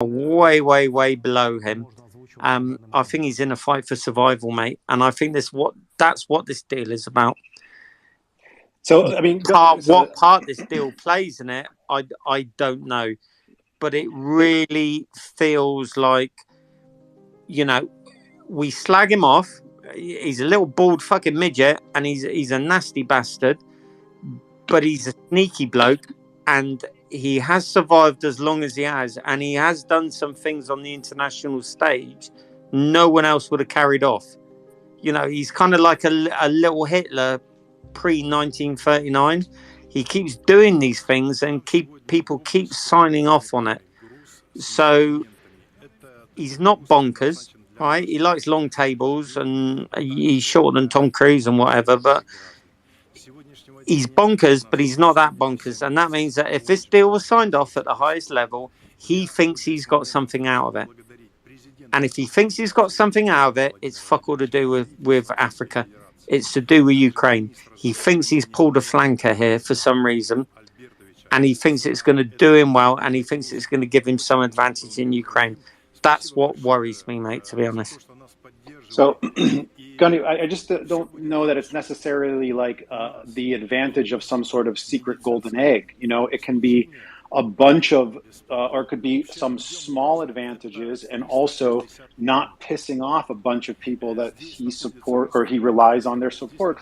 way, way, way below him. I think he's in a fight for survival, mate, and I think that's what this deal is about. So I mean, What part this deal plays in it, I don't know, but it really feels like, you know, we slag him off. He's a little bald fucking midget, and he's a nasty bastard, but he's a sneaky bloke, and he has survived as long as he has, and he has done some things on the international stage no one else would have carried off. You know, he's kind of like a little Hitler pre 1939. He keeps doing these things, and people keep signing off on it. So he's not bonkers, right? He likes long tables, and he's shorter than Tom Cruise and whatever, but he's bonkers, but he's not that bonkers. And that means that if this deal was signed off at the highest level, he thinks he's got something out of it. And if he thinks he's got something out of it, it's fuck all to do with Africa. It's to do with Ukraine. He thinks he's pulled a flanker here for some reason, and he thinks it's going to do him well, and he thinks it's going to give him some advantage in Ukraine. That's what worries me, mate, to be honest. So, Gunny, I just don't know that it's necessarily like the advantage of some sort of secret golden egg. You know, it can be a bunch of, or it could be some small advantages, and also not pissing off a bunch of people that he support or he relies on their support.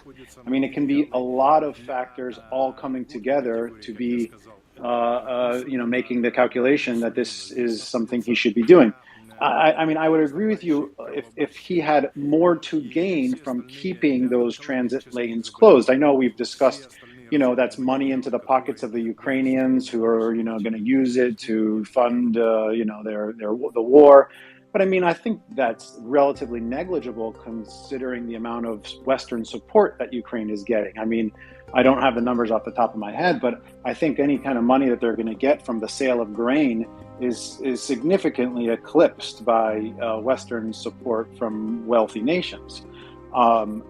I mean, it can be a lot of factors all coming together to be, you know, making the calculation that this is something he should be doing. I mean, I would agree with you if he had more to gain from keeping those transit lanes closed. I know we've discussed, you know, that's money into the pockets of the Ukrainians who are, you know, going to use it to fund, you know, the war. But I mean, I think that's relatively negligible considering the amount of Western support that Ukraine is getting. I mean, I don't have the numbers off the top of my head, but I think any kind of money that they're going to get from the sale of grain is significantly eclipsed by Western support from wealthy nations.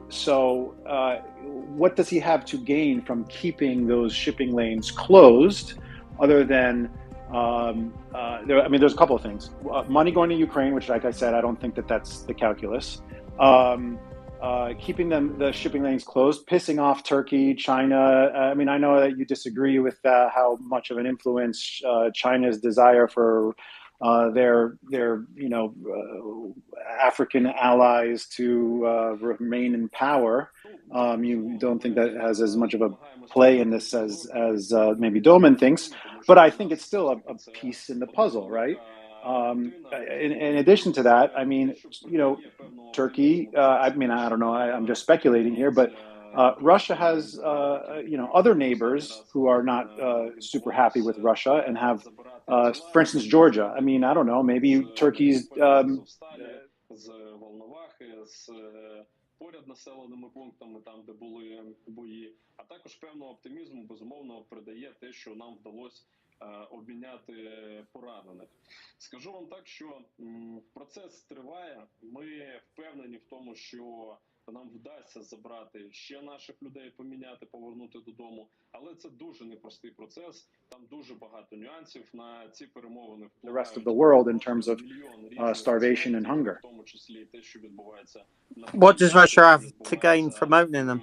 So what does he have to gain from keeping those shipping lanes closed, other than, I mean, there's a couple of things. Money going to Ukraine, which, like I said, I don't think that that's the calculus. Keeping the shipping lanes closed, pissing off Turkey, China. I mean, I know that you disagree with how much of an influence China's desire for their you know, African allies to remain in power. You don't think that has as much of a play in this as maybe Doman thinks, but I think it's still a piece in the puzzle, right? In addition to that, I mean, you know, Turkey, I mean, I don't know, I'm just speculating here, but Russia has, you know, other neighbors who are not super happy with Russia and have, for instance, Georgia. I mean, I don't know, maybe Turkey's поряд населеними пунктами, там, де були бої, а також певного оптимізму, безумовно, придає те, що нам вдалося обміняти поранених. Скажу вам так, що процес триває, ми впевнені в тому, що нам вдасться забрати ще наших людей, поміняти, повернути додому, але це дуже непростий процес, там дуже багато нюансів, на ці перемовини впливають the rest of the world in terms of starvation and hunger. в тому числі те, що відбувається. What does Russia have to gain from opening them?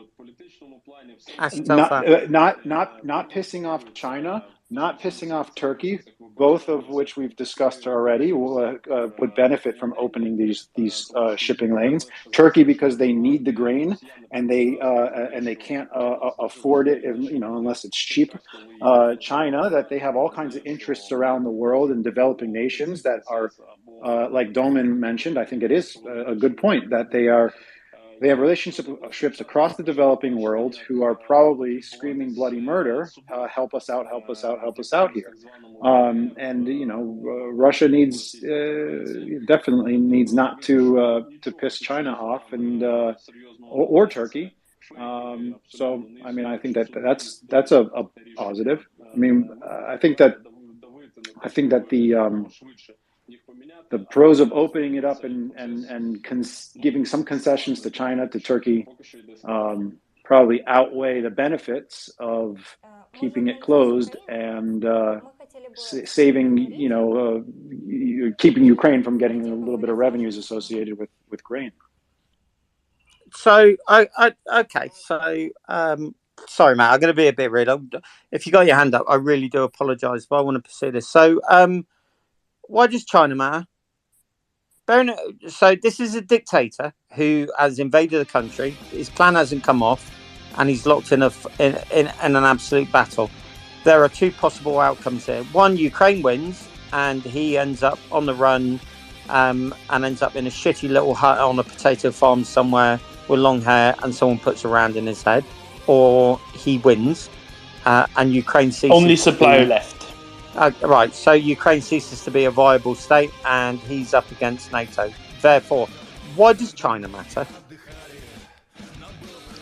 Not pissing off China, not pissing off Turkey, both of which we've discussed already, would benefit from opening these shipping lanes. Turkey because they need the grain and they can't afford it, you know, unless it's cheap. China, that they have all kinds of interests around the world in developing nations that are, like Doman mentioned, I think it is a good point that they have relationships across the developing world who are probably screaming bloody murder, help us out, help us out, help us out here. And, you know, Russia definitely needs not to piss China off and or Turkey. So, I mean, I think that's a positive. I mean, I think that the pros of opening it up and giving some concessions to China, to Turkey, probably outweigh the benefits of keeping it closed and saving, keeping Ukraine from getting a little bit of revenues associated with grain. So, okay. So, sorry, Matt, I'm going to be a bit rude. If you got your hand up, I really do apologise, but I want to pursue this. So, why does China matter? So, this is a dictator who has invaded the country. His plan hasn't come off, and he's locked in an absolute battle. There are two possible outcomes here. One, Ukraine wins, and he ends up on the run, and ends up in a shitty little hut on a potato farm somewhere with long hair, and someone puts a round in his head, or he wins, and Ukraine ceases. Only supplier left. Right, so Ukraine ceases to be a viable state, and he's up against NATO. Therefore, why does China matter?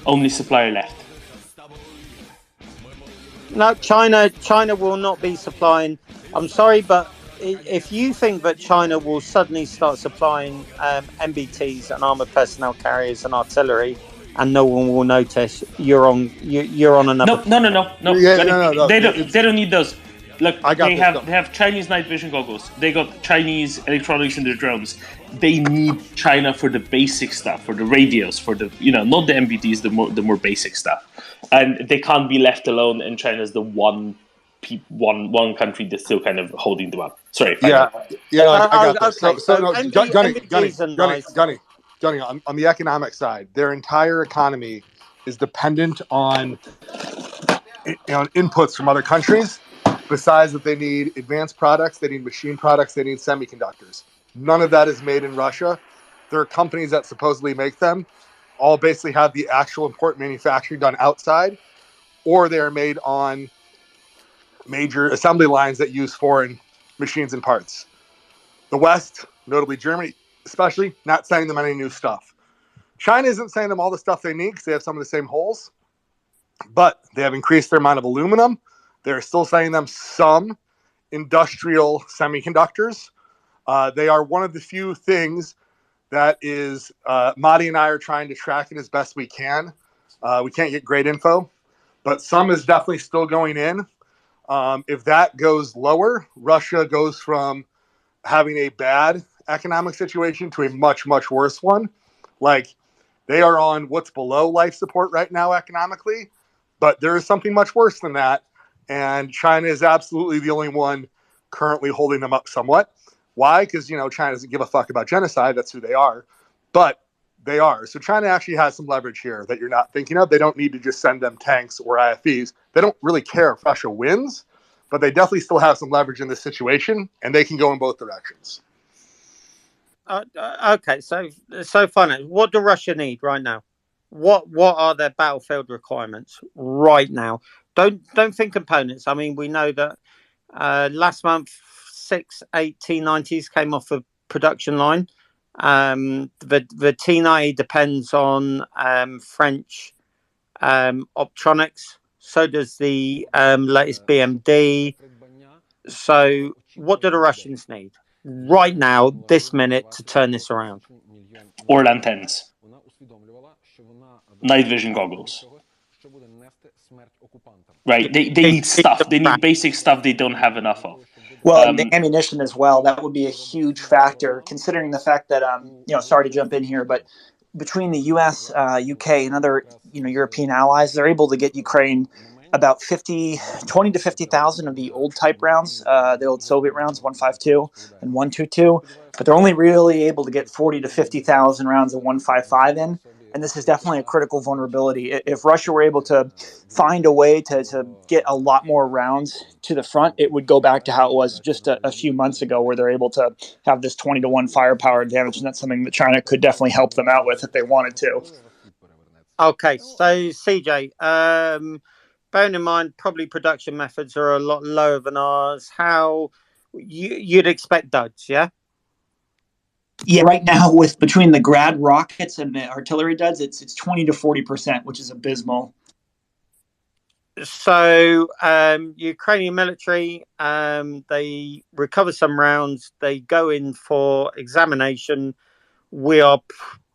Only supplier left. No, China will not be supplying. I'm sorry, but if you think that China will suddenly start supplying MBTs and armored personnel carriers and artillery, and no one will notice, you're on another. No. Yeah, no. They don't need those. Look, they stuff. have Chinese night vision goggles. They got Chinese electronics in their drones. They need China for the basic stuff, for the radios, for the not the MBTs, the more basic stuff. And they can't be left alone. And China's the one country that's still kind of holding them up. Sorry. I got this. Okay. So Gunny, on the economic side, their entire economy is dependent on inputs from other countries. Besides that, they need advanced products, they need machine products, they need semiconductors. None of that is made in Russia. There are companies that supposedly make them. All basically have the actual important manufacturing done outside, or they are made on major assembly lines that use foreign machines and parts. The West, notably Germany, especially, not sending them any new stuff. China isn't sending them all the stuff they need because they have some of the same holes, but they have increased their amount of aluminum. They're still sending them some industrial semiconductors. They are one of the few things that is Madi and I are trying to track it as best we can. We can't get great info, but some is definitely still going in. If that goes lower, Russia goes from having a bad economic situation to a much, much worse one. Like, they are on what's below life support right now economically, but there is something much worse than that. And China is absolutely the only one currently holding them up somewhat. Why? Because, China doesn't give a fuck about genocide. That's who they are. But they are. So China actually has some leverage here that you're not thinking of. They don't need to just send them tanks or IFVs. They don't really care if Russia wins, but they definitely still have some leverage in this situation, and they can go in both directions. Okay, so finally, what do Russia need right now? What are their battlefield requirements right now? Don't think components. I mean, we know that last month 6-8 T90s came off a production line. The T90 depends on French optronics. So does the latest BMD. So what do the Russians need right now, this minute, to turn this around? Or antennas. Night vision goggles. Right, they need stuff. They need basic stuff they don't have enough of. Well, the ammunition as well. That would be a huge factor, considering the fact that, sorry to jump in here, but between the U.S., UK, and other, European allies, they're able to get Ukraine about 20 to 50,000 of the old type rounds, the old Soviet rounds, 152 and 122. But they're only really able to get 40 to 50,000 rounds of 155 in. And this is definitely a critical vulnerability. If Russia were able to find a way to get a lot more rounds to the front, it would go back to how it was just a few months ago, where they're able to have this 20-1 firepower advantage. And that's something that China could definitely help them out with if they wanted to. Okay, so CJ, bearing in mind probably production methods are a lot lower than ours, how you'd expect duds, yeah? Yeah, right now with between the Grad rockets and the artillery duds, it's 20 to 40%, which is abysmal. So Ukrainian military, they recover some rounds, they go in for examination. We are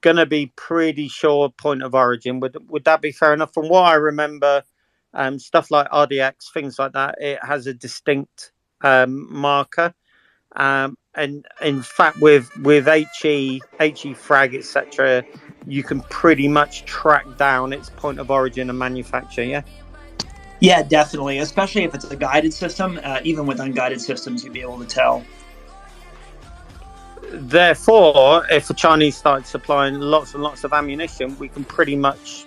going to be pretty sure point of origin. Would that be fair enough? From what I remember, stuff like RDX, things like that, it has a distinct marker. And in fact, with HE frag, etc., you can pretty much track down its point of origin and manufacture. Yeah. Yeah, definitely. Especially if it's a guided system. Even with unguided systems, you'd be able to tell. Therefore, if the Chinese started supplying lots and lots of ammunition, we can pretty much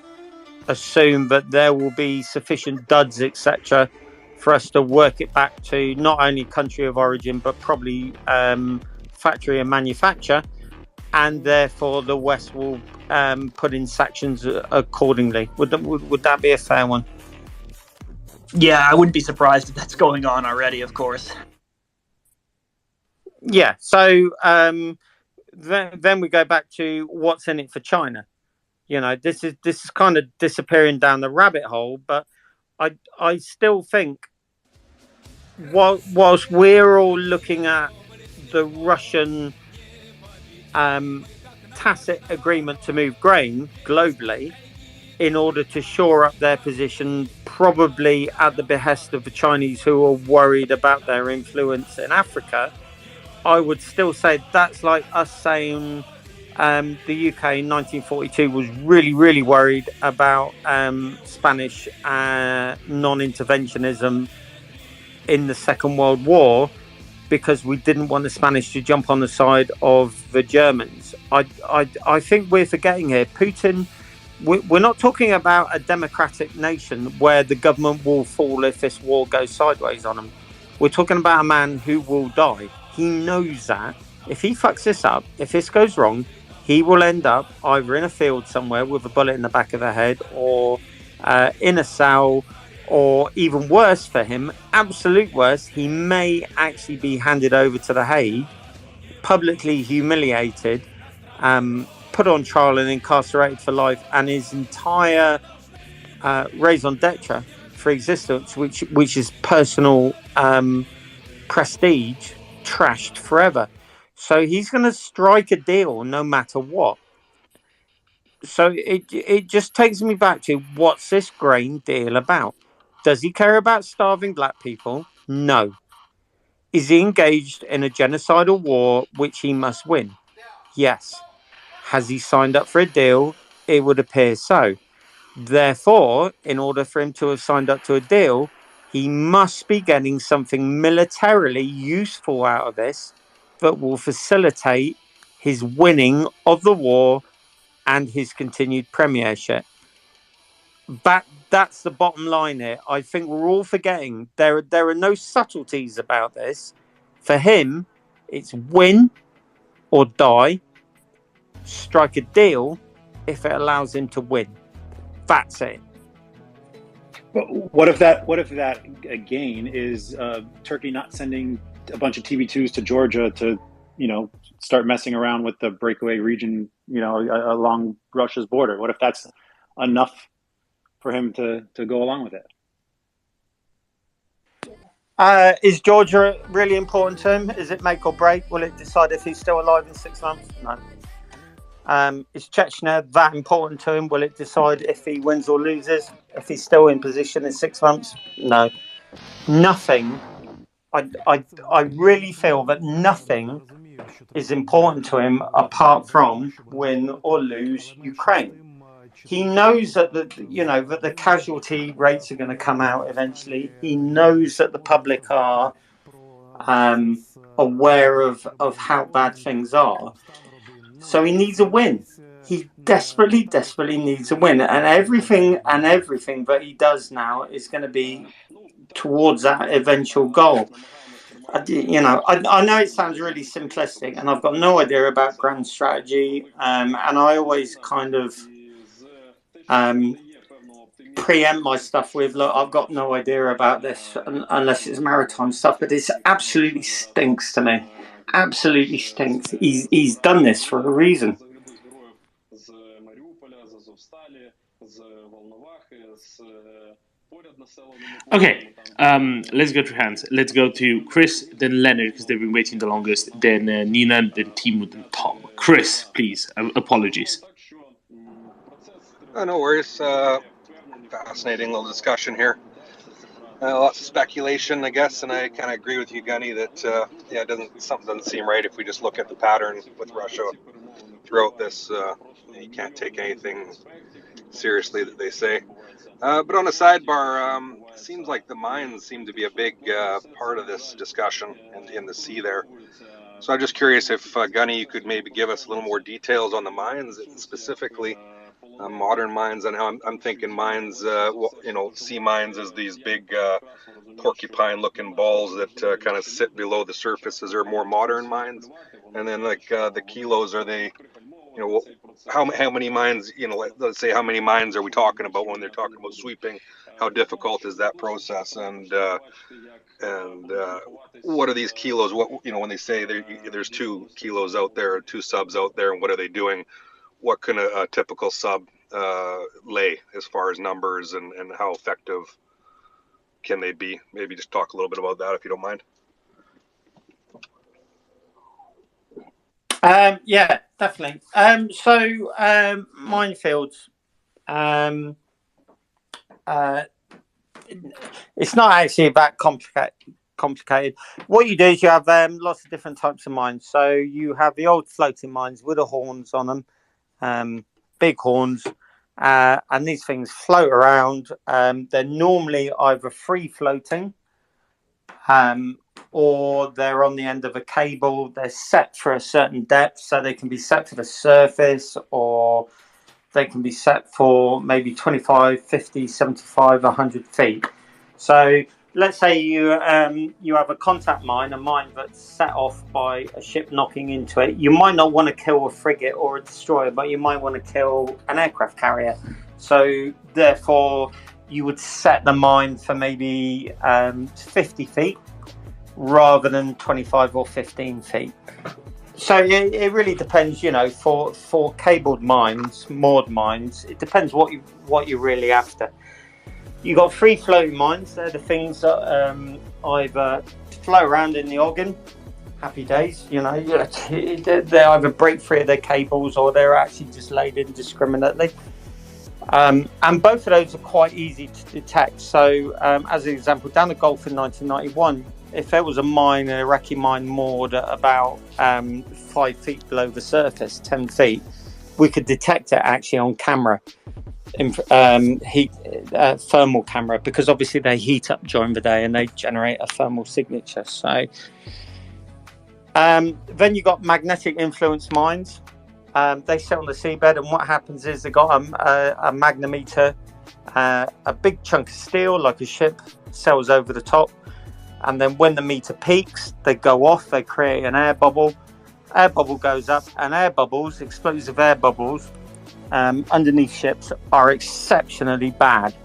assume that there will be sufficient duds, etc., for us to work it back to not only country of origin, but probably factory and manufacture. And therefore, the West will put in sanctions accordingly. Would that be a fair one? Yeah, I wouldn't be surprised if that's going on already, of course. Yeah, so then we go back to what's in it for China. You know, this is kind of disappearing down the rabbit hole, but I still think whilst we're all looking at the Russian tacit agreement to move grain globally in order to shore up their position, probably at the behest of the Chinese, who are worried about their influence in Africa, I would still say that's like us saying the UK in 1942 was really, really worried about Spanish non-interventionism in the Second World War because we didn't want the Spanish to jump on the side of the Germans. I think we're forgetting here. Putin, we're not talking about a democratic nation where the government will fall if this war goes sideways on them. We're talking about a man who will die. He knows that if he fucks this up, if this goes wrong, he will end up either in a field somewhere with a bullet in the back of the head, or in a cell, or even worse for him, absolute worse, he may actually be handed over to The Hague, publicly humiliated, put on trial and incarcerated for life, and his entire raison d'etre for existence, which is personal prestige, trashed forever. So he's going to strike a deal no matter what. So it just takes me back to, what's this grain deal about? Does he care about starving black people? No. Is he engaged in a genocidal war which he must win? Yes. Has he signed up for a deal? It would appear so. Therefore, in order for him to have signed up to a deal, he must be getting something militarily useful out of this that will facilitate his winning of the war and his continued premiership. That's the bottom line here. I think we're all forgetting there are no subtleties about this. For him, it's win or die, strike a deal if it allows him to win. That's it. But what if that gain is Turkey not sending a bunch of TB2s to Georgia to, start messing around with the breakaway region, along Russia's border? What if that's enough for him to go along with it? Is Georgia really important to him? Is it make or break? Will it decide if he's still alive in 6 months? No. Is Chechnya that important to him? Will it decide if he wins or loses? If he's still in position in 6 months? No. Nothing. I really feel that nothing is important to him apart from win or lose Ukraine. He knows that the casualty rates are going to come out eventually. He knows that the public are aware of how bad things are. So he needs a win. He desperately, desperately needs a win. And everything that he does now is going to be towards that eventual goal. I know it sounds really simplistic, and I've got no idea about grand strategy. And I always kind of preempt my stuff with, look, I've got no idea about this unless it's maritime stuff, but it absolutely stinks to me. Absolutely stinks. He's done this for a reason. Okay, let's go to hands. Let's go to Chris, then Leonard, because they've been waiting the longest, then Nina, then Timo, then Tom. Chris, please. Apologies. Oh, no worries. Fascinating little discussion here. Lots of speculation, I guess, and I kind of agree with you, Gunny, that something doesn't seem right if we just look at the pattern with Russia throughout this. You can't take anything seriously that they say. But on a sidebar, it seems like the mines seem to be a big part of this discussion in the sea there. So I'm just curious if, Gunny, you could maybe give us a little more details on the mines, specifically modern mines. And how I'm thinking mines, sea mines as these big porcupine-looking balls that kind of sit below the surface. Is there more modern mines? And then the kilos, are they, how many mines, let's say how many mines are we talking about when they're talking about sweeping? How difficult is that process? And what are these kilos? When they say there's 2 kilos out there, 2 subs out there, and what are they doing? What can a typical sub lay as far as numbers, and how effective can they be? Maybe just talk a little bit about that if you don't mind. Yeah, definitely. Minefields. It's not actually that complicated. What you do is you have lots of different types of mines. So you have the old floating mines with the horns on them, big horns, and these things float around. They're normally either free floating, or they're on the end of a cable. They're set for a certain depth, so they can be set to the surface, or they can be set for maybe 25, 50, 75, 100 feet. So let's say you have a contact mine, a mine that's set off by a ship knocking into it. You might not want to kill a frigate or a destroyer, but you might want to kill an aircraft carrier. So therefore, you would set the mine for maybe 50 feet rather than 25 or 15 feet. So it really depends, for cabled mines, moored mines, it depends what you're really after. You got free floating mines. They're the things that either float around in the Ogden. Happy days, they either break free of their cables or they're actually just laid indiscriminately. And both of those are quite easy to detect. So, as an example, down the Gulf in 1991, if there was a mine, an Iraqi mine moored at about 5 feet below the surface, 10 feet, we could detect it actually on camera, thermal camera, because obviously they heat up during the day and they generate a thermal signature. So then you got magnetic influence mines. They sit on the seabed, and what happens is they got a magnometer, a big chunk of steel like a ship sails over the top, and then when the meter peaks, they go off. They create an air bubble. Air bubble goes up, and air bubbles, explosive air bubbles, underneath ships are exceptionally bad.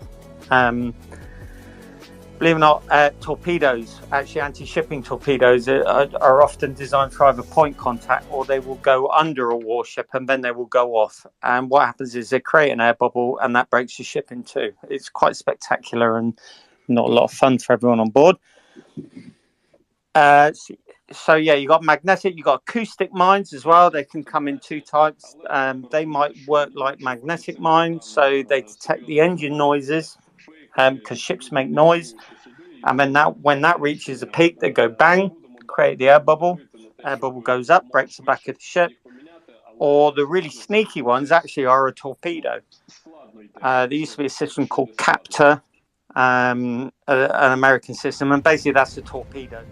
Believe it or not, torpedoes, actually anti-shipping torpedoes, are often designed for either point contact or they will go under a warship and then they will go off. And what happens is they create an air bubble and that breaks your ship in two. It's quite spectacular and not a lot of fun for everyone on board. So yeah, you got magnetic, you got acoustic mines as well. They can come in 2 types. They might work like magnetic mines, so they detect the engine noises, because ships make noise, and then when that reaches a peak, they go bang, create the air bubble goes up, breaks the back of the ship. Or the really sneaky ones actually are a torpedo. There used to be a system called Captor, an American system, and basically that's a torpedo.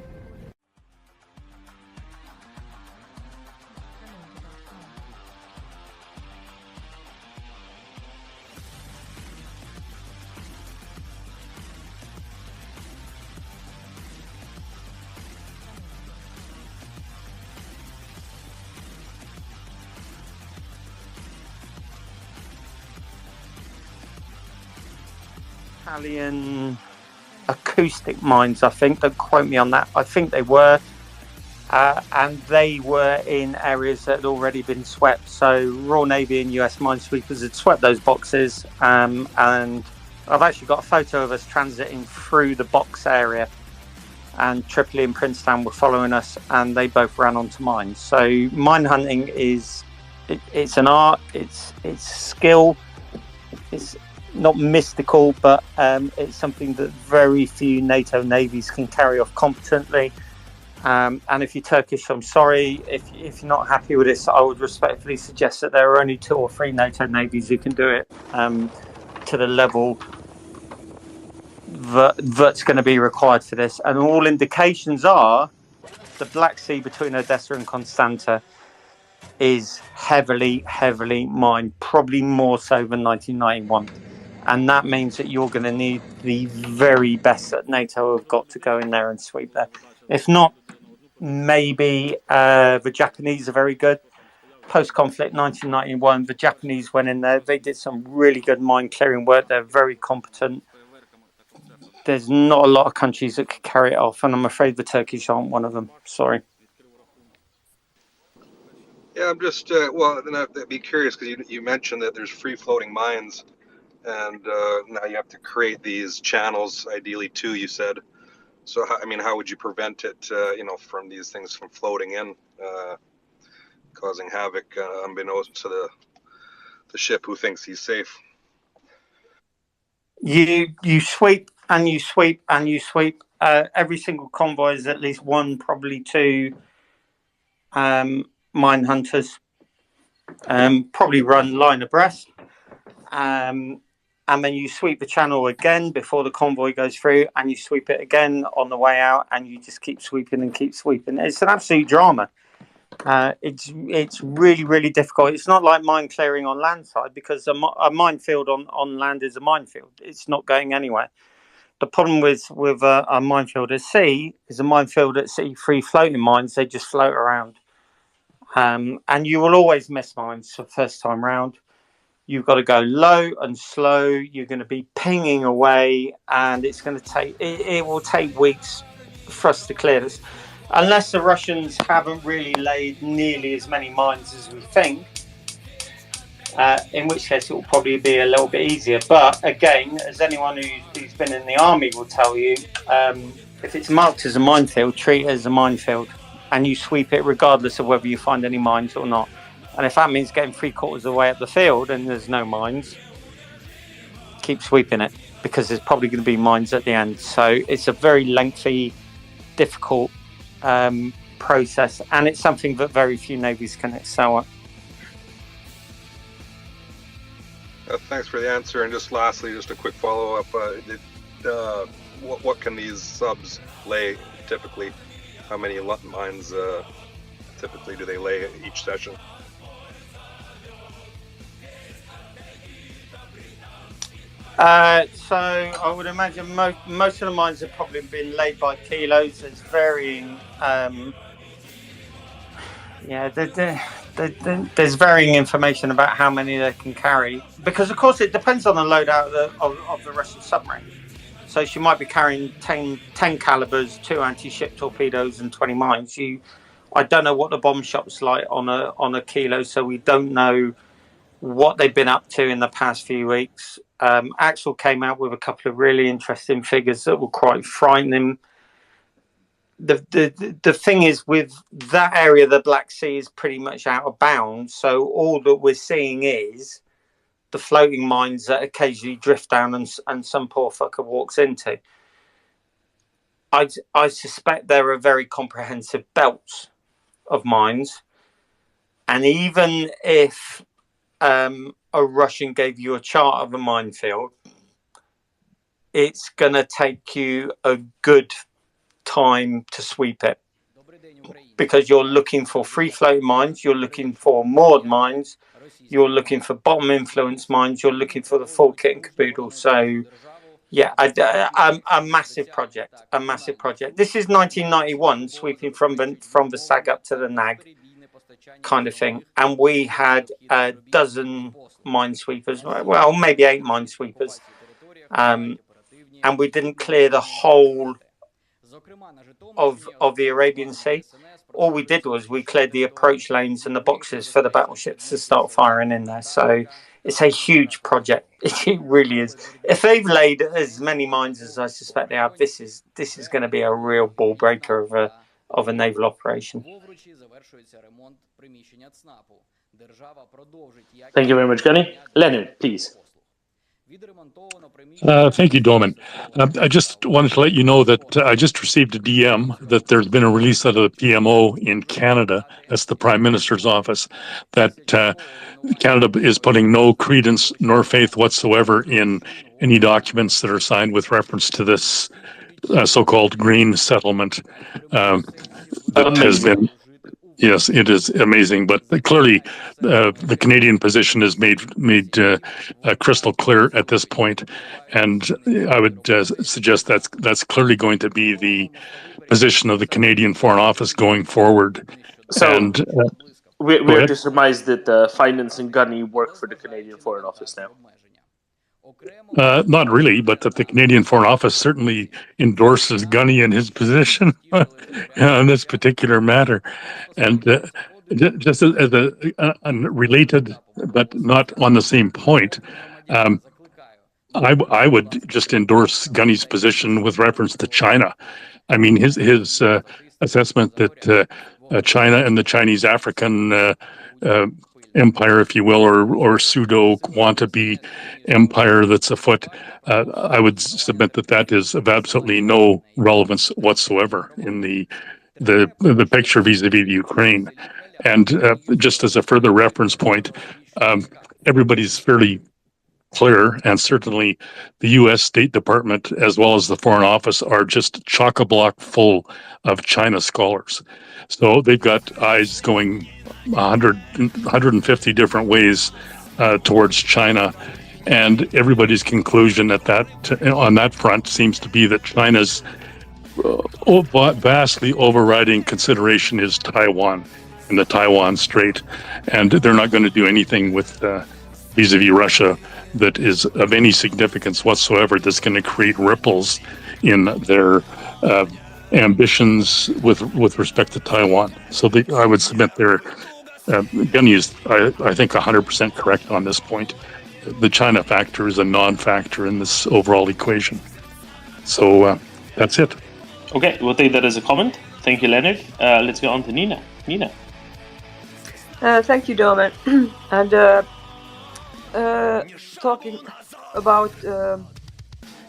Italian acoustic mines, I think. Don't quote me on that. I think they were. And they were in areas that had already been swept. So Royal Navy and US minesweepers had swept those boxes. And I've actually got a photo of us transiting through the box area. And Tripoli and Princeton were following us, and they both ran onto mines. So mine hunting it's an art. It's skill. not mystical, but it's something that very few NATO navies can carry off competently. And if you're Turkish, I'm sorry. If you're not happy with this, I would respectfully suggest that there are only 2 or 3 NATO navies who can do it to the level that's going to be required for this. And all indications are the Black Sea between Odessa and Constanta is heavily mined, probably more so than 1991. And that means that you're going to need the very best that NATO have got to go in there and sweep there. If not, maybe the Japanese are very good. Post-conflict 1991, the Japanese went in there. They did some really good mine clearing work. They're very competent. There's not a lot of countries that could carry it off, and I'm afraid the Turkish aren't one of them. Sorry. Yeah, I'm just then I'd be curious because you mentioned that there's free-floating mines, and now you have to create these channels, ideally 2, you said. So, how would you prevent it, from these things from floating in, causing havoc, unbeknownst to the ship who thinks he's safe? You sweep and you sweep and you sweep. Every single convoy is at least 1, probably 2 mine hunters. Probably run line abreast. And then you sweep the channel again before the convoy goes through, and you sweep it again on the way out, and you just keep sweeping and keep sweeping. It's an absolute drama. It's really difficult. It's not like mine clearing on land side, because a minefield on land is a minefield. It's not going anywhere. The problem with a minefield at sea is a minefield at sea, free floating mines, they just float around. And you will always miss mines the first time round. You've got to go low and slow. You're going to be pinging away, and it's going to take. It will take weeks for us to clear this, unless the Russians haven't really laid nearly as many mines as we think. In which case, it will probably be a little bit easier. But again, as anyone who's been in the army will tell you, if it's marked as a minefield, treat it as a minefield, and you sweep it regardless of whether you find any mines or not. And if that means getting 3/4 of the way up the field and there's no mines, keep sweeping it, because there's probably going to be mines at the end. So it's a very lengthy, difficult process, and it's something that very few navies can excel at. Thanks for the answer. And just lastly, just a quick follow-up. What can these subs lay typically? How many mines typically do they lay each session? So I would imagine most of the mines have probably been laid by kilos. There's varying, there's varying information about how many they can carry, because of course it depends on the loadout of the Russian submarine. So she might be carrying 10 calibers, 2 anti-ship torpedoes, and 20 mines. I don't know what the bomb shop's like on a kilo, so we don't know what they've been up to in the past few weeks. Axel came out with a couple of really interesting figures that were quite frightening. The thing is, with that area, the Black Sea is pretty much out of bounds. So all that we're seeing is the floating mines that occasionally drift down and some poor fucker walks into. I suspect there are very comprehensive belts of mines. And even if a Russian gave you a chart of a minefield, it's going to take you a good time to sweep it, because you're looking for free floating mines, you're looking for moored mines, you're looking for bottom influence mines, you're looking for the full kit and caboodle. So yeah, a massive project. This is 1991, sweeping from the Sag up to the Nag kind of thing, and we had a dozen minesweepers, well, maybe 8 minesweepers, and we didn't clear the whole of the Arabian Sea. All we did was we cleared the approach lanes and the boxes for the battleships to start firing in there. So it's a huge project. It really is. If they've laid as many mines as I suspect they have, this is going to be a real ball breaker of a naval operation. Thank you very much, Gunny. Leonard, please. Thank you, Doman. I just wanted to let you know that I just received a DM that there's been a release out of the PMO in Canada. That's the Prime Minister's office. That Canada is putting no credence nor faith whatsoever in any documents that are signed with reference to this so-called green settlement that has been. Yes, it is amazing, but clearly the Canadian position is made crystal clear at this point, and I would suggest that's clearly going to be the position of the Canadian Foreign Office going forward. So And we're to surmise that Finance and Gunny work for the Canadian Foreign Office now. Not really, but that the Canadian Foreign Office certainly endorses Gunny in his position on this particular matter. And just as a related, but not on the same point, I would just endorse Gunny's position with reference to China. I mean, his assessment that China and the Chinese African empire, if you will, or pseudo wannabe empire that's afoot, I would submit that is of absolutely no relevance whatsoever in the picture vis-a-vis Ukraine. And just as a further reference point, everybody's fairly clear, and certainly the U.S. State Department as well as the Foreign Office are just chock-a-block full of China scholars. So they've got eyes going 150 different ways towards China, and everybody's conclusion on that front seems to be that China's vastly overriding consideration is Taiwan and the Taiwan Strait, and they're not going to do anything with vis-a-vis Russia that is of any significance whatsoever that's going to create ripples in their ambitions with respect to Taiwan. So I would submit Gunny is, I think, 100% correct on this point. The China factor is a non-factor in this overall equation. So that's it. Okay, we'll take that as a comment. Thank you, Leonard. Let's go on to Nina. Nina. Thank you, Doman. And talking about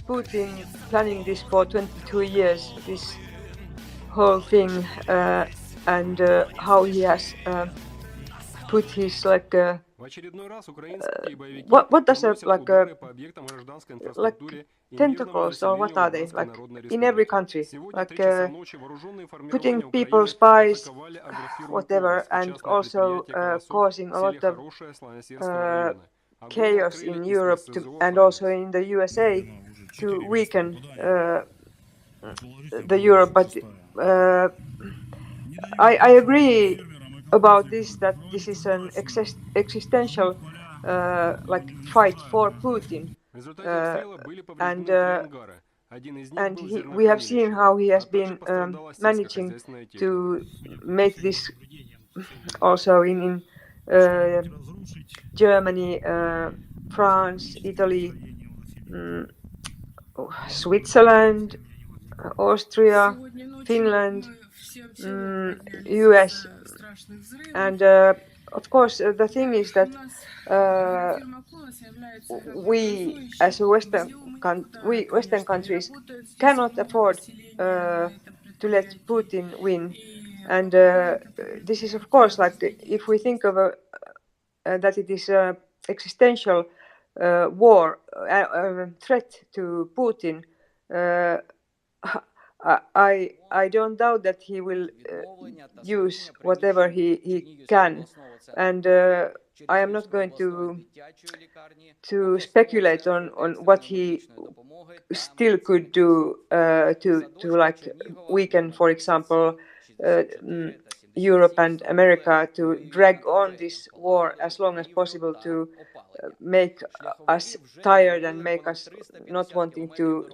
Putin planning this for 22 years, this whole thing, and how he has put his what does like tentacles, or what are they, like in every country, like putting people, spies, whatever, and also causing a lot of chaos in Europe and also in the USA to weaken the Europe. But I agree about this, that this is an existential fight for Putin, and we have seen how he has been managing to make this also in Germany, France, Italy, Switzerland, Austria, Finland, US, and of course the thing is that we as Western countries cannot afford to let Putin win, and this is of course, like, if we think of that it is an existential war, threat to Putin. I don't doubt that he will use whatever he can, and I am not going to speculate on what he still could do to like weaken, for example, Europe and America, to drag on this war as long as possible, to make us tired and make us not wanting to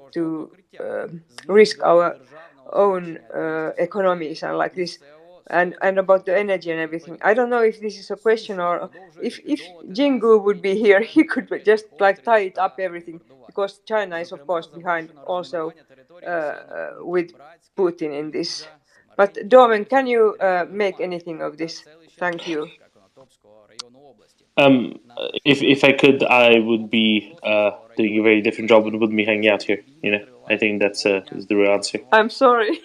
risk our own economies and like this, and about the energy and everything. I don't know if this is a question, or if Jingu would be here, he could just like tie it up everything, because China is of course behind also with Putin in this. But Domen, can you make anything of this? Thank you. If I could, I would be doing a very different job and wouldn't be hanging out here. I think that's is the real answer. I'm sorry.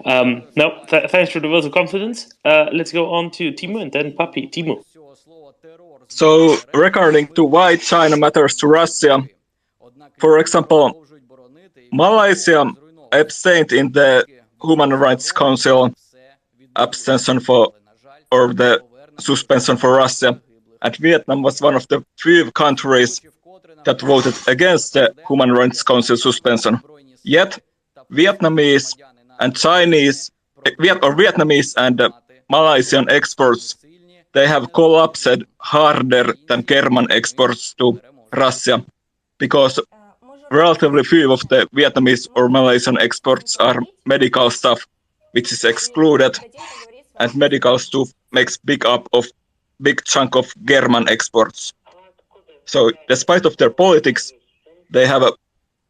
No, thanks for the vote of confidence. Let's go on to Timo and then Papi. Timo. So, regarding to why China matters to Russia, for example, Malaysia abstained in the Human Rights Council abstention for or the suspension for Russia, and Vietnam was one of the few countries that voted against the Human Rights Council suspension. Yet, Vietnamese and Vietnamese and Malaysian exports, they have collapsed harder than German exports to Russia, because relatively few of the Vietnamese or Malaysian exports are medical stuff, which is excluded, and medical stuff makes big chunk of German exports. So, despite of their politics, they have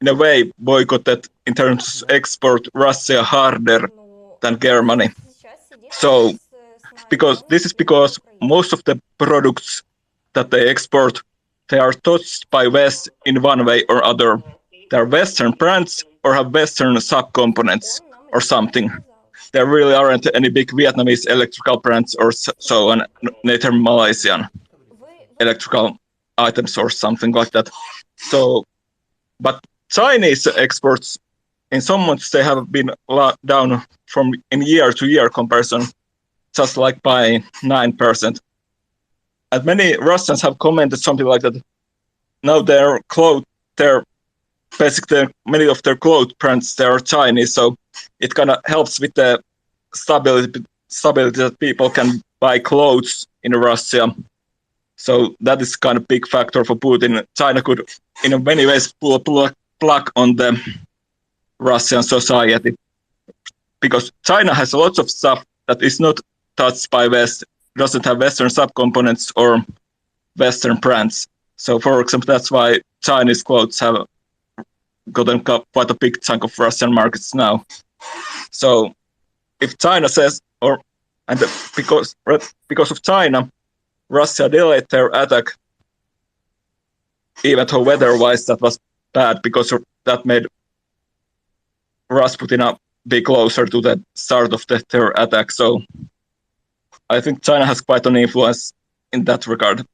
in a way boycotted in terms of export Russia harder than Germany. So, because most of the products that they export, they are touched by West in one way or other. They are Western brands or have Western subcomponents or something. There really aren't any big Vietnamese electrical brands or so on, neither Malaysian electrical items or something like that. So, but Chinese exports, in some months, they have been down from in year-to-year comparison, just like by 9%. And many Russians have commented something like that. Now basically many of their clothes brands, they are Chinese, so it kind of helps with the stability that people can buy clothes in Russia. So that is kind of big factor for Putin. China could, in many ways, pull a plug on the Russian society, because China has lots of stuff that is not touched by West, doesn't have Western subcomponents or Western brands. So, for example, that's why Chinese clothes have gotten quite a big chunk of Russian markets now. So, if China says, because of China, Russia delayed their attack, even though weather-wise that was bad, because that made Rasputin be closer to the start of their attack. So I think China has quite an influence in that regard.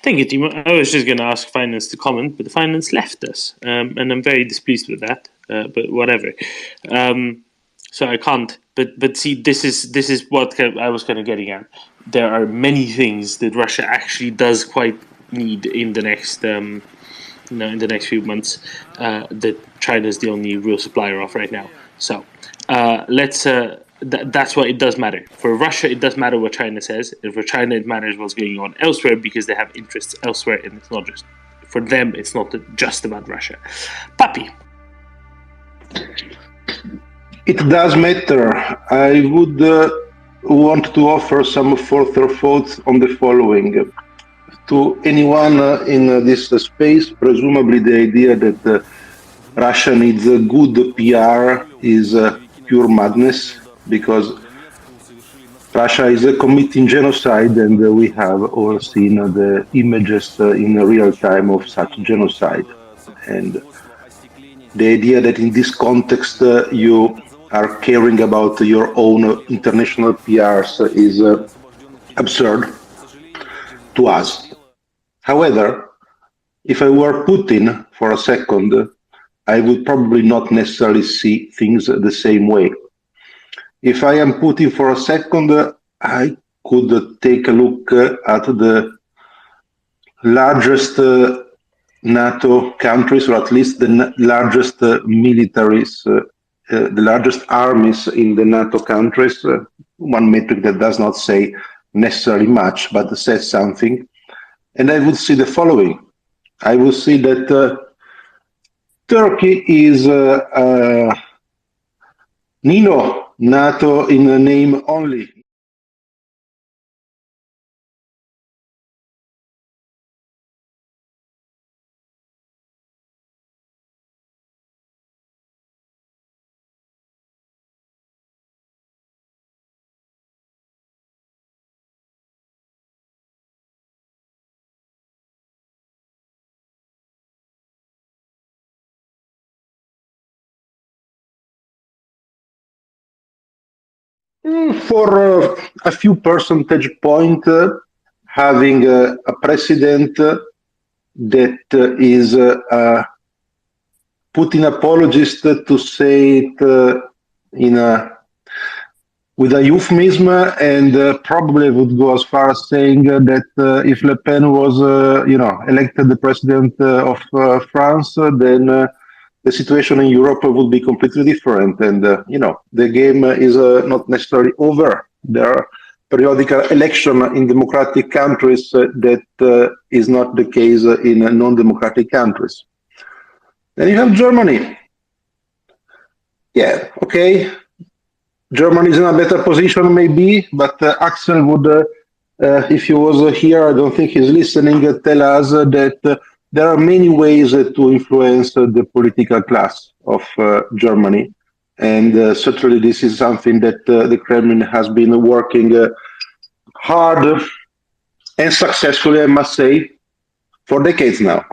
Thank you, Timo. I was just going to ask Finance to comment, but the Finance left us, and I'm very displeased with that. But whatever. So I can't. But see, this is what I was kind of getting at. There are many things that Russia actually does quite need in the next in the next few months that China is the only real supplier of right now. So let's. That's why it does matter. For Russia, it does matter what China says, and for China, it matters what's going on elsewhere because they have interests elsewhere, and it's not just for them. It's not just about Russia. Papi. It does matter. I would want to offer some further thoughts on the following. To anyone in this space, presumably the idea that Russia needs a good PR is pure madness, because Russia is committing genocide, and we have all seen the images in real time of such genocide. And the idea that in this context you are caring about your own international PRs is absurd to us. However, if I were Putin for a second, I would probably not necessarily see things the same way. If I am Putin for a second, I could take a look at the largest NATO countries, or at least the largest militaries, the largest armies in the NATO countries. One metric that does not say necessarily much, but says something. And I would see the following. I would see that Turkey is NATO in the name only. For a few percentage point, having a president that is a Putin apologist, to say it with a euphemism, and probably would go as far as saying that if Le Pen was, elected the president of France, then the situation in Europe would be completely different. And, the game is not necessarily over. There are periodical elections in democratic countries that is not the case in non-democratic countries. Then you have Germany. Yeah, okay. Germany is in a better position, maybe, but Axel would, if he was here, I don't think he's listening, tell us that there are many ways to influence the political class of Germany. And certainly this is something that the Kremlin has been working hard and successfully, I must say, for decades now.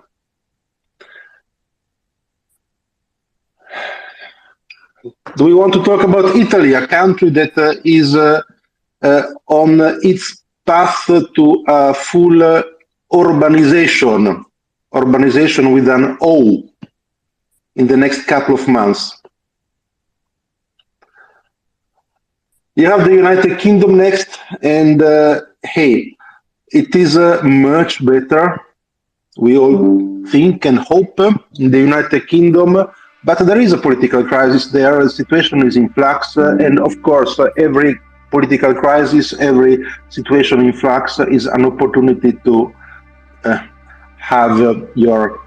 Do we want to talk about Italy, a country that is on its path to full urbanization with an O in the next couple of months? You have the United Kingdom next, and hey, it is much better, we all think and hope, in the United Kingdom. But there is a political crisis there, the situation is in flux, and of course, every political crisis, every situation in flux is an opportunity to have your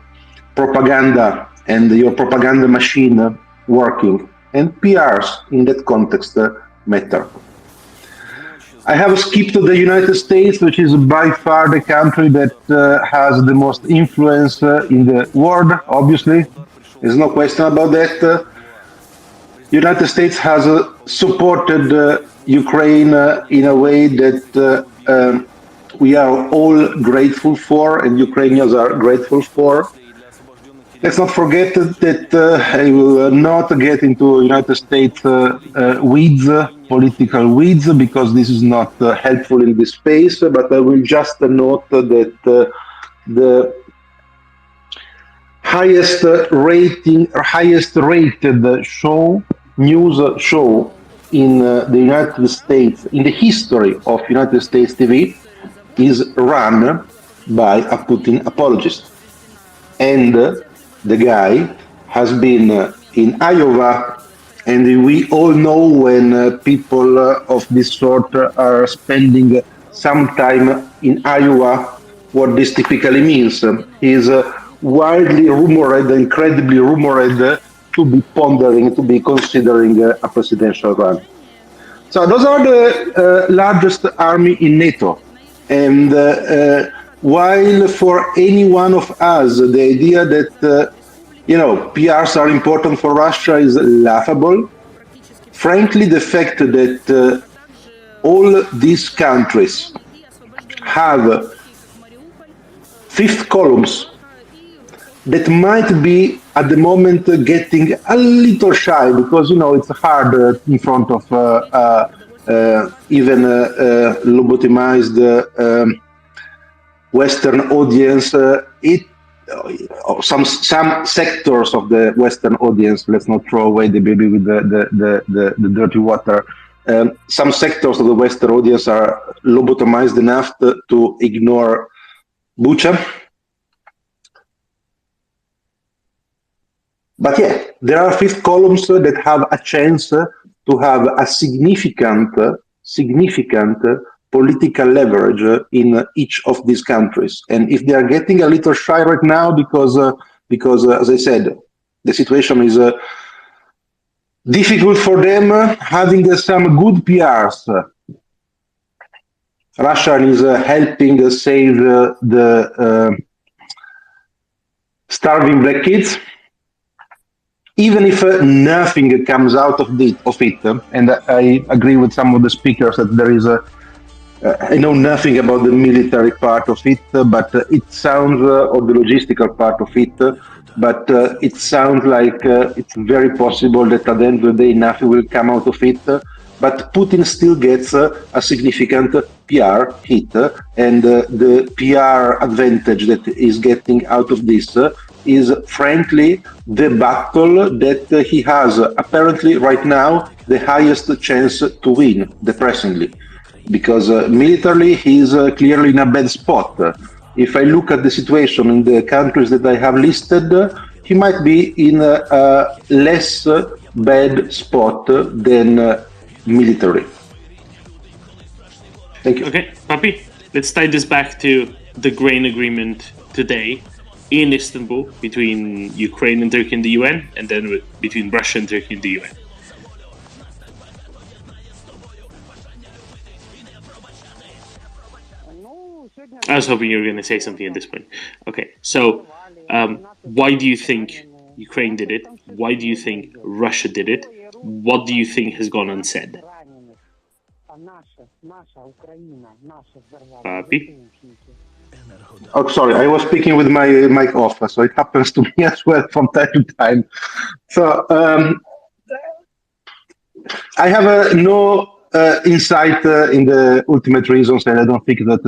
propaganda and your propaganda machine working. And PRs in that context matter. I have skipped the United States, which is by far the country that has the most influence in the world, obviously. There's no question about that. United States has supported Ukraine in a way that we are all grateful for, and Ukrainians are grateful for. Let's not forget that I will not get into United States weeds, political weeds, because this is not helpful in this space, but I will just note that the highest rated news show in the United States, in the history of United States TV, is run by a Putin apologist. And the guy has been in Iowa, and we all know when people of this sort are spending some time in Iowa, what this typically means. Is widely rumored, incredibly rumored, to be pondering, to be considering a presidential run. So those are the largest army in NATO. And while for any one of us, the idea that, PRs are important for Russia is laughable, frankly, the fact that all these countries have fifth columns that might be at the moment getting a little shy, because it's hard in front of even lobotomized Western audience. Some sectors of the Western audience, let's not throw away the baby with the dirty water. Some sectors of the Western audience are lobotomized enough to ignore Bucha. But yeah, there are fifth columns that have a chance to have a significant political leverage in each of these countries. And if they are getting a little shy right now, because as I said, the situation is difficult for them, having some good PRs. Russia is helping save the starving black kids. Even if nothing comes out of it, and I agree with some of the speakers that there is I know nothing about the military part of it, but it sounds, or the logistical part of it, but it sounds like it's very possible that at the end of the day nothing will come out of it. but Putin still gets a significant PR hit, and the PR advantage that is getting out of this is frankly the battle that he has apparently right now the highest chance to win, depressingly, because militarily he's clearly in a bad spot. If I look at the situation in the countries that I have listed, he might be in a less bad spot than military. Thank you. Okay, Papi, let's tie this back to the grain agreement today in Istanbul between Ukraine and Turkey and the UN, and then between Russia and Turkey and the UN. I was hoping you were going to say something at this point. Okay, so why do you think Ukraine did it? Why do you think Russia did it? What do you think has gone unsaid? Papi? Oh, sorry, I was speaking with my mic off, so it happens to me as well from time to time. So I have no insight in the ultimate reasons, and I don't think that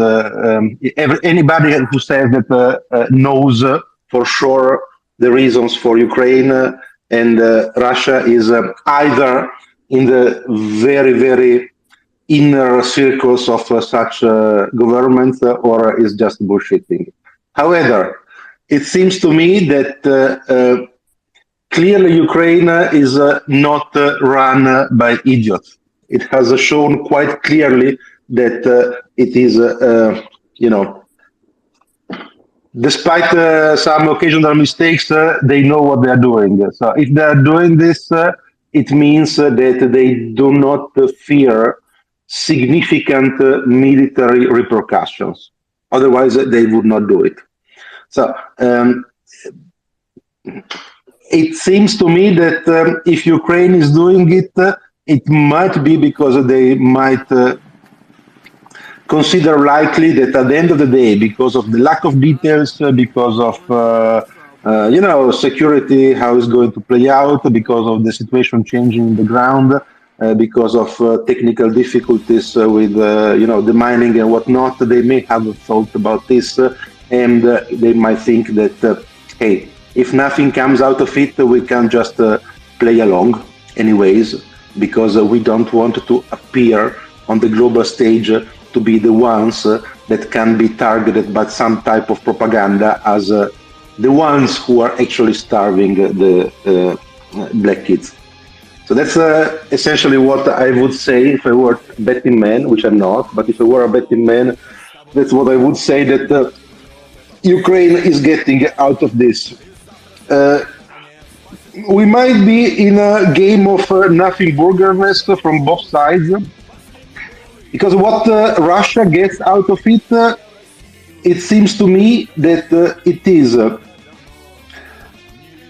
anybody who says that knows for sure the reasons for Ukraine and Russia is either in the very, very inner circles of such governments or is just bullshitting. However, it seems to me that clearly Ukraine is not run by idiots. It has shown quite clearly that it is, despite some occasional mistakes, they know what they are doing. So if they are doing this, it means that they do not fear significant military repercussions. Otherwise, they would not do it. So it seems to me that if Ukraine is doing it, it might be because they might consider likely that at the end of the day, because of the lack of details, because of security, how it's going to play out, because of the situation changing in the ground, because of technical difficulties with the mining and whatnot, they may have thought about this, and they might think that hey, if nothing comes out of it, we can just play along anyways, because we don't want to appear on the global stage to be the ones that can be targeted by some type of propaganda as the ones who are actually starving the black kids. So that's essentially what I would say if I were a betting man, which I'm not, but if I were a betting man, that's what I would say that Ukraine is getting out of this. We might be in a game of nothing burgerness from both sides, because what Russia gets out of it, it seems to me that it is,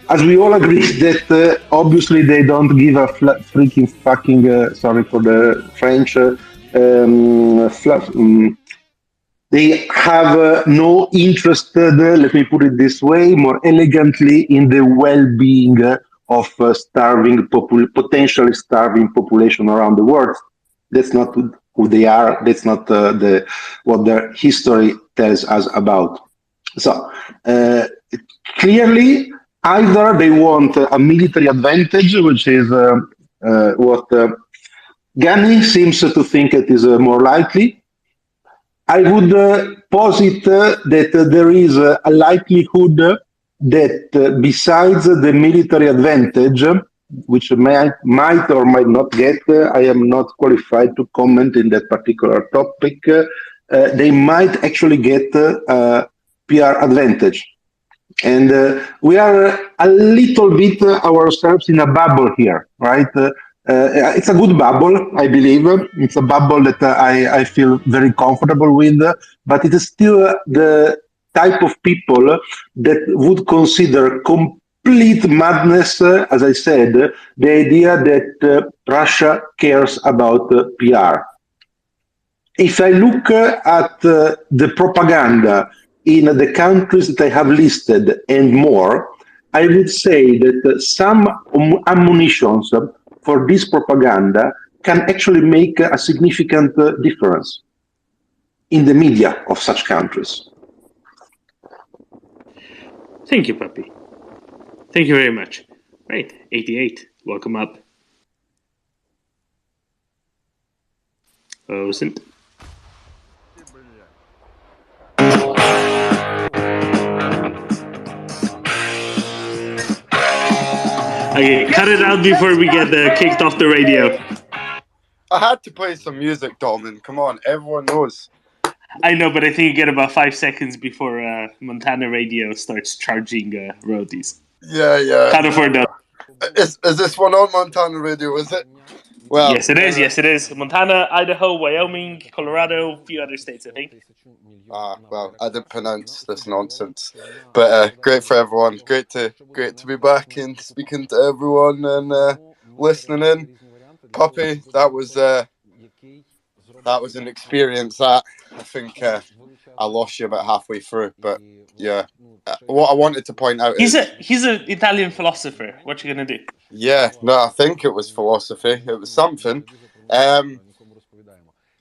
as we all agree, that obviously they don't give a freaking fucking, sorry for the French, they have no interest, let me put it this way, more elegantly, in the well-being of potentially starving population around the world. That's not who they are. That's not what their history tells us about. So clearly, either they want a military advantage, which is what Ghani seems to think it is more likely. I would posit that there is a likelihood that besides the military advantage, which might or might not get, I am not qualified to comment in that particular topic, they might actually get a PR advantage. And we are a little bit ourselves in a bubble here, right? It's a good bubble, I believe. It's a bubble that I feel very comfortable with, but it is still the type of people that would consider complete madness, as I said, the idea that Russia cares about PR. If I look at the propaganda in the countries that I have listed and more, I would say that some ammunitions for this propaganda can actually make a significant difference in the media of such countries. Thank you, Puppy. Thank you very much. Right, 88. Welcome up. Osint. Okay, cut it out before we get kicked off the radio. I had to play some music, Dolman. Come on, everyone knows. I know, but I think you get about 5 seconds before Montana Radio starts charging royalties. Yeah. Can't afford that. Is this one on Montana Radio, is it? Well, yes, it is. Yes, it is. Montana, Idaho, Wyoming, Colorado, a few other states, I think. Well, I didn't pronounce this nonsense, but great for everyone. Great to be back and speaking to everyone and listening in. Puppy, that was an experience that I think I lost you about halfway through, but yeah. What I wanted to point out he's an Italian philosopher. What you gonna do? Yeah, no, I think it was philosophy. It was something.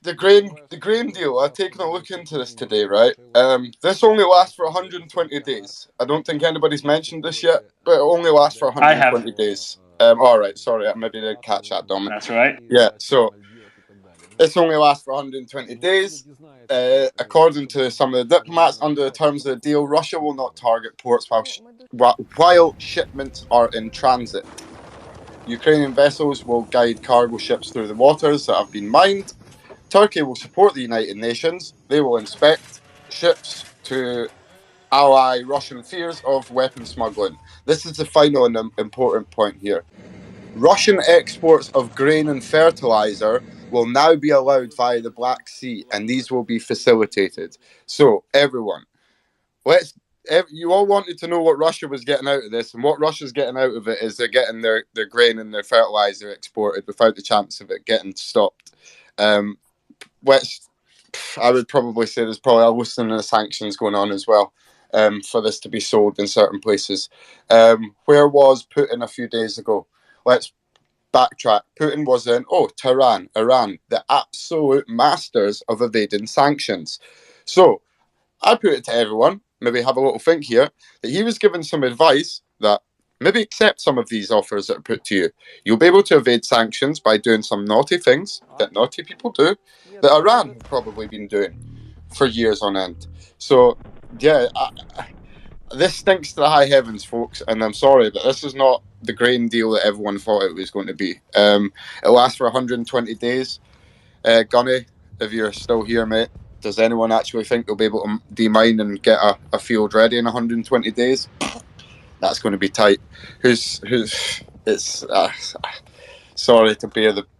The grain deal. I've taken a look into this today, right? This only lasts for 120 days. I don't think anybody's mentioned this yet, but it only lasts for 120 days. All right, sorry, I maybe didn't catch that, Dom. That's right. Yeah, so this only lasts for 120 days. According to some of the diplomats, under the terms of the deal, Russia will not target ports while shipments are in transit. Ukrainian vessels will guide cargo ships through the waters that have been mined. Turkey will support the United Nations. They will inspect ships to ally Russian fears of weapon smuggling. This is the final and important point here. Russian exports of grain and fertilizer will now be allowed via the Black Sea, and these will be facilitated. So, everyone, you all wanted to know what Russia was getting out of this, and what Russia's getting out of it is they're getting their grain and their fertilizer exported without the chance of it getting stopped. Which I would probably say there's probably a loosening of sanctions going on as well for this to be sold in certain places. Where was Putin a few days ago? Let's backtrack. Putin was in, Tehran, Iran, the absolute masters of evading sanctions. So I put it to everyone, maybe have a little think here, that he was given some advice that maybe accept some of these offers that are put to you. You'll be able to evade sanctions by doing some naughty things that naughty people do, that Iran have probably been doing for years on end. So, yeah, this stinks to the high heavens, folks, and I'm sorry, but this is not the grain deal that everyone thought it was going to be. It lasts for 120 days. Gunny, if you're still here, mate, does anyone actually think they'll be able to demine and get a field ready in 120 days? That's going to be tight. Sorry to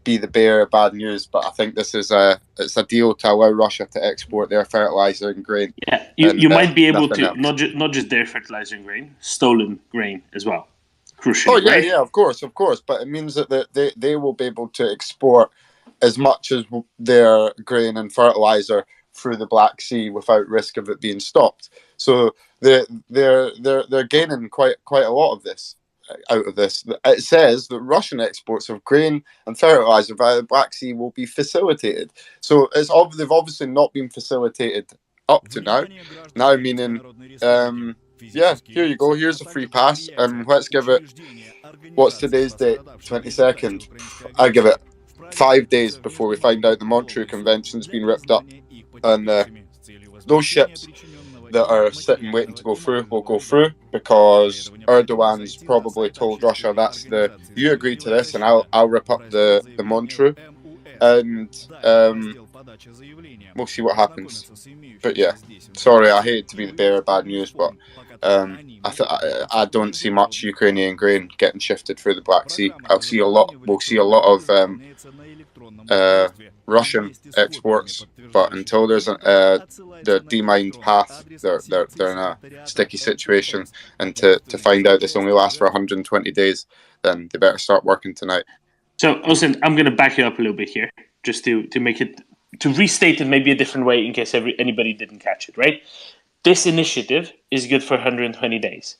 be the bearer of bad news, but I think this is it's a deal to allow Russia to export their fertilizer and grain. Yeah, you might be able to not just their fertilizer and grain, stolen grain as well. Crucially, oh yeah, right? yeah, of course, but it means that they will be able to export as much as their grain and fertilizer through the Black Sea without risk of it being stopped. So they're gaining quite a lot of this out of this. It says that Russian exports of grain and fertilizer via the Black Sea will be facilitated. So they've obviously not been facilitated up to now. Now meaning, yeah, here you go. Here's a free pass, and let's give it. What's today's date? 22nd. I give it 5 days before we find out the Montreux Convention's been ripped up, and those ships that are sitting waiting to go through will go through, because Erdogan's probably told Russia you agree to this and I'll rip up the Montreux, and we'll see what happens. But yeah, sorry, I hate to be the bearer of bad news, but I don't see much Ukrainian grain getting shifted through the Black Sea. We'll see a lot of Russian exports, but until there's the demined path, they're in a sticky situation. And to find out this only lasts for 120 days, then they better start working tonight. So, Osin, I'm going to back you up a little bit here, just to make it, to restate it maybe a different way in case anybody didn't catch it, right? This initiative is good for 120 days.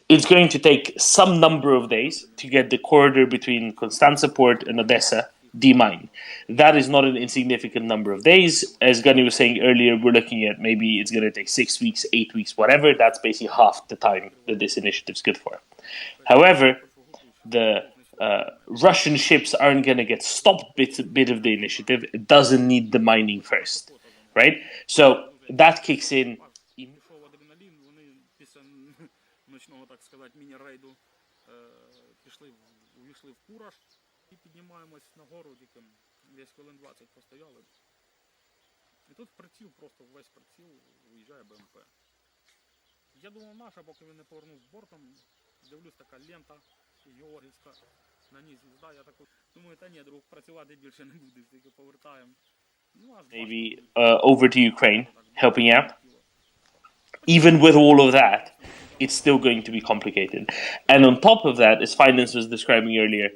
It's going to take some number of days to get the corridor between Constanța port and Odessa demine. That is not an insignificant number of days. As Gunny was saying earlier, we're looking at maybe it's going to take 6 weeks, 8 weeks, whatever. That's basically half the time that this initiative is good for. However, the Russian ships aren't going to get stopped bit of the initiative. It doesn't need the mining first, right? So that kicks in. Десь хвилин 20 постояли. І тут приціл, просто весь приціл виїжджає БМП. Я думав, наша, поки він не повернув з бортом, дивлюсь, така лента георгівська, на ній звізда, я так думаю, та ні, друг, працювати більше не будеш, тільки повертаємо. Maybe over to Ukraine, helping out. Even with all of that, it's still going to be complicated. And on top of that, as Finance was describing earlier,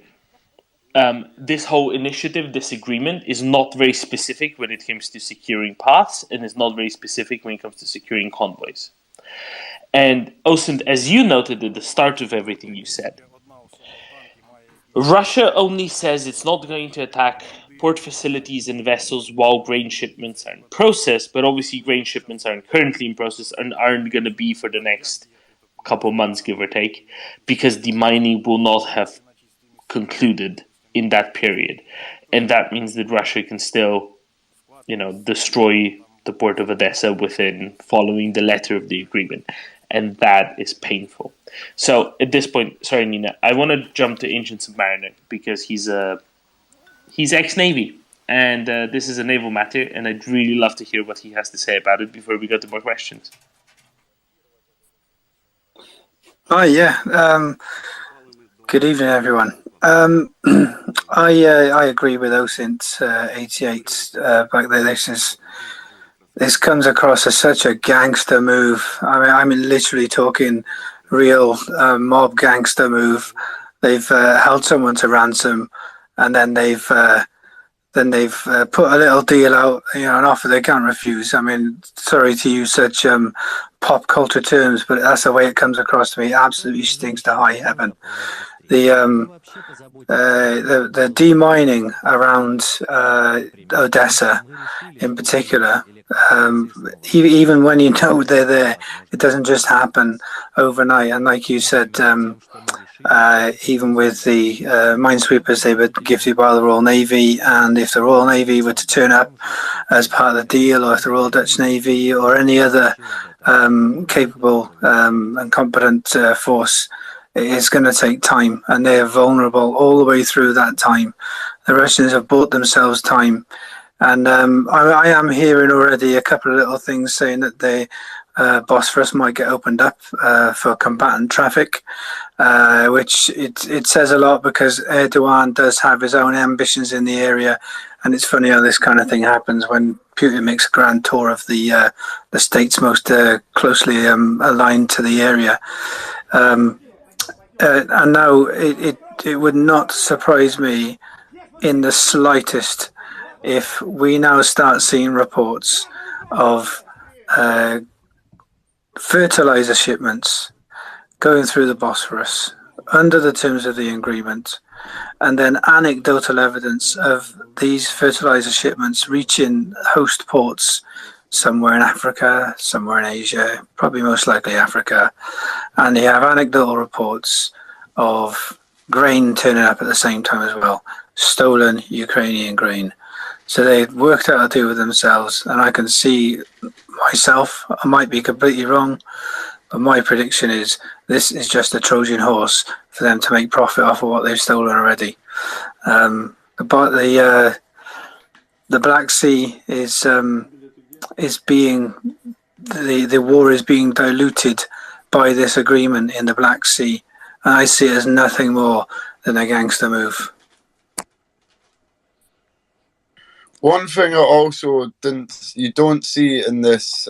this whole initiative, this agreement, is not very specific when it comes to securing paths, and is not very specific when it comes to securing convoys. And Osint, as you noted at the start of everything you said, Russia only says it's not going to attack port facilities and vessels while grain shipments are in process, but obviously grain shipments aren't currently in process and aren't going to be for the next couple months, give or take, because the mining will not have concluded in that period. And that means that Russia can still, destroy the port of Odessa following the letter of the agreement. And that is painful. So at this point, sorry, Nina, I want to jump to Ancient Submariner because he's ex-Navy. And this is a naval matter, and I'd really love to hear what he has to say about it before we go to more questions. Oh, yeah. Good evening, everyone. I agree with Osint 88 back there. This comes across as such a gangster move. I mean, literally talking real mob gangster move. They've held someone to ransom, and then they've put a little deal out, an offer they can't refuse. I mean, sorry to use such pop culture terms, but that's the way it comes across to me. It absolutely stinks to high heaven. The demining around Odessa, in particular, even when you know they're there, it doesn't just happen overnight. And like you said, even with the minesweepers, they were gifted by the Royal Navy, and if the Royal Navy were to turn up as part of the deal, or if the Royal Dutch Navy or any other capable and competent force, it is going to take time, and they're vulnerable all the way through that time. The Russians have bought themselves time, and I am hearing already a couple of little things saying that the Bosphorus might get opened up for combatant traffic, which it says a lot, because Erdogan does have his own ambitions in the area, and it's funny how this kind of thing happens when Putin makes a grand tour of the states most closely aligned to the area. And now it would not surprise me in the slightest if we now start seeing reports of fertilizer shipments going through the Bosphorus under the terms of the agreement, and then anecdotal evidence of these fertilizer shipments reaching host ports somewhere in Africa, somewhere in Asia, probably most likely Africa, and you have anecdotal reports of grain turning up at the same time as well, stolen Ukrainian grain. So they worked out a deal with themselves, and I can see myself, I might be completely wrong, but my prediction is this is just a Trojan horse for them to make profit off of what they've stolen already. But the Black Sea is being, the war is being diluted by this agreement in the Black Sea, and I see it as nothing more than a gangster move. One thing I also you don't see in this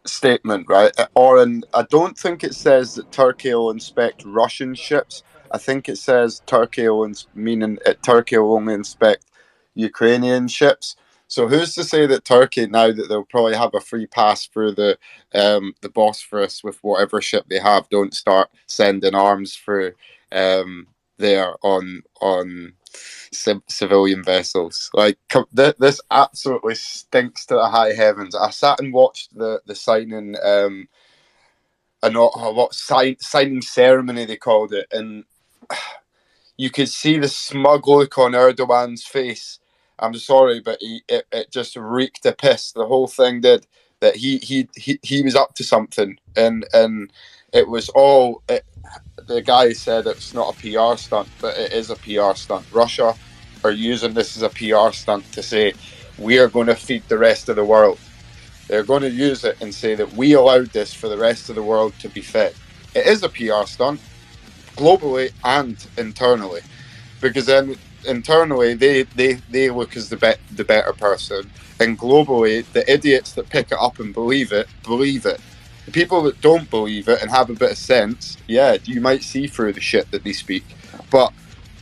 statement, right? I don't think it says that Turkey will inspect Russian ships. I think it says Turkey will only inspect Ukrainian ships. So who's to say that Turkey, now that they'll probably have a free pass through the Bosphorus with whatever ship they have, don't start sending arms through there on civilian vessels? Like, this absolutely stinks to the high heavens. I sat and watched the signing signing ceremony they called it, and you could see the smug look on Erdogan's face. I'm sorry, but it just reeked of piss. The whole thing did. That he was up to something, and it was all. The guy said it's not a PR stunt, but it is a PR stunt. Russia are using this as a PR stunt to say we are going to feed the rest of the world. They're going to use it and say that we allowed this for the rest of the world to be fed. It is a PR stunt, globally and internally, because then internally they look as the better person, and globally the idiots that pick it up and believe it. The people that don't believe it and have a bit of sense, yeah, you might see through the shit that they speak, but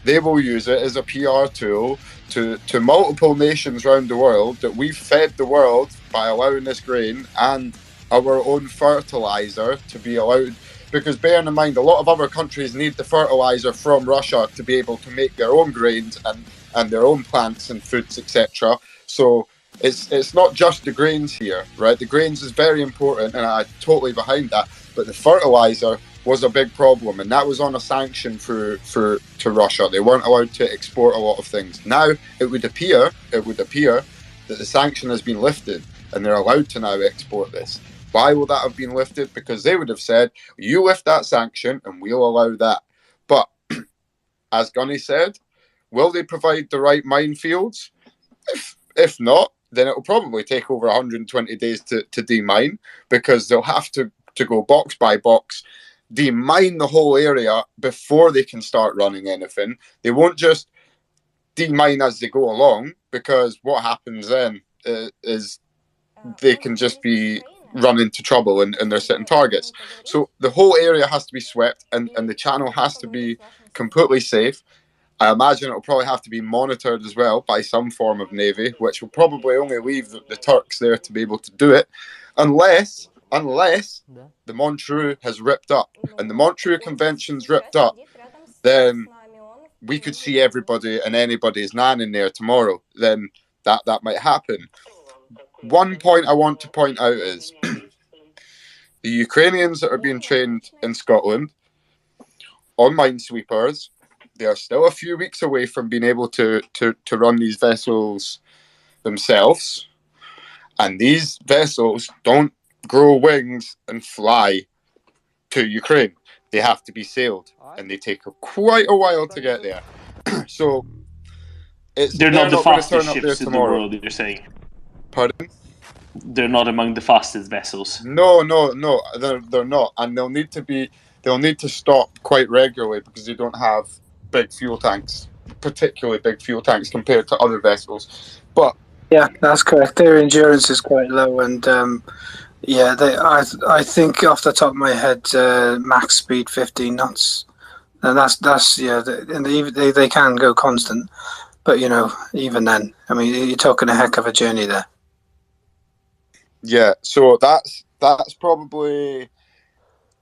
they will use it as a PR tool to multiple nations around the world that we've fed the world by allowing this grain and our own fertilizer to be allowed. Because bearing in mind, a lot of other countries need the fertilizer from Russia to be able to make their own grains and their own plants and foods, etc. So it's not just the grains here, right? The grains is very important, and I'm totally behind that. But the fertilizer was a big problem, and that was on a sanction to Russia. They weren't allowed to export a lot of things. Now it would appear that the sanction has been lifted, and they're allowed to now export this. Why will that have been lifted? Because they would have said, you lift that sanction and we'll allow that. But as Gunny said, will they provide the right minefields? If not, then it will probably take over 120 days to demine, because they'll have to go box by box, demine the whole area before they can start running anything. They won't just demine as they go along, because what happens then is they can just be run into trouble and they're setting targets. So the whole area has to be swept, and the channel has to be completely safe. I imagine it'll probably have to be monitored as well by some form of navy, which will probably only leave the Turks there to be able to do it, unless the Montreux has ripped up. And the Montreux Convention's ripped up, then we could see everybody and anybody's nan in there tomorrow. Then that might happen. One point I want to point out is the Ukrainians that are being trained in Scotland on minesweepers, they are still a few weeks away from being able to run these vessels themselves. And these vessels don't grow wings and fly to Ukraine. They have to be sailed, and they take quite a while to get there. So they're not the fastest ships in the world, you're saying? Pardon? They're not among the fastest vessels. No, they're not, and they'll need to stop quite regularly because they don't have big fuel tanks, particularly big fuel tanks compared to other vessels. But yeah, that's correct. Their endurance is quite low, and I think off the top of my head, max speed 15 knots, and that's and they can go constant, but even then, I mean, you're talking a heck of a journey there. Yeah, so that's probably,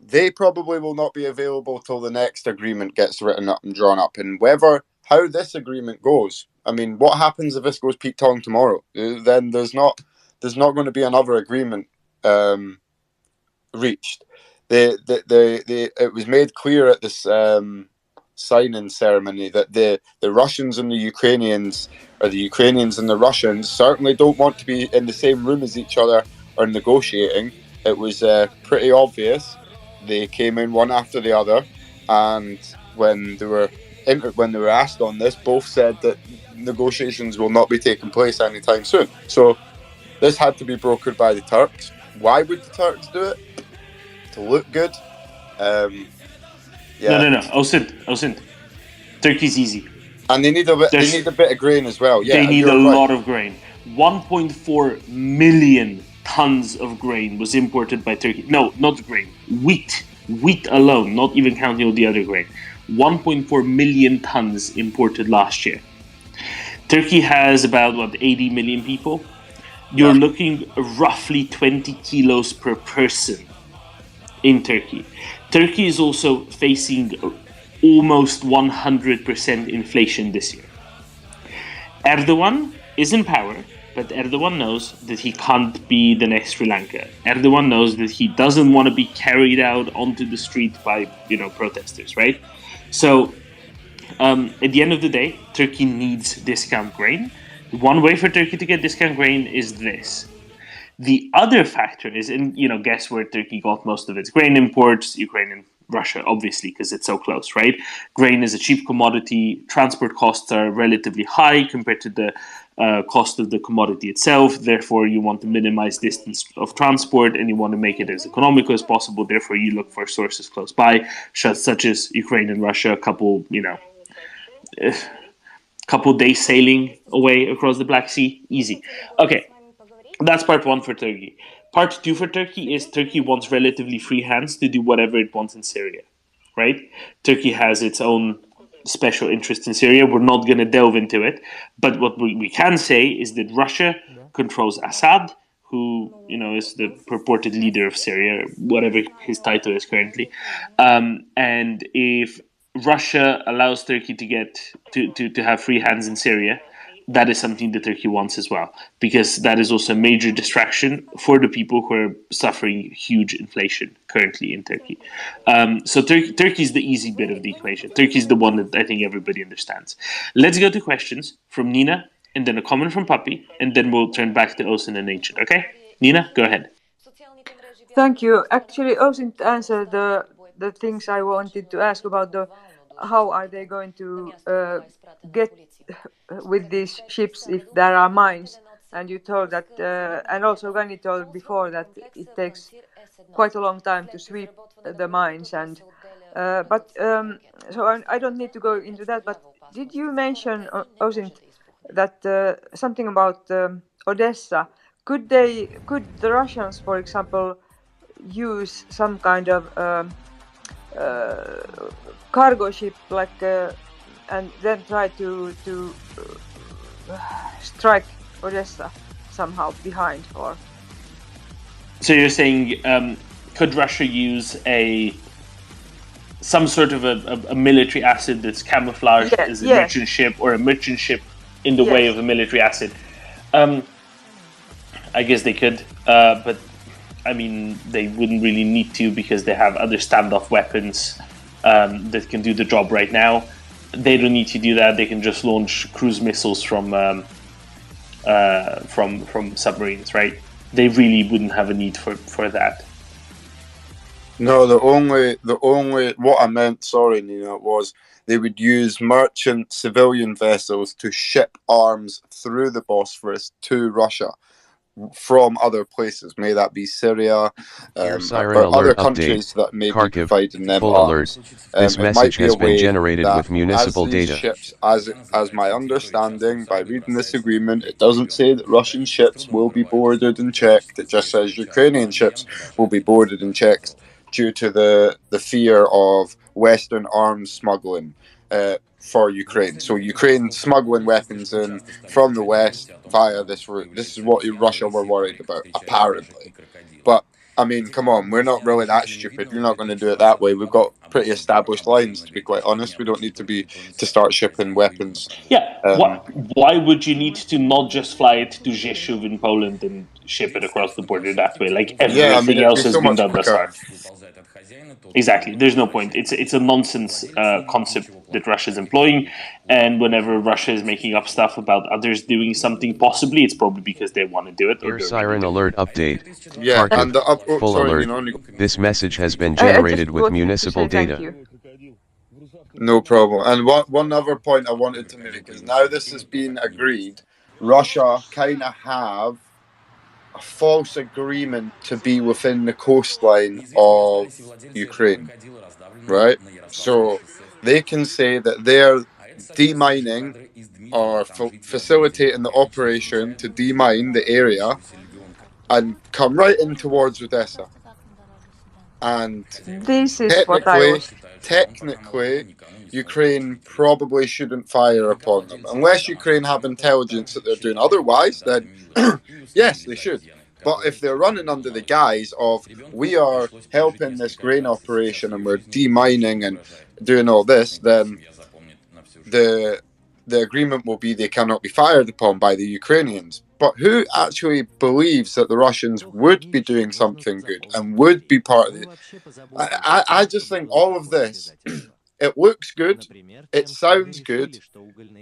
they probably will not be available till the next agreement gets written up and drawn up, and how this agreement goes. I mean, what happens if this goes Pete Tong tomorrow? Then there's not going to be another agreement reached. It was made clear at this signing ceremony that the Russians and the Ukrainians, or the Ukrainians and the Russians, certainly don't want to be in the same room as each other or negotiating. It was pretty obvious. They came in one after the other, and when they were asked on this, both said that negotiations will not be taking place anytime soon. So this had to be brokered by the Turks. Why would the Turks do it? To look good? No. Osin. Turkey's easy. And they need a bit of grain as well. Yeah, they need a lot of grain. 1.4 million tons of grain was imported by Turkey. No, not grain. Wheat. Wheat alone, not even counting all the other grain. 1.4 million tons imported last year. Turkey has about 80 million people. You're looking roughly 20 kilos per person in Turkey. Turkey is also facing almost 100% inflation this year. Erdogan is in power, but Erdogan knows that he can't be the next Sri Lanka. Erdogan knows that he doesn't want to be carried out onto the street by, protesters, right? So, at the end of the day, Turkey needs discount grain. One way for Turkey to get discount grain is this. The other factor is, guess where Turkey got most of its grain imports? Ukraine and Russia, obviously, because it's so close, right? Grain is a cheap commodity. Transport costs are relatively high compared to the cost of the commodity itself. Therefore, you want to minimize distance of transport and you want to make it as economical as possible. Therefore, you look for sources close by, such as Ukraine and Russia, couple days sailing away across the Black Sea. Easy. Okay, that's part one for Turkey. Part two for Turkey is Turkey wants relatively free hands to do whatever it wants in Syria, right? Turkey has its own special interest in Syria. We're not going to delve into it. But what we can say is that Russia controls Assad, who is the purported leader of Syria, whatever his title is currently. And if Russia allows Turkey to get to have free hands in Syria, that is something that Turkey wants as well, because that is also a major distraction for the people who are suffering huge inflation currently in Turkey. So Turkey is the easy bit of the equation. Turkey is the one that I think everybody understands. Let's go to questions from Nina, and then a comment from Puppy, and then we'll turn back to Osin and Ancient. Okay, Nina, go ahead. Thank you. Actually, Osin answered the things I wanted to ask about how are they going to get with these ships if there are mines, and you told that, and also Gani told before that it takes quite a long time to sweep the mines, and so I don't need to go into that. But did you mention, Osin, that something about Odessa? Could the Russians, for example, use some kind of cargo ship and then try to strike Odessa somehow behind? Or so you're saying could Russia use some sort of a military asset that's camouflaged as a merchant ship, or a merchant ship in the way of a military asset? I guess they could, but I mean, they wouldn't really need to, because they have other standoff weapons that can do the job right now. They don't need to do that. They can just launch cruise missiles from submarines, right? They really wouldn't have a need for that. No, the only what I meant, sorry, Nina, was they would use merchant civilian vessels to ship arms through the Bosphorus to Russia from other places, may that be Syria, or other countries that may be providing them arms. This message has been generated with municipal data. Ships, as my understanding, by reading this agreement, it doesn't say that Russian ships will be boarded and checked. It just says Ukrainian ships will be boarded and checked due to the fear of Western arms smuggling for Ukraine. So Ukraine smuggling weapons in from the West via this route. This is what Russia were worried about, apparently. But, I mean, come on, we're not really that stupid. You're not going to do it that way. We've got pretty established lines, to be quite honest. We don't need to start shipping weapons. Yeah, why would you need to not just fly it to Rzeszów in Poland and ship it across the border that way? Like everything else has been done thus far. Exactly, there's no point. It's a nonsense concept that Russia's employing, and whenever Russia is making up stuff about others doing something, possibly it's probably because they want to do it. Air siren alert update. Yeah, and full alert. This message has been generated with municipal data. No problem. And one other point I wanted to make is, now this has been agreed, Russia kind of have a false agreement to be within the coastline of Ukraine, right? So they can say that they're demining or facilitating the operation to demine the area and come right in towards Odessa. And this is what I was... technically, Ukraine probably shouldn't fire upon them. Unless Ukraine have intelligence that they're doing otherwise, then yes, they should. But if they're running under the guise of we are helping this grain operation and we're demining and doing all this, then the agreement will be they cannot be fired upon by the Ukrainians. But who actually believes that the Russians would be doing something good and would be part of it? I just think all of this, it looks good, it sounds good,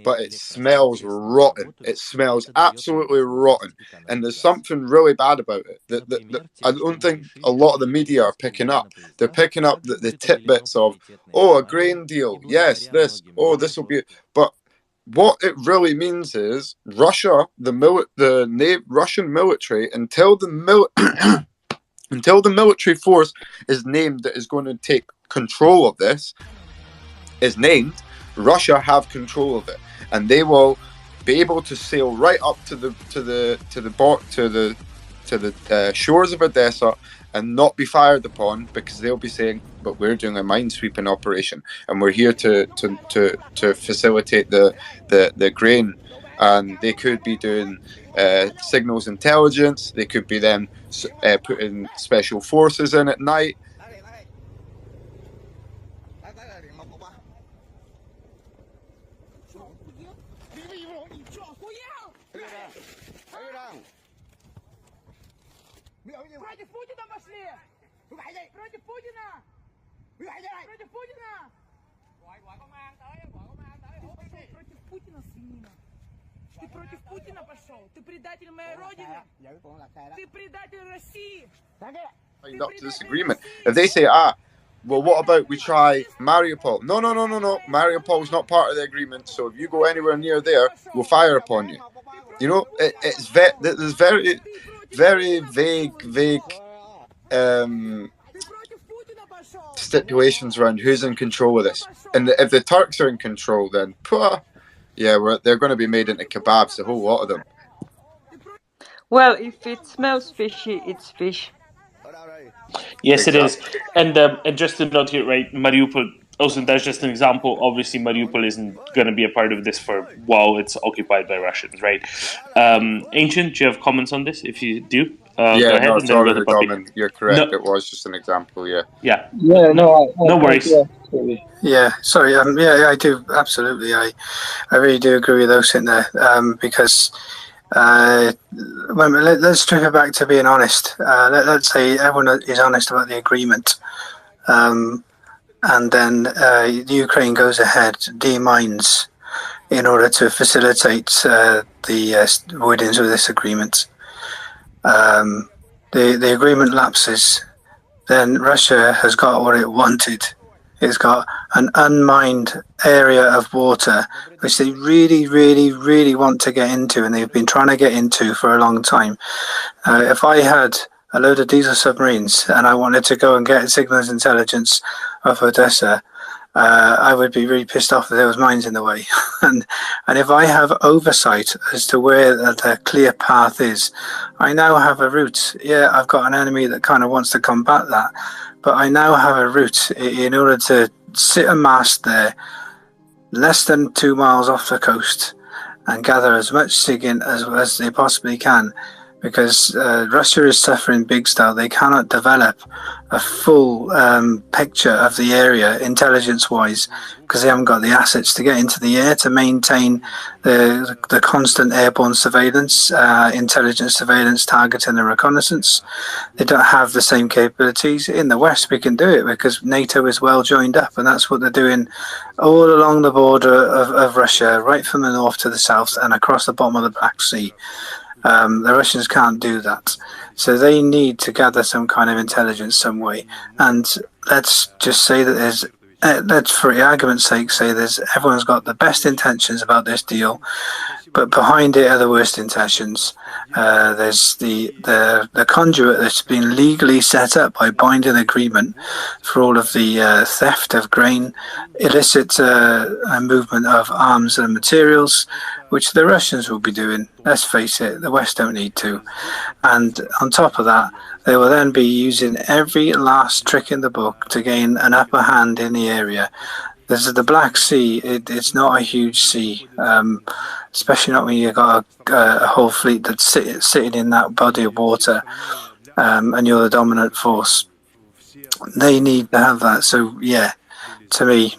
but it smells rotten. It smells absolutely rotten. And there's something really bad about it that I don't think a lot of the media are picking up. They're picking up the tidbits of, oh, a grain deal, yes, this will be... But what it really means is Russia, the Russian military, until the military force is named that is going to take control of this, is named, Russia have control of it, and they will be able to sail right up to the shores of Odessa and not be fired upon, because they'll be saying, but we're doing a minesweeping operation and we're here to facilitate the grain. And they could be doing signals intelligence, they could be then putting special forces in at night. Signed up to this agreement. If they say, well, what about we try Mariupol? No. Mariupol's not part of the agreement, so if you go anywhere near there, we'll fire upon you. You know, there's very, very vague stipulations around who's in control of this. And if the Turks are in control, then they're going to be made into kebabs, the whole lot of them. Well, if it smells fishy, it's fish. Yes, it is. And just to note here, right, Mariupol, also that's just an example. Obviously, Mariupol isn't going to be a part of this while it's occupied by Russians, right? Ancient, do you have comments on this? If you do, go ahead. No, and then go to Domin, you're correct. No. It was just an example, Yeah. No worries. Yeah, sorry. I do absolutely. I really do agree with those in there because. Let's strip it back to being honest. Let's say everyone is honest about the agreement, and then Ukraine goes ahead, demines in order to facilitate the avoidance of this agreement. The agreement lapses, then Russia has got what it wanted. It's got an unmined area of water, which they really, really, really want to get into, and they've been trying to get into for a long time. If I had a load of diesel submarines and I wanted to go and get signals intelligence of Odessa, I would be really pissed off if there was mines in the way. and if I have oversight as to where the clear path is, I now have a route. Yeah, I've got an enemy that kind of wants to combat that, but I now have a route in order to sit amassed there, less than 2 miles off the coast, and gather as much SIGINT as they possibly can, because Russia is suffering big style. They cannot develop a full picture of the area intelligence-wise because they haven't got the assets to get into the air to maintain the constant airborne surveillance, intelligence surveillance, targeting and reconnaissance. They don't have the same capabilities. In the West, we can do it because NATO is well joined up, and that's what they're doing all along the border of Russia, right from the north to the south and across the bottom of the Black Sea. The Russians can't do that, so they need to gather some kind of intelligence some way. And let's just say that let's, for argument's sake, say everyone's got the best intentions about this deal, but behind it are the worst intentions. There's the conduit that's been legally set up by binding agreement for all of the theft of grain, illicit movement of arms and materials, which the Russians will be doing. Let's face it, the West don't need to. And on top of that, they will then be using every last trick in the book to gain an upper hand in the area. the Black Sea. It's not a huge sea, especially not when you've got a whole fleet that's sitting in that body of water, and you're the dominant force. They need to have that. So yeah, to me,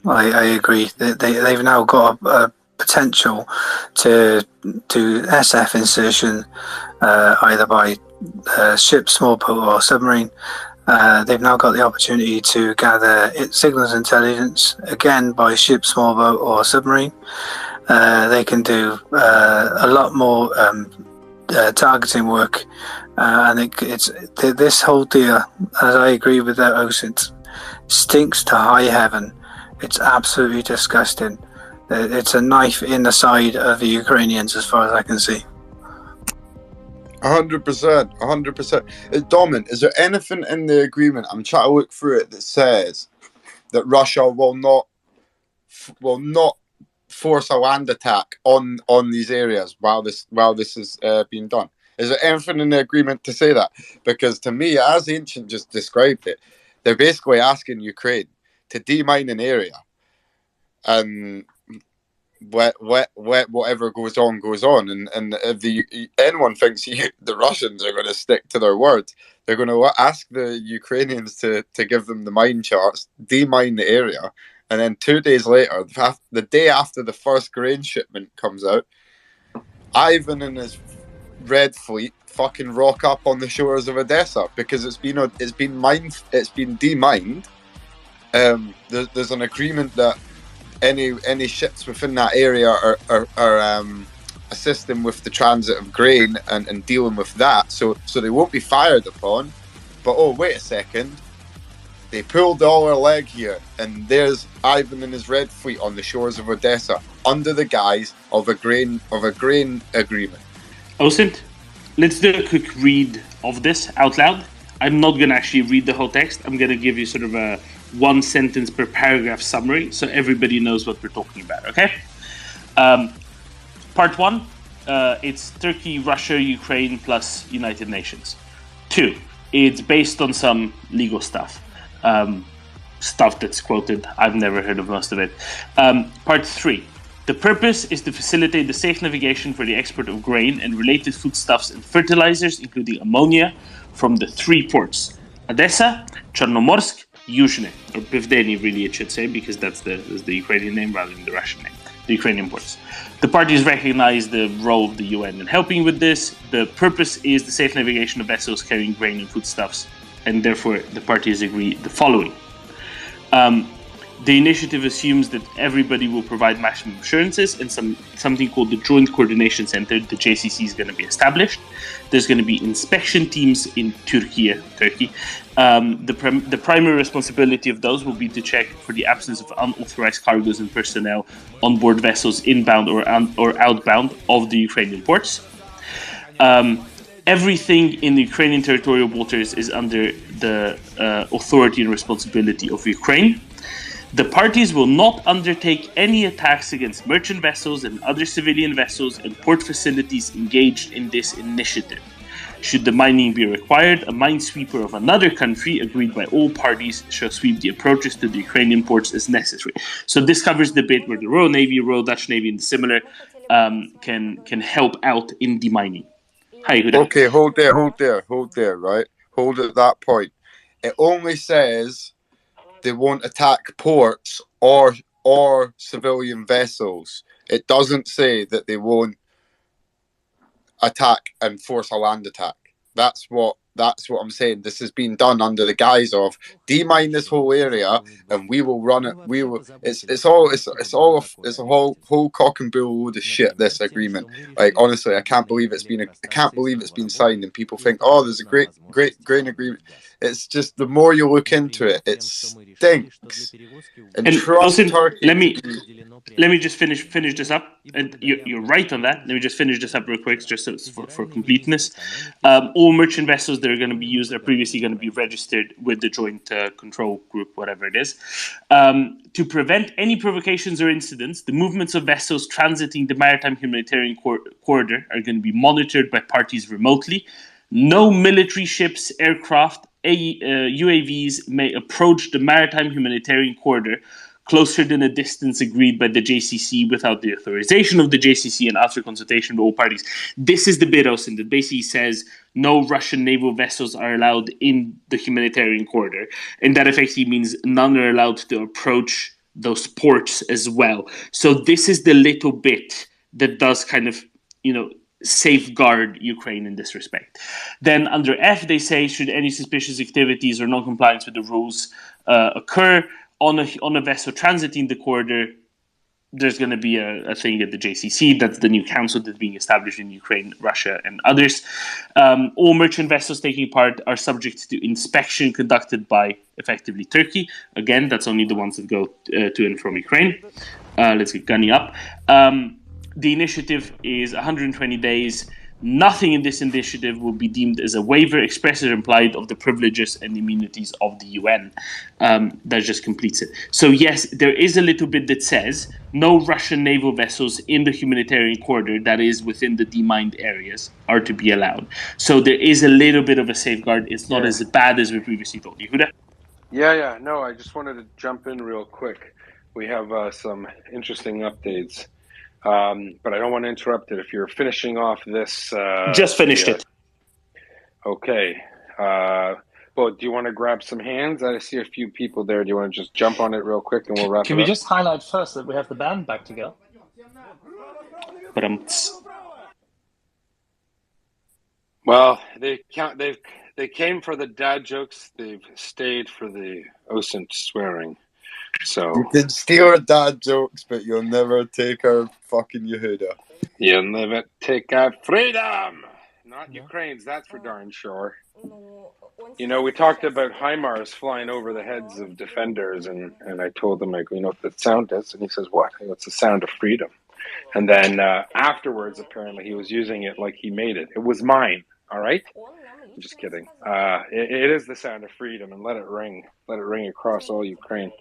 I agree. They've now got a potential to do SF insertion, either by ship, small boat, or submarine. They've now got the opportunity to gather signals intelligence, again by ship, small boat, or submarine. They can do a lot more targeting work, and this whole deal, as I agree with that OSINT, stinks to high heaven. It's absolutely disgusting. It's a knife in the side of the Ukrainians, as far as I can see. 100%, 100%. Domin, is there anything in the agreement, I'm trying to look through it, that says that Russia will not force a land attack on these areas while this is being done? Is there anything in the agreement to say that? Because to me, as Ancient just described it, they're basically asking Ukraine to demine an area, and whatever goes on, and if anyone thinks the Russians are going to stick to their word, they're going to ask the Ukrainians to give them the mine charts, demine the area, and then 2 days later, the day after the first grain shipment comes out, Ivan and his Red Fleet fucking rock up on the shores of Odessa because it's been demined. There's an agreement that any ships within that area are assisting with the transit of grain and dealing with that, so they won't be fired upon. But oh, wait a second, they pulled all our leg here, and there's Ivan and his Red Fleet on the shores of Odessa under the guise of a grain agreement. OSINT, let's do a quick read of this out loud. I'm not going to actually read the whole text. I'm going to give you sort of a one sentence per paragraph summary so everybody knows what we're talking about, okay? Part 1, it's Turkey, Russia, Ukraine plus United Nations. 2, it's based on some legal stuff. Stuff that's quoted. I've never heard of most of it. Part 3, the purpose is to facilitate the safe navigation for the export of grain and related foodstuffs and fertilizers, including ammonia, from the 3 ports: Odessa, Chernomorsk, Yuzhny, or Pivdeny, really it should say, because that's the Ukrainian name rather than the Russian name, the Ukrainian ports. The parties recognize the role of the UN in helping with this. The purpose is the safe navigation of vessels carrying grain and foodstuffs, and therefore the parties agree the following. The initiative assumes that everybody will provide maximum assurances, and something called the Joint Coordination Center, the JCC, is going to be established. There's going to be inspection teams in Turkey. The primary responsibility of those will be to check for the absence of unauthorized cargoes and personnel on board vessels inbound or outbound of the Ukrainian ports. Everything in the Ukrainian territorial waters is under the authority and responsibility of Ukraine. The parties will not undertake any attacks against merchant vessels and other civilian vessels and port facilities engaged in this initiative. Should the mining be required, a minesweeper of another country, agreed by all parties, shall sweep the approaches to the Ukrainian ports as necessary. So this covers the bit where the Royal Navy, Royal Dutch Navy, and the similar can help out in demining. Hi, Huda. Okay, hold there, right? Hold at that point. It only says they won't attack ports or civilian vessels. It doesn't say that they won't attack and force a land attack. That's what I'm saying. This has been done under the guise of demine this whole area, and we will run it. We will. It's a whole cock and bull load of shit. This agreement, like honestly, I can't believe it's been signed, and people think, oh, there's a great grain agreement. It's just the more you look into it, it stinks. And also, let me just finish this up. And you're right on that. Let me just finish this up real quick, just for completeness. All merchant vessels that are going to be used are previously going to be registered with the Joint Control Group, whatever it is. To prevent any provocations or incidents, the movements of vessels transiting the maritime humanitarian corridor are going to be monitored by parties remotely. No military ships, aircraft, UAVs may approach the maritime humanitarian corridor, closer than a distance agreed by the JCC without the authorization of the JCC and after consultation with all parties. This is the bit, Osin, that basically says no Russian naval vessels are allowed in the humanitarian corridor. And that effectively means none are allowed to approach those ports as well. So this is the little bit that does kind of, safeguard Ukraine in this respect. Then under F, they say, should any suspicious activities or non-compliance with the rules occur on a vessel transiting the corridor, there's going to be a thing at the JCC. That's the new council that's being established in Ukraine, Russia, and others. All merchant vessels taking part are subject to inspection conducted by, effectively, Turkey. Again, that's only the ones that go to and from Ukraine. Let's get Gunny up. The initiative is 120 days. Nothing in this initiative will be deemed as a waiver, express or implied, of the privileges and immunities of the UN. That just completes it. So yes, there is a little bit that says no Russian naval vessels in the humanitarian corridor, that is within the demined areas, are to be allowed. So there is a little bit of a safeguard. It's not as bad as we previously thought. Yehuda? Yeah. No, I just wanted to jump in real quick. We have some interesting updates. But I don't want to interrupt it. If you're finishing off this... just finished it. Okay. Well, do you want to grab some hands? I see a few people there. Do you want to just jump on it real quick and we'll wrap it up? Can we just highlight first that we have the band back together? Well, they came for the dad jokes. They've stayed for the OSINT swearing. So you can steal our dad jokes, but you'll never take our fucking Yehuda. You'll never take our freedom. Not Ukraine's, that's for darn sure. We talked about HIMARS flying over the heads of defenders, and I told him, you know what the sound is? And he says, what? I go, it's the sound of freedom. And then afterwards, apparently, he was using it like he made it. It was mine, all right? I'm just kidding. It is the sound of freedom, and let it ring. Let it ring across all Ukraine.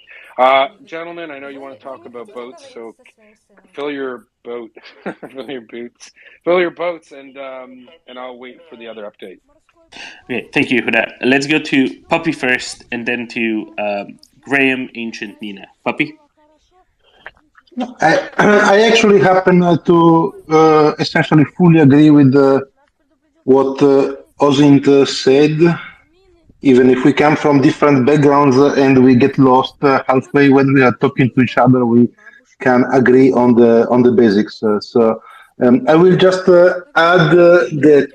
Gentlemen, I know you want to talk about boats, so fill your boat, fill your boots, fill your boats, and I'll wait for the other update. Okay, thank you for that. Let's go to Puppy first, and then to Graham, Ancient, Nina. Puppy? I actually happen to essentially fully agree with what OSINT said. Even if we come from different backgrounds and we get lost halfway when we are talking to each other, we can agree on the basics. So I will just add that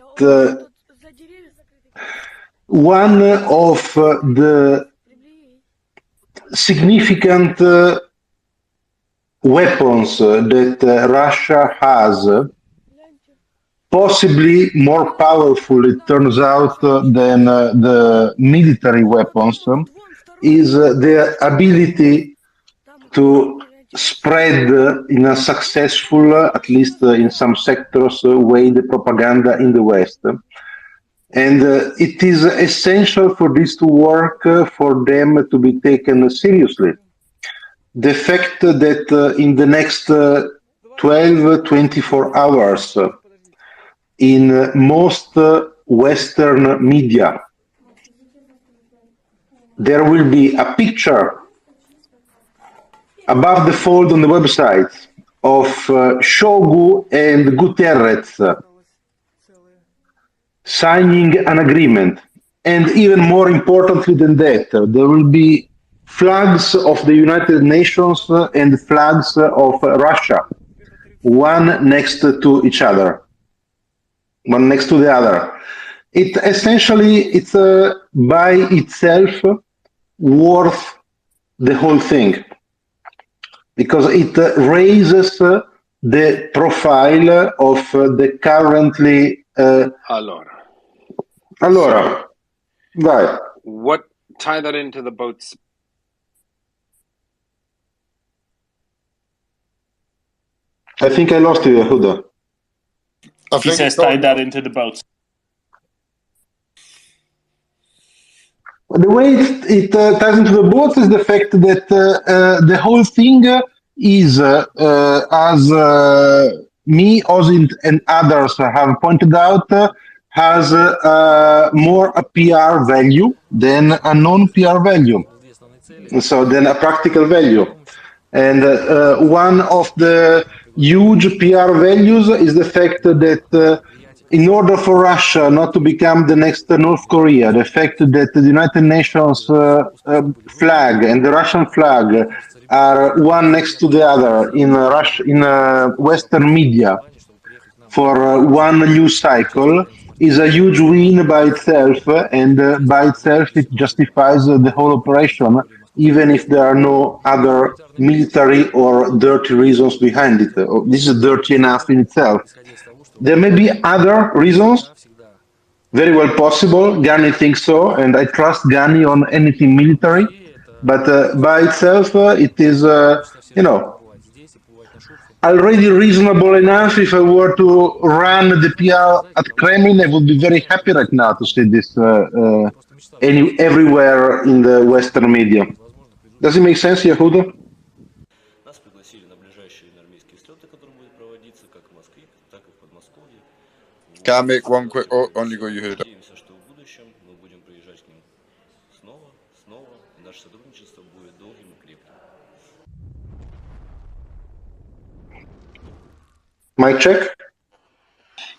one of the significant weapons that Russia has, possibly more powerful, it turns out, than the military weapons, is their ability to spread in a successful, at least in some sectors, way the propaganda in the West. And it is essential for this to work, for them to be taken seriously. The fact that in the next 12-24 hours, in most Western media, there will be a picture above the fold on the website of Shoigu and Guterres signing an agreement. And even more importantly than that, there will be flags of the United Nations and flags of Russia, one next to each other. One next to the other. It essentially, it's by itself worth the whole thing, because it raises the profile of the currently. Allora, vai. What tie that into the boats? I think I lost you, Yehuda. He says tie that into the boats. The way it ties into the boats is the fact that the whole thing is, as me, OSINT, and others have pointed out, has more a PR value than a non-PR value. So, than a practical value. And one of the huge PR values is the fact that in order for Russia not to become the next North Korea, the fact that the United Nations flag and the Russian flag are one next to the other in Western media for one news cycle is a huge win by itself, and by itself it justifies the whole operation, even if there are no other military or dirty reasons behind it. This is dirty enough in itself. There may be other reasons, very well possible. Ghani thinks so, and I trust Ghani on anything military. But by itself, it is, already reasonable enough. If I were to run the PR at Kremlin, I would be very happy right now to see this everywhere in the Western media. Does it make sense, Yehuda? Can I make one quick? Oh, only go Yehuda. Mic check.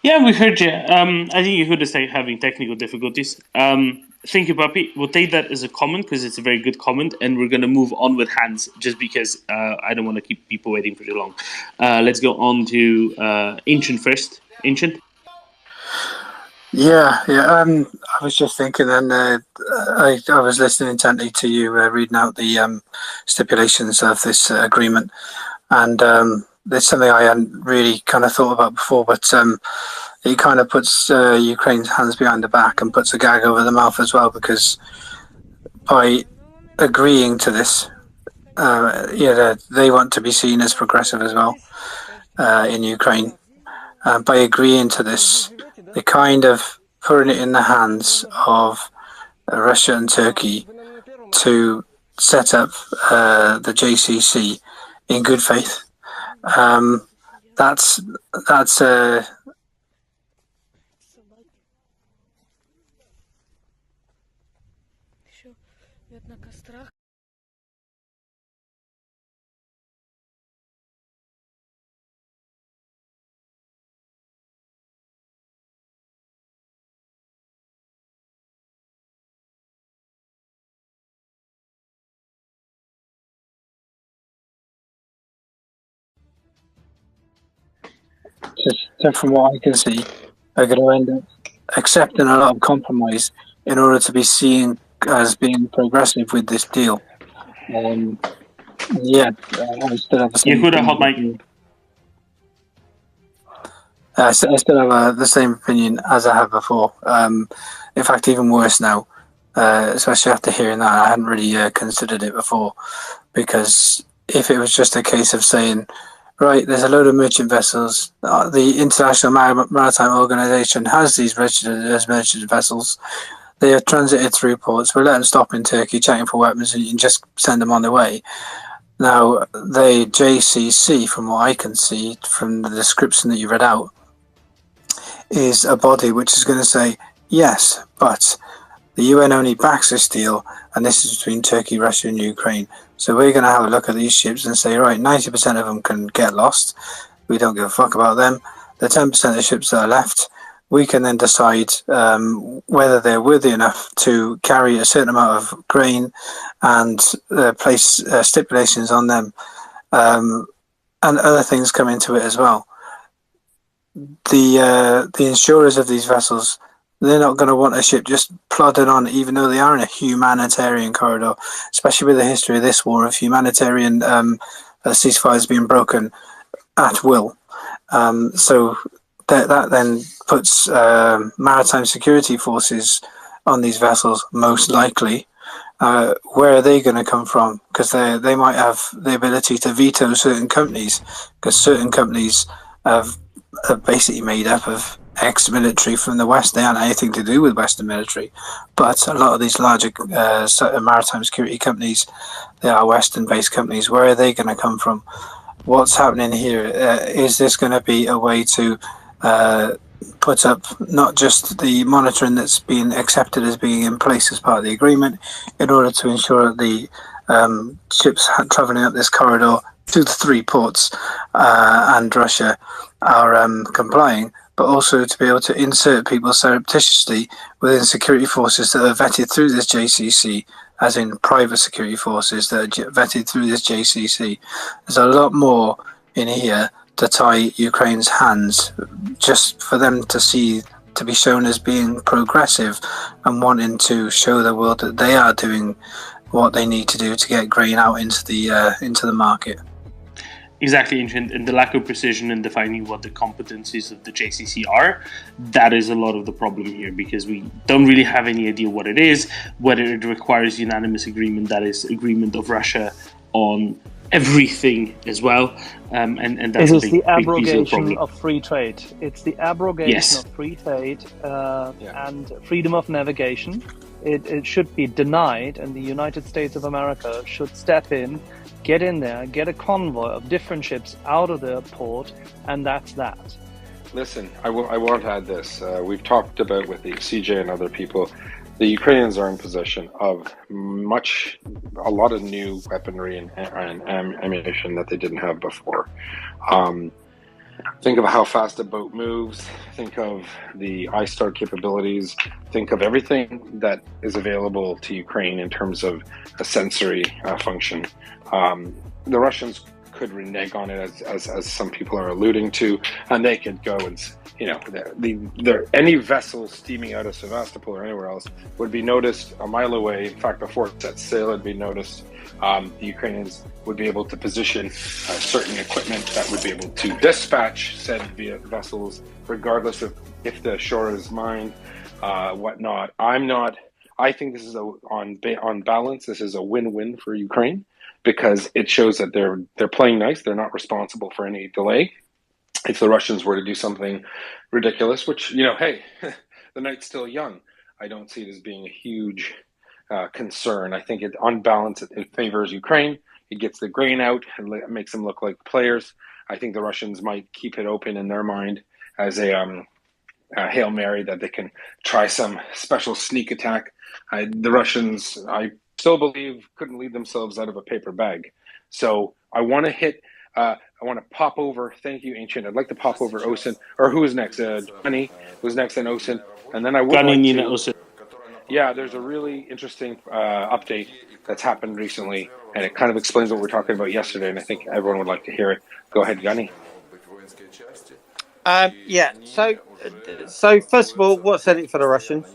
Yeah, we heard you. I think you heard us having technical difficulties. Thank you, Papi. We'll take that as a comment because it's a very good comment, and we're going to move on with Hans just because I don't want to keep people waiting for too long. Let's go on to Ancient first. Ancient? Yeah. I was just thinking, and I was listening intently to you reading out the stipulations of this agreement, and there's something I hadn't really kind of thought about before, but it kind of puts Ukraine's hands behind the back and puts a gag over the mouth as well, because by agreeing to this, they want to be seen as progressive as well in Ukraine. By agreeing to this, they're kind of putting it in the hands of Russia and Turkey to set up the JCC in good faith. That's just from what I can see, are going to end up accepting a lot of compromise in order to be seen as being progressive with this deal. I still have the same opinion. I still have the same opinion as I had before. In fact, even worse now, especially after hearing that. I hadn't really considered it before, because if it was just a case of saying, right, there's a load of merchant vessels, the International Maritime Organization has these registered as merchant vessels, they have transited through ports, we'll let them stop in Turkey checking for weapons and you can just send them on their way. Now, the JCC, from what I can see from the description that you read out, is a body which is going to say, yes, but the UN only backs this deal, and this is between Turkey, Russia, and Ukraine. So we're going to have a look at these ships and say, right, 90% of them can get lost. We don't give a fuck about them. The 10% of the ships that are left, we can then decide whether they're worthy enough to carry a certain amount of grain and place stipulations on them. And other things come into it as well. The insurers of these vessels, they're not going to want a ship just plodding on, even though they are in a humanitarian corridor, especially with the history of this war of humanitarian ceasefires being broken at will. So that then puts maritime security forces on these vessels, most likely. Where are they going to come from? Because they might have the ability to veto certain companies, because certain companies are basically made up of ex-military from the West. They aren't anything to do with Western military, but a lot of these larger maritime security companies, they are Western-based companies. Where are they going to come from? What's happening here? Is this going to be a way to put up not just the monitoring that's being accepted as being in place as part of the agreement, in order to ensure that the ships traveling up this corridor to the 3 ports and Russia are complying, but also to be able to insert people surreptitiously within security forces that are vetted through this JCC, as in private security forces that are vetted through this JCC. There's a lot more in here to tie Ukraine's hands, just for them to be shown as being progressive and wanting to show the world that they are doing what they need to do to get grain out into the market. Exactly, and the lack of precision in defining what the competencies of the JCC are, that is a lot of the problem here, because we don't really have any idea what it is, whether it requires unanimous agreement, that is agreement of Russia on everything as well, and that's it is the abrogation of free trade. It's the abrogation of free trade and freedom of navigation. It should be denied, and the United States of America should step in, get in there, get a convoy of different ships out of the port, and that's that. Listen, I want to add this. We've talked about with the CJ and other people, the Ukrainians are in possession of a lot of new weaponry and ammunition that they didn't have before. Think of how fast a boat moves. Think of the ISTAR capabilities. Think of everything that is available to Ukraine in terms of a sensory function. The Russians could renege on it, as some people are alluding to, and they could go and, any vessel steaming out of Sevastopol or anywhere else would be noticed a mile away. In fact, before it sets sail, it'd be noticed. The Ukrainians would be able to position certain equipment that would be able to dispatch said vessels, regardless of if the shore is mined, whatnot. I think this is on balance, this is a win-win for Ukraine, because it shows that they're playing nice. They're not responsible for any delay. If the Russians were to do something ridiculous, which, hey, the night's still young, I don't see it as being a huge concern. I think on balance, it favors Ukraine. It gets the grain out and it makes them look like players. I think the Russians might keep it open in their mind as a Hail Mary that they can try some special sneak attack. The Russians, I still believe, couldn't lead themselves out of a paper bag. So I want to pop over. Thank you, Ancient. I'd like to pop over Osin, or who is next? Johnny was next, and Osin, and then I would like to. Osin. Yeah, there's a really interesting update that's happened recently, and it kind of explains what we were talking about yesterday, and I think everyone would like to hear it. Go ahead, Gunny. Yeah. So first of all, what's in it for the Russians?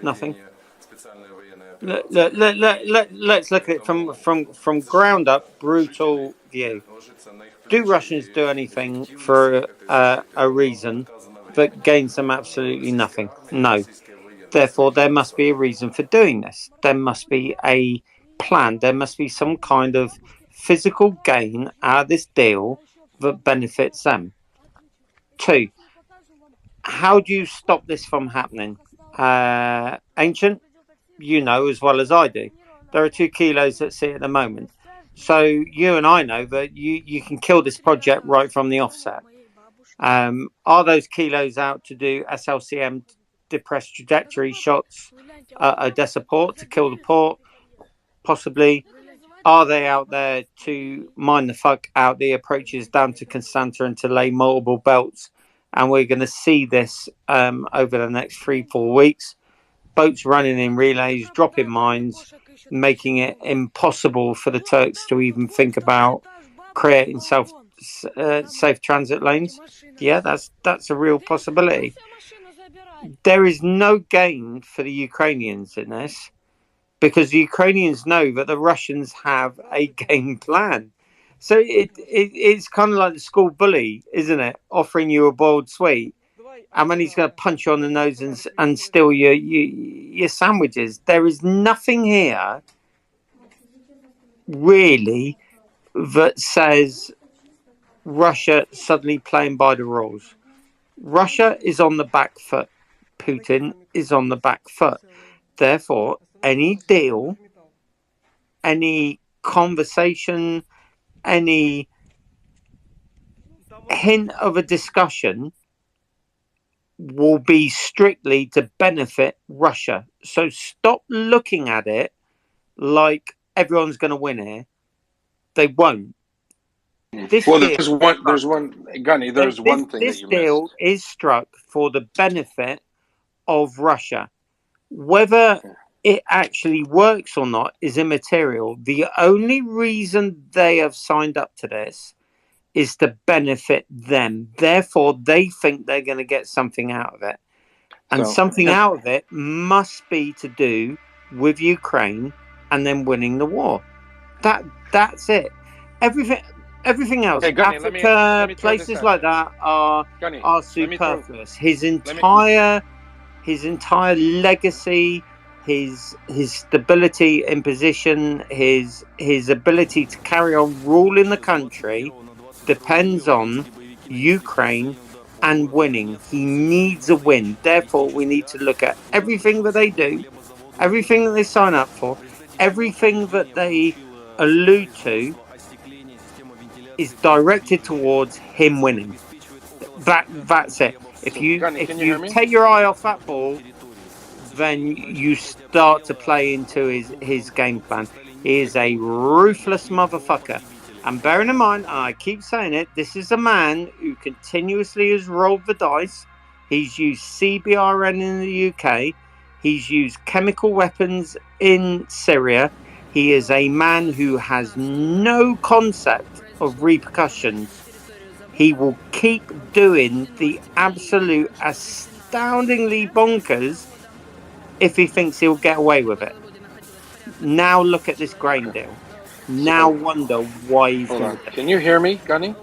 Nothing. Let's look at it from ground up, brutal view. Do Russians do anything for a reason that gains them absolutely nothing? No. Therefore, there must be a reason for doing this. There must be a plan. There must be some kind of physical gain out of this deal that benefits them. 2, how do you stop this from happening? Ancient, you know as well as I do, there are 2 kilos at sea at the moment. So you and I know that you can kill this project right from the offset. Are those kilos out to do SLCM depressed trajectory shots at Odessa port to kill the port? Possibly. Are they out there to mine the fuck out the approaches down to Constanta and to lay multiple belts? And we're going to see this over the next 3-4 weeks. Boats running in relays, dropping mines, making it impossible for the Turks to even think about creating safe transit lanes. Yeah, that's a real possibility. There is no gain for the Ukrainians in this, because the Ukrainians know that the Russians have a game plan. So it's kind of like the school bully, isn't it? Offering you a boiled sweet, and then he's going to punch you on the nose and steal your sandwiches. There is nothing here, really, that says Russia suddenly playing by the rules. Russia is on the back foot. Putin is on the back foot. Therefore, any deal, any conversation, any hint of a discussion will be strictly to benefit Russia. So stop looking at it like everyone's going to win here. They won't. There's one, Gunny. There's one thing that you missed. This deal is struck for the benefit of Russia. Whether it actually works or not is immaterial. The only reason they have signed up to this is to benefit them. Therefore, they think they're going to get something out of it. And something out of it must be to do with Ukraine and then winning the war. That's it. Everything else, okay, Gunny, Africa, let me places like that are superfluous. His entire legacy, his stability in position, his ability to carry on ruling the country depends on Ukraine and winning. He needs a win. Therefore, we need to look at everything that they do, everything that they sign up for, everything that they allude to is directed towards him winning. That's it. If you take your eye off that ball, then you start to play into his game plan. He is a ruthless motherfucker. And bearing in mind, I keep saying it, this is a man who continuously has rolled the dice. He's used CBRN in the UK. He's used chemical weapons in Syria. He is a man who has no concept of repercussions. He will keep doing the absolute astoundingly bonkers if he thinks he'll get away with it. Now look at this grain deal. Now wonder why he's going to... Can you hear me, Gunny?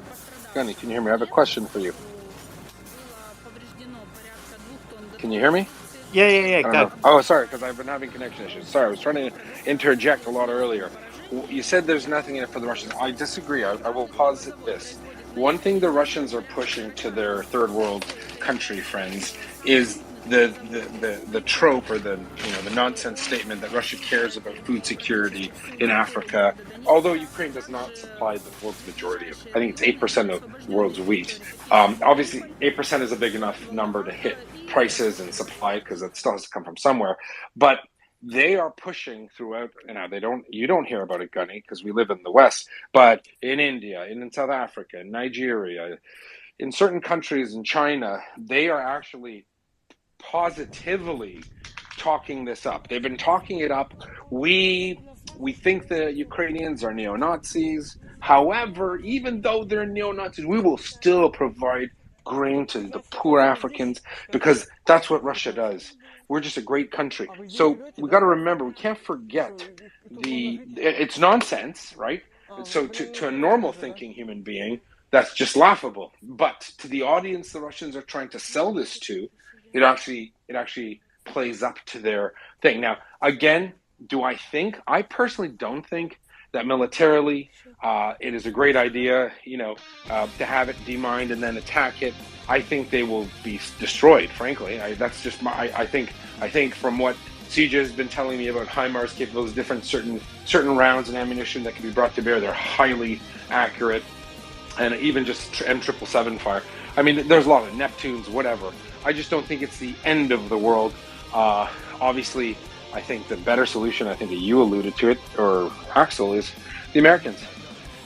Gunny, can you hear me? I have a question for you. Can you hear me? Yeah, go. Oh, sorry, because I've been having connection issues. Sorry, I was trying to interject a lot earlier. You said there's nothing in it for the Russians. I disagree. I will posit this. One thing the Russians are pushing to their third world country friends is the trope or the nonsense statement that Russia cares about food security in Africa, although Ukraine does not supply the world's majority of, I think it's 8% of the world's wheat. Obviously 8% is a big enough number to hit prices and supply because it still has to come from somewhere, but they are pushing throughout. You don't hear about it, Gunny, because we live in the West, but in India, in South Africa, in Nigeria, in certain countries in China, they are actually positively talking this up. They've been talking it up. We think the Ukrainians are neo-Nazis. However, even though they're neo-Nazis, we will still provide grain to the poor Africans because that's what Russia does. We're just a great country. So we got to remember, we can't forget it's nonsense, right? So to a normal thinking human being, that's just laughable. But to the audience the Russians are trying to sell this to, it actually plays up to their thing. Now, again, I personally don't think that militarily it is a great idea, to have it demined and then attack it. I think they will be destroyed, frankly. That's just I think from what CJ has been telling me about HIMARS capabilities, different certain rounds and ammunition that can be brought to bear, they're highly accurate. And even just M777 fire. I mean, there's a lot of Neptunes, whatever. I just don't think it's the end of the world. Obviously, I think the better solution, I think that you alluded to it, or Axel, is the Americans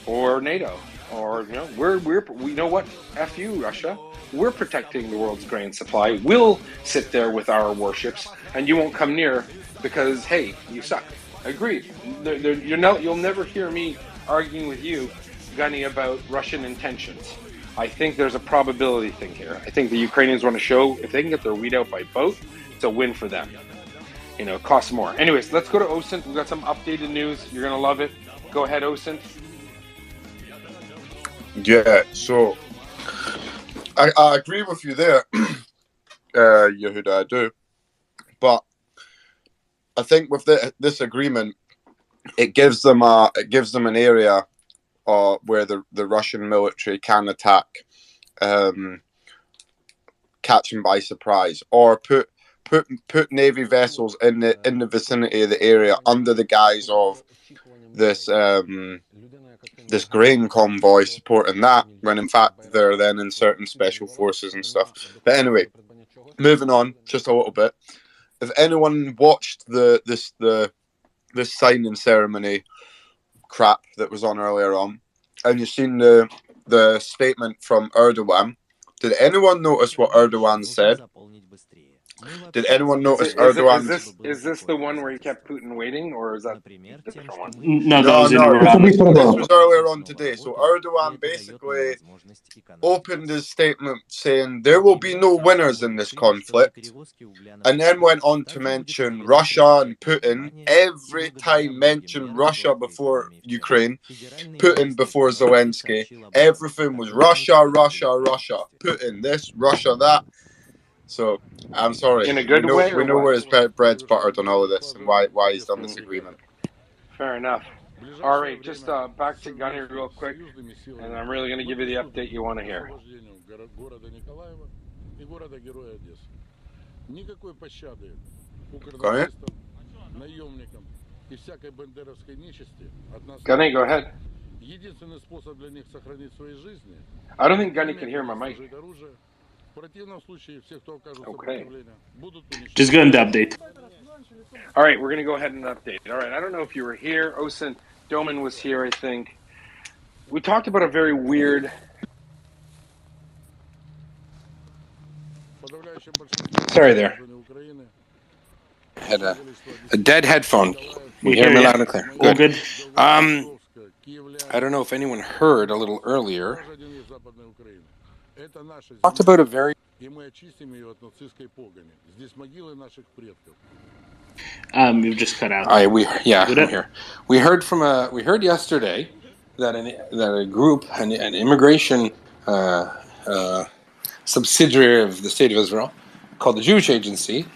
or NATO, or we know what? F you, Russia. We're protecting the world's grain supply. We'll sit there with our warships, and you won't come near because hey, you suck. Agreed. You'll never hear me arguing with you, Gunny, about Russian intentions. I think there's a probability thing here. I think the Ukrainians want to show if they can get their wheat out by boat, it's a win for them. It costs more. Anyways, let's go to OSINT. We've got some updated news. You're going to love it. Go ahead, OSINT. Yeah, so I agree with you there, Yehuda, I do. But I think with this agreement, it gives them an area where the Russian military can attack, catch them by surprise, or put Navy vessels in the vicinity of the area under the guise of this this grain convoy supporting that, when in fact they're then in certain special forces and stuff. But anyway, moving on just a little bit. If anyone watched the the signing ceremony crap that was on earlier on, and you've seen the statement from Erdogan. Did anyone notice what Erdogan said? Did anyone notice Erdogan? Is this the one where he kept Putin waiting, or is that a different one? No, that was in This was earlier on today. So Erdogan basically opened his statement saying there will be no winners in this conflict, and then went on to mention Russia and Putin. Every time mentioned Russia before Ukraine, Putin before Zelensky. Everything was Russia, Russia, Russia. Putin this, Russia that. So I'm sorry. In a good way, we know where his bread's buttered on all of this and why he's done this agreement. Fair enough. All right, just back to Gunny real quick, and I'm really going to give you the update you want to hear. Gunny, go ahead. I don't think Gunny can hear my mic. Okay. Just go into update. All right, we're going to go ahead and update. All right, I don't know if you were here. Osen Doman was here, I think. We talked about a very weird... Sorry there. I had a dead headphone. You hear me loud and clear. All good. I don't know if anyone heard a little earlier. Talked about a very... You've just cut out. I'm here. We heard yesterday that a group, an immigration subsidiary of the State of Israel, called the Jewish Agency,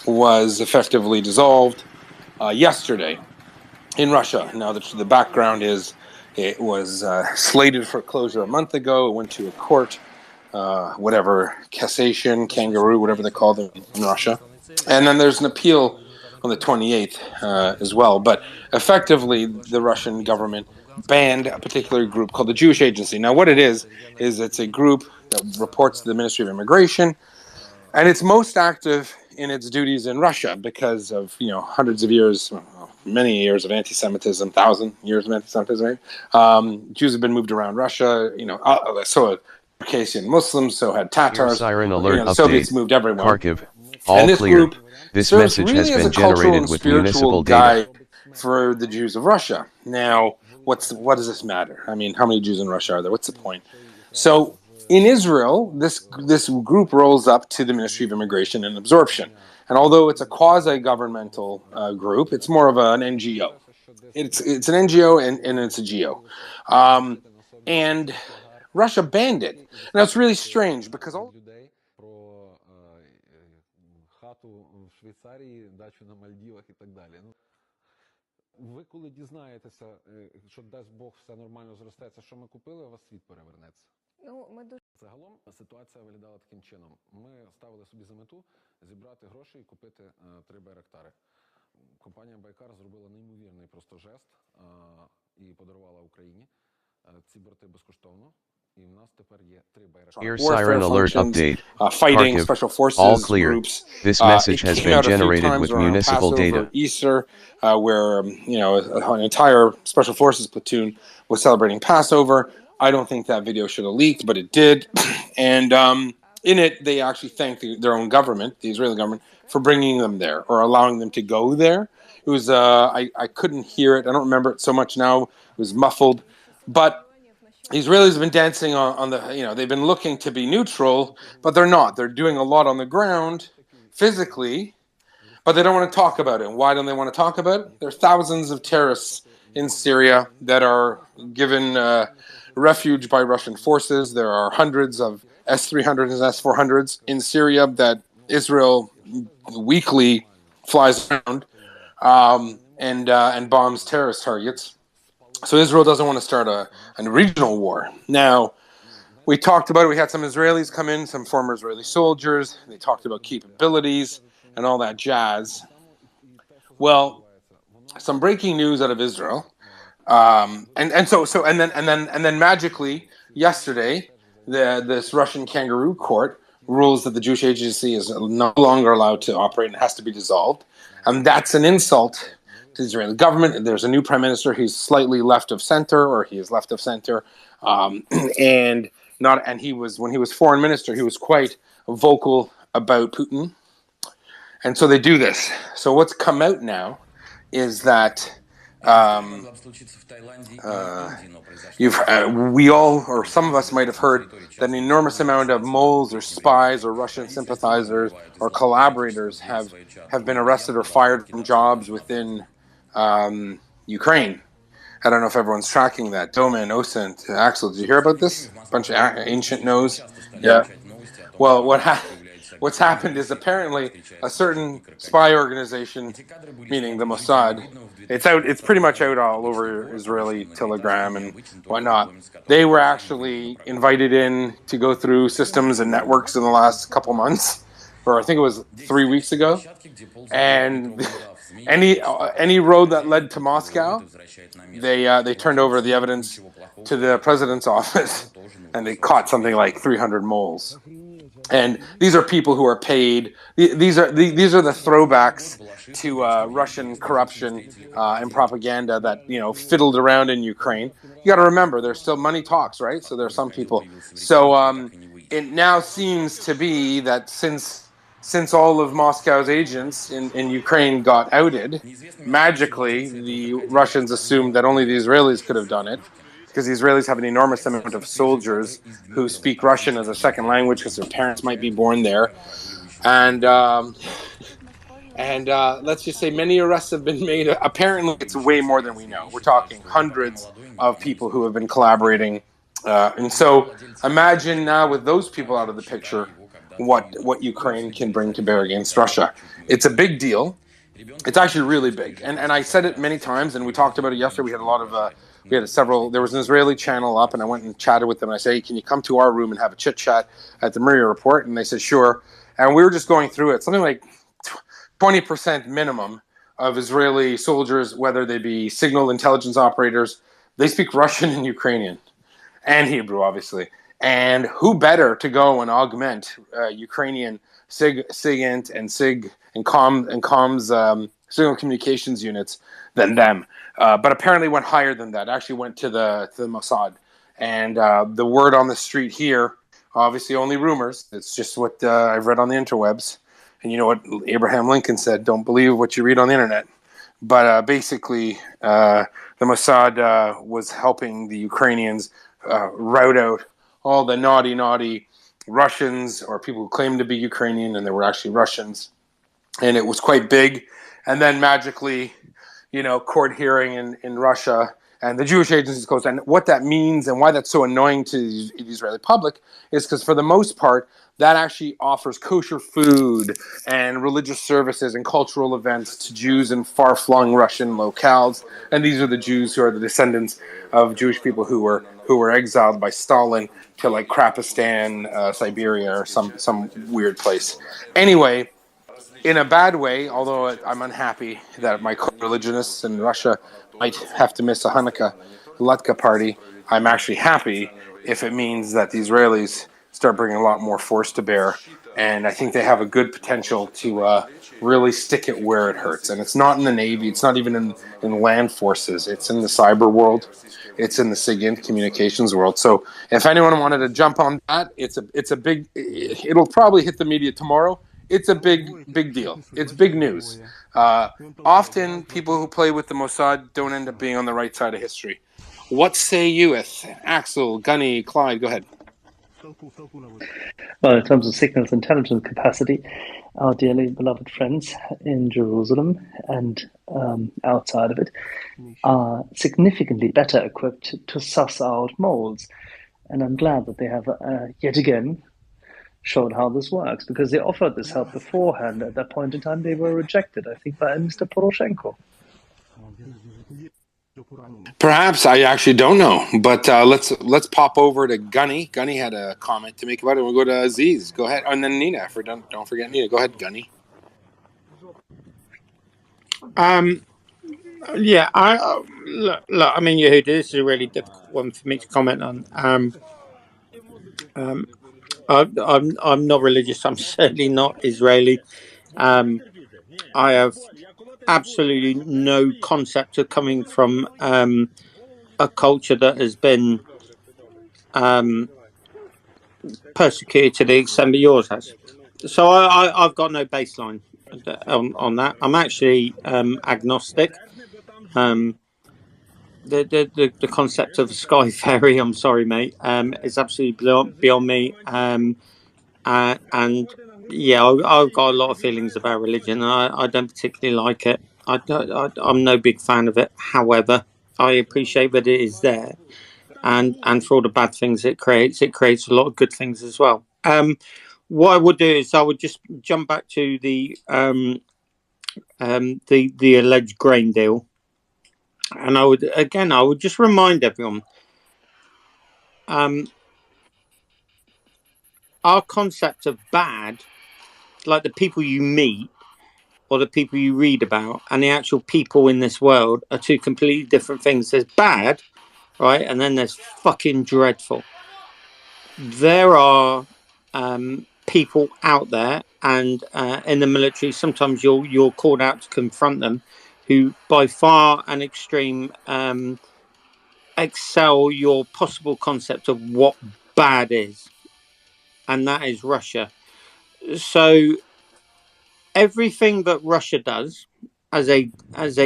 was effectively dissolved yesterday in Russia. Now, the background is it was slated for closure a month ago. It went to a court, whatever, cassation, kangaroo, whatever they call them in Russia. And then there's an appeal on the 28th as well. But effectively, the Russian government banned a particular group called the Jewish Agency. Now, what it is it's a group that reports to the Ministry of Immigration, and it's most active in its duties in Russia because of, hundreds of years, many years of anti-Semitism, 1,000 years of anti-Semitism. Jews have been moved around Russia, so had Circassian Muslims, so had Tatars. Siren alert the Soviets moved everyone. Kharkiv, all this clear. Group This serves message really has as been a cultural generated and with spiritual municipal guide data. for the Jews of Russia. Now, what does this matter? I mean, how many Jews in Russia are there? What's the point? So, in Israel, this group rolls up to the Ministry of Immigration and Absorption. And although it's a quasi-governmental group, it's more of an NGO. It's an NGO and it's a GO. And Russia banned it. Now, it's really strange because all... Ви коли дізнаєтеся, що дасть Бог все нормально зростеться, що ми купили, у вас світ перевернеться. Загалом ситуація виглядала таким чином. Ми ставили собі за мету зібрати гроші і купити 3 байрактари. Компанія Байкар зробила неймовірний просто жест і подарувала Україні ці борти безкоштовно. Air siren alert update. Fighting Kharkiv, special forces all clear. groups. This message has been generated with municipal data. Easter, where an entire special forces platoon was celebrating Passover. I don't think that video should have leaked, but it did. And in it, they actually thanked their own government, the Israeli government, for bringing them there or allowing them to go there. It was I couldn't hear it. I don't remember it so much now. It was muffled, but. The Israelis have been dancing on the, they've been looking to be neutral, but they're not. They're doing a lot on the ground, physically, but they don't want to talk about it. And why don't they want to talk about it? There are thousands of terrorists in Syria that are given refuge by Russian forces. There are hundreds of S-300s and S-400s in Syria that Israel weekly flies around and bombs terrorist targets. So Israel doesn't want to start a regional war. Now, we talked about it. We had some Israelis come in, some former Israeli soldiers. They talked about capabilities and all that jazz. Well, some breaking news out of Israel, and then magically yesterday, this Russian kangaroo court rules that the Jewish Agency is no longer allowed to operate and has to be dissolved, and that's an insult to the Israeli government. There's a new prime minister. He's slightly left of center, or he is left of center, and he was, when he was foreign minister, he was quite vocal about Putin, and so they do this. So what's come out now is that we all, or some of us, might have heard that an enormous amount of moles or spies or Russian sympathizers or collaborators have been arrested or fired from jobs within Ukraine. I don't know if everyone's tracking that. Doman, Osint, Axel, did you hear about this? A bunch of ancient knows. Yeah. Well, what's happened is apparently a certain spy organization, meaning the Mossad, it's pretty much out all over Israeli Telegram and whatnot. They were actually invited in to go through systems and networks in the last couple months, or I think it was 3 weeks ago. And any road that led to Moscow, they turned over the evidence to the president's office, and they caught something like 300 moles. And these are people who are paid. These are the throwbacks to Russian corruption and propaganda that fiddled around in Ukraine. You got to remember, there's still money talks, right? So there are some people. So it now seems to be that since all of Moscow's agents in Ukraine got outed, magically the Russians assumed that only the Israelis could have done it, because the Israelis have an enormous amount of soldiers who speak Russian as a second language because their parents might be born there. And let's just say many arrests have been made. Apparently, it's way more than we know. We're talking hundreds of people who have been collaborating. And so imagine now, with those people out of the picture, what Ukraine can bring to bear against Russia. It's a big deal. It's actually really big. And I said it many times, and we talked about it yesterday. We had a lot of... there was an Israeli channel up, and I went and chatted with them. And I said, hey, can you come to our room and have a chit chat at the Maria Report? And they said, sure. And we were just going through it. Something like 20% minimum of Israeli soldiers, whether they be signal intelligence operators, they speak Russian and Ukrainian and Hebrew, obviously. And who better to go and augment Ukrainian SIGINT and SIG and comms signal communications units than them? But apparently went higher than that. Actually went to the Mossad. And the word on the street here, obviously only rumors. It's just what I've read on the interwebs. And you know what Abraham Lincoln said, don't believe what you read on the internet. But basically, the Mossad was helping the Ukrainians rout out all the naughty Russians, or people who claimed to be Ukrainian and they were actually Russians. And it was quite big. And then magically, court hearing in Russia, and the Jewish agencies closed. And what that means and why that's so annoying to the Israeli public is because for the most part, that actually offers kosher food and religious services and cultural events to Jews in far-flung Russian locales. And these are the Jews who are the descendants of Jewish people who were exiled by Stalin to like Krapistan, Siberia, or some weird place. Anyway, in a bad way, although I'm unhappy that my co-religionists in Russia might have to miss a Hanukkah Latka party, I'm actually happy if it means that the Israelis start bringing a lot more force to bear. And I think they have a good potential to really stick it where it hurts. And it's not in the Navy. It's not even in land forces. It's in the cyber world. It's in the SIGINT communications world. So if anyone wanted to jump on that, it's a big... It'll probably hit the media tomorrow. It's a big deal. It's big news. Often people who play with the Mossad don't end up being on the right side of history. What say you, Axel, Gunny, Clyde? Go ahead. Well, in terms of signals intelligence capacity, our dearly beloved friends in Jerusalem and outside of it are significantly better equipped to suss out moles. And I'm glad that they have yet again shown how this works, because they offered this help beforehand. At that point in time, they were rejected, I think, by Mr. Poroshenko. Perhaps, I actually don't know, but let's pop over to Gunny. Gunny had a comment to make about it. We'll go to Aziz. Go ahead, and then Nina. Don't forget Nina. Go ahead, Gunny. Yeah, look. I mean, Yehuda, this is a really difficult one for me to comment on. I'm not religious. I'm certainly not Israeli. I have absolutely no concept of coming from a culture that has been persecuted to the extent that yours has. So I've got no baseline on that. I'm actually agnostic. The concept of a sky fairy, I'm sorry, mate, is absolutely beyond me. And yeah, I've got a lot of feelings about religion. I don't particularly like it. I'm no big fan of it. However, I appreciate that it is there, and for all the bad things it creates a lot of good things as well. What I would do is I would just jump back to the alleged grain deal, and I would just remind everyone, our concept of bad, like the people you meet or the people you read about, and the actual people in this world are two completely different things. There's bad, right, and then there's fucking dreadful. There are people out there, and in the military, sometimes you're called out to confront them, who by far and extreme excel your possible concept of what bad is, and that is Russia. So everything that Russia does as a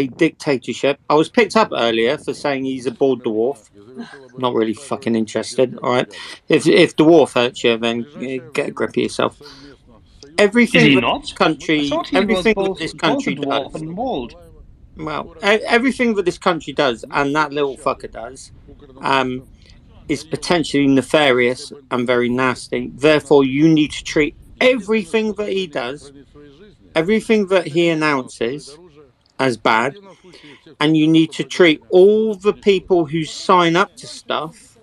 dictatorship, I was picked up earlier for saying he's a bald dwarf. Not really fucking interested. All right, if dwarf hurts you, then get a grip of yourself. Everything that this country, everything that this country does. Well, everything that this country does, and that little fucker does, is potentially nefarious and very nasty. Therefore, you need to treat everything that he does, everything that he announces, as bad, and you need to treat all the people who sign up to stuff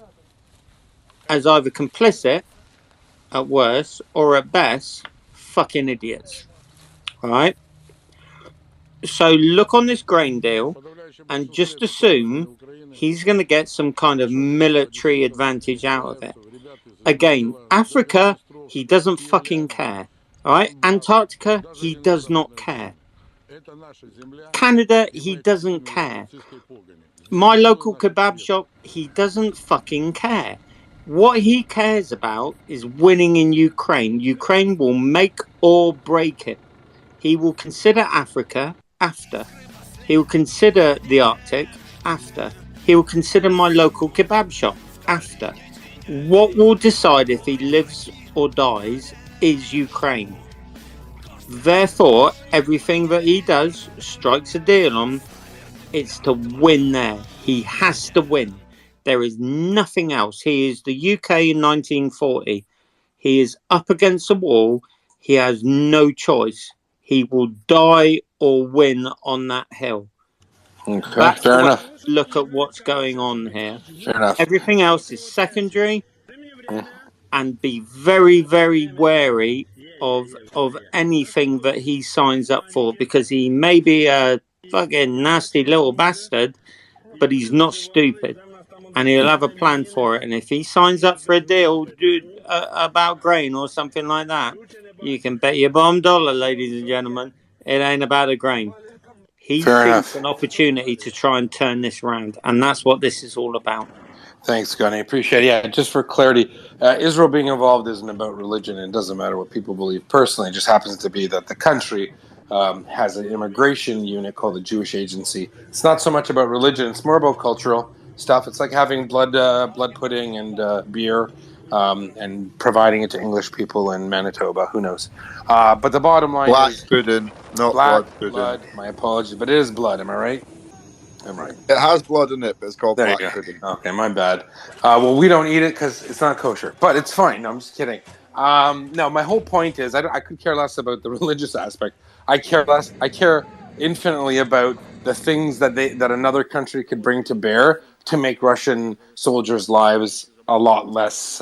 as either complicit, at worst, or at best, fucking idiots. All right? So look on this grain deal and just assume he's going to get some kind of military advantage out of it. Again, Africa, he doesn't fucking care. All right? Antarctica, he does not care. Canada, he doesn't care. My local kebab shop, he doesn't fucking care. What he cares about is winning in Ukraine. Ukraine will make or break it. He will consider Africa after. He will consider the Arctic after. He will consider my local kebab shop after. What will decide if he lives or dies is Ukraine. Therefore, everything that he does strikes a deal on. It's to win there. He has to win. There is nothing else. He is the UK in 1940. He is up against the wall. He has no choice. He will die or win on that hill. Okay, That's fair enough. Look at what's going on here. Fair enough. Everything else is secondary. And be very, very wary of anything that he signs up for, because he may be a fucking nasty little bastard, but he's not stupid, and he'll have a plan for it. And if he signs up for a deal about grain or something like that, you can bet your bottom dollar, ladies and gentlemen, it ain't about the grain. He sees an opportunity to try and turn this around, and that's what this is all about. Thanks, Gunny. Appreciate it. Yeah, just for clarity, Israel being involved isn't about religion. It doesn't matter what people believe personally. It just happens to be that the country has an immigration unit called the Jewish Agency. It's not so much about religion. It's more about cultural stuff. It's like having blood pudding and beer and providing it to English people in Manitoba. Who knows? But the bottom line is... pudding, not blood pudding. Blood. My apologies, but it is blood. Am I right? I'm right. It has blood in it, but it's called black pudding. Okay, my bad. Well, we don't eat it because it's not kosher, but it's fine. No, I'm just kidding. No, my whole point is I could care less about the religious aspect. I care infinitely about the things that another country could bring to bear to make Russian soldiers' lives a lot less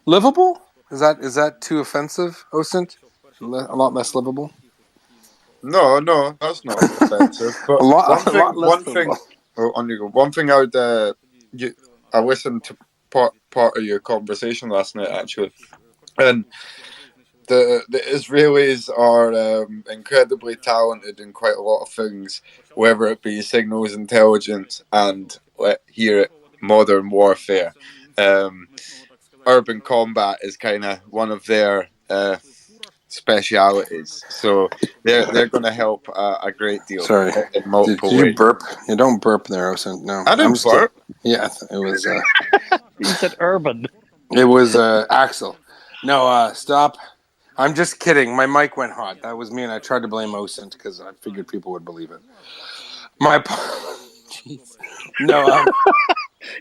livable. Is that too offensive, Osint? A lot less livable. No, that's not offensive. But one thing I would I listened to part of your conversation last night actually, and the Israelis are incredibly talented in quite a lot of things, whether it be signals intelligence and here at modern warfare. Urban combat is kind of one of their specialities, so they're going to help a great deal. Sorry, in multiple did you ways. burp? You don't burp there, Osen. No, I didn't burp. Yeah, it was. You said urban. It was Axel. No, stop. I'm just kidding. My mic went hot. That was me, and I tried to blame Osen because I figured people would believe it. Jeez. No,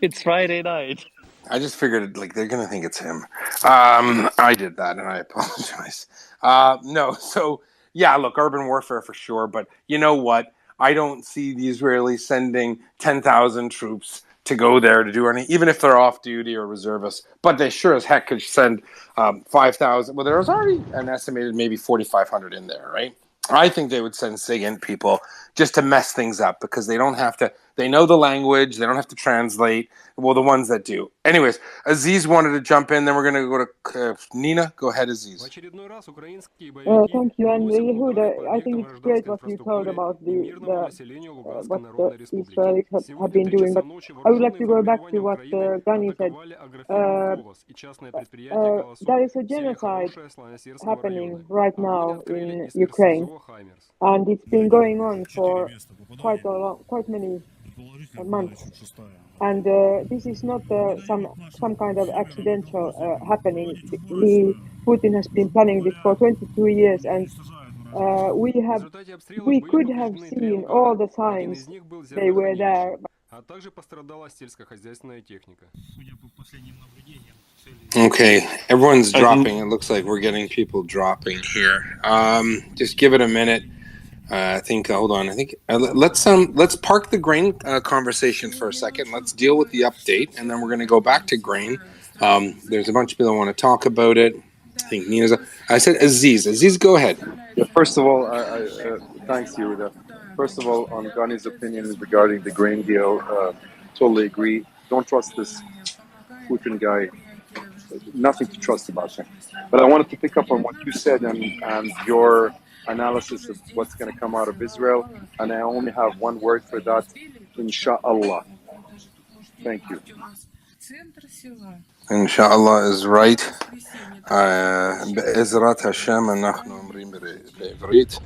it's Friday night. I just figured they're gonna think it's him. I did that, and I apologize. No, so yeah, look, urban warfare for sure, but you know what? I don't see the Israelis sending 10,000 troops to go there to do any, even if they're off duty or reservists. But they sure as heck could send 5,000. Well, there was already an estimated maybe 4,500 in there, right? I think they would send SIGINT people just to mess things up because they don't have to. They know the language. They don't have to translate. Well, the ones that do. Anyways, Aziz wanted to jump in. Then we're going to go to Nina. Go ahead, Aziz. Thank you. And Yehuda, I think it's great what you told about what the Israelis have been doing. But I would like to go back to what Gani said. There is a genocide happening right now in Ukraine, and it's been going on for quite many months. And this is not some kind of accidental happening. Putin has been planning this for 22 years, and we could have seen all the signs they were there. Okay, everyone's dropping. It looks like we're getting people dropping here. Just give it a minute. I think. Hold on. I think let's park the grain conversation for a second. Let's deal with the update, and then we're going to go back to grain. There's a bunch of people that want to talk about it. I think Nina's. I said Aziz. Aziz, go ahead. Yeah, first of all, thanks, Yehuda. First of all, on Gani's opinion regarding the grain deal, totally agree. Don't trust this Putin guy. Nothing to trust about him. But I wanted to pick up on what you said and your analysis of what's going to come out of Israel, and I only have one word for that: Inshallah. Thank you. Inshallah is right. Be'ezrat Hashem, anachnu omrim be'ivrit.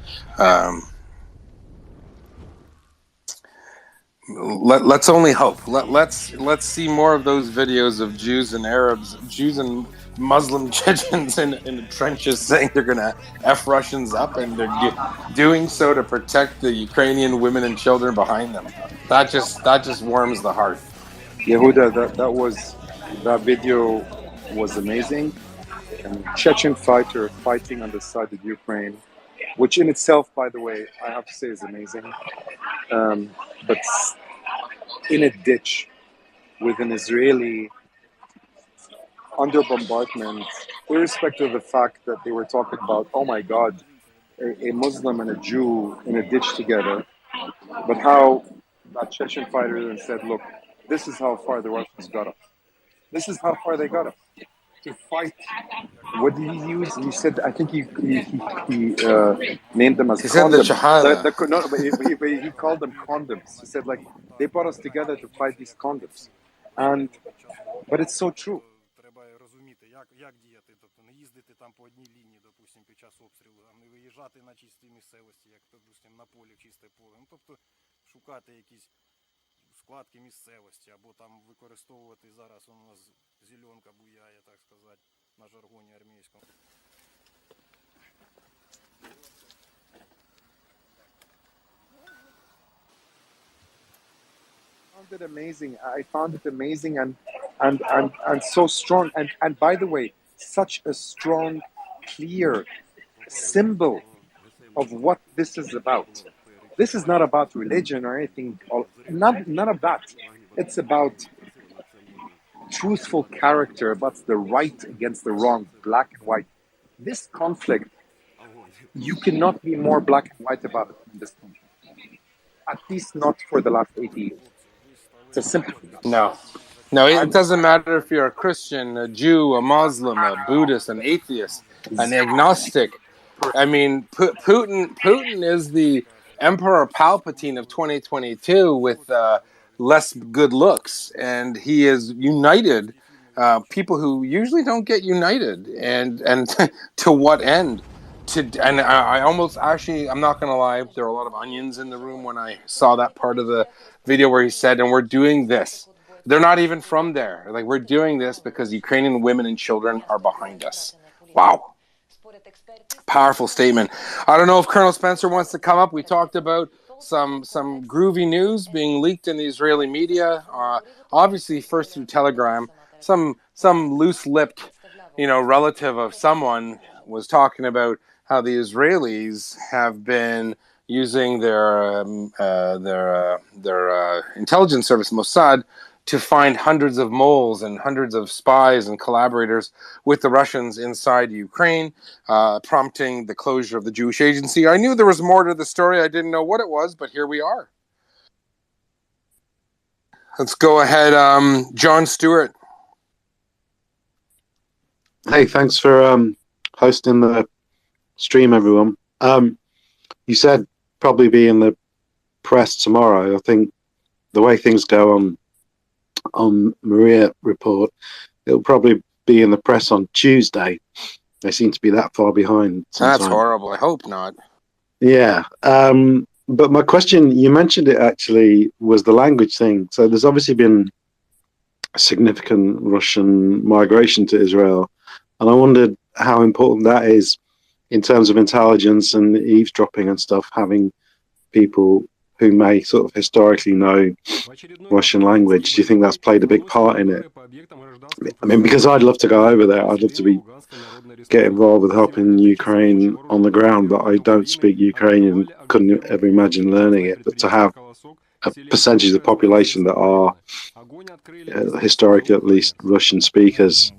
Let's only hope. Let's see more of those videos of Jews and Arabs, Jews and Muslim Chechens in the trenches saying they're going to F Russians up, and they're doing so to protect the Ukrainian women and children behind them. That just warms the heart. Yehuda, that video was amazing. And Chechen fighter fighting on the side of Ukraine, which in itself, by the way, I have to say is amazing. But in a ditch with an Israeli under bombardment, irrespective of the fact that they were talking about, oh my God, a Muslim and a Jew in a ditch together, but how that Chechen fighter then said, look, this is how far the Russians got us. This is how far they got us. To fight. What did he use? He said, I think he named them as condoms. But he called them condoms. He said, like, they brought us together to fight these condoms. But it's so true. Як діяти, тобто не їздити там по одній лінії, допустим, під час обстрілу, а не виїжджати на чисті місцевості, як, допустим, на полі, чисте поле. Ну, тобто шукати якісь складки місцевості, або там використовувати зараз, у нас зеленка буяє, так сказати, на жаргоні армійському. I found it amazing and so strong. And by the way, such a strong, clear symbol of what this is about. This is not about religion or anything. None of that. It's about truthful character, about the right against the wrong, black and white. This conflict, you cannot be more black and white about it in this country. At least not for the last 80 years. It's a simple thing. No, it doesn't matter if you're a Christian, a Jew, a Muslim, a Buddhist, an atheist. an agnostic. I mean, Putin is the Emperor Palpatine of 2022 with less good looks, and he is united people who usually don't get united, and to what end? And I almost, actually, I'm not going to lie, there were a lot of onions in the room when I saw that part of the video where he said, and we're doing this. They're not even from there. Like, we're doing this because Ukrainian women and children are behind us. Wow. Powerful statement. I don't know if Colonel Spencer wants to come up. We talked about some groovy news being leaked in the Israeli media. Obviously, first through Telegram. Some loose-lipped, relative of someone was talking about how the Israelis have been using their intelligence service, Mossad, to find hundreds of moles and hundreds of spies and collaborators with the Russians inside Ukraine, prompting the closure of the Jewish agency. I knew there was more to the story. I didn't know what it was, but here we are. Let's go ahead. John Stewart. Hey, thanks for hosting the stream, everyone. You said probably be in the press tomorrow. I think the way things go on Maria Report, it'll probably be in the press on Tuesday. They seem to be that far behind sometimes. That's horrible. I hope not. Yeah. But my question, you mentioned it actually, was the language thing. So there's obviously been significant Russian migration to Israel. And I wondered how important that is in terms of intelligence and eavesdropping and stuff, having people who may sort of historically know Russian language. Do you think that's played a big part in it? I mean, because I'd love to go over there. I'd love to get involved with helping Ukraine on the ground, but I don't speak Ukrainian, couldn't ever imagine learning it. But to have a percentage of the population that are historically at least Russian speakers,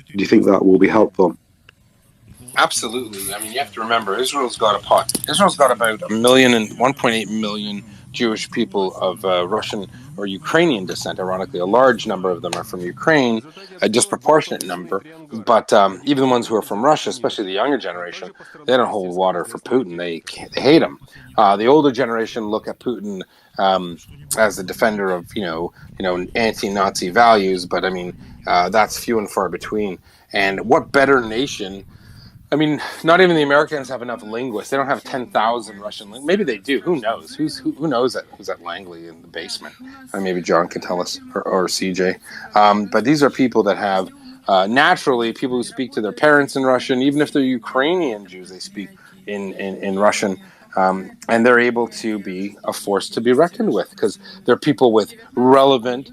do you think that will be helpful? Absolutely. I mean, you have to remember, Israel's got about 1.8 million Jewish people of Russian or Ukrainian descent. Ironically, a large number of them are from Ukraine, a disproportionate number. But even the ones who are from Russia, especially the younger generation, they don't hold water for Putin. They hate him. The older generation look at Putin as a defender of anti-Nazi values. But I mean, that's few and far between. And what better nation? I mean, not even the Americans have enough linguists. They don't have 10,000 Russian linguists. Maybe they do. Who knows? Who knows that? Who's at Langley in the basement? Maybe John can tell us, or CJ. But these are people that have naturally people who speak to their parents in Russian. Even if they're Ukrainian Jews, they speak in Russian, and they're able to be a force to be reckoned with because they're people with relevant,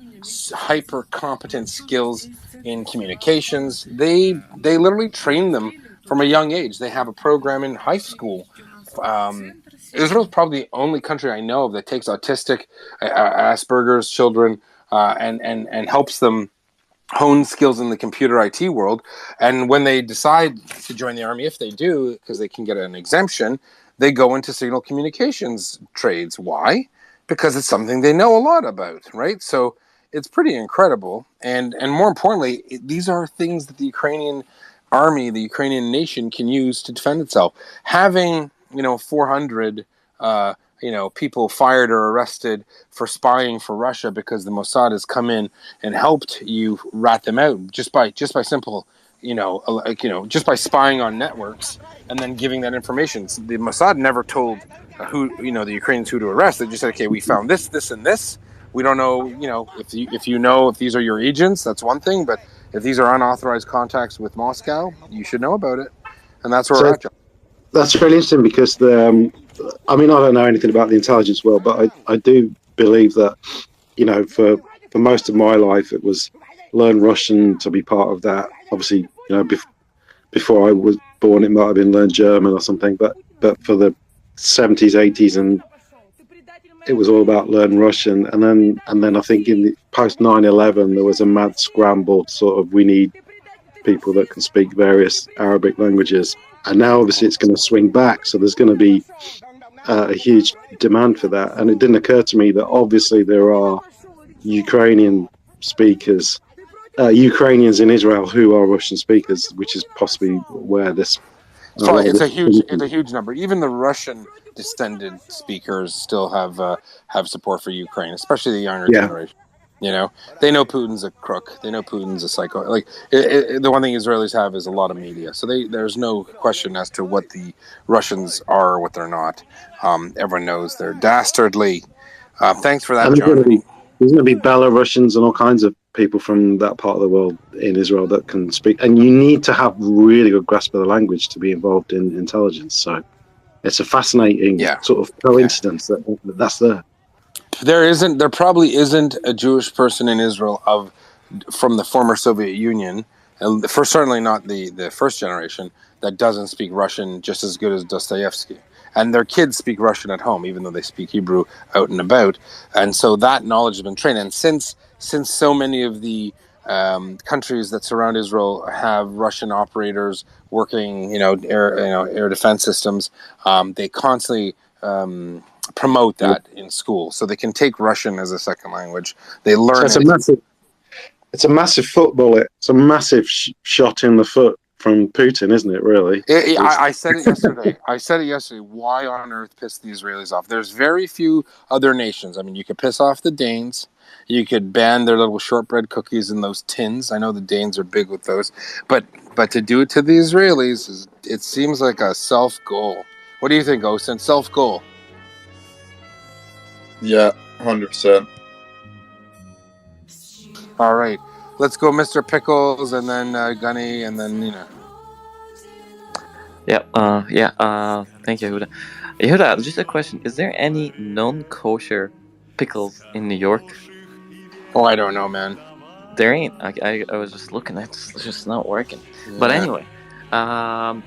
hyper competent skills in communications. They literally train them from a young age. They have a program in high school. Israel's probably the only country I know of that takes autistic, Asperger's children and helps them hone skills in the computer IT world. And when they decide to join the army, if they do, because they can get an exemption, they go into signal communications trades. Why? Because it's something they know a lot about, right? So it's pretty incredible. And more importantly, these are things that the Ukrainian army, the Ukrainian nation can use to defend itself. Having 400 people fired or arrested for spying for Russia because the Mossad has come in and helped you rat them out just by simple just by spying on networks and then giving that information. The Mossad never told the Ukrainians who to arrest. They just said, okay, we found this, and this. We don't know, if these are your agents, that's one thing, but if these are unauthorized contacts with Moscow, you should know about it. And that's where we're at, John. That's really interesting because I don't know anything about the intelligence world, but I do believe that, for most of my life, it was learn Russian to be part of that. Obviously, before I was born, it might have been learn German or something, but for the 70s, 80s, and it was all about learn Russian. And then I think in the post 9/11, there was a mad scramble, sort of, we need people that can speak various Arabic languages. And now obviously it's going to swing back. So there's going to be a huge demand for that. And it didn't occur to me that obviously there are Ukrainian speakers, Ukrainians in Israel who are Russian speakers, which is possibly where this So it's a huge number. Even the Russian descended speakers still have support for Ukraine, especially the younger generation. You know, they know Putin's a crook. They know Putin's a psycho. Like the one thing Israelis have is a lot of media, so there's no question as to what the Russians are or what they're not. Everyone knows they're dastardly. Thanks for that, John. There's going to be Belarusians and all kinds of people from that part of the world in Israel that can speak, and you need to have really good grasp of the language to be involved in intelligence. So it's a fascinating sort of coincidence that's there. There probably isn't a Jewish person in Israel from the former Soviet Union, and certainly not the first generation, that doesn't speak Russian just as good as Dostoevsky. And their kids speak Russian at home, even though they speak Hebrew out and about. And so that knowledge has been trained. And since so many of the countries that surround Israel have Russian operators working, air defense systems, they constantly promote that in school, so they can take Russian as a second language. They learn. It's a massive football. It's a massive shot in the foot from Putin, isn't it? Really. I said it yesterday. Why on earth piss the Israelis off? There's very few other nations. I mean, you could piss off the Danes. You could ban their little shortbread cookies in those tins. I know the Danes are big with those, but to do it to the Israelis, it seems like a self goal. What do you think, Osen? Self goal. Yeah, 100%. All right, let's go, Mr. Pickles, and then Gunny, and then Nina. Thank you, Yehuda. Yehuda, just a question: is there any non-kosher pickles in New York? Oh, I don't know, man. There ain't. I was just looking. It's just not working. Yeah. But anyway, I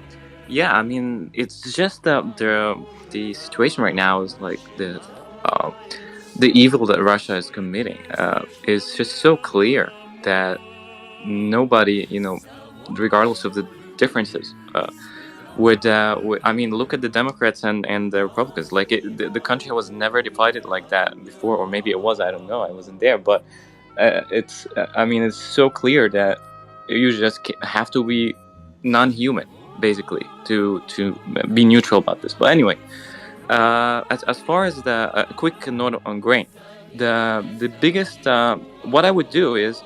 mean, it's just the situation right now is like the evil that Russia is committing is just so clear that nobody, regardless of the differences, would I mean, look at the Democrats and the Republicans. Like the country was never divided like that before, or maybe it was. I don't know. I wasn't there, but it's so clear that you just have to be non-human, basically, to be neutral about this. But anyway. As far as the quick note on grain, the biggest what I would do is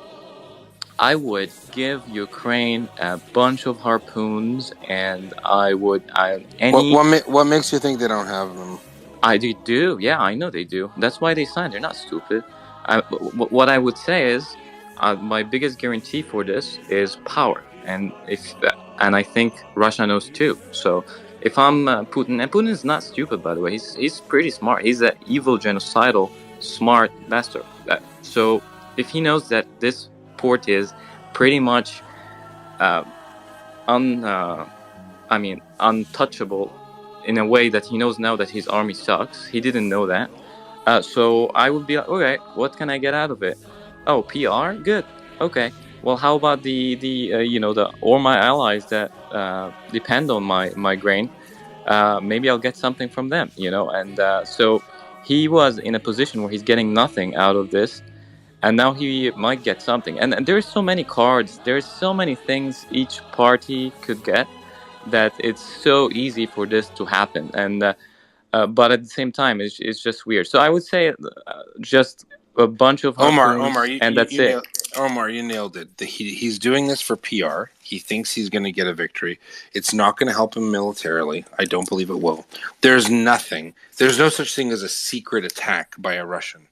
I would give Ukraine a bunch of harpoons, and What makes you think they don't have them? I do. Yeah, I know they do. That's why they signed. They're not stupid. What I would say is my biggest guarantee for this is power, and I think Russia knows too. So. If I'm Putin, and Putin is not stupid, by the way, he's pretty smart. He's an evil, genocidal, smart bastard. So if he knows that this port is pretty much untouchable in a way that he knows now that his army sucks, he didn't know that. So I would be like, okay, what can I get out of it? Oh, PR? Good. Okay. Well, how about or my allies that depend on my grain? Maybe I'll get something from them, And so he was in a position where he's getting nothing out of this, and now he might get something. And there's so many cards, there's so many things each party could get that it's so easy for this to happen. And but at the same time, it's just weird. So I would say just a bunch of Omar, that's it. Omar, you nailed it. He's doing this for PR. He thinks he's going to get a victory. It's not going to help him militarily. I don't believe it will. There's no such thing as a secret attack by a Russian.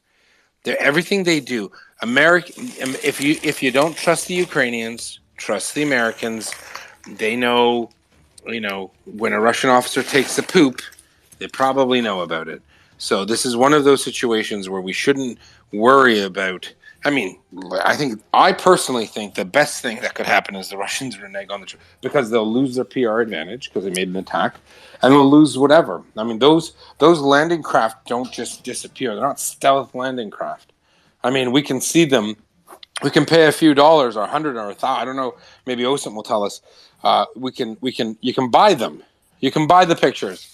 Everything they do, if you don't trust the Ukrainians, trust the Americans. They know, when a Russian officer takes the poop, they probably know about it. So this is one of those situations where we shouldn't worry about. I personally think the best thing that could happen is the Russians renege on the trip, because they'll lose their PR advantage because they made an attack, and they'll lose whatever. I mean, those landing craft don't just disappear. They're not stealth landing craft. I mean, we can see them. We can pay a few dollars, or 100 or 1,000. I don't know. Maybe Osint will tell us. You can buy them. You can buy the pictures.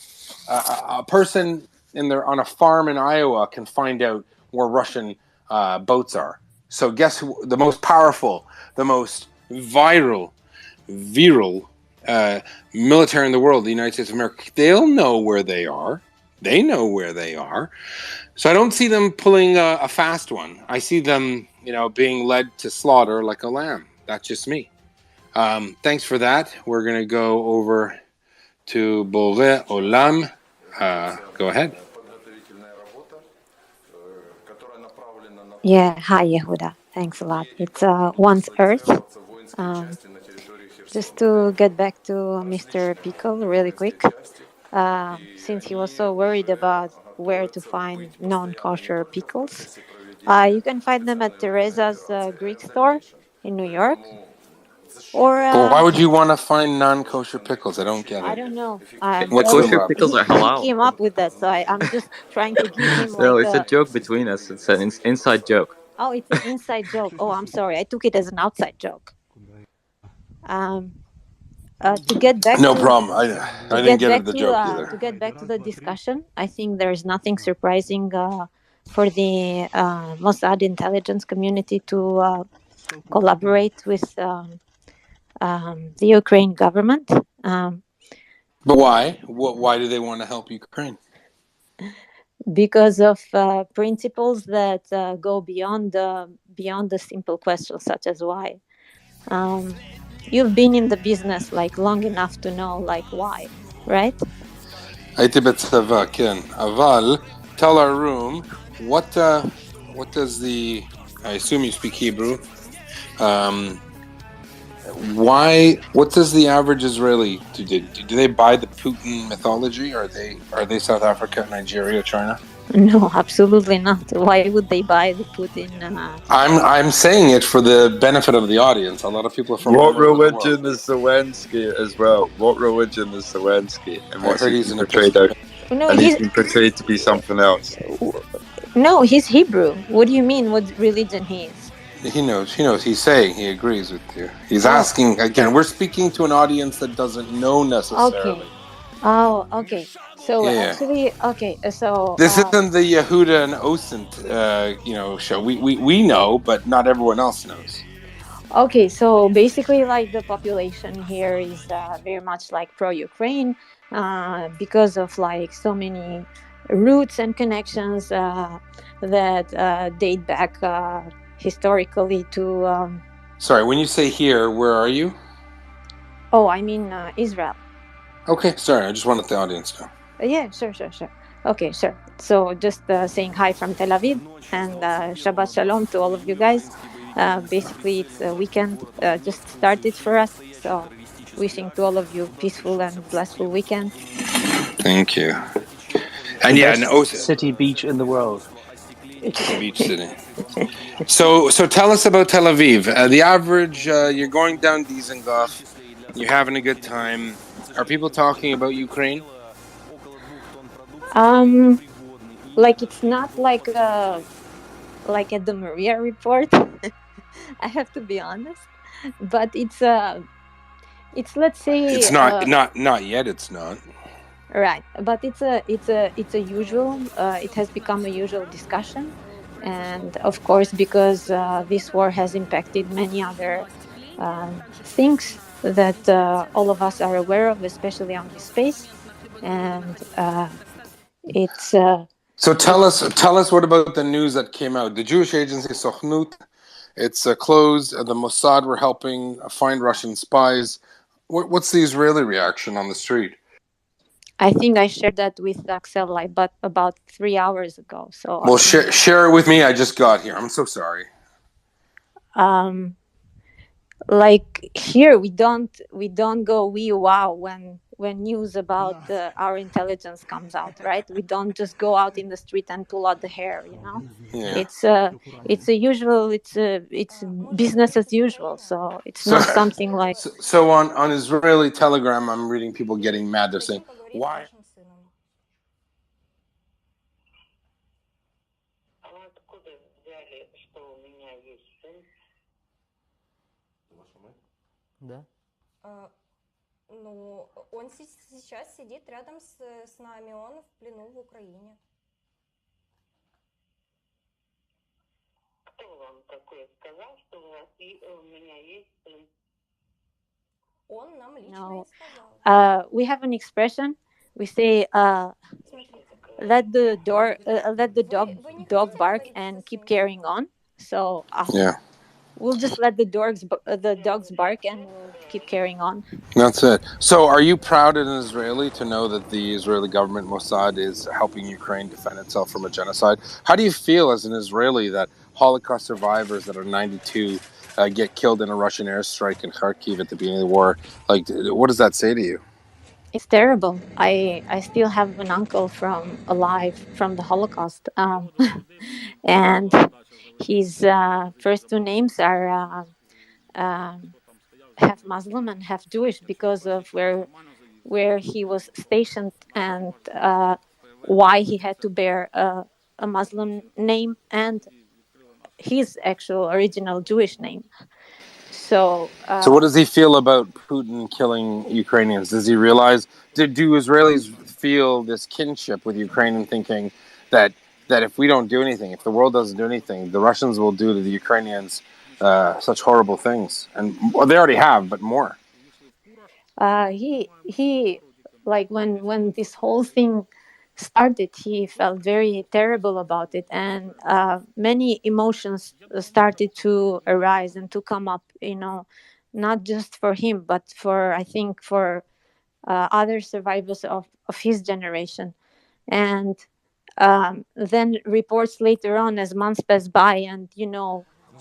A person on a farm in Iowa can find out where Russian boats are. So guess who the most powerful, the most viral military in the world, the United States of America, they'll know where they are. They know where they are. So I don't see them pulling a fast one. I see them, being led to slaughter like a lamb. That's just me. Thanks for that. We're going to go over to Boré Olam. Go ahead. Yeah, hi Yehuda. Thanks a lot. It's Once Earth. Just to get back to Mr. Pickle really quick, since he was so worried about where to find non-kosher pickles, you can find them at Teresa's Greek store in New York. Or Well, why would you want to find non-kosher pickles? I don't get I it. don't know. What's Kosher the pickles are He halal. came up with that, so I'm just trying to give him No, like it's a joke between us. It's an inside joke. Oh, it's an inside joke. Oh, I'm sorry. I took it as an outside joke. To get back no to, problem. I didn't get the joke either. To get back to the discussion, I think there's nothing surprising for the Mossad intelligence community to collaborate with the Ukraine government. But why? Why do they want to help Ukraine? Because of principles that go beyond the simple questions such as why. You've been in the business long enough to know why, right? הייתי בצבא, כן. אבל, tell our room, what does the, I assume you speak Hebrew, what does the average Israeli do? Do they buy the Putin mythology? Are they South Africa, Nigeria, China? No, absolutely not. Why would they buy the Putin? I'm saying it for the benefit of the audience. A lot of people are from What religion is Zelensky as well? What religion is Zelensky? And what's he been portrayed out? No, and he's been portrayed to be something else. No, he's Hebrew. What do you mean? What religion he is? He knows. He's saying he agrees with you. He's asking again. We're speaking to an audience that doesn't know necessarily. Okay. Oh, okay. So actually, okay. So this isn't the Yehuda and Osint, show. We know, but not everyone else knows. Okay, so basically, the population here is very much pro-Ukraine because of so many roots and connections that date back historically to. Sorry, when you say here, where are you? Oh, I mean Israel. Okay, sorry, I just wanted the audience to know. Yeah, sure. Okay, sure. So just saying hi from Tel Aviv and Shabbat Shalom to all of you guys. Basically, it's a weekend just started for us. So wishing to all of you peaceful and blissful weekend. Thank you. And city beach in the world. It's a beach city. So tell us about Tel Aviv. The average, you're going down Dizengoff, you're having a good time. Are people talking about Ukraine? It's not like at the Maria report. I have to be honest, but it's let's say it's not yet. It's not right, but it's a usual. It has become a usual discussion, and of course, because this war has impacted many other things that all of us are aware of, especially on this space, and it's. So tell us what about the news that came out? The Jewish agency Sochnut, it's closed. The Mossad were helping find Russian spies. What's the Israeli reaction on the street? I think I shared that with Axel but about 3 hours ago. So well, share it with me. I just got here. I'm so sorry. Here we don't go wow when news about our intelligence comes out, right? We don't just go out in the street and pull out the hair, Yeah. It's a usual, it's business as usual, so it's not something like. So on Israeli Telegram, I'm reading people getting mad. They're saying, why? Да. Он сейчас сидит рядом с нами, он в плену в Украине. Кто вам такое сказал, что у меня есть сын? No, we have an expression. We say, "Let the dog bark and keep carrying on." So Yeah. we'll just let the dogs bark and we'll keep carrying on. That's it. So are you proud as an Israeli to know that the Israeli government, Mossad, is helping Ukraine defend itself from a genocide? How do you feel as an Israeli that Holocaust survivors that are 92 get killed in a Russian airstrike in Kharkiv at the beginning of the war? Like, what does that say to you? It's terrible. I still have an uncle alive from the Holocaust, and his first two names are half Muslim and half Jewish because of where he was stationed and why he had to bear a Muslim name and his actual original Jewish name. So what does he feel about Putin killing Ukrainians? Does he realize? Do Israelis feel this kinship with Ukraine and thinking that if we don't do anything, if the world doesn't do anything, the Russians will do to the Ukrainians such horrible things, and they already have, but more. He like when this whole thing started, he felt very terrible about it, and many emotions started to arise and to come up. Not just for him, but I think for other survivors of his generation, and then reports later on as months passed by, and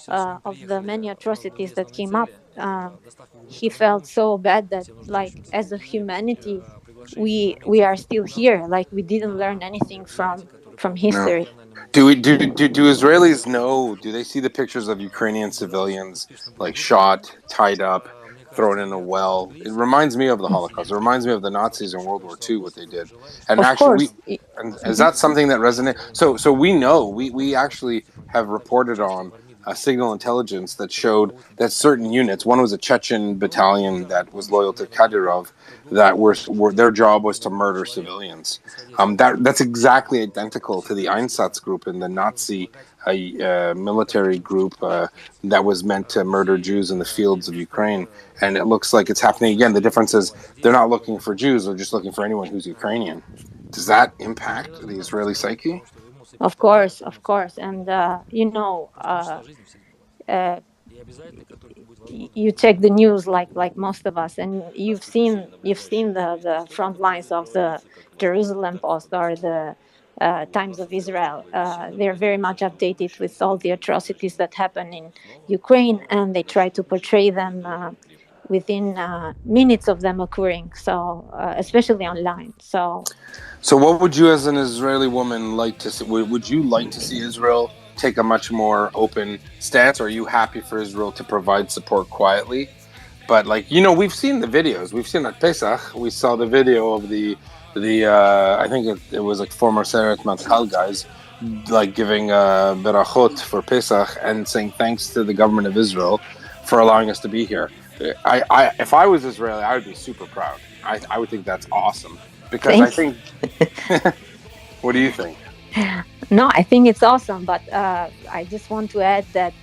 of the many atrocities that came up, he felt so bad that, like, as a humanity, we are still here, like we didn't learn anything from history. No. Do Israelis know? Do they see the pictures of Ukrainian civilians like shot, tied up, thrown in a well? It reminds me of the Holocaust. It reminds me of the Nazis in World War II, what they did. And of actually, course. Is that something that resonates? So we know, we actually have reported on signal intelligence that showed that certain units, one was a Chechen battalion that was loyal to Kadyrov, that were their job was to murder civilians. That's exactly identical to the Einsatz group in the Nazi military group that was meant to murder Jews in the fields of Ukraine. And it looks like it's happening again. The difference is they're not looking for Jews, they're just looking for anyone who's Ukrainian. Does that impact the Israeli psyche? Of course. And you check the news like most of us, and you've seen the front lines of the Jerusalem Post or the Times of Israel. They're very much updated with all the atrocities that happen in Ukraine, and they try to portray them within minutes of them occurring. So especially online. So what would you, as an Israeli woman, like to see? Would you like to see Israel take a much more open stance, or are you happy for Israel to provide support quietly? But we've seen the videos. We've seen at Pesach. We saw the video of the I think it was like former Seret Matkal guys, like giving berachot for Pesach and saying thanks to the government of Israel for allowing us to be here. If I was Israeli, I would be super proud. I would think that's awesome. Because I think, what do you think? No, I think it's awesome, but I just want to add that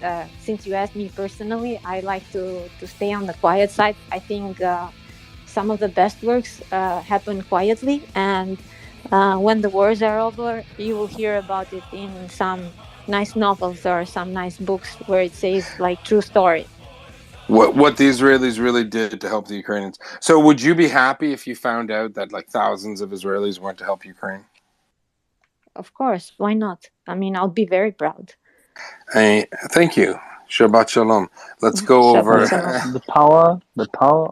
since you asked me personally, I like to stay on the quiet side. I think some of the best works happen quietly, and when the wars are over, you will hear about it in some nice novels or some nice books where it says like true story. What the Israelis really did to help the Ukrainians. So would you be happy if you found out that like thousands of Israelis went to help Ukraine? Of course, why not? I mean, I'll be very proud. Thank you. Shabbat Shalom. Let's go over the power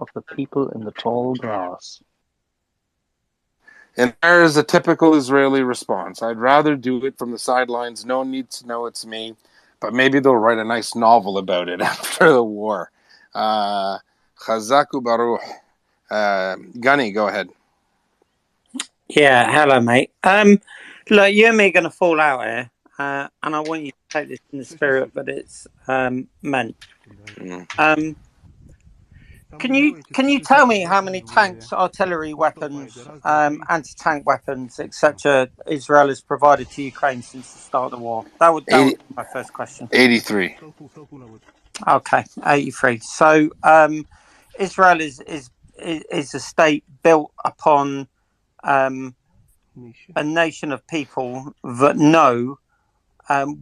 of the people in the tall grass. And there's a typical Israeli response. I'd rather do it from the sidelines. No one needs to know it's me. But maybe they'll write a nice novel about it after the war. Chazaku Baruch. Gunny, go ahead. Yeah, hello, mate. Look, you and me are going to fall out here, and I want you to take this in the spirit that it's meant. Can you tell me how many tanks, artillery weapons, anti-tank weapons, etc., Israel has provided to Ukraine since the start of the war? That would be my first question. 83. Okay, 83. So, Israel is a state built upon a nation of people that know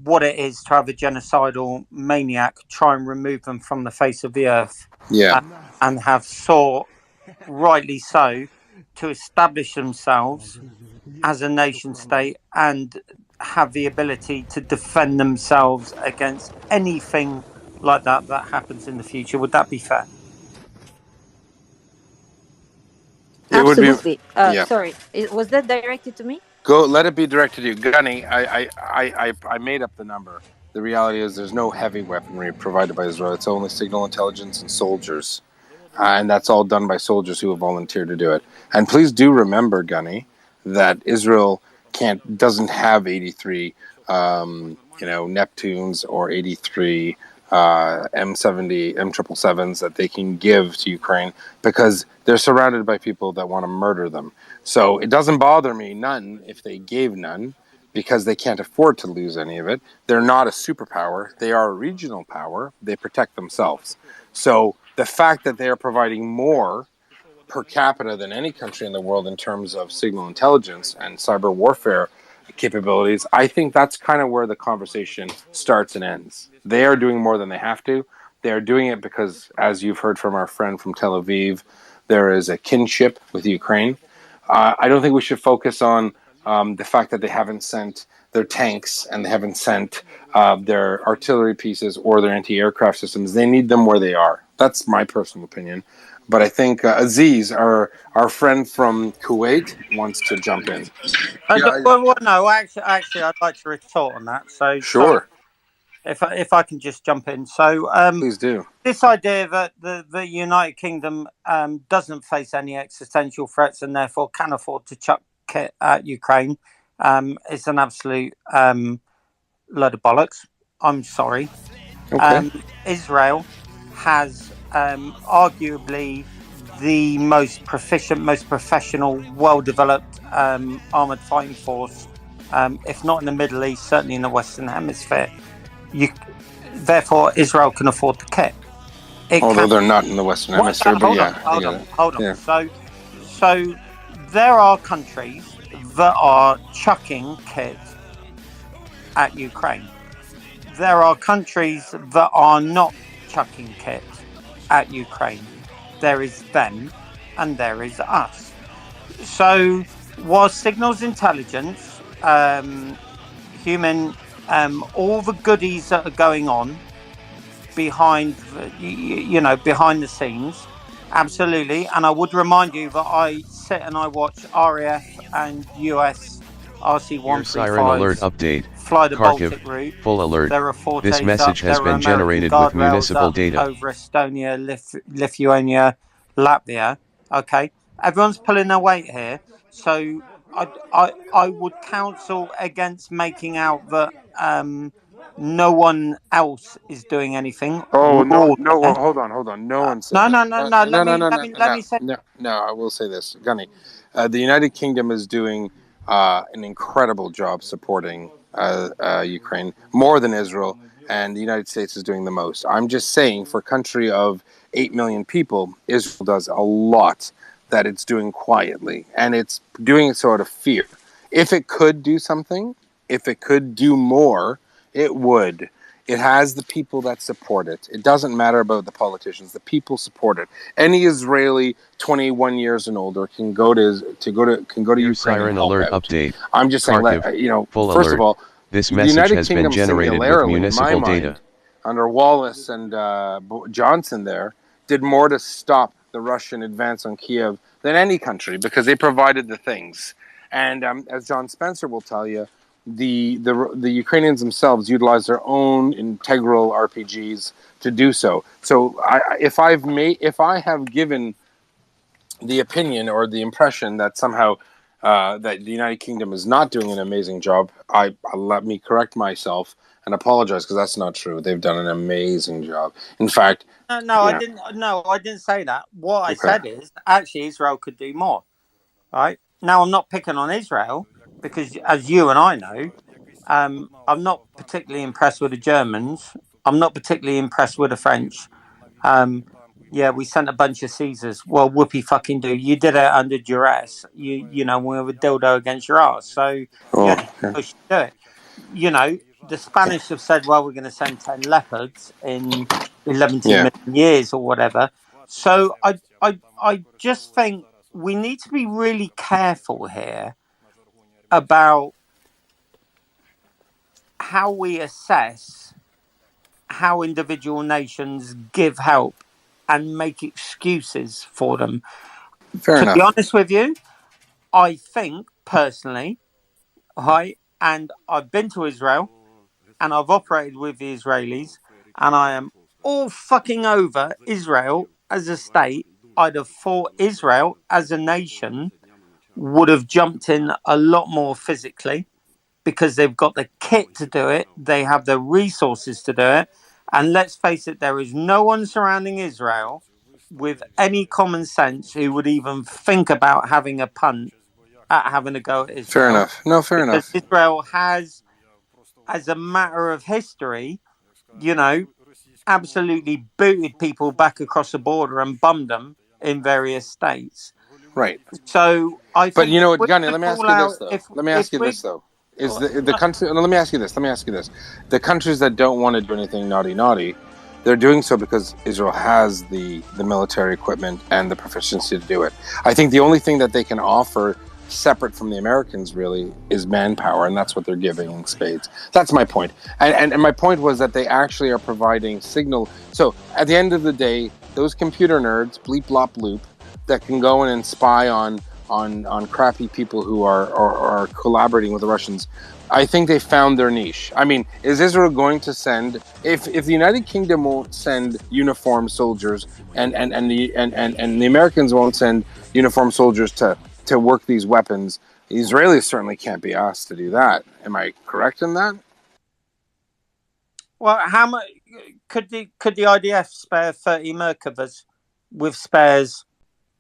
what it is to have a genocidal maniac try and remove them from the face of the earth. Yeah. And have sought, rightly so, to establish themselves as a nation state and have the ability to defend themselves against anything like that happens in the future. Would that be fair? Absolutely. Yeah. Sorry, was that directed to me? Go. Let it be directed to you, Gunny. I made up the number. The reality is, there's no heavy weaponry provided by Israel. It's only signal intelligence and soldiers, and that's all done by soldiers who have volunteered to do it. And please do remember, Gunny, that Israel doesn't have 83, Neptunes or 83 M70, M777s that they can give to Ukraine, because they're surrounded by people that want to murder them. So it doesn't bother me none if they gave none, because they can't afford to lose any of it. They're not a superpower. They are a regional power. They protect themselves. So the fact that they are providing more per capita than any country in the world in terms of signal intelligence and cyber warfare capabilities, I think that's kind of where the conversation starts and ends. They are doing more than they have to. They are doing it because, as you've heard from our friend from Tel Aviv, there is a kinship with Ukraine. I don't think we should focus on the fact that they haven't sent their tanks and they haven't sent their artillery pieces or their anti-aircraft systems. They need them where they are. That's my personal opinion. But I think Aziz, our friend from Kuwait, wants to jump in. No, actually, I'd like to retort on that. So sure, if I can just jump in. So please do. This idea that the United Kingdom doesn't face any existential threats and therefore can afford to chuck kit at Ukraine is an absolute load of bollocks. I'm sorry. Okay. Israel has arguably the most proficient, most professional, well-developed armoured fighting force, if not in the Middle East, certainly in the Western Hemisphere. Therefore, Israel can afford the kit. Although they're not in the Western Hemisphere, but yeah. Hold on. Yeah. So there are countries that are chucking kit at Ukraine. There are countries that are not chucking kit at Ukraine. There is them and there is us. So while signals intelligence, human, all the goodies that are going on behind the scenes, absolutely. And I would remind you that I sit and I watch RAF and US RC-135 siren alert update. Fly the Kharkiv, Baltic route. full alert. There are Fortes This message has been generated with municipal data. Over Estonia, Lithuania, Latvia. Okay, everyone's pulling their weight here. So I would counsel against making out that no one else is doing anything. Oh no! Hold on. No one said. Let me say. No, I will say this, Gunny. The United Kingdom is doing an incredible job supporting Ukraine, more than Israel, and the United States is doing the most. I'm just saying, for a country of 8 million people, Israel does a lot that it's doing quietly, and it's doing it sort of fear. If it could do something, if it could do more, it would. It has the people that support it. It doesn't matter about the politicians. The people support it. Any Israeli 21 years and older can go to Ukraine. Siren alert update. I'm just saying, full first alert. of all, this message has been generated with municipal data. Under Wallace and Johnson there, did more to stop the Russian advance on Kiev than any country, because they provided the things. And as John Spencer will tell you, the Ukrainians themselves utilize their own integral RPGs to do so. So if I have given the opinion or the impression that somehow that the United Kingdom is not doing an amazing job, let me correct myself and apologize, because that's not true. They've done an amazing job. In fact, I didn't say that. What I said is actually Israel could do more. Right now, I'm not picking on Israel, because as you and I know, I'm not particularly impressed with the Germans. I'm not particularly impressed with the French. Yeah, we sent a bunch of Caesars. Well, whoopee fucking do. You did it under duress. You know, with a dildo against your ass. So yeah, push to do it. You know, the Spanish have said, well, we're going to send 10 leopards in 11 million years or whatever. So I just think we need to be really careful here about how we assess how individual nations give help and make excuses for them. To be honest with you, I think personally, and I've been to Israel and I've operated with the Israelis, and I am all fucking over Israel as a state. I'd have thought Israel as a nation would have jumped in a lot more physically because they've got the kit to do it. They have the resources to do it. And let's face it, there is no one surrounding Israel with any common sense who would even think about having a punt at having a go at Israel. Fair enough. No, fair enough. Israel has, as a matter of history, you know, absolutely booted people back across the border and bummed them in various states. Right. So I think. But you know what, Gunny, let me ask you this, though. Let me ask you this, though. Is the country? No, let me ask you this. The countries that don't want to do anything naughty, they're doing so because Israel has the military equipment and the proficiency to do it. I think the only thing that they can offer, separate from the Americans, really, is manpower, and that's what they're giving in spades. That's my point. And my point was that they actually are providing signal. So at the end of the day, those computer nerds, bleep, blop, bloop, that can go in and spy on crappy people who are collaborating with the Russians, I think they found their niche. I mean, is Israel going to send, if the United Kingdom won't send uniformed soldiers and the Americans won't send uniformed soldiers to work these weapons, the Israelis certainly can't be asked to do that. Am I correct in that? Well, how much could the IDF spare 30 Merkavas with spares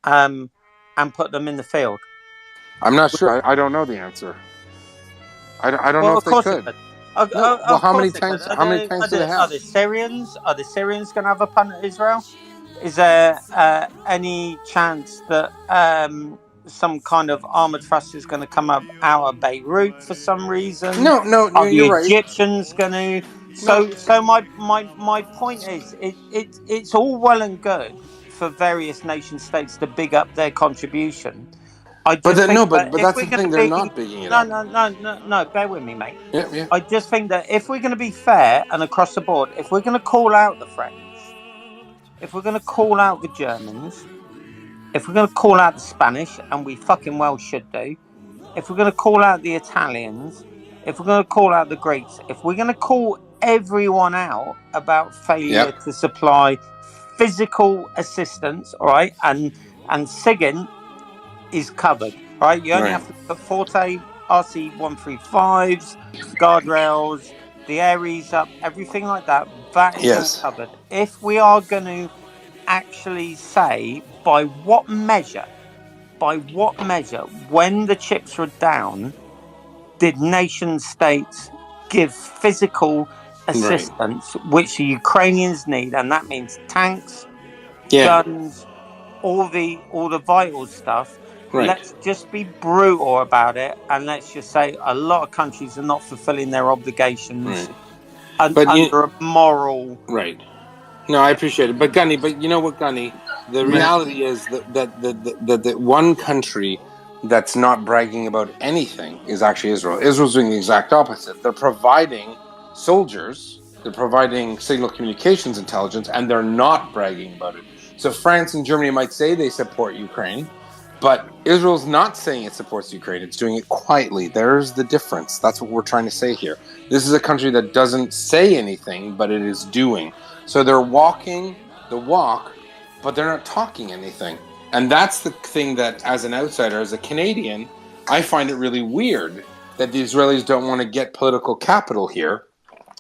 and put them in the field? I'm not sure. I don't know the answer. I don't know if they could. How many tanks? How many tanks do they have? Are the Syrians going to have a punt at Israel? Is there any chance that some kind of armored thrust is going to come up out of Beirut for some reason? No, are the you're Egyptians going to? So my point is, it's all well and good for various nation states to big up their contribution. But that's the thing, they're not bigging it up. No, bear with me, mate. Yeah. I just think that if we're going to be fair and across the board, if we're going to call out the French, if we're going to call out the Germans, if we're going to call out the Spanish, and we fucking well should do, if we're going to call out the Italians, if we're going to call out the Greeks, if we're going to call everyone out about failure to supply physical assistance, all right, and SIGINT is covered, right? You only have to put Forte, RC-135s, guardrails, the Aries up, everything like that. That is all covered. If we are going to actually say by what measure, when the chips were down, did nation states give physical assistance, which the Ukrainians need, and that means tanks, guns, all the vital stuff. Let's just be brutal about it, and let's just say a lot of countries are not fulfilling their obligations under a moral. Right. No, I appreciate it, but Gunny, you know what, Gunny? The reality is that one country that's not bragging about anything is actually Israel. Israel's doing the exact opposite. They're providing soldiers, they're providing signal communications intelligence, and they're not bragging about it. So France and Germany might say they support Ukraine, but Israel's not saying it supports Ukraine. It's doing it quietly. There's the difference. That's what we're trying to say here. This is a country that doesn't say anything, but it is doing. So they're walking the walk, but they're not talking anything. And that's the thing that, as an outsider, as a Canadian, I find it really weird that the Israelis don't want to get political capital here.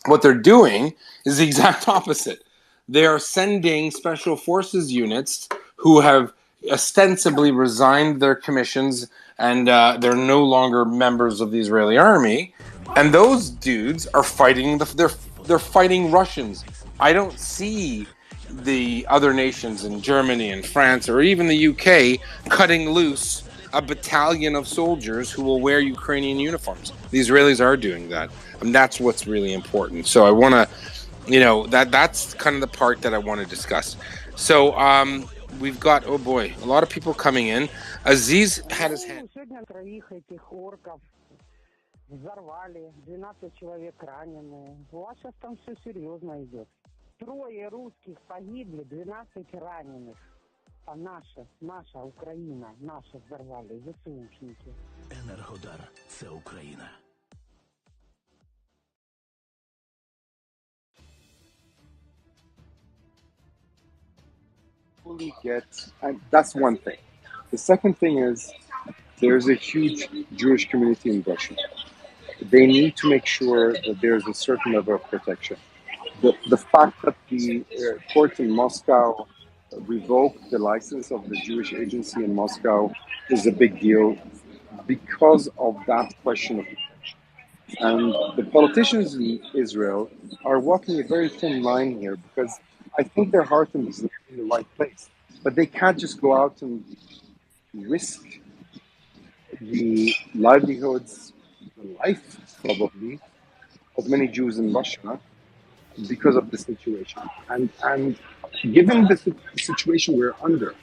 What they're doing is the exact opposite. They are sending special forces units who have ostensibly resigned their commissions, and they're no longer members of the Israeli army. And those dudes are fighting. They're fighting Russians. I don't see the other nations in Germany and France or even the UK cutting loose a battalion of soldiers who will wear Ukrainian uniforms. The Israelis are doing that, and that's what's really important. So I want to, that's kind of the part that I want to discuss. So we've got, oh boy, a lot of people coming in. Aziz had his hand. Взорвали, 12 человек ранены. У вас сейчас там все серьезно идет. 3 русских погибли, 12 раненых. А наша Украина, наша взорвали, ЗСУшники. Енергодар – це Україна. Fully get, and that's one thing. The second thing is there's a huge Jewish community in Russia. They need to make sure that there's a certain level of protection. The fact that the court in Moscow revoked the license of the Jewish agency in Moscow is a big deal because of that question of protection. And the politicians in Israel are walking a very thin line here because I think their heart is in the right place. But they can't just go out and risk the livelihoods, the life probably, of many Jews in Russia because of the situation. And given the situation we're under,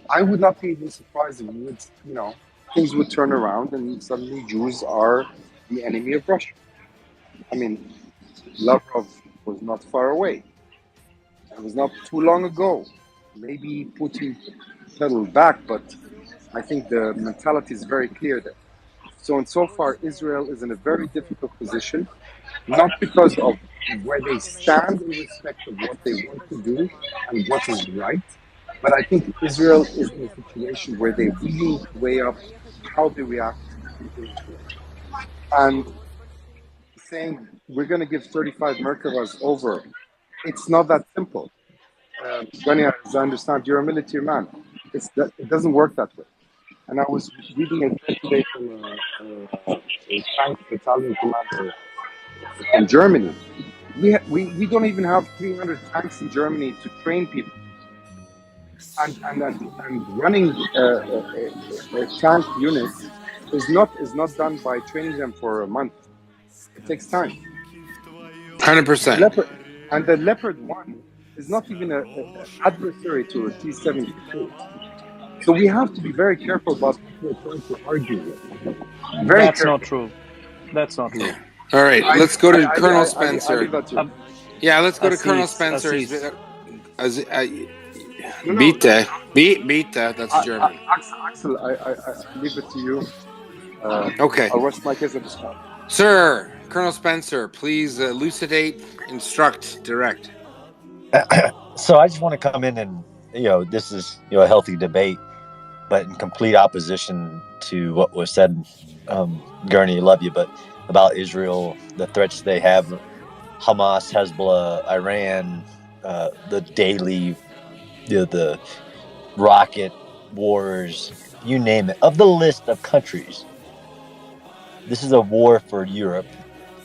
I would not be even surprised if things would turn around and suddenly Jews are the enemy of Russia. I mean, Lavrov was not far away. It was not too long ago. Maybe Putin pedaled back, but I think the mentality is very clear there. So far, Israel is in a very difficult position, not because of where they stand in respect of what they want to do and what is right, but I think Israel is in a situation where they really need to weigh up how they react to Israel. And saying we're going to give 35 Merkavas over, it's not that simple. Gania, as I understand, you're a military man. It doesn't work that way. And I was reading a thread today from a tank battalion commander in Germany. We don't even have 300 tanks in Germany to train people. And running a tank unit is not done by training them for a month. It takes time. 100%. And the Leopard 1 is not even an adversary to a T-72. So we have to be very careful about what we're trying to argue with. That's not true. That's not true. All right, let's go to Colonel Spencer. Let's go to Colonel Spencer. Bita, that's German. Axel, I leave it to you. Okay. I'll rest my case at the spot. Sir, Colonel Spencer, please elucidate, instruct, direct. So I just want to come in and, this is, a healthy debate, but in complete opposition to what was said. Gurney, love you, but about Israel, the threats they have, Hamas, Hezbollah, Iran, the daily, the rocket wars, you name it. Of the list of countries, this is a war for Europe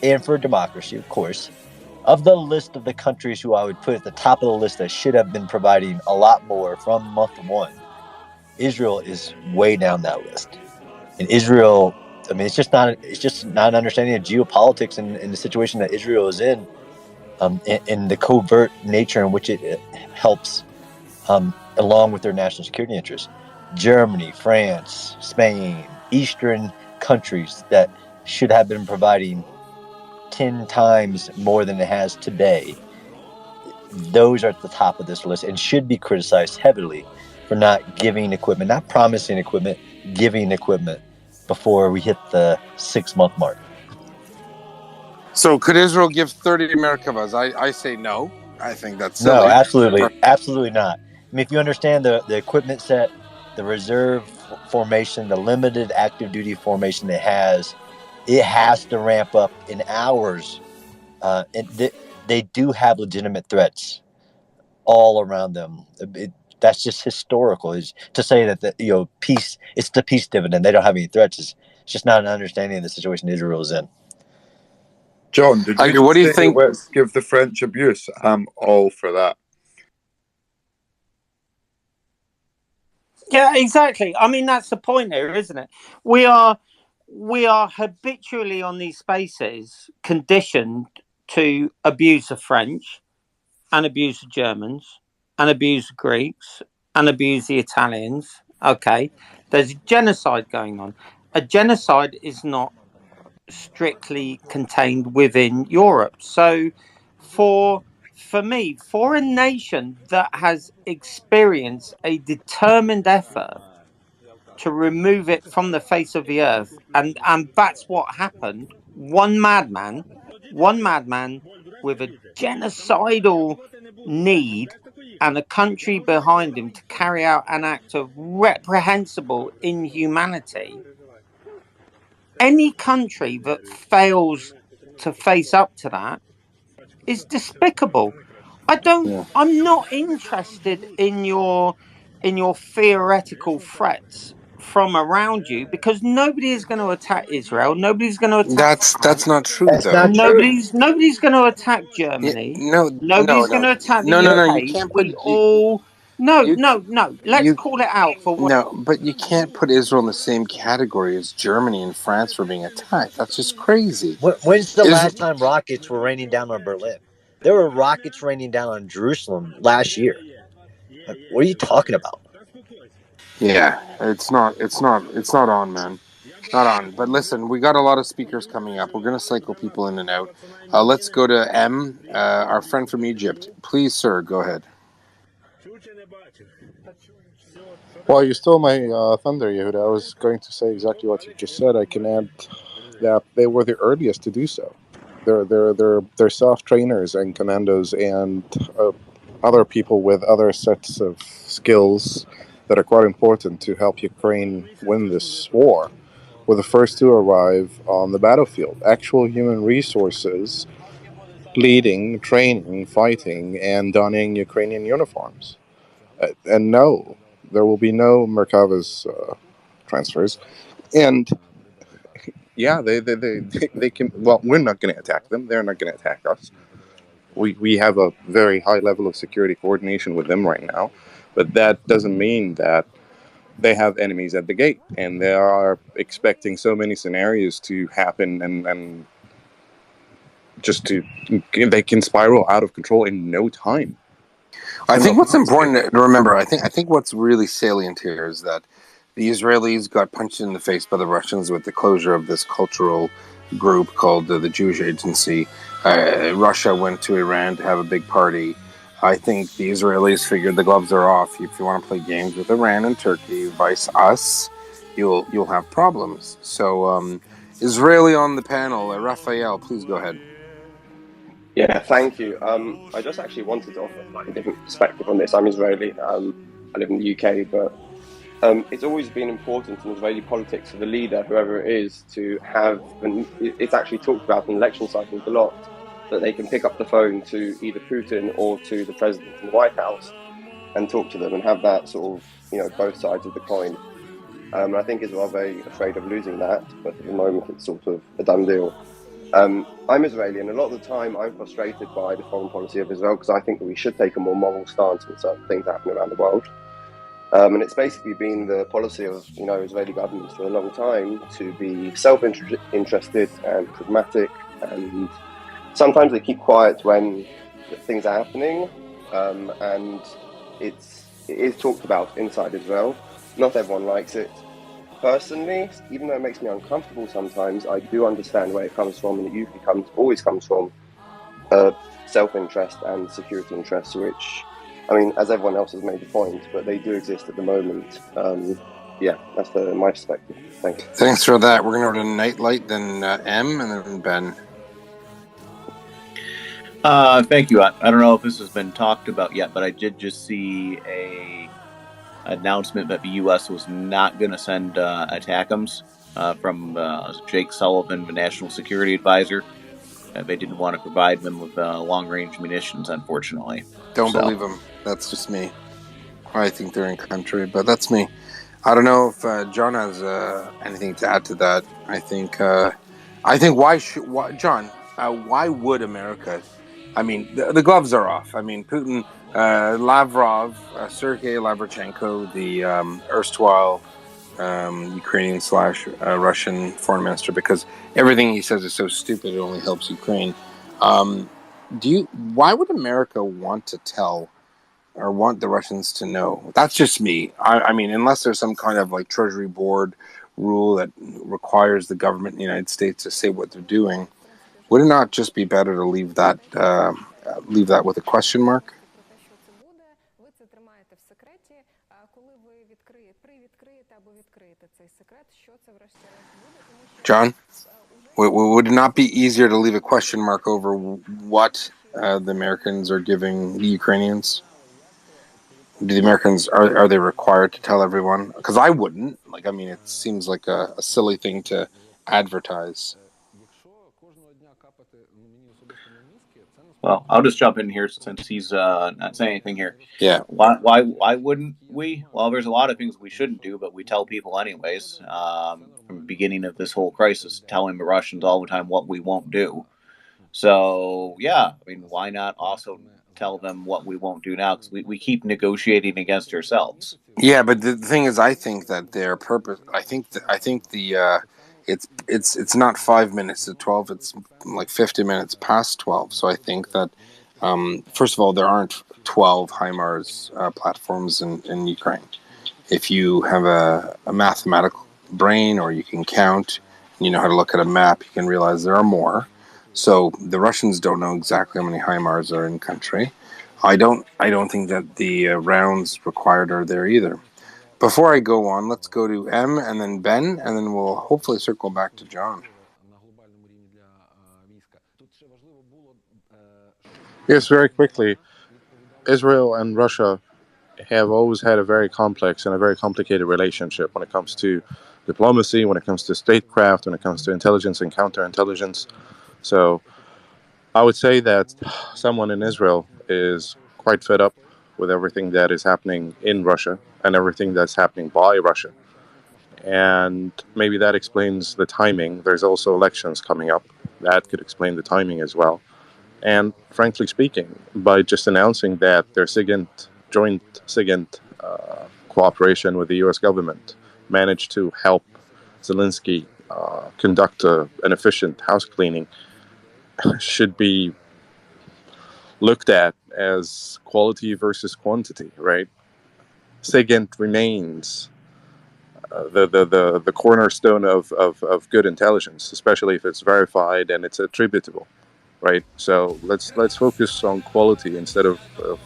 and for democracy, of course. Of the list of the countries who I would put at the top of the list that should have been providing a lot more from month one, Israel is way down that list. And Israel, it's just not an understanding of geopolitics and the situation that Israel is in, and the covert nature in which it helps, along with their national security interests. Germany, France, Spain, Eastern countries that should have been providing 10 times more than it has today. Those are at the top of this list and should be criticized heavily for not giving equipment, not promising equipment, giving equipment before we hit the 6-month mark. So could Israel give 30 Merkavas? I say no. I think that's silly. No, absolutely not. If you understand the equipment set, the reserve formation, the limited active duty formation it has to ramp up in hours. They do have legitimate threats all around them. That's just historical. Is to say that peace. It's the peace dividend. They don't have any threats. It's just not an understanding of the situation Israel is in. John, what do you think? Let's give the French abuse. I'm all for that. Yeah, exactly. I mean, that's the point here, isn't it? We are habitually on these spaces conditioned to abuse the French and abuse the Germans and abuse the Greeks and abuse the Italians. Okay, there's a genocide going on. A genocide is not strictly contained within Europe. So for me, for a nation that has experienced a determined effort to remove it from the face of the earth, and that's what happened. One madman with a genocidal need and a country behind him to carry out an act of reprehensible inhumanity. Any country that fails to face up to that is despicable. I'm not interested in your theoretical threats from around you, because nobody is going to attack Israel. Nobody's going to attack. That's not true, That's though. not true. Nobody's going to attack Germany. Nobody's going to attack the UK. You can't we put all no. Let's call it out for what. No, but you can't put Israel in the same category as Germany and France for being attacked. That's just crazy. When's the last time rockets were raining down on Berlin? There were rockets raining down on Jerusalem last year. What are you talking about? Yeah, it's not on, man. Not on. But listen, we got a lot of speakers coming up. We're going to cycle people in and out. Let's go to M, our friend from Egypt. Please, sir, go ahead. Well, you stole my thunder, Yehuda. I was going to say exactly what you just said. I can add that they were the earliest to do so. They're self-trainers and commandos and other people with other sets of skills that are quite important to help Ukraine win this war. Were the first to arrive on the battlefield. Actual human resources, leading, training, fighting, and donning Ukrainian uniforms. And no, there will be no Merkava's transfers. And yeah, they can. Well, we're not going to attack them. They're not going to attack us. We have a very high level of security coordination with them right now, but that doesn't mean that they have enemies at the gate, and they are expecting so many scenarios to happen, and they can spiral out of control in no time. I think what's important to remember, I think what's really salient here is that the Israelis got punched in the face by the Russians with the closure of this cultural group called the Jewish Agency. Russia went to Iran to have a big party. I think the Israelis figured the gloves are off. If you want to play games with Iran and Turkey, vice us, you'll have problems. So, Israeli on the panel, Raphael, please go ahead. Yeah, thank you. I just actually wanted to offer a different perspective on this. I'm Israeli. I live in the UK, but it's always been important in Israeli politics for the leader, whoever it is, to have, and it's actually talked about in election cycles a lot, that they can pick up the phone to either Putin or to the president in the White House and talk to them and have that sort of, both sides of the coin. I think Israel are very afraid of losing that, but at the moment it's sort of a done deal. I'm Israeli, and a lot of the time I'm frustrated by the foreign policy of Israel because I think that we should take a more moral stance on certain things happening around the world. And it's basically been the policy of Israeli governments for a long time to be self-interested and pragmatic, and sometimes they keep quiet when things are happening, and it is talked about inside Israel. Not everyone likes it. Personally, even though it makes me uncomfortable sometimes, I do understand where it comes from, and it usually always comes from self-interest and security interests, which, as everyone else has made the point, but they do exist at the moment. That's my perspective. Thanks. Thanks for that. We're going to go to Nightlight, then M, and then Ben. Thank you. I don't know if this has been talked about yet, but I did just see a announcement that the U.S. was not going to send ATACMS from Jake Sullivan, the National Security Advisor. They didn't want to provide them with long-range munitions, unfortunately. Don't believe them. That's just me. I think they're in country, but that's me. I don't know if John has anything to add to that. I think why would America I mean, the gloves are off. I mean, Putin, Lavrov, Sergei Lavrchenko, the erstwhile Ukrainian / Russian foreign minister, because everything he says is so stupid, it only helps Ukraine. Why would America want to tell or want the Russians to know? That's just me. I mean, unless there's some kind of like Treasury Board rule that requires the government in the United States to say what they're doing, would it not just be better to leave that with a question mark? John, would it not be easier to leave a question mark over what the Americans are giving the Ukrainians? Do the Americans, are they required to tell everyone? Because I wouldn't. Like, I mean, it seems like a silly thing to advertise. Well, I'll just jump in here since he's not saying anything here. Yeah. Why wouldn't we? Well, there's a lot of things we shouldn't do, but we tell people anyways. From the beginning of this whole crisis, telling the Russians all the time what we won't do. So, yeah, I mean, why not also tell them what we won't do now? Because we keep negotiating against ourselves. Yeah, but the thing is, I think that their purpose. I think it's not 5 minutes to 12. It's like 50 minutes past 12. So I think that first of all, there aren't 12 HIMARS platforms in Ukraine. If you have a mathematical brain, or you can count, and you know how to look at a map, you can realize there are more. So the Russians don't know exactly how many HIMARS are in country. I don't think that the rounds required are there either. Before I go on, let's go to M and then Ben, and then we'll hopefully circle back to John. Yes, very quickly. Israel and Russia have always had a very complex and a very complicated relationship when it comes to diplomacy, when it comes to statecraft, when it comes to intelligence and counterintelligence. So I would say that someone in Israel is quite fed up with everything that is happening in Russia and everything that's happening by Russia. And maybe that explains the timing. There's also elections coming up. That could explain the timing as well. And frankly speaking, by just announcing that their joint SIGINT cooperation with the U.S. government managed to help Zelensky conduct an efficient house cleaning, should be looked at as quality versus quantity, right? SIGINT remains the cornerstone of good intelligence, especially if it's verified and it's attributable, right? So let's focus on quality instead of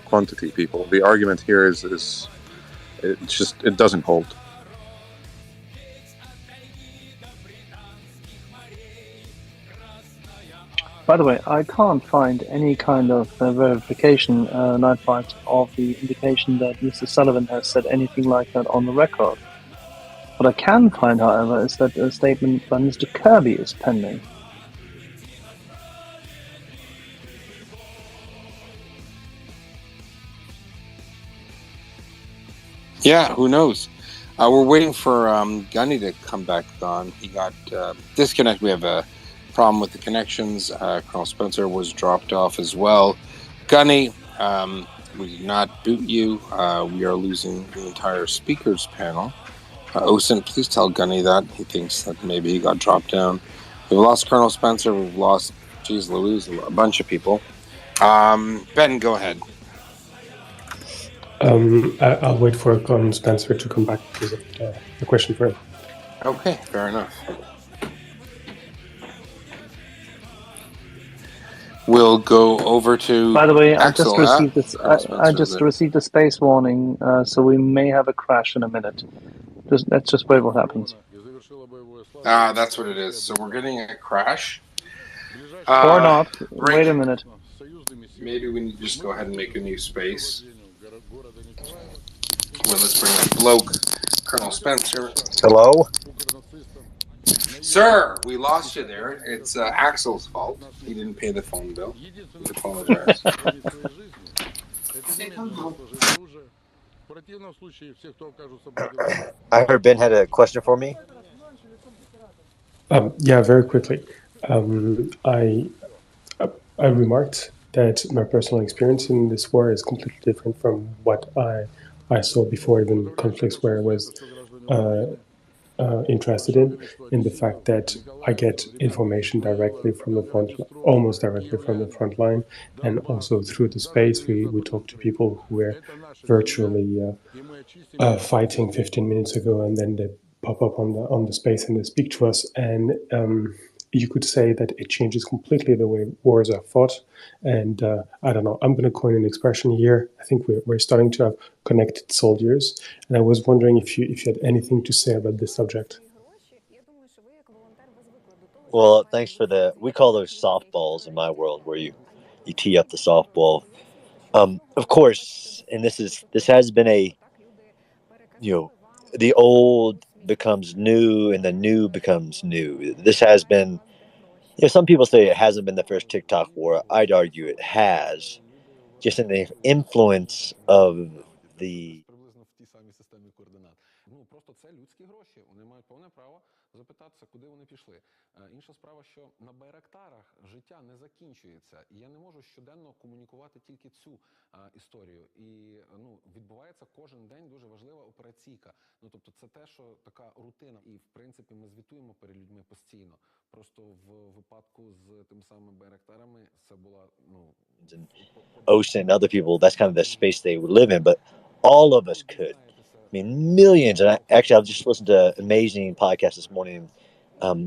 quantity, people. The argument here is it doesn't hold. By the way, I can't find any kind of verification, Nightfight, of the indication that Mr. Sullivan has said anything like that on the record. What I can find, however, is that a statement by Mr. Kirby is pending. Yeah, who knows? We're waiting for Gunny to come back on. He got disconnected. We have a problem with the connections. Colonel Spencer was dropped off as well. Gunny, we did not boot you. We are losing the entire speakers panel. Osen, please tell Gunny that. He thinks that maybe he got dropped down. We've lost Colonel Spencer. We've lost, geez Louise, a bunch of people. Ben, go ahead. I'll wait for Colonel Spencer to come back because of the question for him. Okay, fair enough. We'll go over to. By the way, Axel, I just received a space warning, so we may have a crash in a minute. Let's just wait what happens. That's what it is. So we're getting a crash. Or not. Wait a minute. Maybe we need to just go ahead and make a new space. Well, let's bring up bloke, Colonel Spencer. Hello? Sir, we lost you there. It's Axel's fault. He didn't pay the phone bill. We apologize. I heard Ben had a question for me. Yeah, very quickly. I remarked that my personal experience in this war is completely different from what I saw before even conflicts where I was interested in the fact that I get information directly from the front, almost directly from the front line, and also through the space. We talk to people who were virtually fighting 15 minutes ago, and then they pop up on the space and they speak to us, and you could say that it changes completely the way wars are fought. And I don't know, I'm going to coin an expression here. I think we're starting to have connected soldiers, and I was wondering if you had anything to say about this subject. Well, thanks for we call those softballs in my world, where you tee up the softball. Of course, and this has been the old becomes new and the new becomes new. This has been, some people say it hasn't been the first TikTok war. I'd argue it has, just in the influence of the. Просто це людські гроші. Вони мають повне право запитатися, куди вони пішли. Інша справа, що на Байрактарах життя не закінчується. І я не можу щоденно комунікувати тільки цю історію. І відбувається кожен день дуже важлива операційка. Тобто це те, що така рутина. І, в принципі, ми звітуємо перед людьми постійно. Просто в випадку з тим самими Байрактарами це була, Ocean and other people, that's kind of the space they would live in, but all of us could. I mean, millions. And I've just listened to an amazing podcast this morning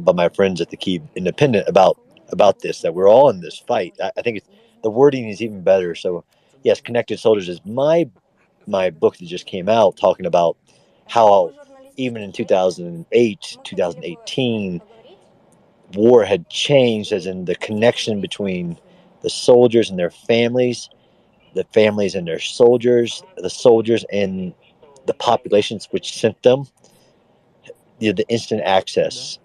by my friends at the Kyiv Independent about this, that we're all in this fight. I think the wording is even better. So, yes, Connected Soldiers is my book that just came out, talking about how even in 2008, 2018, war had changed, as in the connection between the soldiers and their families, the families and their soldiers, the soldiers and the populations which sent them, the instant access.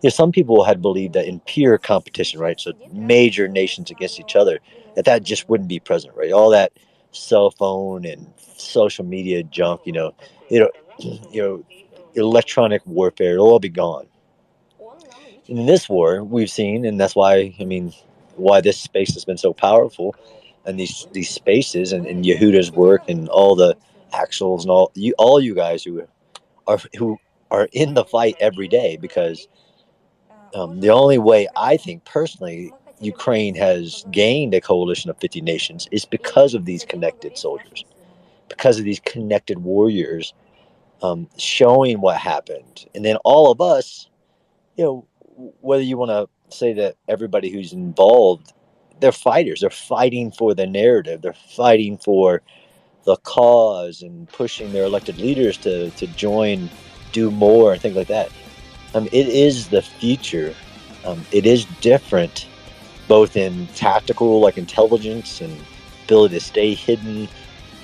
Some people had believed that in pure competition, right? So major nations against each other, that just wouldn't be present, right? All that cell phone and social media junk, electronic warfare, it'll all be gone. In this war, we've seen, and that's why, why this space has been so powerful, and these spaces and Yehuda's work and all the Axels and all you guys who are in the fight every day, because the only way I think personally Ukraine has gained a coalition of 50 nations is because of these connected soldiers, because of these connected warriors, showing what happened. And then all of us, whether you want to say that everybody who's involved, they're fighters. They're fighting for the narrative. They're fighting for the cause and pushing their elected leaders to join, do more, and things like that. It is the future. It is different, both in tactical, like intelligence, and ability to stay hidden,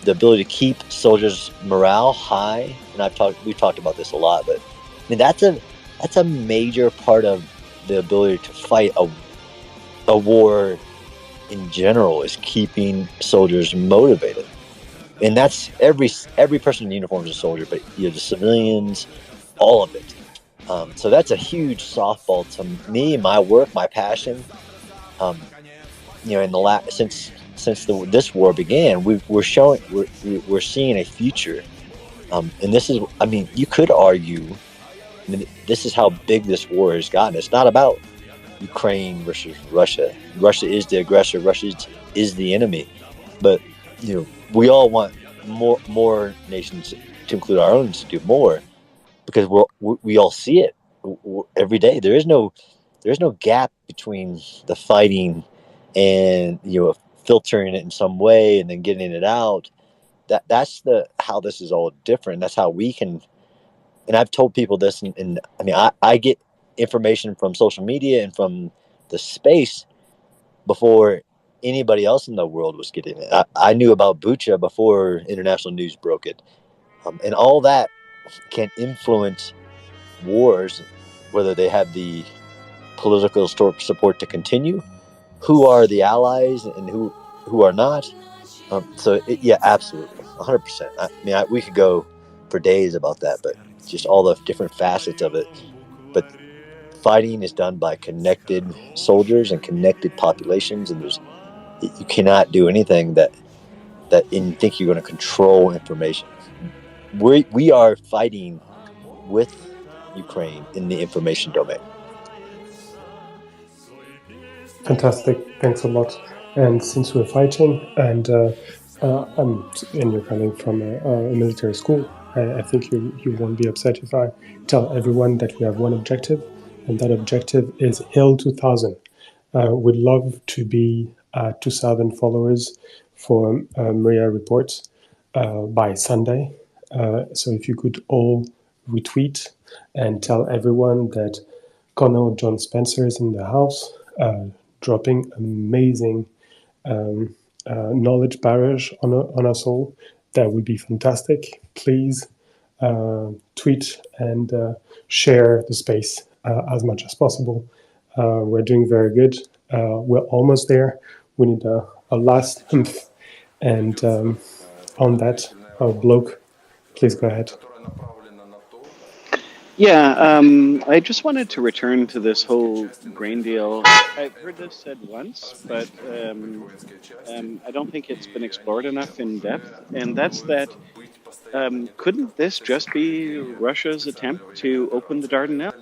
the ability to keep soldiers' morale high. And we've talked about this a lot, but that's a major part of the ability to fight a war in general, is keeping soldiers motivated. And that's every person in uniform is a soldier, but the civilians, all of it. So that's a huge softball to me, my work, my passion. In the since this war began, we're seeing a future, and this is, you could argue, this is how big this war has gotten. It's not about Ukraine versus Russia. Russia is the aggressor. Russia is the enemy. But we all want more nations, to include our own, to do more, because we all see it every day. There's no gap between the fighting and filtering it in some way and then getting it out. That's how this is all different. That's how we can. And I've told people this, and I get information from social media and from the space before anybody else in the world was getting it. I knew about Bucha before international news broke it. And all that can influence wars, whether they have the political support to continue, who are the allies and who are not. Yeah, absolutely, 100%. We could go for days about that, but just all the different facets of it. But fighting is done by connected soldiers and connected populations, and You cannot do anything that you think you're going to control information. We are fighting with Ukraine in the information domain. Fantastic, thanks a lot. And since we're fighting, and you're coming from a military school, I think you won't be upset if I tell everyone that we have one objective, and that objective is Hill 2000. We'd love to be 2,000 followers for Maria Reports by Sunday. So if you could all retweet and tell everyone that Colonel John Spencer is in the house, dropping amazing knowledge barrage on us all, that would be fantastic. Please tweet and share the space as much as possible. We're doing very good. We're almost there. We need a last month. And on that, Bloke, please go ahead. Yeah, I just wanted to return to this whole grain deal. I've heard this said once, but I don't think it's been explored enough in depth. And that's that, couldn't this just be Russia's attempt to open the Dardanelles?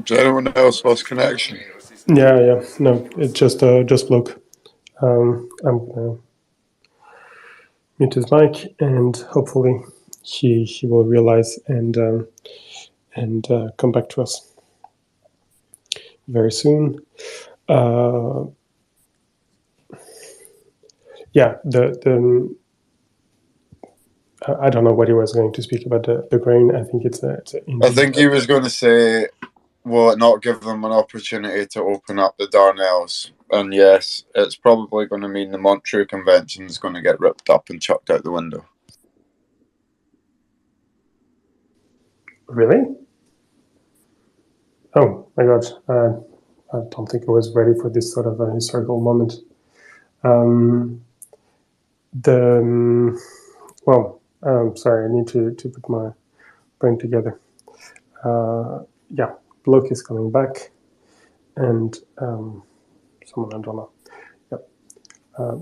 Does anyone else lost connection? Yeah. No, it's just Bloke. I'm gonna mute his mic, and hopefully he will realize and come back to us very soon. Yeah, the I don't know what he was going to speak about the grain. I think I think he was going to say, will it not give them an opportunity to open up the Dardanelles? And yes, it's probably going to mean the Montreux Convention is going to get ripped up and chucked out the window. Really? Oh my God! I don't think I was ready for this sort of a historical moment. Sorry, I need to put my brain together. Yeah, Bloke is coming back, and someone, I don't know. Yep.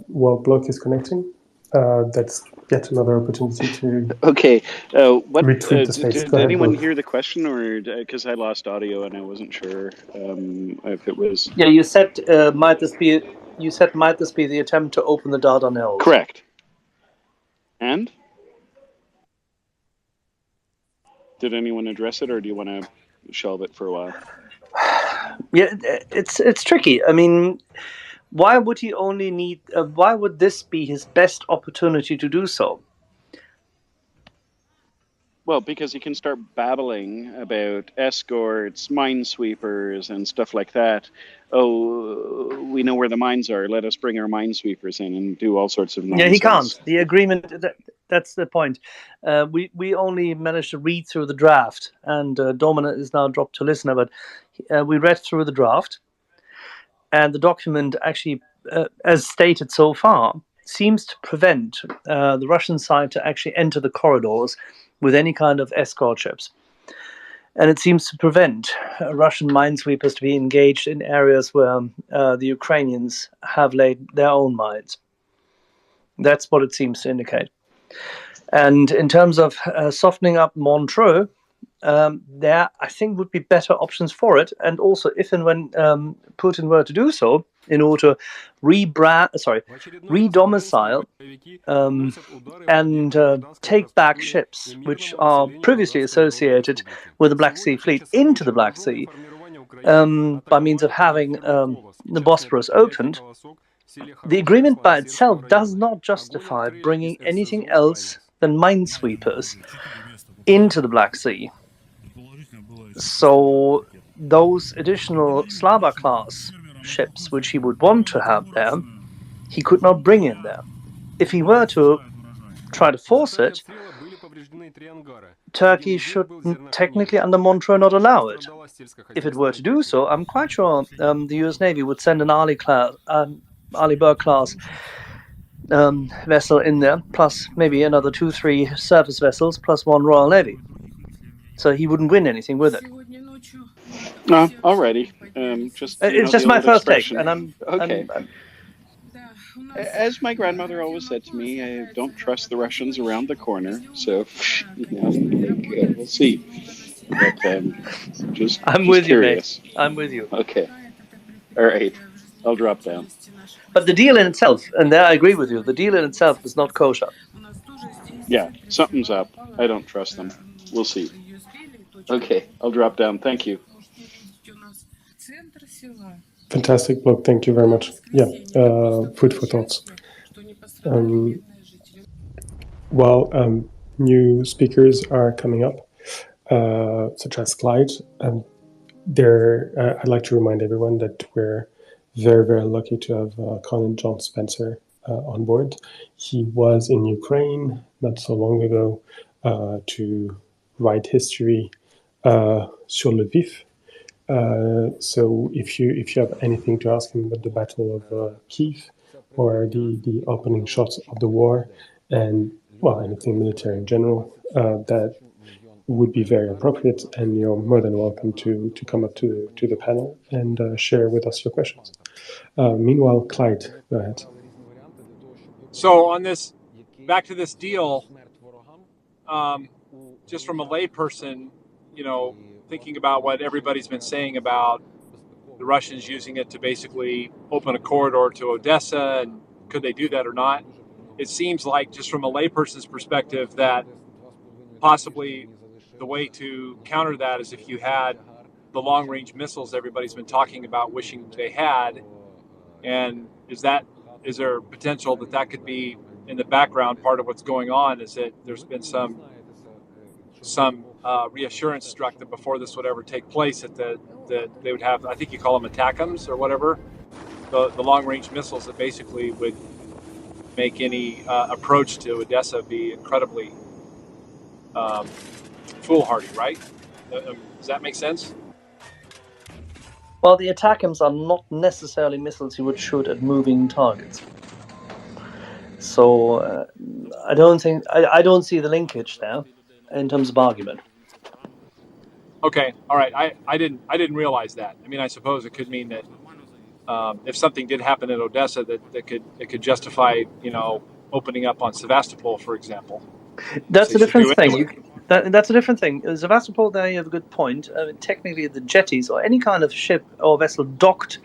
While Bloke is connecting, that's yet another opportunity to retweet the space. Did anyone hear the question, or because I lost audio and I wasn't sure if it was? Yeah, you said might this be the attempt to open the Dardanelles? Correct. And did anyone address it, or do you want to shelve it for a while? Yeah, it's tricky. I mean, why would he only need? Why would this be his best opportunity to do so? Well, because he can start babbling about escorts, minesweepers, and stuff like that. Oh, we know where the mines are. Let us bring our minesweepers in and do all sorts of nonsense. Yeah, he can't. The agreement. That's the point. We only managed to read through the draft, and Dominant is now dropped to listener. But we read through the draft, and the document actually, as stated so far, seems to prevent the Russian side to actually enter the corridors with any kind of escort ships. And it seems to prevent Russian minesweepers to be engaged in areas where the Ukrainians have laid their own mines. That's what it seems to indicate. And in terms of softening up Montreux, there I think would be better options for it. And also, if and when Putin were to do so, in order to redomicile and take back ships which are previously associated with the Black Sea Fleet into the Black Sea by means of having the Bosporus opened, the agreement by itself does not justify bringing anything else than minesweepers into the Black Sea. So those additional Slava class ships which he would want to have there, he could not bring in there. If he were to try to force it, Turkey should technically under Montreux not allow it. If it were to do so, I'm quite sure the US Navy would send an Arleigh Burke class vessel in there, plus maybe another 2-3 surface vessels, plus one Royal Navy. so he wouldn't win anything with it. No, already. It's just my first take, and I'm okay. As my grandmother always said to me, I don't trust the Russians around the corner. So, we'll see. But I'm with curious. You, mate. I'm with you. Okay. All right. I'll drop down. But the deal in itself, and there I agree with you, the deal in itself is not kosher. Yeah, something's up. I don't trust them. We'll see. Okay, I'll drop down. Thank you. Fantastic blog. Thank you very much. Yeah, food for thoughts. New speakers are coming up, such as Clyde. I'd like to remind everyone that we're very, very lucky to have Colin John Spencer on board. He was in Ukraine not so long ago to write history sur le vif. So if you have anything to ask him about the Battle of Kiev or the opening shots of the war, and anything military in general, that would be very appropriate, and you're more than welcome to come up to the panel and share with us your questions. Meanwhile, Clyde, go ahead. So on this, back to this deal, just from a layperson, thinking about what everybody's been saying about the Russians using it to basically open a corridor to Odessa, and could they do that or not? It seems like, just from a layperson's perspective, that possibly the way to counter that is if you had the long-range missiles everybody's been talking about, wishing they had. And is there potential that could be in the background part of what's going on? Is that there's been some reassurance struck that before this would ever take place, that they would have, I think you call them ATACMS or whatever, the long-range missiles that basically would make any approach to Odessa be incredibly foolhardy, right? Does that make sense? Well, the ATACMS are not necessarily missiles you would shoot at moving targets. So I don't see the linkage there in terms of argument. Okay, all right. I didn't realize that. I mean, I suppose it could mean that if something did happen at Odessa, that it could justify, opening up on Sevastopol, for example. That's a different thing. That's a different thing. Sevastopol, there you have a good point. Technically, the jetties or any kind of ship or vessel docked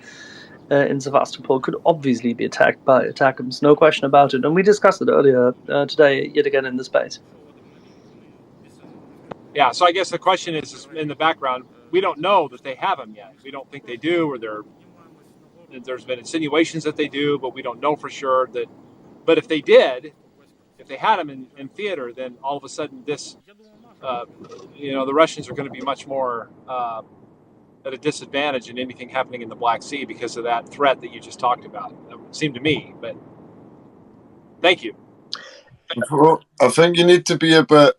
in Sevastopol could obviously be attacked by ATACMS, no question about it. And we discussed it earlier today, yet again in the space. Yeah, so I guess the question is in the background, we don't know that they have them yet. We don't think they do, or there's been insinuations that they do, but we don't know for sure that. But if they did, if they had them in theater, then all of a sudden this, the Russians are going to be much more at a disadvantage in anything happening in the Black Sea because of that threat that you just talked about. It seemed to me, but thank you. I think you need to be a bit,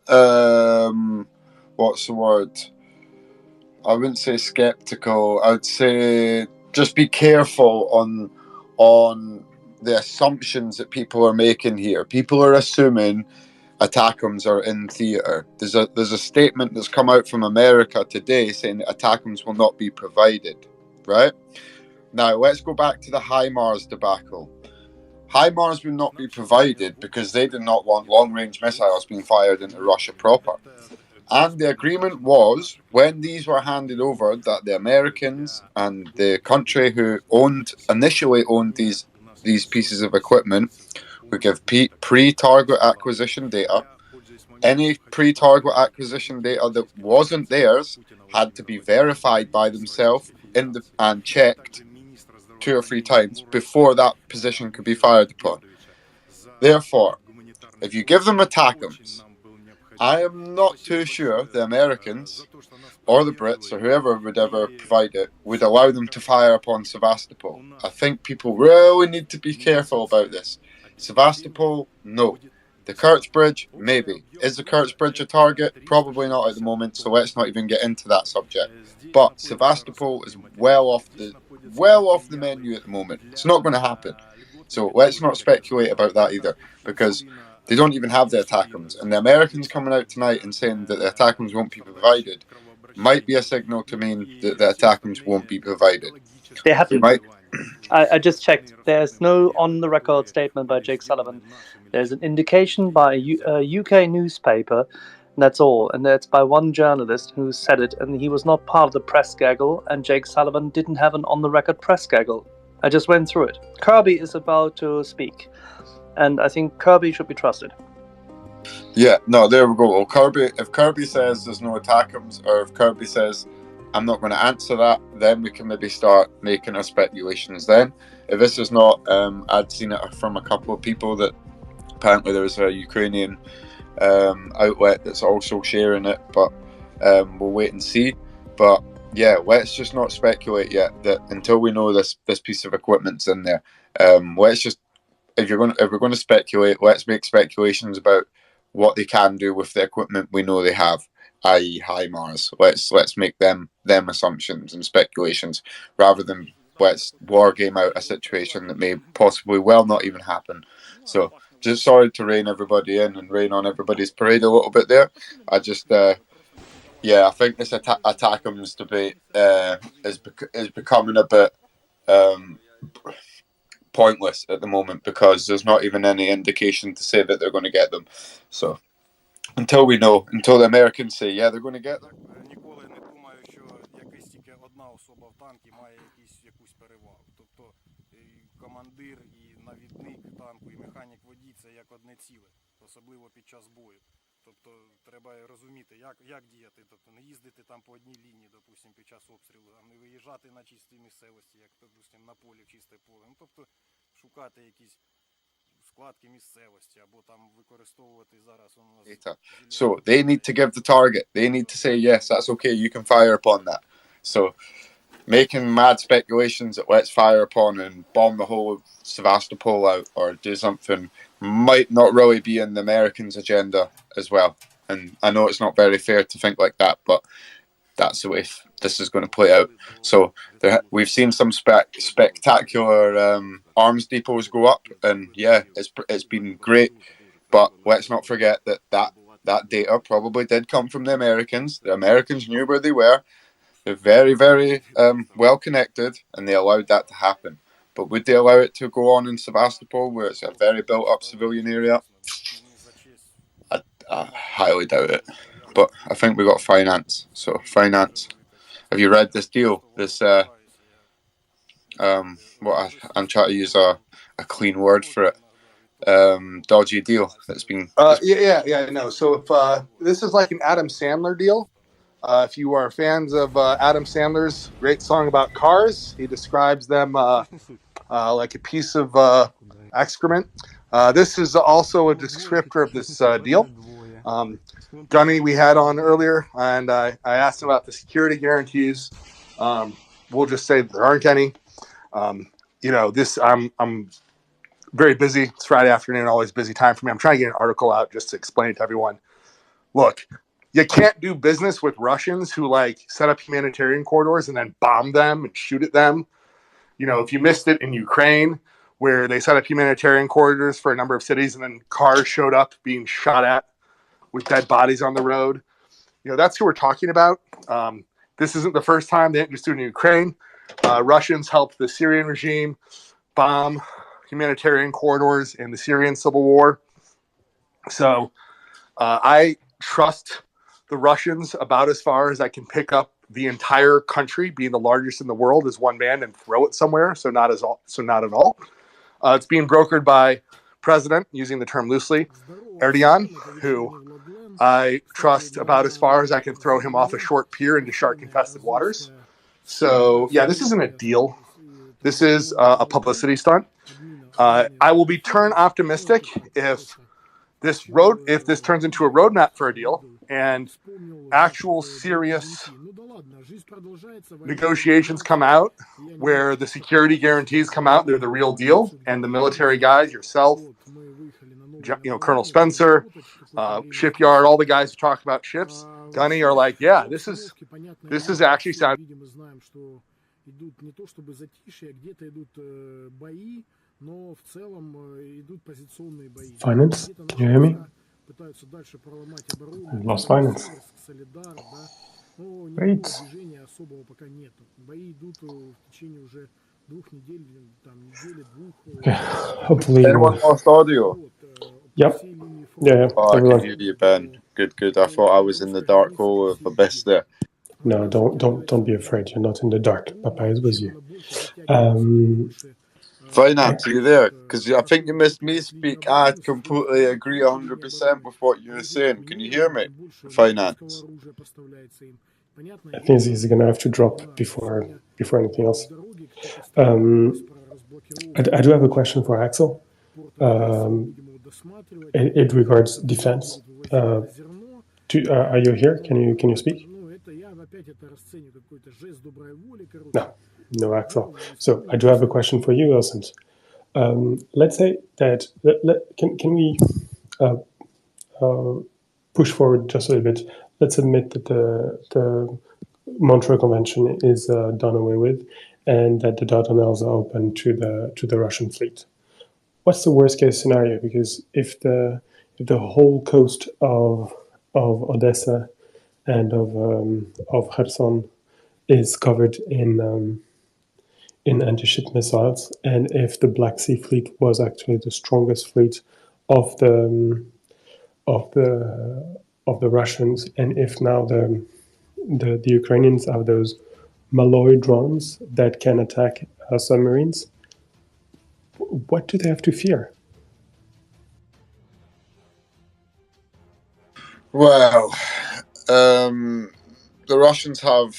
what's the word? I wouldn't say skeptical. I'd say just be careful on the assumptions that people are making here. People are assuming ATACMS are in theatre. There's a statement that's come out from America today saying that ATACMS will not be provided, right? Now, let's go back to the HIMARS debacle. HIMARS will not be provided because they did not want long-range missiles being fired into Russia proper. And the agreement was, when these were handed over, that the Americans and the country who initially owned these pieces of equipment would give pre-target acquisition data. Any pre-target acquisition data that wasn't theirs had to be verified by themselves and checked 2 or 3 times before that position could be fired upon. Therefore, if you give them ATACMS, I am not too sure the Americans or the Brits or whoever would ever provide it would allow them to fire upon Sevastopol. I think people really need to be careful about this. Sevastopol, no. The Kerch Bridge, maybe. Is the Kerch Bridge a target? Probably not at the moment, so let's not even get into that subject. But Sevastopol is well off the menu at the moment. It's not going to happen. So let's not speculate about that either, because They don't even have the ATACMS. And the Americans coming out tonight and saying that the ATACMS won't be provided might be a signal to mean that the ATACMS won't be provided. They haven't. Might. I just checked. There's no on-the-record statement by Jake Sullivan. There's an indication by a UK newspaper, and that's all. And that's by one journalist who said it, and he was not part of the press gaggle, and Jake Sullivan didn't have an on-the-record press gaggle. I just went through it. Kirby is about to speak, and I think Kirby should be trusted. Yeah, no, there we go. Well, if Kirby says there's no ATACMS, or if Kirby says I'm not going to answer that, then we can maybe start making our speculations then. If this is not, I'd seen it from a couple of people that apparently there's a Ukrainian outlet that's also sharing it, but we'll wait and see. But yeah, let's just not speculate yet that until we know this piece of equipment's in there. Let's just, if we're going to speculate, let's make speculations about what they can do with the equipment we know they have, i.e. HIMARS. Let's make them assumptions and speculations rather than let's war game out a situation that may possibly well not even happen. So just sorry to rein everybody in and rain on everybody's parade a little bit there. I just I think this ATACMS debate is becoming a bit pointless at the moment because there's not even any indication to say that they're going to get them. So until the Americans say they're going to get them. Особливо під час бою. Тобто треба розуміти, як діяти, тобто не їздити там по одній лінії, допустим, під час обстрілу, а не виїжджати на чистій місцевості, як, допустим, на полі в чисте поле. Ну, тобто шукати якісь складки місцевості або там використовувати зараз у нас. So they need to give the target. They need to say yes, that's okay, you can fire upon that. So making mad speculations that let's fire upon and bomb the whole of Sevastopol out or do something might not really be in the Americans' agenda as well. And I know it's not very fair to think like that, but that's the way this is going to play out. So we've seen some spectacular arms depots go up, and it's been great. But let's not forget that data probably did come from the Americans. The Americans knew where they were. They're very, very well connected, and they allowed that to happen. But would they allow it to go on in Sevastopol, where it's a very built-up civilian area? I highly doubt it. But I think we got finance. So finance. Have you read this deal? This I'm trying to use a clean word for it. Dodgy deal that's been. No. So if this is like an Adam Sandler deal. If you are fans of Adam Sandler's great song about cars, he describes them like a piece of excrement. This is also a descriptor of this deal. Gunny we had on earlier, and I asked him about the security guarantees. We'll just say there aren't any. I'm very busy. It's Friday afternoon, always busy time for me. I'm trying to get an article out just to explain to everyone. Look, you can't do business with Russians who set up humanitarian corridors and then bomb them and shoot at them. If you missed it in Ukraine, where they set up humanitarian corridors for a number of cities and then cars showed up being shot at with dead bodies on the road. That's who we're talking about. This isn't the first time they didn't just do it in Ukraine. Russians helped the Syrian regime bomb humanitarian corridors in the Syrian civil war. So I trust the Russians about as far as I can pick up the entire country, being the largest in the world, as one man and throw it somewhere. So not at all. It's being brokered by President, using the term loosely, Erdogan, who I trust about as far as I can throw him off a short pier into shark-infested waters. So this isn't a deal. This is a publicity stunt. I will be optimistic if this turns into a roadmap for a deal and actual serious negotiations come out where the security guarantees come out, they're the real deal, and the military guys, yourself, Colonel Spencer, Shipyard, all the guys who talk about ships, Gunny, are like, this is actually sounding. Finance, can you hear me? We've lost finance. Wait. Okay. Hopefully. Anyone lost audio? Yep. Yeah. Oh, I Everyone. can hear you, Ben. Good. I thought I was in the dark hole of abyss there. No, don't be afraid. You're not in the dark. Papa is with you. Finance, are you there? Because I think you missed me speak. I completely agree 100% with what you were saying. Can you hear me? Finance. I think he's going to have to drop before anything else. I do have a question for Axel. It regards defense. Are you here? Can you speak? No, Axel. So I do have a question for you, Wilson. Let's say that can we push forward just a little bit? Let's admit that the Montreal Convention is done away with, and that the Dardanelles are open to the Russian fleet. What's the worst case scenario? Because if the whole coast of Odessa and of Kherson is covered in anti-ship missiles, and if the Black Sea Fleet was actually the strongest fleet of the Russians, and if now the Ukrainians have those Malloy drones that can attack submarines, what do they have to fear? Well, the Russians have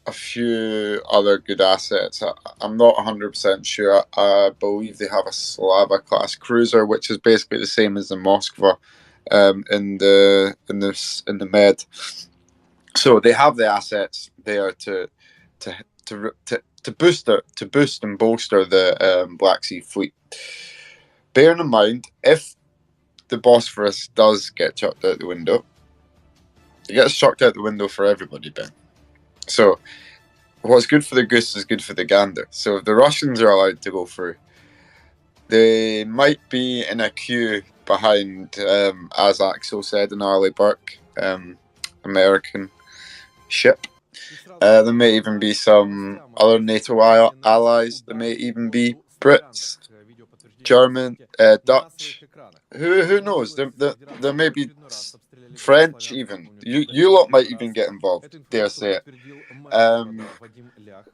a few other good assets. I'm not 100% sure. I believe they have a Slava-class cruiser, which is basically the same as the Moskva in the Med. So they have the assets there to boost and bolster the Black Sea Fleet. Bearing in mind, if the Bosphorus does get chucked out the window, it gets chucked out the window for everybody, Ben. So what's good for the goose is good for the gander. So if the Russians are allowed to go through, they might be in a queue behind, as Axel said, an Arleigh Burke American ship. There may even be some other NATO allies. There may even be Brits, German, Dutch. Who knows? There may be French even. You lot might even get involved, dare say it.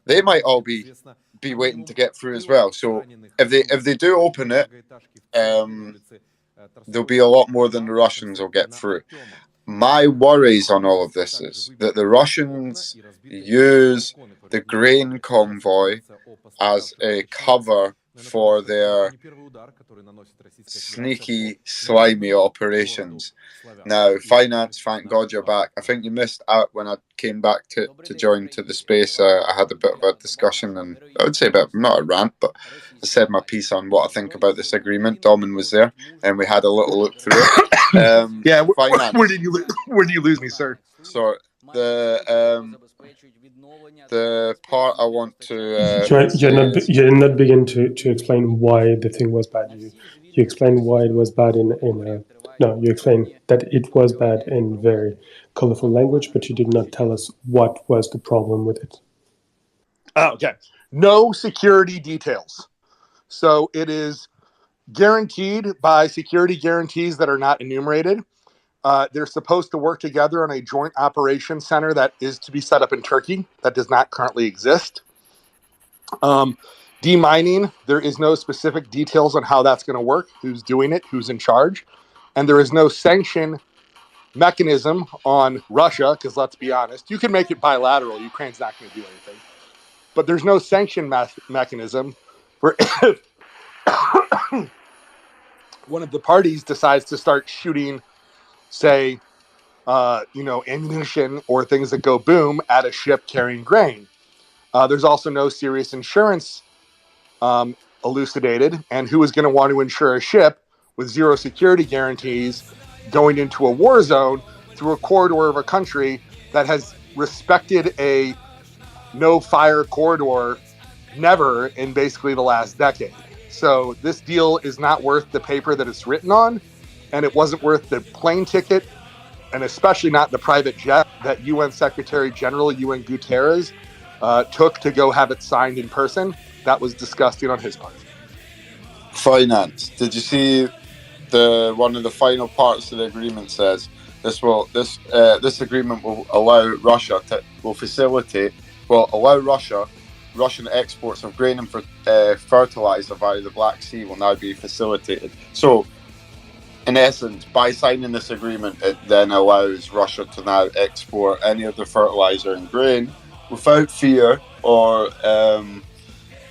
They might all be waiting to get through as well. So if they do open it, there'll be a lot more than the Russians will get through. My worries on all of this is that the Russians use the grain convoy as a cover for their sneaky, slimy operations. Now, Finance, thank God you're back. I think you missed out when I came back to join to the space. I had a bit of a discussion, and I would say not a rant, but I said my piece on what I think about this agreement. Domin was there, and we had a little look through it. Yeah, Finance. Where did you lose me, sir? So the part I want to you did not begin to explain why the thing was bad. You explained why it was bad you explained that it was bad in very colorful language, but you did not tell us what was the problem with it. Oh, okay. No security details. So it is guaranteed by security guarantees that are not enumerated. They're supposed to work together on a joint operations center that is to be set up in Turkey. That does not currently exist. Demining, there is no specific details on how that's going to work, who's doing it, who's in charge. And there is no sanction mechanism on Russia, because let's be honest, you can make it bilateral. Ukraine's not going to do anything. But there's no sanction mechanism for if one of the parties decides to start shooting, say, ammunition or things that go boom at a ship carrying grain. There's also no serious insurance elucidated, and who is going to want to insure a ship with zero security guarantees going into a war zone through a corridor of a country that has respected a no-fire corridor never in basically the last decade. So this deal is not worth the paper that it's written on, and it wasn't worth the plane ticket, and especially not the private jet that UN Secretary General UN Guterres took to go have it signed in person. That was disgusting on his part. Finance. Did you see one of the final parts of the agreement says this agreement will allow Russian exports of grain and fertilizer via the Black Sea will now be facilitated. So, in essence, by signing this agreement, it then allows Russia to now export any of the fertilizer and grain without fear, or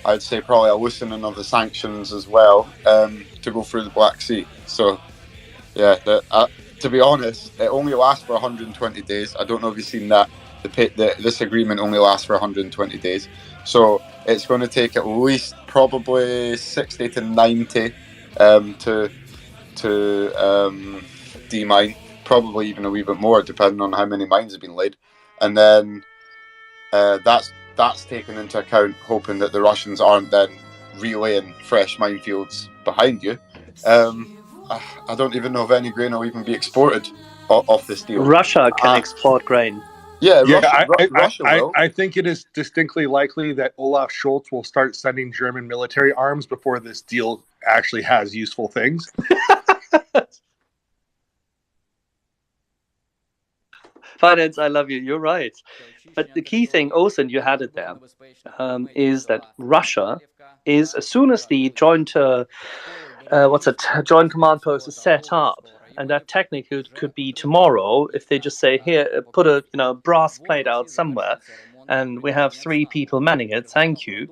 I'd say probably a loosening of the sanctions as well, to go through the Black Sea. So, yeah, to be honest, it only lasts for 120 days. I don't know if you've seen that. This agreement only lasts for 120 days. So it's going to take at least probably 60 to 90 to demine, probably even a wee bit more, depending on how many mines have been laid. And then that's taken into account, hoping that the Russians aren't then relaying fresh minefields behind you. I don't even know if any grain will even be exported off this deal. Russia can export grain. Yeah, Russia will. I think it is distinctly likely that Olaf Scholz will start sending German military arms before this deal actually has useful things. Finance, I love you. You're right. But the key thing, also, and you had it there, is that Russia is, as soon as the joint command post is set up, and that technically could be tomorrow, if they just say, here, put a brass plate out somewhere, and we have 3 people manning it, thank you.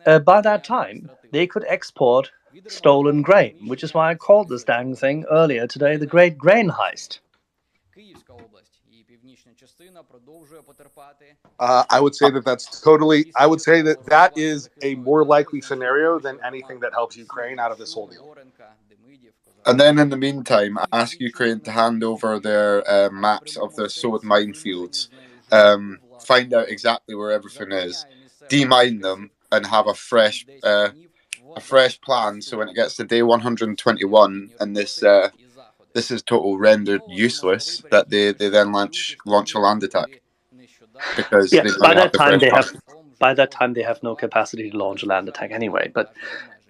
By that time, they could export stolen grain, which is why I called this dang thing earlier today the Great Grain Heist. I would say that is a more likely scenario than anything that helps Ukraine out of this whole deal. And then in the meantime, ask Ukraine to hand over their maps of the sowed minefields, find out exactly where everything is, demine them, and have a fresh plan. So when it gets to day 121, and this is total rendered useless, that they then launch a land attack. Because by that time they have no capacity to launch a land attack anyway. But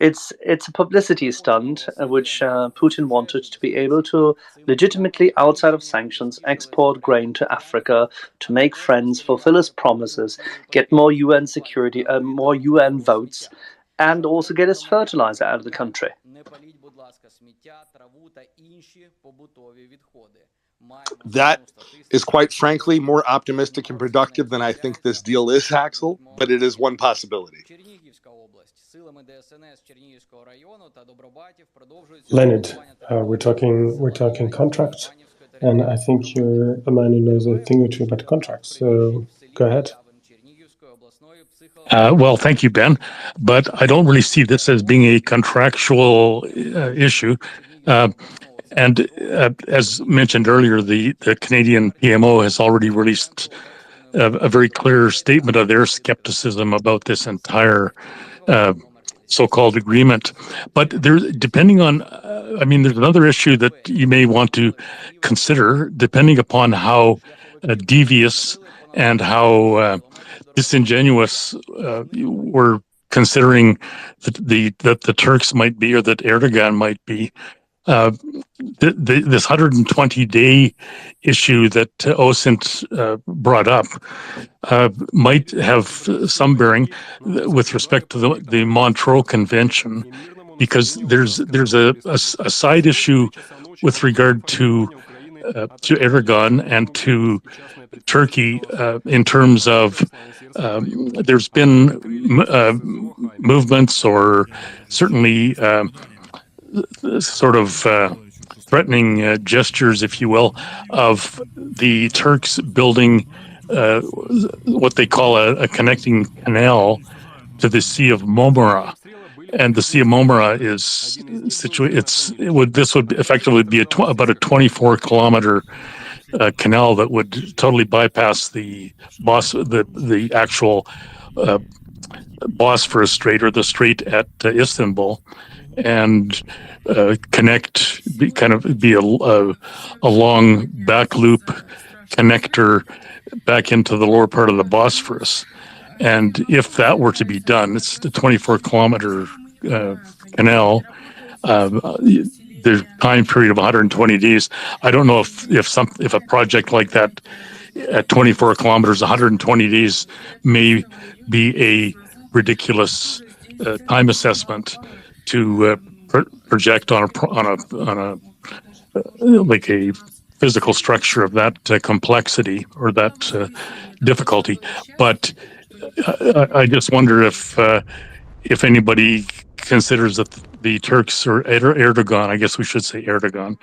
it's a publicity stunt which Putin wanted to be able to legitimately, outside of sanctions, export grain to Africa, to make friends, fulfill his promises, get more UN security, more UN votes, and also get his fertilizer out of the country. That is, quite frankly, more optimistic and productive than I think this deal is, Axel, but it is one possibility. Leonard, we're talking contracts, and I think you're a man who knows a thing or two about contracts, so go ahead. Well, thank you, Ben, but I don't really see this as being a contractual issue. And as mentioned earlier, the Canadian PMO has already released a very clear statement of their skepticism about this entire so-called agreement. But depending on, there's another issue that you may want to consider, depending upon how devious and how disingenuous we're considering that the Turks might be, or that Erdogan might be. This 120-day issue that OSINT brought up might have some bearing with respect to the Montreux Convention, because there's a side issue with regard to Erdogan and to Turkey in terms of there's been movements, or certainly sort of threatening gestures, if you will, of the Turks building what they call a connecting canal to the Sea of Marmara. And the Sea of Marmara is situated. This would effectively be about a 24-kilometer canal that would totally bypass the actual Bosphorus Strait, or the strait at Istanbul, and be a long back loop connector back into the lower part of the Bosphorus. And if that were to be done, it's a 24-kilometer canal. There's a time period of 120 days. I don't know if a project like that at 24 kilometers, 120 days may be a ridiculous time assessment to project on a like a physical structure of that complexity or that difficulty. But I just wonder if anybody considers that the Turks, or Erdogan, I guess we should say Erdogan,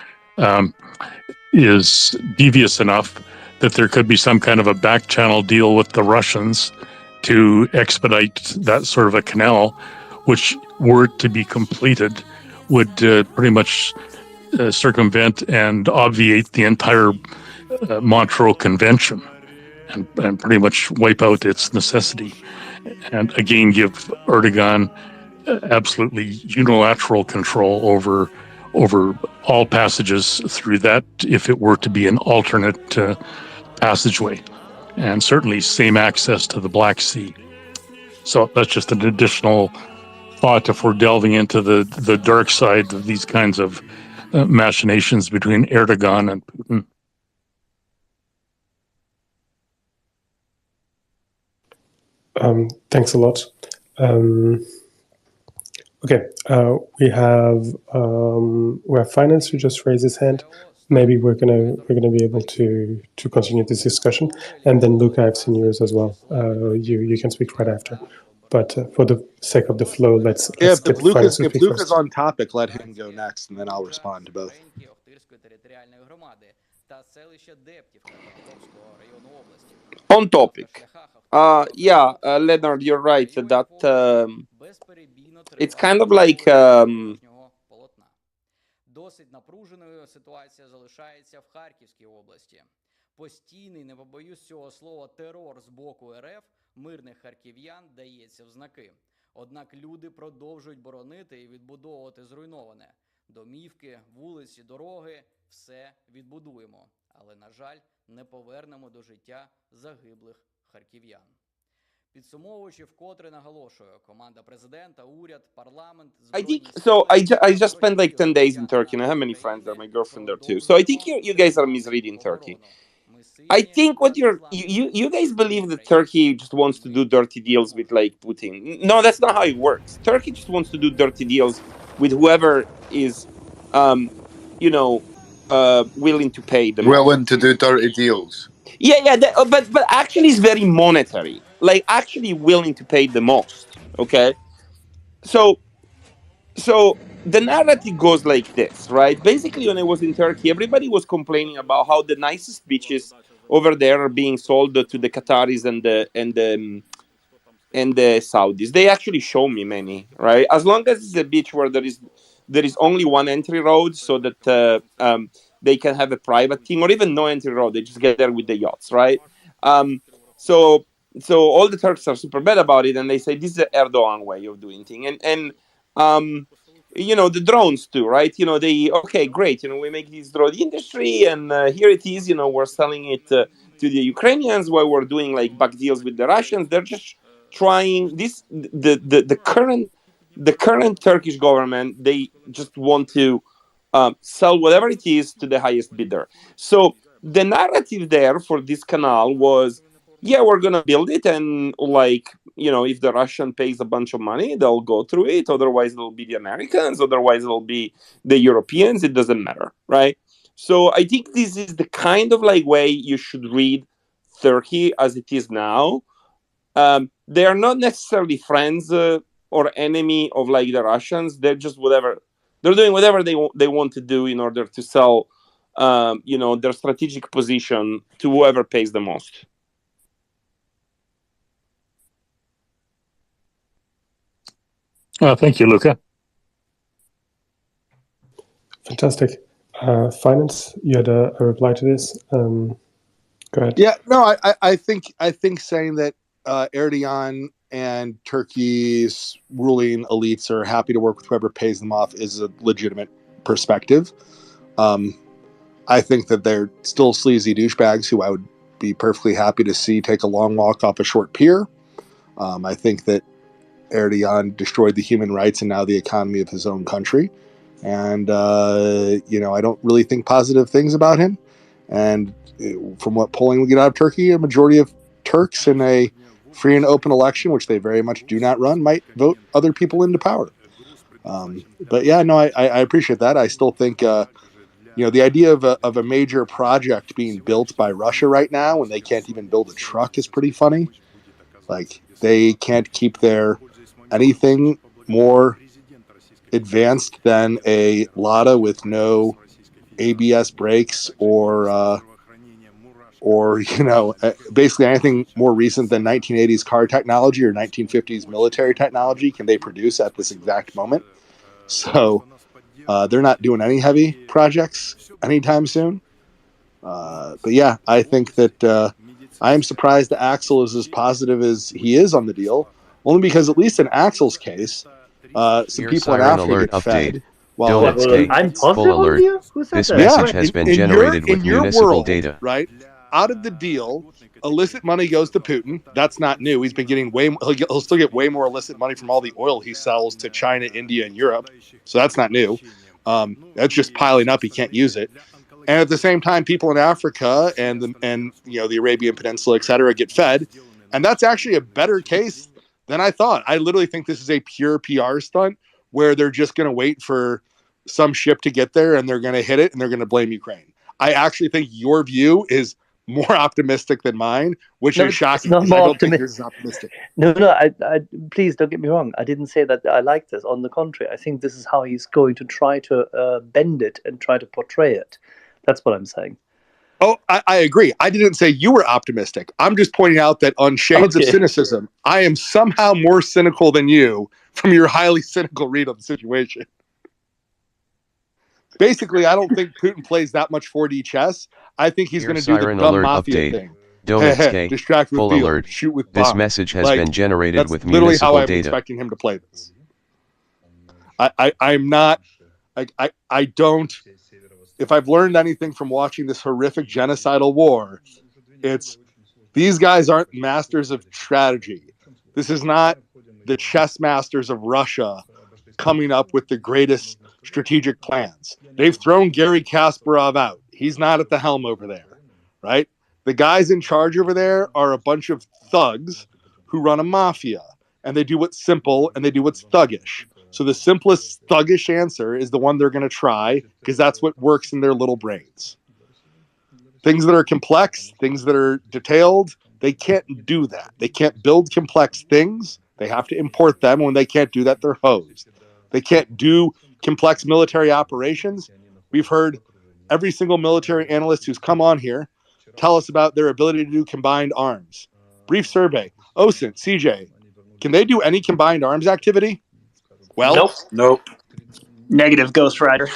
is devious enough that there could be some kind of a back channel deal with the Russians to expedite that sort of a canal, which, were to be completed, would pretty much circumvent and obviate the entire Montreux Convention and pretty much wipe out its necessity. And again, give Erdogan absolutely unilateral control over all passages through that, if it were to be an alternate passageway, and certainly same access to the Black Sea. So that's just an additional thought if we're delving into the dark side of these kinds of machinations between Erdogan and Putin. Thanks a lot. Okay, we have Finance who just raised his hand. Maybe we're gonna be able to continue this discussion, and then Luca, I've seen yours as well. You can speak right after, but for the sake of the flow, let's if get Luca's first. on topic, let him go next, and then I'll respond to both. On topic. Leonard, you're right that it's kind of like Досить напруженою ситуація залишається в Харківській області. Постійний, не побоюсь цього слова, терор з боку РФ мирних харків'ян дається в знаки. Однак люди продовжують боронити і відбудовувати зруйноване. Домівки, вулиці, дороги – все відбудуємо. Але, на жаль, не повернемо до життя загиблих харків'ян. Підсумовуючи, вкотре наголошую, команда президента, уряд, парламент... I think, so I just spent like 10 days in Turkey, and I have many friends there, my girlfriend there too. So I think you guys are misreading Turkey. I think what you guys believe that Turkey just wants to do dirty deals with like Putin. No, that's not how it works. Turkey just wants to do dirty deals with whoever is, willing to pay them. Willing to do dirty deals. Yeah, but actually it's very monetary. Like actually willing to pay the most. Okay, so the narrative goes like this, right? Basically, when I was in Turkey, everybody was complaining about how the nicest beaches over there are being sold to the Qataris and the Saudis. They actually show me many, right? As long as it's a beach where there is only one entry road, so that they can have a private team, or even no entry road. They just get there with the yachts, right? So all the Turks are super bad about it, and they say this is the Erdogan way of doing things. And the drones too, right? Okay, great. We make this drone industry, and here it is. We're selling it to the Ukrainians while we're doing like back deals with the Russians. They're just trying this. The current Turkish government, they just want to sell whatever it is to the highest bidder. So the narrative there for this canal was, yeah, we're going to build it, and if the Russian pays a bunch of money, they'll go through it. Otherwise, it'll be the Americans. Otherwise, it'll be the Europeans. It doesn't matter, right? So I think this is the kind of way you should read Turkey as it is now. They are not necessarily friends or enemy of the Russians. They're just whatever. They're doing whatever they want to do in order to sell, their strategic position to whoever pays the most. Thank you, Luca. Fantastic. Finance, you had a reply to this. Go ahead. Yeah, no, I think saying that Erdogan and Turkey's ruling elites are happy to work with whoever pays them off is a legitimate perspective. I think that they're still sleazy douchebags who I would be perfectly happy to see take a long walk off a short pier. I think that Erdogan destroyed the human rights and now the economy of his own country. And, I don't really think positive things about him. And from what polling we get out of Turkey, a majority of Turks in a free and open election, which they very much do not run, might vote other people into power. But yeah, no, I appreciate that. I still think, the idea of a major project being built by Russia right now when they can't even build a truck is pretty funny. Like, they can't keep their anything more advanced than a Lada with no ABS brakes or basically anything more recent than 1980s car technology or 1950s military technology can they produce at this exact moment. So they're not doing any heavy projects anytime soon. But yeah, I think that I am surprised that Axel is as positive as he is on the deal, only because at least in Axel's case, some people in Africa get fed. While I'm positive on the deal? Who said This that? message has been generated with municipal world, data. Right? Out of the deal, illicit money goes to Putin. That's not new. He's been getting he'll still get way more illicit money from all the oil he sells to China, India, and Europe. So that's not new. That's just piling up. He can't use it. And at the same time, people in Africa and the Arabian Peninsula, et cetera, get fed. And that's actually a better case than I thought. I literally think this is a pure PR stunt where they're just going to wait for some ship to get there and they're going to hit it and they're going to blame Ukraine. I actually think your view is more optimistic than mine, which is shocking. Not more I don't think yours is optimistic. No, I please don't get me wrong. I didn't say that I like this. On the contrary, I think this is how he's going to try to bend it and try to portray it. That's what I'm saying. Oh, I agree. I didn't say you were optimistic. I'm just pointing out that on Shades of Cynicism, I am somehow more cynical than you from your highly cynical read of the situation. Basically, I don't think Putin plays that much 4D chess. I think he's going to do the Siren dumb alert mafia update. thing. Donetsk, Distract with full deal, alert. shoot with This bomb. message has been generated that's with literally how municipal I'm data. expecting him to play this. I'm not. I don't. If I've learned anything from watching this horrific genocidal war, it's these guys aren't masters of strategy. This is not the chess masters of Russia coming up with the greatest strategic plans. They've thrown Gary Kasparov out. He's not at the helm over there, right? The guys in charge over there are a bunch of thugs who run a mafia, and they do what's simple and they do what's thuggish. So the simplest thuggish answer is the one they're going to try because that's what works in their little brains. Things that are complex, things that are detailed, they can't do that. They can't build complex things. They have to import them. When they can't do that, they're hosed. They can't do complex military operations. We've heard every single military analyst who's come on here tell us about their ability to do combined arms. Brief survey. OSINT, CJ, can they do any combined arms activity? Well, Nope. Negative, Ghost Rider.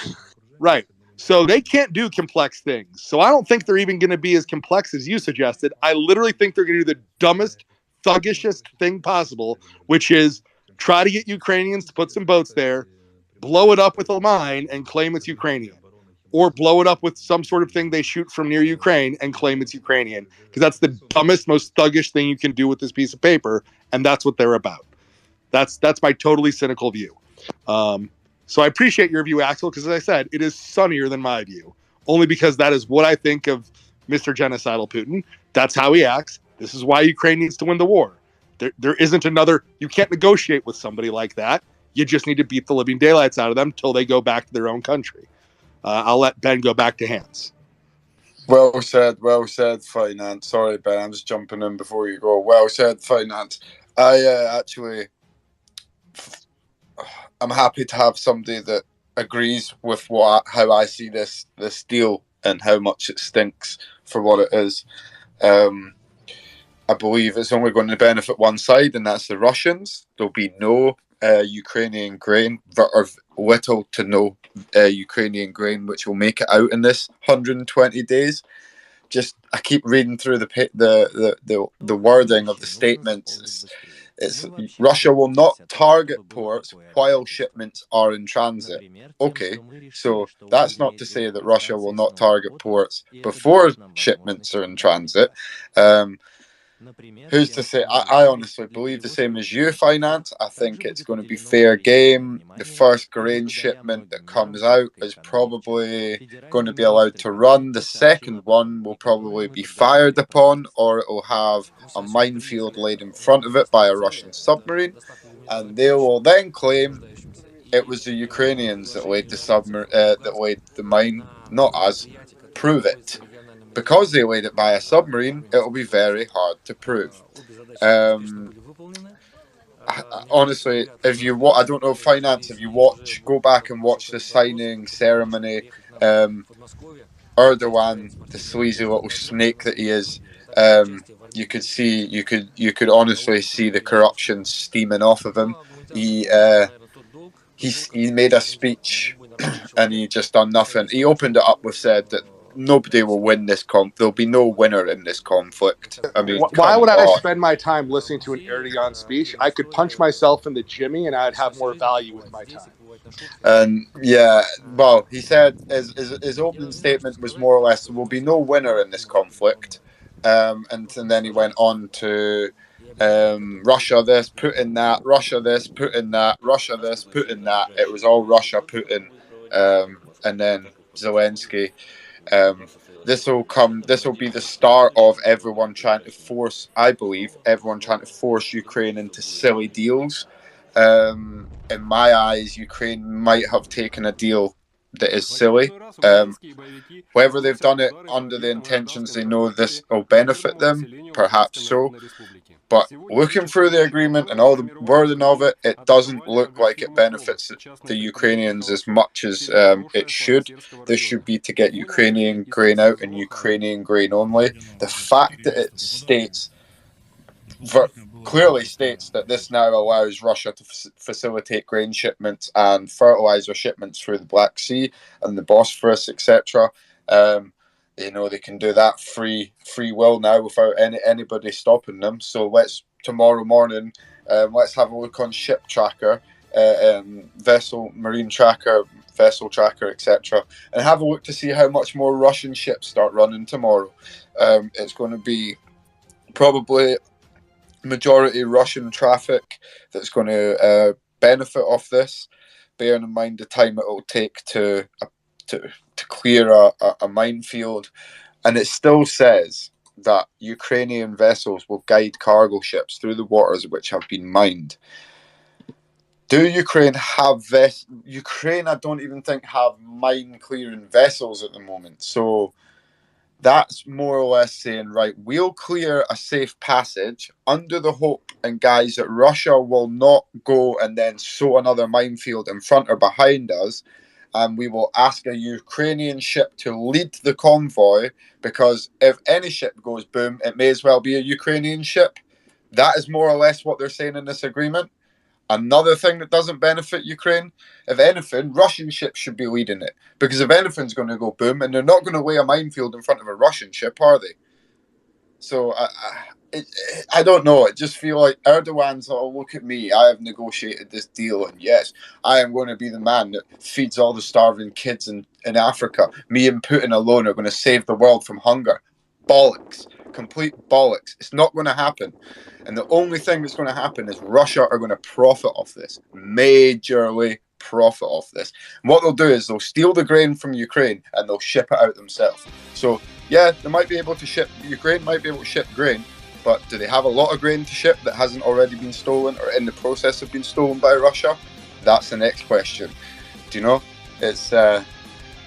Right. So they can't do complex things. So I don't think they're even going to be as complex as you suggested. I literally think they're going to do the dumbest, thuggishest thing possible, which is try to get Ukrainians to put some boats there, blow it up with a mine and claim it's Ukrainian. Or blow it up with some sort of thing they shoot from near Ukraine and claim it's Ukrainian. Because that's the dumbest, most thuggish thing you can do with this piece of paper. And that's what they're about. That's my totally cynical view. So I appreciate your view, Axel, because as I said, it is sunnier than my view. Only because that is what I think of Mr. Genocidal Putin. That's how he acts. This is why Ukraine needs to win the war. There isn't another... You can't negotiate with somebody like that. You just need to beat the living daylights out of them till they go back to their own country. I'll let Ben go back to Hans. Well said, Finance. Sorry, Ben, I'm just jumping in before you go. Well said, Finance. I'm happy to have somebody that agrees with how I see this deal and how much it stinks for what it is. I believe it's only going to benefit one side, and that's the Russians. There'll be no Ukrainian grain, or little to no Ukrainian grain, which will make it out in this 120 days. I keep reading through the wording of the statements. It's Russia will not target ports while shipments are in transit. Okay, so that's not to say that Russia will not target ports before shipments are in transit. Who's to say? I honestly believe the same as you, Finance. I think it's going to be fair game. The first grain shipment that comes out is probably going to be allowed to run. The second one will probably be fired upon, or it will have a minefield laid in front of it by a Russian submarine, and they will then claim it was the Ukrainians that laid the mine, not us. Prove it. Because they laid it by a submarine, it will be very hard to prove. Honestly, if you I don't know, Finance, if you go back and watch the signing ceremony, Erdogan, the sleazy little snake that he is, you could honestly see the corruption steaming off of him. He made a speech and he just done nothing. He opened it up with said that nobody will win this there'll be no winner in this conflict. I mean, why would I spend my time listening to an Erdogan speech? I could punch myself in the jimmy and I'd have more value with my time. And well, he said his opening statement was more or less, there will be no winner in this conflict. And then he went on to Russia this, Putin that, Russia this, Putin that, Russia this, Putin that. It was all Russia, Putin, and then Zelensky. This will be the start of everyone trying to force Ukraine into silly deals. In my eyes, Ukraine might have taken a deal that is silly. Whether they've done it under the intentions they know this will benefit them, perhaps so. But looking through the agreement and all the wording of it, it doesn't look like it benefits the Ukrainians as much as it should. This should be to get Ukrainian grain out and Ukrainian grain only. The fact that it clearly states that this now allows Russia to facilitate grain shipments and fertilizer shipments through the Black Sea and the Bosphorus, etc. They can do that free will now without anybody stopping them. So tomorrow morning, let's have a look on Ship Tracker, Marine Tracker, Vessel Tracker, etc., and have a look to see how much more Russian ships start running tomorrow. It's going to be probably majority Russian traffic that's going to benefit off this, bearing in mind the time it will take to clear a minefield. And it still says that Ukrainian vessels will guide cargo ships through the waters which have been mined. Do Ukraine have Ukraine, I don't even think, have mine clearing vessels at the moment. So that's more or less saying, right, we'll clear a safe passage under the hope and guise that Russia will not go and then sow another minefield in front or behind us. And we will ask a Ukrainian ship to lead the convoy, because if any ship goes boom, it may as well be a Ukrainian ship. That is more or less what they're saying in this agreement. Another thing that doesn't benefit Ukraine, if anything, Russian ships should be leading it. Because if anything's going to go boom, and they're not going to lay a minefield in front of a Russian ship, are they? So I don't know. I just feel like Erdogan's, oh, look at me, I have negotiated this deal, and yes, I am going to be the man that feeds all the starving kids in Africa. Me and Putin alone are going to save the world from hunger. Bollocks. Complete bollocks. It's not going to happen. And the only thing that's going to happen is Russia are going to profit off this. Majorly profit off this. And what they'll do is they'll steal the grain from Ukraine and they'll ship it out themselves. So, yeah, they might be able to ship, Ukraine might be able to ship grain, but do they have a lot of grain to ship that hasn't already been stolen or in the process of being stolen by Russia? That's the next question. Do you know? It's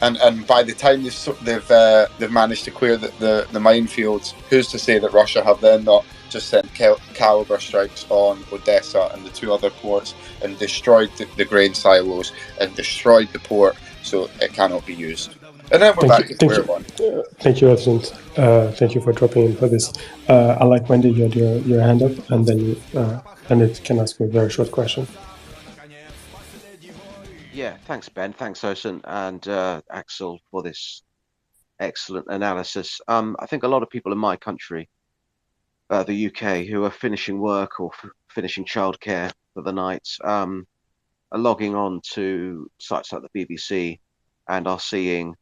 and by the time they've managed to clear the minefields, who's to say that Russia have then not just sent caliber strikes on Odessa and the two other ports and destroyed the grain silos and destroyed the port, so it cannot be used. And then we're back to square one. Thank you, Edmund. Thank you for dropping in for this. I like Wendy, you had your hand up, and then you can ask me a very short question. Yeah, thanks, Ben. Thanks, Ocean and Axel, for this excellent analysis. I think a lot of people in my country the UK, who are finishing work or finishing childcare for the night, are logging on to sites like the BBC and are seeing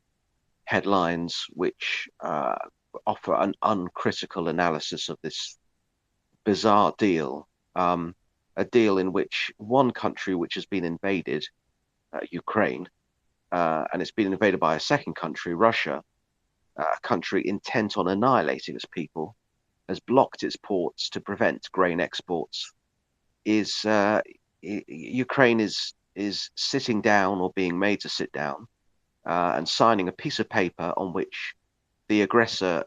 headlines which offer an uncritical analysis of this bizarre deal, a deal in which one country which has been invaded, Ukraine, and it's been invaded by a second country, Russia, a country intent on annihilating its people, has blocked its ports to prevent grain exports. Ukraine is sitting down or being made to sit down and signing a piece of paper on which the aggressor,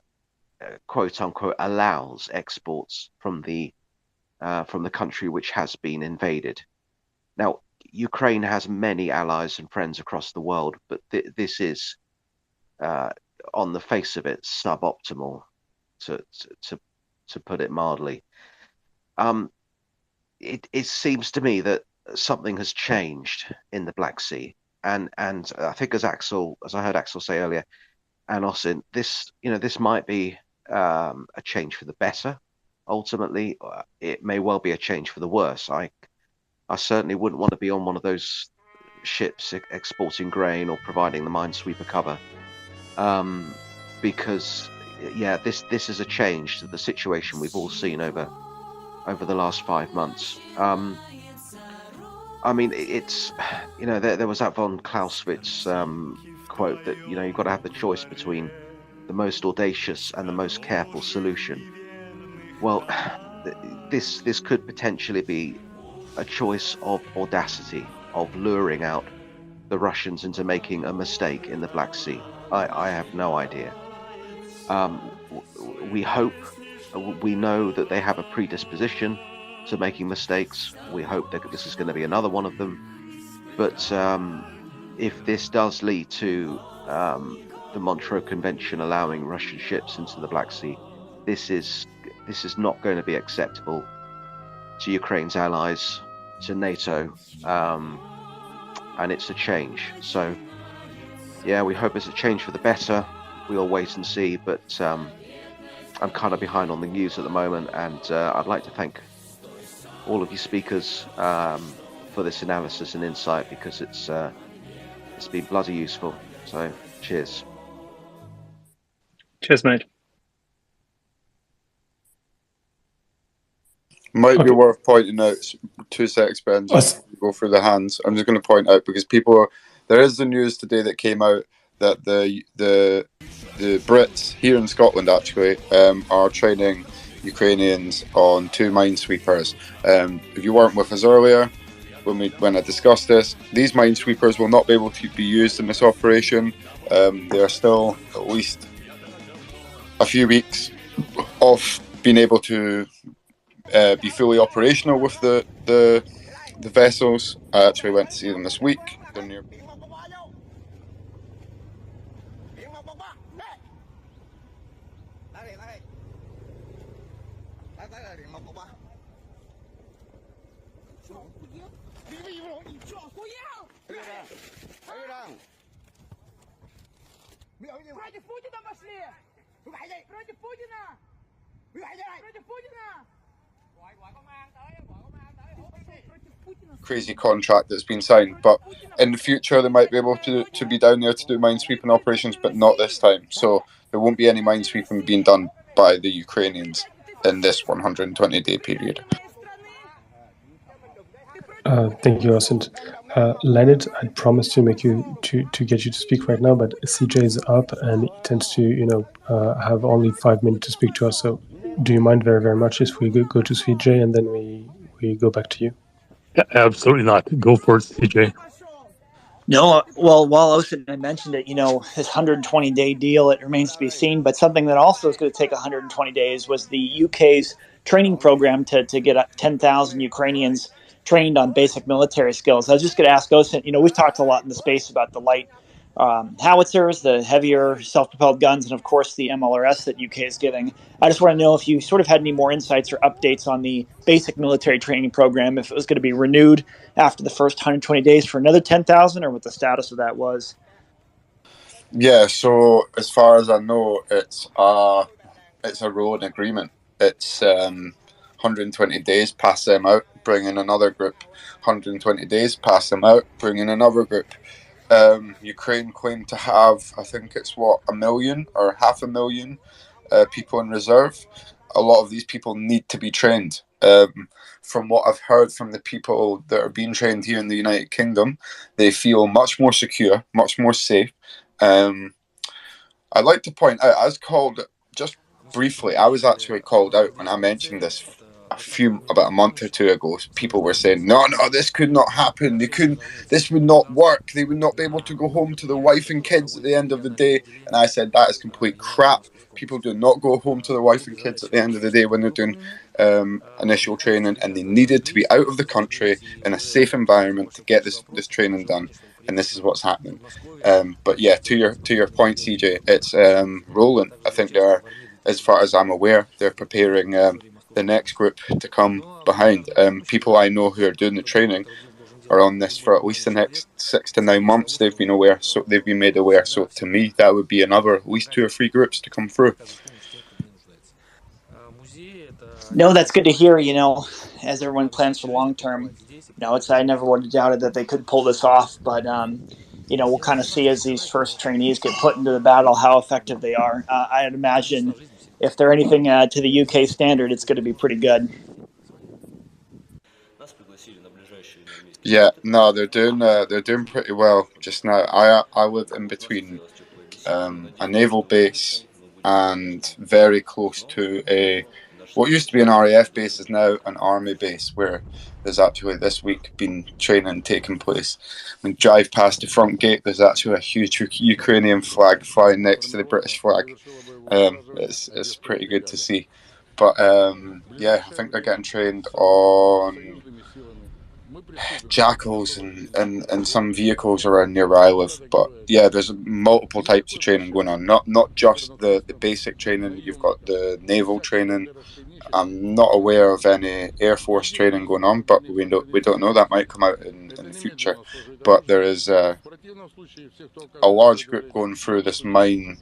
quote unquote, allows exports from the country which has been invaded. Now, Ukraine has many allies and friends across the world, but this is, on the face of it, suboptimal, to put it mildly. It seems to me that something has changed in the Black Sea, and I think as I heard Axel say earlier, and Austin, this might be a change for the better. Ultimately, it may well be a change for the worse. I certainly wouldn't want to be on one of those ships exporting grain or providing the minesweeper cover, because this is a change to the situation we've all seen over the last 5 months. I mean, it's there was that von Clausewitz quote that you've got to have the choice between the most audacious and the most careful solution. Well, this could potentially be a choice of audacity, of luring out the Russians into making a mistake in the Black Sea. I have no idea. We hope, we know that they have a predisposition to making mistakes. We hope that this is going to be another one of them. But if this does lead to the Montreux Convention allowing Russian ships into the Black Sea, this is not going to be acceptable to Ukraine's allies, to NATO, and it's a change. So, yeah, we hope it's a change for the better. We'll wait and see, but I'm kind of behind on the news at the moment, and I'd like to thank all of you speakers for this analysis and insight, because it's been bloody useful. So, cheers. Cheers, mate. Might be worth pointing out, 2 seconds, Ben, just go through the hands. I'm just going to point out, because there is the news today that came out that the Brits here in Scotland actually are training Ukrainians on 2 minesweepers. If you weren't with us earlier, when I discussed this, these minesweepers will not be able to be used in this operation. They are still at least a few weeks off being able to be fully operational with the vessels. I actually went to see them this week. They're near. Crazy contract that's been signed, but in the future they might be able to be down there to do minesweeping operations, but not this time. So there won't be any minesweeping being done by the Ukrainians in this 120-day period. Thank you, Austin. Leonard, I promised to get you to speak right now, but CJ is up and he tends to have only 5 minutes to speak to us. So do you mind very, very much if we go to CJ and then we go back to you? Yeah, absolutely not. Go for it, CJ. No, well, while Austin mentioned it, this 120-day deal, it remains to be seen. But something that also is going to take 120 days was the UK's training program to get 10,000 Ukrainians trained on basic military skills. I was just going to ask Austin, we've talked a lot in the space about the light howitzers, the heavier self-propelled guns, and of course the MLRS that UK is giving. I just want to know if you sort of had any more insights or updates on the basic military training program, if it was going to be renewed after the first 120 days for another 10,000, or what the status of that was. Yeah, so as far as I know, it's a rolling agreement. it's 120 days, pass them out, bring in another group. 120 days, pass them out, bring in another group. Ukraine claim to have, I think it's 1 million or 500,000 people in reserve. A lot of these people need to be trained. From what I've heard from the people that are being trained here in the United Kingdom, they feel much more secure, much more safe. I'd like to point out, I was called, just briefly, I was actually called out when I mentioned this about a month or two ago. People were saying, no, this could not happen. This would not work. They would not be able to go home to their wife and kids at the end of the day. And I said, that is complete crap. People do not go home to their wife and kids at the end of the day when they're doing initial training, and they needed to be out of the country in a safe environment to get this training done. And this is what's happening. But yeah, to your point, CJ, it's rolling. I think they're, as far as I'm aware, they're preparing the next group to come behind. People I know who are doing the training are on this for at least the next 6 to 9 months. They've been made aware. So to me, that would be another at least 2 or 3 groups to come through. No, that's good to hear. As everyone plans for long term, I never would have doubted that they could pull this off. But we'll kind of see as these first trainees get put into the battle how effective they are. I'd imagine if they're anything to the UK standard, it's going to be pretty good. Yeah, no, they're doing pretty well just now. I live in between a naval base and very close to what used to be an RAF base is now an army base, where there's actually this week been training taking place. When you drive past the front gate, there's actually a huge Ukrainian flag flying next to the British flag. It's pretty good to see. But I think they're getting trained on jackals and some vehicles around near where I live. But yeah, there's multiple types of training going on. Not just the basic training. You've got the naval training. I'm not aware of any Air Force training going on, but we don't know. That might come out in the future. But there is a large group going through this mine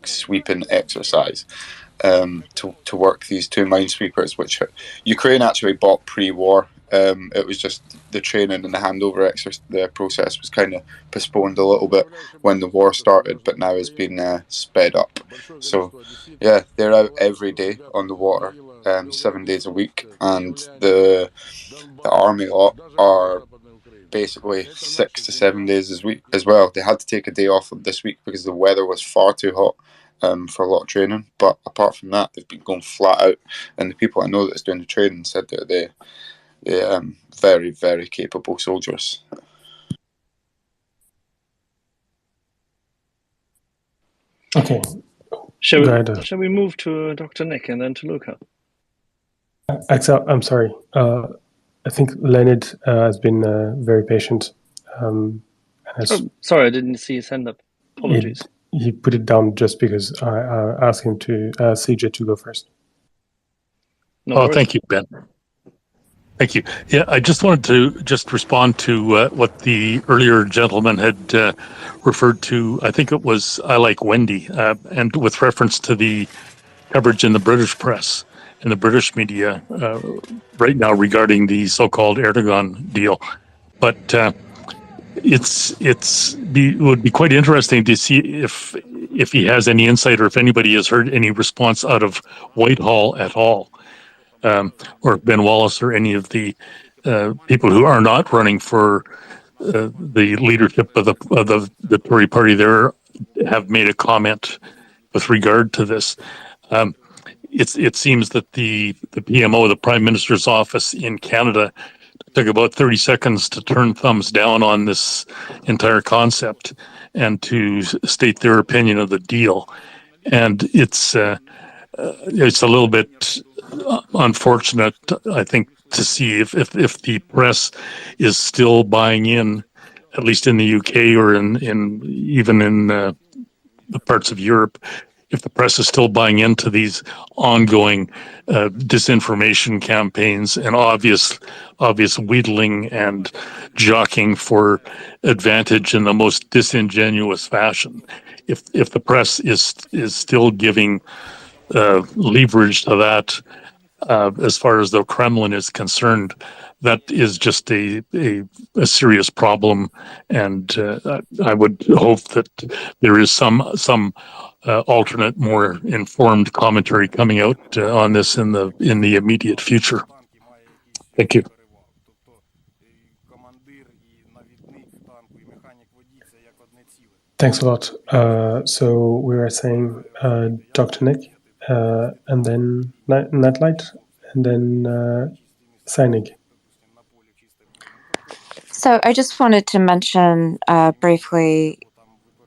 sweeping exercise to work these 2 minesweepers, which Ukraine actually bought pre-war. It was just the training and the handover the process was kind of postponed a little bit when the war started, but now has been sped up. So yeah, they're out every day on the water, 7 days a week, and the army lot are basically 6 to 7 days as well. They had to take a day off this week because the weather was far too hot for a lot of training. But apart from that, they've been going flat out, and the people I know that's doing the training said that they're very, very capable soldiers. Okay. Shall we move to Dr. Nick and then to Luca? Axel, I'm sorry. I think Leonid has been very patient. Sorry, I didn't see his hand up. Apologies. He put it down just because I asked him to CJ to go first. Thank you, Ben. Thank you. Yeah, I just wanted to respond to what the earlier gentleman had referred to. I think it was I Like Wendy, and with reference to the coverage in the British press and the British media right now regarding the so-called Erdogan deal. But it would be quite interesting to see if he has any insight or if anybody has heard any response out of Whitehall at all. Or Ben Wallace or any of the people who are not running for the leadership of the Tory party there have made a comment with regard to this. It seems that the PMO, the Prime Minister's office in Canada, took about 30 seconds to turn thumbs down on this entire concept and to state their opinion of the deal. And it's a little bit unfortunate, I think, to see if the press is still buying in, at least in the UK or even in the parts of Europe, if the press is still buying into these ongoing disinformation campaigns and obvious wheedling and jockeying for advantage in the most disingenuous fashion. If the press is still giving leverage to that. As far as the Kremlin is concerned, that is just a serious problem, and I would hope that there is some alternate, more informed commentary coming out on this in the immediate future. Thank you. Thanks a lot. So we were saying Dr. Nick, and then Nightlight, and then Seinig. So I just wanted to mention briefly,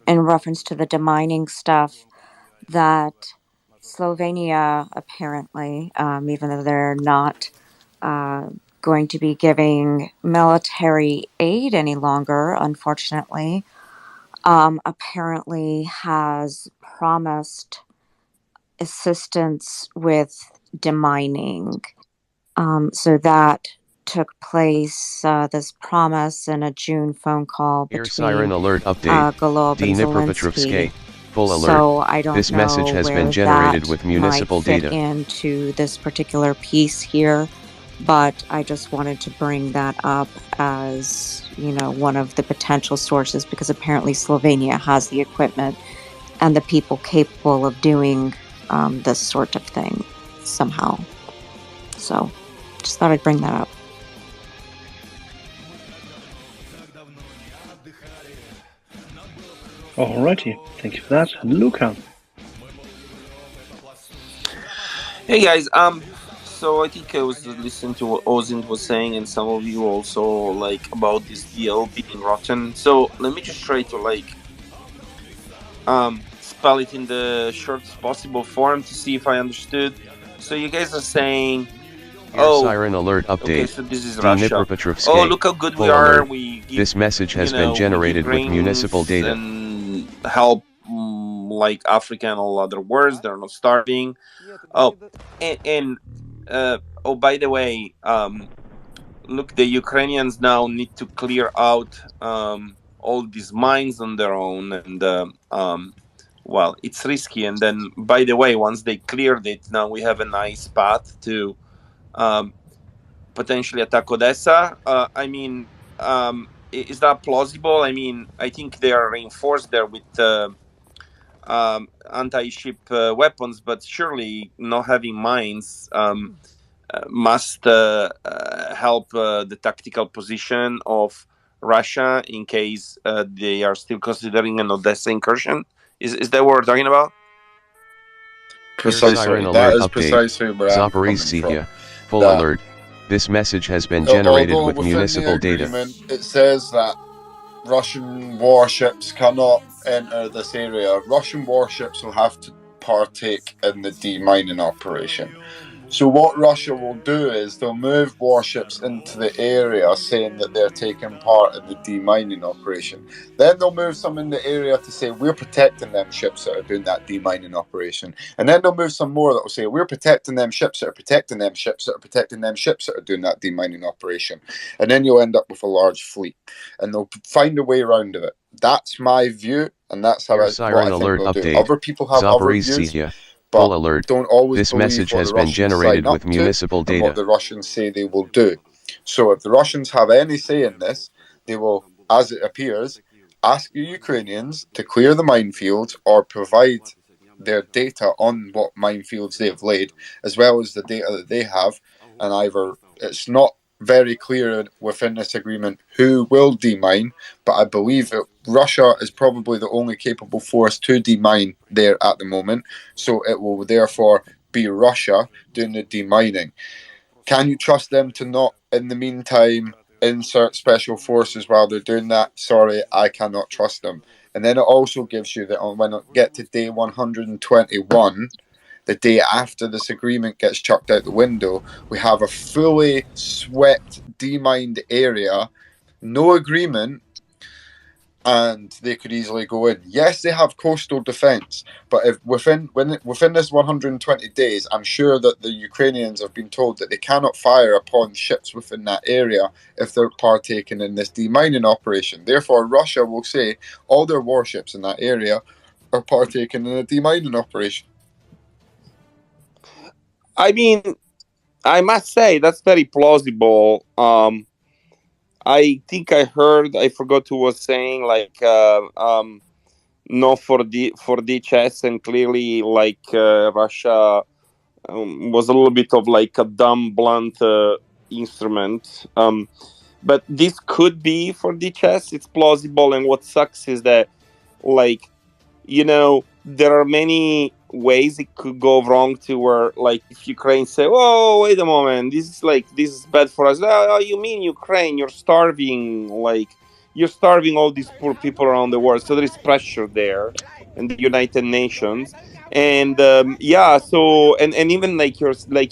in reference to the demining stuff, that Slovenia apparently, even though they're not going to be giving military aid any longer, unfortunately, apparently has promised assistance with demining. So that took place, this promise, in a June phone call Air between siren alert update. Golob and Dnipropetrovsk. Zelensky. Full alert. So I don't This know message has where been generated that with municipal might fit data. into this particular piece here, but I just wanted to bring that up as, you know, one of the potential sources, because apparently Slovenia has the equipment and the people capable of doing this sort of thing somehow. So just thought I'd bring that up. Alrighty, thank you for that. Luca. Hey guys, so I think I was listening to what Ozind was saying, and some of you also, like, about this deal being rotten. So let me just try to spell it in the shortest possible form to see if I understood. So you guys are saying, Air siren alert update. okay, so this is Russia. Dnipropetrovsk. Oh, look how good we Full are. alert. We give, This message has been generated with municipal data. and help like Africa and all other wars. They're not starving. Oh, and by the way, look, the Ukrainians now need to clear out all these mines on their own, and well, it's risky. And then, by the way, once they cleared it, now we have a nice path to potentially attack Odessa. I mean, is that plausible? I mean, I think they are reinforced there with anti-ship weapons, but surely not having mines must help the tactical position of Russia in case they are still considering an Odessa incursion. Is that what we're talking about? Precisely. Siren That alert is update. precisely where I'm coming Zaporizhzhia. from. Full That- alert. This message has been generated Although with within municipal the data. agreement, it says that Russian warships cannot enter this area. Russian warships will have to partake in the demining operation. So what Russia will do is they'll move warships into the area saying that they're taking part in the demining operation. Then they'll move some in the area to say we're protecting them ships that are doing that demining operation. And then they'll move some more that will say we're protecting them ships that are protecting them ships that are protecting them ships that are doing that demining operation. And then you'll end up with a large fleet. And they'll find a way around of it. That's my view, and that's how Air what I siren think alert they'll do. update. Other people have other views. Zaporizhzhia. But Full alert. don't always This believe message what has the been Russians generated sign with up to municipal and data. what the Russians say they will do. So if the Russians have any say in this, they will, as it appears, ask the Ukrainians to clear the minefields or provide their data on what minefields they've laid, as well as the data that they have. And either it's not very clear within this agreement who will demine, but I believe that Russia is probably the only capable force to demine there at the moment. So it will therefore be Russia doing the demining. Can you trust them to not, in the meantime, insert special forces while they're doing that? Sorry, I cannot trust them. And then it also gives you that when it get to day 121, the day after this agreement gets chucked out the window, we have a fully swept, demined area, no agreement, and they could easily go in. Yes, they have coastal defense, but if within this 120 days, I'm sure that the Ukrainians have been told that they cannot fire upon ships within that area if they're partaking in this demining operation. Therefore, Russia will say all their warships in that area are partaking in a demining operation. I mean, I must say that's very plausible. I think I heard, I forgot who was saying, like, no for DHS, and clearly, like, Russia was a little bit of like a dumb, blunt instrument. But this could be for DHS. It's plausible, and what sucks is that, like, there are many ways it could go wrong to where, like, if Ukraine say, "Oh, wait a moment, this is bad for us." Oh, you mean Ukraine? You're starving, like, you're starving all these poor people around the world. So there is pressure there, in the United Nations, and so and even like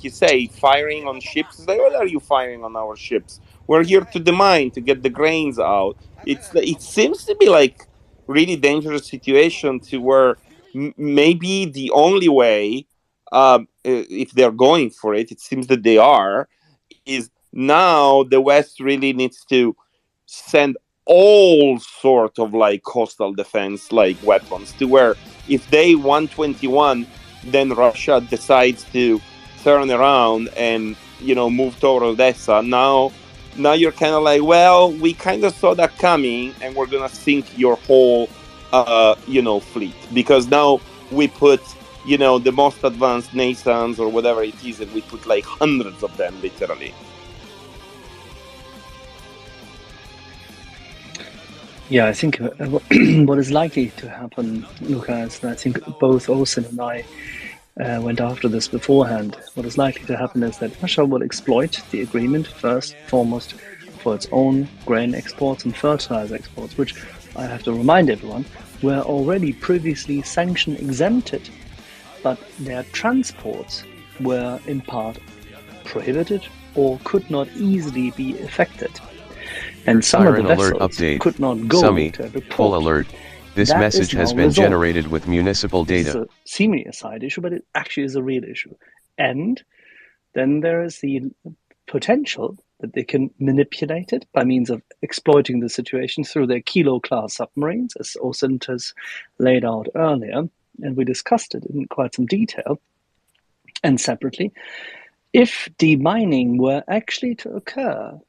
you say, firing on ships. It's like, what are you firing on our ships? We're here to demine, to get the grains out. It seems to be like really dangerous situation to where maybe the only way, if they're going for it, it seems that they are, is now the West really needs to send all sort of like coastal defense like weapons, to where if they 121, then Russia decides to turn around and move toward Odessa. Now you're kind of like, well, we kind of saw that coming, and we're gonna sink your whole fleet, because now we put the most advanced NASAMS or whatever it is, and we put like hundreds of them, literally. Yeah, I think what is likely to happen, Lucas, and I think both Olsen and I went after this beforehand. What is likely to happen is that Russia will exploit the agreement first and foremost for its own grain exports and fertilizer exports, which I have to remind everyone were already previously sanction exempted, but their transports were in part prohibited or could not easily be effected. And some of the vessels could not go to every port. Full alert. This message has been generated with municipal data. It's a seemingly a side issue, but it actually is a real issue. And then there is the potential that they can manipulate it by means of exploiting the situation through their Kilo-class submarines, as Olsen has laid out earlier, and we discussed it in quite some detail. And separately, if demining were actually to occur,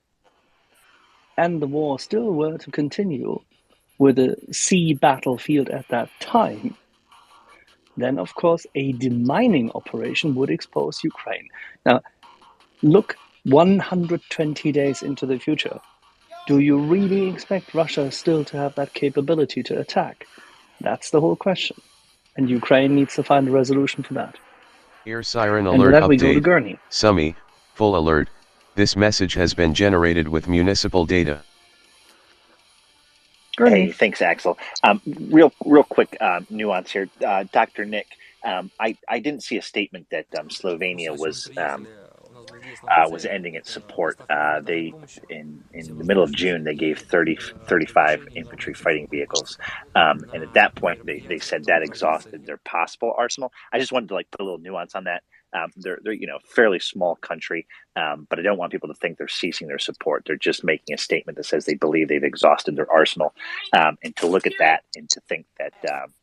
and the war still were to continue with a sea battlefield at that time, then of course a demining operation would expose Ukraine. Now, look 120 days into the future. Do you really expect Russia still to have that capability to attack? That's the whole question. And Ukraine needs to find a resolution for that. Air siren and alert with that, update. we go to Gurney. Summy, full alert. This message has been generated with municipal data. Hey, thanks, Axel. Real quick nuance here, Dr. Nick. I didn't see a statement that Slovenia was ending its support. They in the middle of June they gave 35 infantry fighting vehicles, and at that point they said that exhausted their possible arsenal. I just wanted to put a little nuance on that. They're fairly small country, but I don't want people to think they're ceasing their support. They're just making a statement that says they believe they've exhausted their arsenal, and to look at that and to think that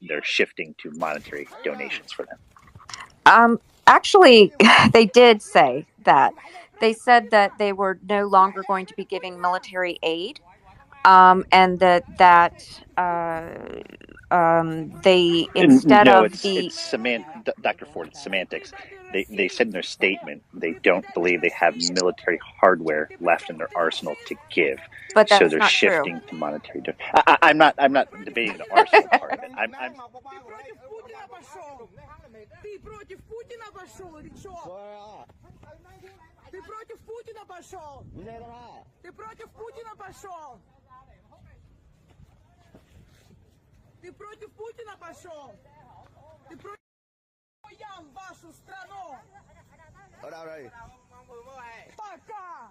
they're shifting to monetary donations for them. Actually, they did say that. They said that they were no longer going to be giving military aid, and that they instead no, of it's Dr. Ford, it's semantics. They said in their statement they don't believe they have military hardware left in their arsenal to give, but that's so they're not shifting true. to monetary. I'm not debating the arsenal part of it. I'm Ты против Путина пошел или что? Ты против Путина пошел? Ты против Путина пошел? Ты против Путина пошел? Ты против ям вашу страну? Пока!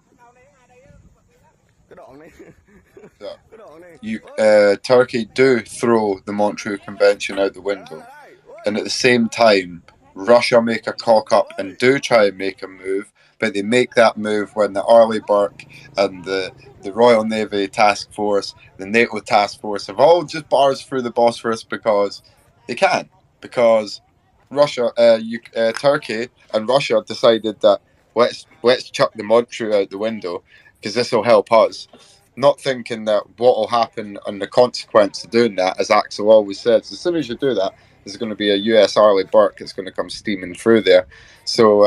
Turkey do throw the Montreux Convention out the window, and at the same time Russia make a cock up and do try and make a move, but they make that move when the Arleigh Burke and the Royal Navy Task Force, the NATO Task Force have all just barged through the Bosphorus because they can, because Turkey and Russia decided that let's chuck the Montreux out the window because this will help us. Not thinking that what will happen and the consequence of doing that, as Axel always says, as soon as you do that, there's going to be a US Arleigh Burke that's going to come steaming through there. So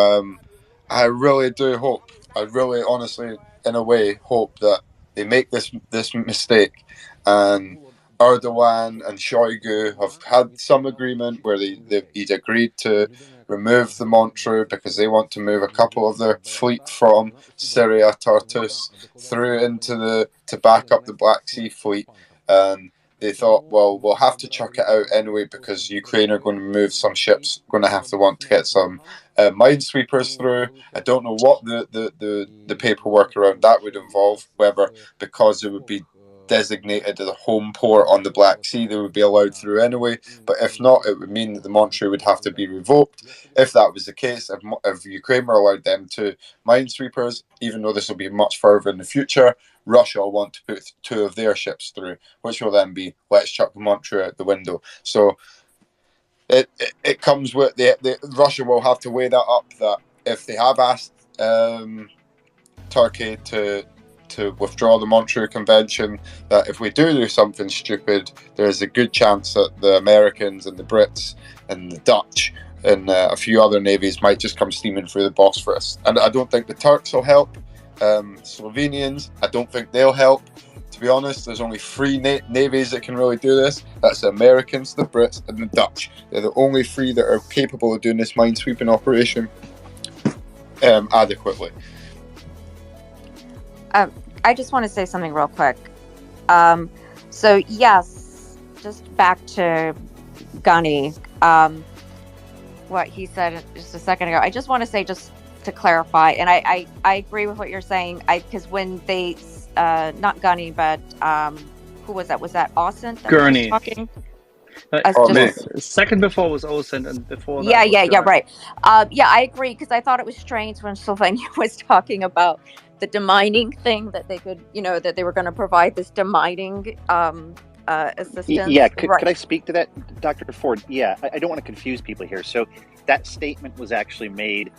I really do hope, I really honestly, in a way, hope that they make this mistake, and Erdogan and Shoigu have had some agreement where he'd agreed to remove the Montreux because they want to move a couple of their fleet from Syria, Tartus, through into to back up the Black Sea fleet. And they thought, well, we'll have to chuck it out anyway because Ukraine are going to move some ships, going to have to want to get some minesweepers through. I don't know what the paperwork around that would involve, whether because it would be designated as a home port on the Black Sea, they would be allowed through anyway. But if not, it would mean that the Montreux would have to be revoked. If that was the case, if Ukraine were allowed them to minesweepers, even though this will be much further in the future, Russia will want to put 2 of their ships through, which will then be, let's chuck the Montreux out the window. So it comes with the Russia will have to weigh that up, that if they have asked Turkey to withdraw the Montreux Convention, that if we do something stupid, there's a good chance that the Americans and the Brits and the Dutch and a few other navies might just come steaming through the Bosphorus. And I don't think the Turks will help. Slovenians, I don't think they'll help. To be honest, there's only 3 navies that can really do this. That's the Americans, the Brits, and the Dutch. They're the only 3 that are capable of doing this minesweeping operation adequately. I just want to say something real quick. So yes, just back to Gunny, what he said just a second ago. I just want to say, just to clarify, and I agree with what you're saying. Because when they, not Gunny, but who was that? Was that Austin? That Gurney. was talking? Second before was Austin, and before that Yeah, right. Yeah, I agree, because I thought it was strange when Slovenia was talking about the demining thing, that they could, that they were going to provide this demining assistance. Yeah, could I speak to that, Dr. Ford? Yeah, I don't want to confuse people here. So that statement was actually made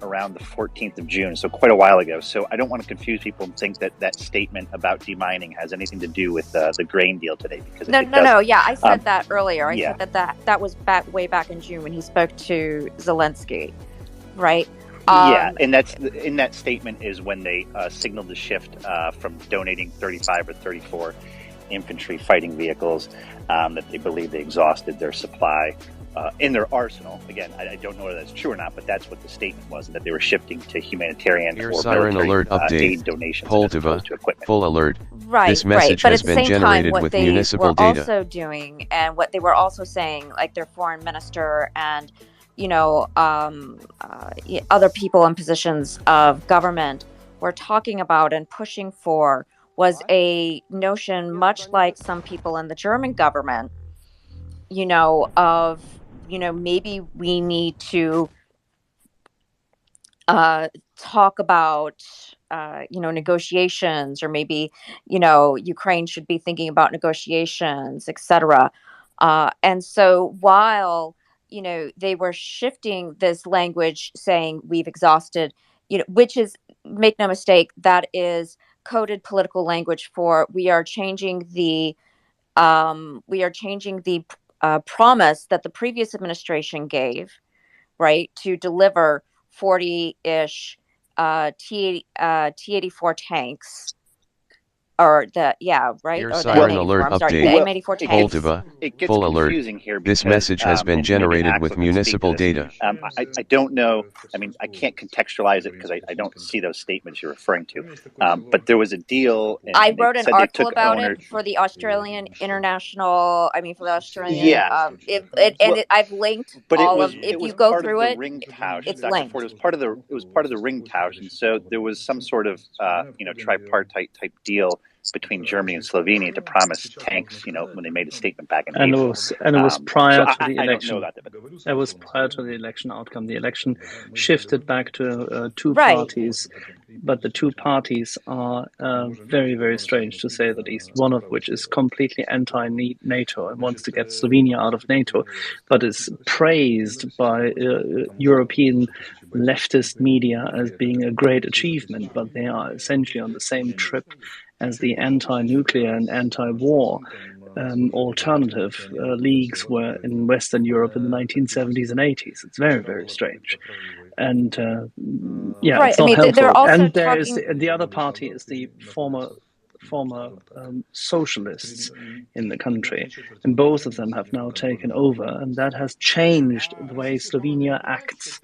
around the 14th of June, so quite a while ago. So I don't want to confuse people and think that that statement about demining has anything to do with the grain deal today. Because No. Yeah, I said that earlier. I said that was way back in June when he spoke to Zelensky, right? And that's in that statement is when they signaled the shift from donating 35 or 34 infantry fighting vehicles, that they believe they exhausted their supply in their arsenal. Again, I don't know whether that's true or not, but that's what the statement was, that they were shifting to humanitarian or Siren military alert update. aid donations as Poltava, opposed to equipment. full alert. Right, This message But has at the been same generated time, what with they municipal were data. also doing, and what they were also saying, like their foreign minister and other people in positions of government were talking about and pushing for, was a notion, much like some people in the German government, of maybe we need to talk about negotiations, or maybe Ukraine should be thinking about negotiations, etc. And so while they were shifting this language, saying we've exhausted, which is, make no mistake, that is coded political language for we are changing the promise that the previous administration gave, right, to deliver 40-ish T-84 tanks. Or the Here's or Siren the alert I'm sorry, the update. M84 tanks. Poltava, It gets full alert. confusing here This because, message has been and maybe generated Axel with can speak to municipal this. data. I don't know. I mean, I can't contextualize it because I don't see those statements you're referring to. But there was a deal. And I they wrote an said they article took about owner- it for the Australian International. For the Australian. Yeah. I've linked But all it was, of. If was you go part through of the it, Ringtausch, it's Dr. linked. Ford. It was part of the Ringtausch, and so there was some sort of tripartite type deal between Germany and Slovenia to promise tanks. When they made a statement back in And it April. was prior to the I don't election. know that. It was prior to the election outcome. The election shifted back to two Right. parties, but the two parties are very, very strange, to say the least. One of which is completely anti-NATO and wants to get Slovenia out of NATO, but is praised by European leftist media as being a great achievement, but they are essentially on the same trip as the anti-nuclear and anti-war alternative leagues were in Western Europe in the 1970s and 80s. It's very, very strange. And yeah, Right. it's not I mean, helpful. they're also And there is talking. the other party is the former socialists in the country, and both of them have now taken over, and that has changed the way Slovenia acts,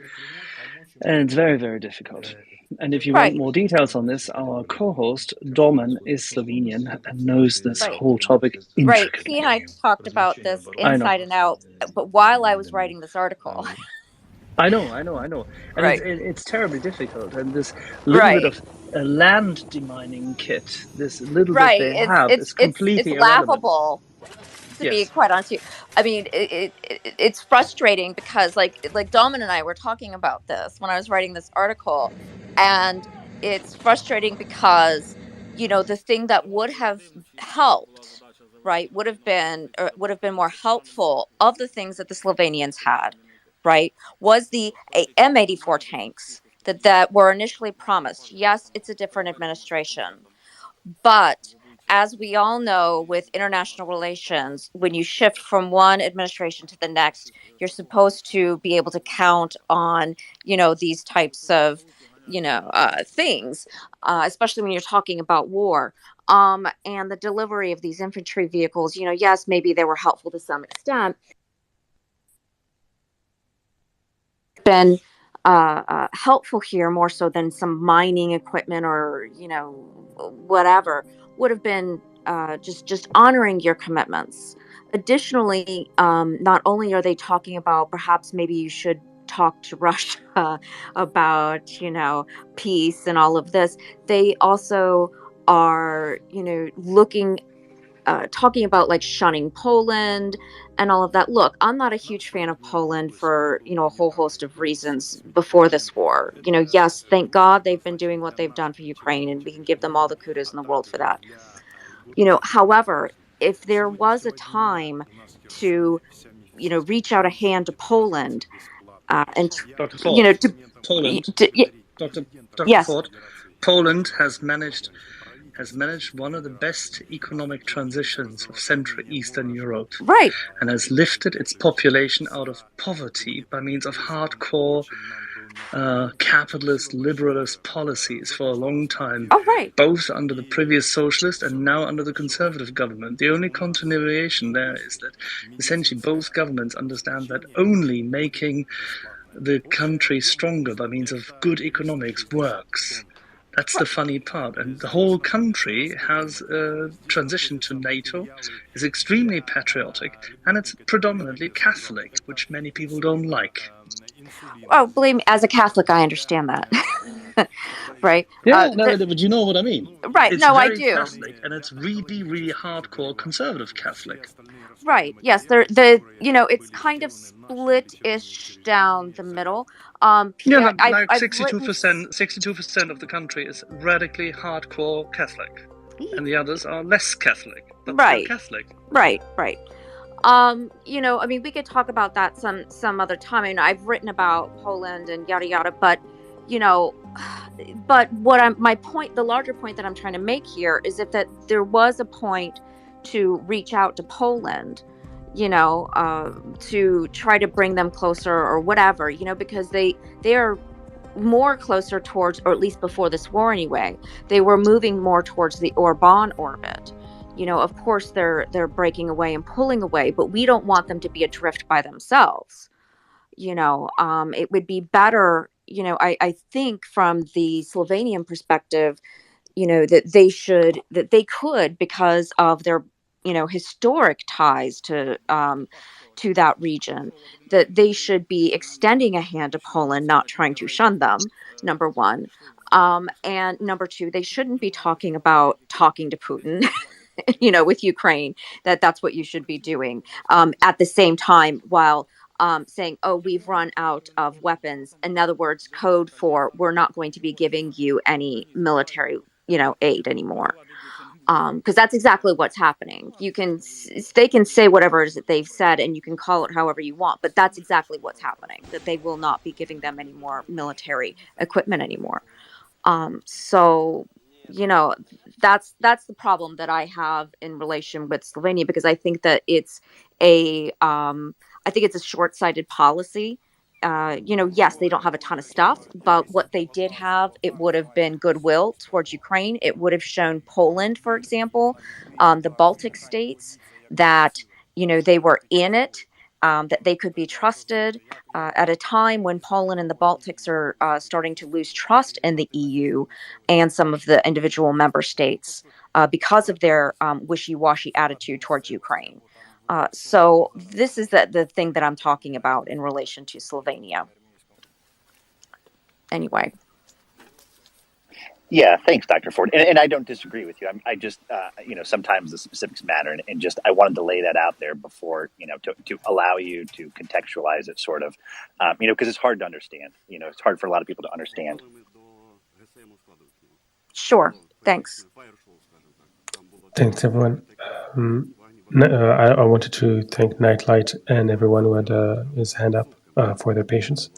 and it's very, very difficult. And if you want more details on this, our co-host Domen is Slovenian and knows this whole topic intricately. Right. He and I talked about this inside and out, but while I was writing this article. I know. And right. it's terribly difficult. And this little bit of a land demining kit, this little bit they have, is completely it's laughable. To be quite honest with you, I mean, it's frustrating because, like Domen and I were talking about this when I was writing this article, and it's frustrating because, you know, the thing that would have helped, right, would have been more helpful of the things that the Slovenians had, right, was the M84 tanks that were initially promised. Yes, it's a different administration, but as we all know, with international relations, when you shift from one administration to the next, you're supposed to be able to count on, you know, these types of, you know, things, especially when you're talking about war. And the delivery of these infantry vehicles, you know, yes, maybe they were helpful to some extent. Been helpful here more so than some mining equipment or, you know, whatever. Would have been just honoring your commitments. Additionally, not only are they talking about perhaps maybe you should talk to Russia about, you know, peace and all of this, they also are, you know, talking about like shunning Poland and all of that. Look, I'm not a huge fan of Poland for, you know, a whole host of reasons before this war. You know, yes, thank God they've been doing what they've done for Ukraine, and we can give them all the kudos in the world for that. You know, however, if there was a time to, you know, reach out a hand to Poland and, you know, to Poland, Dr. Yes. Ford, Poland has managed one of the best economic transitions of Central Eastern Europe. Right. And has lifted its population out of poverty by means of hardcore capitalist, liberalist policies for a long time. Oh, right. Both under the previous socialist and now under the conservative government. The only continuation there is that essentially both governments understand that only making the country stronger by means of good economics works. That's the funny part. And the whole country has transitioned to NATO, is extremely patriotic, and it's predominantly Catholic, which many people don't like. Oh, believe me, as a Catholic, I understand that. Right? Yeah, but you know what I mean. Right, it's I very do. Catholic, and it's really, really hardcore conservative Catholic. Right. Yes. You know, it's kind of split-ish down the middle. Like 62% of the country is radically hardcore Catholic, and the others are less Catholic, but still Catholic. Right. You know, I mean, we could talk about that some other time. I mean, I've written about Poland and yada yada, but you know, the larger point that I'm trying to make here is that there was a point to reach out to Poland, you know, to try to bring them closer or whatever, you know, because they are more closer towards, or at least before this war anyway, they were moving more towards the Orban orbit. You know, of course they're breaking away and pulling away, but we don't want them to be adrift by themselves. You know, it would be better, you know, I think from the Slovenian perspective, you know, that they could, because of their, you know, historic ties to that region, that they should be extending a hand to Poland, not trying to shun them, number one. And number two, they shouldn't be talking to Putin, you know, with Ukraine, that's what you should be doing at the same time, while saying, oh, we've run out of weapons. In other words, code for we're not going to be giving you any military, aid anymore. Because that's exactly what's happening. They can say whatever it is that they've said, and you can call it however you want, but that's exactly what's happening, that they will not be giving them any more military equipment anymore. So, that's the problem that I have in relation with Slovenia, because I think that it's a short-sighted policy. Yes, they don't have a ton of stuff, but what they did have, it would have been goodwill towards Ukraine. It would have shown Poland, for example, the Baltic states, that, they were in it, that they could be trusted at a time when Poland and the Baltics are starting to lose trust in the EU and some of the individual member states because of their wishy-washy attitude towards Ukraine. So this is the thing that I'm talking about in relation to Slovenia. Anyway. Yeah, thanks, Dr. Ford. And I don't disagree with you. I just, sometimes the specifics matter. And just, I wanted to lay that out there before, to allow you to contextualize it sort of, because it's hard to understand. It's hard for a lot of people to understand. Sure. Thanks. Thanks, everyone. I wanted to thank Nightlight and everyone who had his hand up for their patience.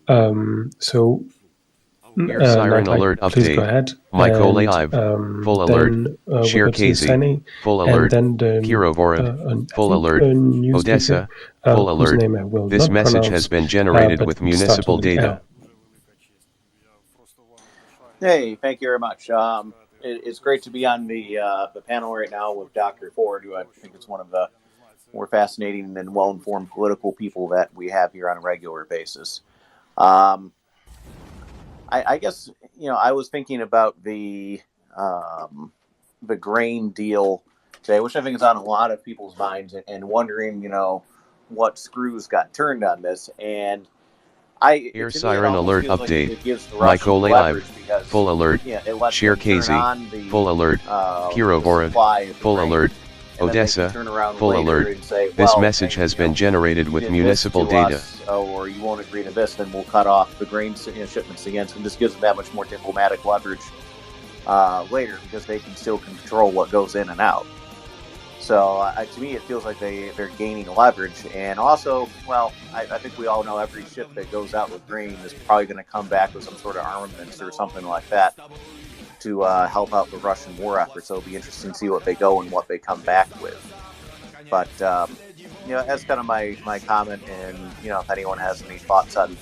So, Siren Nightlight, alert please update. go ahead. Michael And, Live. Full then, alert. we'll Shir go to Casey. Sunny, Full and alert. then the, Kirovorod. Full I alert. think a new Odessa. speaker, Full whose alert. name I will This not message pronounce, has been generated but with starts municipal with an data. L. Hey, thank you very much. It's great to be on the panel right now with Dr. Ford, who I think is one of the more fascinating and well-informed political people that we have here on a regular basis. I guess, I was thinking about the grain deal today, which I think is on a lot of people's minds, and wondering, what screws got turned on this. And Air siren alert update. Like Michael Live. because, Full alert. It lets Shir them turn Casey. on the, Full alert. Kirovorod. supply of the Full grain, alert. and then they can Odessa. turn around Full later alert. and say, This well, message has been generated with did municipal this to data. us, or you won't agree to this, then we'll cut off the grain shipments again. So this gives them that much more diplomatic leverage later, because they can still control what goes in and out. So to me, it feels like they're gaining leverage. And also, well, I think we all know every ship that goes out with grain is probably going to come back with some sort of armaments or something like that to help out the Russian war effort. So it'll be interesting to see what they go and what they come back with. But, that's kind of my comment. And, if anyone has any thoughts on,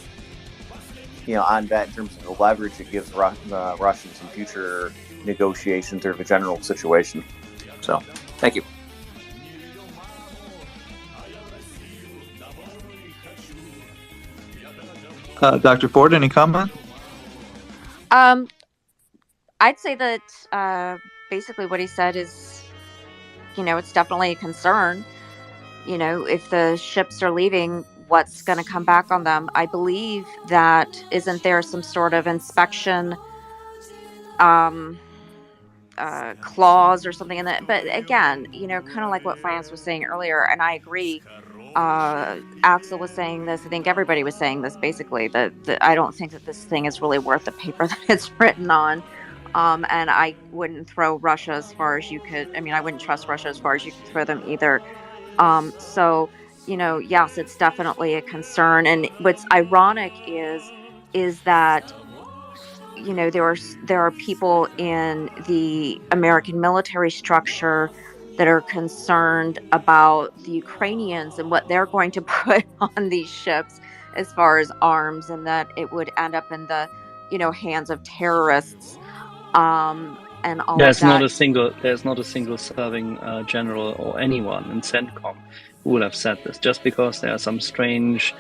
on that in terms of the leverage it gives the Russians in future negotiations or the general situation. So, thank you. Dr. Ford, any comment? I'd say that basically what he said is, it's definitely a concern. If the ships are leaving, what's going to come back on them? I believe that isn't there some sort of inspection clause or something in that? But again, kind of like what France was saying earlier, and I agree. Axel was saying this. I think everybody was saying this. Basically, that I don't think that this thing is really worth the paper that it's written on. And I wouldn't throw Russia as far as you could. I mean, I wouldn't trust Russia as far as you could throw them either. So, yes, it's definitely a concern. And what's ironic is that, there are people in the American military structure that are concerned about the Ukrainians and what they're going to put on these ships as far as arms, and that it would end up in the, hands of terrorists. And all There's of that. There's not a single serving general or anyone in CENTCOM who would have said this. Just because there are some strange,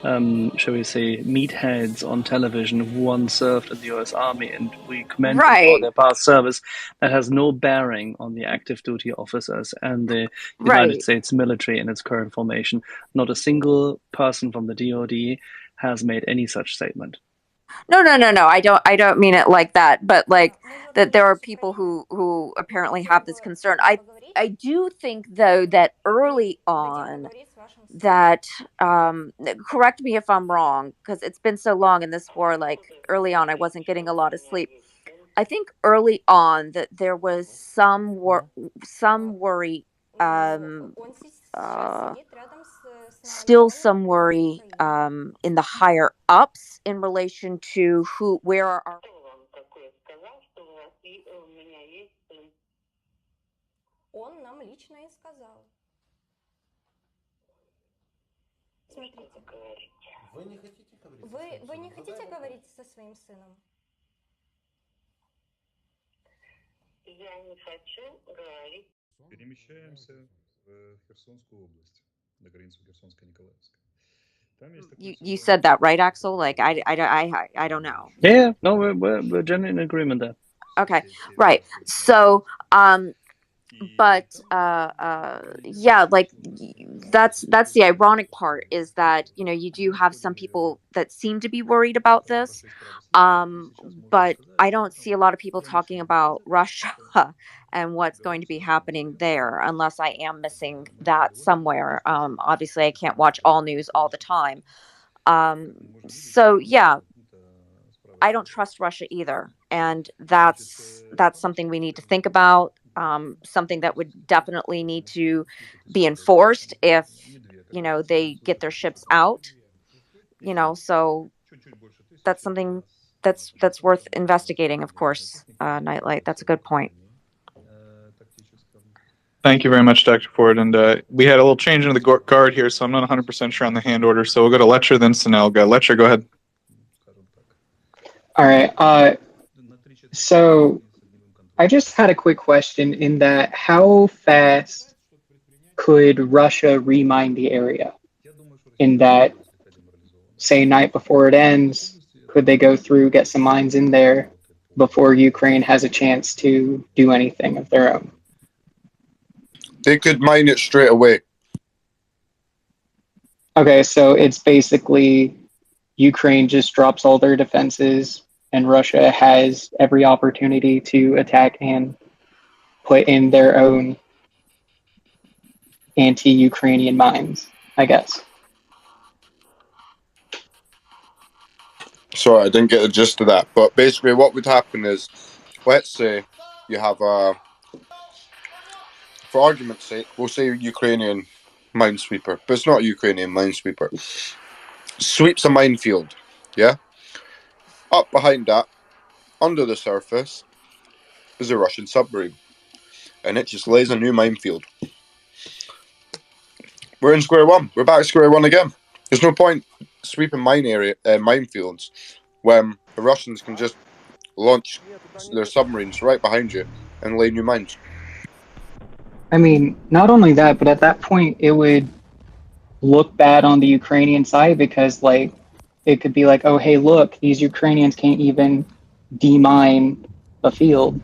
shall we say, meatheads on television who once served in the U.S. Army, and we commend them for their past service, that has no bearing on the active duty officers and the United States military in its current formation. Not a single person from the DoD has made any such statement. No. I don't mean it like that, but like that there are people who apparently have this concern. I do think, though, that early on, that correct me if I'm wrong, because it's been so long in this war. Like early on, I wasn't getting a lot of sleep. I think early on that there was some worry, still some worry in the higher ups in relation to where are our. Он нам лично и сказал. Смотрите. Вы не хотите говорить со своим сыном? Я не хочу говорить. Перемещаемся в Херсонскую область, на границу Херсонско-Николаевской. You said that right, Axel? Like I don't know. Yeah, no, we're generally in agreement there. Okay, right. So but yeah, like that's the ironic part, is that you do have some people that seem to be worried about this, but I don't see a lot of people talking about Russia and what's going to be happening there, unless I am missing that somewhere. Obviously I can't watch all news all the time, so yeah, I don't trust Russia either, and that's something we need to think about. Something that would definitely need to be enforced if they get their ships out. So that's something that's worth investigating. Of course, Nightlight. That's a good point. Thank you very much, Dr. Ford. And we had a little change in the guard here, so I'm not 100% sure on the hand order. So we'll go to Letcher, then Sinelga. Letcher, go ahead. All right. So I just had a quick question in that how fast could Russia remine the area? In that, say, night before it ends, could they go through, get some mines in there before Ukraine has a chance to do anything of their own? They could mine it straight away. Okay, so it's basically Ukraine just drops all their defenses, and Russia has every opportunity to attack and put in their own anti-Ukrainian mines, I guess. Sorry, I didn't get the gist of that. But basically what would happen is, let's say you have a, for argument's sake, we'll say Ukrainian minesweeper, but it's not a Ukrainian minesweeper. Sweeps a minefield, yeah? Up behind that, under the surface, is a Russian submarine. And it just lays a new minefield. We're in square one. We're back to square one again. There's no point sweeping minefields when the Russians can just launch their submarines right behind you and lay new mines. I mean, not only that, but at that point, it would look bad on the Ukrainian side because, like, it could be like, oh, hey, look, these Ukrainians can't even demine a field.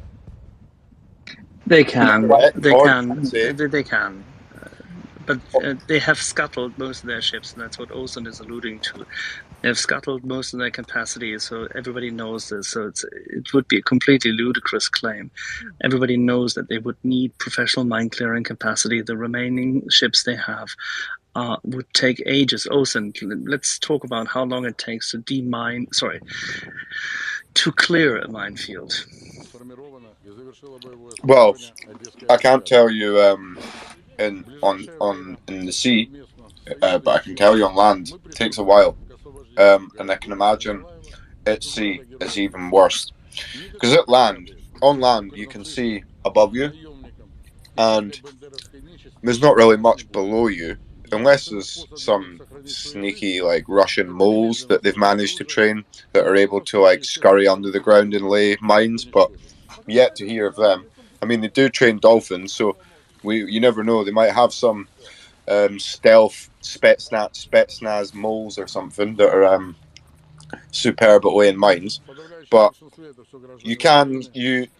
They can. They can. But they have scuttled most of their ships, and that's what Olsen is alluding to. They have scuttled most of their capacity, so everybody knows this. So it would be a completely ludicrous claim. Everybody knows that they would need professional mine clearing capacity. The remaining ships they have would take ages. Olsen, let's talk about how long it takes to to clear a minefield. Well, I can't tell you in the sea, but I can tell you on land. It takes a while, and I can imagine at sea it's even worse. Because on land, you can see above you, and there's not really much below you, unless there's some sneaky like Russian moles that they've managed to train that are able to like scurry under the ground and lay mines, but yet to hear of them. I mean, they do train dolphins, so you never know. They might have some stealth Spetsnaz moles or something that are superb at laying mines. But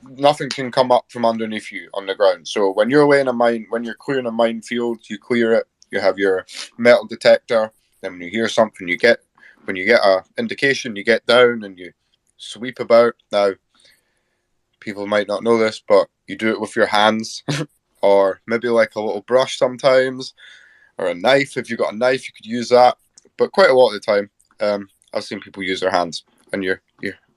nothing can come up from underneath you on the ground. So when you're laying a mine, when you're clearing a minefield, you clear it. You have your metal detector. Then when you hear something, when you get a indication, you get down and you sweep about. Now, people might not know this, but you do it with your hands, or maybe like a little brush sometimes, or a knife. If you've got a knife, you could use that. But quite a lot of the time, I've seen people use their hands, and you're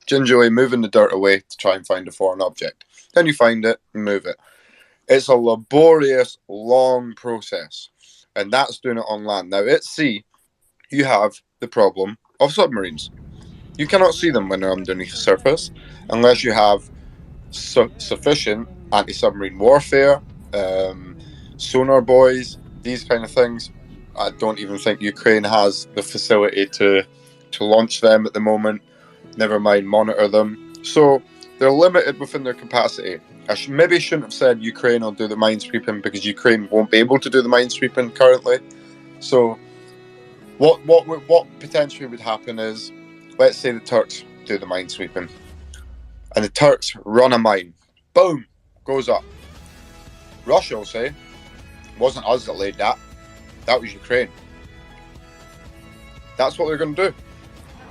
gingerly moving the dirt away to try and find a foreign object. Then you find it and move it. It's a laborious, long process, and that's doing it on land. Now, at sea, you have the problem of submarines. You cannot see them when they're underneath the surface unless you have sufficient anti-submarine warfare, sonar buoys, these kind of things. I don't even think Ukraine has the facility to launch them at the moment, never mind monitor them. So they're limited within their capacity. I maybe shouldn't have said Ukraine will do the minesweeping, because Ukraine won't be able to do the minesweeping currently. So what potentially would happen is, let's say the Turks do the minesweeping, and the Turks run a mine. Boom! Goes up. Russia will say, it wasn't us that laid that. That was Ukraine. That's what they're going to do.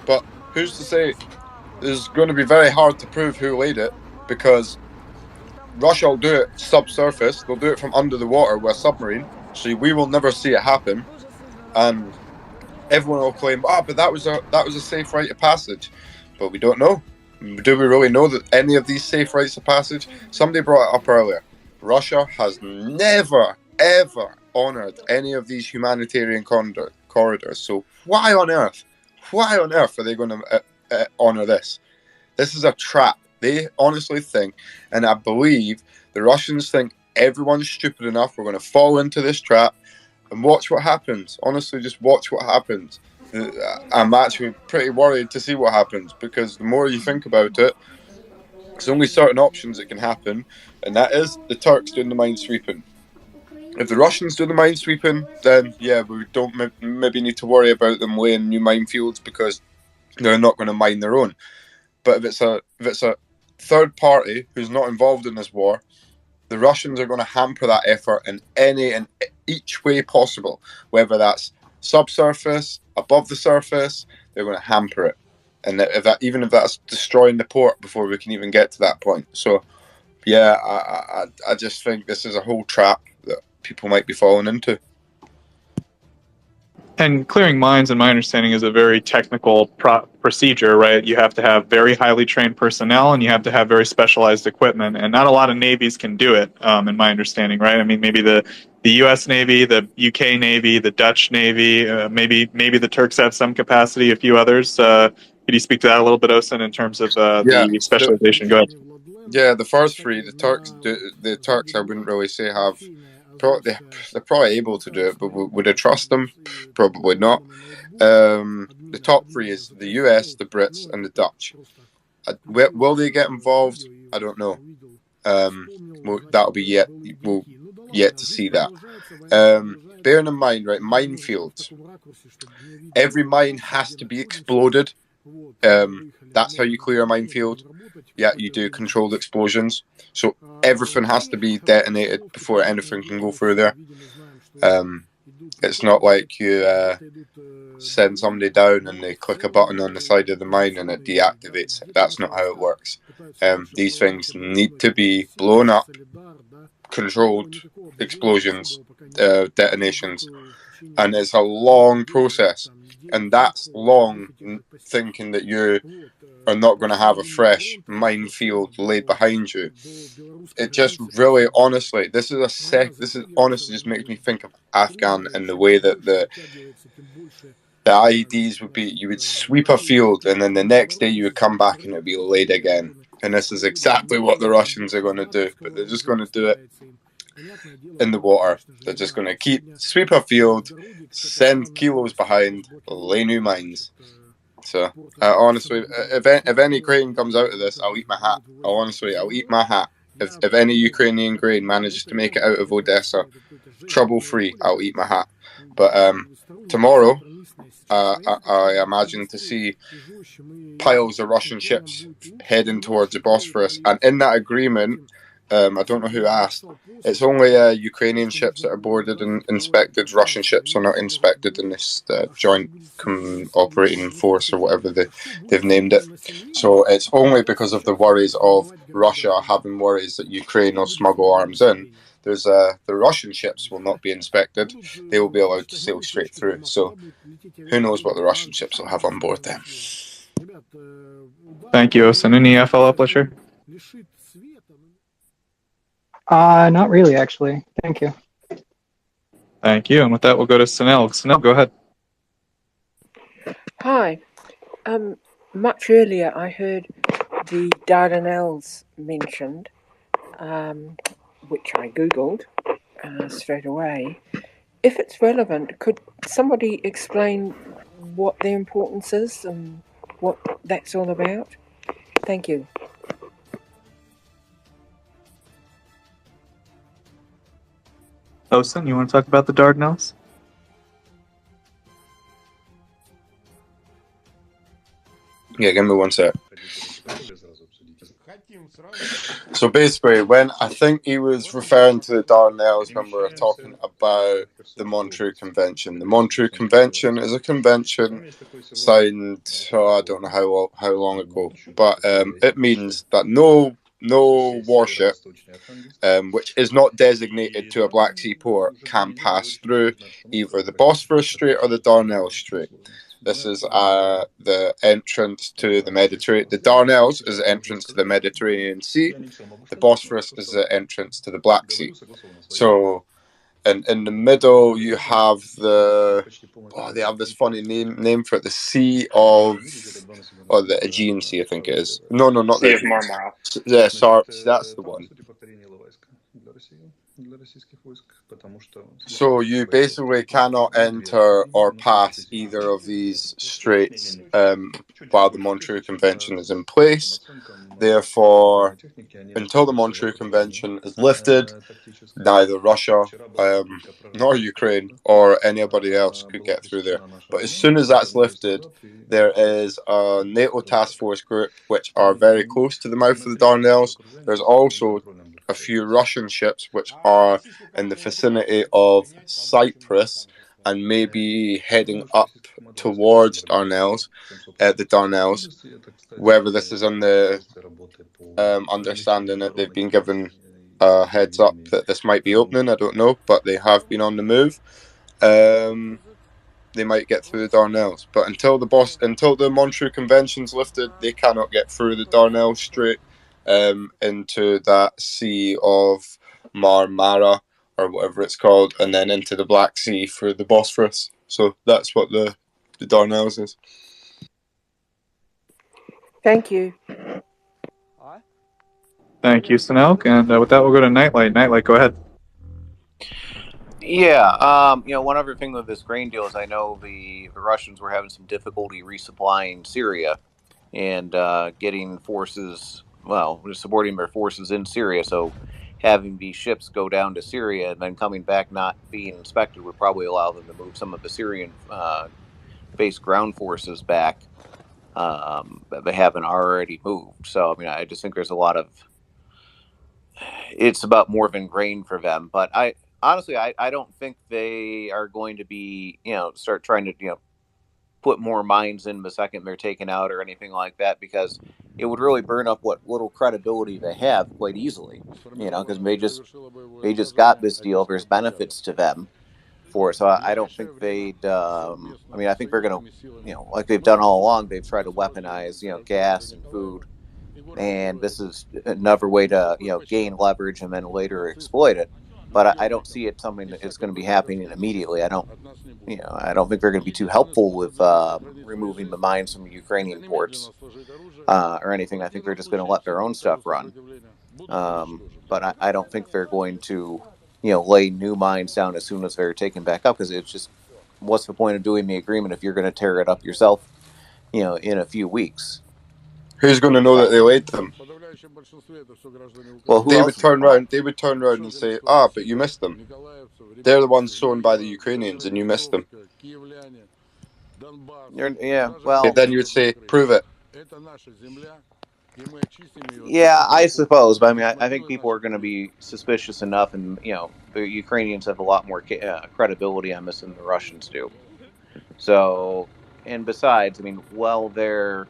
But who's to say? It's going to be very hard to prove who laid it, because Russia will do it subsurface. They'll do it from under the water with a submarine, so we will never see it happen. And everyone will claim, but that was a safe rite of passage. But we don't know. Do we really know that any of these safe rites of passage? Somebody brought it up earlier. Russia has never, ever honoured any of these humanitarian corridors. So why on earth are they going to honour this? This is a trap. They honestly think, and I believe the Russians think, everyone's stupid enough, we're going to fall into this trap, and watch what happens. Honestly, just watch what happens. I'm actually pretty worried to see what happens, because the more you think about it, there's only certain options that can happen, and that is the Turks doing the minesweeping. If the Russians do the minesweeping, then yeah, we don't maybe need to worry about them laying new minefields, because they're not going to mine their own. But if it's a third party who's not involved in this war, the Russians are going to hamper that effort in any and each way possible, whether that's subsurface, above the surface. They're going to hamper it, and even if that's destroying the port before we can even get to that point. So yeah, I just think this is a whole trap that people might be falling into. And clearing mines, in my understanding, is a very technical procedure, right? You have to have very highly trained personnel, and you have to have very specialized equipment, and not a lot of navies can do it, in my understanding, right? I mean, maybe the U.S. Navy, the UK Navy, the Dutch Navy, maybe the Turks have some capacity, a few others. Could you speak to that a little bit, Osin, in terms of the specialization? Go ahead. Yeah, the first three, the Turks, I wouldn't really say have. They're probably able to do it, but would I trust them? Probably not. The top three is the US, the Brits, and the Dutch. Will they get involved? I don't know. That'll be we'll yet to see that. Bearing in mind, right, minefields. Every mine has to be exploded. That's how you clear a minefield. Yeah, you do controlled explosions. So everything has to be detonated before anything can go through there. It's not like you send somebody down and they click a button on the side of the mine and it deactivates it. That's not how it works. These things need to be blown up, controlled explosions, detonations, and it's a long process. And that's long thinking that you are not going to have a fresh minefield laid behind you. It just really, honestly, this is honestly just makes me think of Afghan and the way that the IEDs would be. You would sweep a field, and then the next day you would come back and it would be laid again. And this is exactly what the Russians are going to do, but they're just going to do it in the water. They're just going to sweep a field, send kilos behind, lay new mines. So honestly, if any grain comes out of this, I'll eat my hat. I'll eat my hat. If any Ukrainian grain manages to make it out of Odessa trouble-free, I'll eat my hat. But tomorrow, I imagine to see piles of Russian ships heading towards the Bosphorus, and in that agreement, I don't know who asked, it's only Ukrainian ships that are boarded and inspected. Russian ships are not inspected in this joint operating force, or whatever they've named it. So it's only because of the worries of Russia having worries that Ukraine will smuggle arms in There's the Russian ships will not be inspected; they will be allowed to sail straight through. So, who knows what the Russian ships will have on board then? Thank you, Osen. Any follow-up, Lisher? Not really, actually. Thank you. Thank you. And with that, we'll go to Sunil. Sunil, go ahead. Hi. Much earlier, I heard the Dardanelles mentioned, which I googled straight away. If it's relevant, could somebody explain what the importance is and what that's all about? Thank you. Osen, you want to talk about the Dardanelles? Yeah, give me one sec. So basically, when I think he was referring to the Dardanelles when we were talking about the Montreux Convention. The Montreux Convention is a convention signed, I don't know how long ago, but it means that no warship, which is not designated to a Black Sea port, can pass through either the Bosphorus Strait or the Dardanelles Strait. This is the entrance to the Mediterranean. The Dardanelles is the entrance to the Mediterranean Sea. The Bosphorus is the entrance to the Black Sea. So, in the middle, you have they have this funny name for it, the Sea of, or the Aegean Sea, I think it is. No, not Sea the of Marmara. Yeah, sorry, that's the one. So you basically cannot enter or pass either of these straits while the Montreux Convention is in place. Therefore, until the Montreux Convention is lifted, neither Russia nor Ukraine or anybody else could get through there. But as soon as that's lifted, there is a NATO task force group which are very close to the mouth of the Dardanelles. There's also a few Russian ships which are in the vicinity of Cyprus and maybe heading up towards the Dardanelles. Whether this is on the understanding that they've been given a heads up that this might be opening, I don't know, but they have been on the move. They might get through the Dardanelles, but until the Montreux Convention's lifted, they cannot get through the Dardanelles Strait into that Sea of Marmara or whatever it's called, and then into the Black Sea through the Bosphorus. So that's what the Dardanelles is. Thank you. Thank you, Sunil. And with that, we'll go to Nightlight. Nightlight, go ahead. Yeah, one other thing with this grain deal is I know the Russians were having some difficulty resupplying Syria and getting forces, supporting their forces in Syria. So having these ships go down to Syria and then coming back not being inspected would probably allow them to move some of the Syrian-based ground forces back that they haven't already moved. So, I just think there's a lot of... It's about more than grain for them. But honestly, I don't think they are going to be, start trying to, put more mines in the second they're taken out or anything like that, because it would really burn up what little credibility they have quite easily, because they just got this deal. There's benefits to them for it. So I don't think they'd, I think they're going to, like they've done all along, they've tried to weaponize, gas and food. And this is another way to, gain leverage and then later exploit it. But I don't see it something that is going to be happening immediately. I don't think they're going to be too helpful with removing the mines from Ukrainian ports or anything. I think they're just going to let their own stuff run. But I don't think they're going to, lay new mines down as soon as they're taken back up, because it's just, what's the point of doing the agreement if you're going to tear it up yourself, in a few weeks? Who's going to know that they laid them? Well, they would turn around and say, but you missed them. They're the ones sown by the Ukrainians and you missed them. Yeah, well... Then you would say, prove it. Yeah, I suppose. But I think people are going to be suspicious enough, and, the Ukrainians have a lot more credibility on this than the Russians do. So, and besides, they're,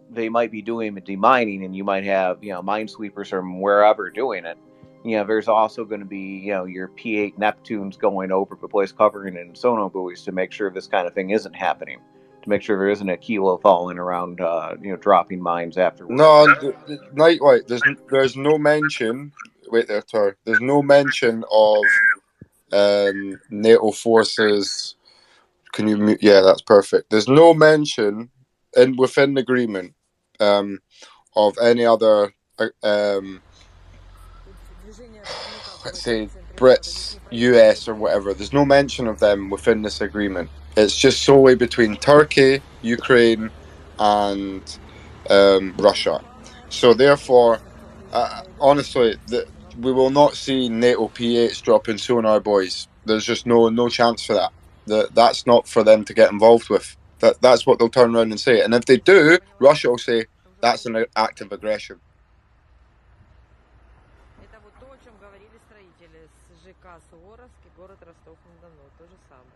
they might be doing the demining, and you might have, minesweepers from wherever doing it. there's also going to be, your P-8 Neptunes going over the place, covering in sonar buoys to make sure this kind of thing isn't happening, to make sure there isn't a kilo falling around, dropping mines afterwards. No, Nightlight. There's no mention. Wait there, Tor. There's no mention of NATO forces. Can you mute? Yeah, that's perfect. There's no mention within the agreement of any other let's say Brits, US, or whatever. There's no mention of them within this agreement. It's just solely between Turkey, Ukraine, and Russia. So therefore, honestly, we will not see NATO P-8s dropping sonar buoys. There's just no chance for that. That's not for them to get involved with. That's what they'll turn around and say. And if they do, Russia will say that's an act of aggression. Это вот то, о чем говорили строители с ЖК Суворовский, город Ростов-на-Дону. То же самое.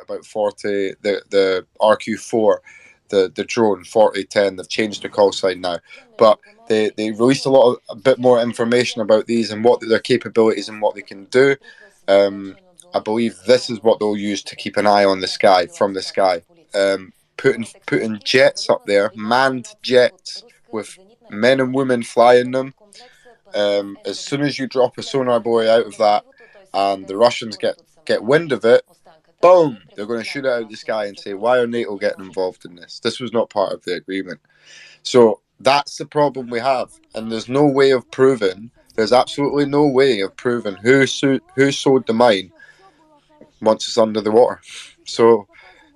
About 40, the RQ4, the drone 4010, they've changed the call sign now, but they released a bit more information about these and what their capabilities and what they can do. I believe this is what they'll use to keep an eye on the sky, from the sky, putting jets up there, manned jets with men and women flying them. As soon as you drop a sonar buoy out of that and the Russians get wind of it, boom, they're going to shoot it out of the sky and say, why are NATO getting involved in this? This was not part of the agreement. So that's the problem we have. And there's no way of proving, there's absolutely no way of proving who sowed the mine once it's under the water. So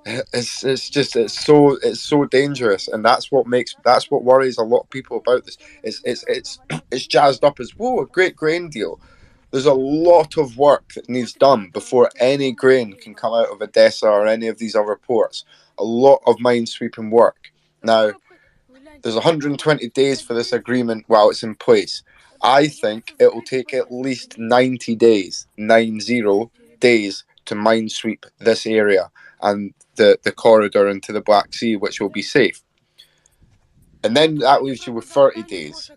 it's so dangerous, and that's what worries a lot of people about this. It's jazzed up as, whoa, a great grain deal. There's a lot of work that needs done before any grain can come out of Odessa or any of these other ports. A lot of minesweeping work. Now, there's 120 days for this agreement while it's in place. I think it will take at least 90 days, 90 days, to minesweep this area and the corridor into the Black Sea, which will be safe. And then that leaves you with 30 days.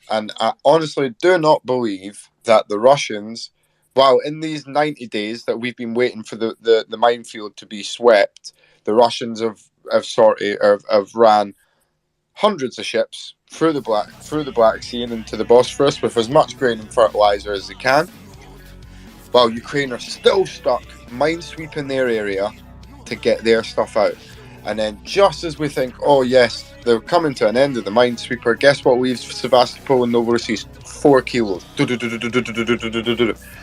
And I honestly do not believe that the Russians, while in these 90 days that we've been waiting for the minefield to be swept, the Russians have ran hundreds of ships through the Black Sea and into the Bosphorus with as much grain and fertilizer as they can, while Ukraine are still stuck minesweeping their area to get their stuff out. And then just as we think, oh yes, they're coming to an end of the minesweeper, guess what leaves Sevastopol and Novorossiysk? 4 kilos.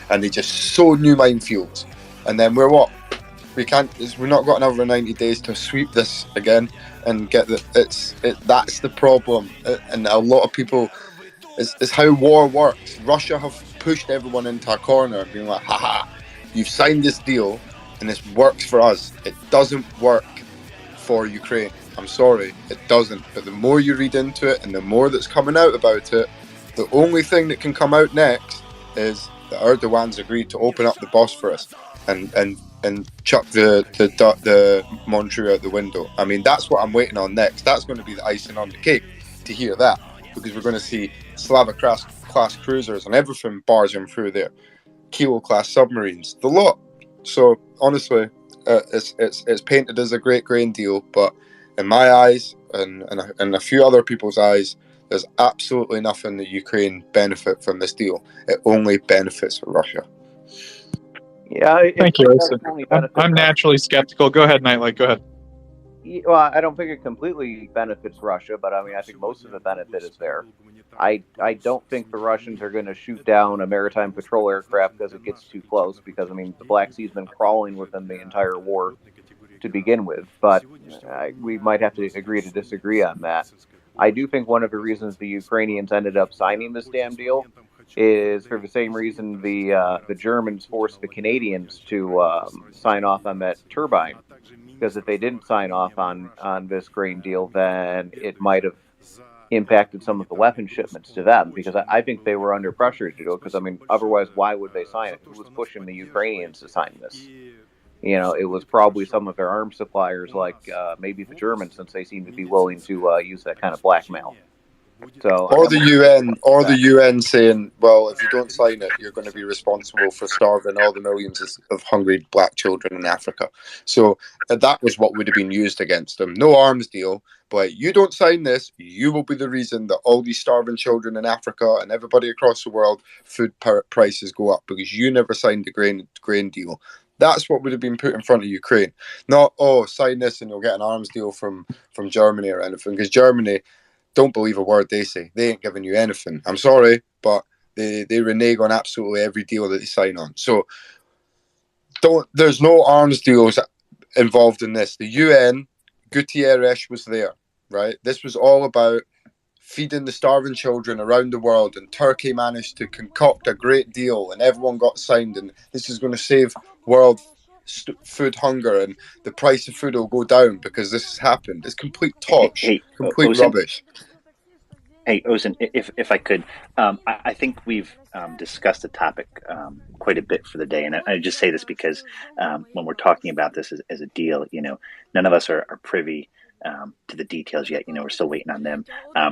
And they just sow new minefields. And then we're what? We've not got another 90 days to sweep this again and get that's the problem. And a lot of people, it's how war works. Russia have pushed everyone into a corner and being like, haha, you've signed this deal and this works for us. It doesn't work for Ukraine. I'm sorry, it doesn't. But the more you read into it and the more that's coming out about it, the only thing that can come out next is that Erdogan's agreed to open up the Bosphorus and chuck the Montreux out the window. I mean, that's what I'm waiting on next. That's going to be the icing on the cake, to hear that, because we're going to see Slava class cruisers and everything barging through there, Kilo class submarines, the lot. So honestly, it's painted as a great grain deal, but in my eyes and a few other people's eyes, there's absolutely nothing that Ukraine benefit from this deal. It only benefits Russia. Yeah, thank you. I'm naturally skeptical. Go ahead, Nightlight. Go ahead. Well, I don't think it completely benefits Russia, but I mean, I think most of the benefit is there. I don't think the Russians are going to shoot down a maritime patrol aircraft because it gets too close, because, I mean, the Black Sea's been crawling with them the entire war to begin with, but we might have to agree to disagree on that. I do think one of the reasons the Ukrainians ended up signing this damn deal is for the same reason the Germans forced the Canadians to sign off on that turbine. because if they didn't sign off on this grain deal, then it might have impacted some of the weapon shipments to them, because I think they were under pressure to do it, because I mean, otherwise why would they sign it? Who was pushing the Ukrainians to sign this? It was probably some of their arms suppliers, like maybe the Germans, since they seem to be willing to use that kind of blackmail. So, or the UN saying, well, if you don't sign it, you're going to be responsible for starving all the millions of hungry black children in Africa. So that was what would have been used against them. No arms deal, but you don't sign this, you will be the reason that all these starving children in Africa and everybody across the world, food prices go up because you never signed the grain deal. That's what would have been put in front of Ukraine. Not, sign this and you'll get an arms deal from Germany or anything, because Germany, don't believe a word they say. They ain't giving you anything. I'm sorry, but they renege on absolutely every deal that they sign on. So there's no arms deals involved in this. The UN, Guterres was there, right? This was all about feeding the starving children around the world, and Turkey managed to concoct a great deal and everyone got signed, and this is going to save world food hunger and the price of food will go down because this has happened. It's complete tosh, complete rubbish. Hey, Ozan, if I could, I think we've discussed the topic quite a bit for the day, and I just say this because when we're talking about this as a deal, none of us are privy to the details yet. We're still waiting on them.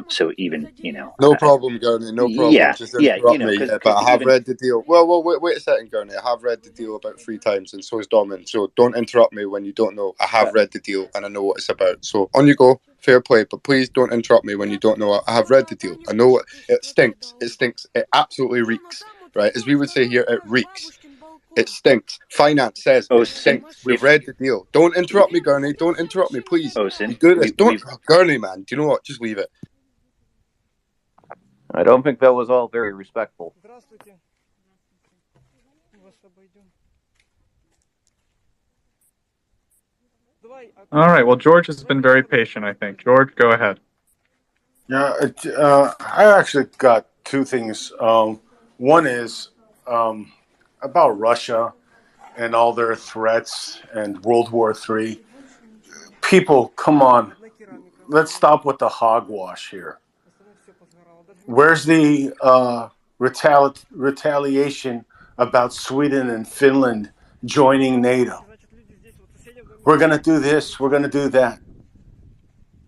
So even, no problem, Gurney. No problem. Just interrupt me. But I have read the deal. Well, wait a second, Gurney. I have read the deal about 3 times, and so has Domin. So don't interrupt me when you don't know. I have read the deal and I know what it's about. So on you go. Fair play, but please don't interrupt me when you don't know. I have read the deal. I know it stinks. It stinks. It absolutely reeks. Right, as we would say here, it reeks. It stinks. Finance says it stinks. We've read the deal. Don't interrupt me, Gurney. Don't interrupt me, please. You do this. Don't, Gurney, man. Do you know what? Just leave it. I don't think that was all very respectful. All right. Well, George has been very patient, I think. George, go ahead. Yeah, I actually got 2 things. One is about Russia and all their threats and World War III. People, come on. Let's stop with the hogwash here. Where's the retaliation about Sweden and Finland joining NATO? We're going to do this. We're going to do that.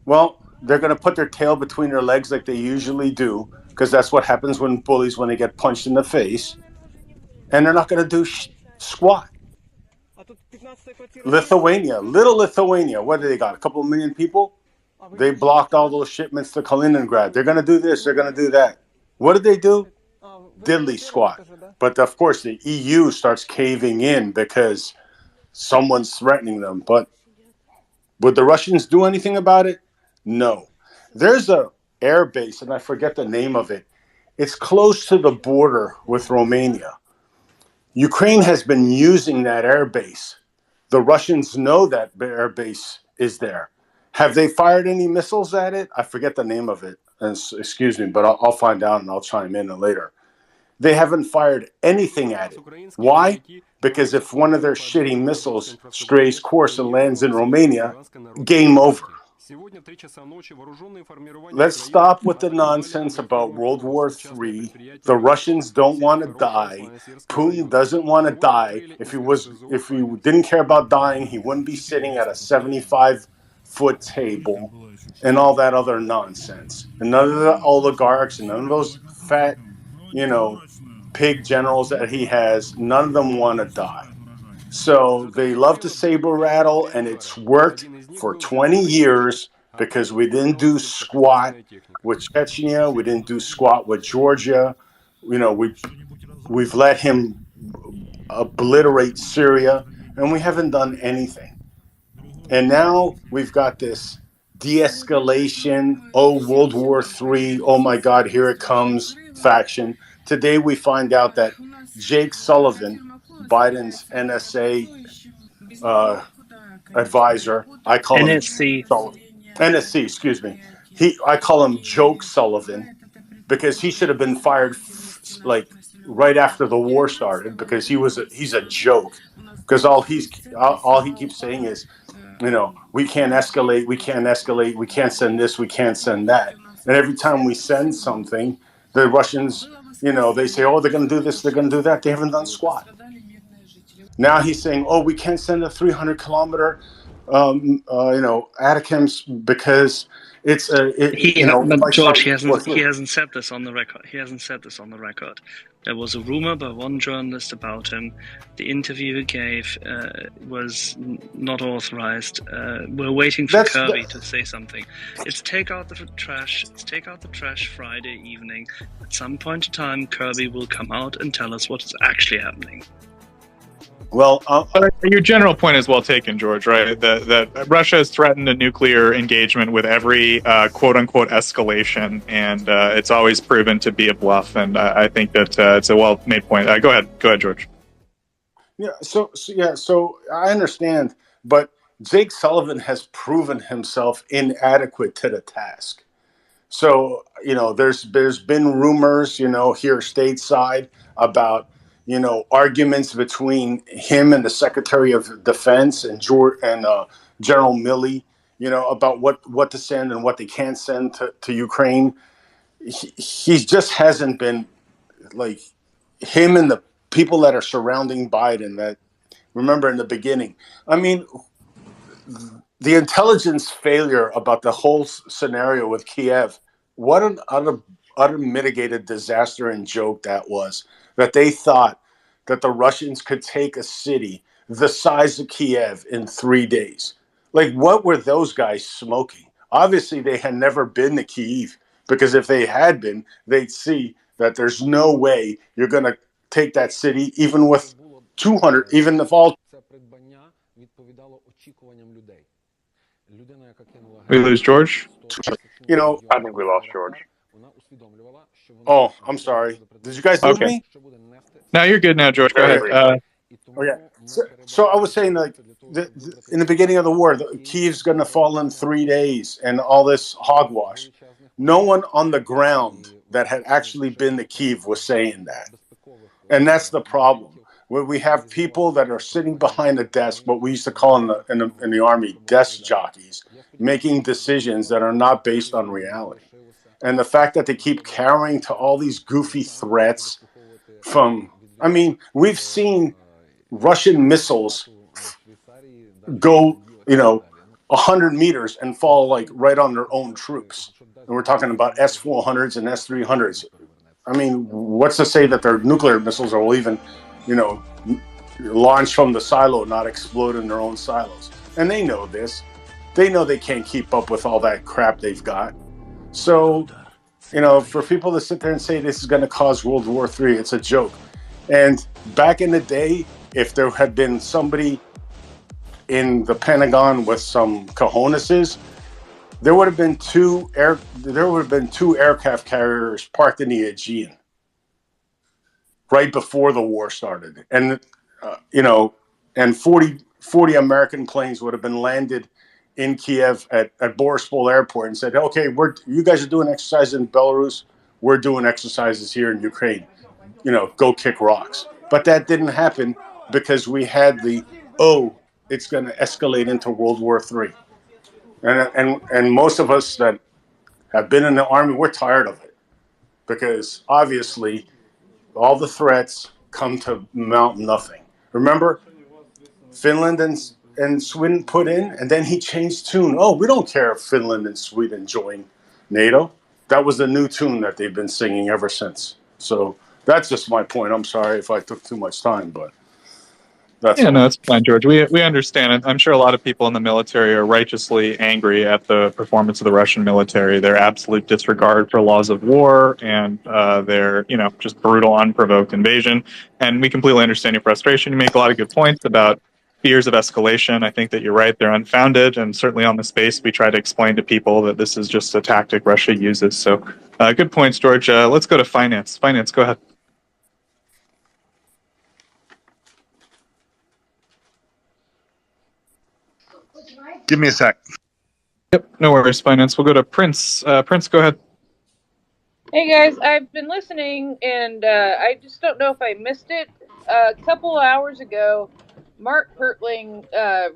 Well, they're going to put their tail between their legs like they usually do, because that's what happens when bullies, when they get punched in the face. And they're not going to do squat. Lithuania, little Lithuania, what do they got? A couple of million people? They blocked all those shipments to Kaliningrad. They're going to do this. They're going to do that. What did they do? Diddly squat. But of course, the EU starts caving in because someone's threatening them. But would the Russians do anything about it? No. There's a air base, and I forget the name of it. It's close to the border with Romania. Ukraine has been using that air base. The Russians know that air base is there. Have they fired any missiles at it? I forget the name of it. Excuse me, but I'll find out and I'll chime in later. They haven't fired anything at it. Why? Because if one of their shitty missiles strays course and lands in Romania, game over. Let's stop with the nonsense about World War III. The Russians don't want to die. Putin doesn't want to die. If he didn't care about dying, he wouldn't be sitting at a 75-foot table and all that other nonsense. And none of the oligarchs and none of those fat, pig generals that he has, none of them want to die. So they love to saber rattle, and it's worked for 20 years because we didn't do squat with Chechnya, we didn't do squat with Georgia. We've let him obliterate Syria, and we haven't done anything. And now we've got this de-escalation, World War III, oh my God, here it comes faction. Today we find out that Jake Sullivan, Biden's NSA advisor, I call NSC. him NSC, excuse me. I call him Joke Sullivan because he should have been fired right after the war started because he's a joke. Because all he keeps saying is you know, we can't escalate, we can't escalate, we can't send this, we can't send that. And every time we send something, the Russians, you know, they say, oh, they're going to do this, they're going to do that. They haven't done squat. Now he's saying, oh, we can't send a 300-kilometer, you know, ATACMS because it's you know, but George, he he hasn't said this on the record. He hasn't said this on the record. There was a rumor by one journalist about him. The interview he gave was not authorized. We're waiting for Kirby to say something. It's take out the trash. It's take out the trash Friday evening. At some point in time, Kirby will come out and tell us what is actually happening. Well, your general point is well taken, George. Right? That Russia has threatened a nuclear engagement with every "quote unquote" escalation, and it's always proven to be a bluff. And I think that it's a well-made point. Go ahead, George. Yeah. So I understand, but Jake Sullivan has proven himself inadequate to the task. So you know, there's been rumors, you know, here stateside about, you know, arguments between him and the Secretary of Defense and General Milley, you know, about what to send and what they can't send to Ukraine. He just hasn't been, like, him and the people that are surrounding Biden that, remember in the beginning, I mean, the intelligence failure about the whole scenario with Kiev, what an utter mitigated disaster and joke that was, that they thought that the Russians could take a city the size of Kiev in 3 days. Like, what were those guys smoking? Obviously, they had never been to Kyiv, because if they had been, they'd see that there's no way you're going to take that city, even with 200, even if all... We lose George? You know, I think we lost George. Oh, I'm sorry. Did you guys lose me? No, you're good now, George. Go ahead. So I was saying, like, in the beginning of the war, Kyiv's going to fall in 3 days and all this hogwash. No one on the ground that had actually been to Kyiv was saying that. And that's the problem. Where we have people that are sitting behind a desk, what we used to call in the Army, desk jockeys, making decisions that are not based on reality. And the fact that they keep carrying to all these goofy threats from, I mean, we've seen Russian missiles go, you know, 100 meters and fall like right on their own troops. And we're talking about S-400s and S-300s. I mean, what's to say that their nuclear missiles will even, you know, launch from the silo, not explode in their own silos. And they know this. They know they can't keep up with all that crap they've got. So, you know, for people to sit there and say this is going to cause World War III, it's a joke. And back in the day, if there had been somebody in the Pentagon with some cojoneses, there would have been two aircraft carriers parked in the Aegean right before the war started, and you know, and 40 American planes would have been landed in Kiev at Borispol Airport and said, "Okay, you guys are doing exercises in Belarus, we're doing exercises here in Ukraine. You know, go kick rocks." But that didn't happen because we had it's going to escalate into World War III. And most of us that have been in the Army, we're tired of it, because obviously all the threats come to mount nothing. Remember, Finland and Sweden put in, and then he changed tune. Oh, we don't care if Finland and Sweden join NATO. That was the new tune that they've been singing ever since. So that's just my point. I'm sorry if I took too much time, but that's no, that's fine, George. We understand it. I'm sure a lot of people in the military are righteously angry at the performance of the Russian military, their absolute disregard for laws of war, and their, you know, just brutal, unprovoked invasion. And we completely understand your frustration. You make a lot of good points about fears of escalation. I think that you're right. They're unfounded. And certainly on the space, we try to explain to people that this is just a tactic Russia uses. So good points, George. Let's go to finance. Finance, go ahead. Give me a sec. Yep, no worries, Finance. We'll go to Prince. Prince, go ahead. Hey, guys. I've been listening, and I just don't know if I missed it. A couple hours ago, Mark Hertling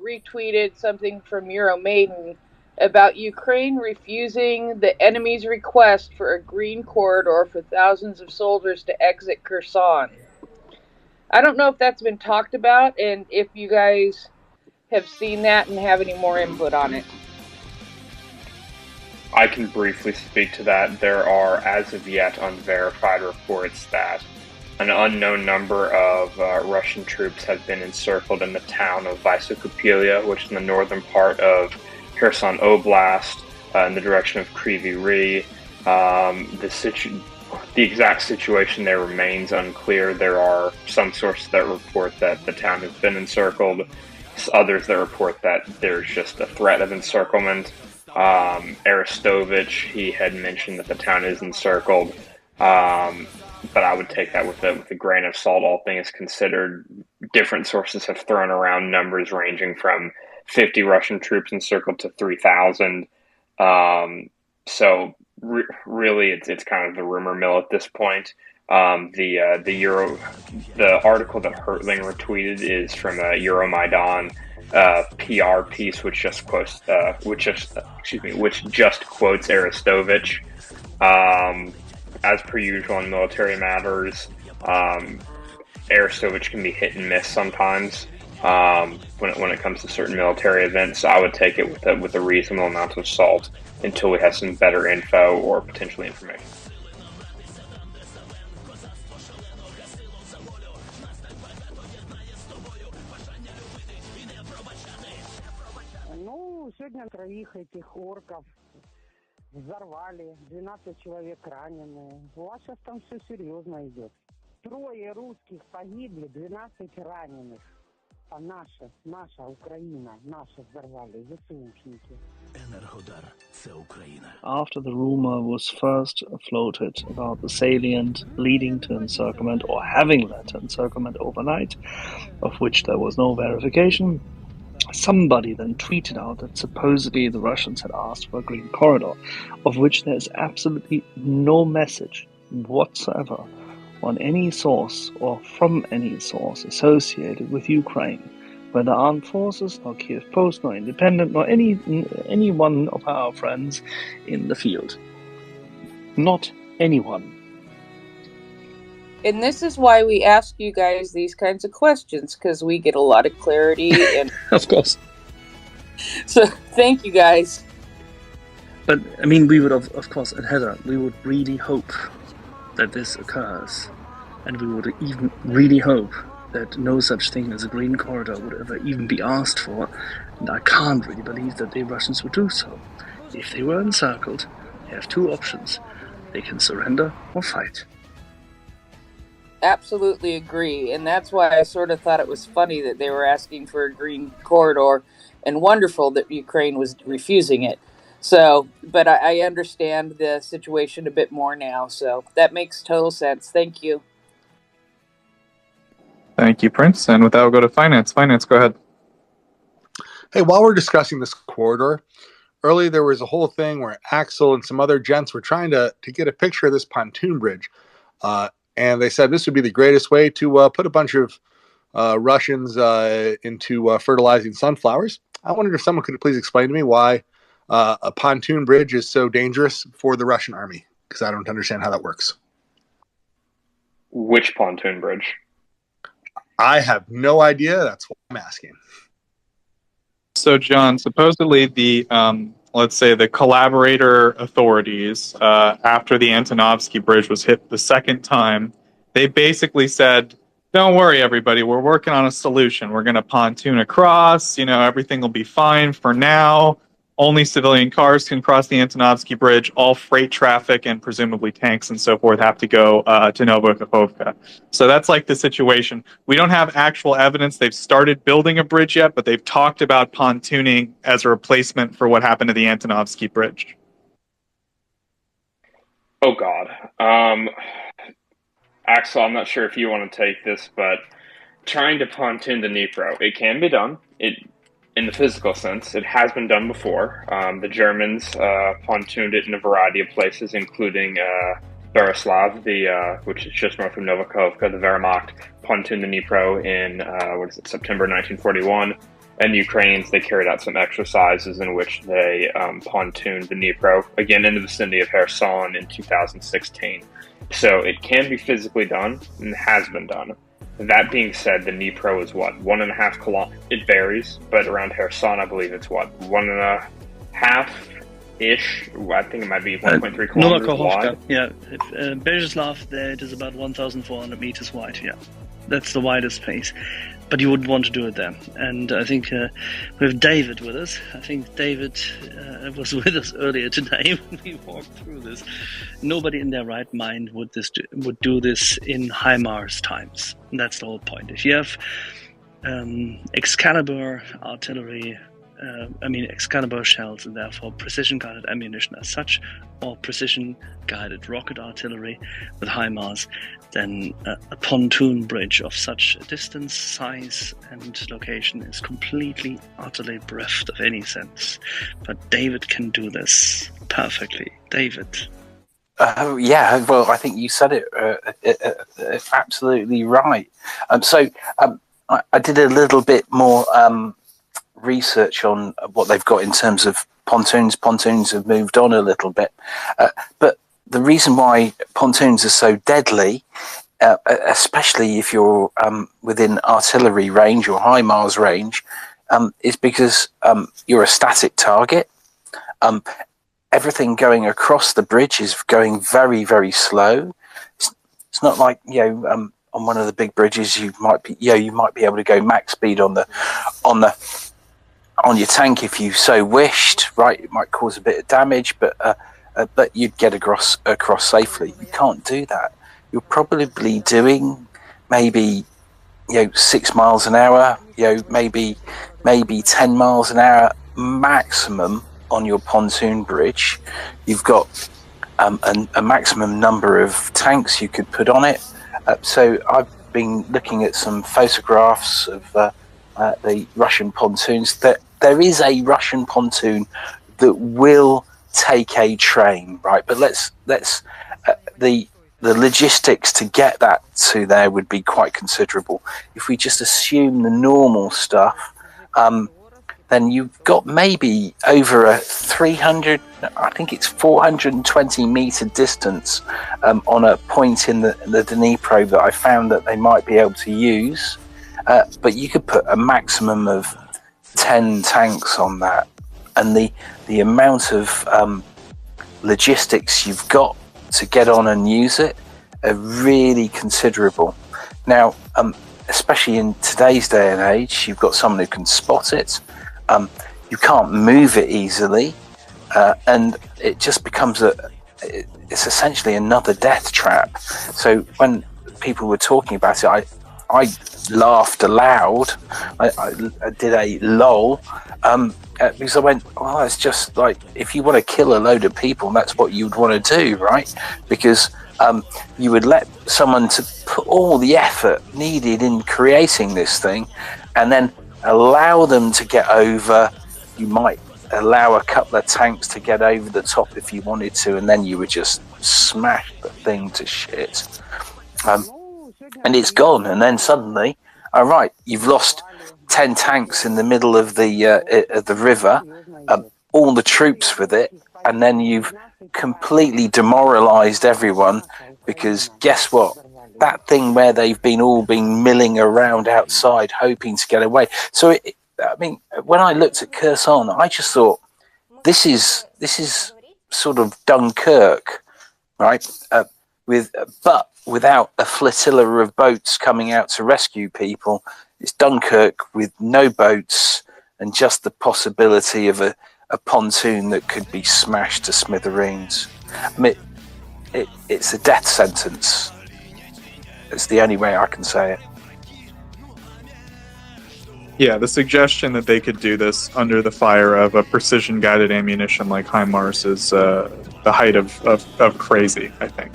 retweeted something from Euromaiden about Ukraine refusing the enemy's request for a green corridor for thousands of soldiers to exit Kherson. I don't know if that's been talked about and if you guys have seen that and have any more input on it. I can briefly speak to that. There are, as of yet, unverified reports that an unknown number of Russian troops have been encircled in the town of Vysokopilia, which is in the northern part of Kherson Oblast, in the direction of Kryvyi Rih. The exact situation there remains unclear. There are some sources that report that the town has been encircled, others that report that there's just a threat of encirclement. Arestovich, he had mentioned that the town is encircled, but I would take that with a grain of salt, all things considered. Different sources have thrown around numbers ranging from 50 Russian troops encircled to 3,000. Really, it's kind of the rumor mill at this point. The article that Hertling retweeted is from a Euromaidan PR piece, which just quotes Arestovich. As per usual in military matters, Arestovich can be hit and miss sometimes. When it comes to certain military events, I would take it with a reasonable amount of salt until we have some better info or potentially information. Сегодня троих этих орков взорвали, 12 человек ранены. У вас сейчас там все серьезно идет. 3 русских погибли, 12 раненых. А наша Украина, наши взорвали, ЗСУшники. After the rumor was first floated about the salient leading to encirclement or having led to encirclement overnight, of which there was no verification, somebody then tweeted out that supposedly the Russians had asked for a green corridor, of which there is absolutely no message whatsoever on any source or from any source associated with Ukraine, whether armed forces, nor Kiev Post, nor Independent, nor any one of our friends in the field. Not anyone. And this is why we ask you guys these kinds of questions, because we get a lot of clarity. And of course. So, thank you guys. But, I mean, we would, of course, and Heather, we would really hope that this occurs. And we would even really hope that no such thing as a green corridor would ever even be asked for. And I can't really believe that the Russians would do so. If they were encircled, they have two options. They can surrender or fight. Absolutely agree. And that's why I sort of thought it was funny that they were asking for a green corridor and wonderful that Ukraine was refusing it. So, but I understand the situation a bit more now. So that makes total sense. Thank you. Thank you, Prince. And with that, we'll go to Finance. Finance, go ahead. Hey, while we're discussing this corridor, earlier there was a whole thing where Axel and some other gents were trying to get a picture of this pontoon bridge. And they said this would be the greatest way to put a bunch of Russians into fertilizing sunflowers. I wondered if someone could please explain to me why a pontoon bridge is so dangerous for the Russian army, because I don't understand how that works. Which pontoon bridge? I have no idea. That's what I'm asking. So, John, supposedly the, let's say the collaborator authorities, after the Antonovsky Bridge was hit the second time, they basically said, don't worry, everybody, we're working on a solution. We're going to pontoon across, everything will be fine for now. Only civilian cars can cross the Antonovsky Bridge. All freight traffic and presumably tanks and so forth have to go to Novokakhovka. So that's like the situation. We don't have actual evidence they've started building a bridge yet, but they've talked about pontooning as a replacement for what happened to the Antonovsky Bridge. Oh, God. Axel, I'm not sure if you want to take this, but trying to pontoon the Dnipro, it can be done. In the physical sense, it has been done before. The Germans pontooned it in a variety of places, including Berislav, which is just north of Novakovka, the Wehrmacht pontooned the Dnipro in September 1941. And the Ukrainians, they carried out some exercises in which they pontooned the Dnipro, again in the vicinity of Kherson in 2016. So it can be physically done, and has been done. That being said, the Dnipro is what, 1.5 kilometers? It varies, but around Kherson, I believe it's what, 1.5-ish? I think it might be 1.3 kilometers wide. Yeah. Berislav, there it is about 1,400 meters wide, yeah. That's the widest place. But you wouldn't want to do it there. And I think we have David with us. I think David was with us earlier today when we walked through this. Nobody in their right mind would do this in HIMARS times. And that's the whole point. If you have Excalibur artillery, Excalibur shells, and therefore precision-guided ammunition as such, or precision-guided rocket artillery with HIMARS, then a pontoon bridge of such a distance, size, and location is completely, utterly bereft of any sense. But David can do this perfectly. David. Yeah, well, I think you said it absolutely right. I did a little bit more research on what they've got in terms of pontoons. Pontoons have moved on a little bit, but the reason why pontoons are so deadly, especially if you're within artillery range or HIMARS range, is because you're a static target. Everything going across the bridge is going very, very slow. It's not like, on one of the big bridges you might be able to go max speed on your tank if you so wished, right? It might cause a bit of damage, but you'd get across safely. You can't do that. You're probably doing maybe 6 miles an hour, maybe 10 miles an hour maximum on your pontoon bridge. You've got a maximum number of tanks you could put on it. So I've been looking at some photographs of the Russian pontoons. There is a Russian pontoon that will take a train, right? But the logistics to get that to there would be quite considerable. If we just assume the normal stuff, then you've got maybe over a 420 meter distance on a point in the Dnipro that I found that they might be able to use. But you could put a maximum of 10 tanks on that, and the amount of logistics you've got to get on and use it are really considerable. Now, especially in today's day and age, you've got someone who can spot it. You can't move it easily, and it just becomes it's essentially another death trap. So when people were talking about it, I laughed aloud. I did a lol because I went, well, it's just like, if you want to kill a load of people, that's what you'd want to do, right? Because you would let someone to put all the effort needed in creating this thing and then allow them to get over. You might allow a couple of tanks to get over the top if you wanted to, and then you would just smash the thing to shit. And it's gone, and then suddenly, all right, you've lost 10 tanks in the middle of the river, all the troops with it, and then you've completely demoralized everyone, because guess what? That thing where they've been milling around outside hoping to get away. So, when I looked at Kherson, I just thought, this is sort of Dunkirk, right? But without a flotilla of boats coming out to rescue people. It's Dunkirk with no boats and just the possibility of a pontoon that could be smashed to smithereens. It's a death sentence. It's the only way I can say it. Yeah, the suggestion that they could do this under the fire of a precision-guided ammunition like HIMARS is the height of crazy, I think.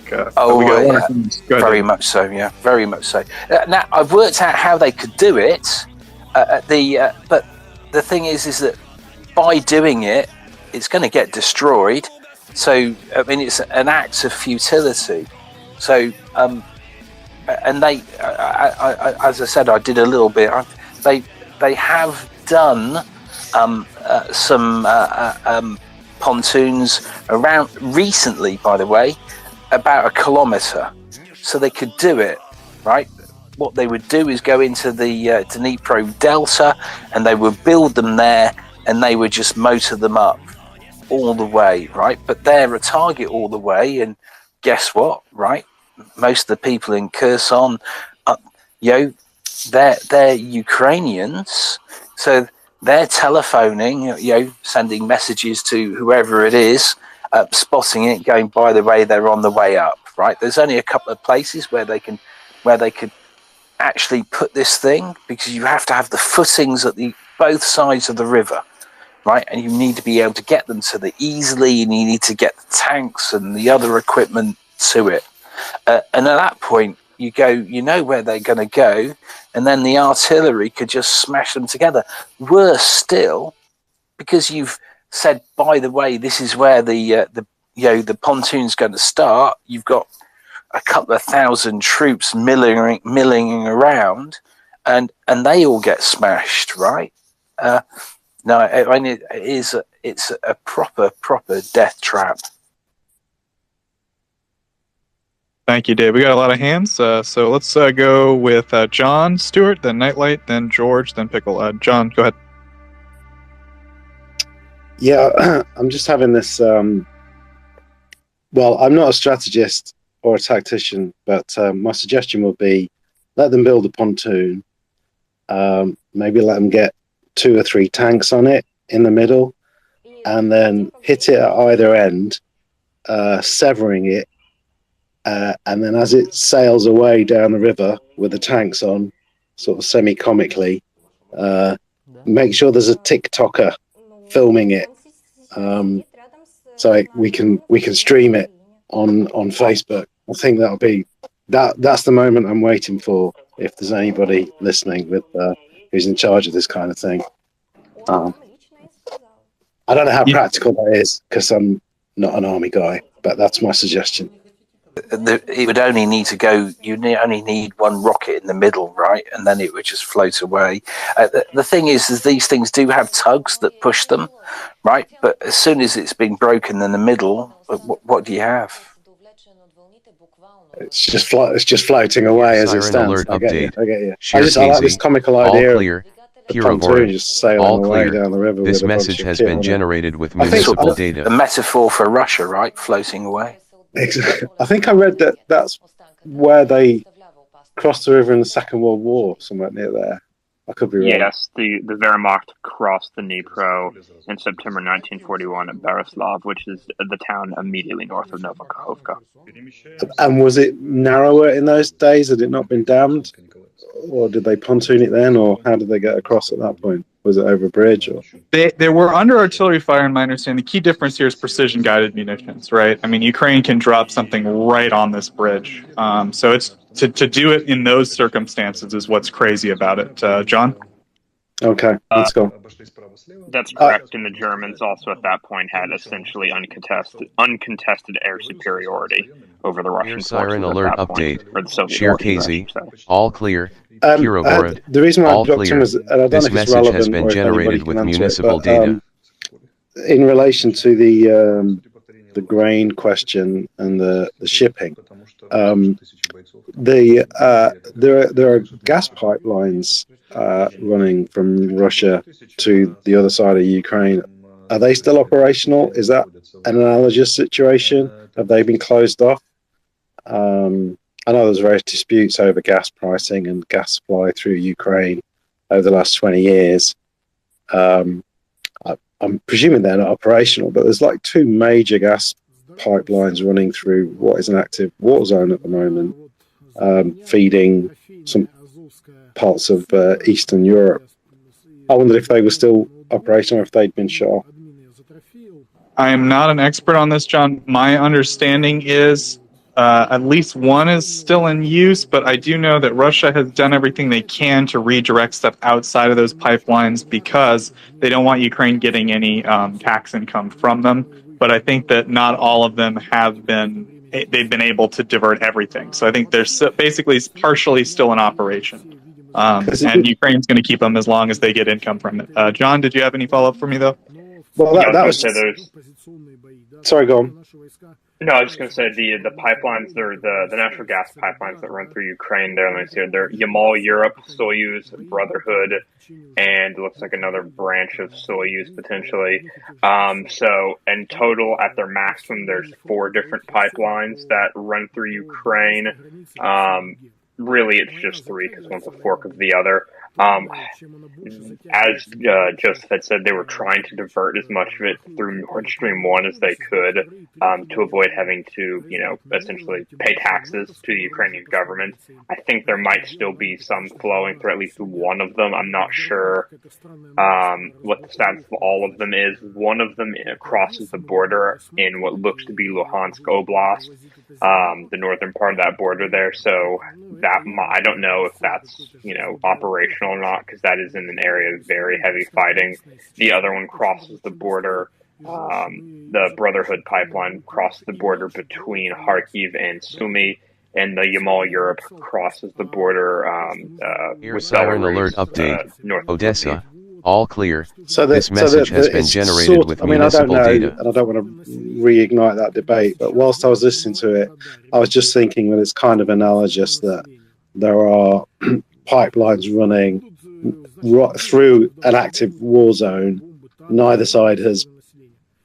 Very much so, yeah, very much so. Now, I've worked out how they could do it, but the thing is that by doing it, it's going to get destroyed, So I mean, it's an act of futility. So and they, as I said, I did a little bit. They have done some pontoons around recently, by the way, about 1 kilometre, so they could do it, right? What they would do is go into the Dnipro Delta, and they would build them there, and they would just motor them up all the way, right? But they're a target all the way, and guess what, right? Most of the people in Kherson, they're Ukrainians, so they're telephoning, sending messages to whoever it is, spotting it, going, by the way, they're on the way up, right? There's only a couple of places where they could actually put this thing, because you have to have the footings at both sides of the river, right? And you need to be able to get them to the easily, and you need to get the tanks and the other equipment to it. And at that point, you go, you know where they're going to go, and then the artillery could just smash them together. Worse still, because you've said, by the way, this is where the pontoon's going to start. You've got a couple of thousand troops milling around, and they all get smashed, right? No, I mean it's a proper death trap. Thank you, Dave. We got a lot of hands, so let's go with John Stewart, then Nightlight, then George, then Pickle. John, go ahead. Yeah, I'm just having this. Well, I'm not a strategist or a tactician, but my suggestion would be let them build a pontoon. Maybe let them get 2 or 3 tanks on it in the middle, and then hit it at either end, severing it. And then as it sails away down the river with the tanks on, sort of semi-comically, make sure there's a TikToker filming it, so we can stream it on Facebook. I think that'll be that's the moment I'm waiting for. If there's anybody listening with who's in charge of this kind of thing, I don't know how practical that is because I'm not an army guy, but that's my suggestion. It would only need to go. You only need one rocket in the middle, right, and then it would just float away. The thing is these things do have tugs that push them, right? But as soon as it's been broken in the middle, what do you have? It's just floating away as it Siren stands. alert update. I get you. Share I like this comical all idea. clear. The Hero pontoon Void. just sailing All away clear. down the river. This with a bunch message of has kit been on it. generated with I think municipal data. A metaphor for Russia, right? Floating away. Exactly. I think I read that's where they crossed the river in the Second World War, somewhere near there. I could be wrong. Yes, the Wehrmacht crossed the Dnipro in September 1941 at Berislav, which is the town immediately north of Novokhovka. And was it narrower in those days? Had it not been dammed? Or did they pontoon it then? Or how did they get across at that point? Was it over a bridge? Or They were under artillery fire, in my understanding. The key difference here is precision-guided munitions, right? I mean, Ukraine can drop something right on this bridge. So it's to do it in those circumstances is what's crazy about it. John? Okay, let's go. That's correct, and the Germans also at that point had essentially uncontested air superiority over the Russian forces Siren at alert that point, update. or the Soviet Share forces, I KZ. should say. All clear. Hero Void. The reason why I All dropped clear. him is, and I don't know This if it's message relevant has been or if anybody generated can with answer it, municipal but, data. in relation to the grain question and the shipping, there are gas pipelines running from Russia to the other side of Ukraine. Are they still operational? Is that an analogous situation? Have they been closed off? I know there's various disputes over gas pricing and gas supply through Ukraine over the last 20 years. I'm presuming they're not operational, but there's like 2 major gas pipelines running through what is an active war zone at the moment, feeding some parts of Eastern Europe. I wondered if they were still operational or if they'd been shut off. I am not an expert on this, John. My understanding is at least one is still in use, but I do know that Russia has done everything they can to redirect stuff outside of those pipelines because they don't want Ukraine getting any tax income from them. but I think that not all of them they've been able to divert everything. So I think they're basically partially still in operation. And Ukraine's going to keep them as long as they get income from it. John, did you have any follow-up for me, though? Well, that was... Sorry, go on. No, I was just going to say the pipelines, they're the natural gas pipelines that run through Ukraine. There, let me see, they're Yamal Europe, Soyuz, Brotherhood, and it looks like another branch of Soyuz potentially. So in total, at their maximum, there's 4 different pipelines that run through Ukraine. Really, it's just 3 because one's a fork of the other. As Joseph had said, they were trying to divert as much of it through Nord Stream 1 as they could to avoid having to, essentially pay taxes to the Ukrainian government. I think there might still be some flowing through at least one of them. I'm not sure what the status of all of them is. One of them crosses the border in what looks to be Luhansk Oblast, the northern part of that border there. So that I don't know if that's, operational or not, because that is in an area of very heavy fighting. The other one crosses the border. The Brotherhood pipeline crosses the border between Kharkiv and Sumy, and the Yamal Europe crosses the border with Siren Belarus, alert update. north of Odessa, all clear. So this message has been generated with municipal data. And I don't want to reignite that debate, but whilst I was listening to it, I was just thinking that it's kind of analogous that there are pipelines running through an active war zone. Neither side has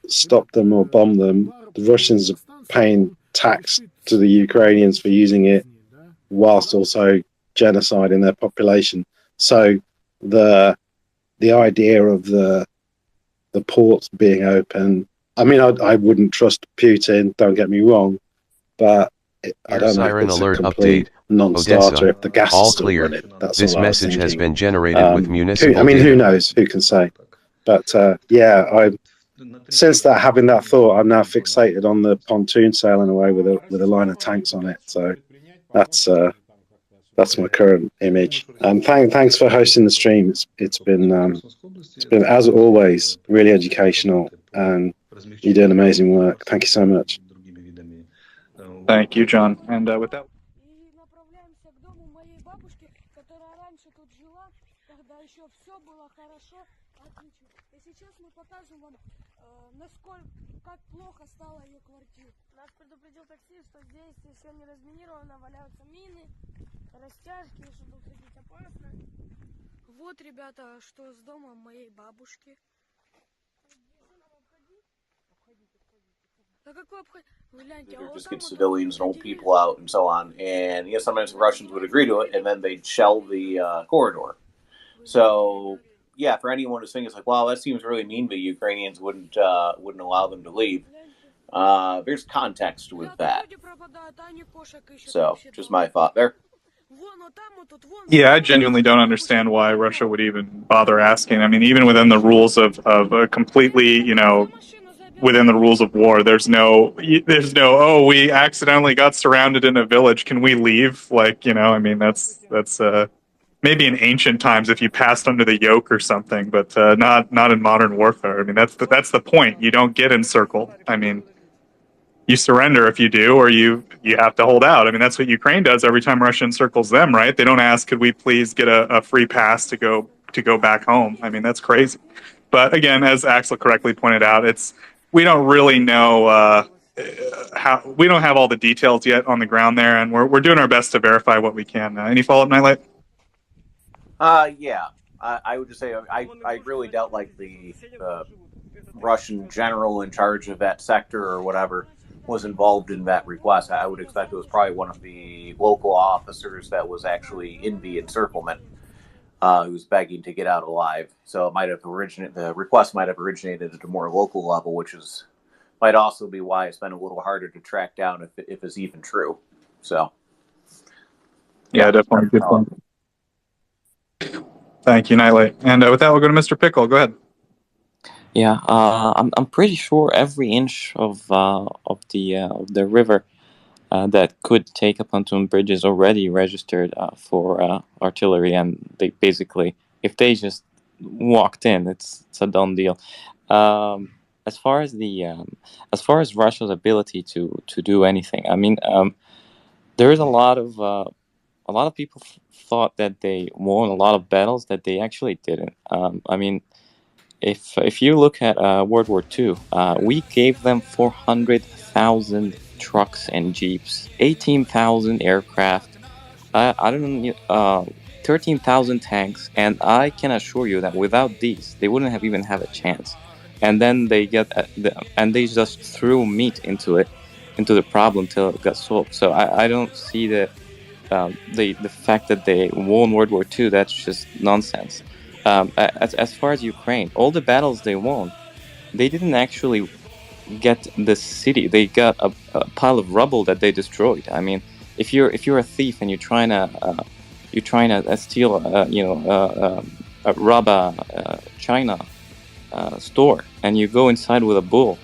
stopped them or bombed them. The Russians are paying tax to the Ukrainians for using it, whilst also genociding their population. So the idea of the ports being open, I mean, I wouldn't trust Putin, don't get me wrong, but I don't know if it's a complete non-starter if the gas all is still clear. running. That's This all I was message has thinking. been generated with municipal I mean, data. who knows? Who can say? But since having that thought, I'm now fixated on the pontoon sailing away with a line of tanks on it. So that's my current image. Thanks for hosting the stream. It's been as always really educational, and you're doing amazing work. Thank you so much. Thank you, John. And with that. Как плохо стало ее квартире. Нас предупредил таксист, что здесь все не разминировано, валяются мины, растяжки, что тут ходить опасно. Вот, ребята, что с домом моей бабушки. Да какой обходить? Гляньте, They're just get civilians and old people out and so on. And sometimes the Russians would agree to it, and then they'd shell the corridor. So yeah, for anyone who's thinking, it's like, wow, that seems really mean, but Ukrainians wouldn't allow them to leave. There's context with that. So, just my thought there. Yeah, I genuinely don't understand why Russia would even bother asking. I mean, even within the rules of a completely, within the rules of war, there's no, oh, we accidentally got surrounded in a village. Can we leave? I mean, that's maybe in ancient times if you passed under the yoke or something, but not in modern warfare. I mean, that's the point. You don't get encircled. I mean, you surrender if you do, or you have to hold out. I mean, that's what Ukraine does every time Russia encircles them, right? They don't ask, could we please get a free pass to go back home? I mean, that's crazy. But again, as Axel correctly pointed out, we don't really know we don't have all the details yet on the ground there, and we're doing our best to verify what we can. Any follow-up, Nightlight? Yeah, I would just say I really doubt the Russian general in charge of that sector or whatever was involved in that request. I would expect it was probably one of the local officers that was actually in the encirclement who was begging to get out alive. So it might have the request might have originated at a more local level, which might also be why it's been a little harder to track down if it's even true. So yeah, definitely good point. Thank you, Nightlight. And with that, we'll go to Mr. Pickle. Go ahead. Yeah, I'm pretty sure every inch of the river that could take a pontoon bridge is already registered for artillery, and they basically, if they just walked in, it's a done deal. as far as Russia's ability to do anything, I mean, there is a lot of people thought that they won a lot of battles that they actually didn't. I mean, if you look at World War II, we gave them 400,000 trucks and jeeps, 18,000 aircraft, I don't know, 13,000 tanks, and I can assure you that without these, they wouldn't have even have a chance. And then they they just threw meat into the problem till it got solved. So I don't see that the fact that they won World War II, that's just nonsense. As far as Ukraine, all the battles they won, they didn't actually get the city. They got a pile of rubble that they destroyed. I mean, if you're a thief and you're trying to steal rob a China store, and you go inside with a bull,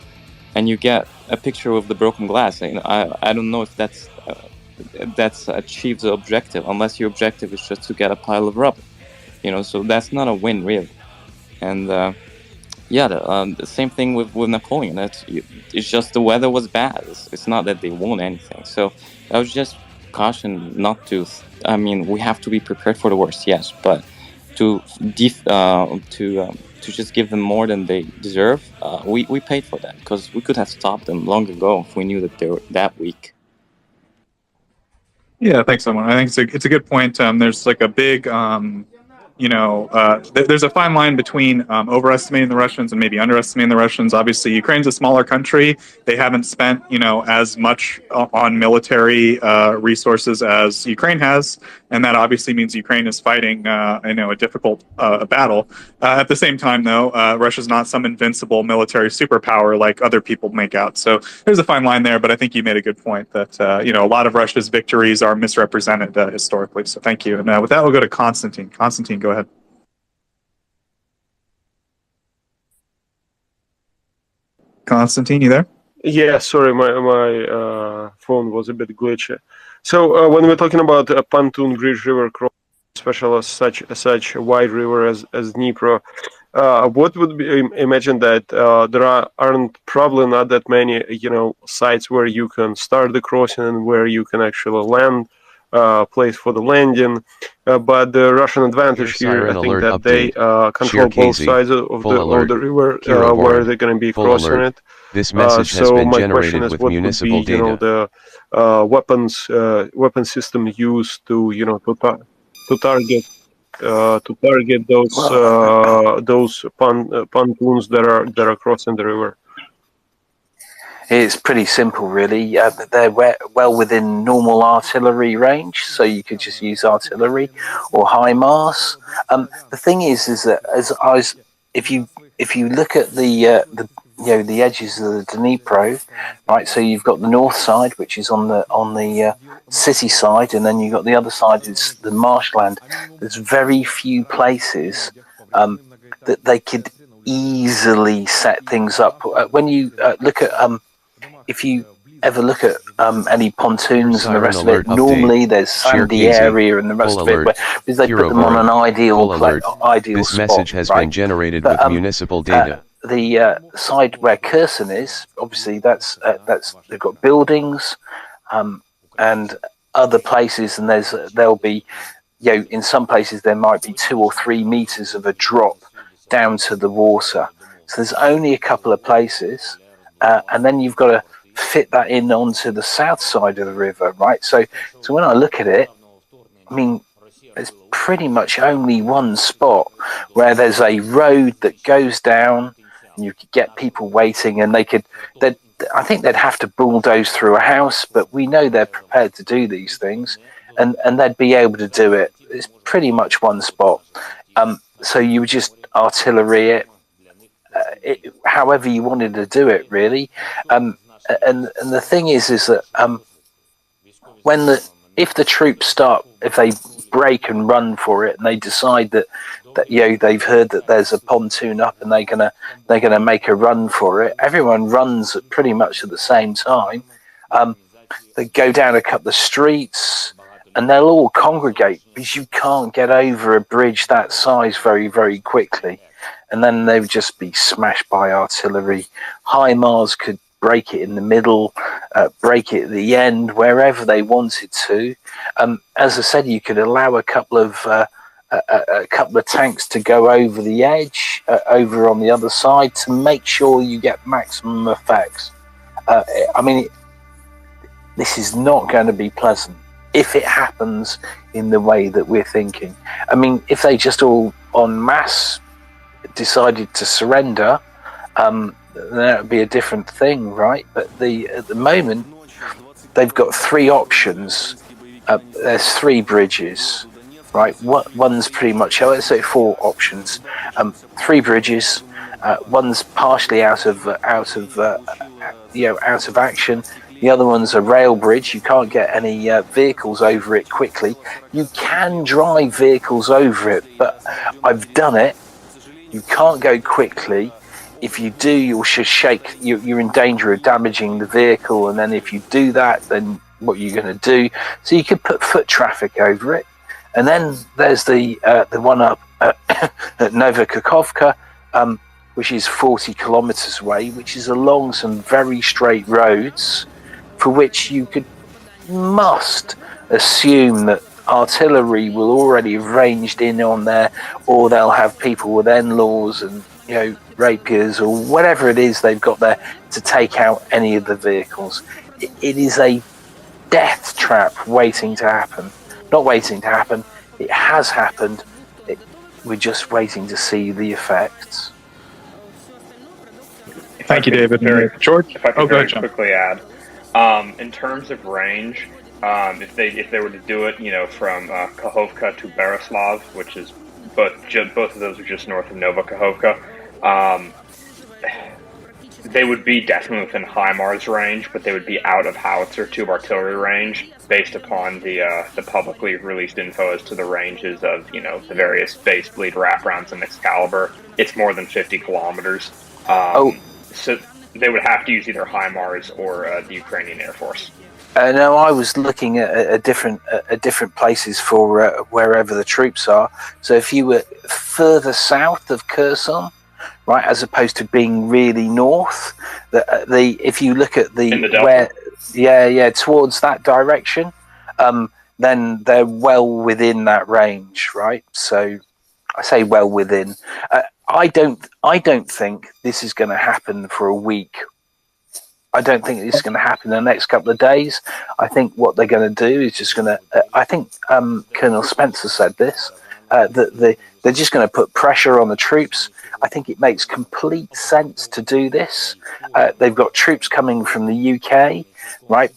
and you get a picture of the broken glass. You know, I don't know if that's achieved the objective, unless your objective is just to get a pile of rubble. You know, so that's not a win really. And the same thing with Napoleon. It's just the weather was bad. It's not that they won anything. So I was just caution not to. I mean, we have to be prepared for the worst, yes, but to just give them more than they deserve, we paid for that, because we could have stopped them long ago if we knew that they were that weak. Yeah, thanks, someone. I think it's a good point. There's like a big, there's a fine line between overestimating the Russians and maybe underestimating the Russians. Obviously, Ukraine's a smaller country. They haven't spent, as much on military resources as Ukraine has, and that obviously means Ukraine is fighting, a difficult battle. At the same time, though, Russia's not some invincible military superpower like other people make out. So there's a fine line there, but I think you made a good point that, a lot of Russia's victories are misrepresented historically. So thank you. And with that, we'll go to Konstantin. Konstantin, go ahead. Konstantin, you there? Yeah, sorry, my phone was a bit glitchy. So when we're talking about a pontoon bridge river crossing, especially such a wide river as Dnipro, what would be imagine that there aren't probably not that many sites where you can start the crossing and where you can actually land, place for the landing, but the Russian advantage here, I think that they control both sides of the river where they're going to be crossing it. This message has been generated with municipal data. The weapon system used to target those pontoons that are crossing the river. It's pretty simple, really. They're well within normal artillery range, so you could just use artillery or HIMARS. The thing is that if you look at the edges of the Dnipro, right? So you've got the north side, which is on the city side, and then you've got the other side is the marshland. There's very few places that they could easily set things up. When you look at if you ever look at any pontoons and the rest of it, normally there's sandy area and the rest of it, because they put them on an ideal spot. This message has been generated with municipal data. The side where Kherson is, obviously that's they've got buildings and other places, and there'll be in some places there might be 2 or 3 meters of a drop down to the water. So there's only a couple of places, and then you've got to fit that in onto the south side of the river, right? So when I look at it, I mean, there's pretty much only one spot where there's a road that goes down, and you could get people waiting, and I think they'd have to bulldoze through a house, but we know they're prepared to do these things, and they'd be able to do it. It's pretty much one spot. So you would just artillery it, however you wanted to do it, really. And the thing is that if the troops if they break and run for it, and they decide that they've heard that there's a pontoon up and they're gonna make a run for it, everyone runs pretty much at the same time. They go down a couple of streets, and they'll all congregate because you can't get over a bridge that size very, very quickly. And then they would just be smashed by artillery. HIMARS could break it in the middle, break it at the end, wherever they wanted to. As I said, you could allow a couple of tanks to go over the edge, over on the other side, to make sure you get maximum effects. I mean, this is not going to be pleasant if it happens in the way that we're thinking. I mean, if they just all en masse decided to surrender, then that would be a different thing, right? But at the moment, they've got three options. There's three bridges, right? One's pretty much, let's say, four options. Three bridges. One's partially out of action. The other one's a rail bridge. You can't get any vehicles over it quickly. You can drive vehicles over it, but I've done it. You can't go quickly. If you do, you're in danger of damaging the vehicle. And then if you do that, then what are you going to do? So you could put foot traffic over it. And then there's the one up at Nova Kakhovka, which is 40 kilometers away, which is along some very straight roads, for which you must assume that artillery will already have ranged in on there, or they'll have people with NLAWs and rapiers or whatever it is they've got there to take out any of the vehicles. It is a death trap waiting to happen. Not waiting to happen. It has happened. We're just waiting to see the effects. Thank you, David. George? If I could go ahead, quickly add, in terms of range, if they were to do it, from Kakhovka to Berislav, which is both of those are just north of Nova Kakhovka, they would be definitely within HIMARS range, but they would be out of howitzer tube artillery range, based upon the publicly released info as to the ranges of the various base bleed wrap rounds and Excalibur. It's more than 50 kilometers. So they would have to use either HIMARS or the Ukrainian Air Force. No, I was looking at different places for wherever the troops are. So if you were further south of Kherson, right, as opposed to being really north, if you look at towards that direction, then they're well within that range, right? So I say well within. I don't think this is going to happen for a week. I don't think this is going to happen in the next couple of days. I think what they're going to do is just going to. I think Colonel Spencer said this, that they're just going to put pressure on the troops. I think it makes complete sense to do this. They've got troops coming from the UK, right?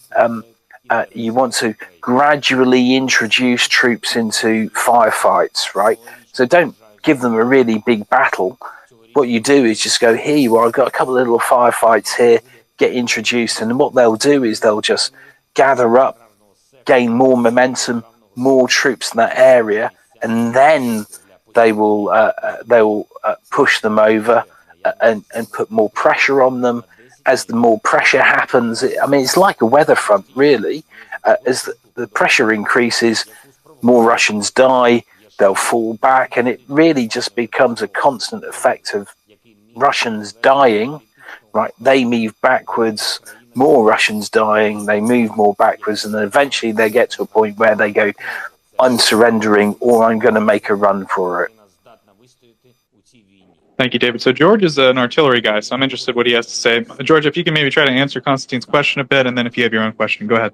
You want to gradually introduce troops into firefights, right? So don't give them a really big battle. What you do is just go, here you are, I've got a couple of little firefights here, get introduced, and what they'll do is they'll just gather up, gain more momentum, more troops in that area, and then they will push them over and put more pressure on them. As the more pressure happens, it's like a weather front, really. As the pressure increases, more Russians die, they'll fall back, and it really just becomes a constant effect of Russians dying, right? They move backwards, more Russians dying, they move more backwards, and then eventually they get to a point where they go, I'm surrendering, or I'm going to make a run for it. Thank you, David. So George is an artillery guy, so I'm interested what he has to say. George, if you can maybe try to answer Konstantin's question a bit, and then if you have your own question, go ahead.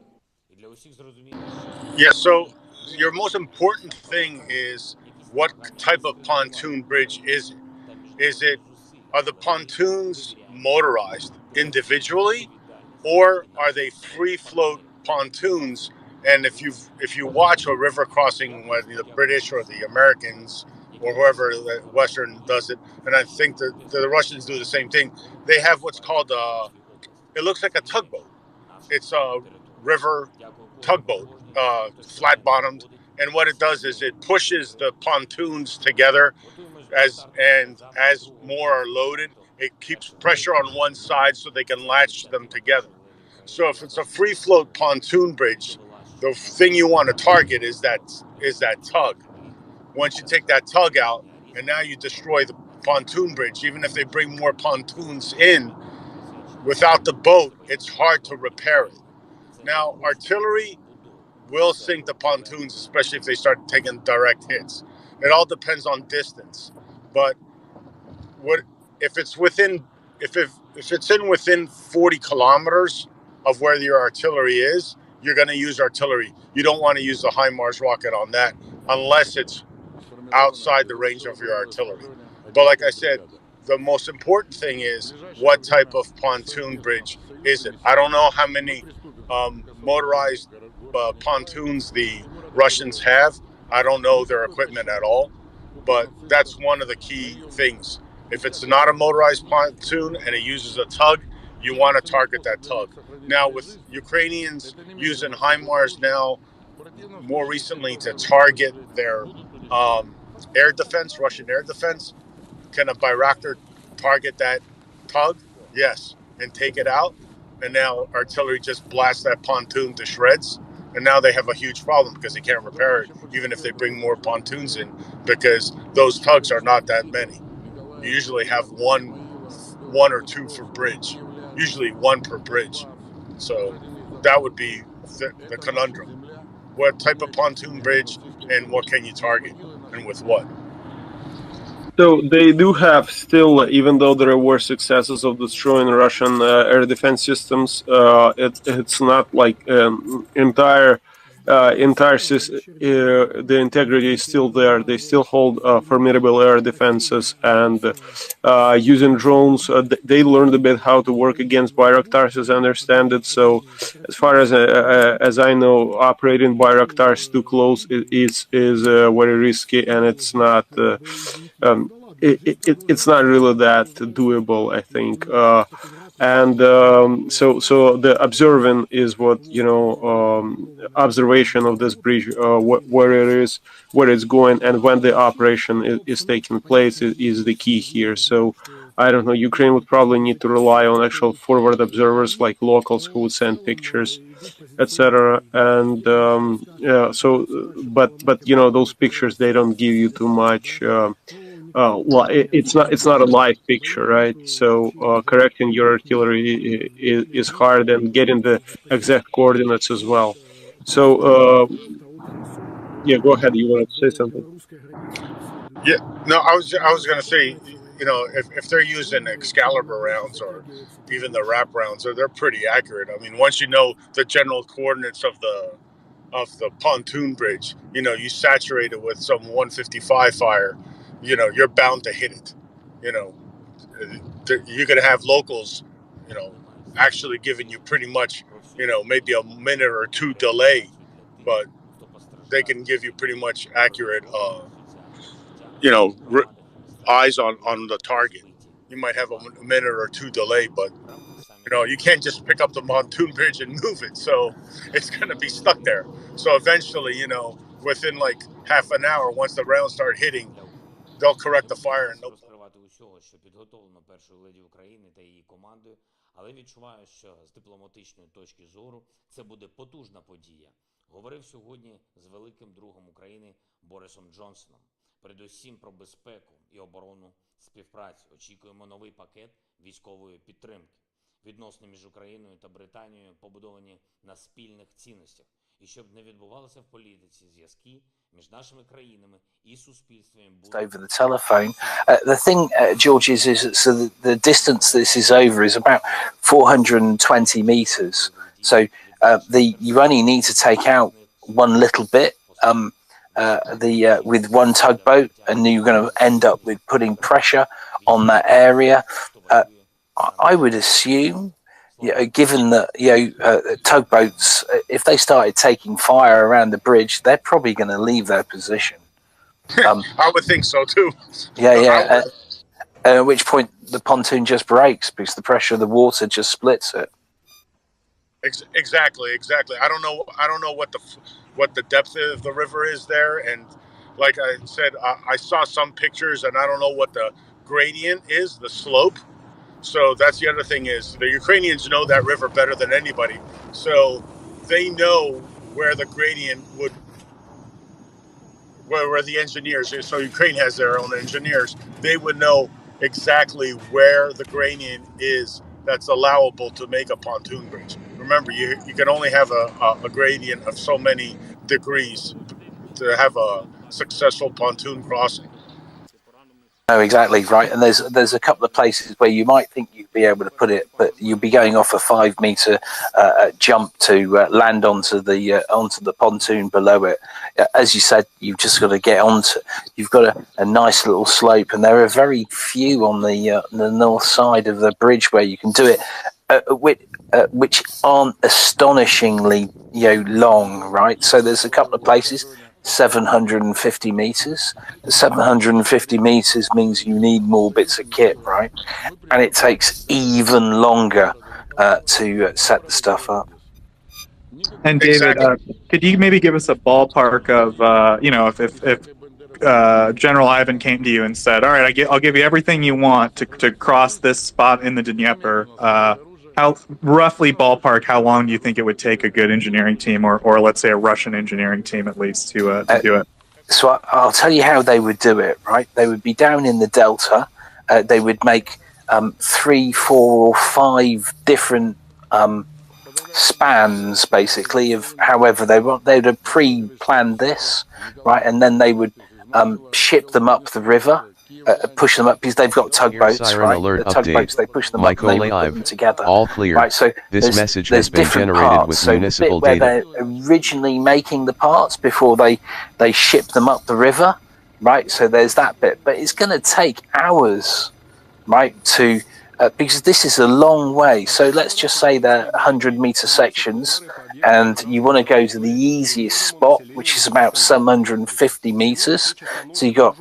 Yeah, so your most important thing is what type of pontoon bridge is it? Are the pontoons motorized individually, or are they free float pontoons? And if you watch a river crossing, whether the British or the Americans or whoever the Western does it, and I think the Russians do the same thing, they have what's called it looks like a tugboat. It's a river tugboat, flat bottomed, and what it does is it pushes the pontoons together as more are loaded. It keeps pressure on one side so they can latch them together. So if it's a free float pontoon bridge, the thing you want to target is that tug. Once you take that tug out, and now you destroy the pontoon bridge, even if they bring more pontoons in, without the boat, it's hard to repair it. Now, artillery will sink the pontoons, especially if they start taking direct hits. It all depends on distance. But if it's within 40 kilometers of where your artillery is, you're going to use artillery. You don't want to use the HIMARS rocket on that unless it's outside the range of your artillery. But like I said, the most important thing is what type of pontoon bridge is it? I don't know how many motorized pontoons the Russians have. I don't know their equipment at all, but that's one of the key things. If it's not a motorized pontoon and it uses a tug, you want to target that tug. Now, with Ukrainians using HIMARS now, more recently to target their air defense, Russian air defense, can a Bayraktar target that tug? Yes, and take it out. And now artillery just blasts that pontoon to shreds. And now they have a huge problem because they can't repair it, even if they bring more pontoons in, because those tugs are not that many. You usually have one or two for bridge, usually one per bridge. So that would be the conundrum. What type of pontoon bridge and what can you target and with what? So they do have still, even though there were successes of destroying Russian air defense systems, it's not like entire the integrity is still there. They still hold formidable air defenses, and using drones, they learned a bit how to work against Bayraktars, as I understand it. So, as far as I know, operating Bayraktars too close is very risky, and it's not. It's not really that doable, I think. So the observing is what, observation of this bridge, where it is, where it's going, and when the operation is taking place is the key here. So I don't know, Ukraine would probably need to rely on actual forward observers like locals who would send pictures, etc. And but those pictures, they don't give you too much. Well, it's not a live picture, right? So correcting your artillery is hard, and getting the exact coordinates as well. So yeah, go ahead. You wanted to say something? Yeah, no, I was going to say, if they're using Excalibur rounds or even the wrap rounds, they're pretty accurate. I mean, once you know the general coordinates of the pontoon bridge, you saturate it with some 155 fire, you're bound to hit it. You're going to have locals, actually giving you pretty much, maybe a minute or two delay, but they can give you pretty much accurate, eyes on the target. You might have a minute or two delay, but you can't just pick up the pontoon bridge and move it. So it's going to be stuck there. So eventually, within like half an hour, once the rounds start hitting, they'll correct the fire. And що підготовлено першою леді України та її командою, але відчуваю, що з дипломатичної точки зору це буде потужна подія. Говорив сьогодні з великим другом України Борисом Джонсоном. Передусім про безпеку і оборонну співпрацю. Очікуємо новий пакет військової підтримки. Відносини між Україною та Британією побудовані на спільних цінностях. І щоб не відбувалося в політиці зв'язки між нашими країнами і суспільством. Over the telephone. The thing, George, is so the distance this is over is about 420 meters. So you only need to take out one little bit with one tugboat, and you're going to end up with putting pressure on that area. I would assume, given that tugboats, if they started taking fire around the bridge, they're probably going to leave their position. I would think so too. Yeah. At which point the pontoon just breaks because the pressure of the water just splits it. Exactly. I don't know what the depth of the river is there, and like I said, I saw some pictures, and I don't know what the gradient is, the slope. So that's the other thing, is the Ukrainians know that river better than anybody. So they know where the gradient would, where the engineers, so Ukraine has their own engineers, they would know exactly where the gradient is that's allowable to make a pontoon bridge. Remember, you can only have a gradient of so many degrees to have a successful pontoon crossing. No, exactly right. And there's a couple of places where you might think you'd be able to put it, but you'll be going off a 5 meter jump to land onto the pontoon below it. As you said, you've just got to get onto. You've got a nice little slope, and there are very few on the north side of the bridge where you can do it, which aren't astonishingly long, right? So there's a couple of places. 750 meters. 750 meters means you need more bits of kit, right? And it takes even longer to set the stuff up. And David, could you maybe give us a ballpark of, if General Ivan came to you and said, "All right, I'll give you everything you want to cross this spot in the Dnieper." How roughly ballpark? How long do you think it would take a good engineering team, or let's say a Russian engineering team at least, to do it? So I'll tell you how they would do it. Right, they would be down in the delta. They would make 3, 4, or 5 different spans, basically, of however they want. They would have pre-planned this, right, and then they would ship them up the river. Push them up because they've got tugboats, right? Alert the tugboats, they push them Michael up and they Live. put them together. All clear. Right, so this message has been generated parts. with so municipal the bit data. Where they're originally making the parts before they ship them up the river, right? So there's that bit, but it's going to take hours, right? Because this is a long way. So let's just say they're 100-meter sections, and you want to go to the easiest spot, which is about 750 meters. So you got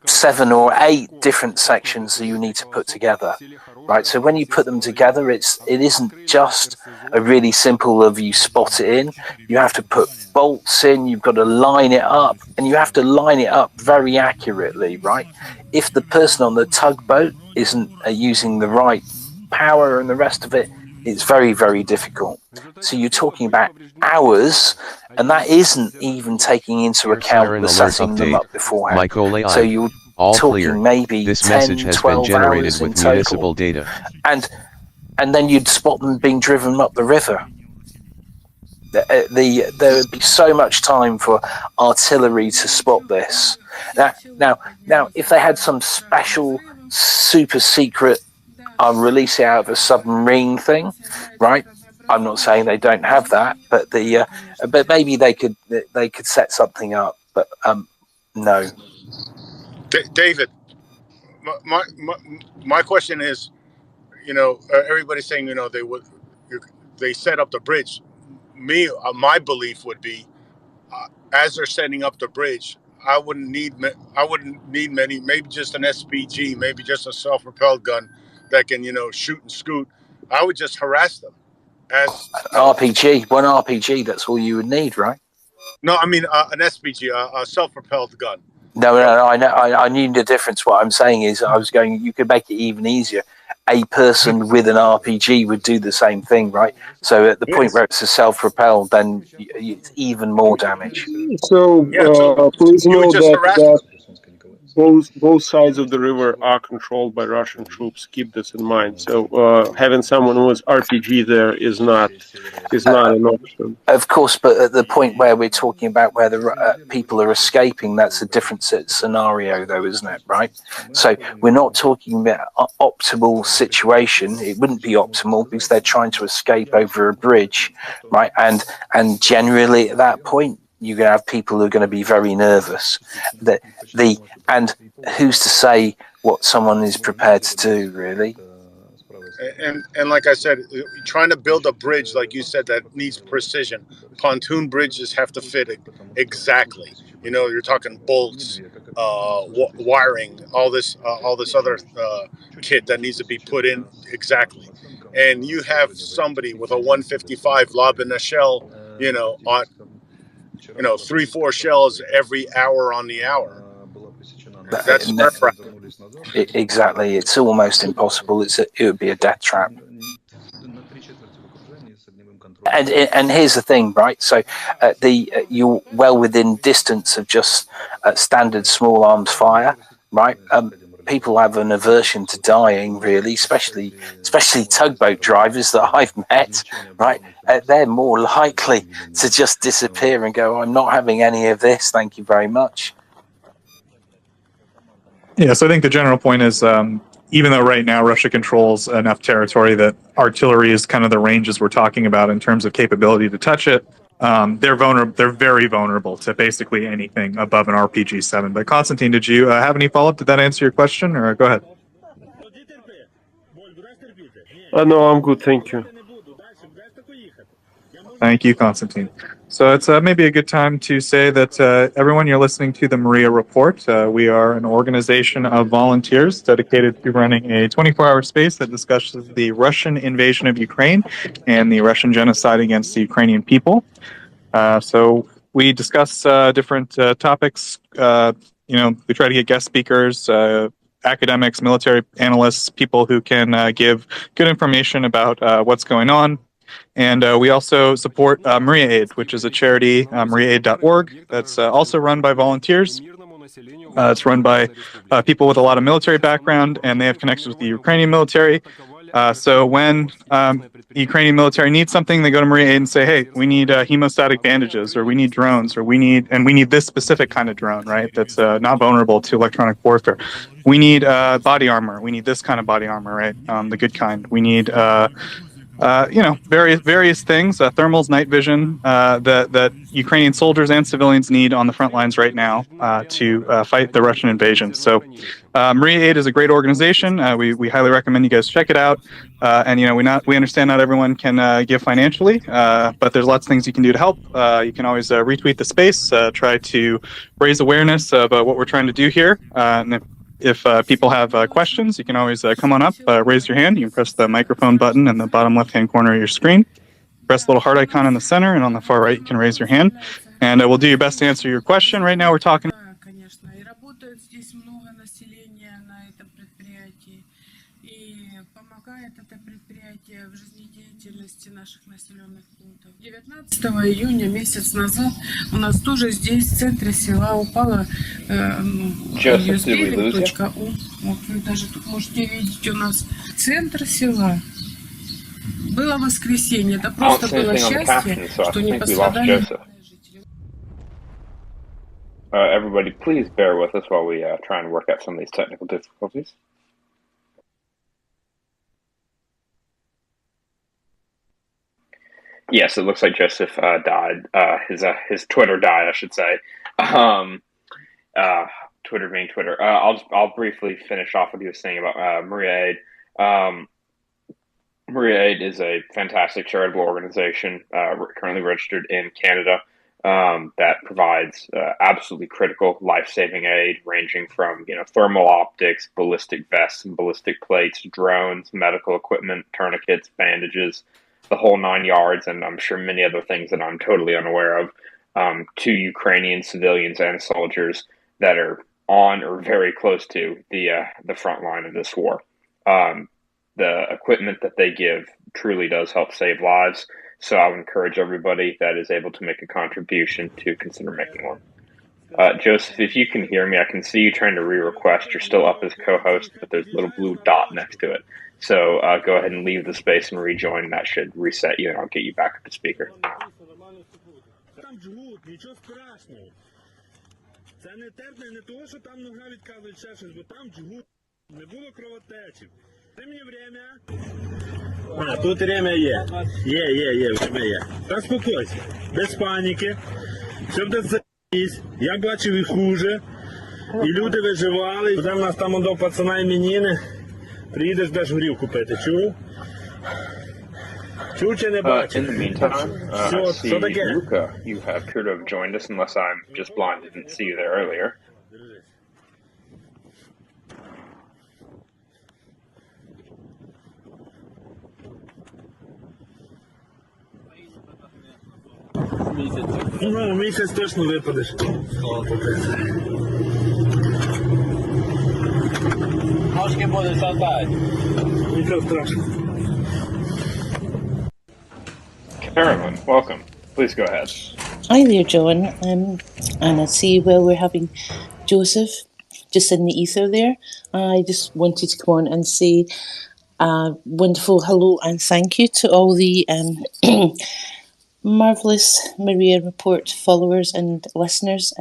7 or 8 different sections that you need to put together, right? So when you put them together, it isn't just a really simple of you spot it in. You have to put bolts in, you've got to line it up, and you have to line it up very accurately, right? If the person on the tugboat isn't using the right power and the rest of it, it's very, very difficult. So you're talking about hours, and that isn't even taking into account the setting them up beforehand. Michael So you're talking maybe this 10, message has 12 been generated hours in with total. municipal data. And then you'd spot them being driven up the river. There would be so much time for artillery to spot this. Now, if they had some special, super secret, release it out of a submarine thing, right? I'm not saying they don't have that, but but maybe they could set something up. But no. David, my question is, everybody's saying they set up the bridge. My belief would be, as they're setting up the bridge, I wouldn't need many, maybe just an SPG, maybe just a self-propelled gun that can shoot and scoot. I would just harass them. RPG, one RPG, that's all you would need, right? No, I mean an SPG, a self-propelled gun. No, I know. I knew the difference. What I'm saying is, you could make it even easier. A person with an RPG would do the same thing, right? So at the point where it's a self-propelled, then it's even more damage. So please know that both sides of the river are controlled by Russian troops. Keep this in mind. So having someone with RPG there is not an option. Of course, but at the point where we're talking about where the people are escaping, that's a different scenario, though, isn't it? Right. So we're not talking about an optimal situation. It wouldn't be optimal because they're trying to escape over a bridge, right? And generally at that point, you're going to have people who are going to be very nervous. And who's to say what someone is prepared to do, really? And like I said, trying to build a bridge, like you said, that needs precision. Pontoon bridges have to fit it exactly. You're talking bolts, wiring, all this other kit that needs to be put in exactly. And you have somebody with a 155 lobbing a shell, on 3-4 shells every hour on the hour. That's exactly. It's almost impossible. It would be a death trap. And here's the thing, right? So you're well within distance of just standard small arms fire, right? People have an aversion to dying, really, especially tugboat drivers that I've met, right? They're more likely to just disappear and go, I'm not having any of this, thank you very much. Yeah, so I think the general point is, even though right now Russia controls enough territory that artillery is kind of the ranges we're talking about in terms of capability to touch it, they're vulnerable. They're very vulnerable to basically anything above an RPG-7. But Konstantin, did you have any follow-up? Did that answer your question, or go ahead? No, I'm good, thank you. Thank you, Konstantin. So it's maybe a good time to say that everyone, you're listening to the Maria Report. We are an organization of volunteers dedicated to running a 24-hour space that discusses the Russian invasion of Ukraine and the Russian genocide against the Ukrainian people. So we discuss different topics. We try to get guest speakers, academics, military analysts, people who can give good information about what's going on. And we also support Maria Aid, which is a charity, mariaaid.org, that's also run by volunteers. It's run by people with a lot of military background, and they have connections with the Ukrainian military. So when the Ukrainian military needs something, they go to Maria Aid and say, hey, we need hemostatic bandages, or we need drones, or we need this specific kind of drone, right, that's not vulnerable to electronic warfare. We need body armor. We need this kind of body armor, right, the good kind. We need various things, thermals, night vision, that Ukrainian soldiers and civilians need on the front lines right now to fight the Russian invasion. So Maria Aid is a great organization. We highly recommend you guys check it out. And we understand not everyone can give financially, but there's lots of things you can do to help. You can always retweet the space, try to raise awareness of what we're trying to do here. And if people have questions, you can always come on up, raise your hand. You can press the microphone button in the bottom left-hand corner of your screen. Press the little heart icon in the center, and on the far right, you can raise your hand. And we'll do your best to answer your question. Right now, we're talking... наших населенных пунктов. 19 июня, месяц назад, у нас тоже здесь, в центре села, упала USB.u. Вот вы даже тут можете видеть, у нас центр села. Было воскресенье, это просто было счастье, что не пострадали. Everybody, please bear with us while we try and work out some of these technical difficulties. Yes, it looks like Joseph died. His Twitter died, I should say. Twitter being Twitter. I'll briefly finish off what he was saying about Maria Aid. Maria Aid is a fantastic charitable organization, currently registered in Canada, that provides absolutely critical life-saving aid, ranging from thermal optics, ballistic vests and ballistic plates, drones, medical equipment, tourniquets, bandages, the whole 9 yards, and I'm sure many other things that I'm totally unaware of, to Ukrainian civilians and soldiers that are on or very close to the front line of this war. The equipment that they give truly does help save lives, so I would encourage everybody that is able to make a contribution to consider making one. Joseph, if you can hear me, I can see you trying to re-request. You're still up as co-host, but there's a little blue dot next to it. So go ahead and leave the space and rejoin. That should reset you, and I'll get you back up to speaker. Тут время є. Є, время є. Заспокойся, без паніки. Все буде за***сь. Я бачив і хуже. І люди виживали. Де в нас там до пацана іменини. Приїдеш, даш горілку пити. Чув? Чув чи не бачив? In the meantime, I see Luca, you appear to have joined us, unless I'm just blind, didn't see you there earlier. Ну, місяць точно випадеш. Ножки будуть златати. Нічого страшного. Carolyn, welcome. Please go ahead. Hi there, John. And I see we're having Joseph just in the ether there. I just wanted to come on and say wonderful hello and thank you to all the marvellous Maria Report followers and listeners.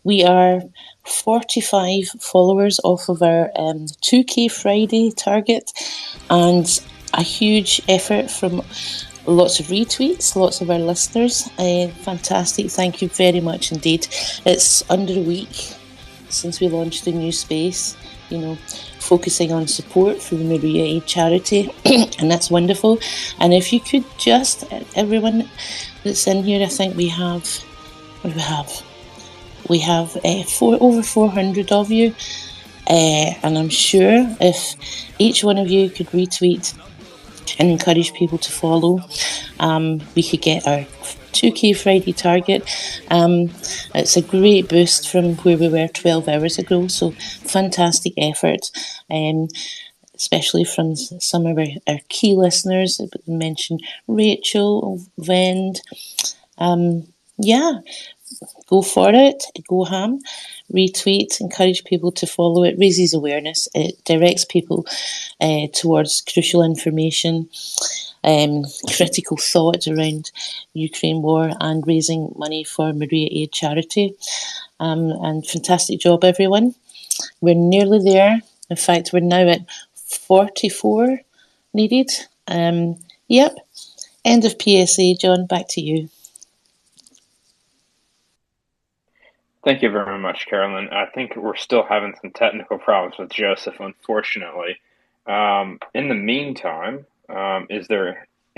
We are 45 followers off of our 2K Friday target, and a huge effort from lots of retweets, lots of our listeners. Fantastic. Thank you very much indeed. It's under a week since we launched the new space, focusing on support for the Maria Aid charity, and that's wonderful. And if you could just, everyone that's in here, I think we have over 400 of you, and I'm sure if each one of you could retweet and encourage people to follow, we could get our 2K Friday target. It's a great boost from where we were 12 hours ago, so fantastic effort, especially from some of our key listeners. I mentioned Rachel, Vend. Go for it, go ham, retweet, encourage people to follow it, raises awareness, it directs people towards crucial information, critical thought around Ukraine war, and raising money for Maria Aid charity. And fantastic job, everyone. We're nearly there. In fact, we're now at 44 needed. Yep. End of PSA. John, back to you. Thank you very much, Carolyn. I think we're still having some technical problems with Joseph, unfortunately. In the meantime, if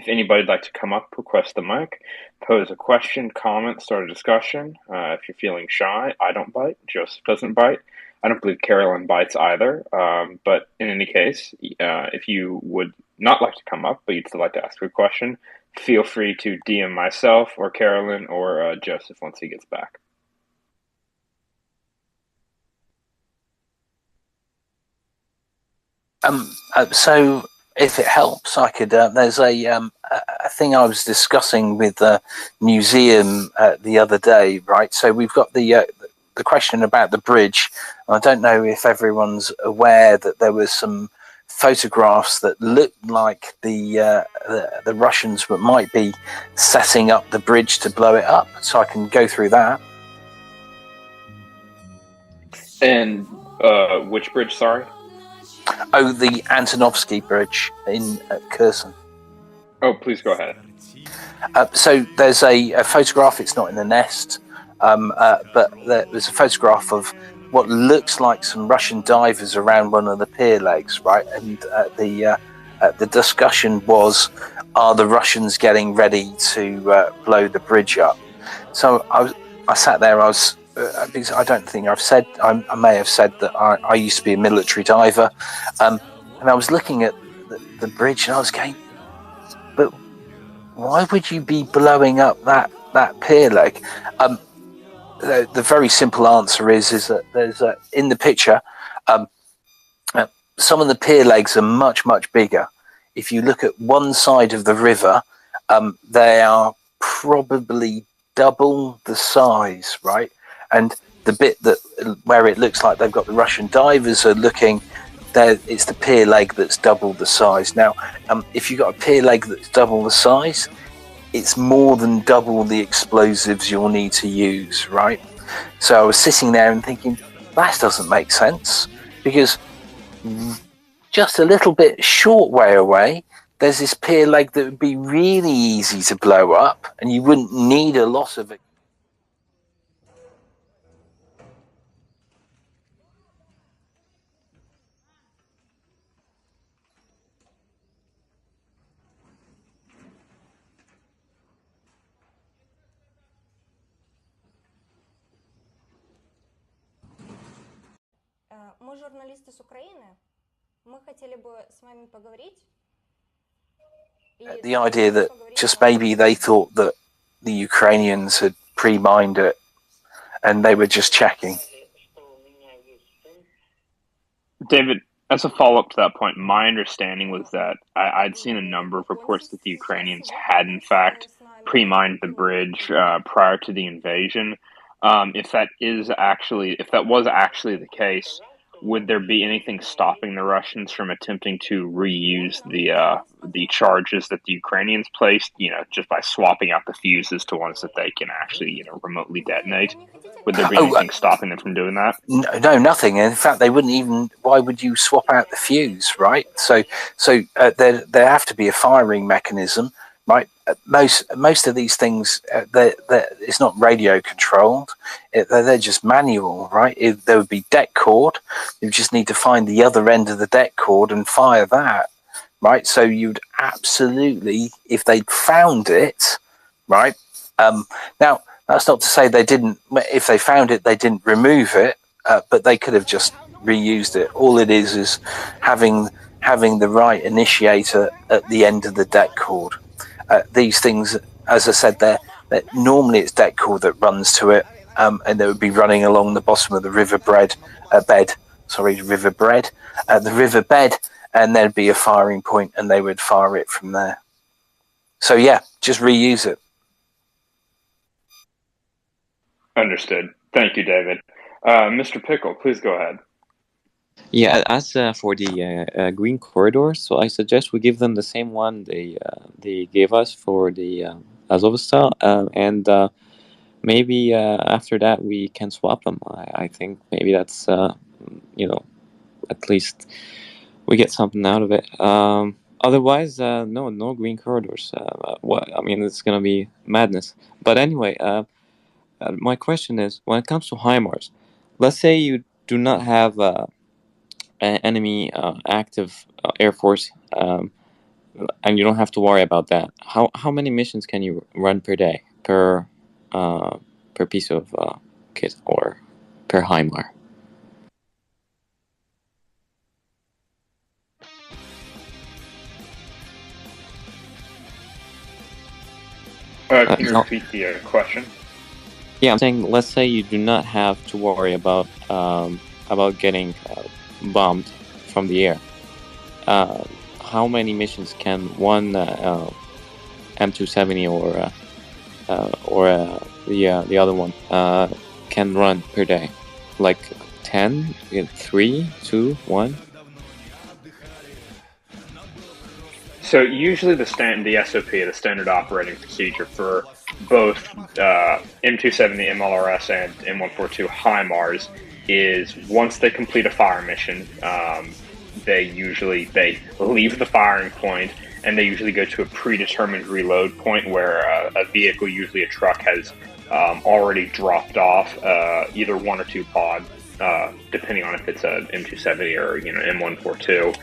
anybody'd like to come up, request the mic, pose a question, comment, start a discussion. If you're feeling shy, I don't bite. Joseph doesn't bite. I don't believe Carolyn bites either. But in any case, if you would not like to come up, but you'd still like to ask a question, feel free to DM myself or Carolyn or Joseph once he gets back. So if it helps, I could. There's a thing I was discussing with the museum the other day, right? So we've got the question about the bridge. I don't know if everyone's aware that there was some photographs that looked like the Russians might be setting up the bridge to blow it up. So I can go through that. And which bridge? Sorry. Oh, the Antonovsky Bridge in Kherson. Oh, please go ahead. So there's a photograph. It's not in the nest, but there's a photograph of what looks like some Russian divers around one of the pier legs, right? And the discussion was, are the Russians getting ready to blow the bridge up? So I sat there. Because I don't think I've said, I may have said that I used to be a military diver, and I was looking at the bridge and I was going, but why would you be blowing up that pier leg? The very simple answer is that there's in the picture, some of the pier legs are much, much bigger. If you look at one side of the river, they are probably double the size, right? And the bit where it looks like they've got the Russian divers are looking there, it's the pier leg that's double the size. Now, if you've got a pier leg that's double the size, it's more than double the explosives you'll need to use, right? So I was sitting there and thinking, that doesn't make sense, because just a little bit short way away, there's this pier leg that would be really easy to blow up, and you wouldn't need a lot of it. Мы журналисты с Украины. Мы хотели бы с вами поговорить. The idea that just maybe they thought that the Ukrainians had pre-mined it and they were just checking. David, As a follow-up to that point, my understanding was that I'd seen a number of reports that the Ukrainians had, in fact, pre-mined the bridge prior to the invasion. If that was actually the case, would there be anything stopping the Russians from attempting to reuse the charges that the Ukrainians placed, just by swapping out the fuses to ones that they can actually, remotely detonate? Would there be anything stopping them from doing that? No, nothing. In fact, they wouldn't even. Why would you swap out the fuse, right? So there have to be a firing mechanism, right? Most of these things, it's not radio controlled. They're just manual, right? There would be deck cord. You just need to find the other end of the deck cord and fire that, right? So you'd absolutely, if they'd found it, right? Now. That's not to say they didn't. If they found it, they didn't remove it, but they could have just reused it. All it is having the right initiator at the end of the deck cord. These things, as I said, normally it's deck cord that runs to it, and they would be running along the bottom of the river bed, the river bed, and there'd be a firing point, and they would fire it from there. So yeah, just reuse it. Understood. Thank you, David. Mr. Pickle, please go ahead. Yeah, as for the green corridors, so I suggest we give them the same one they gave us for the Azovstal, and maybe after that we can swap them. I think maybe that's at least we get something out of it. Otherwise, no green corridors. It's gonna be madness. But anyway. My question is, when it comes to HIMARS, let's say you do not have an enemy active Air Force, and you don't have to worry about that. How many missions can you run per day, per piece of kit, or per HIMAR? Can you repeat the question? Yeah, I'm saying, let's say you do not have to worry about getting bombed from the air. How many missions can one M270 or the other one can run per day? Like 10, 3, 2, 1? So usually the SOP, the standard operating procedure for both M270 MLRS and M142 HIMARS is once they complete a fire mission, they leave the firing point, and they usually go to a predetermined reload point where a vehicle, usually a truck, has already dropped off either one or two pods, depending on if it's a M270 or M142.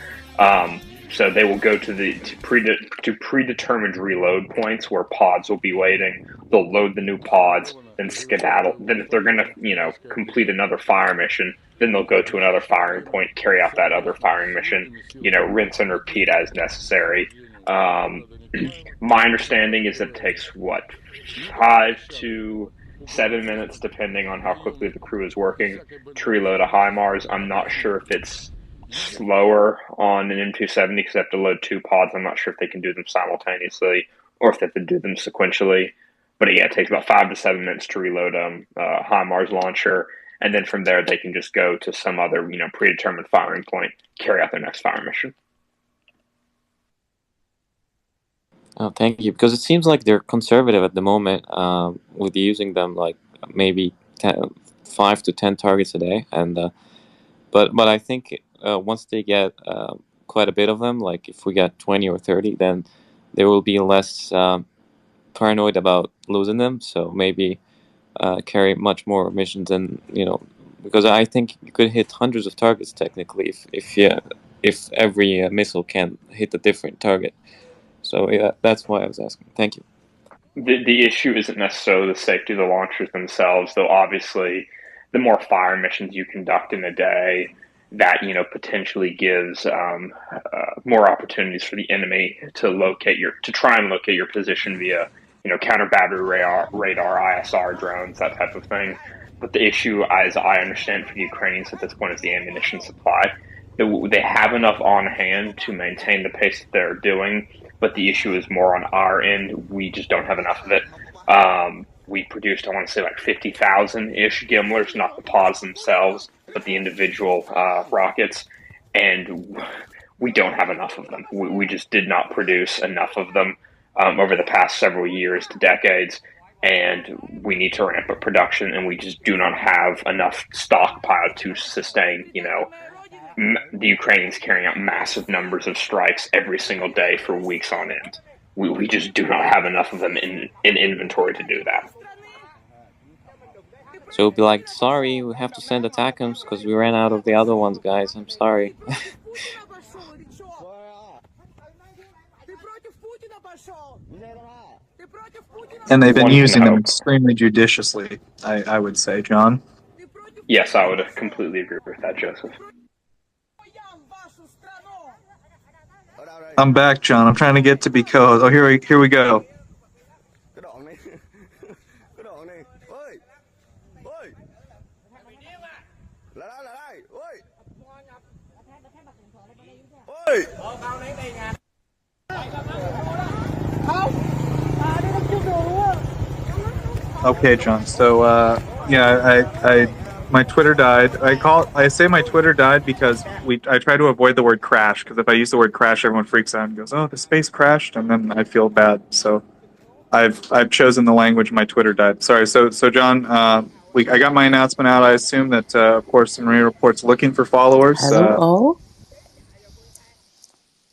So they will go to predetermined reload points where pods will be waiting. They'll load the new pods, then skedaddle. Then if they're going to, complete another fire mission, then they'll go to another firing point, carry out that other firing mission, rinse and repeat as necessary. My understanding is that it takes 5 to 7 minutes, depending on how quickly the crew is working, to reload a HIMARS. I'm not sure if it's slower on an M270 because they have to load 2 pods. I'm not sure if they can do them simultaneously or if they have to do them sequentially. But yeah, it takes about 5 to 7 minutes to reload a HIMARS launcher, and then from there they can just go to some other predetermined firing point, carry out their next fire mission. Oh, thank you. Because it seems like they're conservative at the moment with using them like maybe 5 to 10 targets a day, and but I think once they get quite a bit of them, like if we get 20 or 30, then they will be less paranoid about losing them. So maybe carry much more missions, and because I think you could hit hundreds of targets technically if every missile can hit a different target. So yeah, that's why I was asking. Thank you. The issue isn't necessarily the safety of the launchers themselves, though obviously the more fire missions you conduct in a day, that potentially gives more opportunities for the enemy to try and locate your position via counter battery radar, ISR drones, that type of thing. But the issue, as I understand, for the Ukrainians at this point, is the ammunition supply. They have enough on hand to maintain the pace that they're doing, but the issue is more on our end. We just don't have enough of it. We produced, I want to say, like 50,000-ish Gimlers, not the pods themselves, but the individual rockets, and we don't have enough of them. We just did not produce enough of them over the past several years to decades, and we need to ramp up production, and we just do not have enough stockpile to sustain, the Ukrainians carrying out massive numbers of strikes every single day for weeks on end. We just do not have enough of them in inventory to do that. So it'll be like, sorry, we have to send ATACMS because we ran out of the other ones, guys. I'm sorry. And they've been using them extremely judiciously, I would say, John. Yes, I would completely agree with that, Joseph. I'm back, John. I'm trying to get to be co-host. Oh, here we go. Okay, John. So, I my Twitter died. I say my Twitter died because I try to avoid the word crash, because if I use the word crash, everyone freaks out and goes, "Oh, the space crashed," and then I feel bad. So, I've chosen the language. My Twitter died. Sorry. So John, I got my announcement out. I assume that, of course, the Maria Report's looking for followers. Hello, all.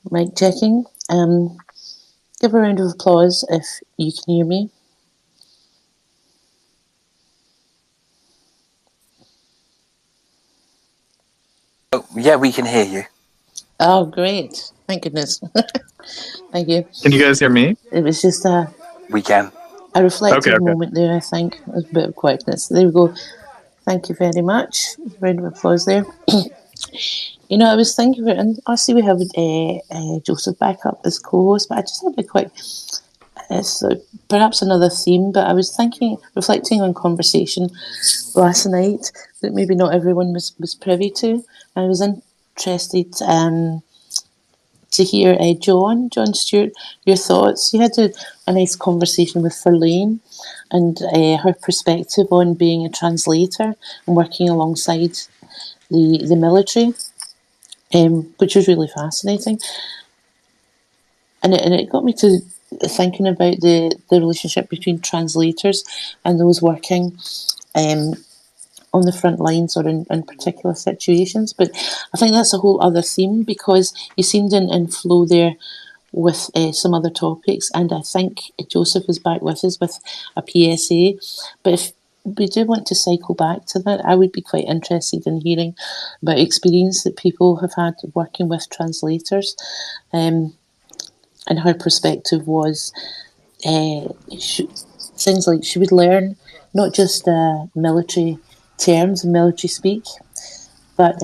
Mic checking. Give a round of applause if you can hear me. Oh, yeah, we can hear you. Oh, great. Thank goodness. Thank you. Can you guys hear me? It was just We can. a reflective moment there, I think. There's a bit of quietness. There we go. Thank you very much. A round of applause there. I was thinking of it, and I see we have Joseph back up as co-host, but I just had a quick, perhaps another theme, but I was reflecting on conversation last night that maybe not everyone was privy to. I was interested to hear John Stewart, your thoughts. You had a nice conversation with Verlaine and her perspective on being a translator and working alongside the military, which was really fascinating. And it got me to thinking about the relationship between translators and those working on the front lines or in particular situations. But I think that's a whole other theme, because you seemed in flow there with some other topics, and I think Joseph is back with us with a PSA. But if we do want to cycle back to that, I would be quite interested in hearing about experience that people have had working with translators, and her perspective was things like she would learn not just military terms and military speak, but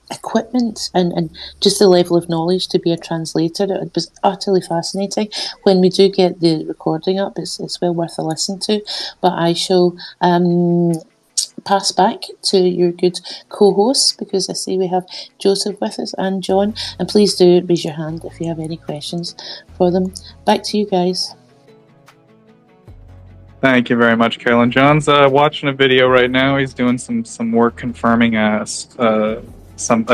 equipment and just the level of knowledge to be a translator. It was utterly fascinating. When we do get the recording up, it's well worth a listen to. But I shall pass back to your good co-hosts, because I see we have Joseph with us and John, and please do raise your hand if you have any questions for them. Back to you guys. Thank you very much, Carolyn. John's watching a video right now. He's doing some work confirming a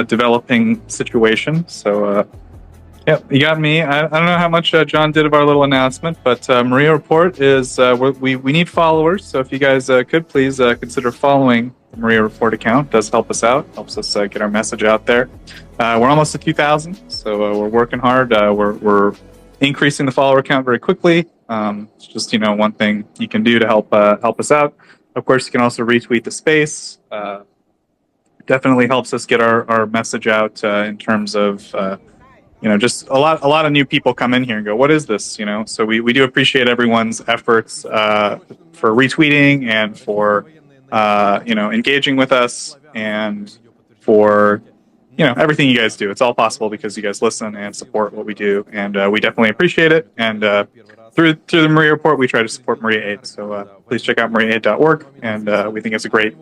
developing situation. So, yeah, you got me. I don't know how much John did of our little announcement, but Maria Report is we need followers. So if you guys could please consider following the Maria Report account. It does help us out. Helps us get our message out there. We're almost at 2,000, so we're working hard. We're increasing the follower count very quickly. It's just one thing you can do to help us out. Of course, you can also retweet the space. Definitely helps us get our message out in terms of just a lot of new people come in here and go, what is this? So we do appreciate everyone's efforts for retweeting and for engaging with us, and for everything you guys do. It's all possible because you guys listen and support what we do, and we definitely appreciate it. And through the Maria Report, we try to support Maria Aid. So please check out mariaaid.org, and we think it's a great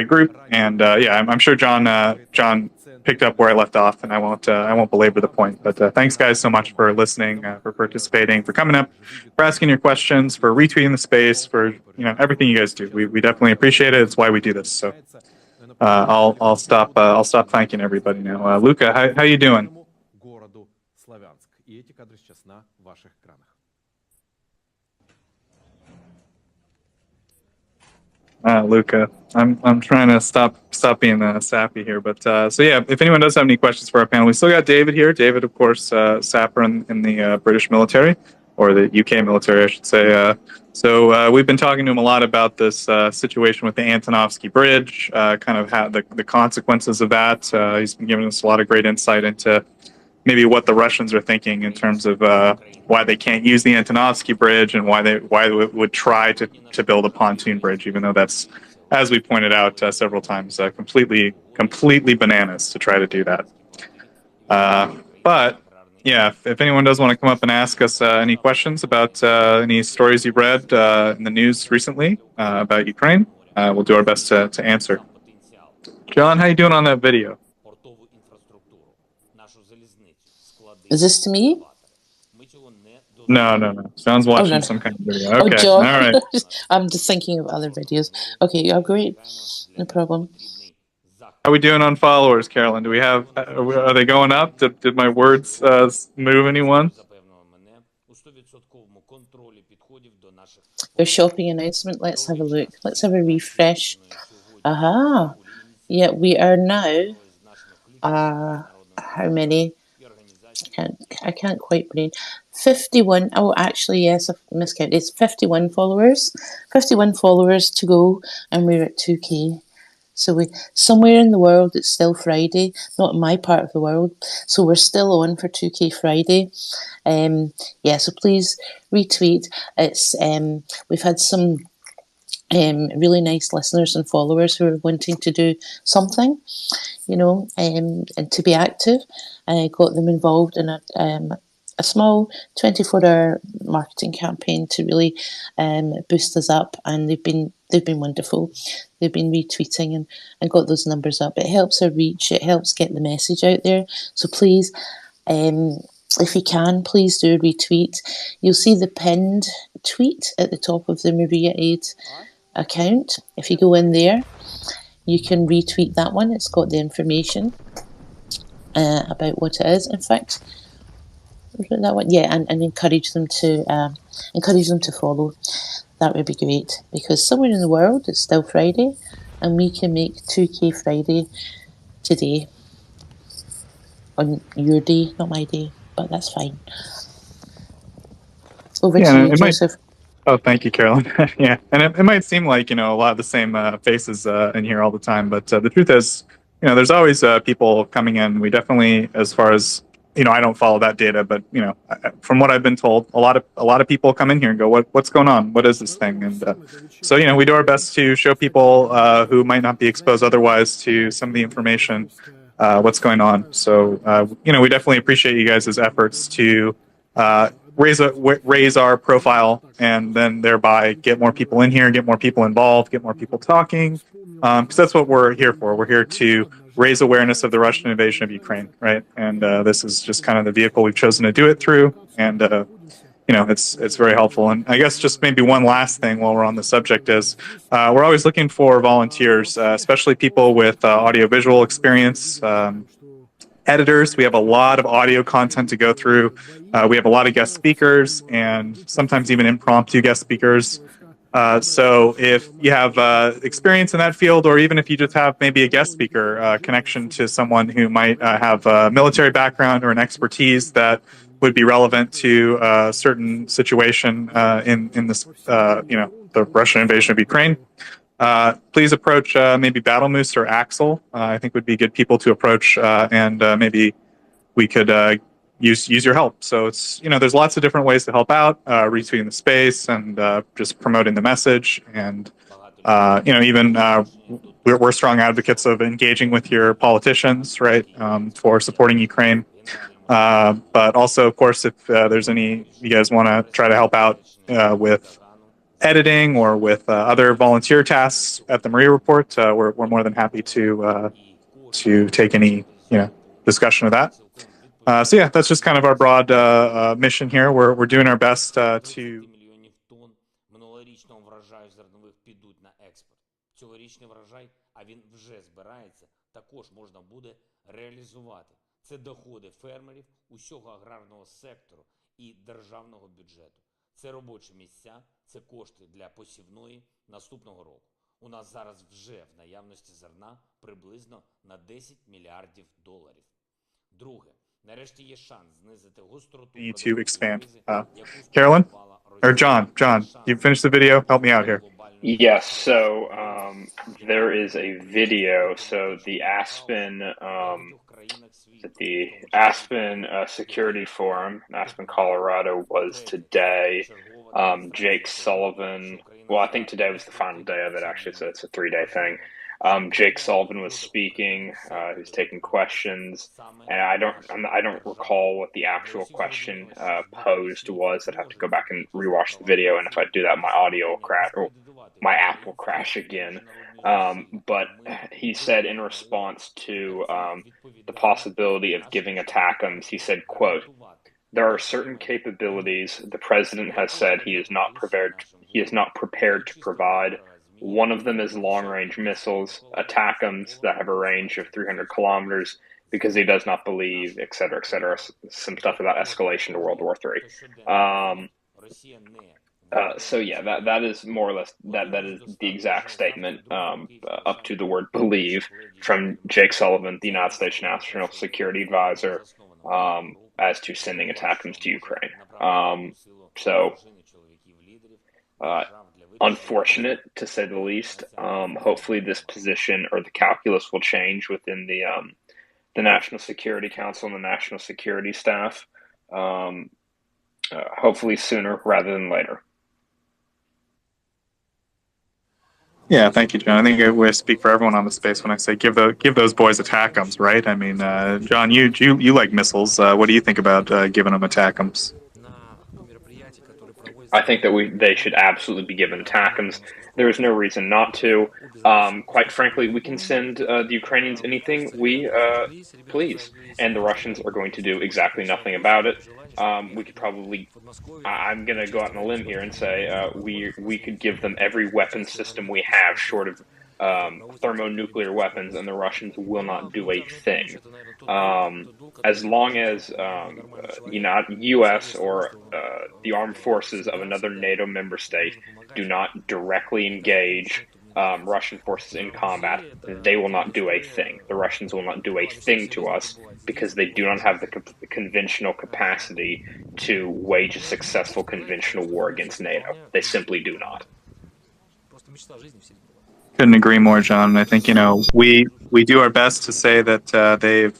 group. And I'm sure John picked up where I left off, and I won't belabor the point. But thanks, guys, so much for listening, for participating, for coming up, for asking your questions, for retweeting the space, for everything you guys do. We definitely appreciate it. It's why we do this. So I'll stop thanking everybody now. Luca, how you doing? Luca, I'm trying to stop being sappy here, but so yeah, if anyone does have any questions for our panel, we still got David here. David, of course, sapper in the British military, or the UK military, I should say. So we've been talking to him a lot about this situation with the Antonovsky Bridge, kind of how the consequences of that. He's been giving us a lot of great insight into maybe what the Russians are thinking in terms of why they can't use the Antonovsky Bridge and why they would try to build a pontoon bridge, even though that's, as we pointed out several times, completely bananas to try to do that. But yeah, if anyone does want to come up and ask us any questions about any stories you've read in the news recently about Ukraine, we'll do our best to answer. John, how you doing on that video? Is this to me? No. John's watching some kind of video. Okay, John. All right. I'm just thinking of other videos. Okay, yeah, great. No problem. How are we doing on followers, Carolyn? Do we have? Are they going up? Did my words move anyone? Their shopping announcement. Let's have a look. Let's have a refresh. Aha. Yeah, we are now. How many? I can't quite read. 51. Oh, actually, yes, I've miscounted. It's 51 followers. 51 followers to go, and we're at 2K. So somewhere in the world, it's still Friday. Not in my part of the world. So we're still on for 2K Friday. So please retweet. It's we've had some really nice listeners and followers who are wanting to do something, and to be active. I got them involved in a small 24-hour marketing campaign to really boost us up, and they've been wonderful. They've been retweeting and got those numbers up. It helps our reach. It helps get the message out there. So please, if you can, please do retweet. You'll see the pinned tweet at the top of the Maria Aid account. If you go in there, you can retweet that one. It's got the information about what it is. In fact, that one, yeah, and encourage them to follow. That would be great, because somewhere in the world it's still Friday, and we can make 2K Friday today on your day, not my day, but that's fine. Over to you, Joseph. Oh, thank you, Carolyn. Yeah, and it might seem like, a lot of the same faces in here all the time, but the truth is, there's always people coming in. We definitely, as far as, I don't follow that data, but, from what I've been told, a lot of people come in here and go, what's going on? What is this thing? And so, we do our best to show people who might not be exposed otherwise to some of the information, what's going on. So, we definitely appreciate you guys' efforts to raise our profile, and then thereby get more people in here, get more people involved, get more people talking, because that's what we're here for. We're here to raise awareness of the Russian invasion of Ukraine, right? And this is just kind of the vehicle we've chosen to do it through, and it's very helpful. And I guess just maybe one last thing while we're on the subject is we're always looking for volunteers, especially people with audiovisual experience. Editors. We have a lot of audio content to go through. We have a lot of guest speakers, and sometimes even impromptu guest speakers. So if you have experience in that field, or even if you just have maybe a guest speaker connection to someone who might have a military background or an expertise that would be relevant to a certain situation in this, the Russian invasion of Ukraine, please approach maybe Battle Moose or Axel. I think would be good people to approach, and maybe we could use your help. So it's, there's lots of different ways to help out, retweeting the space and just promoting the message. And, even we're strong advocates of engaging with your politicians, right, for supporting Ukraine. But also, of course, if there's any, you guys want to try to help out with editing or with other volunteer tasks at the Maria Report, we're more than happy to take any discussion of that. So yeah, that's just kind of our broad mission here. We're doing our best to. Минулорічного врожаю зернових підуть на експорт. Цьогорічний врожай, а він вже збирається, також можна буде реалізувати. Це доходи фермерів, усього аграрного сектору і державного бюджету. Це робочі місця, це кошти для посівної наступного року. У нас зараз вже в наявності зерна приблизно на 10 мільярдів доларів. Друге, нарешті є шанс знизити гостроту. To expand. Carolyn? Or John, you finished the video? Help me out here. Yes, so there is a video. So the Aspen Security Forum in Aspen, Colorado was today. Jake Sullivan, well, I think today was the final day of it, actually, so it's a 3-day thing. Jake Sullivan was speaking. He was taking questions, and I don't recall what the actual question posed was. I'd have to go back and rewatch the video, and if I do that, my audio will crash, or my app will crash again. But he said in response to the possibility of giving ATACMS, he said, quote, "There are certain capabilities the president has said he is not prepared to provide. One of them is long-range missiles, ATACMS, that have a range of 300 kilometers, because he does not believe, et cetera, some stuff about escalation to World War III." So yeah, that is more or less that is the exact statement up to the word "believe" from Jake Sullivan, the United States National Security Advisor, as to sending ATACMS to Ukraine. Unfortunate, to say the least. Hopefully this position or the calculus will change within the National Security Council and the National Security Staff, hopefully sooner rather than later. Yeah, thank you, John. I think I speak for everyone on the space when I say give those boys ATACMS, right? I mean, John, you like missiles. What do you think about giving them ATACMS? I think that they should absolutely be given ATACMS. There is no reason not to. Quite frankly, we can send the Ukrainians anything we please, and the Russians are going to do exactly nothing about it. We could probably, I'm going to go out on a limb here and say we could give them every weapon system we have short of thermonuclear weapons, and the Russians will not do a thing. As long as U.S. or the armed forces of another NATO member state do not directly engage Russian forces in combat, they will not do a thing. The Russians will not do a thing to us because they do not have the conventional capacity to wage a successful conventional war against NATO. They simply do not. Couldn't agree more, John. I think, we do our best to say that they've,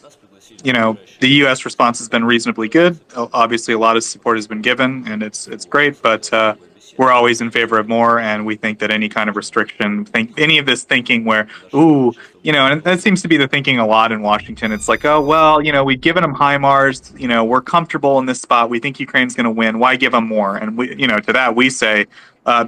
the U.S. response has been reasonably good. Obviously, a lot of support has been given, and it's great, but we're always in favor of more, and we think that any kind of restriction, any of this thinking where, and that seems to be the thinking a lot in Washington. It's like, oh, well, we've given them HIMARS, we're comfortable in this spot. We think Ukraine's going to win. Why give them more? And to that we say,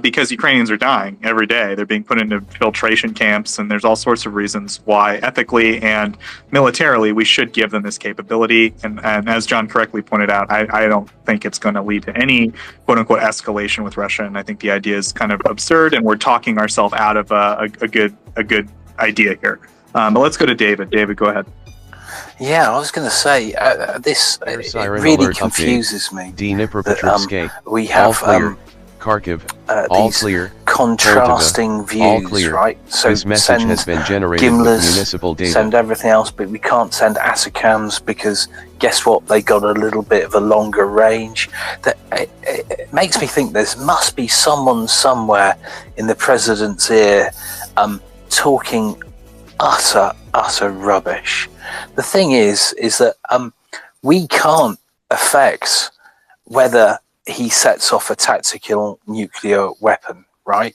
because Ukrainians are dying every day. They're being put into filtration camps, and there's all sorts of reasons why ethically and militarily we should give them this capability. And as John correctly pointed out, I don't think it's going to lead to any quote-unquote escalation with Russia. And I think the idea is kind of absurd, and we're talking ourselves out of a good idea here. But let's go to David. David, go ahead. Yeah, I was going to say, this really confuses me. That, we have Kharkiv, all clear. Contrasting views, clear. Right? So this message has been generated Gimlers, with municipal data. Send everything else, but we can't send ASACAMS because guess what? They got a little bit of a longer range. It makes me think there must be someone somewhere in the president's ear talking utter rubbish. The thing is that we can't affect whether he sets off a tactical nuclear weapon, right?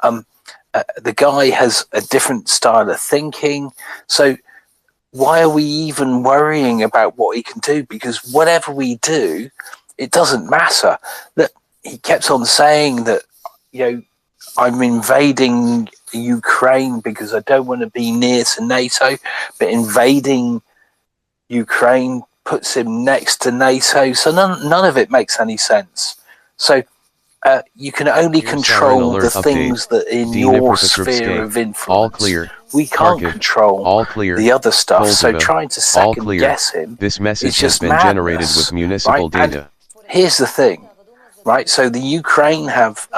The guy has a different style of thinking. So why are we even worrying about what he can do? Because whatever we do, it doesn't matter. That he kept on saying that, I'm invading Ukraine because I don't want to be near to NATO, but invading Ukraine puts him next to NATO. So none of it makes any sense. So you can only control the things that in your sphere of influence. All clear. We can't control the other stuff. So Moldova. trying to All second clear. guess him This is message has just been madness, generated with municipal right? data. And here's the thing, right? So the Ukraine have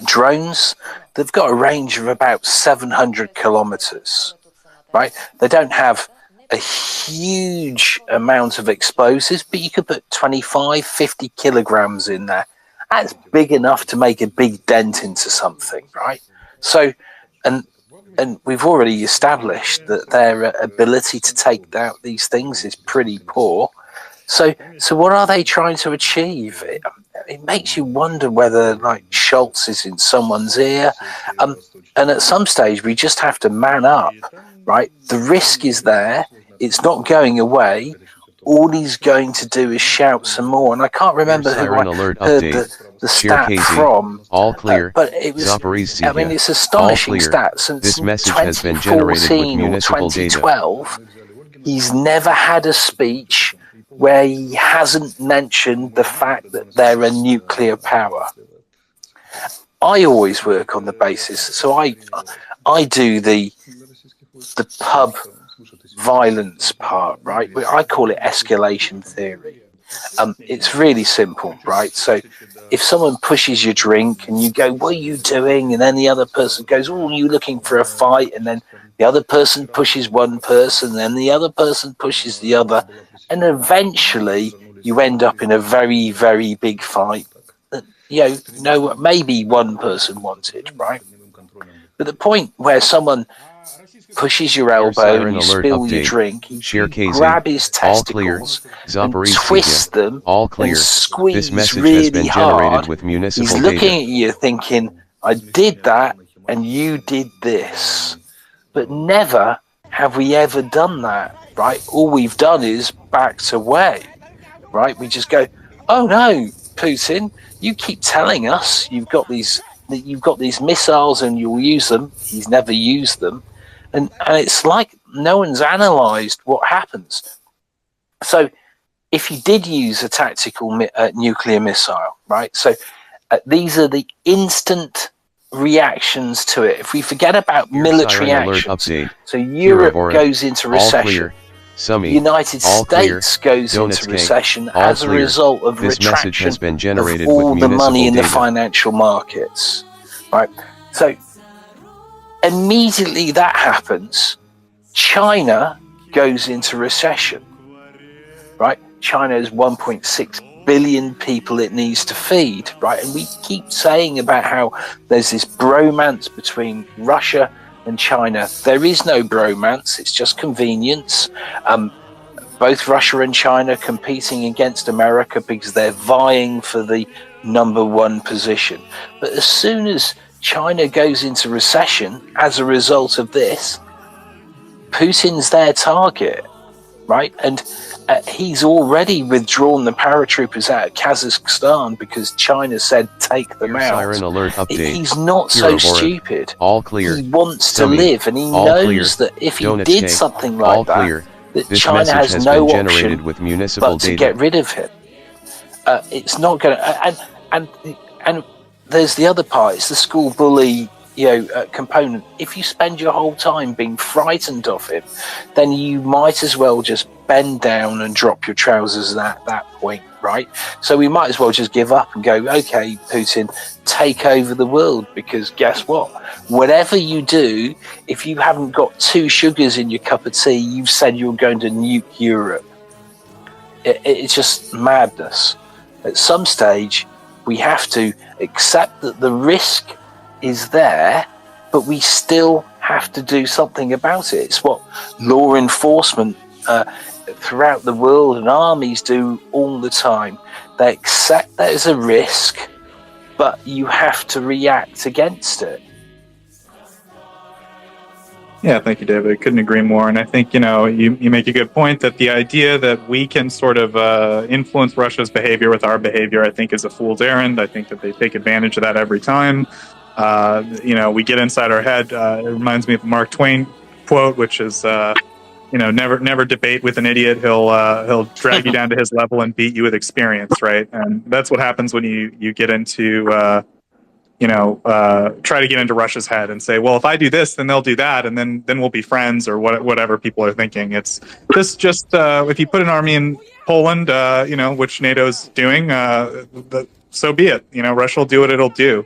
drones. They've got a range of about 700 kilometers, right? They don't have a huge amount of explosives, but you could put 25, 50 kilograms in there. That's big enough to make a big dent into something, right? So, and we've already established that their ability to take out these things is pretty poor. So what are they trying to achieve? It makes you wonder whether, like, Schultz is in someone's ear. And at some stage, we just have to man up, right? The risk is there. It's not going away. All he's going to do is shout some more. And I can't remember who I heard the stat from. All clear. But it was, Zaporizhzhia. I mean, it's astonishing All clear. stat. Since This message has been generated with 2014 or municipal data. 2012, he's never had a speech where he hasn't mentioned the fact that they're a nuclear power. I always work on the basis, so I do the pub violence part, right? I call it escalation theory. It's really simple, right? So if someone pushes your drink and you go, "What are you doing?" and then the other person goes, "Oh, are you looking for a fight?" and then the other person pushes one person, and then the other person pushes the other, and eventually you end up in a very, very big fight that, maybe one person wanted, right? But the point where someone pushes your elbow and you spill your drink, you grab his testicles and twist them and squeeze This message really has been hard. generated with municipal He's looking data. at you thinking, I did that and you did this. But never have we ever done that, right? All we've done is backed away, right? We just go, oh no, Putin, you keep telling us you've got these missiles and you'll use them. He's never used them. And it's like no one's analysed what happens. So if you did use a tactical nuclear missile, right? So these are the instant reactions to it. If we forget about military actions, so Europe goes into recession. The United States goes into recession as a result of retraction of all the money in the financial markets, right? So immediately that happens, China goes into recession, right? China has 1.6 billion people it needs to feed, right? And we keep saying about how there's this bromance between Russia and China. There is no bromance, it's just convenience. Both Russia and China competing against America because they're vying for the #1 position. But as soon as China goes into recession as a result of this, Putin's their target, right? And he's already withdrawn the paratroopers out of Kazakhstan because China said take them out. Siren alert update. He's not so stupid. All clear. He wants to Dummy. live, and he All knows clear. that if he Donut did cake. something All like that, clear. that This China message has has no been generated option with municipal but to data. get rid of him. It's not going to, and there's the other part. It's the school bully, component. If you spend your whole time being frightened of him, then you might as well just bend down and drop your trousers at that point, right? So we might as well just give up and go, okay, Putin, take over the world, because guess what? Whatever you do, if you haven't got 2 sugars in your cup of tea, you've said you're going to nuke Europe. It's just madness. At some stage, we have to accept that the risk is there, but we still have to do something about it. It's what law enforcement throughout the world and armies do all the time. They accept there's a risk, but you have to react against it. Yeah, thank you, David. Couldn't agree more. And I think, you make a good point that the idea that we can sort of influence Russia's behavior with our behavior, I think, is a fool's errand. I think that they take advantage of that every time. We get inside our head. It reminds me of a Mark Twain quote, which is, never debate with an idiot. He'll drag you down to his level and beat you with experience, right? And that's what happens when you get into try to get into Russia's head and say, well, if I do this, then they'll do that, and then we'll be friends, or whatever people are thinking. It's just if you put an army in Poland, which NATO's doing, so be it. Russia will do what it'll do.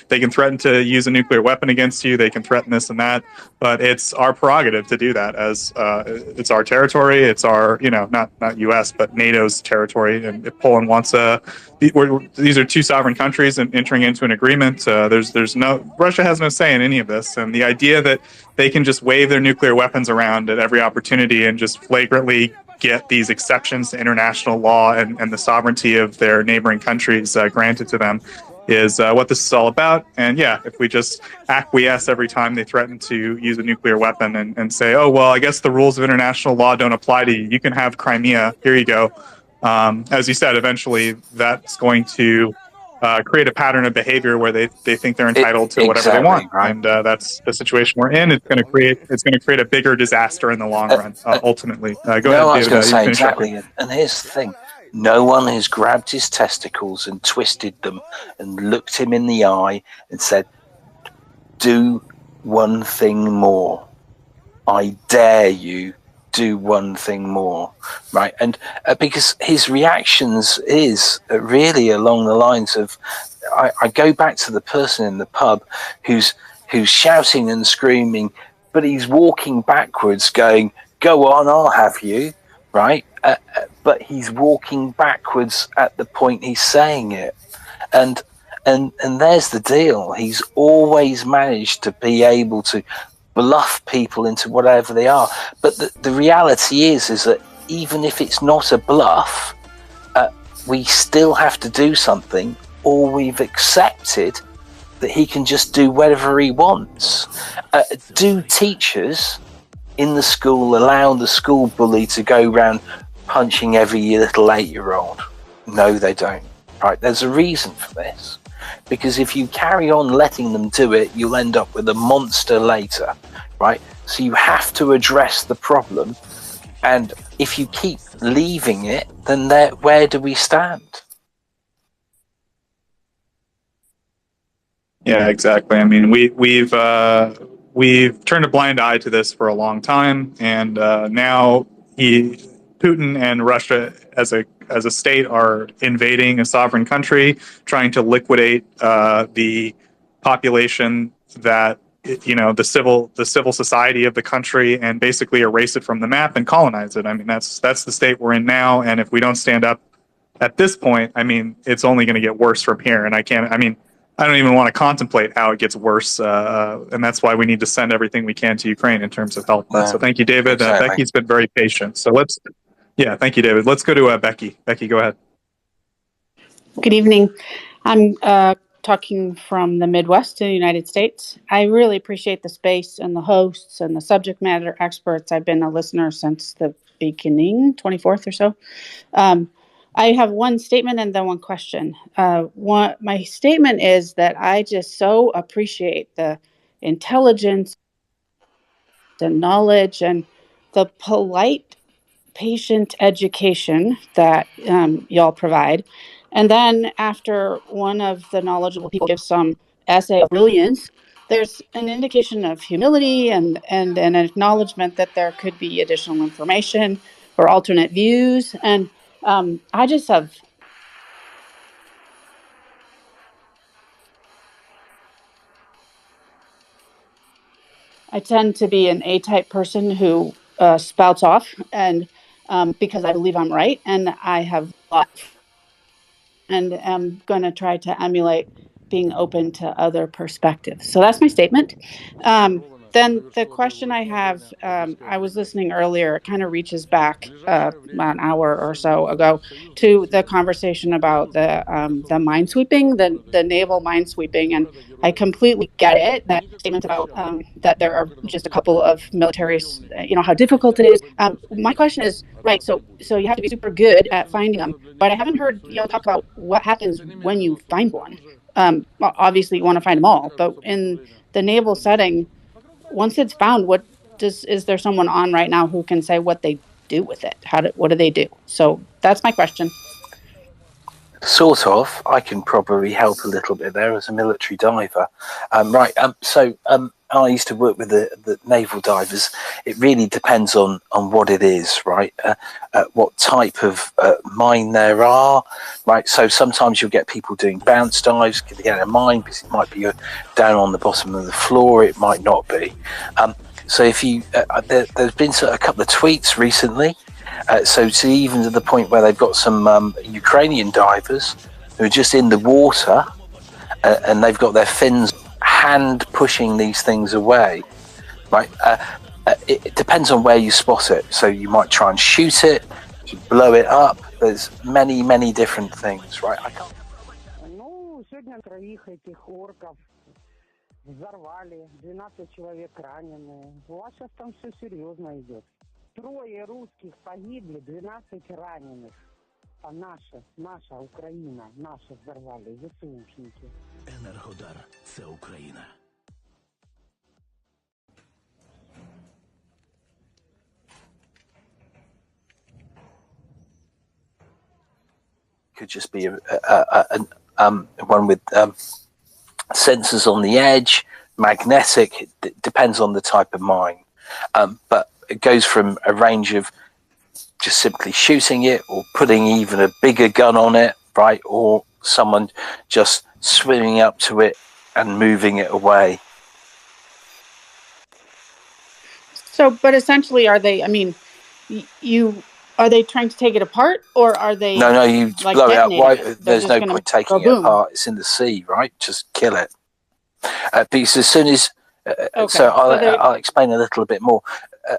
They can threaten to use a nuclear weapon against you. They can threaten this and that, but it's our prerogative to do that, as it's our territory. It's our, not U.S., but NATO's territory. And if Poland wants these are two sovereign countries and entering into an agreement. Russia has no say in any of this. And the idea that they can just wave their nuclear weapons around at every opportunity and just flagrantly get these exceptions to international law and the sovereignty of their neighboring countries granted to them is what this is all about. And yeah, if we just acquiesce every time they threaten to use a nuclear weapon and say, oh, well, I guess the rules of international law don't apply to you. You can have Crimea. Here you go. As you said, eventually that's going to create a pattern of behavior where they think they're entitled to whatever they want, right? And that's the situation we're in. It's going to create a bigger disaster in the long run. Ultimately, go ahead, David. I was going to say exactly. And here's the thing: no one has grabbed his testicles and twisted them and looked him in the eye and said, "Do one thing more. I dare you. Do one thing more," right? And because his reactions is really along the lines of, I go back to the person in the pub who's shouting and screaming, but he's walking backwards, going, "Go on, I'll have you," right? But he's walking backwards at the point he's saying it, and there's the deal. He's always managed to be able to bluff people into whatever they are. But the reality is that even if it's not a bluff, we still have to do something, or we've accepted that he can just do whatever he wants. Do teachers in the school allow the school bully to go around punching every little 8-year-old? No, they don't. Right? There's a reason for this. Because if you carry on letting them do it, you'll end up with a monster later, right? So you have to address the problem. And if you keep leaving it, then where do we stand? Yeah, exactly. I mean, we've turned a blind eye to this for a long time, and now Putin and Russia as a state are invading a sovereign country, trying to liquidate the population that the civil society of the country, and basically erase it from the map and colonize it. I mean, that's the state we're in now, and if we don't stand up at this point, I mean, it's only going to get worse from here. And I don't even want to contemplate how it gets worse, and that's why we need to send everything we can to Ukraine in terms of help. So thank you, David. Exactly. Becky's been very patient. So thank you, David. Let's go to Becky. Becky, go ahead. Good evening. I'm talking from the Midwest in the United States. I really appreciate the space and the hosts and the subject matter experts. I've been a listener since the beginning, 24th or so. I have one statement and then one question. My statement is that I just so appreciate the intelligence, the knowledge, and the polite, patient education that y'all provide. And then after one of the knowledgeable people gives some essay of brilliance, there's an indication of humility and an acknowledgement that there could be additional information or alternate views. And I just have I tend to be an A-type person who spouts off, and because I believe I'm right, and I have and am going to try to emulate being open to other perspectives. So that's my statement. Then the question I have, I was listening earlier, it kind of reaches back about an hour or so ago to the conversation about the minesweeping, the naval minesweeping, and I completely get it, that statement about that there are just a couple of militaries, how difficult it is. My question is, right, so you have to be super good at finding them, but I haven't heard y'all talk about what happens when you find one. Obviously you want to find them all, but in the naval setting, once it's found, what is there someone on right now who can say what they do with it? What do they do? So that's my question. Sort of. I can probably help a little bit there as a military diver. I used to work with the naval divers. It really depends on what it is, right? What type of mine there are, right? So sometimes you'll get people doing bounce dives to get a mine because it might be down on the bottom of the floor. It might not be. So if you, there's been a couple of tweets recently. So even to the point where they've got some Ukrainian divers who are just in the water and they've got their fins hand pushing these things away, right? It depends on where you spot it. So you might try and shoot it, you blow it up. There's many different things, right? I can't. Ну, сегодня троих этих орков взорвали, 12 человек ранены. У вас сейчас там все серьезно идет. 3 русских погибли, 12 раненых. А наша Украина, наши взорвали, ЗСУшники. Енергодар – це Україна. Could just be one with sensors on the edge, magnetic. It depends on the type of mine, but it goes from a range of just simply shooting it or putting even a bigger gun on it, right? Or someone just swimming up to it and moving it away. So, but essentially, are they, I mean, are they trying to take it apart, or are they... No, you like blow it up. Why? There's no gonna point taking it boom. apart. It's in the sea, right? Just kill it. Because as soon as... Okay. So I'll explain a little bit more.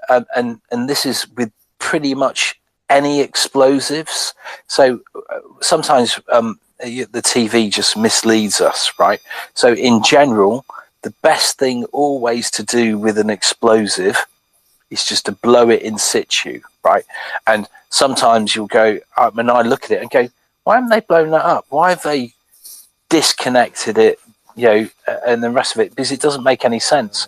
And this is with pretty much any explosives. So sometimes the TV just misleads us, right? So in general, the best thing always to do with an explosive is just to blow it in situ, right? And sometimes you'll go, and I look at it and go, why haven't they blown that up? Why have they disconnected it, and the rest of it? Because it doesn't make any sense.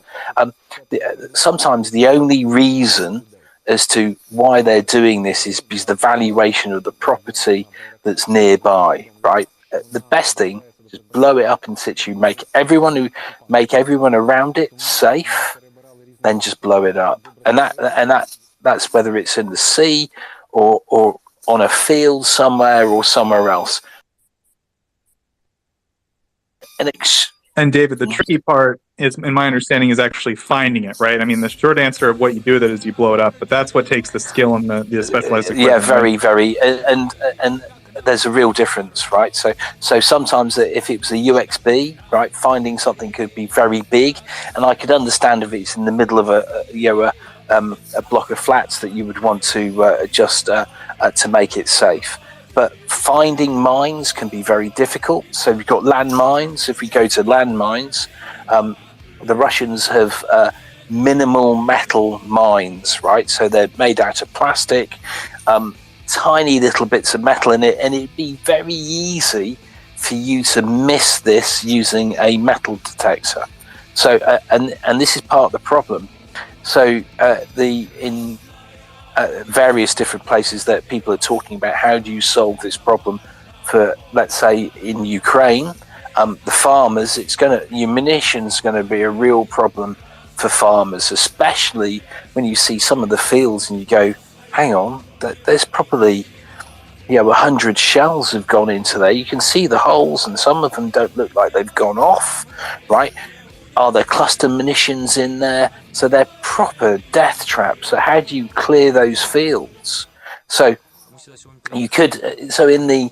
Sometimes the only reason as to why they're doing this is because the valuation of the property that's nearby, right? The best thing is blow it up in situ, make everyone around it safe, then just blow it up. And that's whether it's in the sea or on a field somewhere or somewhere else. And David, the tricky part is, in my understanding, is actually finding it, right? I mean, the short answer of what you do with it is you blow it up, but that's what takes the skill and the specialized equipment. Yeah, very, and there's a real difference, right? So sometimes if it was a UXB, right, finding something could be very big, and I could understand if it's in the middle of a block of flats that you would want to adjust to make it safe. But finding mines can be very difficult. So we've got landmines. If we go to landmines, the Russians have minimal metal mines, right? So they're made out of plastic, tiny little bits of metal in it, and it'd be very easy for you to miss this using a metal detector. So, and this is part of the problem. So in various different places that people are talking about, how do you solve this problem for, let's say, in Ukraine, the farmers, your munition's going to be a real problem for farmers, especially when you see some of the fields and you go, hang on, there's probably 100 shells have gone into there. You can see the holes, and some of them don't look like they've gone off, right? Are there cluster munitions in there? So they're proper death traps. So how do you clear those fields? So you could. So in the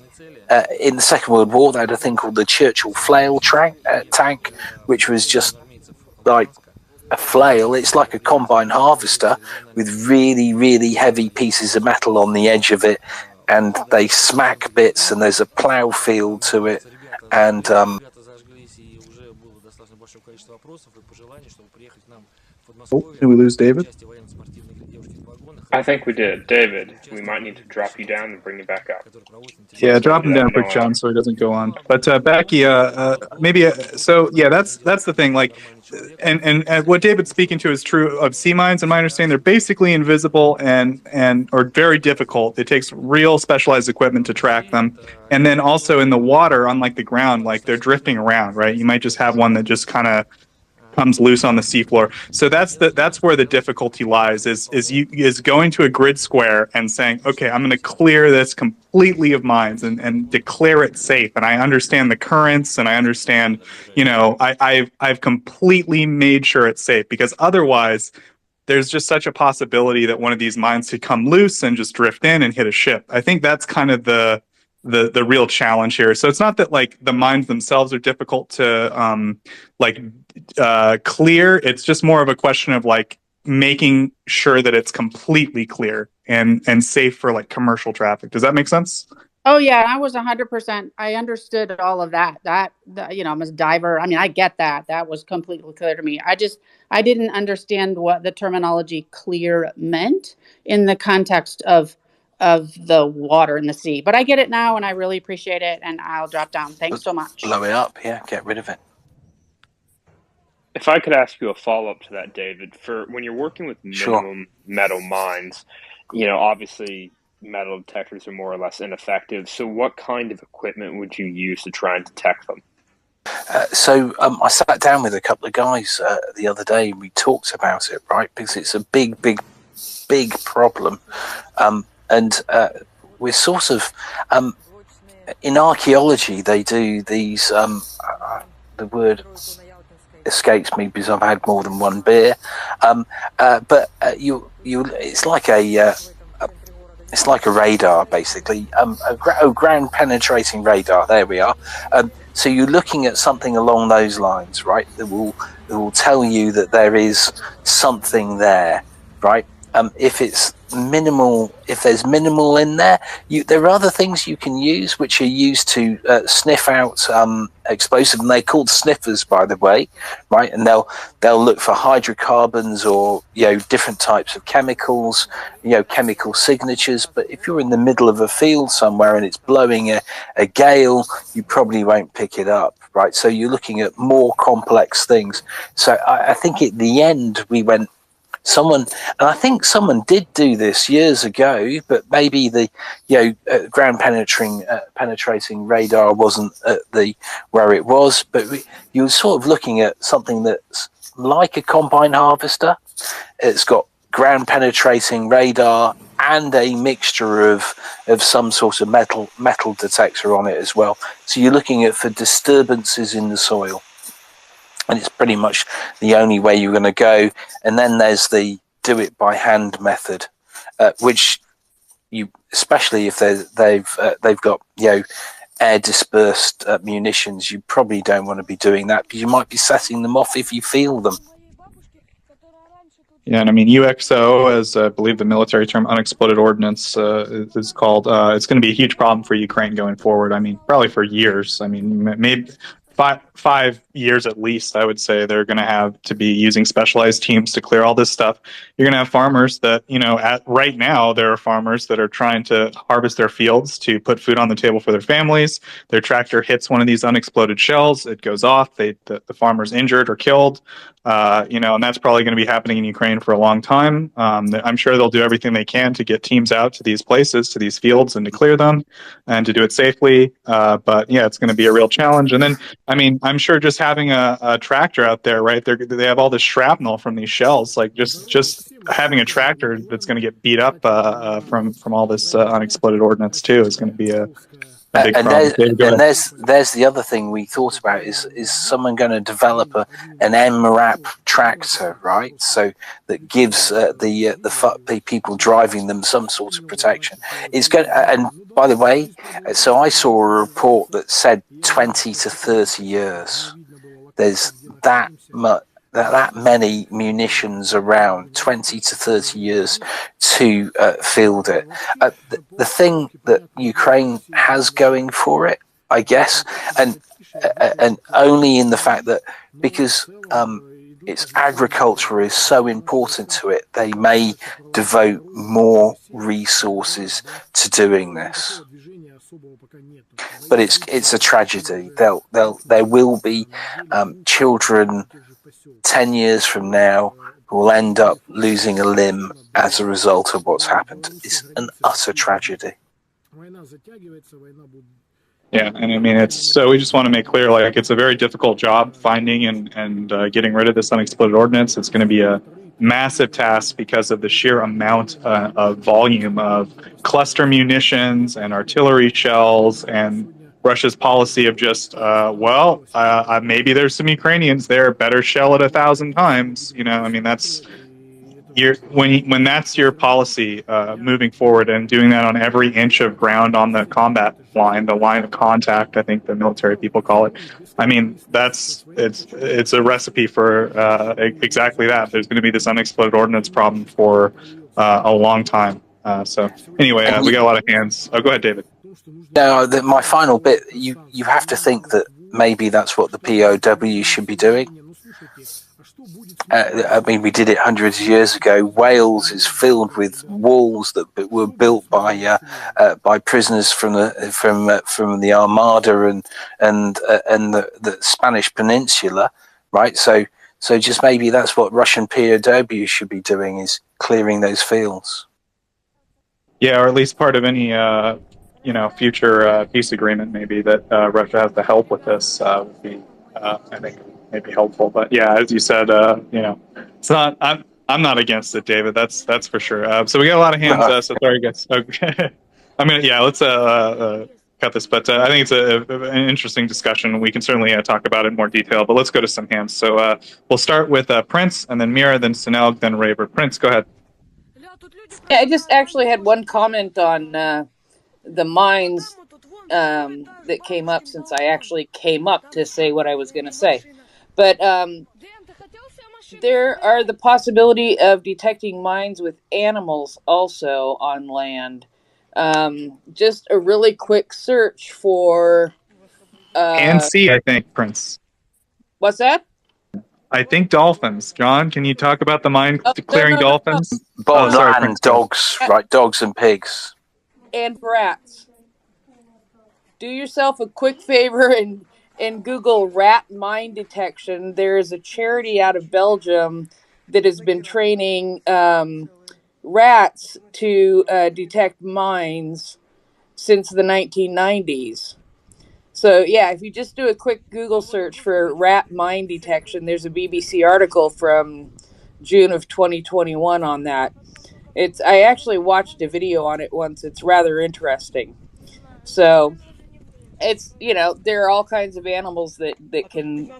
Second World War, they had a thing called the Churchill flail tank, which was just like a flail. It's like a combine harvester with really heavy pieces of metal on the edge of it, and they smack bits, and there's a plow field to it, and Oh, did we lose David? I think we did. David, we might need to drop you down and bring you back up. Yeah, drop him down quick, John, so he doesn't go on. But Becky, maybe so yeah, that's the thing. Like, and what David's speaking to is true of sea mines. In my understanding, they're basically invisible and or very difficult. It takes real specialized equipment to track them. And then also in the water, unlike the ground, like they're drifting around, right? You might just have one that just kind of comes loose on the seafloor. So that's where the difficulty lies, is going to a grid square and saying, okay, I'm going to clear this completely of mines and declare it safe. And I understand the currents, and I understand, I've completely made sure it's safe, because otherwise there's just such a possibility that one of these mines could come loose and just drift in and hit a ship. I think that's kind of the real challenge here. So it's not that like the mines themselves are difficult to clear. It's just more of a question of like making sure that it's completely clear and safe for like commercial traffic. Does that make sense? Oh yeah, I was 100%. I understood all of that. I'm a diver. I mean, I get that. That was completely clear to me. I didn't understand what the terminology clear meant in the context of the water in the sea. But I get it now, and I really appreciate it, and I'll drop down. Thanks so much. Blow it up, yeah, get rid of it. If I could ask you a follow-up to that, David, for when you're working with minimum metal mines, obviously metal detectors are more or less ineffective. So what kind of equipment would you use to try and detect them? So I sat down with a couple of guys the other day, and we talked about it, right? Because it's a big problem. And we're sort of, in archaeology, they do these, the word escapes me because I've had more than one beer, but it's like a radar, basically, a ground penetrating radar. There we are. So you're looking at something along those lines, right? That will tell you that there is something there, right? If it's minimal, if there's minimal in there, there are other things you can use which are used to sniff out explosive, and they're called sniffers, by the way, right? And they'll look for hydrocarbons or different types of chemicals, chemical signatures. But if you're in the middle of a field somewhere and it's blowing a gale, you probably won't pick it up, right? So you're looking at more complex things. So I think at the end we went. And I think someone did do this years ago, but maybe the ground penetrating radar wasn't at where it was. But you were sort of looking at something that's like a combine harvester. It's got ground penetrating radar and a mixture of some sort of metal detector on it as well. So you're looking for disturbances in the soil. And it's pretty much the only way you're going to go. And then there's the do it by hand method, which especially if they've got air dispersed munitions, you probably don't want to be doing that, because you might be setting them off if you feel them. Yeah, and I mean UXO, as I believe the military term, unexploded ordnance, is called. It's going to be a huge problem for Ukraine going forward. I mean, probably for years. I mean, maybe 5 years at least, I would say they're going to have to be using specialized teams to clear all this stuff. You're going to have farmers that, right now, there are farmers that are trying to harvest their fields to put food on the table for their families. Their tractor hits one of these unexploded shells. It goes off. The farmer's injured or killed. And that's probably going to be happening in Ukraine for a long time. I'm sure they'll do everything they can to get teams out to these places, to these fields, and to clear them and to do it safely. But yeah, it's going to be a real challenge. And then, I mean, I'm sure just having a tractor out there, right? They have all this shrapnel from these shells. Like just having a tractor that's going to get beat up from all this unexploded ordnance too is going to be a big problem. There's the other thing we thought about is someone going to develop an MRAP tractor, right? So that gives the people driving them some sort of protection. It's going, and by the way, so I saw a report that said 20 to 30 years. There's that many munitions around, 20 to 30 years to field it. The thing that Ukraine has going for it, I guess, and only in the fact that because its agriculture is so important to it, they may devote more resources to doing this. But it's a tragedy. There will be children 10 years from now who will end up losing a limb as a result of what's happened. It's an utter tragedy. Yeah, and I mean, so we just want to make clear, like, it's a very difficult job finding and getting rid of this unexploded ordnance. It's going to be a massive task because of the sheer amount of volume of cluster munitions and artillery shells, and Russia's policy of just, maybe there's some Ukrainians there, better shell it 1,000 times. You know, I mean, that's when that's your policy moving forward, and doing that on every inch of ground on the combat line, the line of contact, I think the military people call it. I mean, it's a recipe for exactly that. There's going to be this unexploded ordnance problem for a long time. So anyway, we got a lot of hands. Oh, go ahead, David. No, my final bit. You have to think that maybe that's what the POW should be doing. I mean, we did it hundreds of years ago. Wales is filled with walls that were built by prisoners from the Armada and the Spanish Peninsula, right? So just maybe that's what Russian POW should be doing, is clearing those fields. Yeah, or at least part of any future peace agreement, maybe that Russia has to help with this would be, I think, maybe helpful. But yeah, as you said, it's not. I'm not against it, David. That's for sure. So we got a lot of hands. So sorry, guys. Okay. I mean, yeah. Let's cut this. But I think it's an interesting discussion. We can certainly talk about it in more detail. But let's go to some hands. So we'll start with Prince, and then Mira, then Sunel, then Raver. Prince, go ahead. Yeah, I just actually had one comment on the mines that came up, since I actually came up to say what I was going to say. But there are the possibility of detecting mines with animals also on land. Just a really quick search for... and sea, I think, Prince. What's that? I think dolphins. John, can you talk about the mine clearing dolphins? And dogs, right? Dogs and pigs. And rats. Do yourself a quick favor and Google rat mine detection. There is a charity out of Belgium that has been training rats to detect mines since the 1990s. So yeah, if you just do a quick Google search for rat mine detection, there's a BBC article from June of 2021 on that. I actually watched a video on it once. It's rather interesting. So it's, there are all kinds of animals that can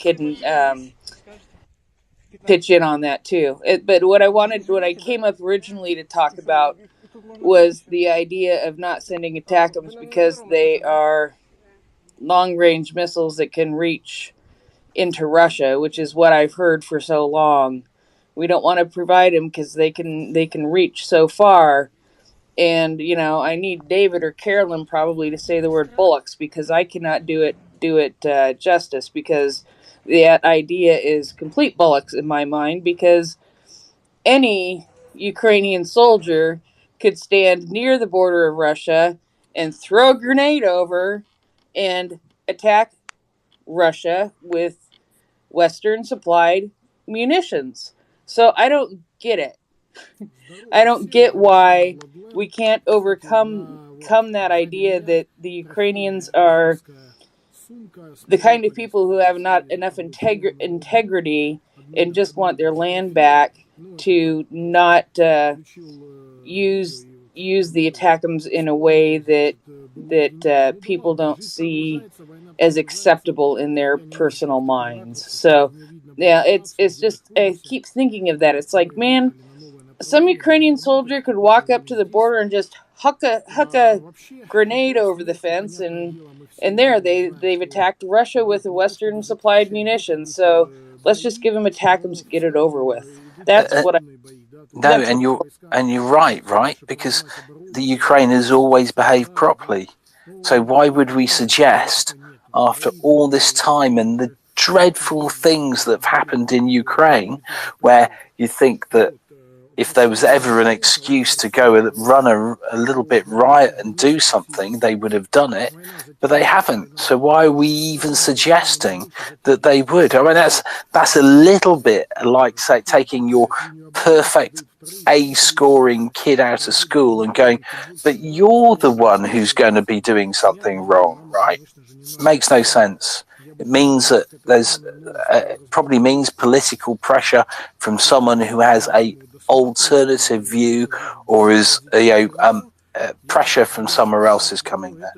pitch in on that too. But what I came up originally to talk about was the idea of not sending ATACMS, because they are long-range missiles that can reach into Russia, which is what I've heard for so long. We don't want to provide them because they can reach so far. And I need David or Carolyn probably to say the word bullocks, because I cannot do it justice, because that idea is complete bullocks in my mind, because any Ukrainian soldier could stand near the border of Russia and throw a grenade over and attack Russia with Western supplied munitions. So I don't get it. I don't get why we can't overcome that idea that the Ukrainians are the kind of people who have not enough integrity and just want their land back to not use the ATACMS in a way that people don't see as acceptable in their personal minds. So yeah, it's just, I keep thinking of that. It's like, man, some Ukrainian soldier could walk up to the border and just huck a grenade over the fence, and there they've attacked Russia with Western supplied munitions. So let's just give them ATACMS and get it over with. That's what I. No, and you're right? Because the Ukraine has always behaved properly. So why would we suggest, after all this time and the dreadful things that have happened in Ukraine, where you think that if there was ever an excuse to go and run a little bit riot and do something, they would have done it, but they haven't. So why are we even suggesting that they would? I mean, that's a little bit like, say, taking your perfect A-scoring kid out of school and going, but you're the one who's going to be doing something wrong, right? Makes no sense. It means that there's probably means political pressure from someone who has a alternative view, or is pressure from somewhere else is coming there.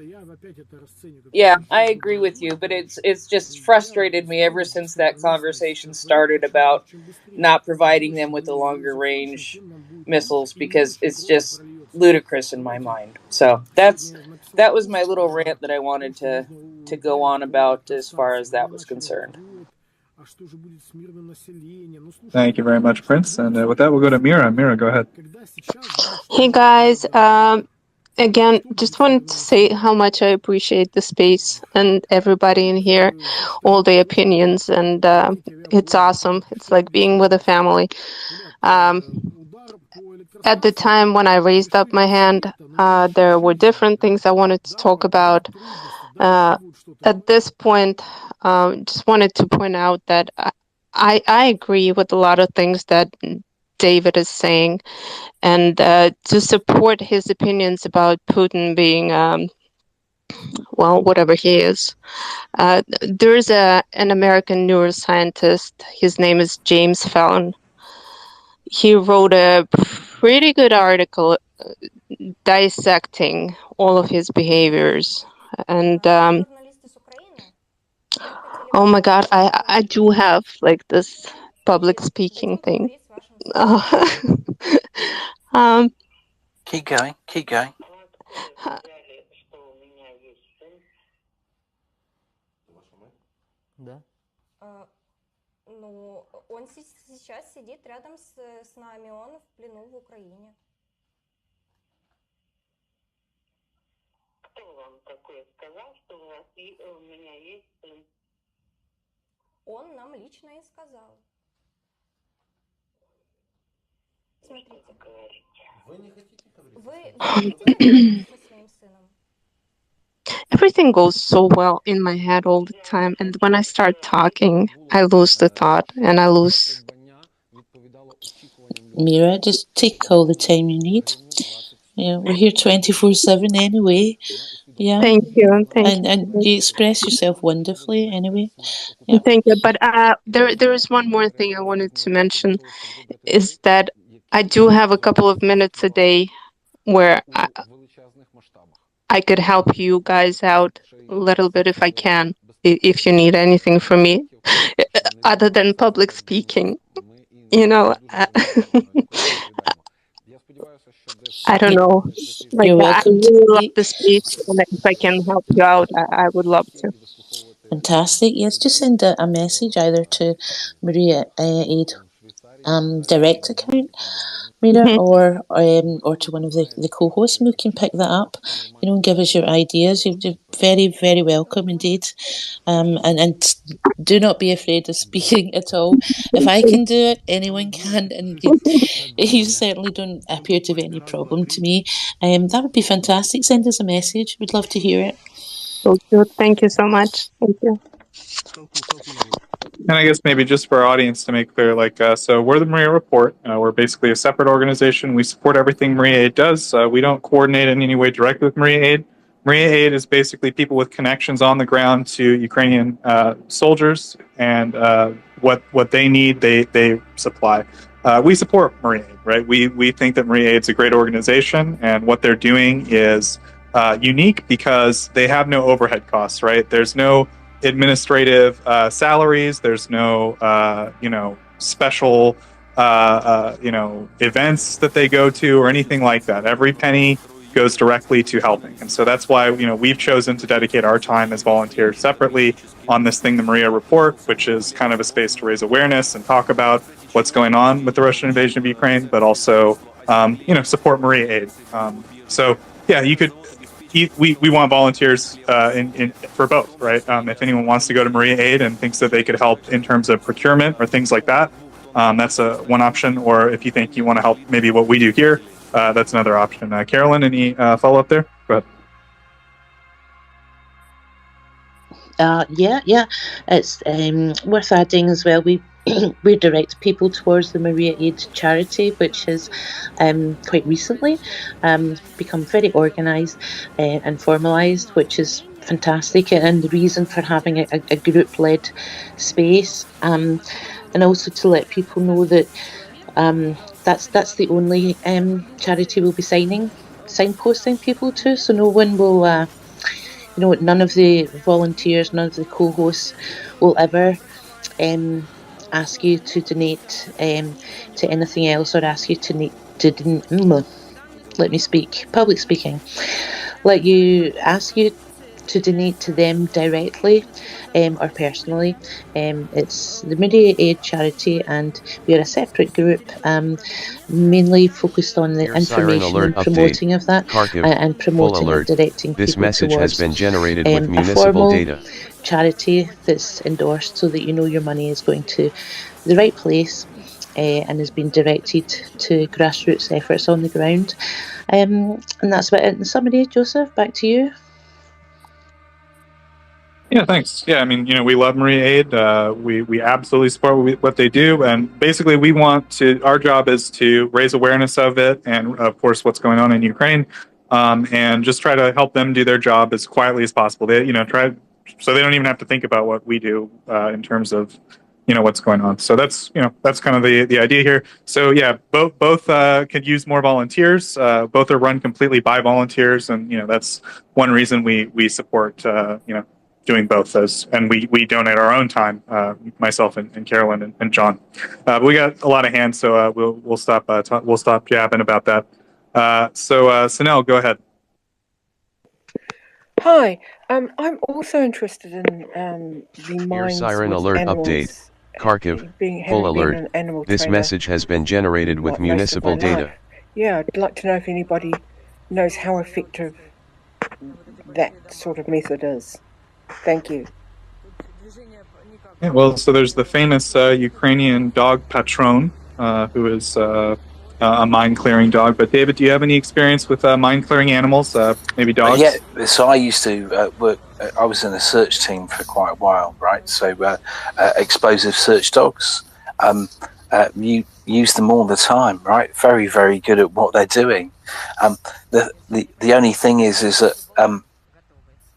Yeah, I agree with you, but it's just frustrated me ever since that conversation started about not providing them with the longer range missiles, because it's just ludicrous in my mind. So that was my little rant that I wanted to go on about as far as that was concerned. Thank you very much, Prince. And with that, we'll go to Mira. Mira, go ahead. Hey, guys. Again, just wanted to say how much I appreciate the space and everybody in here, all the opinions, and it's awesome. It's like being with a family. At the time when I raised up my hand, there were different things I wanted to talk about. At this point, just wanted to point out that I agree with a lot of things that David is saying, and to support his opinions about Putin being, well, whatever he is. There is an American neuroscientist. His name is James Fallon. He wrote a pretty good article dissecting all of his behaviors. And oh my God, I do have like this public speaking thing. Keep going. Ну, он сейчас сидит рядом с нами, он в плену в Украине. Кто вам такое сказал, что у вас у меня есть сын? Он нам лично и сказал. Смотрите. Вы не хотите говорить со своим сыном? Everything goes so well in my head all the time, and when I start talking, I lose the thought, and I lose. Mira, just take all the time you need. Yeah, we're here 24/7 anyway. Yeah. Thank you. And you express yourself wonderfully anyway. Yeah. Thank you. But there is one more thing I wanted to mention, is that I do have a couple of minutes a day where I could help you guys out a little bit if I can, if you need anything from me, other than public speaking. You know, I don't know. Like, You're welcome. I really love the speech, and if I can help you out, I would love to. Fantastic. Yes, just send a message either to Maria Aid direct account, Mira, or to one of the co-hosts, and we can pick that up, and give us your ideas. You're very, very welcome indeed, and do not be afraid of speaking at all. If I can do it, anyone can, and you certainly don't appear to have any problem to me. That would be fantastic. Send us a message. We'd love to hear it. So good. Thank you so much. Thank you. And I guess maybe just for our audience to make clear, so we're the Maria Report. We're basically a separate organization. We support everything Maria Aid does. We don't coordinate in any way directly with Maria Aid. Maria Aid is basically people with connections on the ground to Ukrainian soldiers, and what they need, they supply. We support Maria Aid, right? We think that Maria Aid's a great organization, and what they're doing is unique because they have no overhead costs, right? There's no administrative salaries. There's no, special, events that they go to or anything like that. Every penny goes directly to helping. And so that's why, we've chosen to dedicate our time as volunteers separately on this thing, the Maria Report, which is kind of a space to raise awareness and talk about what's going on with the Russian invasion of Ukraine, but also, support Maria Aid. So, yeah, you could we want volunteers for both, right? If anyone wants to go to Maria Aid and thinks that they could help in terms of procurement or things like that, that's one option. Or if you think you want to help maybe what we do here, that's another option. Carolyn, any follow-up there? Go ahead. Yeah. It's worth adding as well. We direct people towards the Maria Aid charity, which has quite recently become very organised and formalised, which is fantastic, and the reason for having a group-led space, and also to let people know that that's the only charity we'll be signposting people to, so no one will. None of the volunteers, none of the co-hosts will ever ask you to donate to anything else, or ask you to let me speak. Public speaking. Ask you to donate to them directly or personally. It's the Maria Aid charity, and we are a separate group, mainly focused on the information and promoting of that, and promoting and directing this people message towards has been generated with a municipal formal data. charity that's endorsed, so that you know your money is going to the right place and has been directed to grassroots efforts on the ground. And that's about it in summary. Joseph, back to you. Yeah, thanks. Yeah, I mean, we love Maria Aid. We absolutely support what they do, and basically, our job is to raise awareness of it, and of course, what's going on in Ukraine, and just try to help them do their job as quietly as possible. They, try so they don't even have to think about what we do in terms of, what's going on. So that's kind of the idea here. So yeah, both could use more volunteers. Both are run completely by volunteers, and that's one reason we support doing both and we donate our own time, myself and Carolyn and John. But we got a lot of hands, so we'll stop jabbing about that. So Sanel, go ahead. Hi, I'm also interested in the mines Siren with alert animals, update. Kharkiv, full having been alert. an animal This trainer message has been generated with most of my municipal data. life. Yeah, I'd like to know if anybody knows how effective that sort of method is. Thank you. Yeah, well, so there's the famous Ukrainian dog Patron, who is a mine-clearing dog. But David, do you have any experience with mine-clearing animals, maybe dogs? Yeah, so I used to work, I was in a search team for quite a while, right? So explosive search dogs, you use them all the time, right? Very, very good at what they're doing. The only thing is that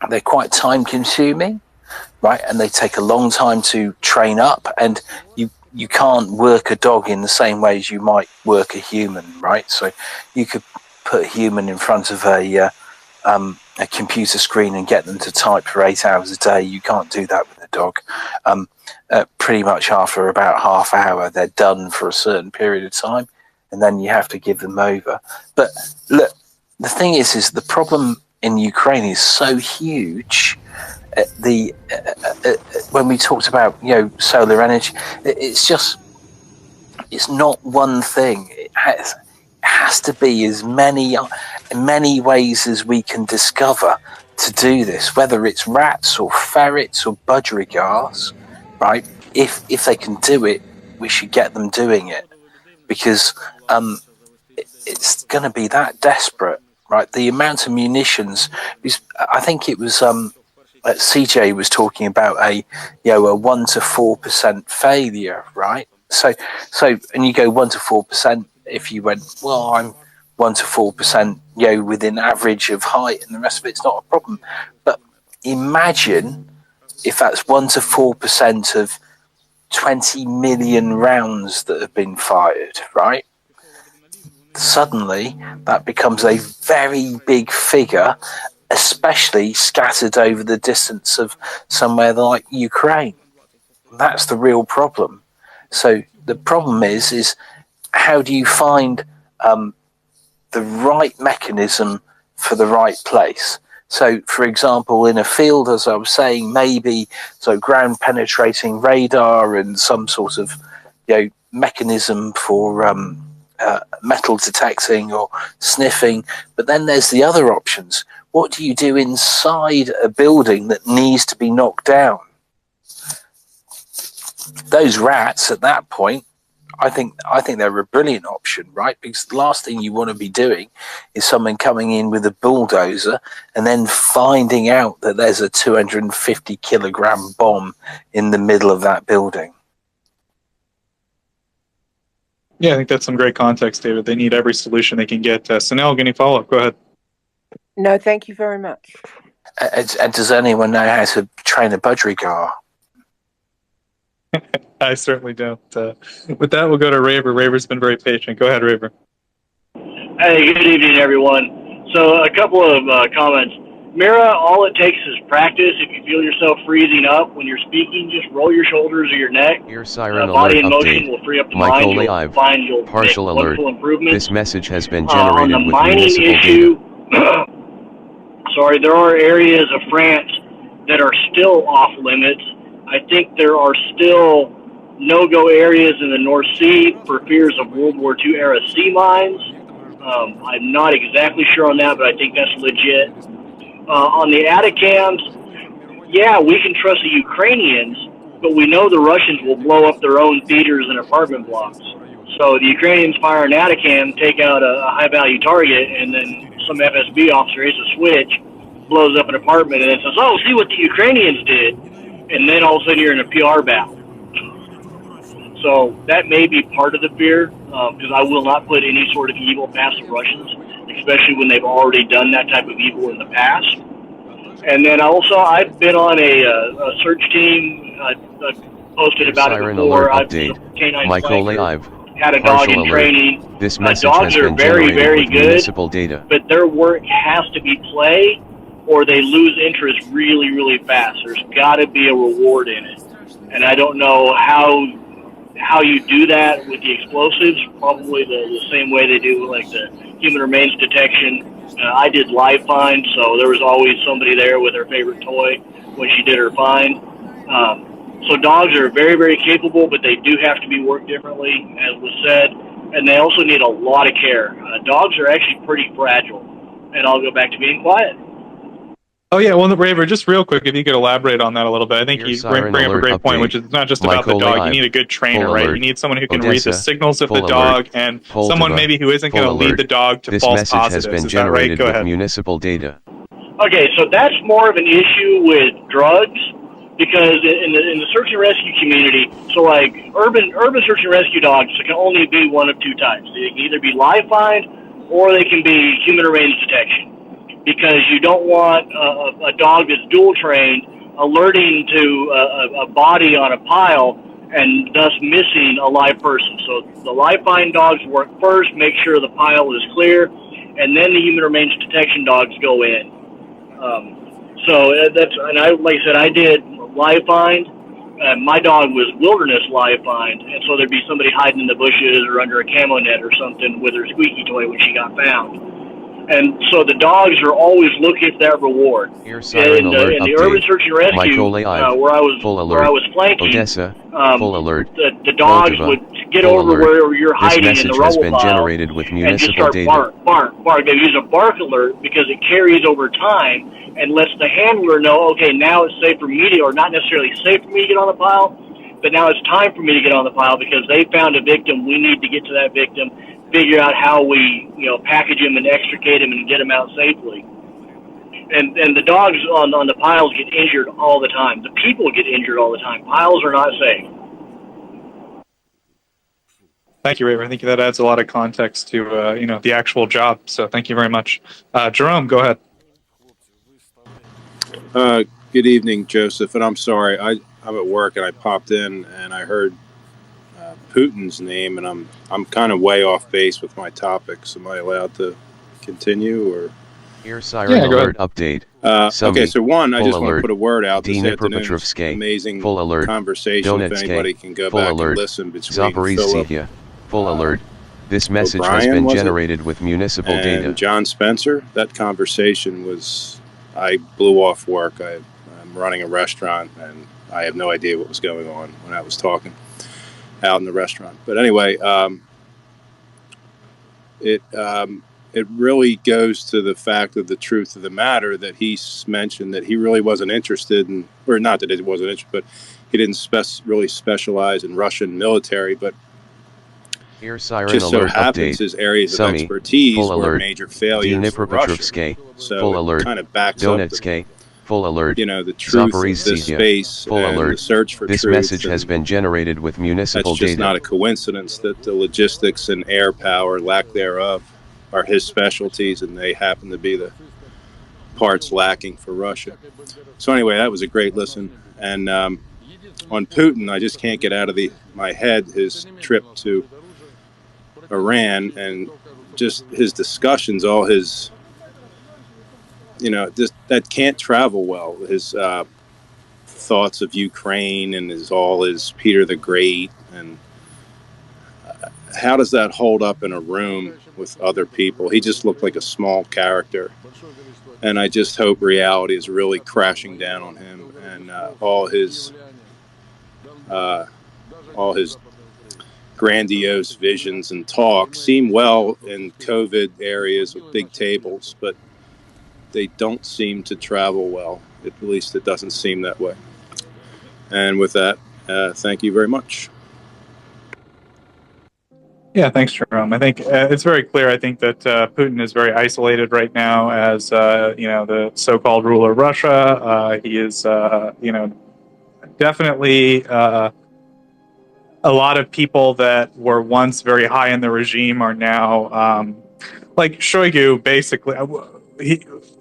they're quite time-consuming, right? And they take a long time to train up, and you can't work a dog in the same way as you might work a human, right? So you could put a human in front of a computer screen and get them to type for 8 hours a day. You can't do that with a dog. Pretty much after about half hour, they're done for a certain period of time, and then you have to give them over. But look, the thing is the problem in Ukraine is so huge. When we talked about solar energy, it's not one thing. It has to be as many ways as we can discover to do this, whether it's rats or ferrets or budgerigars, right? If they can do it, we should get them doing it, because it's going to be that desperate. Right, the amount of munitions is. I think it was CJ was talking about a 1 to 4% failure, right? So, and you go 1 to 4%. If you went, well, I'm 1 to 4%, within average of height, and the rest of it's not a problem. But imagine if that's 1 to 4% of 20 million rounds that have been fired, right? Suddenly that becomes a very big figure, especially scattered over the distance of somewhere like Ukraine. That's the real problem. So the problem is how do you find the right mechanism for the right place? So, for example, in a field, as I was saying, maybe ground penetrating radar and some sort of mechanism for metal detecting or sniffing. But then there's the other options. What do you do inside a building that needs to be knocked down? Those rats at that point, I think they're a brilliant option, right? Because the last thing you want to be doing is someone coming in with a bulldozer and then finding out that there's a 250 kilogram bomb in the middle of that building. Yeah, I think that's some great context, David. They need every solution they can get. Sunil, any follow-up? Go ahead. No, thank you very much. And does anyone know how to train a budgerigar? I certainly don't. With that, we'll go to Raver. Raver's been very patient. Go ahead, Raver. Hey, good evening, everyone. So a couple of comments. Mira, all it takes is practice. If you feel yourself freezing up when you're speaking, just roll your shoulders or your neck. Ear siren Body alert in motion update. will free up the Michael mind. Live. You'll Partial make alert. wonderful improvements. This message has been On generated the with mining municipal issue, data. sorry, there are areas of France that are still off limits. I think there are still no-go areas in the North Sea for fears of World War II era sea mines. I'm not exactly sure on that, but I think that's legit. On the Atacams, yeah, we can trust the Ukrainians, but we know the Russians will blow up their own theaters and apartment blocks. So the Ukrainians fire an Atacam, take out a high-value target, and then some FSB officer hits a switch, blows up an apartment, and then says, "Oh, see what the Ukrainians did," and then all of a sudden you're in a PR battle. So that may be part of the fear, because I will not put any sort of evil past the Russians, especially when they've already done that type of evil in the past. And then also, I've been on a search team. I posted about Siren it before. alert update. Canine Michael Flanker. Live. Had a dog Partial in alert. training. This message Dogs has are been very, generated very with good, municipal data. but their work has to be play, or they lose interest really, really fast. There's got to be a reward in it, and I don't know how you do that with the explosives. Probably the same way they do like the human remains detection. I did live find, so there was always somebody there with her favorite toy when she did her find. So dogs are very, very capable, but they do have to be worked differently, as was said, and they also need a lot of care. Dogs are actually pretty fragile, and I'll go back to being quiet. Oh, yeah. Well, Raver, just real quick, if you could elaborate on that a little bit. I think you bring up a alert great point, update. which is not just about the Michael dog. You Live. need a good trainer, Full right? alert. You need someone who can read the Odessa. signals of the Full dog alert. and Full someone diva. maybe who isn't going to Full lead alert. the dog to This false message has positives. been Is that right? generated Go with ahead. municipal data. Okay, so that's more of an issue with drugs, because in the search and rescue community, so like urban search and rescue dogs can only be one of two types. They can either be live find or they can be human remains detection, because you don't want a dog that's dual trained alerting to a body on a pile and thus missing a live person. So the live find dogs work first, make sure the pile is clear, and then the human remains detection dogs go in. So that's, and like I said, I did live find. My dog was wilderness live find, and so there'd be somebody hiding in the bushes or under a camo net or something with her squeaky toy when she got found. And so the dogs are always looking for that reward. Ear siren alert In the update. urban search and rescue, Michael Live. where I Full was alert. flanking, Odessa. Full alert. the dogs Moldova. would get Full over alert. where you're This hiding in message the has rubble been pile generated with and just municipal start data. bark. They use a bark alert because it carries over time and lets the handler know, okay, now it's safe for me to, or not necessarily safe for me to get on the pile, but now it's time for me to get on the pile because they found a victim. We need to get to that victim, figure out how we, package him and extricate him and get him out safely. And the dogs on the piles get injured all the time. The people get injured all the time. Piles are not safe. Thank you, Raver. I think that adds a lot of context to, the actual job. So thank you very much. Jerome, go ahead. Good evening, Joseph. And I'm sorry, I'm at work and I popped in and I heard Putin's name, and I'm kind of way off base with my topics. Am I allowed to continue or? Ear siren alert update. Okay, so one, I just want to alert. put a word out this Dina afternoon's Propetrovsky. amazing Full alert. conversation. If Donetsk. anybody can go Full back alert. and listen between Philip Zaporizhia. Full alert. This message has O'Brien, been was it? generated with municipal and data. John Spencer. That conversation was, I blew off work. I'm running a restaurant and I have no idea what was going on when I was talking out in the restaurant. But anyway, it really goes to the fact of the truth of the matter that he mentioned that he really wasn't interested in, or not that he wasn't interested, but he didn't really specialize in Russian military, but Air siren just so alert happens update. his areas of Sumy, expertise full were alert. major failures for Russia. Dnipropetrovsk, So full it alert. kind of backs up Donetsk, full alert. the truth of this Zaporizhzhia, space full and alert. the search for This truth. message has been generated with municipal That's just data. not a coincidence that the logistics and air power, lack thereof, are his specialties, and they happen to be the parts lacking for Russia. So anyway, that was a great listen. And on Putin, I just can't get out of my head his trip to Iran and just his discussions, all his, that can't travel well. His thoughts of Ukraine and all his Peter the Great, and how does that hold up in a room with other people? He just looked like a small character, and I just hope reality is really crashing down on him, and all his grandiose visions and talk seem well in COVID areas with big tables, but they don't seem to travel well. At least it doesn't seem that way. And with that, thank you very much. Yeah, thanks, Jerome. I think it's very clear. I think that Putin is very isolated right now as the so-called ruler of Russia. He is definitely a lot of people that were once very high in the regime are now like Shoigu. Basically,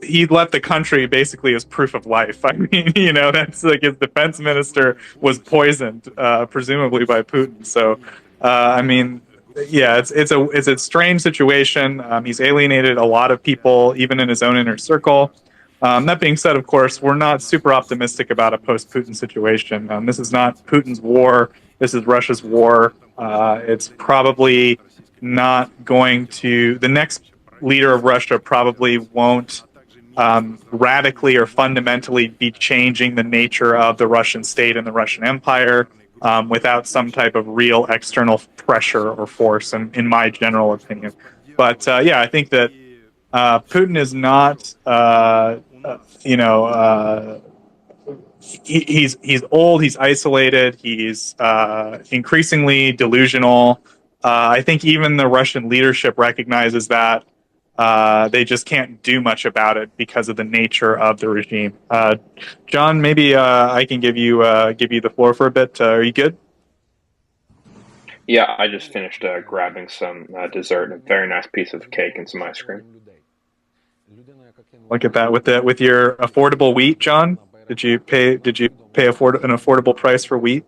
he left the country basically as proof of life. I mean, that's like his defense minister was poisoned, presumably by Putin. So, I mean. Yeah, it's a strange situation. He's alienated a lot of people, even in his own inner circle. That being said, of course, we're not super optimistic about a post-Putin situation. This is not Putin's war. This is Russia's war. It's probably not going to... The next leader of Russia probably won't radically or fundamentally be changing the nature of the Russian state and the Russian Empire. Without some type of real external pressure or force, in my general opinion. But I think that Putin is not, he's old, he's isolated, he's increasingly delusional. I think even the Russian leadership recognizes that. They just can't do much about it because of the nature of the regime. John, maybe I can give you the floor for a bit. Are you good? Yeah, I just finished grabbing some dessert, a very nice piece of cake and some ice cream. Look at that with your affordable wheat, John. Did you pay an affordable price for wheat?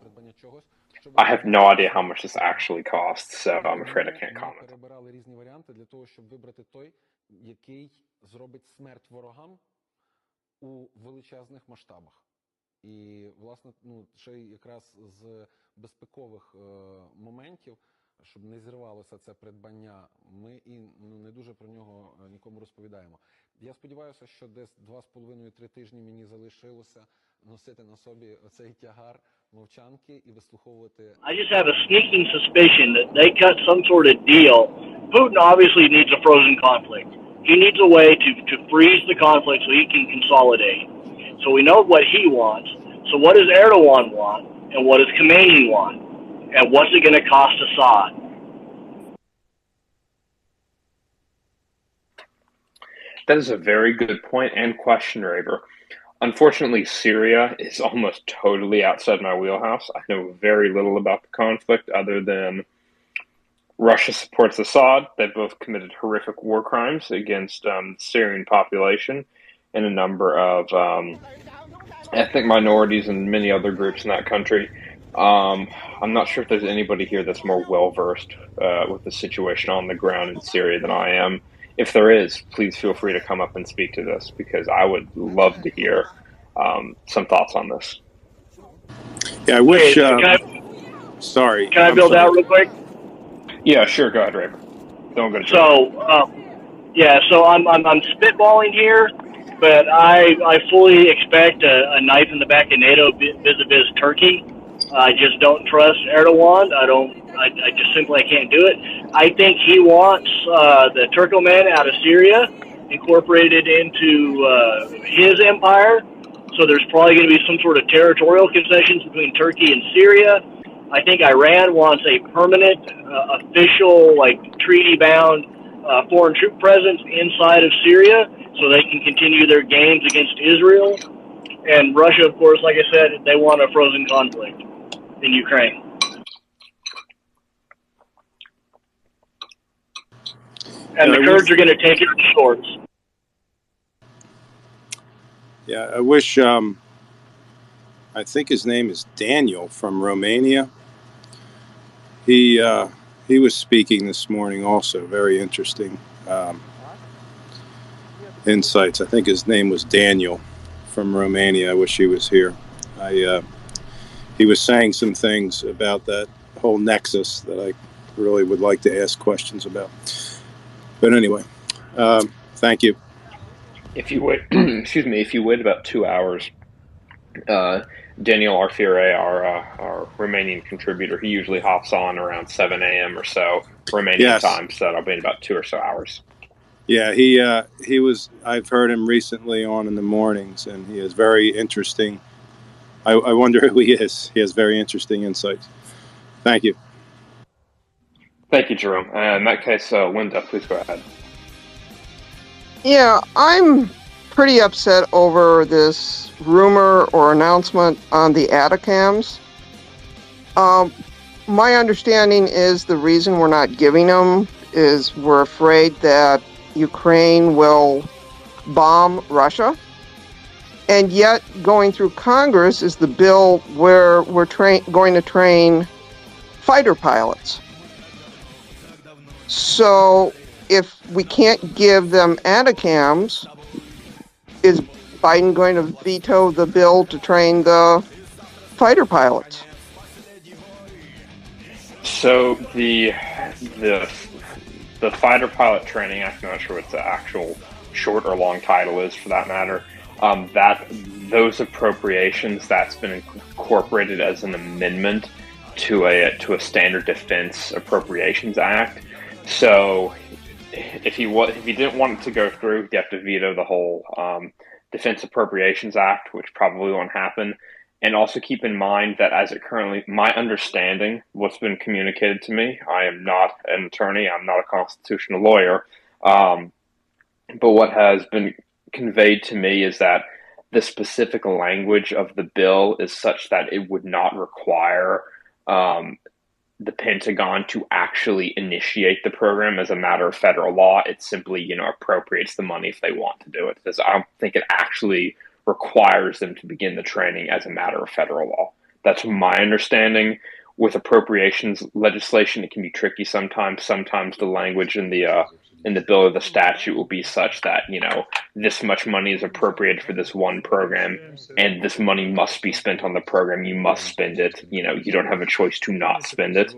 I have no idea how much this actually costs, so I'm afraid I can't comment. І, власне, ще якраз з безпекових моментів, щоб не зірвалося це придбання, ми і не дуже про нього нікому розповідаємо. Я сподіваюся, що десь 2,5-3 тижні мені залишилося носити на собі оцей тягар мовчанки і вислуховувати. I just have a sneaking suspicion that they cut some sort of deal. Putin obviously needs a frozen conflict. He needs a way to freeze the conflict so he can consolidate. So we know what he wants. So what does Erdogan want? And what does Khamenei want? And what's it going to cost Assad? That is a very good point and question, Raver. Unfortunately, Syria is almost totally outside my wheelhouse. I know very little about the conflict other than Russia supports Assad. They both committed horrific war crimes against the Syrian population and a number of ethnic minorities and many other groups in that country. I'm not sure if there's anybody here that's more well-versed with the situation on the ground in Syria than I am. If there is, please feel free to come up and speak to this, because I would love to hear some thoughts on this. Yeah, I wish... sorry. Can I build out real quick? Yeah, sure. Go ahead, Raver. Don't go to so I'm spitballing here, but I fully expect a knife in the back of NATO vis-a-vis Turkey. I just don't trust Erdogan. I just simply can't do it. I think he wants the Turkoman out of Syria incorporated into his empire. So there's probably going to be some sort of territorial concessions between Turkey and Syria. I think Iran wants a permanent, official, like treaty-bound foreign troop presence inside of Syria so they can continue their games against Israel. And Russia, of course, like I said, they want a frozen conflict in Ukraine. And the Kurds are going to take it to swords. Yeah, I wish, I think his name is Daniel from Romania. He was speaking this morning also, very interesting insights. I think his name was Daniel from Romania. I wish he was here. He was saying some things about that whole nexus that I really would like to ask questions about. But anyway, thank you. If you wait, excuse me, if you wait about 2 hours, Daniel Arfire, our Romanian contributor, he usually hops on around 7 a.m. or so Romanian time, so that'll be in about 2 or so hours. Yeah, he was. I've heard him recently on in the mornings, and he is very interesting. I wonder who he is. He has very interesting insights. Thank you. Thank you, Jerome. In that case, Linda, please go ahead. Yeah, I'm pretty upset over this rumor or announcement on the ATACMS. My understanding is the reason we're not giving them is we're afraid that Ukraine will bomb Russia. And yet, going through Congress is the bill where we're going to train fighter pilots. So, if we can't give them ATACMS, is Biden going to veto the bill to train the fighter pilots? So the Fighter Pilot Training Act, I'm not sure what the actual short or long title is for that matter, those appropriations, that's been incorporated as an amendment to a standard defense appropriations act. So if he didn't want it to go through, he'd have to veto the whole Defense Appropriations Act, which probably won't happen. And also keep in mind that as it currently, my understanding, what's been communicated to me, I am not an attorney, I'm not a constitutional lawyer, but what has been conveyed to me is that the specific language of the bill is such that it would not require the Pentagon to actually initiate the program as a matter of federal law. It simply, appropriates the money if they want to do it. Because I don't think it actually requires them to begin the training as a matter of federal law. That's my understanding. With appropriations legislation, it can be tricky sometimes. Sometimes the language in the bill or the statute will be such that, this much money is appropriated for this one program, and this money must be spent on the program. You must spend it. You don't have a choice to not spend it.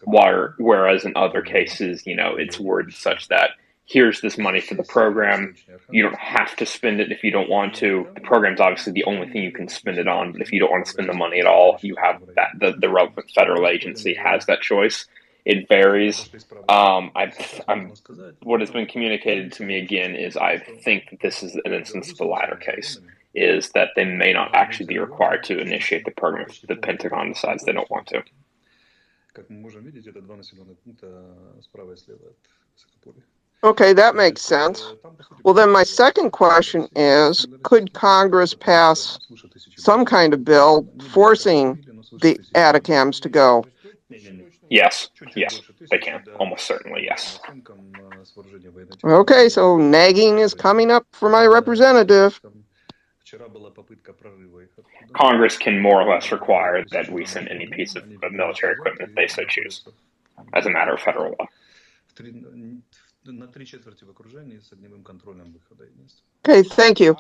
Whereas in other cases, it's worded such that here's this money for the program. You don't have to spend it if you don't want to. The program's obviously the only thing you can spend it on, but if you don't want to spend the money at all, you have that. The relevant federal agency has that choice. It varies. What has been communicated to me again is I think that this is an instance of the latter case, is that they may not actually be required to initiate the program if the Pentagon decides they don't want to. Okay, that makes sense. Well, then my second question is, could Congress pass some kind of bill forcing the ATACMS to go? Yes, they can. Almost certainly, yes. Okay, so nagging is coming up for my representative. Congress can more or less require that we send any piece of military equipment they so choose, as a matter of federal law. Okay, thank you.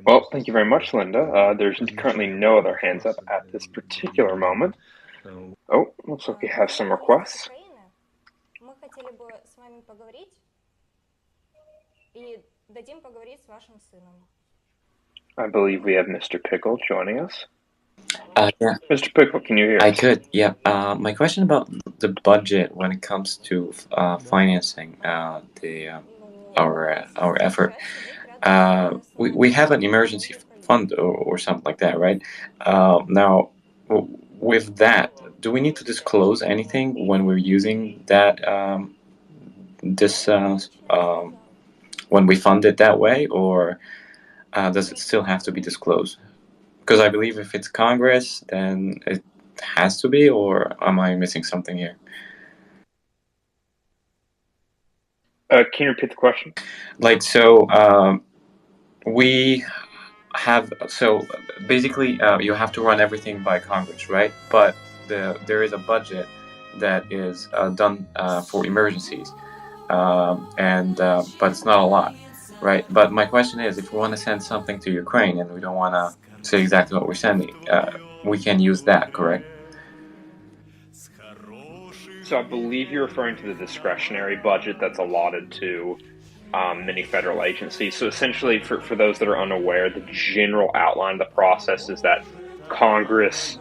Well, thank you very much, Linda. There's currently no other hands up at this particular moment. Oh, looks like we have some requests. хотели бы с вами поговорить и дадим поговорить с вашим сыном. I believe we have Mr. Pickle joining us. Yeah, Mr. Pickle, can you hear I us? could. Yeah. My question about the budget when it comes to financing our effort. We have an emergency fund or something like that, right? Now, with that, do we need to disclose anything when we're using that when we fund it that way, or does it still have to be disclosed? Because I believe if it's Congress, then it has to be, or am I missing something here? Can you repeat the question? Like, so we have, so basically you have to run everything by Congress, right? But there is a budget that is done for emergencies, but it's not a lot, right? But my question is, if we want to send something to Ukraine and we don't want to say exactly what we're sending, we can use that, correct? So I believe you're referring to the discretionary budget that's allotted to many federal agencies. So essentially, for those that are unaware, the general outline of the process is that Congress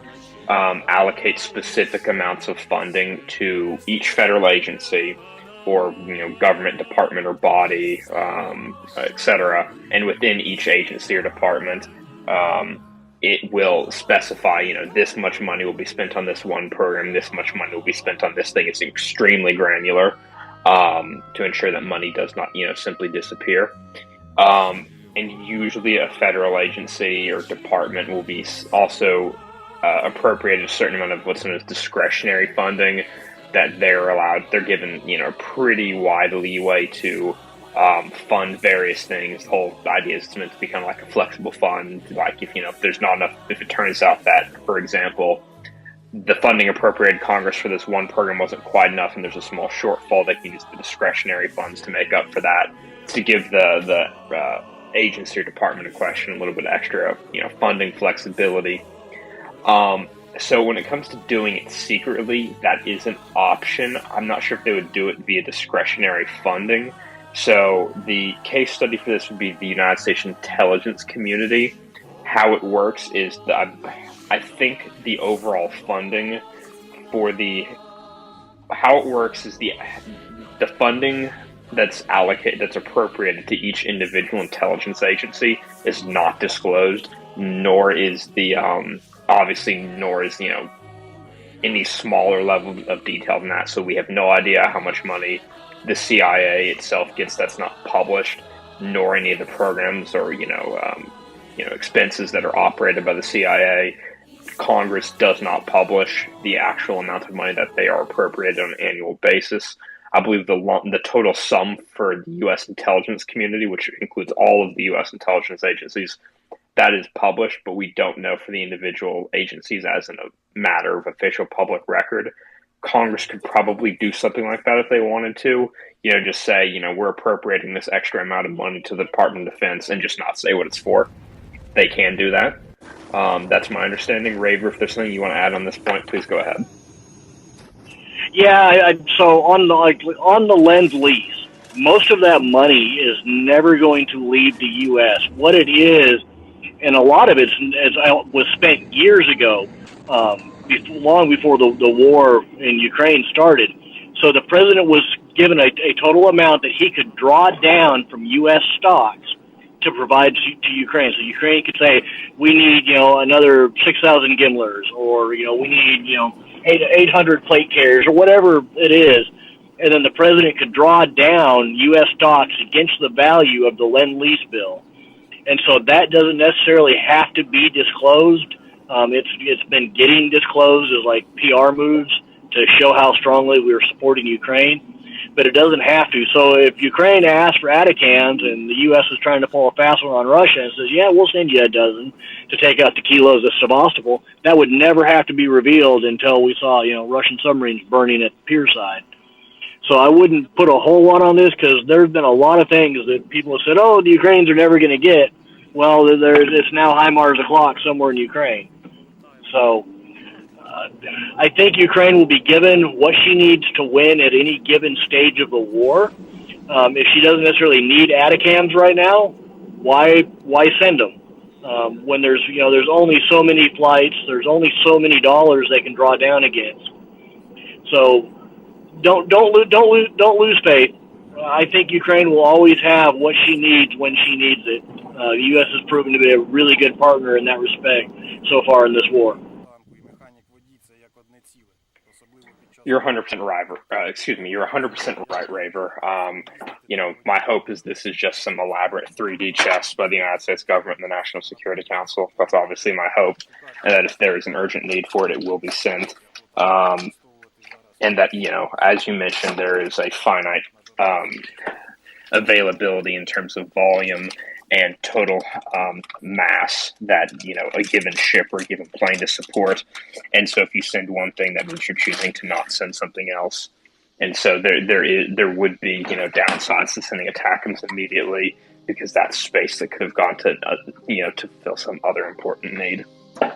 allocates specific amounts of funding to each federal agency or government department or body, etc. And within each agency or department, it will specify, this much money will be spent on this one program, this much money will be spent on this thing. It's extremely granular to ensure that money does not, simply disappear. And usually a federal agency or department will be also appropriated a certain amount of what's known as discretionary funding that they're given, a pretty wide leeway to fund various things. The whole idea is it's meant to become like a flexible fund. Like if there's not enough, if it turns out that, for example, the funding appropriated Congress for this one program wasn't quite enough and there's a small shortfall, they can use the discretionary funds to make up for that, to give the agency or department in question a little bit extra, funding flexibility. So when it comes to doing it secretly, that is an option. I'm not sure if they would do it via discretionary funding. So the case study for this would be the United States intelligence community. How it works is that I think the overall funding for how it works is the funding that's allocated, that's appropriated to each individual intelligence agency is not disclosed, nor is any smaller level of detail than that. So we have no idea how much money the CIA itself gets. That's not published, nor any of the programs or expenses that are operated by the CIA. Congress does not publish the actual amount of money that they are appropriated on an annual basis. I believe the total sum for the U.S. intelligence community, which includes all of the U.S. intelligence agencies, that is published, but we don't know for the individual agencies as in a matter of official public record. Congress could probably do something like that if they wanted to, just say, we're appropriating this extra amount of money to the Department of Defense and just not say what it's for. They can do that. That's my understanding. Raver, if there's something you want to add on this point, please go ahead. Yeah, so on the Lend-Lease, most of that money is never going to leave the U.S. What it is, and a lot of it was spent years ago, long before the war in Ukraine started. So the president was given a total amount that he could draw down from U.S. stocks to provide to Ukraine. So Ukraine could say, we need, another 6,000 Gimlers, or, we need, 800 plate carriers, or whatever it is. And then the president could draw down U.S. stocks against the value of the Lend-Lease bill. And so that doesn't necessarily have to be disclosed. It's been getting disclosed as like PR moves to show how strongly we are supporting Ukraine, but it doesn't have to. So if Ukraine asks for Atacams and the U.S. is trying to pull a fast one on Russia and says, yeah, we'll send you a dozen to take out the kilos of Sevastopol, that would never have to be revealed until we saw, Russian submarines burning at the pier side. So I wouldn't put a whole lot on this because there's been a lot of things that people have said, oh, the Ukrainians are never going to get. Well, it's now HIMARS o'clock somewhere in Ukraine. So I think Ukraine will be given what she needs to win at any given stage of the war. If she doesn't necessarily need ATACMS right now, why send them? When there's only so many flights, there's only so many dollars they can draw down against. So don't lose faith. I think Ukraine will always have what she needs when she needs it. The U.S. has proven to be a really good partner in that respect so far in this war. You're 100% right. You're 100% right, Raver. My hope is this is just some elaborate 3D chess by the United States government and the National Security Council. That's obviously my hope, and that if there is an urgent need for it, it will be sent. And that, as you mentioned, there is a finite availability in terms of volume and total mass that a given ship or a given plane to support. And so if you send one thing, that means you're choosing to not send something else. And so there would be downsides to sending ATACMS immediately, because that's space that could have gone to to fill some other important need. And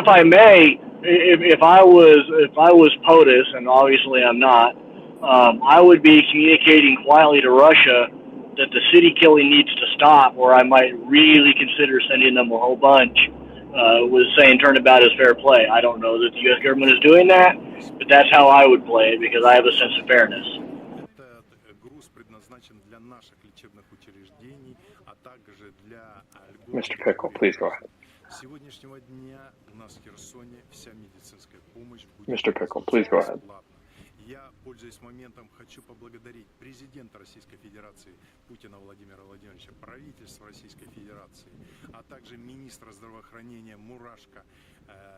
if I may, if I was POTUS, and obviously I'm not, I would be communicating quietly to Russia that the city killing needs to stop, or I might really consider sending them a whole bunch, was saying turnabout is fair play. I don't know that the U.S. government is doing that, but that's how I would play it, because I have a sense of fairness. Mr. Pickle, please go ahead. Mr. Pickle, please go ahead. Я, пользуясь моментом, хочу поблагодарить президента Российской Федерации Путина Владимира Владимировича, правительство Российской Федерации, а также министра здравоохранения Мурашко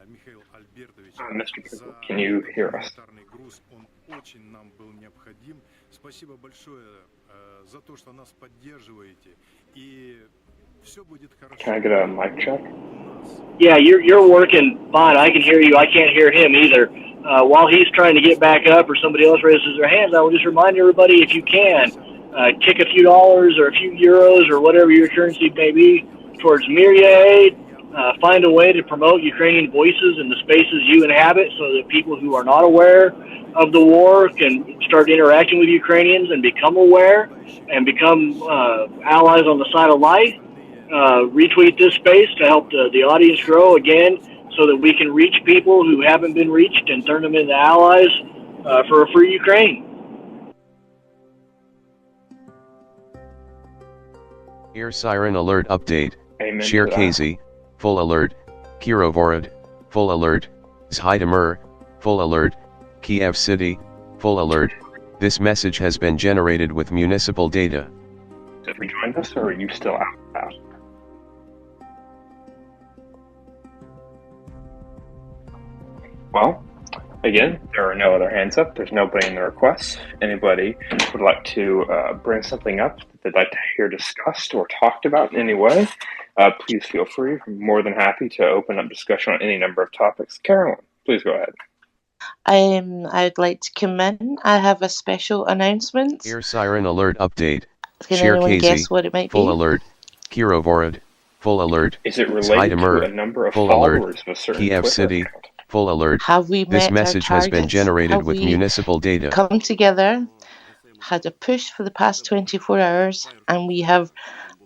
Михаила Альбертовича за гуманитарный груз. Он очень нам был необходим. Спасибо большое за то, что нас поддерживаете. И все будет хорошо. Can I get a mic check? Yeah, you're working fine. I can hear you. I can't hear him either. While he's trying to get back up or somebody else raises their hands, I will just remind everybody, if you can, kick a few dollars or a few euros or whatever your currency may be towards Myriad. Find a way to promote Ukrainian voices in the spaces you inhabit, so that people who are not aware of the war can start interacting with Ukrainians and become aware and become allies on the side of life. Retweet this space to help the audience grow again, so that we can reach people who haven't been reached and turn them into allies for a free Ukraine. Air siren alert update. Amen. Cherkasy, full alert. Kirovorod, full alert. Zhytomyr, full alert. Kiev City, full alert. This message has been generated with municipal data. Have you joined us, or are you still out? Well, again, there are no other hands up. There's nobody in the requests. Anybody would like to bring something up that they'd like to hear discussed or talked about in any way, please feel free. I'm more than happy to open up discussion on any number of topics. Carolyn, please go ahead. I'd like to come in. I have a special announcement. Air siren alert update. Can anyone guess what it might full be? alert. Kirovorod, full alert. Is it related to a number of full followers alert. of a certain Kiev Twitter City, account? full alert. Have we This met message our has been targets? generated Have with we municipal data. come together, had a push for the past 24 hours, and we have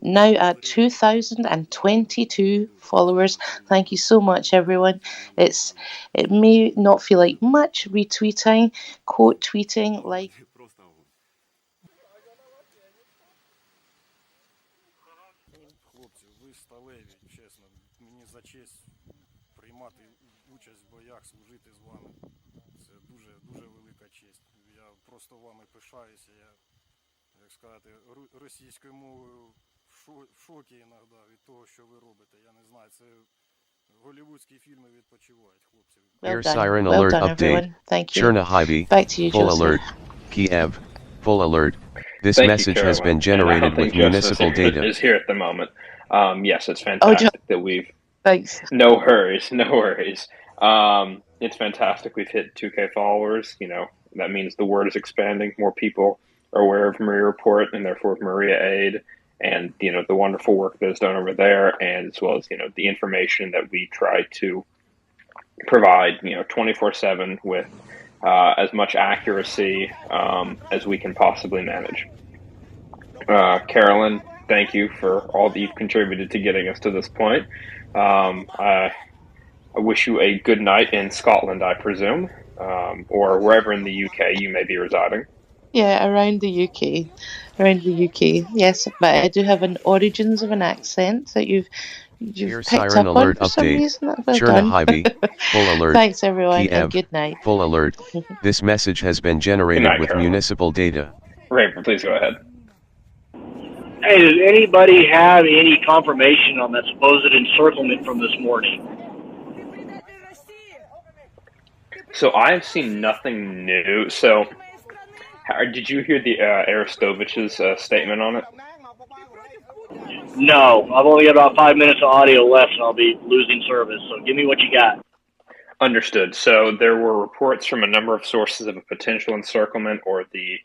now at 2,022 followers. Thank you so much, everyone. It may not feel like much retweeting, quote tweeting, like. Хлопці, ви сталеві, чесно. Мені за честь приймати участь в боях, служити з вами. Це дуже велика честь. Я просто вами пишаюся. Я, як сказати, російською мовою в шокі іноді від того, що ви робите. Я не знаю, це голівудські фільми відпочивають, хлопці. Air siren alert update. Chernihiv, full alert. Kiev, full alert. This Thank you, message has Caroline. been generated And I don't with think municipal Joseph data. is here at the moment. Yes, it's fantastic that we've. Thanks. No worries, no worries. It's fantastic. We've hit 2K followers. That means the word is expanding. More people are aware of Maria Report and therefore of Maria Aid, and the wonderful work that is done over there, and as well as the information that we try to provide 24/7 with as much accuracy as we can possibly manage. Carolyn, thank you for all that you've contributed to getting us to this point. I wish you a good night in Scotland, I presume, or wherever in the UK you may be residing. Yeah, around the UK. Around the UK, yes. But I do have an origins of an accent that you've Here's picked siren up on alert for some update. reason. Well done. Chernobyl, full alert. Thanks, everyone, Kiev, and good night. full alert. This message has been generated night, with Carolyn. municipal data. Raver, please go ahead. Hey, does anybody have any confirmation on that supposed encirclement from this morning? So I've seen nothing new. So did you hear the Aristovich's statement on it? No, I've only got about 5 minutes of audio left, and I'll be losing service. So give me what you got. Understood. So there were reports from a number of sources of a potential encirclement or the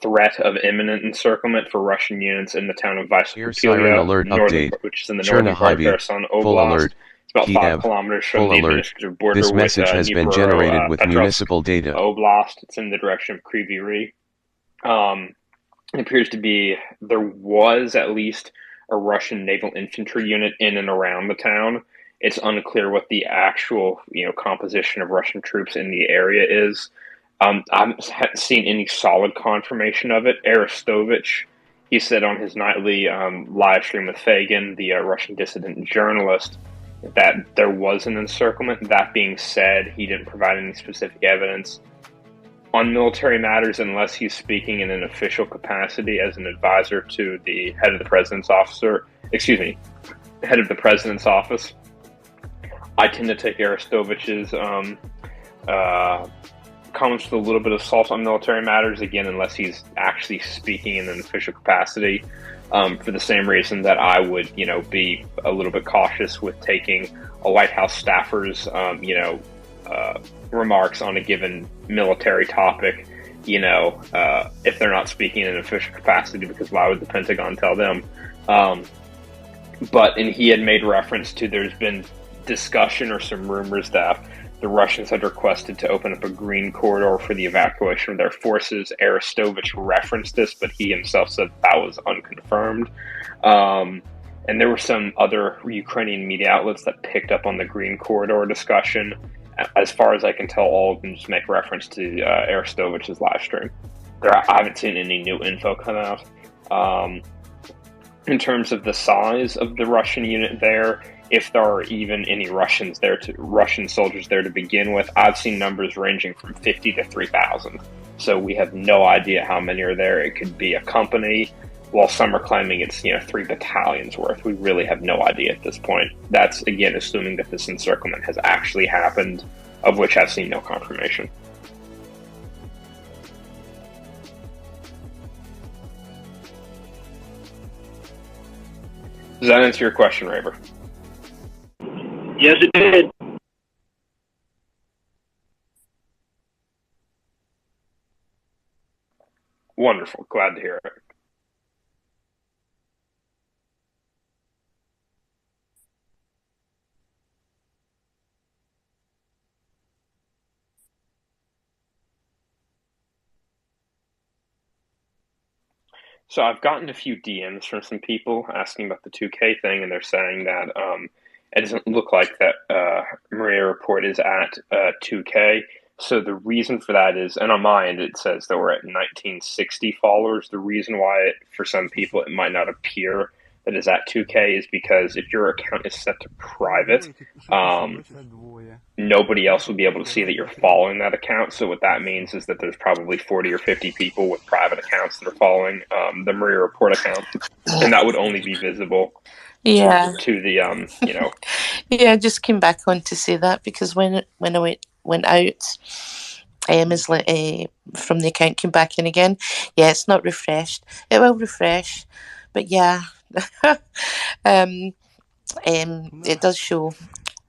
threat of imminent encirclement for Russian units in the town of Here's siren alert update. which is in the northern part of Kherson Oblast. Full alert. It's about 5 Kiev, kilometers from full the alert. administrative border This message with has been Dnipro, generated with Petrovsk municipal data. Oblast. It's in the direction of Kryvyi Rih. It appears to be there was at least a Russian naval infantry unit in and around the town. It's unclear what the actual composition of Russian troops in the area is. I haven't seen any solid confirmation of it. Arestovich, he said on his nightly live stream with Fagin, the Russian dissident journalist, that there was an encirclement. That being said, he didn't provide any specific evidence on military matters unless he's speaking in an official capacity as an advisor to the head of the president's head of the president's office. I tend to take Aristovich's comments with a little bit of salt on military matters, again, unless he's actually speaking in an official capacity, for the same reason that I would, be a little bit cautious with taking a White House staffer's, remarks on a given military topic, if they're not speaking in an official capacity, because why would the Pentagon tell them? And he had made reference to there's been discussion or some rumors that the Russians had requested to open up a green corridor for the evacuation of their forces. Arestovich referenced this, but he himself said that was unconfirmed. And there were some other Ukrainian media outlets that picked up on the green corridor discussion. As far as I can tell, all of them just make reference to Aristovich's live stream. I haven't seen any new info come out. In terms of the size of the Russian unit there, if there are even any Russian soldiers there to begin with, I've seen numbers ranging from 50 to 3,000. So we have no idea how many are there. It could be a company, while some are claiming it's 3 battalions worth. We really have no idea at this point. That's, again, assuming that this encirclement has actually happened, of which I've seen no confirmation. Does that answer your question, Raver? Yes, it did. Wonderful. Glad to hear it. So I've gotten a few DMs from some people asking about the 2K thing, and they're saying that it doesn't look like that Maria Report is at 2K. So the reason for that is, and on my end it says that we're at 1960 followers. The reason why, for some people, it might not appear that is at 2K is because if your account is set to private, nobody else will be able to see that you're following that account. So what that means is that there's probably 40 or 50 people with private accounts that are following the Maria Report account, and that would only be visible to the Yeah, I just came back on to say that because when I went out, from the account came back in again. Yeah, it's not refreshed. It will refresh, but yeah, it does show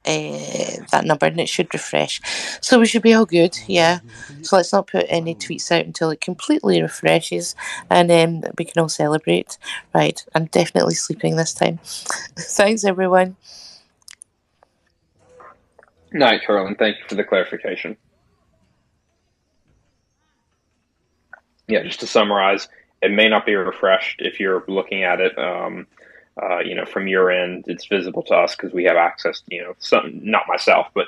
that number, and it should refresh. So we should be all good, yeah. So let's not put any tweets out until it completely refreshes, and then we can all celebrate. Right, I'm definitely sleeping this time. Thanks, everyone. Night, Carolyn. Thank you for the clarification. Yeah, just to summarize, it may not be refreshed if you're looking at it, from your end. It's visible to us because we have access. Not myself, but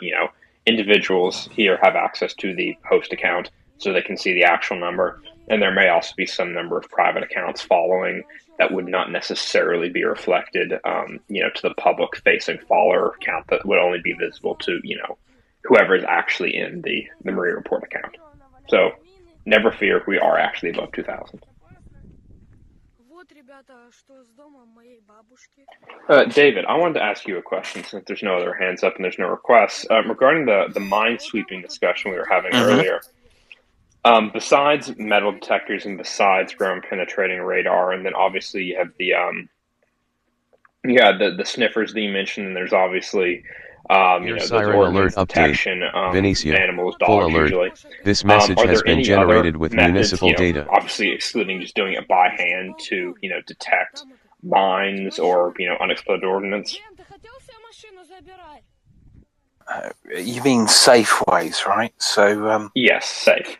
individuals here have access to the host account, so they can see the actual number. And there may also be some number of private accounts following that would not necessarily be reflected, to the public-facing follower account that would only be visible to, whoever is actually in the Marine Report account. So never fear, we are actually above 2,000. David, I wanted to ask you a question since there's no other hands up and there's no requests. Regarding the mine-sweeping discussion we were having earlier, besides metal detectors and besides ground-penetrating radar, and then obviously you have the sniffers that you mentioned, and there's obviously those siren ordnance alert detection update. Venetia, animals, full dogs alert. usually. This message Are has there been any generated other with methods, municipal data. obviously excluding just doing it by hand to detect mines or unexploded ordnance? You mean safe ways, right? So yes, safe.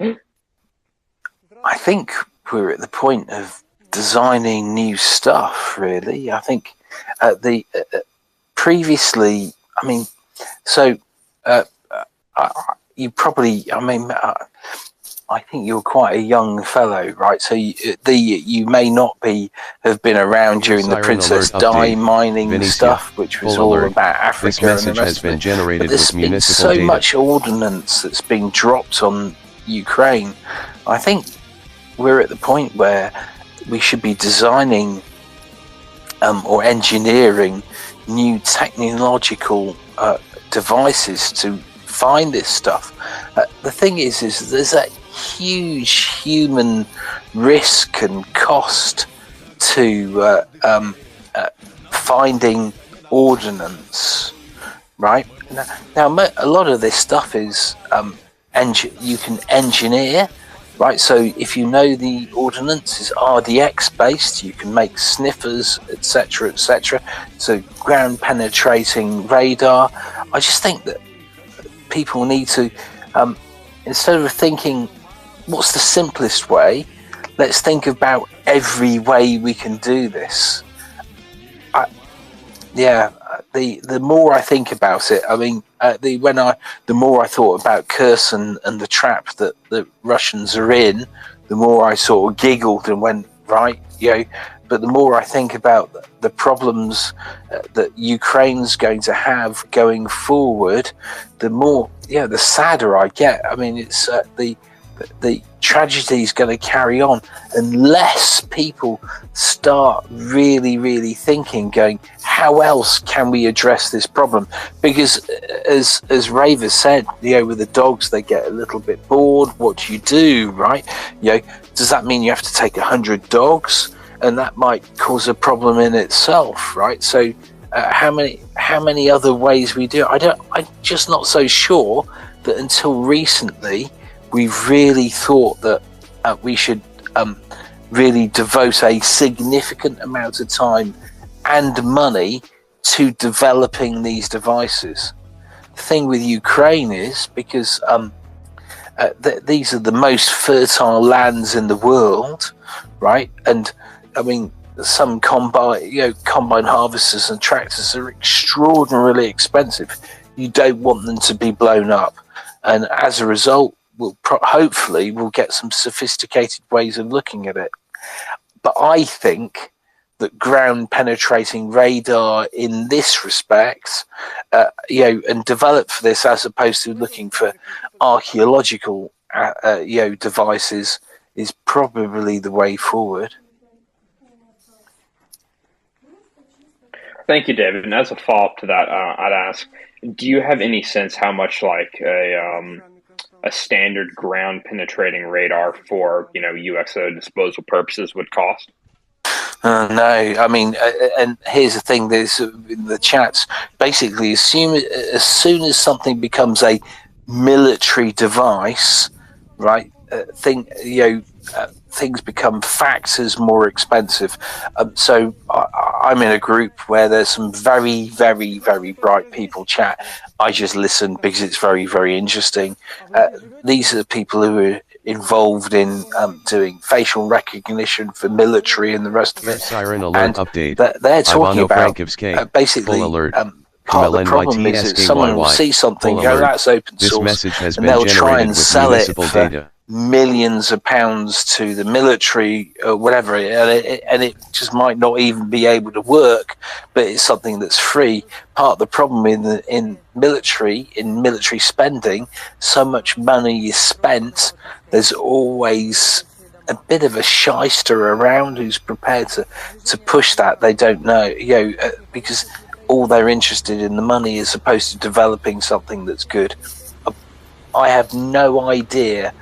I think we're at the point of designing new stuff. Really, I think previously, I mean, so you probably, I think you're quite a young fellow, right? So you may not have been around during the Princess Di mining Venetia, stuff, which was full all alert. about Africa. This message and the rest has of been it. generated But there's with been municipal so data. much ordnance that's being dropped on Ukraine. I think we're at the point where we should be designing or engineering new technological devices to find this stuff. The thing is there's a huge human risk and cost to finding ordnance, right? Now a lot of this stuff is you can engineer, right? So if you know the ordnance is RDX based, you can make sniffers, etc., etc. So ground penetrating radar. I just think that people need to, instead of thinking, what's the simplest way? Let's think about every way we can do this. The more I think about it, I mean, the more I thought about Kherson and the trap that the Russians are in, the more I sort of giggled and went, right, But the more I think about the problems that Ukraine's going to have going forward, the more, the sadder I get. I mean, it's the tragedy is going to carry on unless people start really, really thinking, going, how else can we address this problem? Because as Raver said, with the dogs, they get a little bit bored. What do you do, right? Does that mean you have to take 100 dogs? And that might cause a problem in itself, right? So how many other ways we do it? I'm just not so sure that until recently we've really thought that we should really devote a significant amount of time and money to developing these devices. The thing with Ukraine is because these are the most fertile lands in the world, right? And I mean, some combine harvesters and tractors are extraordinarily expensive. You don't want them to be blown up, and as a result, hopefully we'll get some sophisticated ways of looking at it. But I think that ground penetrating radar in this respect, and develop for this as opposed to looking for archaeological, devices, is probably the way forward. Thank you, David. And as a follow-up to that, I'd ask, do you have any sense how much like a standard ground-penetrating radar for, UXO disposal purposes would cost? No, I mean, and here's the thing, there's in the chats, basically as soon as something becomes a military device, right, things become factors more expensive. So I'm in a group where there's some very, very, very bright people chat. I just listen because it's very, very interesting. These are the people who are involved in doing facial recognition for military and the rest of it. Siren alert update. They're talking Ivano about Frankivsky. basically Full alert. part of the problem is that someone will see something, go, that's open This source, message has and been they'll try generated and with sell it municipal for data. millions of pounds to the military or whatever, and it just might not even be able to work, but it's something that's free. Part of the problem in military spending, so much money is spent, there's always a bit of a shyster around who's prepared to push that. They don't know, because all they're interested in the money as opposed to developing something that's good. I have no idea.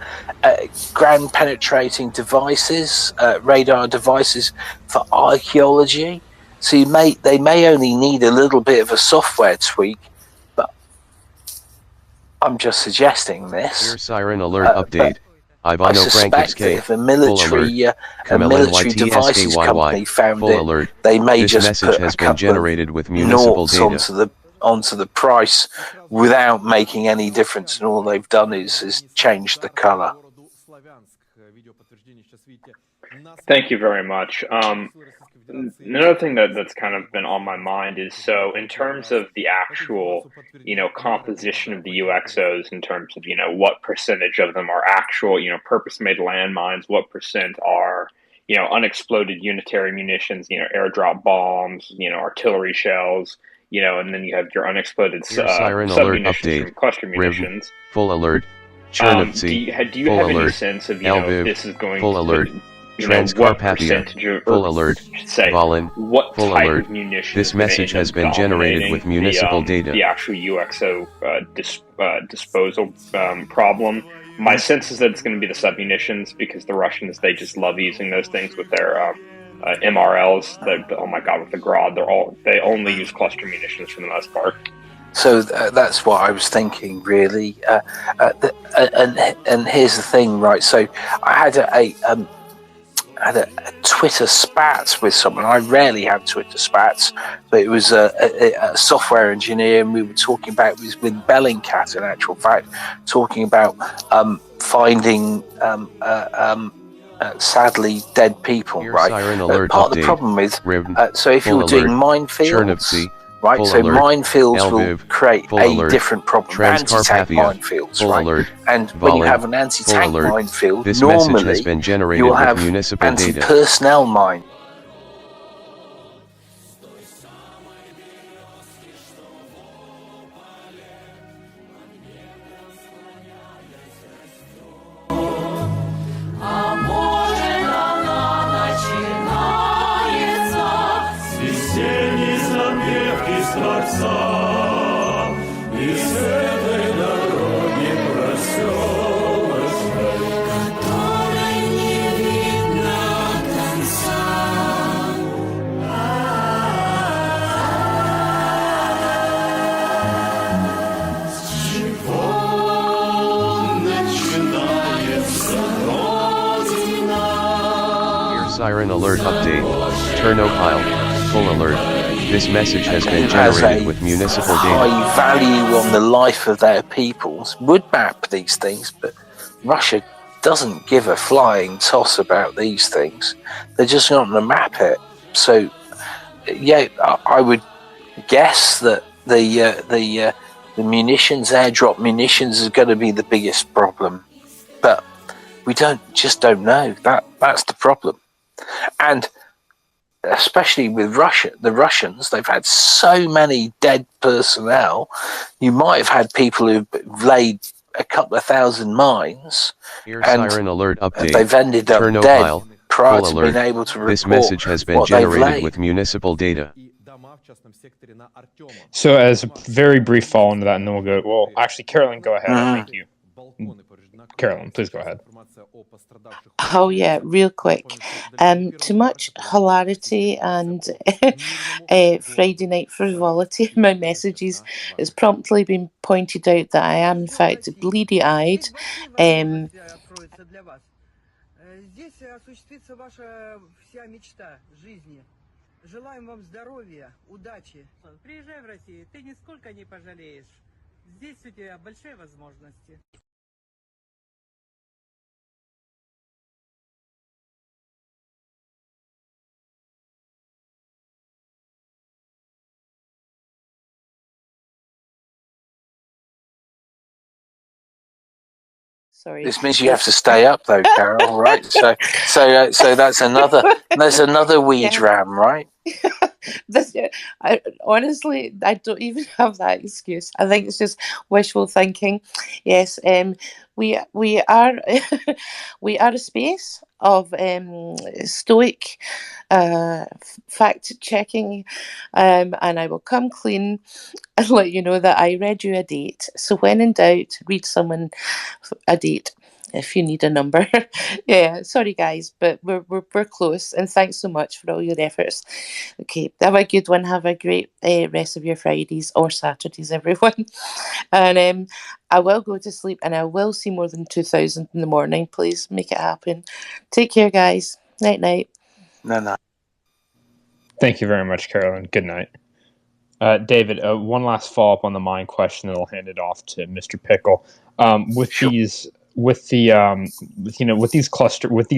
Ground penetrating devices, radar devices for archaeology. So they may only need a little bit of a software tweak, but I'm just suggesting this. Here siren alert update. I suspect that if a military devices company found it, they may just put a couple of noughts onto the price without making any difference, and all they've done is change the color. Thank you very much. Another thing that's kind of been on my mind is, so in terms of the actual, composition of the UXOs, in terms of, what percentage of them are actual, purpose-made landmines, what percent are, unexploded unitary munitions, airdrop bombs, artillery shells, and then you have your unexploded sub-munitions from cluster munitions. Full alert. Do you have any sense of, this is going to... Transcarpathia, full alert, Volin, what full type alert. of munitions This message has been generated with municipal data. The actual UXO disposal problem. My sense is that it's going to be the submunitions, because the Russians, they just love using those things with their MRLs. Oh my god, with the Grad, they only use cluster munitions for the most part. So that's what I was thinking, really. And here's the thing, right? So I had a Twitter spat with someone. I rarely have Twitter spats, but it was a software engineer, and we were talking about, it was with Bellingcat, in actual fact, talking about finding sadly dead people. Here, right? siren alert Part update. of the problem is, Rib, so if you're doing minefields, right? So minefields will create a different problem. Anti-tank minefields, right? And when you have an anti-tank minefield, this message normally has been generated you'll with have municipal data. anti-personnel mine. Siren alert update. Ternopile, full alert. This message has been generated with municipal data. High value on the life of their peoples would map these things, but Russia doesn't give a flying toss about these things. They're just not going to map it. So, yeah, I would guess that the munitions, airdrop munitions, is going to be the biggest problem. But we don't know. That's the problem. And especially with the Russians, they've had so many dead personnel. You might have had people who've laid a couple of thousand mines, Here, and siren alert update. they've ended up Ternopile, dead prior full to alert. being able to report This message has been what they've generated laid. with municipal data. So, as a very brief follow-on to that, and then we'll go. Well, actually, Carolyn, go ahead. Thank you. Carolyn, please go ahead. Oh yeah, real quick. Too much hilarity and Friday night frivolity in my messages. It's promptly been pointed out that I am in fact bleedy-eyed. Здесь осуществится ваша вся мечта жизни. Желаем вам здоровья, удачи. Приезжай в Россию, ты нисколько не пожалеешь. Здесь у тебя большие возможности. Sorry. This means you have to stay up, though, Carol. Right? So that's another weed ram, right? Honestly, I don't even have that excuse. I think it's just wishful thinking. Yes, we are we are a space of stoic fact checking, and I will come clean and let you know that I read you a date. So when in doubt, read someone a date. If you need a number. Yeah, sorry guys, but we're close, and thanks so much for all your efforts. Okay, have a good one. Have a great rest of your Fridays or Saturdays, everyone. And I will go to sleep, and I will see more than 2,000 in the morning. Please make it happen. Take care, guys. Night night. No. Thank you very much, Carolyn. Good night. David, one last follow-up on the mine question, and I'll hand it off to Mr. Pickle. With these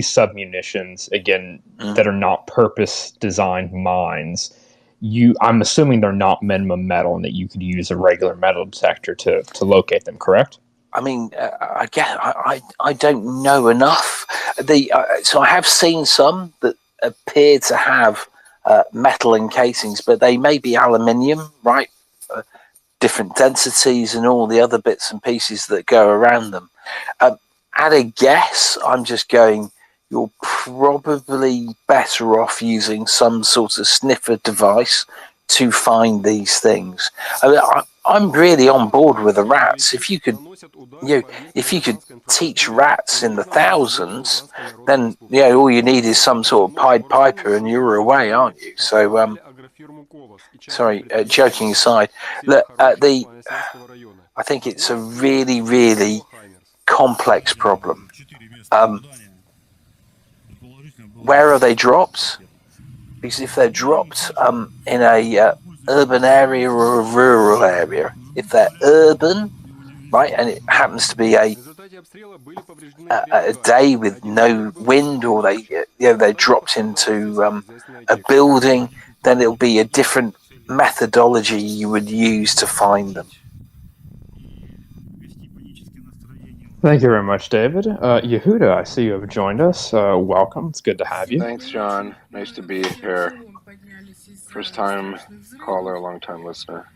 submunitions, again, that are not purpose-designed mines, I'm assuming they're not minimum metal, and that you could use a regular metal detector to locate them, correct? I mean, I don't know enough. So I have seen some that appear to have metal encasings, but they may be aluminium, right? Different densities and all the other bits and pieces that go around them. At a guess, I'm just going, you're probably better off using some sort of sniffer device to find these things. I mean, I'm really on board with the rats. If you could teach rats in the thousands, then all you need is some sort of Pied Piper, and you're away, aren't you? So, sorry, joking aside, look, I think it's a really, really complex problem. Where are they dropped? Because if they're dropped in a urban area or a rural area, if they're urban, right, and it happens to be a day with no wind, or they're dropped into a building, then it'll be a different methodology you would use to find them. Thank you very much, David. Yehuda, I see you have joined us. Welcome. It's good to have you. Thanks, John. Nice to be here. First time caller, long time listener.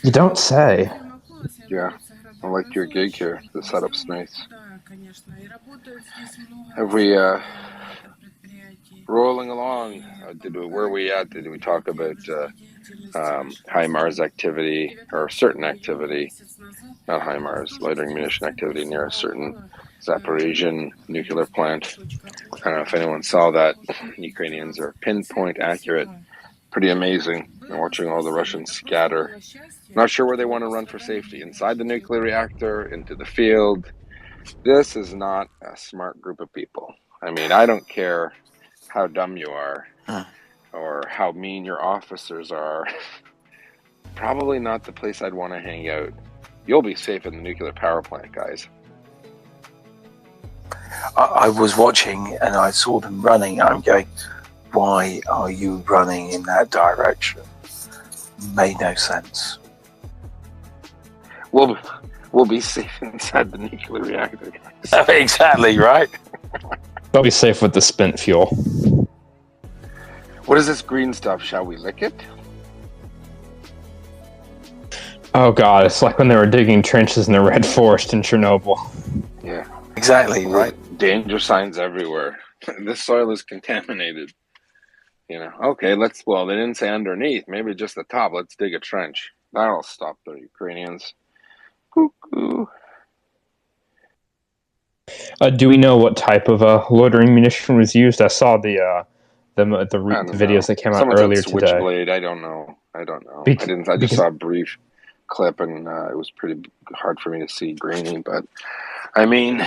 You don't say. Yeah, I like your gig here. The setup's nice. Have we rolling along? Where are we at? Did we talk about HIMARS activity, or certain activity, not HIMARS, loitering munition activity near a certain Zaporizhian nuclear plant? I don't know if anyone saw that. Ukrainians are pinpoint accurate. Pretty amazing. I'm watching all the Russians scatter. Not sure where they want to run for safety. Inside the nuclear reactor, into the field. This is not a smart group of people. I mean, I don't care how dumb you are or how mean your officers are. Probably not the place I'd want to hang out. You'll be safe in the nuclear power plant, guys. I was watching and I saw them running. I'm going, why are you running in that direction? Made no sense. We'll be safe inside the nuclear reactor, guys. Exactly, right? They'll be safe with the spent fuel. What is this green stuff? Shall we lick it? Oh god, it's like when they were digging trenches in the Red Forest in Chernobyl. Yeah. Exactly, right? Danger signs everywhere. This soil is contaminated. Okay, they didn't say underneath, maybe just the top. Let's dig a trench. That'll stop the Ukrainians. Cuckoo. Do we know what type of loitering munition was used? I saw the videos that came out earlier today. Switchblade. I don't know. I just saw a brief clip, and it was pretty hard for me to see grainy. But I mean,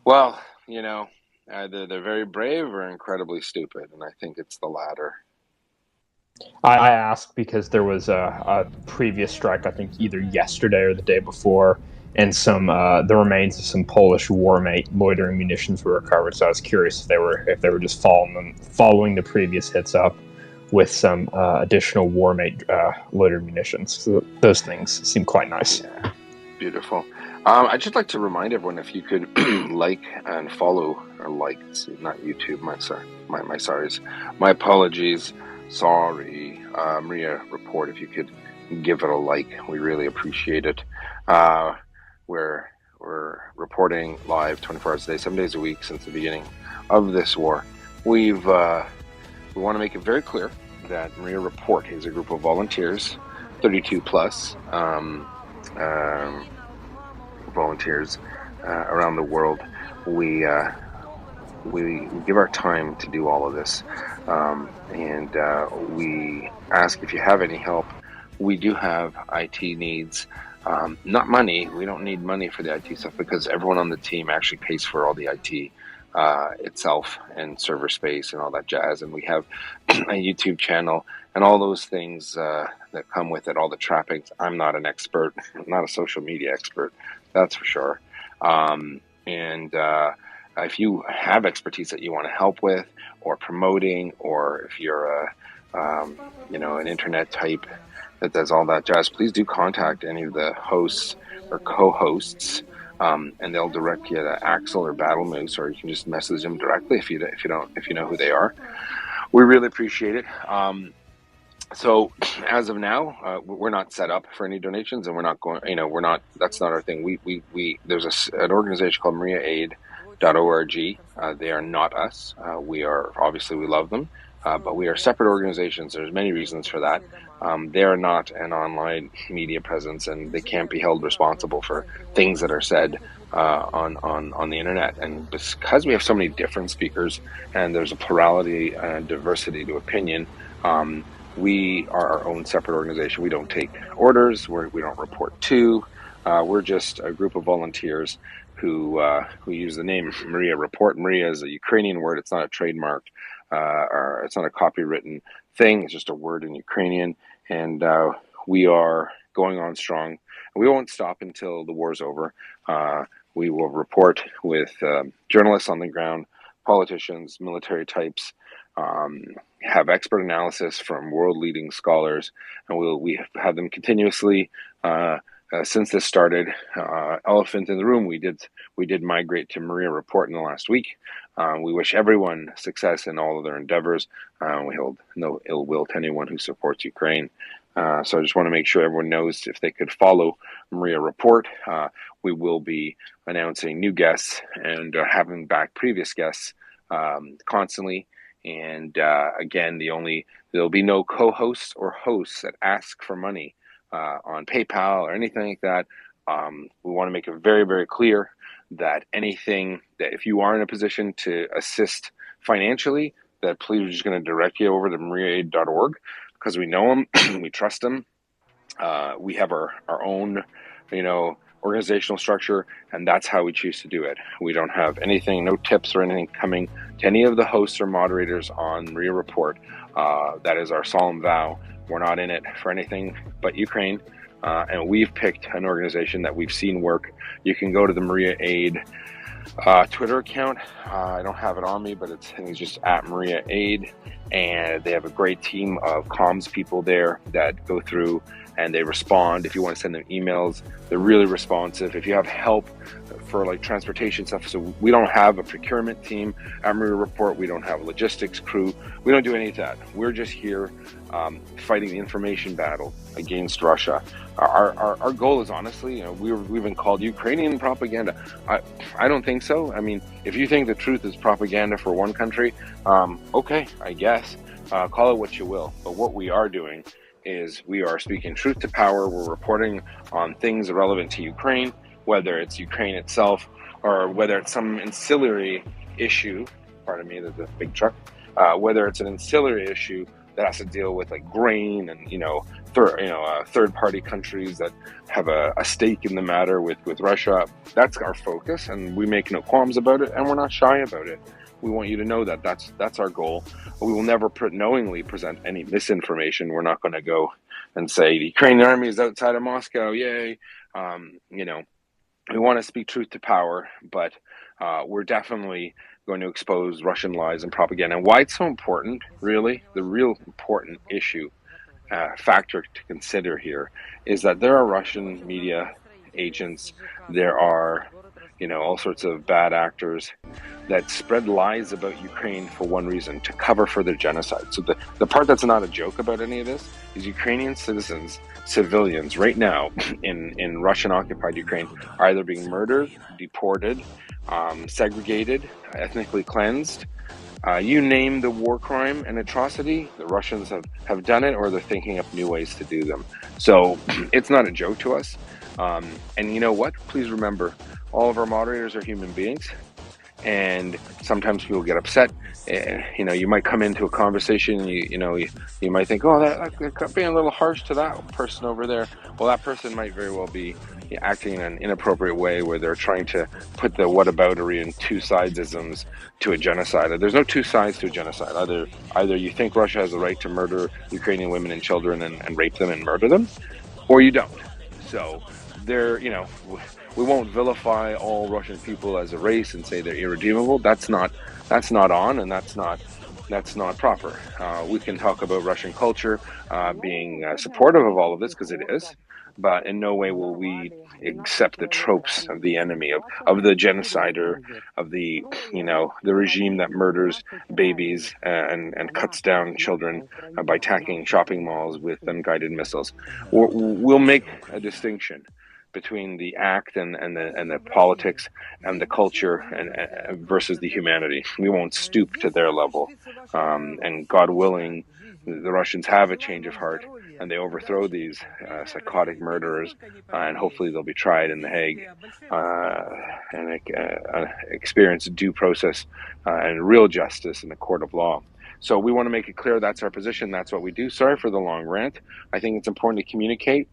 Well, either they're very brave or incredibly stupid, and I think it's the latter. I asked because there was a previous strike, I think either yesterday or the day before, and the remains of some Polish Warmate loitering munitions were recovered. So I was curious if they were just following the previous hits up with some additional Warmate loitering munitions. So those things seem quite nice. Yeah, beautiful. I'd just like to remind everyone, if you could like and follow, or not YouTube, my apologies. Sorry, Maria Report, if you could give it a like, we really appreciate it. We're reporting live 24 hours a day, 7 days a week since the beginning of this war. We want to make it very clear that Maria Report is a group of volunteers, 32 plus volunteers around the world. We give our time to do all of this, and we ask if you have any help. We do have IT needs, not money. We don't need money for the IT stuff because everyone on the team actually pays for all the IT itself and server space and all that jazz. And we have a YouTube channel and all those things that come with it, all the trappings. I'm not an expert, I'm not a social media expert, that's for sure. If you have expertise that you want to help with or promoting, or if you're an internet type that does all that jazz, please do contact any of the hosts or co-hosts, and they'll direct you to Axel or Battle Moose, or you can just message them directly if you know who they are. We really appreciate it. So as of now, we're not set up for any donations, and we're not going. That's not our thing. There's an organization called MariaAid.org. They are not us. We love them, but we are separate organizations. There's many reasons for that. They are not an online media presence, and they can't be held responsible for things that are said on the internet. And because we have so many different speakers, and there's a plurality and diversity to opinion, we are our own separate organization. We don't take orders. We don't report to. We're just a group of volunteers who use the name Maria Report. Maria is a Ukrainian word. It's not a trademark, or it's not a copywritten thing. It's just a word in Ukrainian. And we are going on strong. We won't stop until the war's over. We will report with journalists on the ground, politicians, military types, have expert analysis from world-leading scholars, and we have them continuously since this started. Elephant in the room, we did migrate to Maria Report in the last week. We wish everyone success in all of their endeavors. We hold no ill will to anyone who supports Ukraine. So I just want to make sure everyone knows, if they could follow Maria Report. We will be announcing new guests and having back previous guests constantly. And again, there'll be no co-hosts or hosts that ask for money on PayPal or anything like that. We want to make it very, very clear that anything that, if you are in a position to assist financially, that please, we're just going to direct you over to MariaAid.org, because we know them, we trust them. We have our own, organizational structure, and that's how we choose to do it. We don't have anything, no tips or anything coming to any of the hosts or moderators on Maria Report. That is our solemn vow. We're not in it for anything but Ukraine, and we've picked an organization that we've seen work. You can go to the Maria Aid Twitter account. I don't have it on me, but it's just at Maria Aid, and they have a great team of comms people there that go through and they respond. If you want to send them emails, they're really responsive. If you have help for like transportation stuff, so we don't have a procurement team at Maria Report. We don't have a logistics crew. We don't do any of that. We're just here fighting the information battle against Russia. Our goal is, honestly, we've been called Ukrainian propaganda. I don't think so. I mean, if you think the truth is propaganda for one country, okay, I guess. Call it what you will. But what we are doing is we are speaking truth to power. We're reporting on things relevant to Ukraine, whether it's Ukraine itself or whether it's some ancillary issue. Pardon me, there's a big truck. Whether it's an ancillary issue that has to deal with like grain and third-party countries that have a stake in the matter with Russia. That's our focus, and we make no qualms about it, and we're not shy about it. We want you to know that that's our goal. We will never knowingly present any misinformation. We're not going to go and say the Ukrainian army is outside of Moscow, yay. We want to speak truth to power, but we're definitely going to expose Russian lies and propaganda. And why it's so important, really, the real important issue, factor to consider here is that there are Russian media agents, there are all sorts of bad actors that spread lies about Ukraine for one reason, to cover for their genocide. So the part that's not a joke about any of this is Ukrainian citizens, civilians right now in Russian-occupied Ukraine are either being murdered, deported, segregated, ethnically cleansed. You name the war crime and atrocity, the Russians have done it, or they're thinking up new ways to do them. So it's not a joke to us. And you know what? Please remember, all of our moderators are human beings, and sometimes people get upset. You might come into a conversation, you might think, oh, that could be a little harsh to that person over there. Well, that person might very well be acting in an inappropriate way where they're trying to put the whataboutery and two-sidesisms to a genocide. There's no two sides to a genocide. Either you think Russia has the right to murder Ukrainian women and children and rape them and murder them, or you don't. So we won't vilify all Russian people as a race and say they're irredeemable. That's not on, and that's not proper. We can talk about Russian culture being supportive of all of this, because it is, but in no way will we accept the tropes of the enemy, of the genocider, of the regime that murders babies and cuts down children by attacking shopping malls with unguided missiles. We'll make a distinction between the act and the politics and the culture and versus the humanity. We won't stoop to their level. And God willing, the Russians have a change of heart and they overthrow these psychotic murderers, and hopefully they'll be tried in The Hague and experience due process and real justice in the court of law. So we want to make it clear that's our position. That's what we do. Sorry for the long rant. I think it's important to communicate.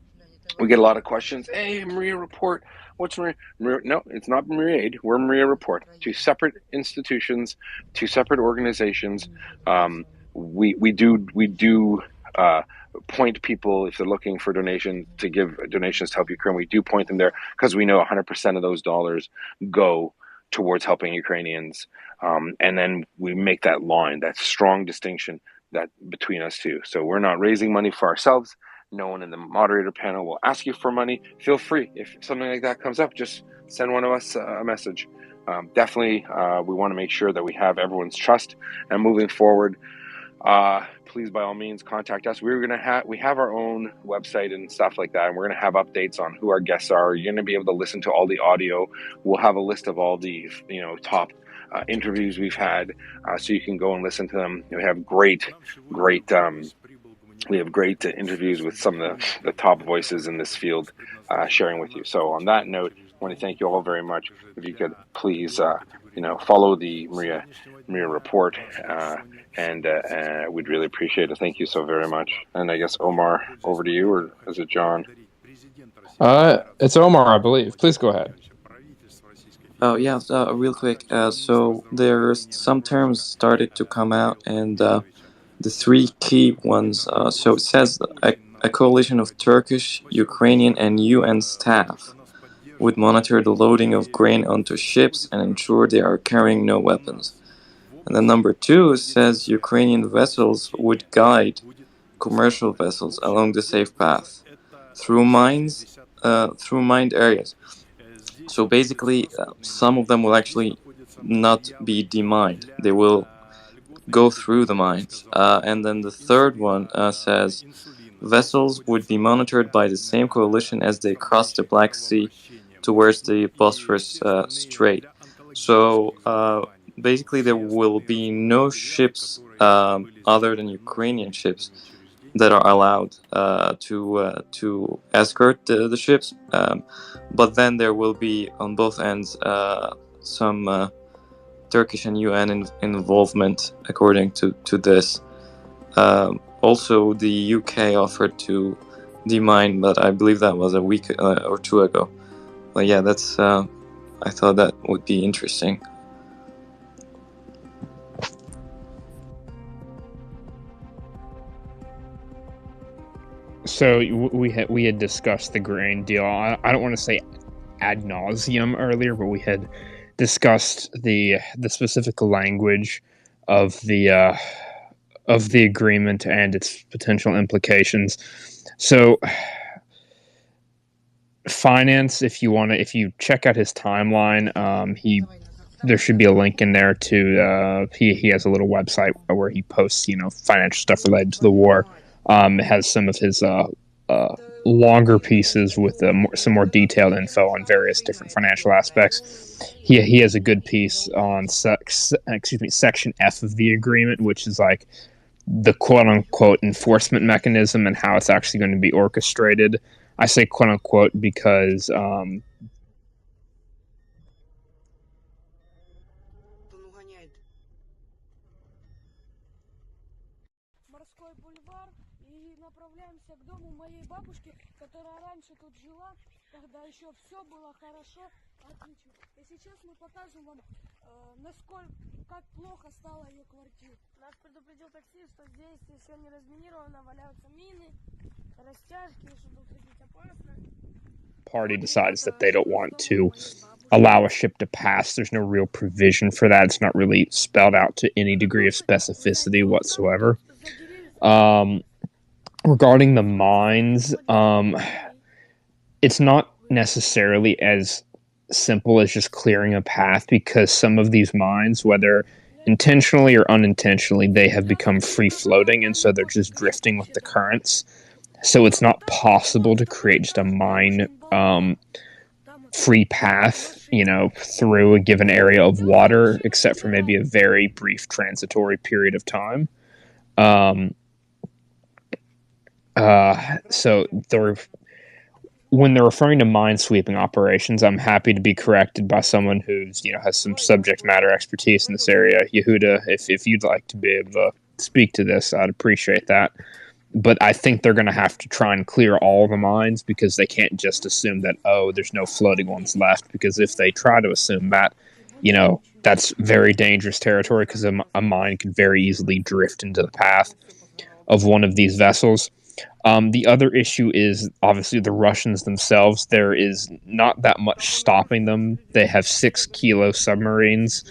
We get a lot of questions. Hey, Maria Report. What's Maria? No, it's not Maria Aid. We're Maria Report. Two separate institutions, two separate organizations. We do point people, if they're looking for donation, to give donations to help Ukraine. We do point them there because we know 100% of those dollars go towards helping Ukrainians. And then we make that line, that strong distinction that between us two. So we're not raising money for ourselves. No one in the moderator panel will ask you for money. Feel free. If something like that comes up, just send one of us a message. Definitely, we want to make sure that we have everyone's trust. And moving forward, please, by all means, contact us. We have our own website and stuff like that, and we're going to have updates on who our guests are. You're going to be able to listen to all the audio. We'll have a list of all the top interviews we've had, so you can go and listen to them. We have great interviews with some of the top voices in this field sharing with you. So on that note, I want to thank you all very much. If you could please, follow the Maria Report, and we'd really appreciate it. Thank you so very much. And I guess, Omar, over to you, or is it John? It's Omar, I believe. Please go ahead. Oh, yeah, real quick. So there's some terms started to come out, and the three key ones. So it says a coalition of Turkish, Ukrainian, and UN staff would monitor the loading of grain onto ships and ensure they are carrying no weapons. And then number 2 says Ukrainian vessels would guide commercial vessels along the safe path through mined areas. So basically, some of them will actually not be demined. They will go through the mines. And then the third one says vessels would be monitored by the same coalition as they cross the Black Sea towards the Bosphorus Strait. So basically, there will be no ships other than Ukrainian ships that are allowed to escort the ships. But then there will be on both ends some Turkish and UN involvement, according to this. Also, the UK offered to demine, but I believe that was a week or two ago. But yeah, that's. I thought that would be interesting. So we had discussed the grain deal. I don't want to say ad nauseum earlier, but we had discussed the specific language of the agreement and its potential implications. So finance, if you check out his timeline, there should be a link in there to he has a little website where he posts financial stuff related to the war. It has some of his longer pieces with some more detailed info on various different financial aspects. He has a good piece on Section F of the agreement, which is like the quote-unquote enforcement mechanism and how it's actually going to be orchestrated. I say quote-unquote because Морской бульвар и направляемся к дому моей бабушки, которая раньше тут жила, когда еще все было хорошо, отлично. И сейчас мы покажем вам, как плохо стала ее квартира. Нас предупредил таксист, что здесь все не разминировано, валяются мины, растяжки, что тут ходить опасно. Party decides that they don't want to allow a ship to pass. There's no real provision for that. It's not really spelled out to any degree of specificity whatsoever. Regarding the mines, it's not necessarily as simple as just clearing a path, because some of these mines, whether intentionally or unintentionally, they have become free-floating, and so they're just drifting with the currents. So it's not possible to create just a mine free path, through a given area of water, except for maybe a very brief transitory period of time. So when they're referring to mine sweeping operations, I'm happy to be corrected by someone who's has some subject matter expertise in this area. Yehuda, if you'd like to be able to speak to this, I'd appreciate that. But I think they're going to have to try and clear all the mines, because they can't just assume that, there's no floating ones left. Because if they try to assume that, that's very dangerous territory, because a mine could very easily drift into the path of one of these vessels. The other issue is obviously the Russians themselves. There is not that much stopping them. They have 6 kilo submarines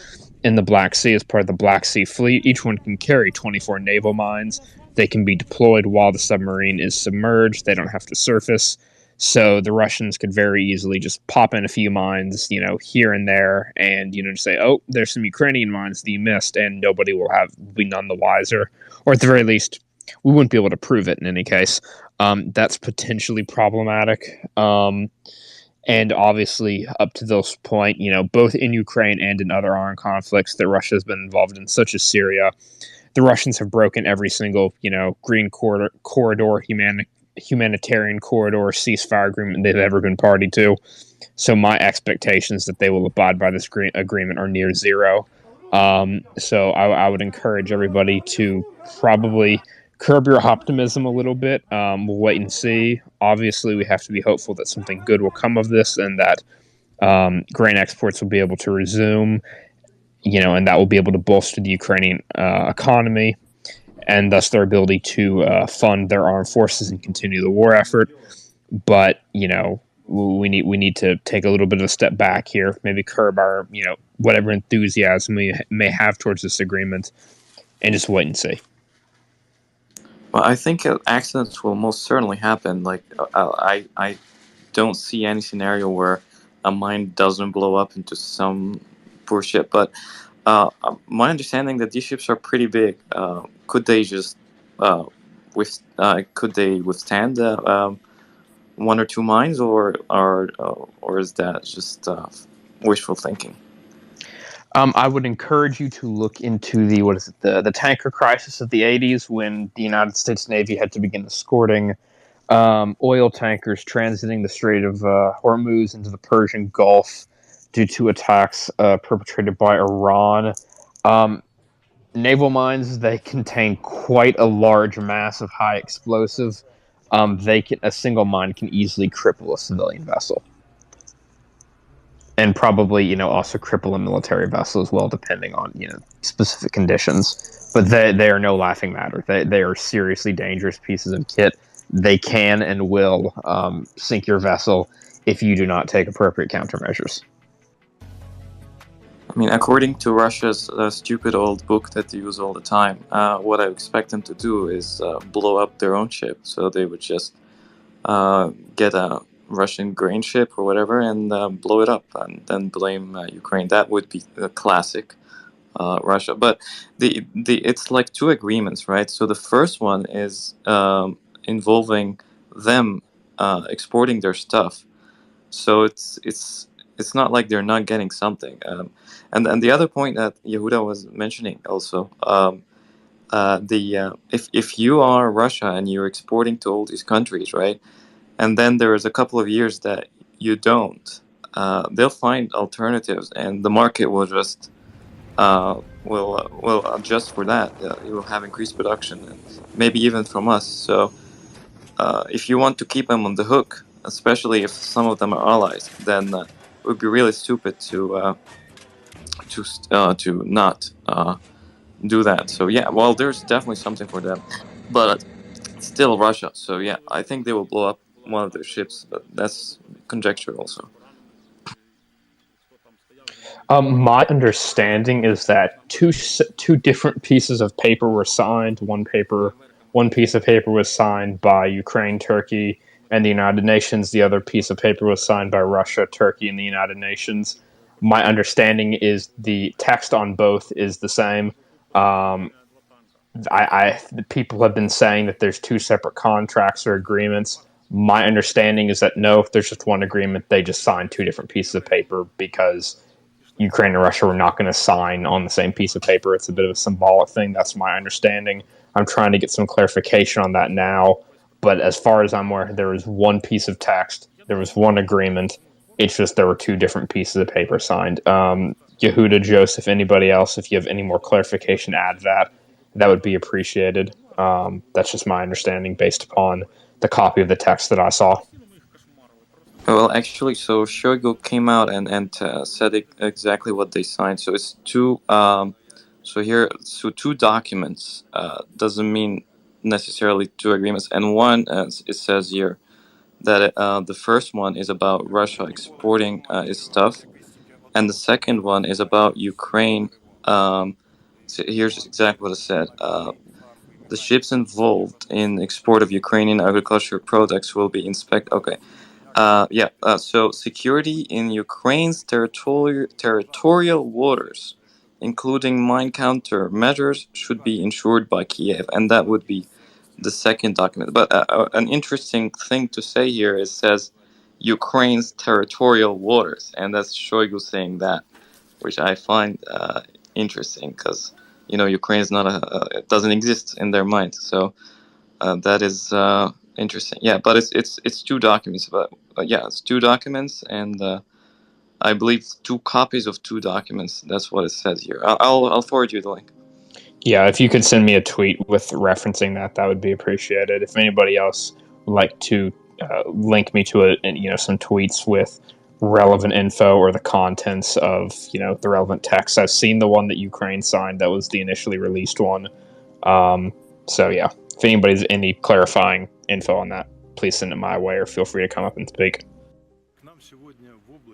in the Black Sea as part of the Black Sea Fleet. Each one can carry 24 naval mines. They can be deployed while the submarine is submerged. They don't have to surface. So the Russians could very easily just pop in a few mines, here and there, and, just say, there's some Ukrainian mines that you missed, and nobody will be none the wiser. Or at the very least, we wouldn't be able to prove it in any case. That's potentially problematic. And obviously, up to this point, both in Ukraine and in other armed conflicts that Russia has been involved in, such as Syria, the Russians have broken every single, green corridor, humanitarian corridor, ceasefire agreement they've ever been party to. So my expectations that they will abide by this agreement are near zero. So I would encourage everybody to probably curb your optimism a little bit. We'll wait and see. Obviously, we have to be hopeful that something good will come of this, and that grain exports will be able to resume, and that will be able to bolster the Ukrainian economy, and thus their ability to fund their armed forces and continue the war effort. But, we need to take a little bit of a step back here, maybe curb our, whatever enthusiasm we may have towards this agreement, and just wait and see. Well, I think accidents will most certainly happen. Like, I don't see any scenario where a mine doesn't blow up into some poor ship. But my understanding that these ships are pretty big. Could they just could they withstand one or two mines, or is that just wishful thinking? I would encourage you to look into the tanker crisis of the 80s, when the United States Navy had to begin escorting oil tankers transiting the Strait of Hormuz into the Persian Gulf due to attacks perpetrated by Iran. naval mines, they contain quite a large mass of high explosive. A single mine can easily cripple a civilian vessel, and probably also cripple a military vessel as well, depending on specific conditions. But they are no laughing matter. They are seriously dangerous pieces of kit. They can and will sink your vessel if you do not take appropriate countermeasures. I mean, according to Russia's stupid old book that they use all the time, what I expect them to do is blow up their own ship. So they would just get a Russian grain ship or whatever and blow it up and then blame Ukraine. That would be a classic Russia. But it's like two agreements, right? So the first one is involving them exporting their stuff. So it's not like they're not getting something. And the other point that Yehuda was mentioning also, if you are Russia and you're exporting to all these countries, right, and then there is a couple of years that you don't, they'll find alternatives, and the market will just will adjust for that. It will have increased production, and maybe even from us. So if you want to keep them on the hook, especially if some of them are allies, then it would be really stupid to not do that. So yeah, well, there's definitely something for them, but it's still Russia. So yeah, I think they will blow up one of their ships, but that's conjecture also. My understanding is that two different pieces of paper were signed. One piece of paper was signed by Ukraine, Turkey, and the United Nations. The other piece of paper was signed by Russia, Turkey, and the United Nations. My understanding is the text on both is the same. The people have been saying that there's two separate contracts or agreements. My understanding is that no, if there's just one agreement, they just signed two different pieces of paper because Ukraine and Russia were not going to sign on the same piece of paper. It's a bit of a symbolic thing. That's my understanding. I'm trying to get some clarification on that now. But as far as I'm aware, there was one piece of text. There was one agreement. It's just there were two different pieces of paper signed. Yehuda, Joseph, anybody else, if you have any more clarification to add to that would be appreciated. That's just my understanding based upon the copy of the text that I saw. Well, actually, so Shoigu came out and said exactly what they signed. So it's two. Two documents doesn't mean necessarily two agreements. And one, as it says here, that the first one is about Russia exporting its stuff, and the second one is about Ukraine. So here's exactly what it said. The ships involved in export of Ukrainian agricultural products will be inspected. Okay. So security in Ukraine's territorial waters, including mine counter measures, should be ensured by Kiev, and that would be the second document. But an interesting thing to say here is says Ukraine's territorial waters, and that's Shoigu saying that, which I find interesting because Ukraine is not it doesn't exist in their mind. So that is interesting. Yeah, but it's two documents. But it's two documents, and I believe two copies of two documents. That's what it says here. I'll forward you the link. Yeah, if you could send me a tweet with referencing that would be appreciated. If anybody else would like to link me to some tweets with relevant info or the contents of the relevant text. I've seen the one that Ukraine signed. That was the initially released one. So yeah, if anybody's any clarifying info on that, please send it my way or feel free to come up and speak.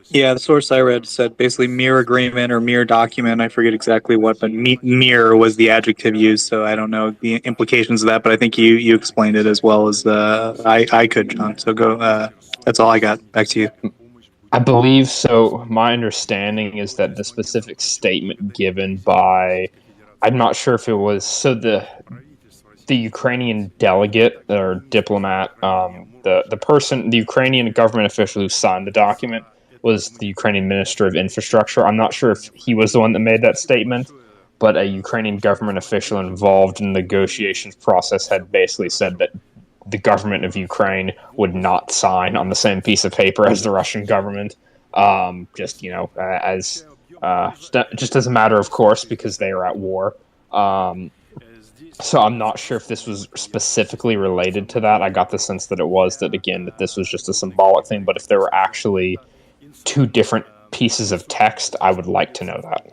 Yeah, the source I read said basically mere agreement or mere document. I forget exactly what, but mere was the adjective used, so I don't know the implications of that, but I think you explained it as well as I could, John. So go. That's all I got. Back to you. I believe so. My understanding is that the specific statement given by, I'm not sure if it was, so the Ukrainian delegate or diplomat, the Ukrainian government official who signed the document was the Ukrainian Minister of Infrastructure. I'm not sure if he was the one that made that statement, but a Ukrainian government official involved in the negotiations process had basically said that the government of Ukraine would not sign on the same piece of paper as the Russian government, just as a matter of course, because they are at war. So I'm not sure if this was specifically related to that. I got the sense that it was, that again, that this was just a symbolic thing, but if there were actually two different pieces of text, I would like to know that.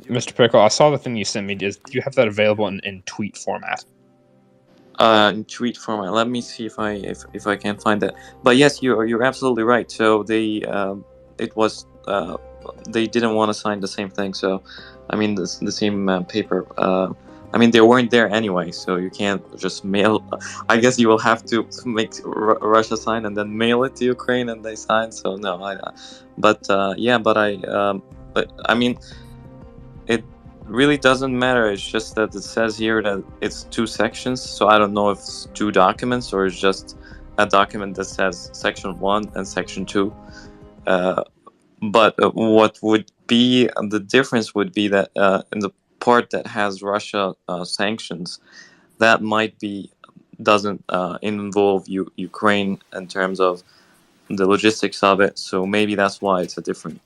Mr. Pickle, I saw the thing you sent me. Do you have that available in tweet format? In tweet format. Let me see if I can find that. But yes, you're absolutely right. So they they didn't want to sign the same thing. So I mean the same paper. I mean they weren't there anyway, so you can't just mail. I guess you will have to make Russia sign and then mail it to Ukraine and they sign. So no, but I mean it really doesn't matter. It's just that it says here that it's two sections, so I don't know if it's two documents or it's just a document that says section 1 and section 2. But what would be the difference would be that in the part that has Russia sanctions, that doesn't involve Ukraine in terms of the logistics of it, so maybe that's why it's a different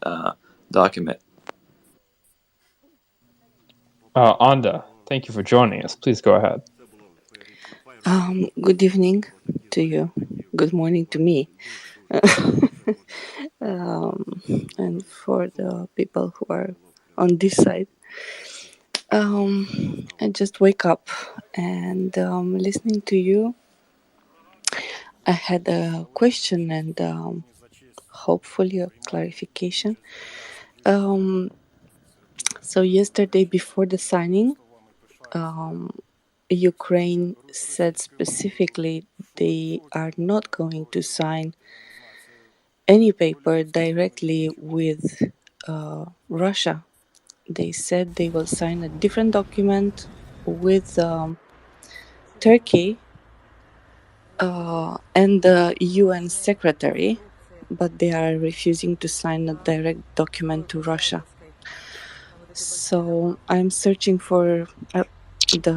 document. Anda, thank you for joining us. Please go ahead. Good evening to you. Good morning to me. And for the people who are on this side. I just wake up and listening to you, I had a question and hopefully a clarification. So yesterday before the signing, Ukraine said specifically they are not going to sign any paper directly with Russia. They said they will sign a different document with Turkey and the UN secretary, but they are refusing to sign a direct document to Russia. So I'm searching for the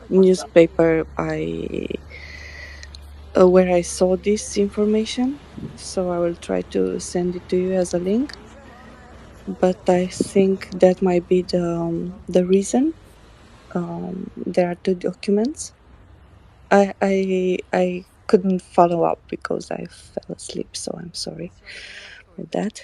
newspaper where I saw this information. So I will try to send it to you as a link. But I think that might be the reason. There are two documents. I couldn't follow up because I fell asleep, so I'm sorry for that.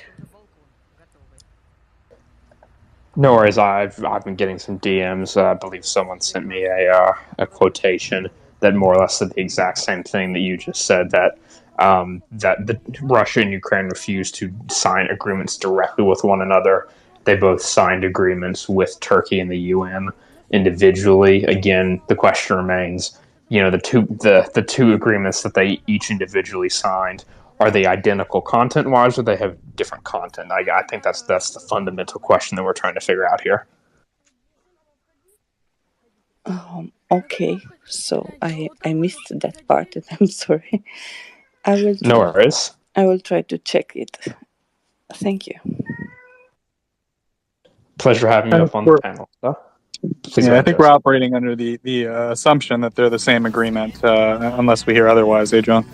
No worries. I've been getting some DMs. I believe someone sent me a quotation that more or less said the exact same thing that you just said, that the Russia and Ukraine refused to sign agreements directly with one another. They both signed agreements with Turkey and the UN individually. Again, the question remains, the two agreements that they each individually signed, are they identical content-wise, or they have different content? I think that's the fundamental question that we're trying to figure out here. Okay, so I missed that part, and I'm sorry. No worries. I will try to check it. Thank you. Pleasure having you up on the panel. I think we're operating under the assumption that they're the same agreement, unless we hear otherwise, John?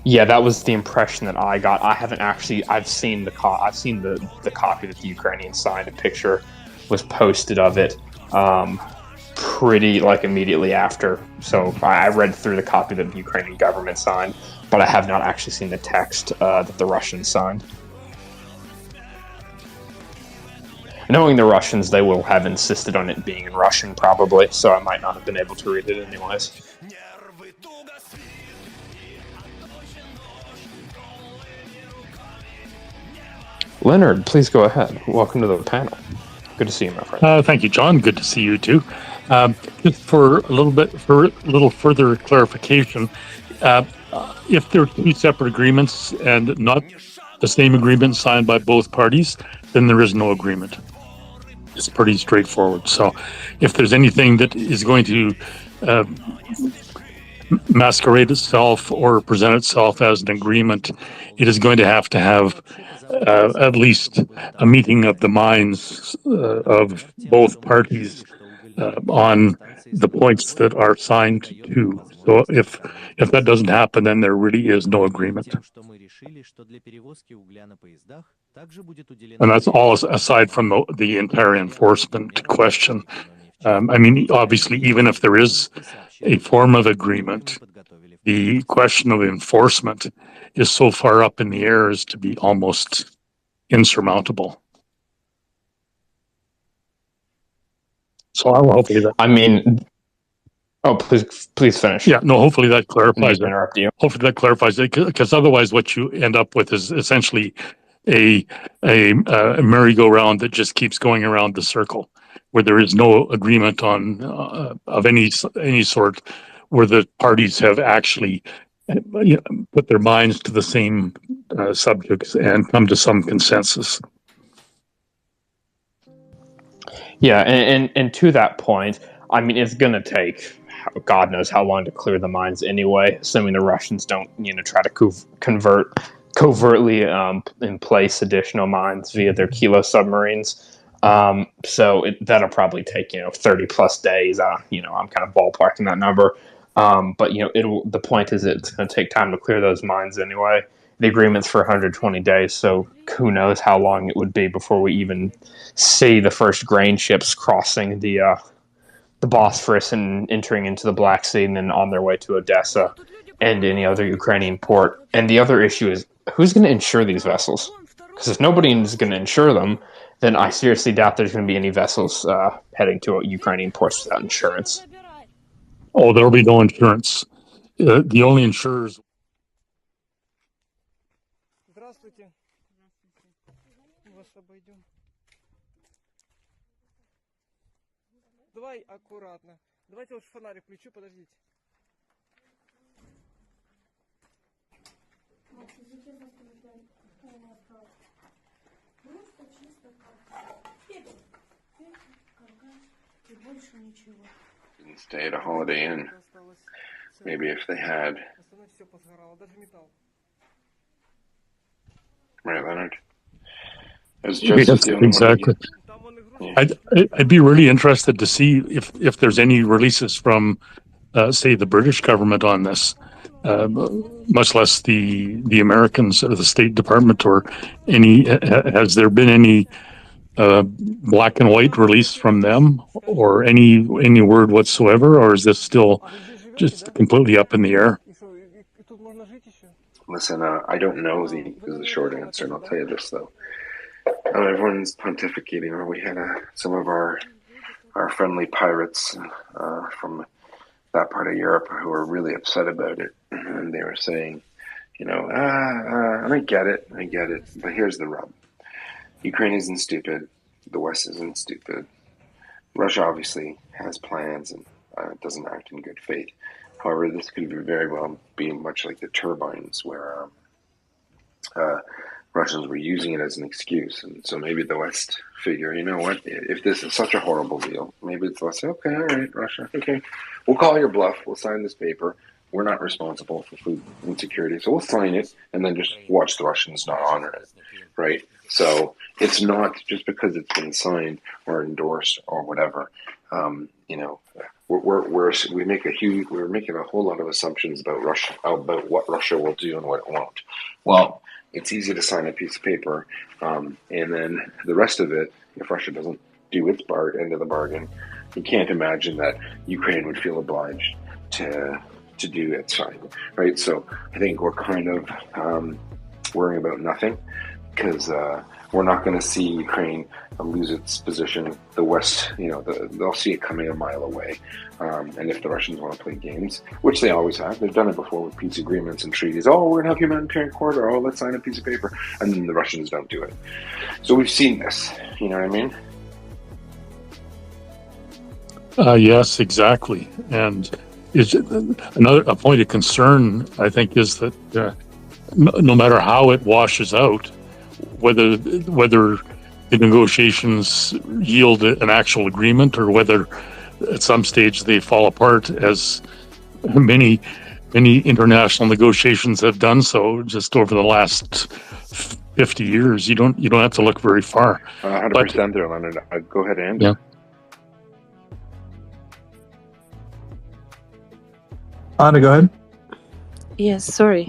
Yeah, that was the impression that I got. I haven't actually. I've seen the copy that the Ukrainians signed. A picture was posted of it, pretty immediately after. So I read through the copy that the Ukrainian government signed, but I have not actually seen the text that the Russians signed. Knowing the Russians, they will have insisted on it being in Russian, probably. So I might not have been able to read it anyways. Leonard, please go ahead. Welcome to the panel. Good to see you, my friend. Thank you, John. Good to see you too. Just for a little further clarification, if there are two separate agreements and not the same agreement signed by both parties, then there is no agreement. It's pretty straightforward. So, if there's anything that is going to masquerade itself or present itself as an agreement, it is going to have at least a meeting of the minds of both parties on the points that are signed to. So if that doesn't happen, then there really is no agreement. And that's all aside from the entire enforcement question. I mean, obviously, even if there is a form of agreement, the question of enforcement is so far up in the air as to be almost insurmountable. So I will hopefully that. I mean, oh, please finish. Yeah, no, hopefully that clarifies it. Interrupt you. Hopefully that clarifies it, because otherwise what you end up with is essentially a merry-go-round that just keeps going around the circle, where there is no agreement on of any sort, where the parties have actually put their minds to the same subjects and come to some consensus. Yeah, and to that point, I mean, it's going to take God knows how long to clear the mines anyway, assuming the Russians don't, try to covertly in place additional mines via their Kilo submarines. So that'll probably take 30 plus days. I'm kind of ballparking that number. But the point is it's going to take time to clear those mines anyway. The agreement's for 120 days, so who knows how long it would be before we even see the first grain ships crossing the Bosphorus and entering into the Black Sea and then on their way to Odessa and any other Ukrainian port. And the other issue is, who's going to insure these vessels? Because if nobody is going to insure them, then I seriously doubt there's going to be any vessels heading to Ukrainian ports without insurance. Oh, there will be no insurance. The only insurers... Здравствуйте. Мы вас обойдем. Давай аккуратно. Давайте вот фонарик включу, подождите. Didn't stay at a Holiday Inn. Maybe if they had. Right, Leonard? As Joseph, Yes, exactly. I'd be really interested to see if there's any releases from, say, the British government on this, much less the Americans or the State Department, or any. Has there been any black and white release from them, or any word whatsoever, or is this still just completely up in the air? Listen, I don't know is the short answer, and I'll tell you this, though. Everyone's pontificating. We had some of our friendly pirates from that part of Europe who were really upset about it, and they were saying, I get it, but here's the rub. Ukraine isn't stupid. The West isn't stupid. Russia obviously has plans and doesn't act in good faith. However, this could very well be much like the turbines, where Russians were using it as an excuse. And so maybe the West figure, you know what, if this is such a horrible deal, maybe it's less, okay, all right, Russia, okay, we'll call your bluff, we'll sign this paper. We're not responsible for food insecurity, so we'll sign it and then just watch the Russians not honor it, right? So it's not just because it's been signed or endorsed or whatever. We're making a whole lot of assumptions about Russia, about what Russia will do and what it won't. Well, it's easy to sign a piece of paper, and then the rest of it, if Russia doesn't do its end of the bargain, you can't imagine that Ukraine would feel obliged to do its side, right? So I think we're kind of worrying about nothing, because we're not going to see Ukraine lose its position. The West, they'll see it coming a mile away. And if the Russians want to play games, which they always have, they've done it before with peace agreements and treaties. Oh, we're going to have humanitarian corridor. Oh, let's sign a piece of paper. And then the Russians don't do it. So we've seen this. You know what I mean? Yes, exactly. And a point of concern, I think, is that no matter how it washes out, whether the negotiations yield an actual agreement, or whether at some stage they fall apart, as many international negotiations have done so just over the last 50 years, you don't have to look very far. 100% there, Leonard. Go ahead, Andy. Yeah. Anna, go ahead. Yes, sorry.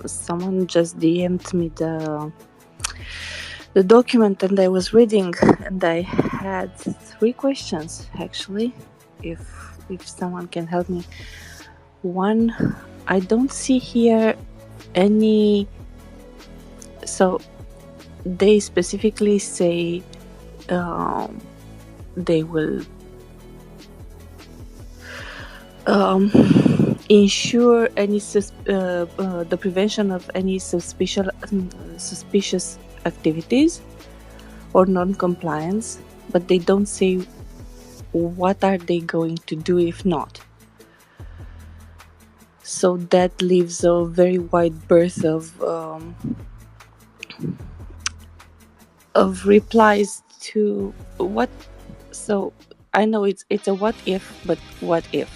Someone just DM'd me the document, and I was reading, and I had 3 questions actually. If someone can help me. One, I don't see here any. So they specifically say they will ensure any the prevention of any suspicious activities or non-compliance, but they don't say what are they going to do if not. So that leaves a very wide berth of replies to what. So I know it's a what if, but what if?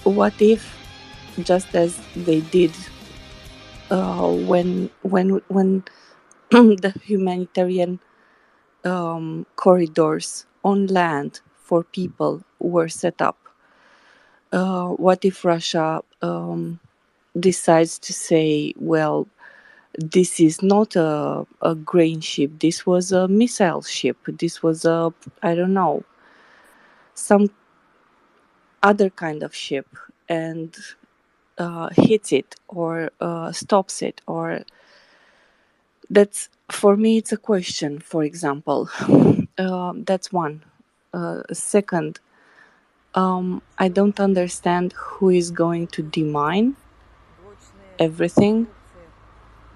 What if, just as they did when the humanitarian corridors on land for people were set up? What if Russia decides to say, well, this is not a grain ship, this was a missile ship, this was a, I don't know, some other kind of ship, and hits it or stops it, or that's, for me, it's a question, for example. That's one. Second, I don't understand who is going to demine everything,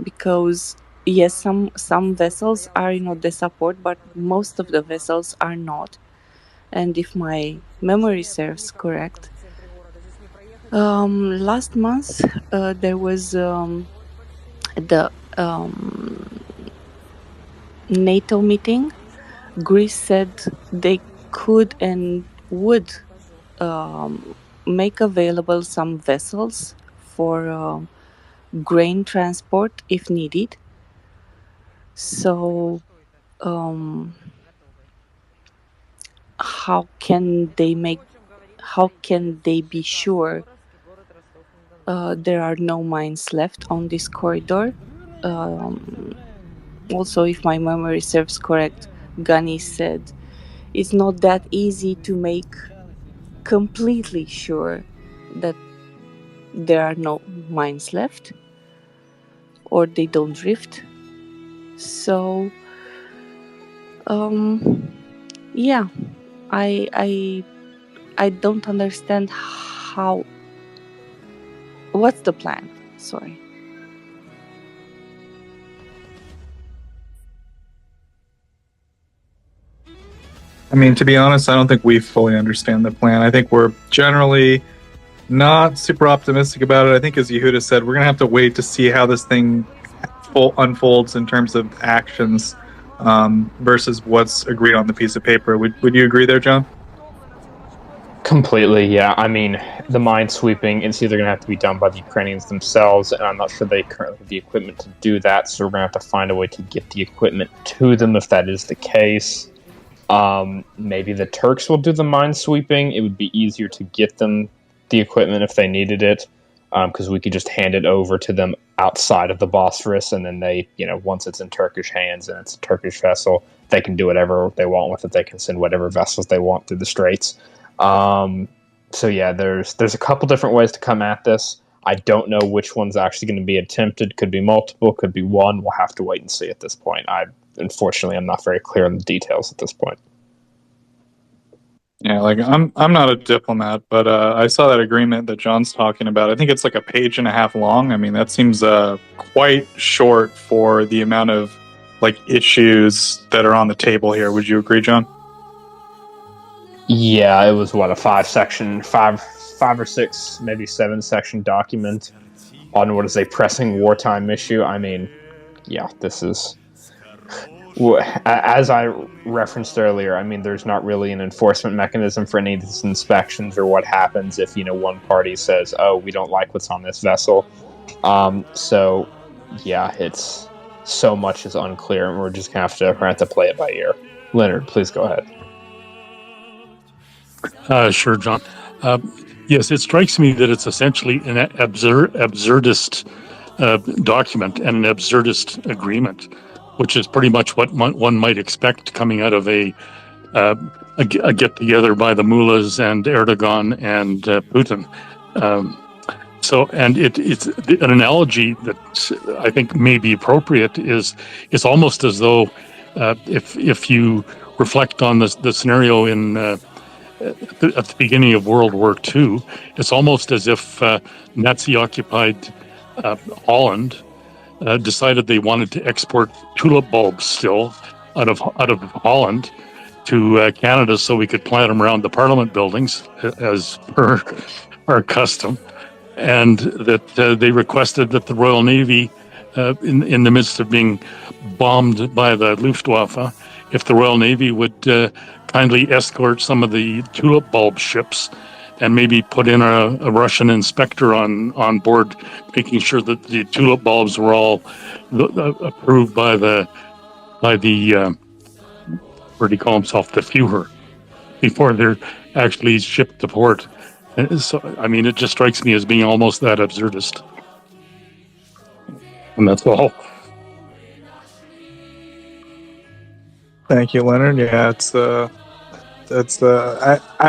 because yes, some vessels are the support, but most of the vessels are not. And if my memory serves correct, last month there was the NATO meeting. Greece said they could and would make available some vessels for grain transport if needed. So how can they be sure there are no mines left on this corridor? Also, if my memory serves correct, Ghani said it's not that easy to make completely sure that there are no mines left or they don't drift. So yeah, I don't understand what's the plan. Sorry. I mean, to be honest, I don't think we fully understand the plan. I think we're generally not super optimistic about it. I think, as Yehuda said, we're going to have to wait to see how this thing unfolds in terms of actions versus what's agreed on the piece of paper. Would you agree there, John? Completely, yeah. I mean, the mine sweeping, it's either going to have to be done by the Ukrainians themselves, and I'm not sure they currently have the equipment to do that, so we're going to have to find a way to get the equipment to them if that is the case. Maybe the Turks will do the mine sweeping. It would be easier to get them the equipment if they needed it, because we could just hand it over to them outside of the Bosphorus, and then they, once it's in Turkish hands and it's a Turkish vessel, they can do whatever they want with it. They can send whatever vessels they want through the Straits. So yeah, there's a couple different ways to come at this. I don't know which one's actually going to be attempted. Could be multiple, could be one. We'll have to wait and see at this point. Unfortunately, I'm not very clear on the details at this point. Yeah, I'm not a diplomat, but I saw that agreement that John's talking about. I think it's like a page and a half long. I mean, that seems quite short for the amount of issues that are on the table here. Would you agree, John? Yeah, it was a 5 or 6, maybe 7 section document on what is a pressing wartime issue. I mean, yeah, this is, as I referenced earlier, I mean, there's not really an enforcement mechanism for any of these inspections, or what happens if, one party says, oh, we don't like what's on this vessel. So yeah, it's so much is unclear, and we're just gonna have to play it by ear. Leonard, please go ahead. Sure, John. Yes, it strikes me that it's essentially an absurdist document and an absurdist agreement, which is pretty much what one might expect coming out of a get together by the mullahs and Erdogan and Putin. And it's an analogy that I think may be appropriate is it's almost as though if you reflect on the scenario in at the beginning of World War II, it's almost as if Nazi-occupied Holland decided they wanted to export tulip bulbs still out of Holland to Canada so we could plant them around the Parliament buildings as per our custom. And that they requested that the Royal Navy, in the midst of being bombed by the Luftwaffe, if the Royal Navy would kindly escort some of the tulip bulb ships and maybe put in a Russian inspector on board, making sure that the tulip bulbs were all approved by the what do you call himself, the Führer, before they're actually shipped to port. So, I mean, it just strikes me as being almost that absurdist. And that's all. Thank you, Leonard. Yeah, I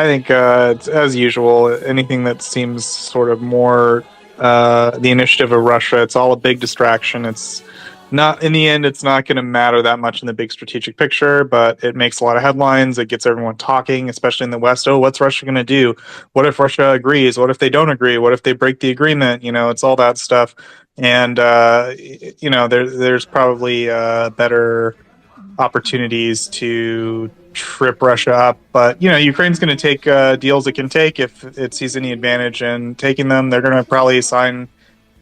think it's, as usual, anything that seems sort of more the initiative of Russia, it's all a big distraction. It's not, in the end, it's not going to matter that much in the big strategic picture, but it makes a lot of headlines. It gets everyone talking, especially in the West. Oh, what's Russia going to do? What if Russia agrees? What if they don't agree? What if they break the agreement? You know, it's all that stuff. And, you know, there's probably better opportunities to trip Russia up. But, you know, Ukraine's going to take deals it can take if it sees any advantage in taking them. They're going to probably sign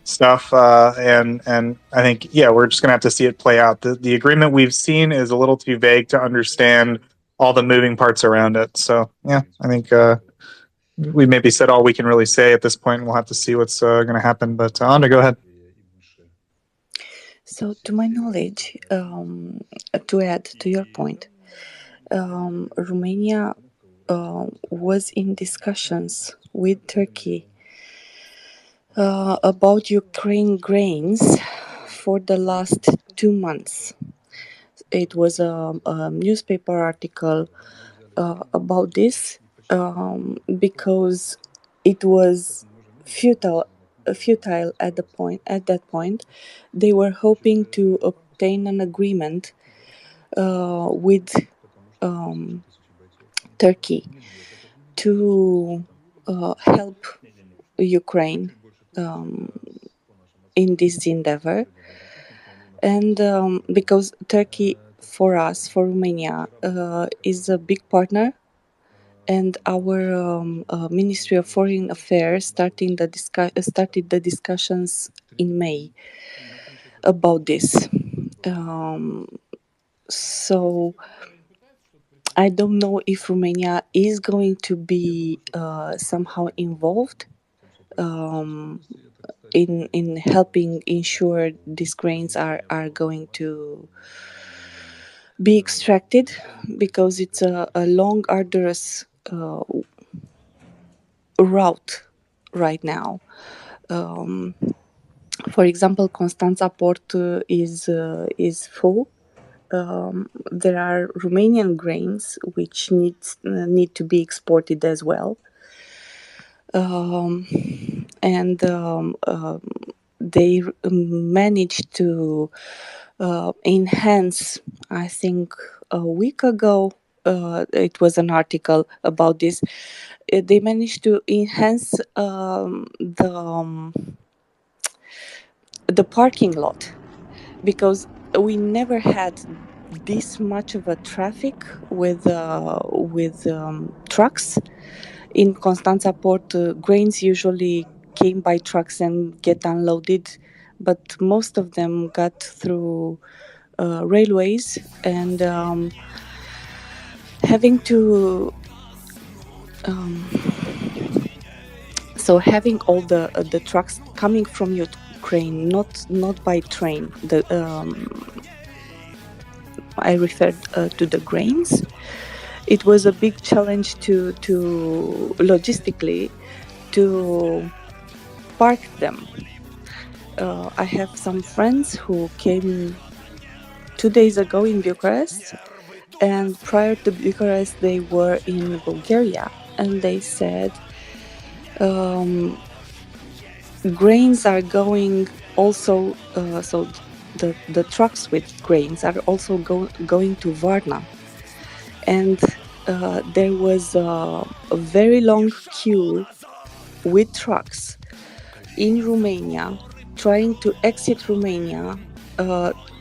stuff, and I think, yeah, we're just gonna have to see it play out. The agreement we've seen is a little too vague to understand all the moving parts around it. So yeah, I think we maybe said all we can really say at this point. We'll have to see what's gonna happen. But Anna, go ahead. So, to my knowledge, to add to your point, Romania was in discussions with Turkey about Ukraine grains for the last 2 months. It was a newspaper article about this because it was futile at that point. They were hoping to obtain an agreement with Turkey to help Ukraine in this endeavor, and because Turkey, for us, for Romania, is a big partner, and our Ministry of Foreign Affairs started the discussions in May about this. So I don't know if Romania is going to be somehow involved in helping ensure these grains are going to be extracted, because it's a long, arduous route right now. For example, Constanța port is full. There are Romanian grains which need to be exported as well. And they managed to enhance, I think a week ago, it was an article about this. They managed to enhance the parking lot, because we never had this much of a traffic with trucks. In Constanța port, grains usually came by trucks and get unloaded, but most of them got through railways, and having to having all the trucks coming from Ukraine, not by train. I referred to the grains. it was a big challenge to logistically to park them. I have some friends who came 2 days ago in Bucharest, and prior to Bucharest they were in Bulgaria, and they said grains are going also, so the trucks with grains are also going to Varna, and there was a very long queue with trucks in Romania trying to exit Romania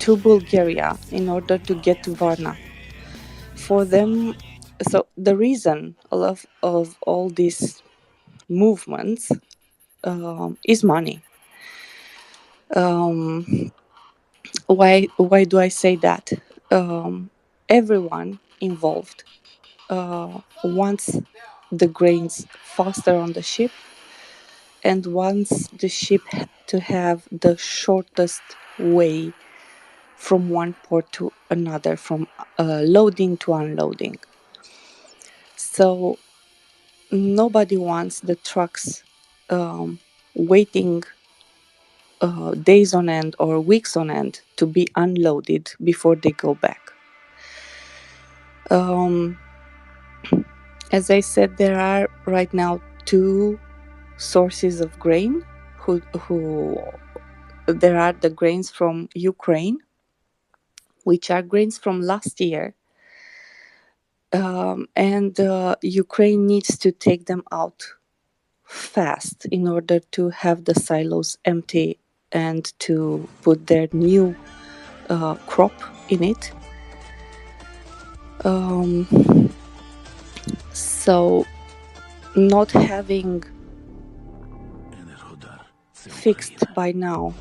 to Bulgaria in order to get to Varna. For them, so the reason of all these movements is money. Why do I say that? Everyone involved wants the grains faster on the ship, and wants the ship to have the shortest way from one port to another, from loading to unloading. So nobody wants the trucks waiting days on end or weeks on end to be unloaded before they go back. As I said, there are right now 2 sources of grain. There are the grains from Ukraine, which are grains from last year, and Ukraine needs to take them out fast in order to have the silos empty and to put their new crop in it. So not having fixed by now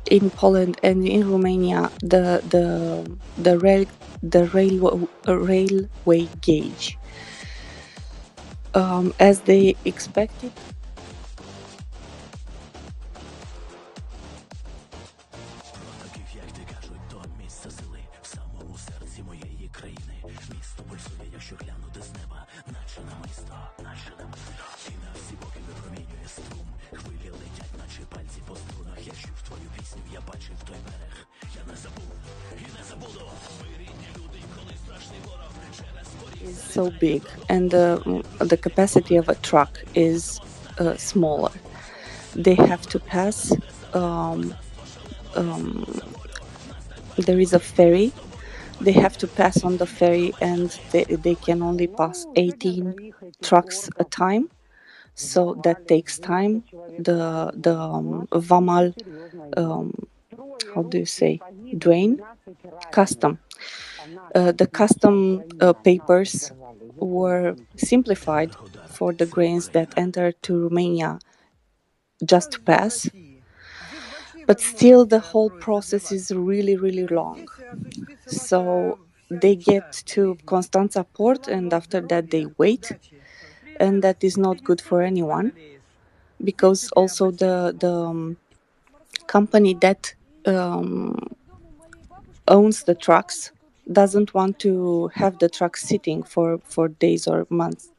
in Poland and in Romania the railway gauge as they expected. Is so big, and the capacity of a truck is smaller. They have to pass. There is a ferry. They have to pass on the ferry, and they can only pass 18 trucks a time. So that takes time. The VAMAL, how do you say, drain, custom. The custom papers were simplified for the grains that enter to Romania just to pass, but still the whole process is really, really long. So they get to Constanța port, and after that they wait, and that is not good for anyone, because also the company that owns the trucks doesn't want to have the trucks sitting for days or months,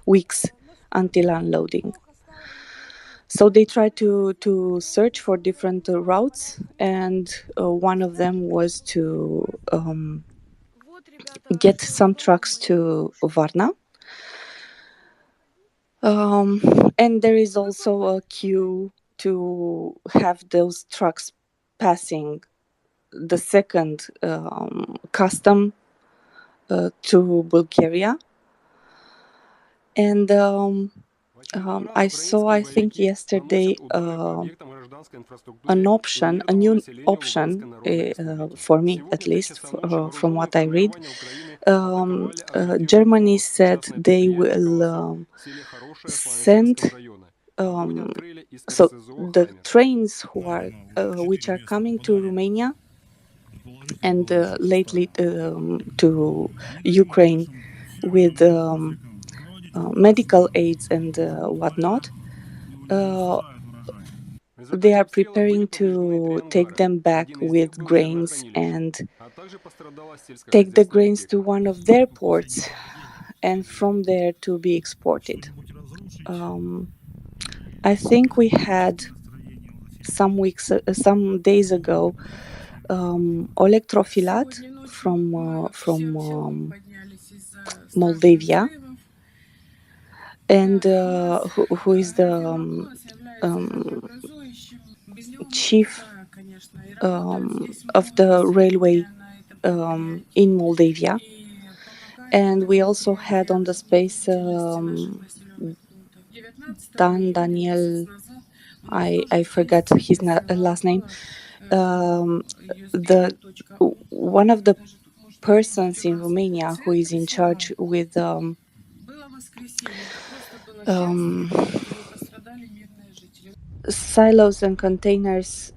weeks until unloading. So they tried to search for different routes, and one of them was to get some trucks to Varna. And there is also a queue to have those trucks passing the second custom to Bulgaria. And I saw, I think yesterday, a new option, for me at least, from what I read. Germany said they will send, so the trains which are coming to Romania and lately to Ukraine with medical aids and whatnot, they are preparing to take them back with grains and take the grains to one of their ports and from there to be exported. I think we had some days ago, Oleg Trofilat from Moldavia, and who is the chief of the railway in Moldavia. And we also had on the space Daniel, I forgot his last name. The one of the persons in Romania who is in charge with silos and containers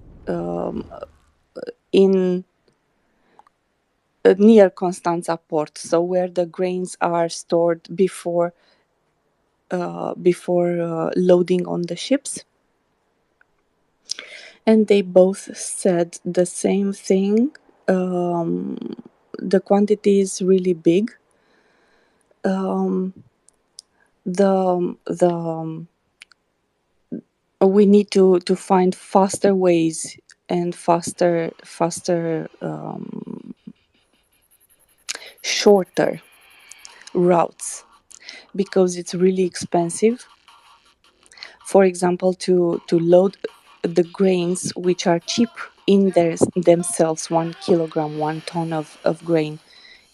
in near Constanța port, so where the grains are stored before loading on the ships. And they both said the same thing. The quantity is really big. We need to find faster ways and faster shorter routes, because it's really expensive. For example, to load the grains, which are cheap in themselves, 1 kilogram, 1 ton of grain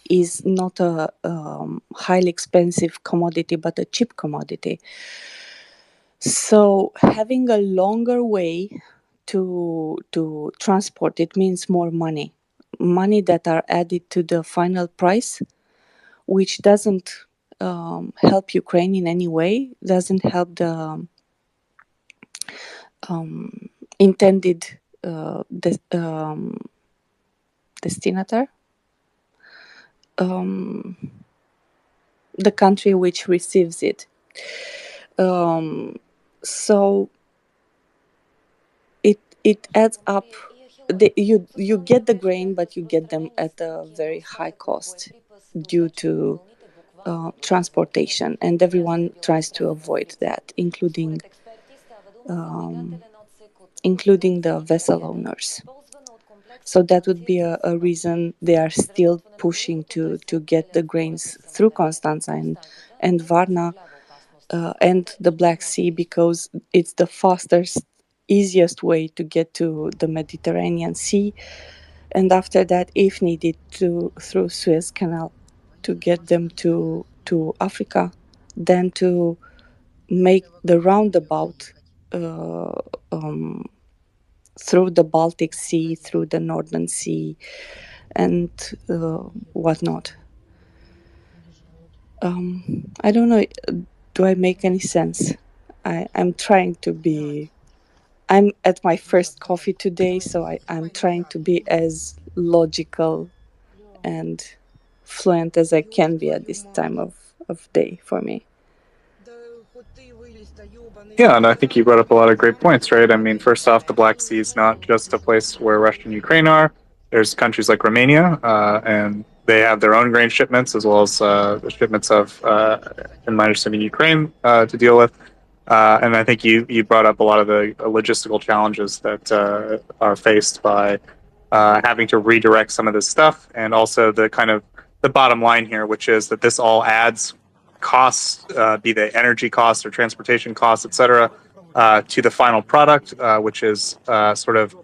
is not a highly expensive commodity, but a cheap commodity. So having a longer way to transport it means more money that are added to the final price, which doesn't help Ukraine in any way, doesn't help the intended destinator, the country which receives it. So it adds up. You get the grain, but you get them at a very high cost due to transportation, and everyone tries to avoid that, including the vessel owners. So that would be a reason they are still pushing to get the grains through Constanța and Varna and the Black Sea, because it's the fastest, easiest way to get to the Mediterranean Sea, and after that, if needed, through Suez Canal to get them to Africa, then to make the roundabout through the Baltic Sea, through the Northern Sea, and whatnot. I don't know. Do I make any sense? I'm trying to be. I'm at my first coffee today, so I'm trying to be as logical and fluent as I can be at this time of day for me. Yeah, and I think you brought up a lot of great points, right? I mean, first off, the Black Sea is not just a place where Russia and Ukraine are. There's countries like Romania, and they have their own grain shipments, as well as the shipments of, in my understanding, Ukraine to deal with. And I think you brought up a lot of the logistical challenges that are faced by having to redirect some of this stuff, and also the kind of the bottom line here, which is that this all adds costs, be they energy costs or transportation costs, etc., to the final product, which is sort of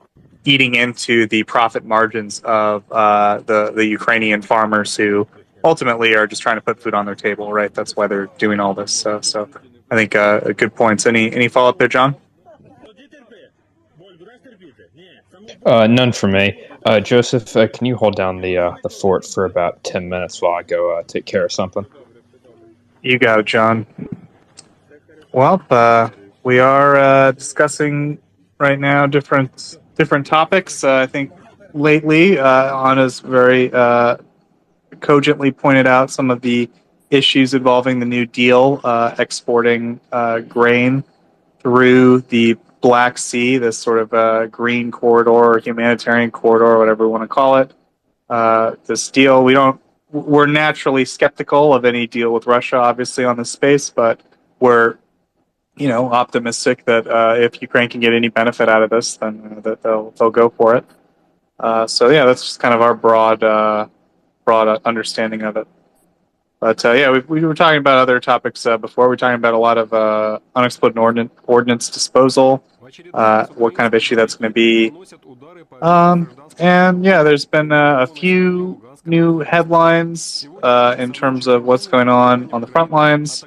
eating into the profit margins of the Ukrainian farmers who ultimately are just trying to put food on their table, right? That's why they're doing all this. So I think good points. Any follow up there, John? None for me. Joseph, can you hold down the fort for about 10 minutes while I go take care of something? You got it, John. Well, we are discussing right now different topics. I think lately, Anna's very cogently pointed out some of the issues involving the New Deal, exporting grain through the Black Sea, this sort of green corridor, humanitarian corridor, whatever we want to call it. This deal, we're naturally skeptical of any deal with Russia, obviously, on this space, but we're, optimistic that if Ukraine can get any benefit out of this, then that they'll go for it. So yeah, that's just kind of our broad understanding of it. But yeah, we were talking about other topics before. We were talking about a lot of unexploded ordnance disposal, what kind of issue that's going to be. And yeah, there's been a few new headlines in terms of what's going on the front lines.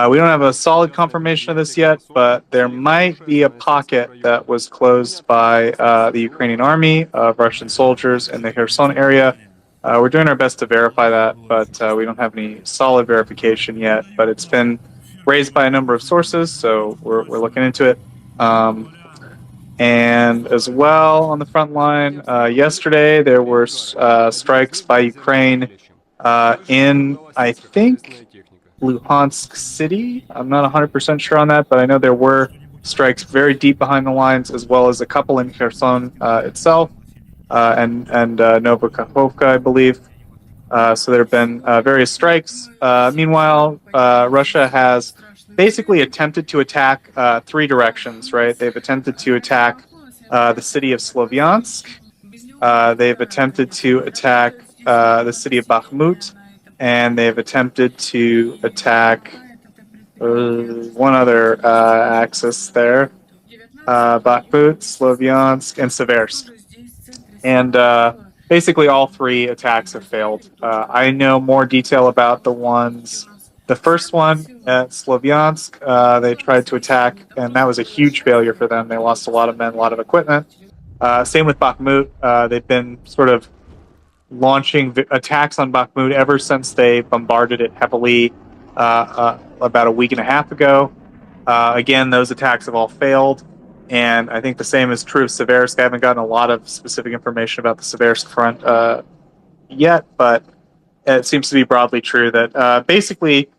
We don't have a solid confirmation of this yet, but there might be a pocket that was closed by the Ukrainian army of Russian soldiers in the Kherson area. We're doing our best to verify that, but we don't have any solid verification yet. But it's been raised by a number of sources, so we're looking into it. And as well, on the front line, yesterday there were strikes by Ukraine in, I think, Luhansk City. I'm not 100% sure on that, but I know there were strikes very deep behind the lines, as well as a couple in Kherson itself and Novokakhovka, I believe. So there have been various strikes. Meanwhile, Russia has basically attempted to attack three directions, right? They've attempted to attack the city of Slovyansk. They've attempted to attack the city of Bakhmut. And they've attempted to attack one other axis there, Bakhmut, Slovyansk, and Seversk. And basically all three attacks have failed. I know more detail about the first one at Slovyansk. They tried to attack, and that was a huge failure for them. They lost a lot of men, a lot of equipment. Same with Bakhmut. They've been sort of launching attacks on Bakhmut ever since they bombarded it heavily about a week and a half ago. Again, those attacks have all failed, and I think the same is true of Seversk. I haven't gotten a lot of specific information about the Seversk front yet, but it seems to be broadly true that basically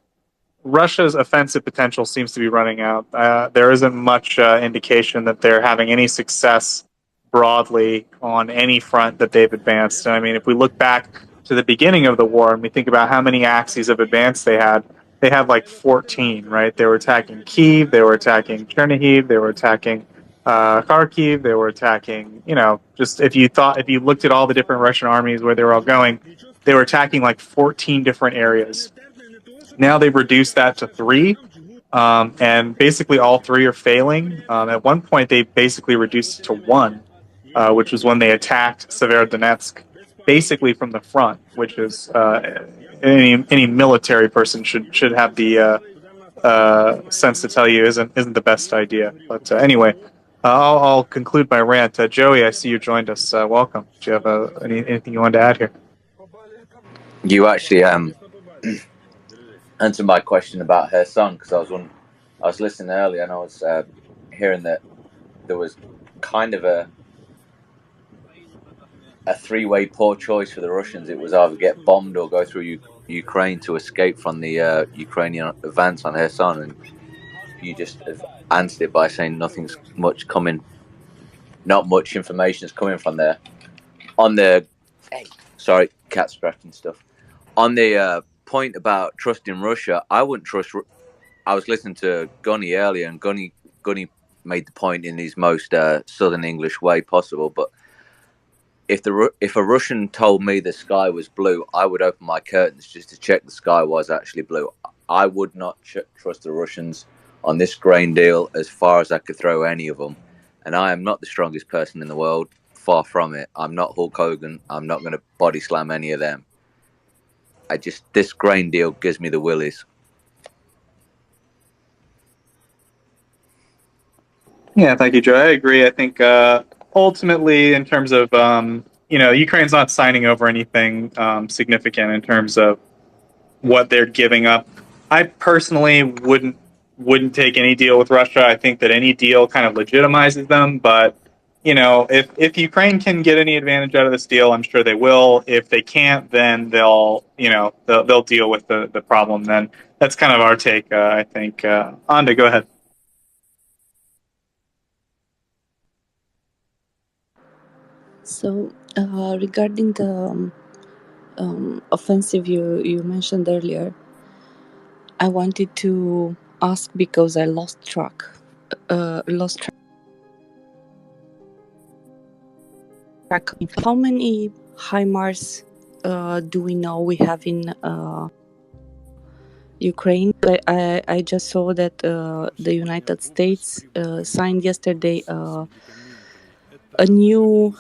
Russia's offensive potential seems to be running out. There isn't much indication that they're having any success broadly on any front that they've advanced. I mean, if we look back to the beginning of the war and we think about how many axes of advance they had like 14, right? They were attacking Kyiv, they were attacking Chernihiv, they were attacking Kharkiv, they were attacking, just if you looked at all the different Russian armies where they were all going, they were attacking like 14 different areas. Now they've reduced that to 3. And basically all 3 are failing. At one point, they basically reduced it to 1. Which was when they attacked Severodonetsk, basically from the front, which is any military person should have the sense to tell you isn't the best idea. But anyway, I'll conclude my rant. Joey, I see you joined us. Welcome. Do you have anything you wanted to add here? You actually answered my question about her son, because I was listening earlier and I was hearing that there was kind of a 3-way poor choice for the Russians. It was either get bombed or go through Ukraine to escape from the Ukrainian advance on Kherson, and you just have answered it by saying not much information is coming from there. On the cat scratching stuff. On the point about trusting Russia, I wouldn't trust. I was listening to Gunny earlier, and Gunny made the point in his most Southern English way possible, but if a Russian told me the sky was blue, I would open my curtains just to check the sky was actually blue. I would not trust the Russians on this grain deal as far as I could throw any of them. And I am not the strongest person in the world. Far from it. I'm not Hulk Hogan. I'm not going to body slam any of them. This grain deal gives me the willies. Yeah, thank you, Joe. I agree. I think ultimately, in terms of Ukraine's not signing over anything significant in terms of what they're giving up. I personally wouldn't take any deal with Russia. I think that any deal kind of legitimizes them. But if Ukraine can get any advantage out of this deal, I'm sure they will. If they can't, then they'll deal with the problem. Then that's kind of our take. I think. Anda, go ahead. So, regarding the offensive you mentioned earlier, I wanted to ask because I lost track. How many HIMARS do we know we have in Ukraine? I just saw that the United States signed yesterday a new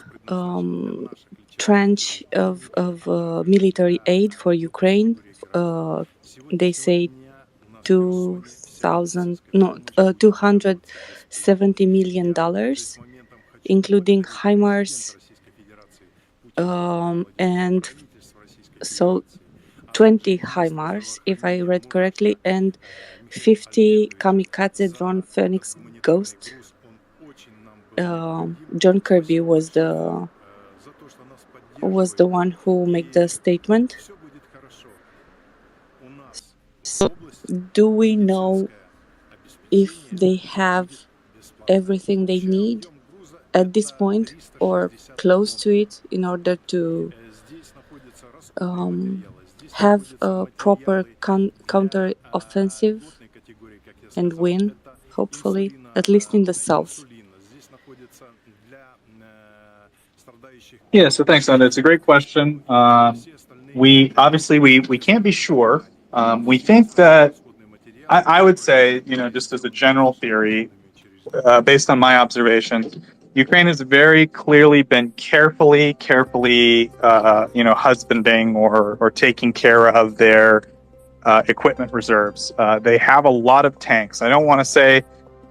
tranche of military aid for Ukraine. They say $270 million, including HIMARS, and so 20 HIMARS, if I read correctly, and 50 kamikaze drone Phoenix Ghost. John Kirby was the one who made the statement. So, do we know if they have everything they need at this point or close to it in order to have a proper counter-offensive and win, hopefully, at least in the south? Yeah, so thanks, Nanda. It's a great question. We can't be sure. We think that I would say, just as a general theory, based on my observations, Ukraine has very clearly been carefully, husbanding or taking care of their equipment reserves. They have a lot of tanks. I don't want to say,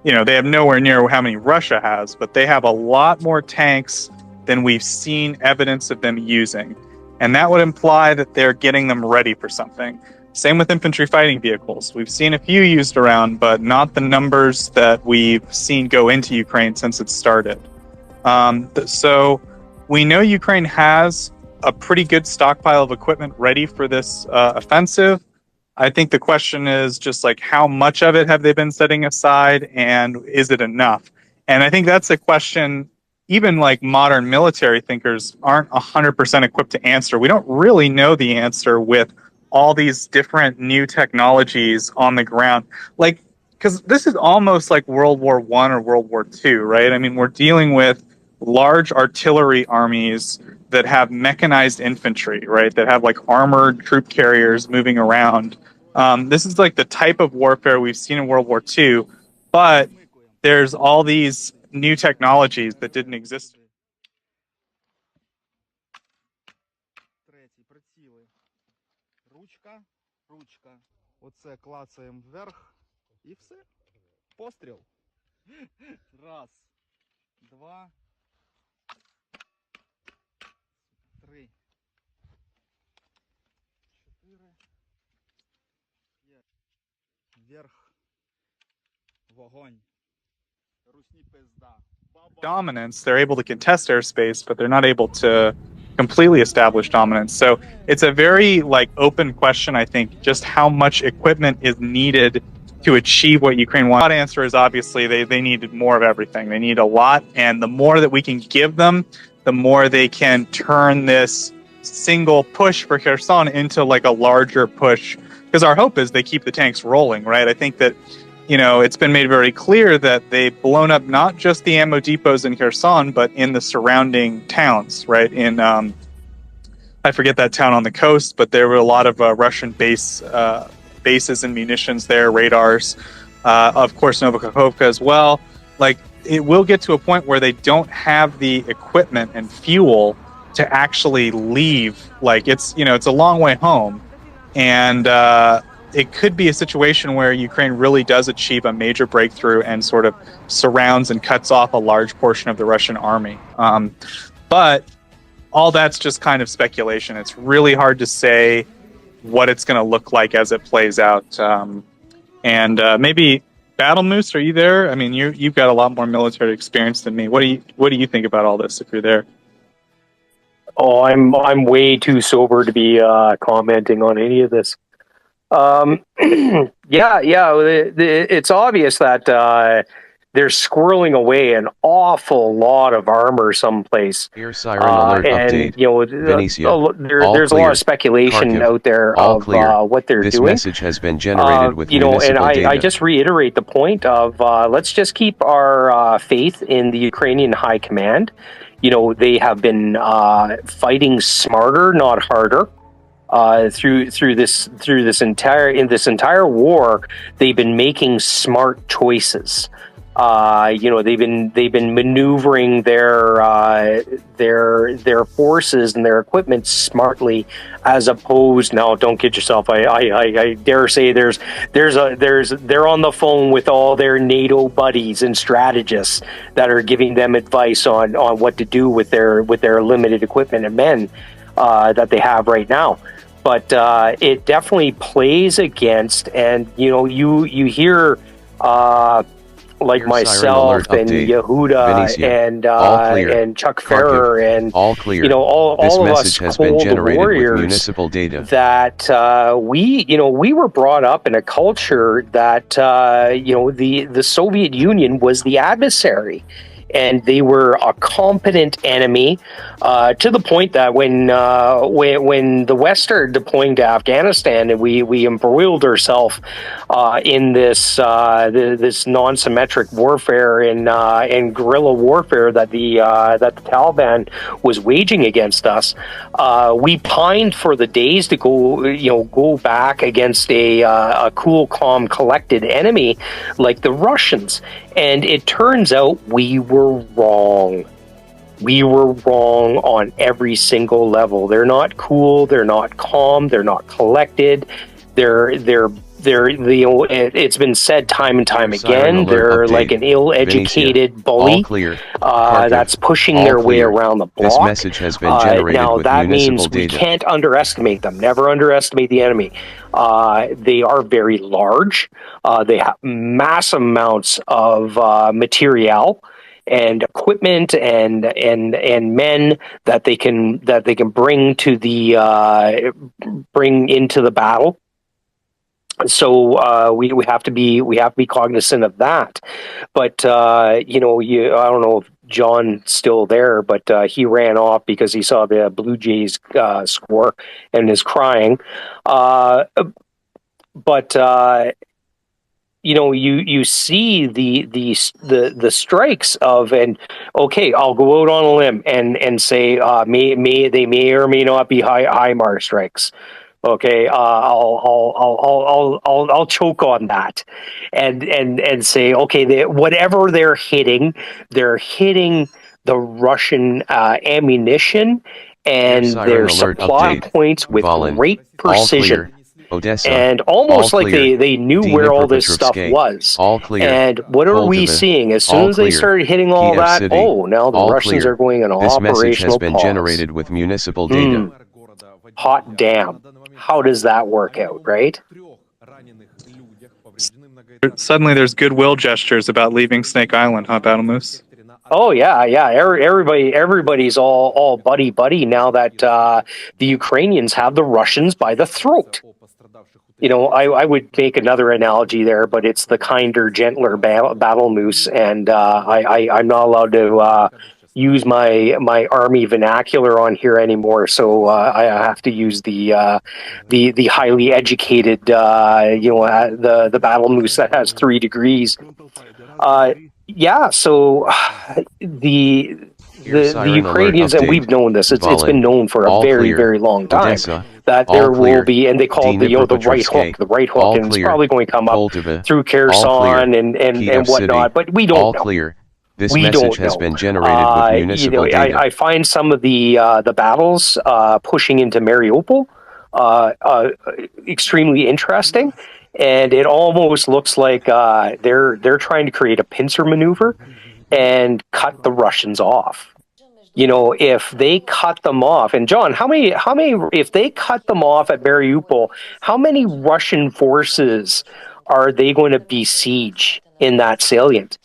they have nowhere near how many Russia has, but they have a lot more tanks than we've seen evidence of them using. And that would imply that they're getting them ready for something. Same with infantry fighting vehicles. We've seen a few used around, but not the numbers that we've seen go into Ukraine since it started. So we know Ukraine has a pretty good stockpile of equipment ready for this offensive. I think the question is just like, how much of it have they been setting aside, and is it enough? And I think that's a question even like modern military thinkers aren't 100% equipped to answer. We don't really know the answer with all these different new technologies on the ground. Like, because this is almost like World War I or World War II, right? I mean, we're dealing with large artillery armies that have mechanized infantry, right? That have like armored troop carriers moving around. This is like the type of warfare we've seen in World War II, but there's all these new technologies that didn't exist. Ручка. Оце клацаємо вверх і все. Постріл. Раз, два, три, чотири, п'ять. Вверх. Вогонь. Русні пизда. Dominance, they're able to contest airspace, but they're not able to completely establish dominance. So it's a very open question, I think, just how much equipment is needed to achieve what Ukraine wants. The answer is obviously they needed more of everything. They need a lot, and the more that we can give them, the more they can turn this single push for Kherson into a larger push. Because our hope is they keep the tanks rolling, right? I think that it's been made very clear that they've blown up not just the ammo depots in Kherson, but in the surrounding towns, right? In, I forget that town on the coast, but there were a lot of Russian bases and munitions there, radars. Of course, Novokhovka as well. It will get to a point where they don't have the equipment and fuel to actually leave. It's a long way home. And, it could be a situation where Ukraine really does achieve a major breakthrough and sort of surrounds and cuts off a large portion of the Russian army. But all that's just kind of speculation. It's really hard to say what it's going to look like as it plays out. And maybe Battle Moose, are you there? I mean, you've got a lot more military experience than me. What do you think about all this if you're there? Oh, I'm way too sober to be commenting on any of this. It's obvious that they're squirreling away an awful lot of armor someplace. Air siren alert And update. you know, Venetia. there's a lot clear. of speculation Kharkiv. out there All of clear. what they're This doing. message has been generated with You know, and municipal data. I just reiterate the point of let's just keep our faith in the Ukrainian high command. You know, they have been fighting smarter, not harder. Through this entire war, they've been making smart choices. You know, they've been maneuvering their forces and their equipment smartly, as opposed. Now, don't kid yourself. I dare say they're on the phone with all their NATO buddies and strategists that are giving them advice on what to do with their limited equipment and men that they have right now. But it definitely plays against, and you know, you hear like Air siren myself alert and update. Yehuda Venetia. and Chuck Ferrer and All clear. you know all This of us message has been cold generated with warriors municipal data. that we were brought up in a culture that you know, the Soviet Union was the adversary. And they were a competent enemy, to the point that when the West started deploying to Afghanistan, and we embroiled ourselves in this non-symmetric warfare and guerrilla warfare that the Taliban was waging against us, we pined for the days to go back against a cool, calm, collected enemy like the Russians. And it turns out we were wrong. We were wrong on every single level. They're not cool. They're not calm. They're not collected. It's been said time and time again. They're like an ill-educated bully that's pushing their way around the block. This message has been generated now with that municipal means we data. can't underestimate them. Never underestimate the enemy. They are very large. They have massive amounts of material and equipment and men that they can bring to bring into the battle. So we have to be cognizant of that. But you know, I don't know if John's still there, but he ran off because he saw the Blue Jays score and is crying. But you know, you see the strikes of, and okay, I'll go out on a limb and say they may or may not be HIMARS strikes. Okay, I'll choke on that, and say, okay, whatever they're hitting the Russian ammunition and Siren their alert supply update. points with Volin. great All precision. clear. Odessa. And almost All like clear. they knew where all this stuff Dnipropetrovsk. was. All clear. And what are we Koldova. seeing? As All soon as they clear. started hitting all Kiev that, City. oh, now the All Russians clear. are going in This message operational has been pause. generated with municipal data. Hot damn. How does that work out, right? Suddenly there's goodwill gestures about leaving Snake Island, huh, Battle Moose? Oh yeah. Everybody's all buddy now that the Ukrainians have the Russians by the throat. You know, I would make another analogy there, but it's the kinder, gentler Battle Moose, and I'm not allowed to use my army vernacular on here anymore, so I have to use the highly educated, the Battle Moose that has 3 degrees. Yeah, so the Ukrainians, and we've known this, it's been known for a very long time, Odessa. that All there clear. will be, and they call it the right hook, All and it's clear. probably going to come up Koldova. through All Kherson clear. and Kiev whatnot, City. but we don't All know. clear. This We message don't has know. been generated with municipal data. I find some of the battles pushing into Mariupol extremely interesting, and it almost looks like they're trying to create a pincer maneuver and cut the Russians off. You know, if they cut them off, and John, how many, if they cut them off at Mariupol, how many Russian forces are they going to besiege in that salient?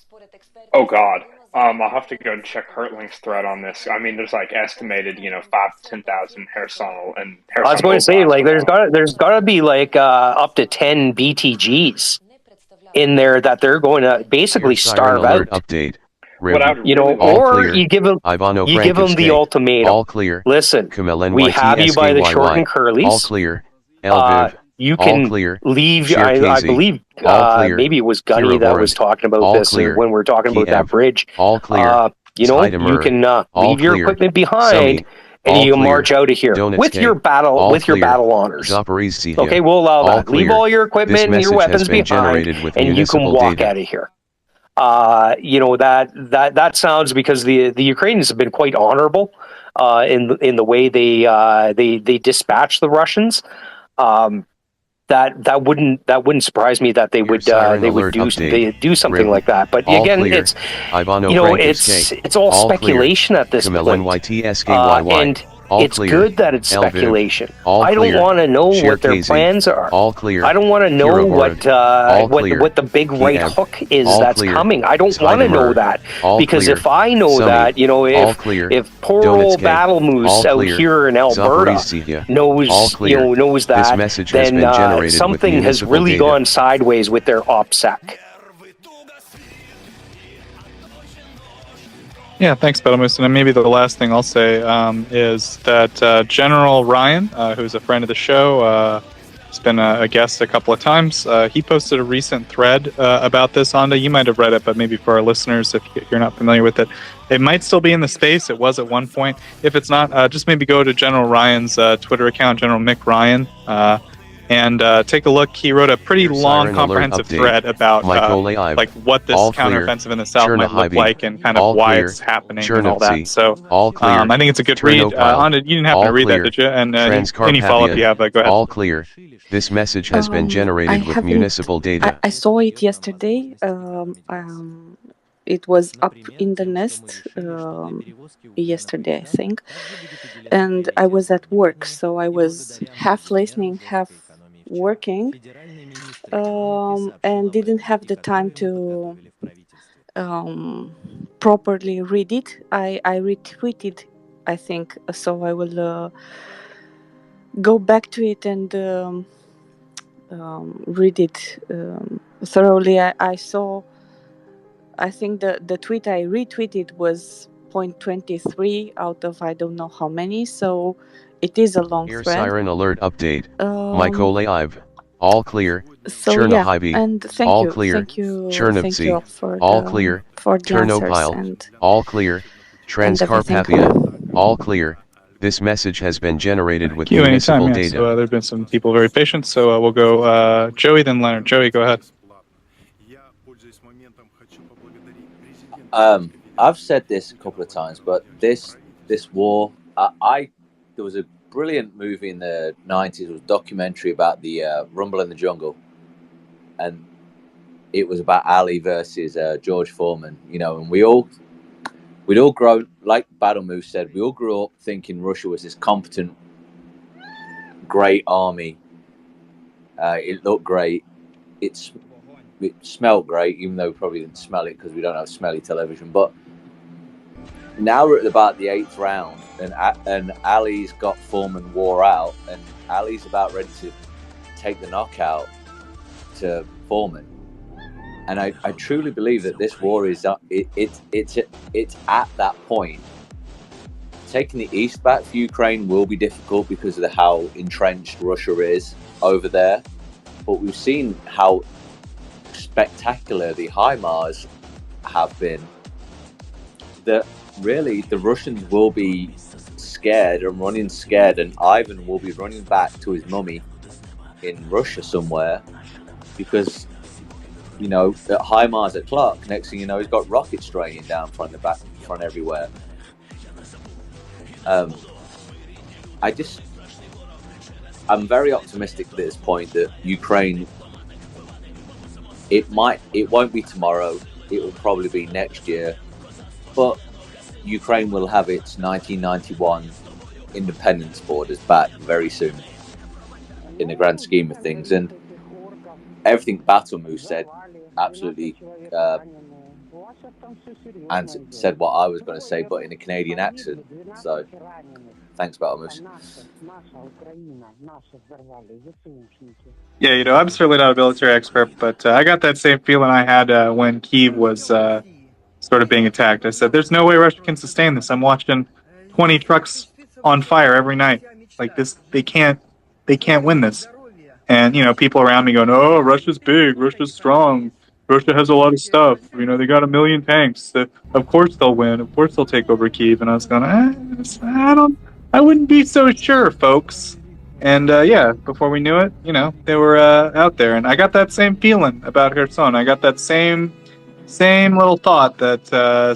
Oh God. I'll have to go and check Hertling's thread on this. I mean, there's like estimated, 5,000 to 10,000 Kherson and Kherson. I was going to say, like, there's got to be like up to 10 BTGs. in there that they're going to basically starve out. Update. You know, or you give them the ultimatum. All clear. Listen, we have you by the short and curlies. All clear. You can leave. I believe maybe it was Gunny that was talking about this when we were talking about that bridge. All clear. You know, you can leave your equipment behind. And you can march out of here with your battle honors. Okay, we'll allow that. Leave all your equipment and your weapons behind, and you can walk out of here. You know, that sounds, because the Ukrainians have been quite honorable in the way they dispatch the Russians. That wouldn't surprise me that they would do something like that. But again, it's it's all speculation at this point, and it's good that it's speculation. I don't want to know what their plans are. I don't want to know what the big right hook is that's coming. I don't want to know that, because if I know that, you know, if poor old Battle Moose out here in Alberta knows that, then something has really gone sideways with their OPSEC. Yeah, thanks, Betelmoose. And maybe the last thing I'll say is that General Ryan, who's a friend of the show, has been a guest a couple of times. He posted a recent thread about this, Onda. You might have read it, but maybe for our listeners, if you're not familiar with it, it might still be in the space. It was at one point. If it's not, just maybe go to General Ryan's Twitter account, General Mick Ryan, and take a look. He wrote a pretty long, comprehensive thread about like what this counteroffensive in the south might look like, and kind of why it's happening and all that. So I think it's a good read. Onda, you didn't happen to read that, did you? And any follow-up you have, go ahead. All clear. This message has been generated with municipal data. I saw it yesterday. It was up in the nest yesterday, I think. And I was at work, so I was half listening, half working, and didn't have the time to properly read it. I retweeted, I think, so I will go back to it and read it thoroughly. I saw, I think the tweet I retweeted was 0.23 out of I don't know how many, so it is a long Air thread. siren alert update. Mykolaiv. All clear. So Chernobyl. and thank all you, clear. thank you Chernovtsi. all for all the, clear. for the Ternopile. answers All clear. Transcarpathia. All clear. This message has been generated with Thank you, municipal anytime. Yeah. data. So there have been some people very patient, so we'll go Joey, then Leonard. Joey, go ahead. I've said this a couple of times, but this war, there was a brilliant movie in the 90s, it was a documentary about the Rumble in the Jungle, and it was about Ali versus George Foreman, you know, and we'd all grown, like Battle Moose said, we all grew up thinking Russia was this competent, great army. It looked great. It smelled great, even though we probably didn't smell it because we don't have smelly television. But now we're at about the 8th round, and Ali's got Foreman wore out, and Ali's about ready to take the knockout to Foreman. And I truly believe that this war is it's at that point. Taking the east back for Ukraine will be difficult because of how entrenched Russia is over there. But we've seen how spectacular the HIMARS have been, that really the Russians will be scared and running scared, and Ivan will be running back to his mummy in Russia somewhere, because, you know, at HIMARS at Clark, next thing you know, he's got rockets straining down front, the back, front, everywhere. I'm very optimistic at this point that Ukraine, it won't be tomorrow, it will probably be next year, but Ukraine will have its 1991 independence borders back very soon in the grand scheme of things. And everything Battle Moose said absolutely and said what I was going to say, but in a Canadian accent. So, thanks, Bartmus. Yeah, I'm certainly not a military expert, but I got that same feeling I had when Kyiv was sort of being attacked. I said, "There's no way Russia can sustain this." I'm watching 20 trucks on fire every night. Like this, they can't win this. And people around me going, "Oh, Russia's big, Russia's strong, Russia has a lot of stuff. They got 1 million tanks. Of course they'll win. Of course they'll take over Kyiv." And I was going, I wouldn't be so sure, folks. And yeah, before we knew it, they were out there, and I got that same feeling about Kherson. I got that same little thought that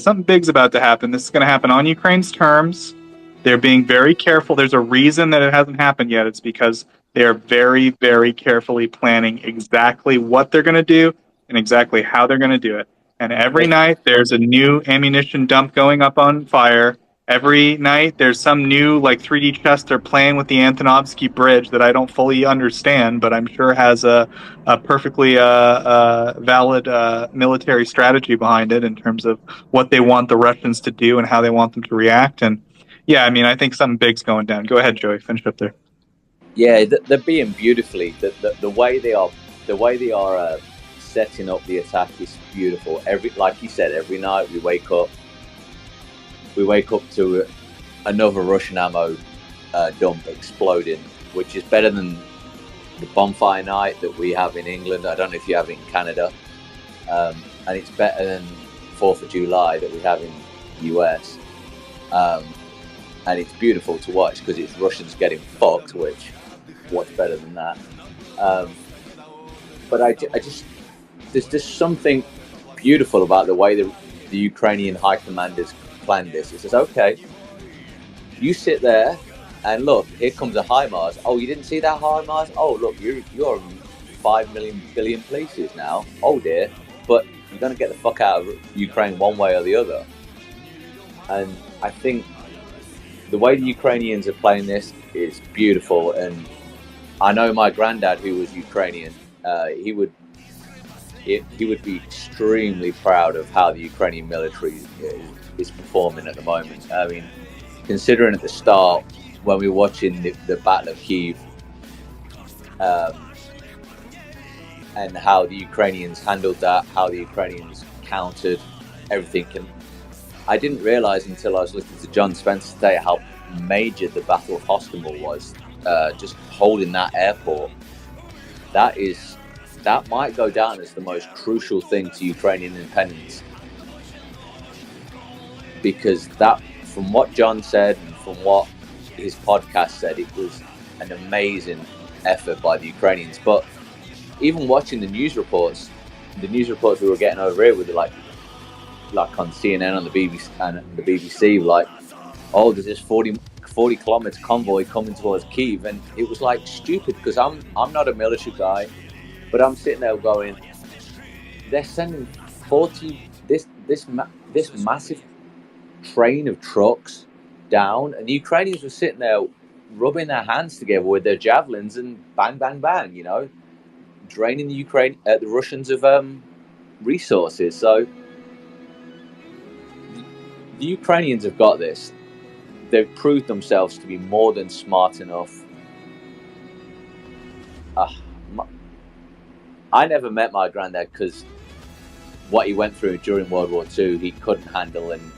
something big's about to happen. This is going to happen on Ukraine's terms. They're being very careful. There's a reason that it hasn't happened yet. It's because they are very, very carefully planning exactly what they're going to do and exactly how they're going to do it. And every night there's a new ammunition dump going up on fire. Every night there's some new 3D chest they're playing with the Antonovsky Bridge that I don't fully understand, but I'm sure has a perfectly valid military strategy behind it in terms of what they want the Russians to do and how they want them to react. And yeah, I think something big's going down. Go ahead, Joey. Finish up there. Yeah, they're being beautifully. The way they are setting up the attack is beautiful. Like you said, every night we wake up to another Russian ammo dump exploding, which is better than the bonfire night that we have in England. I don't know if you have it in Canada, and it's better than 4th of July that we have in the US. And it's beautiful to watch because it's Russians getting fucked, which what's better than that? But I just there's just something beautiful about the way the Ukrainian high commanders planned this. It says, okay, you sit there and look, here comes a HIMARS. Oh, you didn't see that HIMARS? Oh, look, you're 5 million billion places now. Oh dear, but you're going to get the fuck out of Ukraine one way or the other. And I think the way the Ukrainians are playing this is beautiful. And I know my granddad, who was Ukrainian, he would be extremely proud of how the Ukrainian military is performing at the moment. I mean, considering at the start when we were watching the Battle of Kyiv, and how the Ukrainians handled that, how the Ukrainians countered everything. And I didn't realize until I was listening to John Spencer today how major the Battle of Hostomel was, just holding that airport. That might go down as the most crucial thing to Ukrainian independence, because that, from what John said and from what his podcast said, it was an amazing effort by the Ukrainians. But even watching the news reports we were getting over here with like on CNN, on the BBC and the BBC, like, oh, there's this 40 kilometer convoy coming towards Kyiv, and it was like stupid because I'm not a military guy, but I'm sitting there going, they're sending this massive train of trucks down, and the Ukrainians were sitting there rubbing their hands together with their javelins and bang, bang, bang, draining the Russians of resources. So the Ukrainians have got this. They've proved themselves to be more than smart enough. I never met my granddad because what he went through during World War II, he couldn't handle, and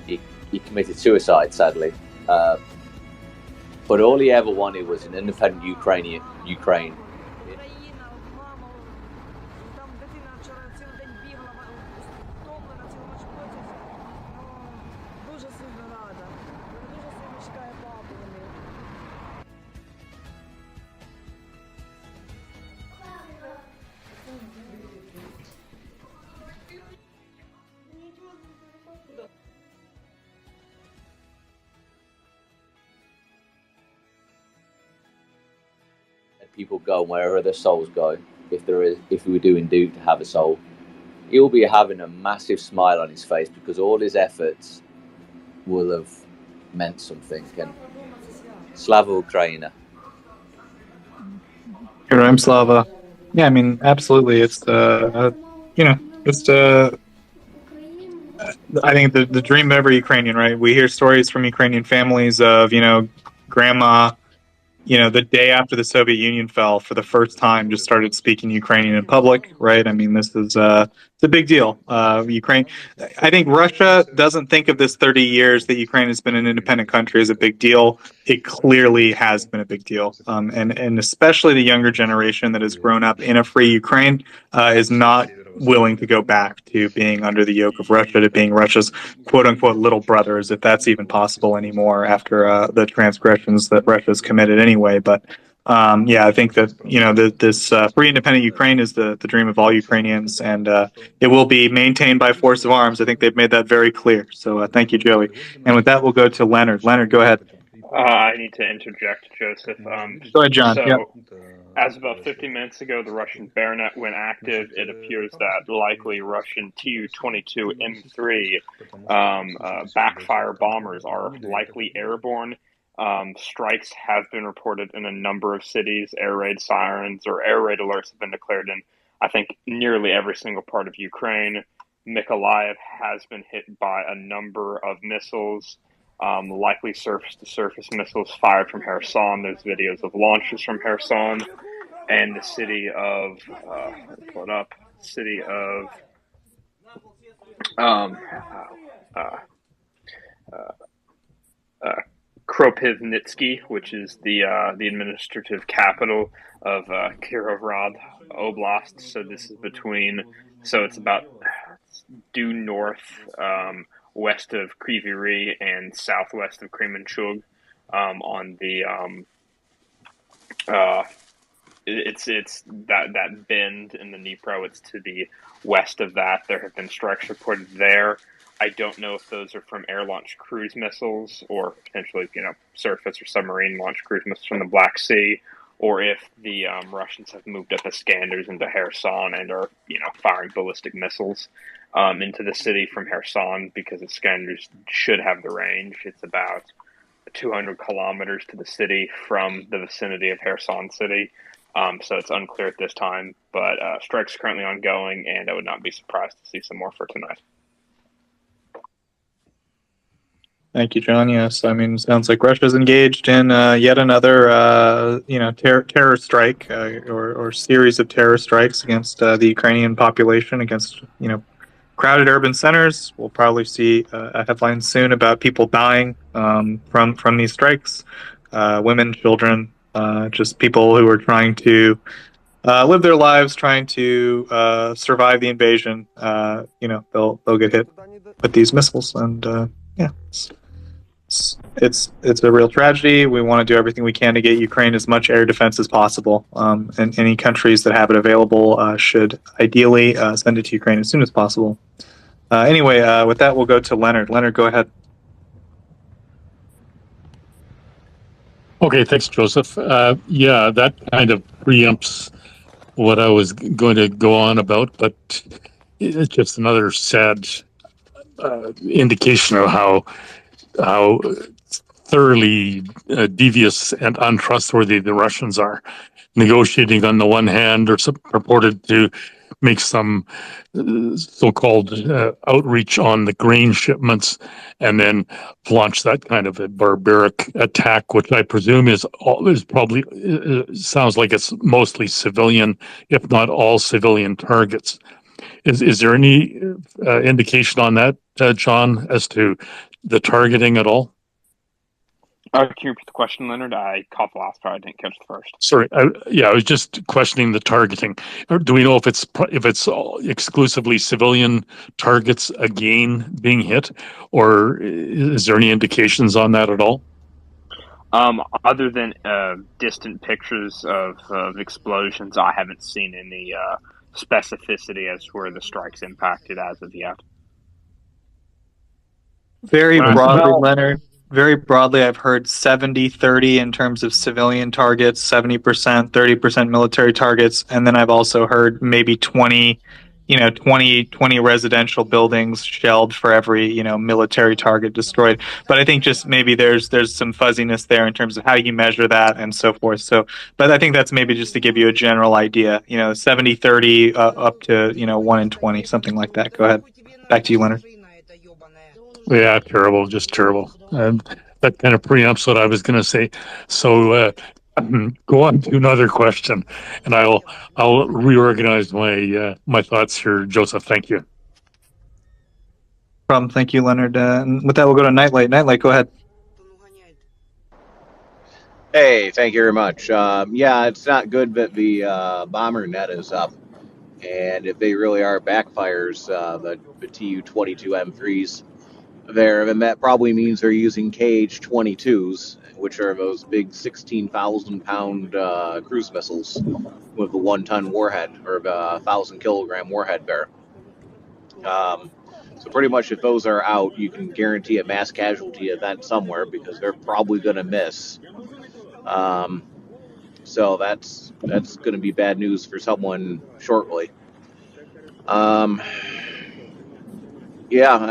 he committed suicide, sadly. But all he ever wanted was an independent Ukraine. People go wherever their souls go. If we do indeed have a soul, he'll be having a massive smile on his face because all his efforts will have meant something. And Slava Ukraina. Heroim Slava. Yeah, I mean, absolutely. It's I think the dream of every Ukrainian, right? We hear stories from Ukrainian families of, grandma, the day after the Soviet Union fell, for the first time, just started speaking Ukrainian in public, right? I mean, this is it's a big deal. Ukraine, I think Russia doesn't think of this 30 years that Ukraine has been an independent country as a big deal. It clearly has been a big deal, and especially the younger generation that has grown up in a free Ukraine is not willing to go back to being under the yoke of Russia, to being Russia's quote unquote little brothers, if that's even possible anymore after the transgressions that Russia's committed anyway. But I think that this free independent Ukraine is the dream of all Ukrainians, and it will be maintained by force of arms. I think they've made that very clear. So thank you, Joey. And with that, we'll go to Leonard. Leonard, go ahead. I need to interject, Joseph. Go ahead, John. So, Yep. as about 50 minutes ago, the Russian Baronet went active. It appears that likely Russian Tu-22 M3 backfire bombers are likely airborne. Strikes have been reported in a number of cities. Air raid sirens or air raid alerts have been declared in, I think, nearly every single part of Ukraine. Mykolaiv has been hit by a number of missiles. Likely surface-to-surface missiles fired from Kherson. There's videos of launches from Kherson, and the city of Kropivnitsky, which is the administrative capital of Kirovrad Oblast. So this is it's about due north. West of Kryvyi Rih and southwest of Kremenchug, on the it's that bend in the Dnipro. It's to the west of that. There have been strikes reported there. I don't know if those are from air-launched cruise missiles or potentially surface or submarine launched cruise missiles from the Black Sea, or if the Russians have moved up Iskanders into Kherson and are firing ballistic missiles into the city from Kherson, because Iskanders should have the range. It's about 200 kilometers to the city from the vicinity of Kherson city. So it's unclear at this time, but strikes are currently ongoing, and I would not be surprised to see some more for tonight. Thank you, John. Yes, I mean, sounds like Russia's engaged in yet another, terror strike or series of terror strikes against the Ukrainian population, against crowded urban centers. We'll probably see a headline soon about people dying from these strikes, women, children, just people who are trying to live their lives, trying to survive the invasion. They'll get hit with these missiles, and it's a real tragedy. We want to do everything we can to get Ukraine as much air defense as possible, and any countries that have it available should ideally send it to Ukraine as soon as possible. Anyway, with that, we'll go to Leonard. Leonard, go ahead. Okay, thanks, Joseph. That kind of preempts what I was going to go on about, but it's just another sad indication of how thoroughly devious and untrustworthy the Russians are, negotiating on the one hand, or purported to make some so-called outreach on the grain shipments, and then launch that kind of a barbaric attack, which I presume is probably sounds like it's mostly civilian, if not all civilian targets. Is there any indication on that, John, as to the targeting at all? Can you repeat the question, Leonard? I caught the last part. I didn't catch the first. Sorry. I was just questioning the targeting. Do we know if it's exclusively civilian targets again being hit, or is there any indications on that at all? Other than distant pictures of explosions, I haven't seen any specificity as to where the strikes impacted as of yet. Very broadly, Leonard. Very broadly, I've heard 70-30 in terms of civilian targets, 70%, 30% military targets, and then I've also heard maybe 20 residential buildings shelled for every, military target destroyed. But I think just maybe there's some fuzziness there in terms of how you measure that and so forth. So, but I think that's maybe just to give you a general idea, 70-30 up to, 1 in 20, something like that. Go ahead. Back to you, Leonard. Yeah, terrible, just terrible. That kind of preempts what I was going to say. So go on to another question, and I'll reorganize my thoughts here, Joseph. Thank you. Problem. Thank you, Leonard. And with that, we'll go to Nightlight. Nightlight, go ahead. Hey, thank you very much. Yeah, it's not good that the bomber net is up, and if they really are backfires, the Tu-22M3s there, then that probably means they're using KH-22s, which are those big 16,000-pound cruise missiles with the 1-ton warhead, or the 1,000-kilogram warhead there. So pretty much if those are out, you can guarantee a mass casualty event somewhere because they're probably going to miss. So that's going to be bad news for someone shortly. Yeah,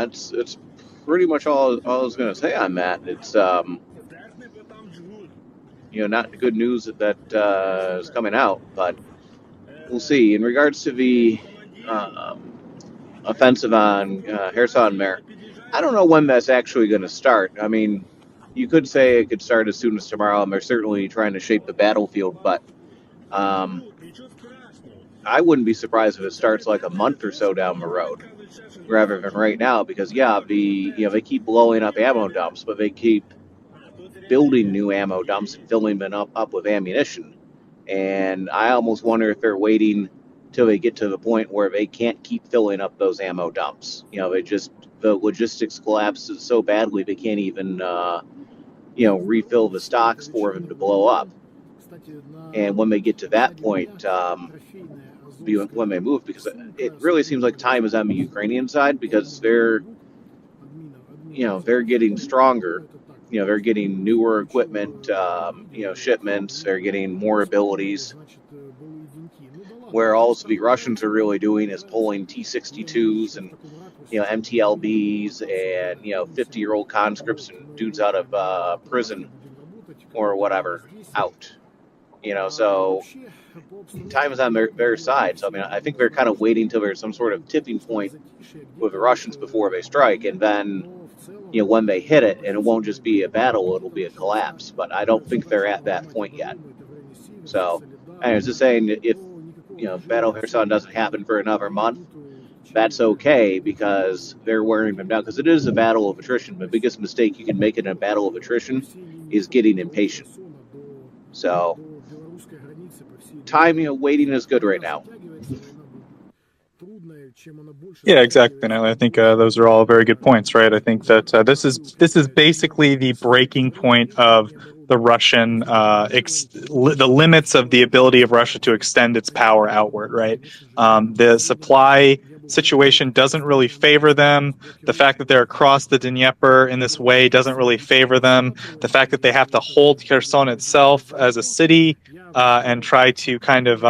it's pretty much all I was going to say on that. It's not good news that is coming out, but we'll see. In regards to the offensive on Kherson Mer, I don't know when that's actually going to start. I mean, you could say it could start as soon as tomorrow, and they're certainly trying to shape the battlefield, but I wouldn't be surprised if it starts like a month or so down the road, rather than right now, because they keep blowing up ammo dumps, but they keep building new ammo dumps and filling them up with ammunition. And I almost wonder if they're waiting till they get to the point where they can't keep filling up those ammo dumps. The logistics collapses so badly they can't even refill the stocks for them to blow up. And when they get to that point, when they move, because it really seems like time is on the Ukrainian side, because they're getting stronger. They're getting newer equipment, shipments. They're getting more abilities. Where also the Russians are really doing is pulling T-62s and MTLBs and 50-year-old conscripts and dudes out of prison or whatever out. So time is on their side. So I think they're kind of waiting till there's some sort of tipping point with the Russians before they strike, and then when they hit it, and it won't just be a battle, it'll be a collapse. But I don't think they're at that point yet. So I was just saying, if Battle of Kherson doesn't happen for another month, that's okay, because they're wearing them down. Because it is a battle of attrition. The biggest mistake you can make in a battle of attrition is getting impatient. So time, waiting is good right now. Yeah, exactly. And I think those are all very good points, right? I think that this is basically the breaking point of the Russian, the limits of the ability of Russia to extend its power outward, right? The supply situation doesn't really favor them. The fact that they're across the Dnieper in this way doesn't really favor them. The fact that they have to hold Kherson itself as a city and try to kind of,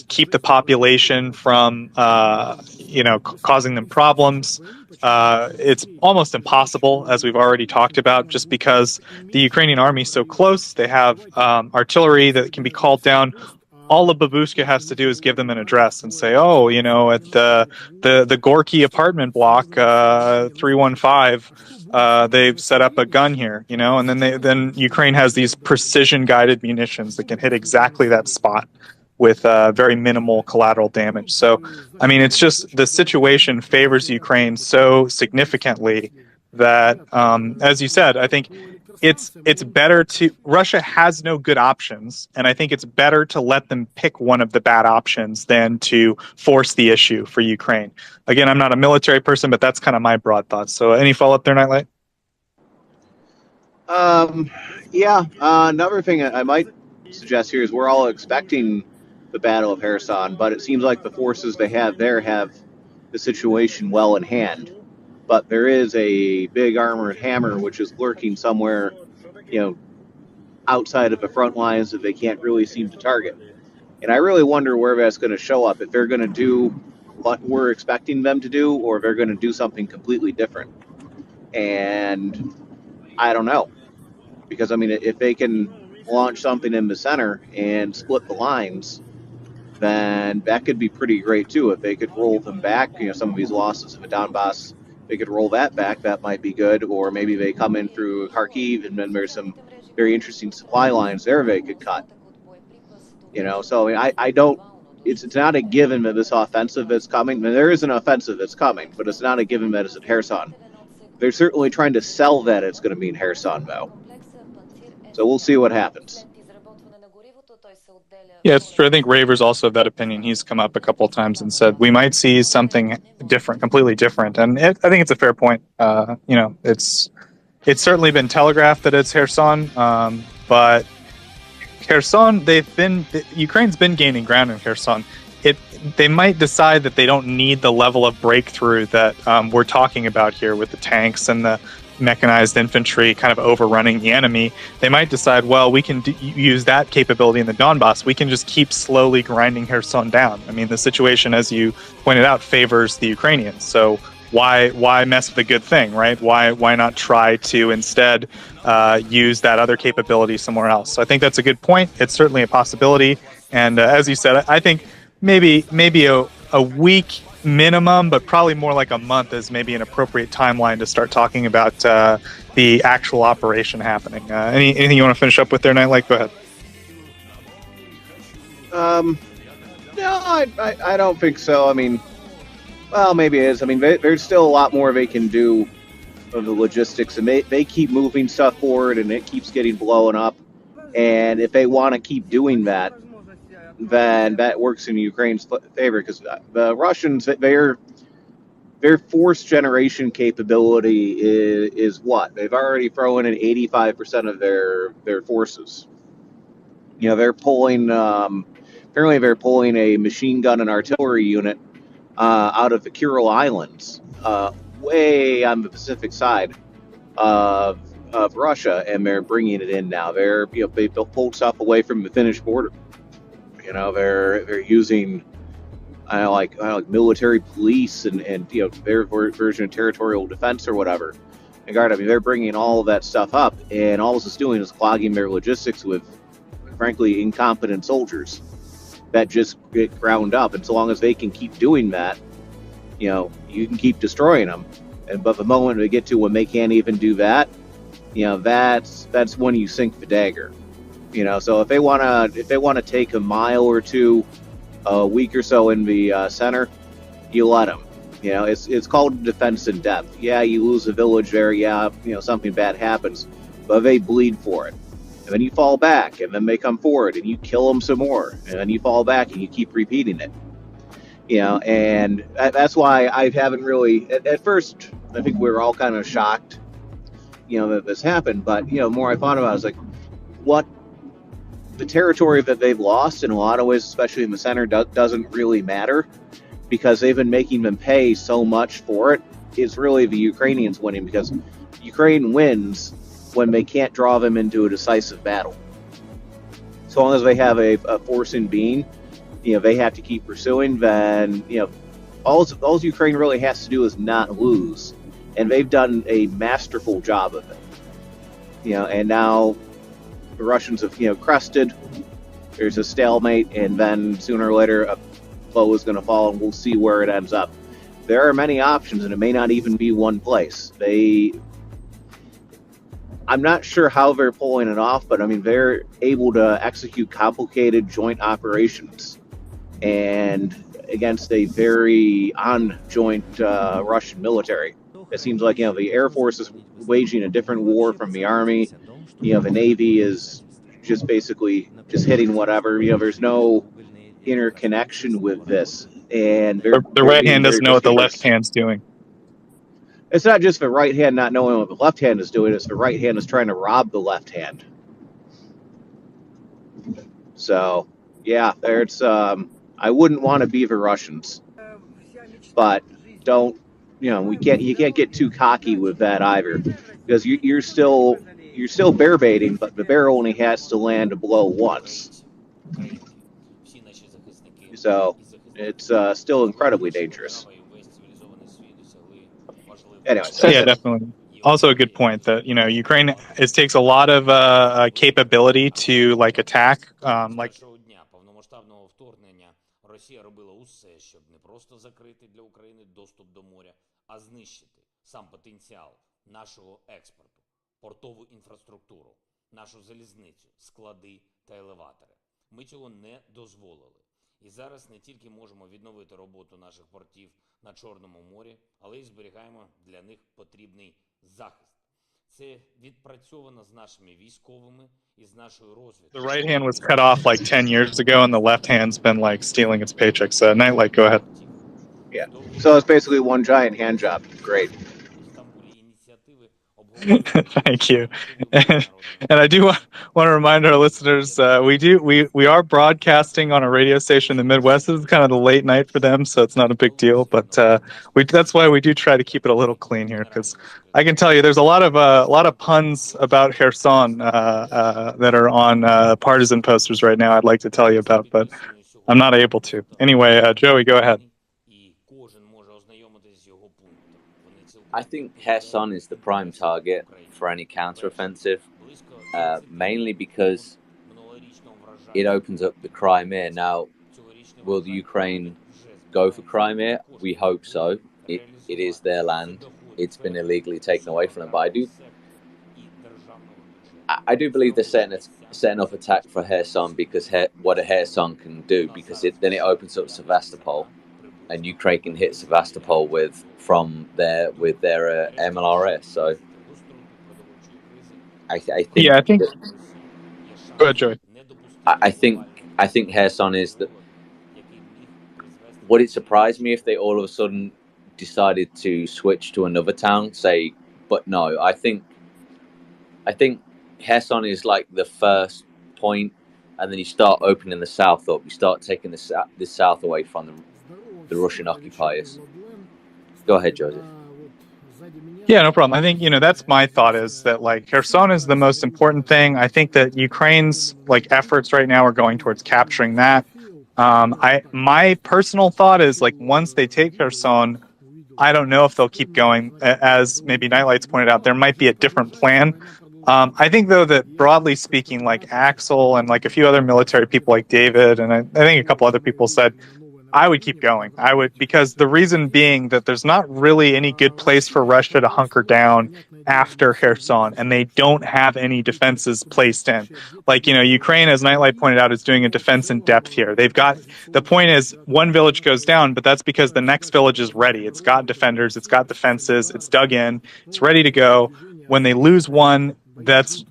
keep the population from, causing them problems. It's almost impossible, as we've already talked about, just because the Ukrainian army is so close. They have artillery that can be called down. All a Babushka has to do is give them an address and say, at the Gorky apartment block 315, they've set up a gun here, and then Ukraine has these precision guided munitions that can hit exactly that spot with very minimal collateral damage. So, it's just the situation favors Ukraine so significantly that, as you said, I think it's better to... Russia has no good options, and I think it's better to let them pick one of the bad options than to force the issue for Ukraine. Again, I'm not a military person, but that's kind of my broad thoughts. So any follow-up there, Nightlight? Another thing I might suggest here is we're all expecting the Battle of Kherson, but it seems like the forces they have there have the situation well in hand. But there is a big armored hammer which is lurking somewhere, outside of the front lines that they can't really seem to target. And I really wonder where that's going to show up, if they're going to do what we're expecting them to do, or if they're going to do something completely different. And I don't know. Because, if they can launch something in the center and split the lines, then that could be pretty great too. If they could roll them back, some of these losses in the Donbass they could roll that back. That might be good. Or maybe they come in through Kharkiv, and then there's some very interesting supply lines there they could cut. So I don't. It's not a given that this offensive is coming. I mean, there is an offensive that's coming, but it's not a given that it's at Kherson. They're certainly trying to sell that it's going to be in Kherson, though. So we'll see what happens. Yeah, it's true. I think Raver's also of that opinion. He's come up a couple of times and said we might see something different, completely different. And I think it's a fair point. It's certainly been telegraphed that it's Kherson, but Kherson, Ukraine's been gaining ground in Kherson. They might decide that they don't need the level of breakthrough that we're talking about here with the tanks and the mechanized infantry kind of overrunning the enemy. They might decide, well, we can use that capability in the Donbass. We can just keep slowly grinding Kherson down. I mean, the situation, as you pointed out, favors the Ukrainians. So why mess with a good thing, right? Why not try to instead use that other capability somewhere else? So I think that's a good point. It's certainly a possibility. And as you said, I think maybe a week minimum, but probably more like a month is maybe an appropriate timeline to start talking about the actual operation happening. Anything you want to finish up with there, Nightlight? Go ahead. No, I don't think so. I mean, well, maybe it is. I mean, there's still a lot more they can do of the logistics, and they keep moving stuff forward, and it keeps getting blown up. And if they want to keep doing that, then that works in Ukraine's favor, because the Russians, their force generation capability is what? They've already thrown in 85% of their forces. They're pulling, apparently they're pulling a machine gun and artillery unit out of the Kuril Islands, way on the Pacific side of Russia, and they're bringing it in now. They pulled stuff away from the Finnish border. They're using like military police and their version of territorial defense or whatever. And they're bringing all of that stuff up, and all this is doing is clogging their logistics with, frankly, incompetent soldiers that just get ground up. And so long as they can keep doing that, you can keep destroying them. But the moment they get to when they can't even do that, that's when you sink the dagger. So if they want to take a mile or two, a week or so in the center, you let them. It's called defense in depth. Yeah, you lose a village there. Yeah, something bad happens, but they bleed for it. And then you fall back, and then they come forward, and you kill them some more, and then you fall back, and you keep repeating it. And that's why I haven't really. At first, I think we were all kind of shocked, that this happened. But more I thought about it, I was like, what? The territory that they've lost in a lot of ways, especially in the center, doesn't really matter, because they've been making them pay so much for it. It's really the Ukrainians winning, because Ukraine wins when they can't draw them into a decisive battle. So long as they have a force in being, they have to keep pursuing, then all Ukraine really has to do is not lose, and they've done a masterful job of it. And now the Russians have crested. There's a stalemate, and then sooner or later a blow is going to fall, and we'll see where it ends up. There are many options, and it may not even be one place. I'm not sure how they're pulling it off, but I mean, they're able to execute complicated joint operations, and against a very on-joint Russian military. It seems like the Air Force is waging a different war from the Army. The Navy is just basically just hitting whatever. There's no interconnection with this, and the right hand doesn't know what the left hand's doing. It's not just the right hand not knowing what the left hand is doing; it's the right hand is trying to rob the left hand. So, yeah, there's. I wouldn't want to be the Russians, but don't. You can't get too cocky with that either, because you're still bear baiting, but the bear only has to land a blow once. So it's still incredibly dangerous. Anyway, yeah, definitely. Also, a good point that Ukraine takes a lot of capability to attack. Росія робила усе, щоб не просто закрити для України доступ до моря, а знищити сам потенціал нашого експорту, портову інфраструктуру, нашу залізницю, склади та елеватори. Ми цього не дозволили. І зараз не тільки можемо відновити роботу наших портів на Чорному морі, але й зберігаємо для них потрібний захист. Це відпрацьовано з нашими військовими і з нашою розвідкою. The right hand was cut off like 10 years ago, and the left hand's been like stealing its paychecks. Nightlight, go ahead. Yeah. So it's basically one giant hand job. Great. Thank you. And I do want to remind our listeners, we are broadcasting on a radio station in the Midwest. This is kind of the late night for them, so it's not a big deal. But that's why we do try to keep it a little clean here, because I can tell you there's a lot of puns about Kherson that are on partisan posters right now. I'd like to tell you about, but I'm not able to. Anyway, Joey, go ahead. I think Kherson is the prime target for any counteroffensive, mainly because it opens up the Crimea. Now, will the Ukraine go for Crimea? We hope so. It is their land. It's been illegally taken away from them. But I do believe they're setting up attack for Kherson because what a Kherson can do, because then it opens up Sevastopol, and Ukraine can hit Sevastopol with their MLRS. So I think. Yeah, I think. Go ahead, Joey. I think Kherson is the. Would it surprise me if they all of a sudden decided to switch to another town? But no. I think Kherson is like the first point, and then you start opening the south up. You start taking the south away from the Russian occupiers. Go ahead, Joseph. Yeah, no problem. I think, that's my thought, is that like Kherson is the most important thing. I think that Ukraine's like efforts right now are going towards capturing that. My personal thought is like once they take Kherson, I don't know if they'll keep going. As maybe Nightlights pointed out, there might be a different plan. I think though that broadly speaking, like Axel and like a few other military people like David, and I think a couple other people said, I would keep going. I would, because the reason being that there's not really any good place for Russia to hunker down after Kherson, and they don't have any defenses placed in. Like, Ukraine, as Nightlight pointed out, is doing a defense in depth here. The point is, one village goes down, but that's because the next village is ready. It's got defenders, it's got defenses, it's dug in, it's ready to go. When they lose one, that's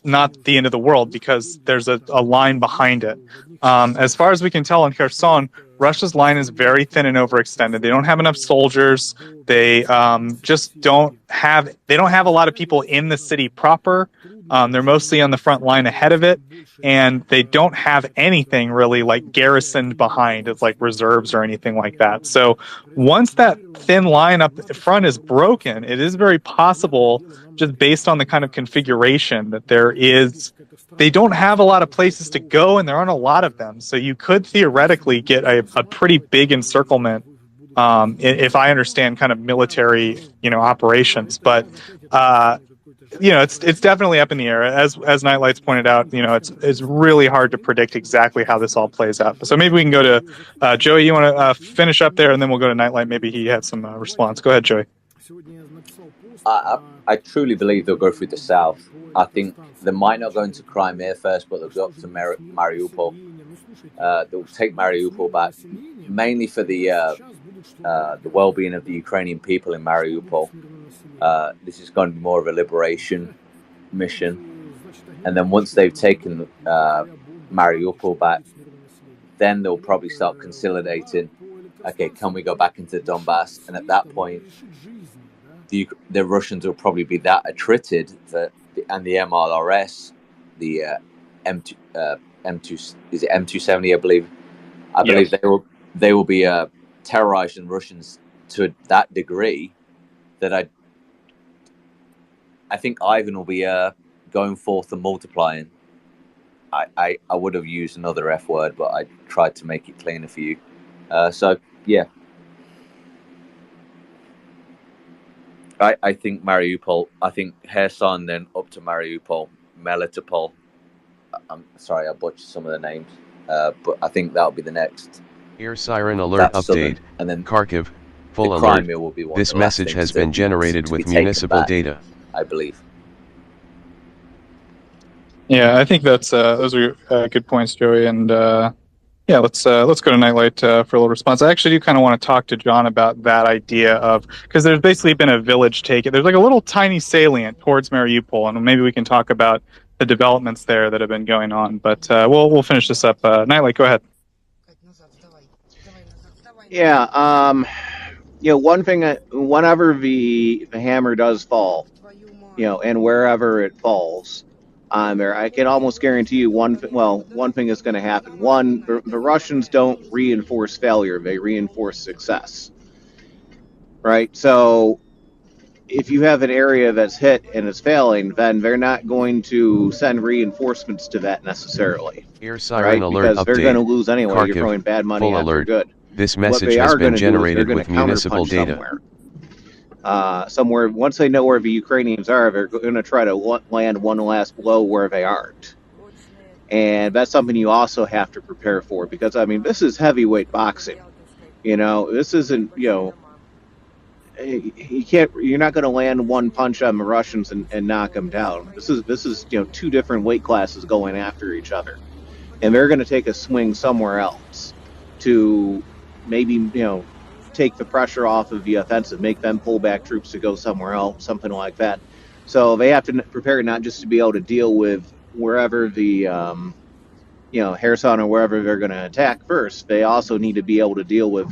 not the end of the world, because there's a line behind it. As far as we can tell in Kherson, Russia's line is very thin and overextended. They don't have enough soldiers. They just don't have a lot of people in the city proper. They're mostly on the front line ahead of it, and they don't have anything really like garrisoned behind as like reserves or anything like that. So once that thin line up front is broken, it is very possible, just based on the kind of configuration that they don't have a lot of places to go, and there aren't a lot of them. So you could theoretically get a pretty big encirclement, if I understand kind of military, operations. But it's definitely up in the air. As Nightlights pointed out, it's really hard to predict exactly how this all plays out. So maybe we can go to Joey. You want to finish up there, and then we'll go to Nightlight. Maybe he had some response. Go ahead, Joey. I truly believe they'll go through the south. I think they might not go into Crimea first, but they'll go up to Mariupol. They'll take Mariupol back, mainly for the well-being of the Ukrainian people in Mariupol. This is going to be more of a liberation mission. And then once they've taken Mariupol back, then they'll probably start consolidating. Okay, can we go back into Donbass? And at that point, the Russians will probably be that attrited and the MLRS, the M2 is it M270? I believe they will be terrorizing Russians to that degree that I think Ivan will be going forth and multiplying. I would have used another F word, but I tried to make it cleaner for you. So yeah. I think Mariupol, I think Kherson, then up to Mariupol, Melitopol. I'm sorry, I butchered some of the names, but I think that'll be the next. Air siren alert update. And then Kharkiv, Full the alert. Crimea will be one This of the last message things has that been needs generated to with be taken municipal back, data. I believe. Yeah, I think that's those are good points, Joey. And yeah, let's go to Nightlight for a little response. I actually do kind of want to talk to John about that idea of, because there's basically been a village taken. There's like a little tiny salient towards Mariupol, and maybe we can talk about the developments there that have been going on. But we'll finish this up. Nightlight, go ahead. Yeah, one thing, whenever the hammer does fall, and wherever it falls, I can almost guarantee you one thing is going to happen. One, the Russians don't reinforce failure; they reinforce success. Right. So, if you have an area that's hit and it's failing, then they're not going to send reinforcements to that necessarily. Air siren alert because update. they're going to lose anyway. Kharkiv, You're throwing bad money full after alert. good. This What message they has are been gonna do is they're generated gonna with municipal counterpunch data. somewhere. Once they know where the Ukrainians are, they're going to try to land one last blow where they aren't. And that's something you also have to prepare for, because I mean, this is heavyweight boxing. This isn't, you can't. You're not going to land one punch on the Russians and knock them down. This is two different weight classes going after each other, and they're going to take a swing somewhere else to maybe take the pressure off of the offensive, make them pull back troops to go somewhere else, something like that. So they have to prepare not just to be able to deal with wherever the Kherson or wherever they're going to attack first. They also need to be able to deal with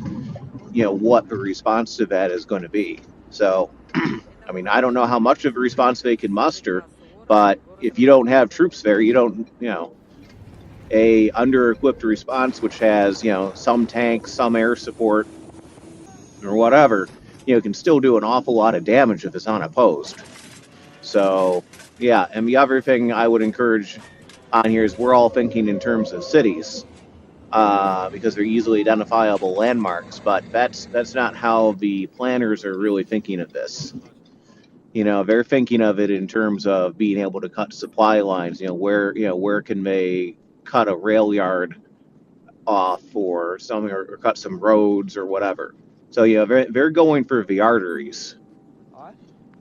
what the response to that is going to be. So I mean, I don't know how much of a response they can muster, but if you don't have troops there, you don't a under-equipped response which has some tanks, some air support, or whatever, can still do an awful lot of damage if it's unopposed. So yeah, and the other thing I would encourage on here is we're all thinking in terms of cities, because they're easily identifiable landmarks, but that's not how the planners are really thinking of this. They're thinking of it in terms of being able to cut supply lines. Where can they cut a rail yard off or something, or cut some roads or whatever. So they're going for the arteries,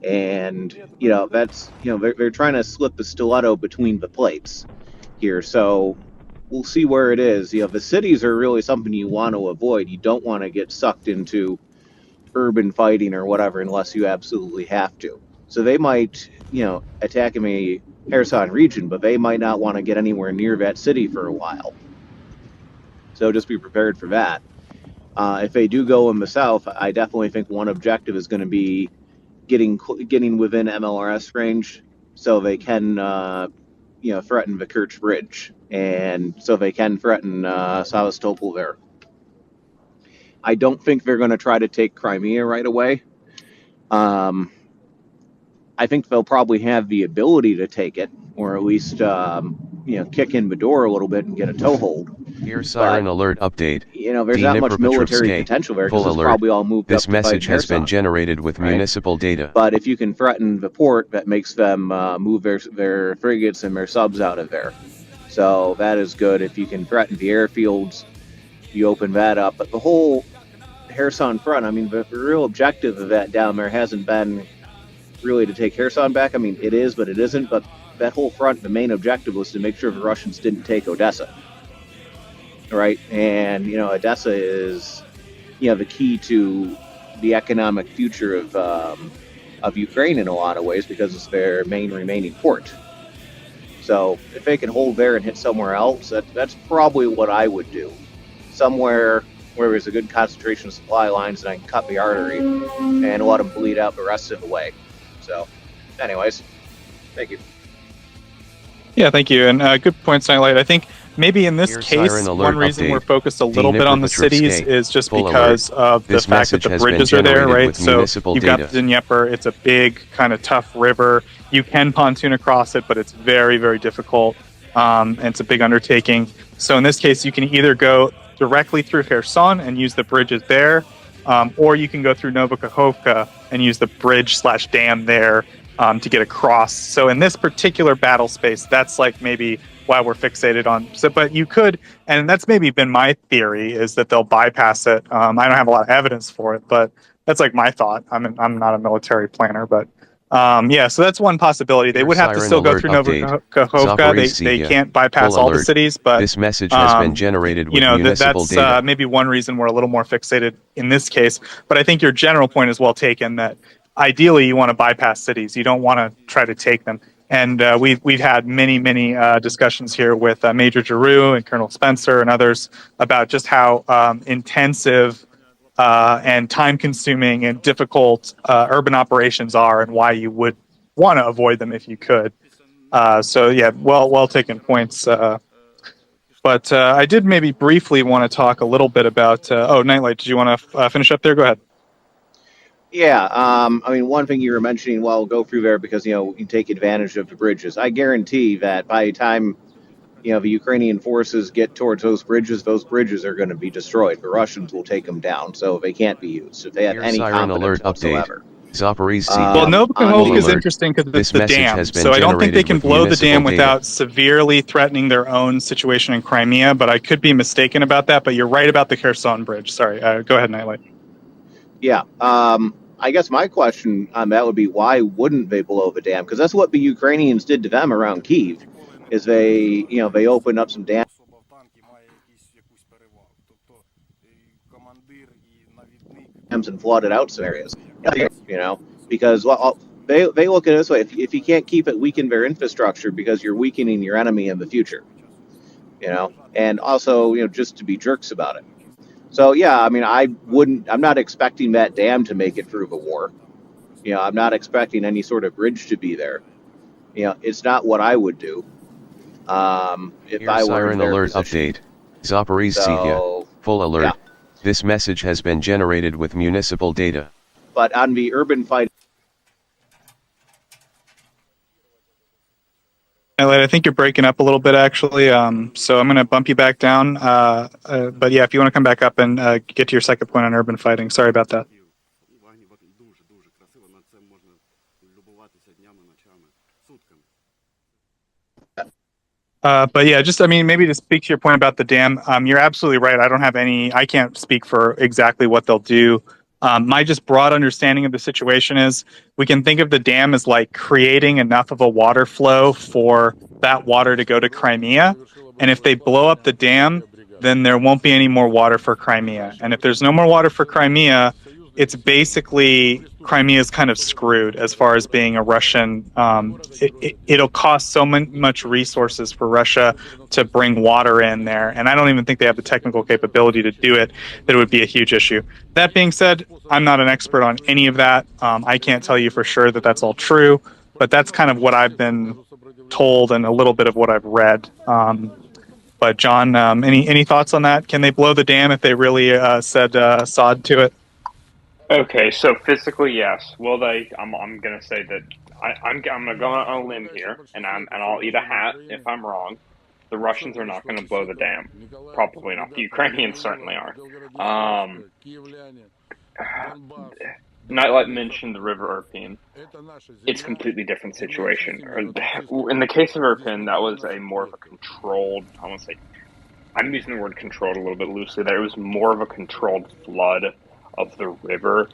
and that's they're trying to slip the stiletto between the plates here. So we'll see where it is. The cities are really something you want to avoid. You don't want to get sucked into urban fighting or whatever unless you absolutely have to. So they might attack in the Kherson region, but they might not want to get anywhere near that city for a while. So just be prepared for that. If they do go in the south, I definitely think one objective is going to be getting within MLRS range, so they can threaten the Kerch Bridge, and so they can threaten Sevastopol there. I don't think they're going to try to take Crimea right away. I think they'll probably have the ability to take it, or at least kick in the door a little bit and get a toehold. Air siren alert update. There's not much military potential there because it's probably all moved this up to message fight has been Kherson, generated with right? municipal data. But if you can threaten the port, that makes them move their frigates and their subs out of there. So that is good. If you can threaten the airfields, you open that up. But the whole Kherson front, I mean, the real objective of that down there hasn't been really to take Kherson back. I mean, it is, but it isn't. But that whole front, the main objective was to make sure the Russians didn't take Odessa. Right? And, Odessa is, the key to the economic future of Ukraine in a lot of ways, because it's their main remaining port. So if they can hold there and hit somewhere else, that's probably what I would do. Somewhere where there's a good concentration of supply lines and I can cut the artery and let them bleed out the rest of the way. So, anyways, thank you. Yeah, thank you. And good points, Nightlight. I think maybe in this case, one reason we're focused a little bit on the cities is just because of the fact that the bridges are there, right? So you've got the Dnieper. It's a big, kind of tough river. You can pontoon across it, but it's very, very difficult. And it's a big undertaking. So in this case, you can either go directly through Kherson and use the bridges there, or you can go through Novokakhovka and use the bridge/dam there to get across. So in this particular battle space, that's like maybe why we're fixated on. So, but you could, and that's maybe been my theory, is that they'll bypass it. I don't have a lot of evidence for it, but That's like my thought. I'm not a military planner, but yeah. So that's one possibility. They would have to Siren still go alert through update. Novakhovka. They Zaporizhzhia. can't bypass Full all the alert. cities, but This message has been generated with municipal that's data. maybe one reason we're a little more fixated in this case. But I think your general point is well taken. That ideally you want to bypass cities. You don't want to try to take them. And we've had many discussions here with Major Giroux and Colonel Spencer and others about just how intensive and time-consuming and difficult urban operations are, and why you would want to avoid them if you could. So yeah, well taken points. But I did maybe briefly want to talk a little bit about. Nightlight, did you want to finish up there? Go ahead. Yeah, I mean, one thing you were mentioning, well, go through there because, you can take advantage of the bridges. I guarantee that by the time, the Ukrainian forces get towards those bridges are going to be destroyed. The Russians will take them down, so they can't be used if they have Air any siren confidence alert whatsoever. update. Zaporizhzhia. Well, Novakhovka Full is alert. interesting because This it's the message dam, has been so I don't think they generated can with blow the municipal dam data. without severely threatening their own situation in Crimea. But I could be mistaken about that. But you're right about the Kherson Bridge. Sorry, go ahead, Nightlight. Yeah, I guess my question on that would be, why wouldn't they blow the dam? Because that's what the Ukrainians did to them around Kyiv, is they opened up some dams and flooded out some areas. Because they look at it this way: if you can't keep it, weaken their infrastructure because you're weakening your enemy in the future. And also just to be jerks about it. So yeah, I mean, I'm not expecting that dam to make it through the war. I'm not expecting any sort of bridge to be there. It's not what I would do. If Air I were in siren their alert position. update. Zaporizhzhia. So, Full alert. yeah. This message has been generated with municipal data. But on the urban fight, Nightlight, I think you're breaking up a little bit, actually. So I'm going to bump you back down. But yeah, if you want to come back up and get to your second point on urban fighting. Sorry about that. But yeah, maybe to speak to your point about the dam, you're absolutely right. I can't speak for exactly what they'll do. My just broad understanding of the situation is we can think of the dam as like creating enough of a water flow for that water to go to Crimea. And if they blow up the dam, then there won't be any more water for Crimea. And if there's no more water for Crimea, it's basically Crimea's kind of screwed as far as being a Russian. It'll cost so much resources for Russia to bring water in there, and I don't even think they have the technical capability to do it. That it would be a huge issue. That being said, I'm not an expert on any of that. I can't tell you for sure that that's all true, but that's kind of what I've been told and a little bit of what I've read. But John, any thoughts on that? Can they blow the dam if they really said sod to it? Okay, so physically, yes. Will they? I'm gonna say that I'm gonna go on a limb here, and I'll eat a hat if I'm wrong. The Russians are not gonna blow the dam. Probably not. The Ukrainians certainly are. Nightlight mentioned the River Irpin. It's a completely different situation. In the case of Irpin, that was a more of a controlled. I'm using the word controlled a little bit loosely there. It was more of a controlled flood of the river.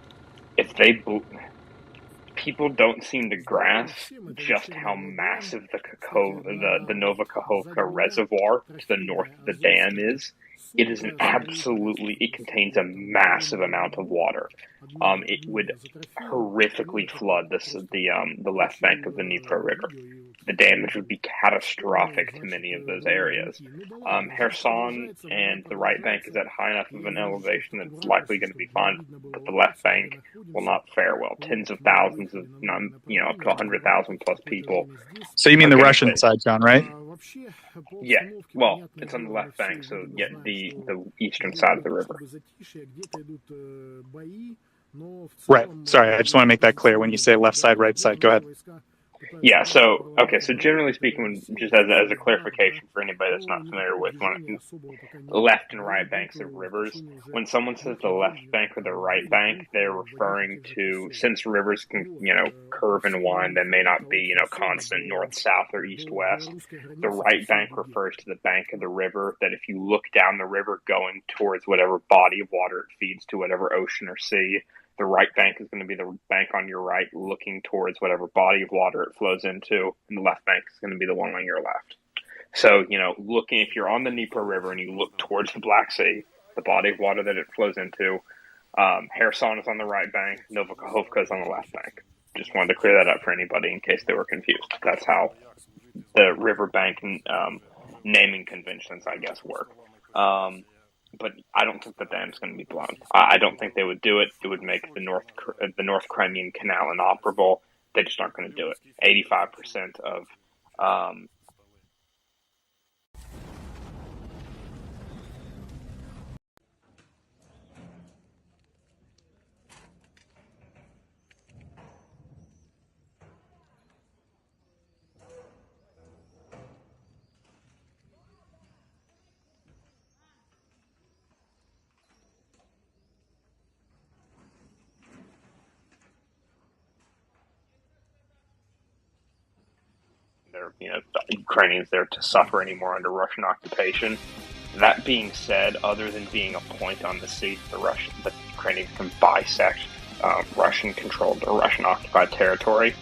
People don't seem to grasp just how massive the Novakhovka reservoir to the north of the dam is. It is it contains a massive amount of water. It would horrifically flood the left bank of the Dnipro River. The damage would be catastrophic to many of those areas. Kherson and the right bank is at high enough of an elevation that it's likely going to be fine, but the left bank will not fare well. Tens of thousands of, up to 100,000 plus people. So you mean the Russian side, John, right? Yeah, well, it's on the left bank, so yeah, the eastern side of the river. Right. Sorry, I just want to make that clear when you say left side, right side. Go ahead. Yeah, so generally speaking, just as a clarification for anybody that's not familiar with left and right banks of rivers, when someone says the left bank or the right bank, they're referring to, since rivers can, curve and wind, they may not be, constant north-south or east-west. The right bank refers to the bank of the river that if you look down the river going towards whatever body of water it feeds to, whatever ocean or sea, The right bank is going to be the bank on your right, looking towards whatever body of water it flows into, and the left bank is going to be the one on your left. So, looking, if you're on the Dnipro River and you look towards the Black Sea, the body of water that it flows into, Kherson is on the right bank, Nova Kakhovka is on the left bank. Just wanted to clear that up for anybody in case they were confused. That's how the riverbank naming conventions, I guess, work. But I don't think the dam's going to be blown. I don't think they would do it. It would make the North Crimean Canal inoperable. They just aren't going to do it. 85% of the Ukrainians there to suffer anymore under Russian occupation. That being said, other than being a point on the sea, the Ukrainians can bisect Russian-controlled or Russian-occupied territory.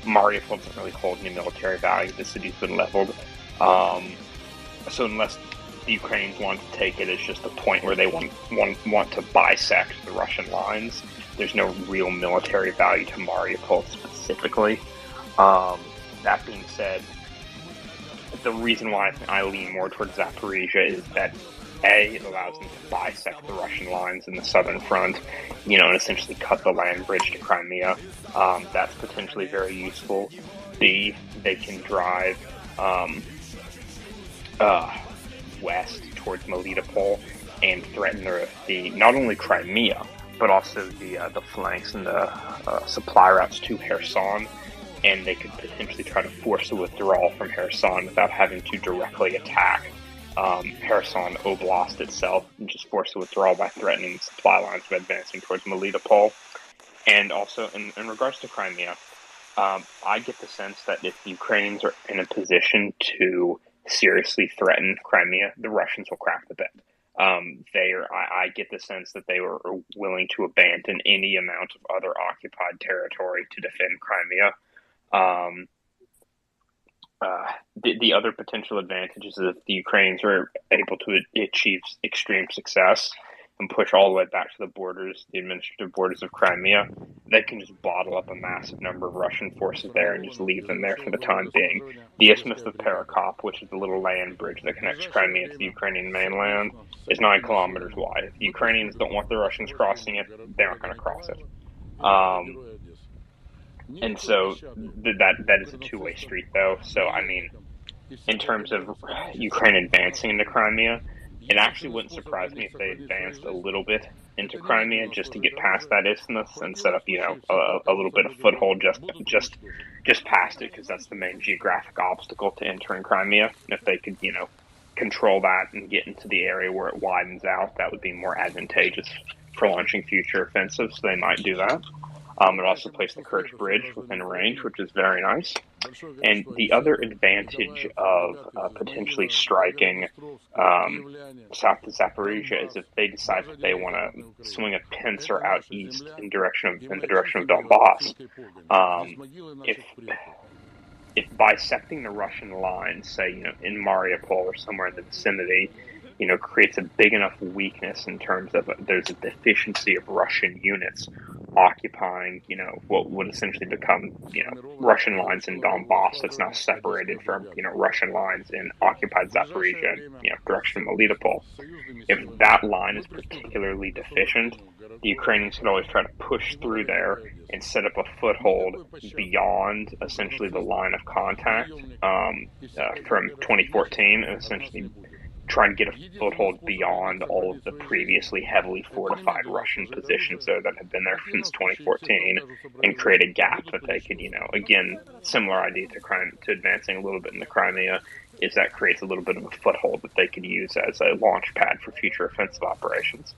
Mariupol doesn't really hold any military value. The city's been leveled. So unless the Ukrainians want to take it as just a point where they want to bisect the Russian lines, there's no real military value to Mariupol specifically. That being said, the reason why I lean more towards Zaporizhia is that A, it allows them to bisect the Russian lines in the southern front, and essentially cut the land bridge to Crimea. That's potentially very useful. B, they can drive west towards Melitopol and threaten the not only Crimea, but also the flanks and the supply routes to Kherson. And they could potentially try to force a withdrawal from Kherson without having to directly attack Kherson Oblast itself, and just force a withdrawal by threatening the supply lines of advancing towards Melitopol. And also, in regards to Crimea, I get the sense that if the Ukrainians are in a position to seriously threaten Crimea, the Russians will crack the bed. I get the sense that they were willing to abandon any amount of other occupied territory to defend Crimea. The other potential advantages is if the Ukrainians are able to achieve extreme success and push all the way back to the borders, the administrative borders of Crimea, they can just bottle up a massive number of Russian forces there and just leave them there for the time being. The Isthmus of Perekop, which is the little land bridge that connects Crimea to the Ukrainian mainland, is 9 kilometers wide. If the Ukrainians don't want the Russians crossing it, they're not going to cross it. And so that is a two-way street, though. So, I mean, in terms of Ukraine advancing into Crimea, it actually wouldn't surprise me if they advanced a little bit into Crimea just to get past that isthmus and set up, a little bit of foothold just past it, because that's the main geographic obstacle to entering Crimea. If they could, control that and get into the area where it widens out, that would be more advantageous for launching future offensives. So they might do that. It also placed the Kerch Bridge within range, which is very nice. And the other advantage of potentially striking south to Zaporizhia is if they decide that they want to swing a pincer out east in the direction of Donbass. If bisecting the Russian line, say in Mariupol or somewhere in the vicinity, creates a big enough weakness in terms of there's a deficiency of Russian units occupying, what would essentially become, Russian lines in Donbass that's now separated from, Russian lines in occupied Zaporizhia, direction of Melitopol. If that line is particularly deficient, the Ukrainians could always try to push through there and set up a foothold beyond essentially the line of contact from 2014 and essentially try and get a foothold beyond all of the previously heavily fortified Russian positions there that have been there since 2014 and create a gap that they could, again, similar idea to advancing a little bit in the Crimea, is that creates a little bit of a foothold that they could use as a launch pad for future offensive operations.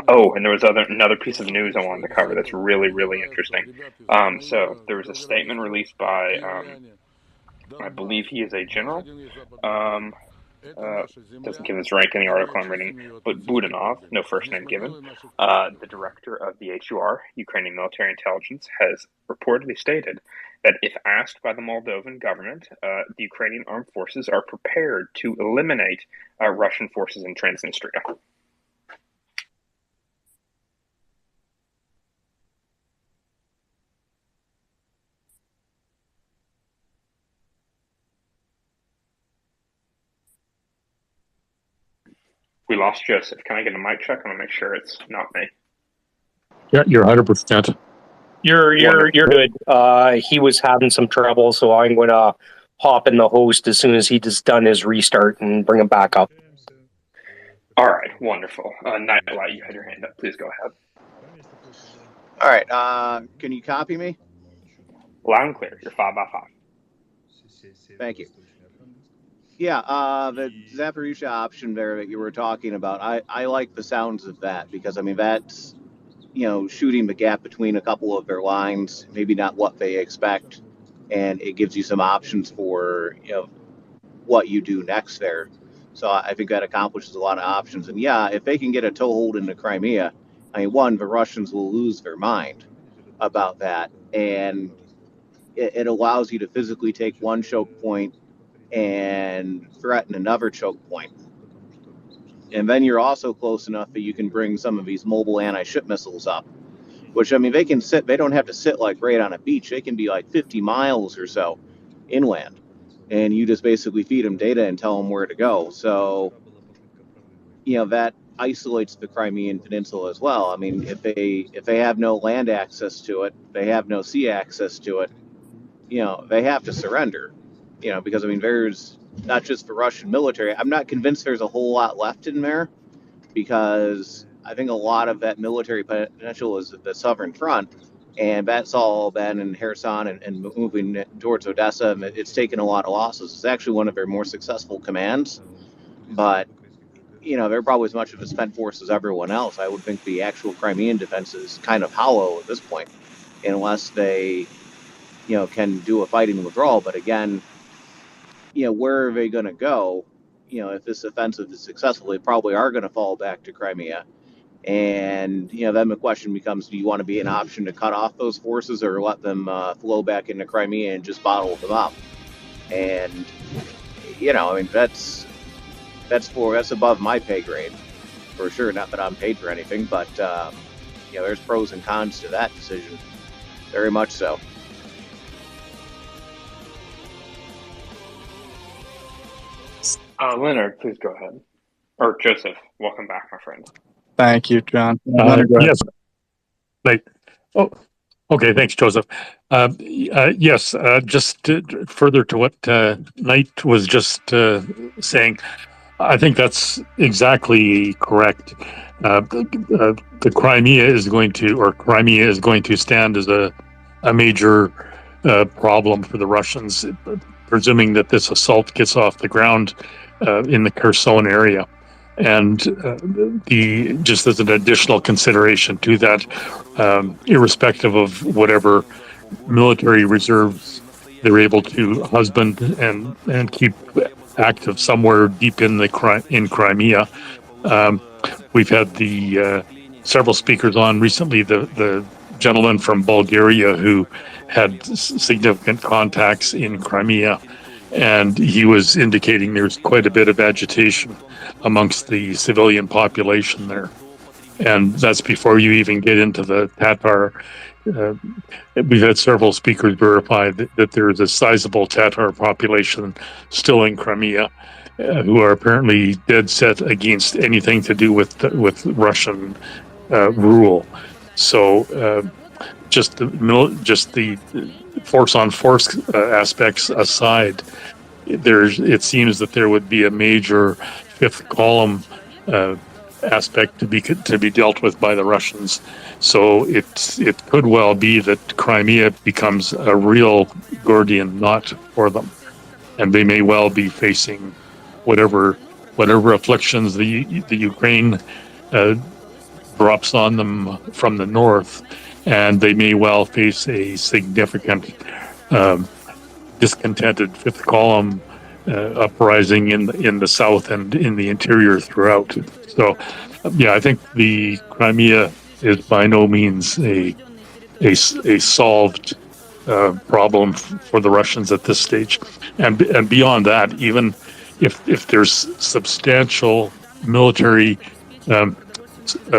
Oh, and there was another piece of news I wanted to cover that's really, really interesting. So there was a statement released by, I believe he is a general. doesn't give his rank in the article I'm reading, but Budanov, no first name given, the director of the HUR, Ukrainian Military Intelligence, has reportedly stated that if asked by the Moldovan government, the Ukrainian armed forces are prepared to eliminate Russian forces in Transnistria. We lost Joseph. Can I get a mic check? I want to make sure it's not me. Yeah, you're 100%. You're good. He was having some trouble, so I'm going to hop in the host as soon as he just done his restart and bring him back up. All right, wonderful. Nightlight, you had your hand up. Please go ahead. All right. Can you copy me? Loud and clear. You're 5x5. Thank you. Yeah, the Zaporizhzhia option there that you were talking about, I like the sounds of that because, I mean, that's, shooting the gap between a couple of their lines, maybe not what they expect, and it gives you some options for, what you do next there. So I think that accomplishes a lot of options. And yeah, if they can get a toehold into Crimea, I mean, one, the Russians will lose their mind about that, and it allows you to physically take one choke point and threaten another choke point. And then you're also close enough that you can bring some of these mobile anti-ship missiles up, which, I mean, they don't have to sit like right on a beach. They can be like 50 miles or so inland. And you just basically feed them data and tell them where to go. So, that isolates the Crimean Peninsula as well. I mean, if they have no land access to it, they have no sea access to it, they have to surrender. Because, I mean, there's not just the Russian military. I'm not convinced there's a whole lot left in there because I think a lot of that military potential is the southern front, and that's all been in Kherson and moving towards Odessa, and it's taken a lot of losses. It's actually one of their more successful commands, but, they're probably as much of a spent force as everyone else. I would think the actual Crimean defense is kind of hollow at this point, unless they, can do a fighting withdrawal. But again, where are they going to go? If this offensive is successful, they probably are going to fall back to Crimea. And, then the question becomes, do you want to be an option to cut off those forces or let them flow back into Crimea and just bottle them up? And, I mean, that's above my pay grade, for sure. Not that I'm paid for anything, but, there's pros and cons to that decision. Very much so. Leonard, please go ahead. Or Joseph, welcome back, my friend. Thank you, John. Yes. Oh, okay. Thanks, Joseph. Yes. Just further to what Knight was just saying, I think that's exactly correct. The Crimea is going to stand as a major problem for the Russians, presuming that this assault gets off the ground in the Kherson area. And just as an additional consideration to that, irrespective of whatever military reserves they're able to husband and keep active somewhere deep in Crimea, we've had the several speakers on recently. The gentleman from Bulgaria who had significant contacts in Crimea, and he was indicating there's quite a bit of agitation amongst the civilian population there. And that's before you even get into the Tatar. We've had several speakers verify that there is a sizable Tatar population still in Crimea who are apparently dead set against anything to do with Russian rule. So just the force on force aspects aside, it seems that there would be a major fifth column aspect to be dealt with by the Russians. So it could well be that Crimea becomes a real Gordian knot for them, and they may well be facing whatever afflictions the Ukraine drops on them from the north, and they may well face a significant discontented fifth column uprising in the south and in the interior throughout. So, yeah, I think the Crimea is by no means a solved problem for the Russians at this stage, and beyond that, even if there's substantial military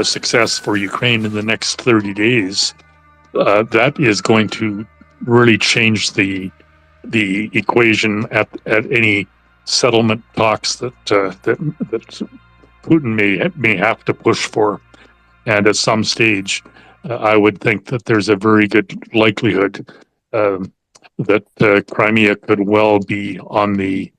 success for Ukraine in the next 30 days, that is going to really change the equation at any settlement talks that Putin may have to push for, and at some stage, I would think that there's a very good likelihood that Crimea could well be on the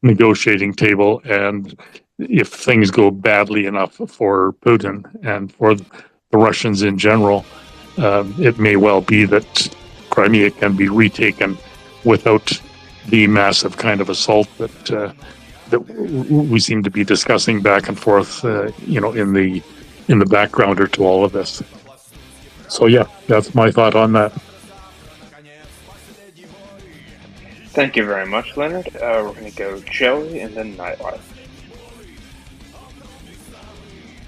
negotiating table, and if things go badly enough for Putin and for the Russians in general, it may well be that Crimea can be retaken without the massive kind of assault that we seem to be discussing back and forth, in the backgrounder to all of this. So yeah, that's my thought on that. Thank you very much, Leonard. We're going to go Joey and then Nightlife.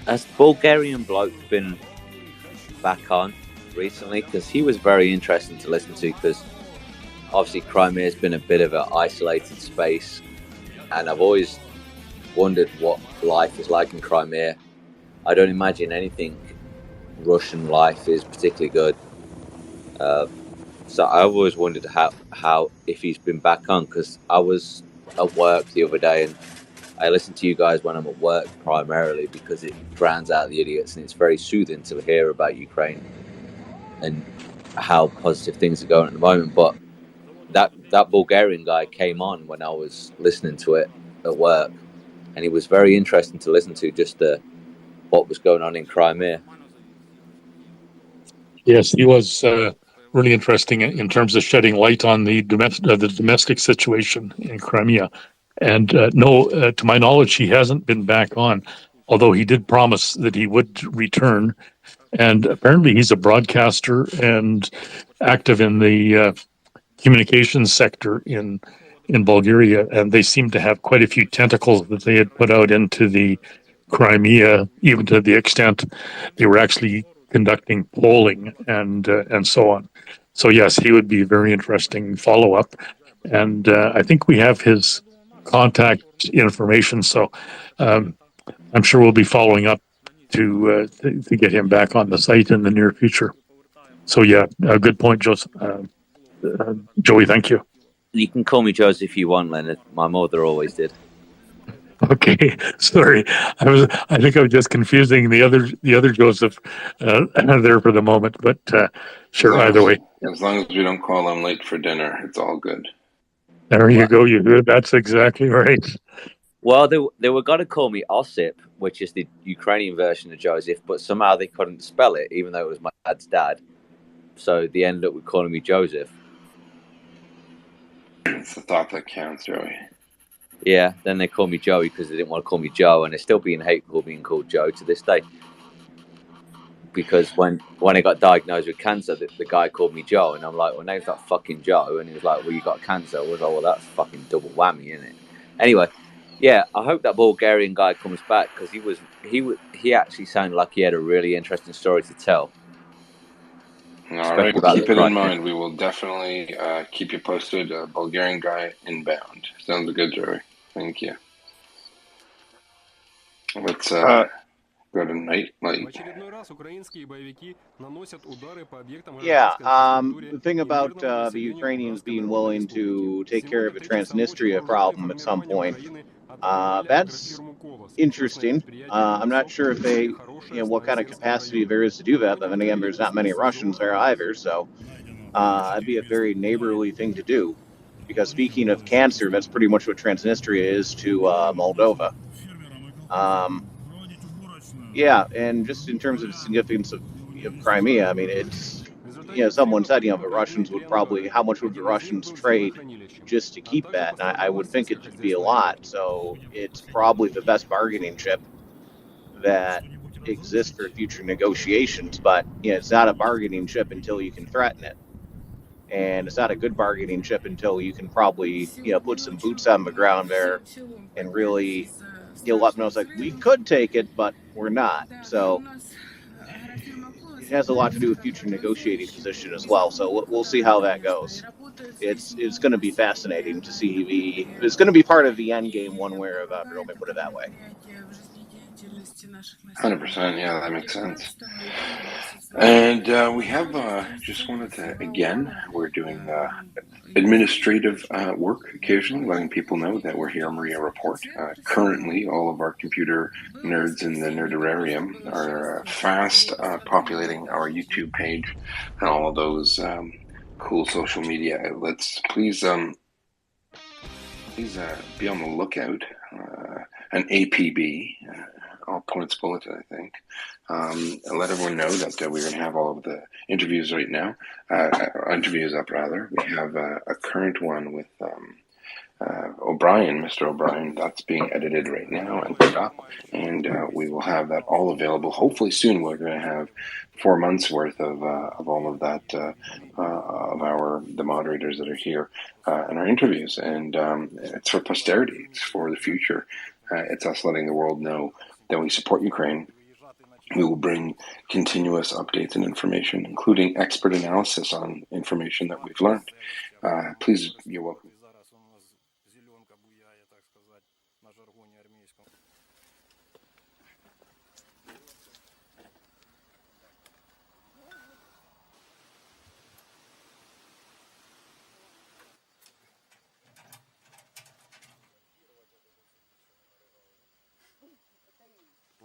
Has the Bulgarian bloke been back on recently? Because he was very interesting to listen to, because obviously Crimea has been a bit of an isolated space, and I've always wondered what life is like in Crimea. I don't imagine anything Russian life is particularly good. So I always wondered how if he's been back on, because I was at work the other day and I listen to you guys when I'm at work primarily because it drowns out the idiots, and it's very soothing to hear about Ukraine and how positive things are going at the moment. But that Bulgarian guy came on when I was listening to it at work, and he was very interesting to listen to, just what was going on in Crimea. Yes, he was really interesting in terms of shedding light on the domestic situation in Crimea. And to my knowledge, he hasn't been back on, although he did promise that he would return. And apparently he's a broadcaster and active in the communications sector in Bulgaria. And they seem to have quite a few tentacles that they had put out into the Crimea, even to the extent they were actually conducting polling and so on. So yes, he would be a very interesting follow-up. And I think we have his contact information, so I'm sure we'll be following up to get him back on the site in the near future. So yeah, a good point, Joey. Thank you. You can call me Joseph if you want, Leonard. My mother always did. Okay, sorry. I think I was just confusing the other Joseph there for the moment, but sure. Either way, as long as we don't call him late for dinner, it's all good. There you go. That's exactly right. Well, they were going to call me Osip, which is the Ukrainian version of Joseph, but somehow they couldn't spell it, even though it was my dad's dad. So they ended up with calling me Joseph. It's the thought that counts, Joey. Yeah, then they called me Joey because they didn't want to call me Joe, and they're still being hateful being called Joe to this day. Because when I got diagnosed with cancer, the guy called me Joe, and I'm like, well, name's not fucking Joe. And he was like, well, you got cancer. I was like, well, that's fucking double whammy, isn't it? Anyway, yeah, I hope that Bulgarian guy comes back, because he actually sounded like he had a really interesting story to tell. All right, keep it in mind. We will definitely keep you posted. Bulgarian guy inbound. Sounds good, Joey. Thank you. Let's go to Nightlight. Yeah, the thing about the Ukrainians being willing to take care of a Transnistria problem at some point, that's interesting. I'm not sure if they, what kind of capacity there is to do that. But then again, there's not many Russians there either, so that'd be a very neighborly thing to do. Because speaking of cancer, that's pretty much what Transnistria is to Moldova. Yeah, and just in terms of the significance of Crimea, I mean, it's, someone said, the Russians would probably, how much would the Russians trade just to keep that? And I would think it would be a lot, so it's probably the best bargaining chip that exists for future negotiations, but, it's not a bargaining chip until you can threaten it. and it's not a good bargaining chip until you can probably, put some boots on the ground there and really, let them know it's like, we could take it, but we're not. So it has a lot to do with future negotiating position as well. So we'll see how that goes. It's going to be fascinating to see it's going to be part of the end game one way or the other. Let me put it that way. 100%, yeah, that makes sense. And we have just wanted to, again, we're doing administrative work occasionally, letting people know that we're here on Maria Report. Currently, all of our computer nerds in the Nerdarium are fast populating our YouTube page and all of those cool social media outlets. Please be on the lookout. An APB, all points bulletin, I think. And let everyone know that we're going to have all of the interviews right now. Interviews up, rather. We have a current one with O'Brien, Mr. O'Brien. That's being edited right now and put up. And we will have that all available. Hopefully soon we're going to have 4 months worth of all of that, of the moderators that are here in our interviews. And it's for posterity. It's for the future. It's us letting the world know that we support Ukraine. We will bring continuous updates and information, including expert analysis on information that we've learned. Please, you're welcome.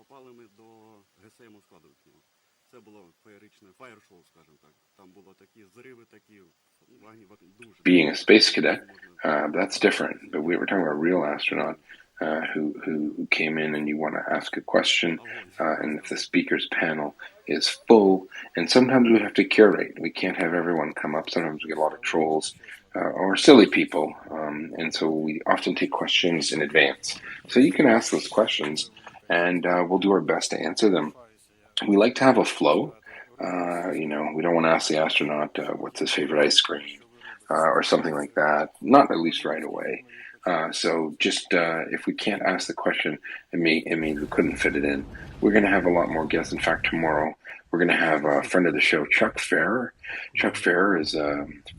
Попали ми до ГСМ складовиків. Це було феєричне фаєр-шоу, скажімо так. Там було такі зриви, такі дуже. Being a space cadet, that's different. But we were talking about a real astronaut who came in, and you want to ask a question, and if the speakers panel is full, and sometimes we have to curate. We can't have everyone come up. Sometimes we get a lot of trolls or silly people, and so we often take questions in advance. So you can ask those questions, and we'll do our best to answer them. We like to have a flow. We don't want to ask the astronaut what's his favorite ice cream or something like that. Not at least right away. So just if we can't ask the question, it means we couldn't fit it in. We're going to have a lot more guests. In fact, tomorrow we're going to have a friend of the show, Chuck Ferrer. Chuck Ferrer is a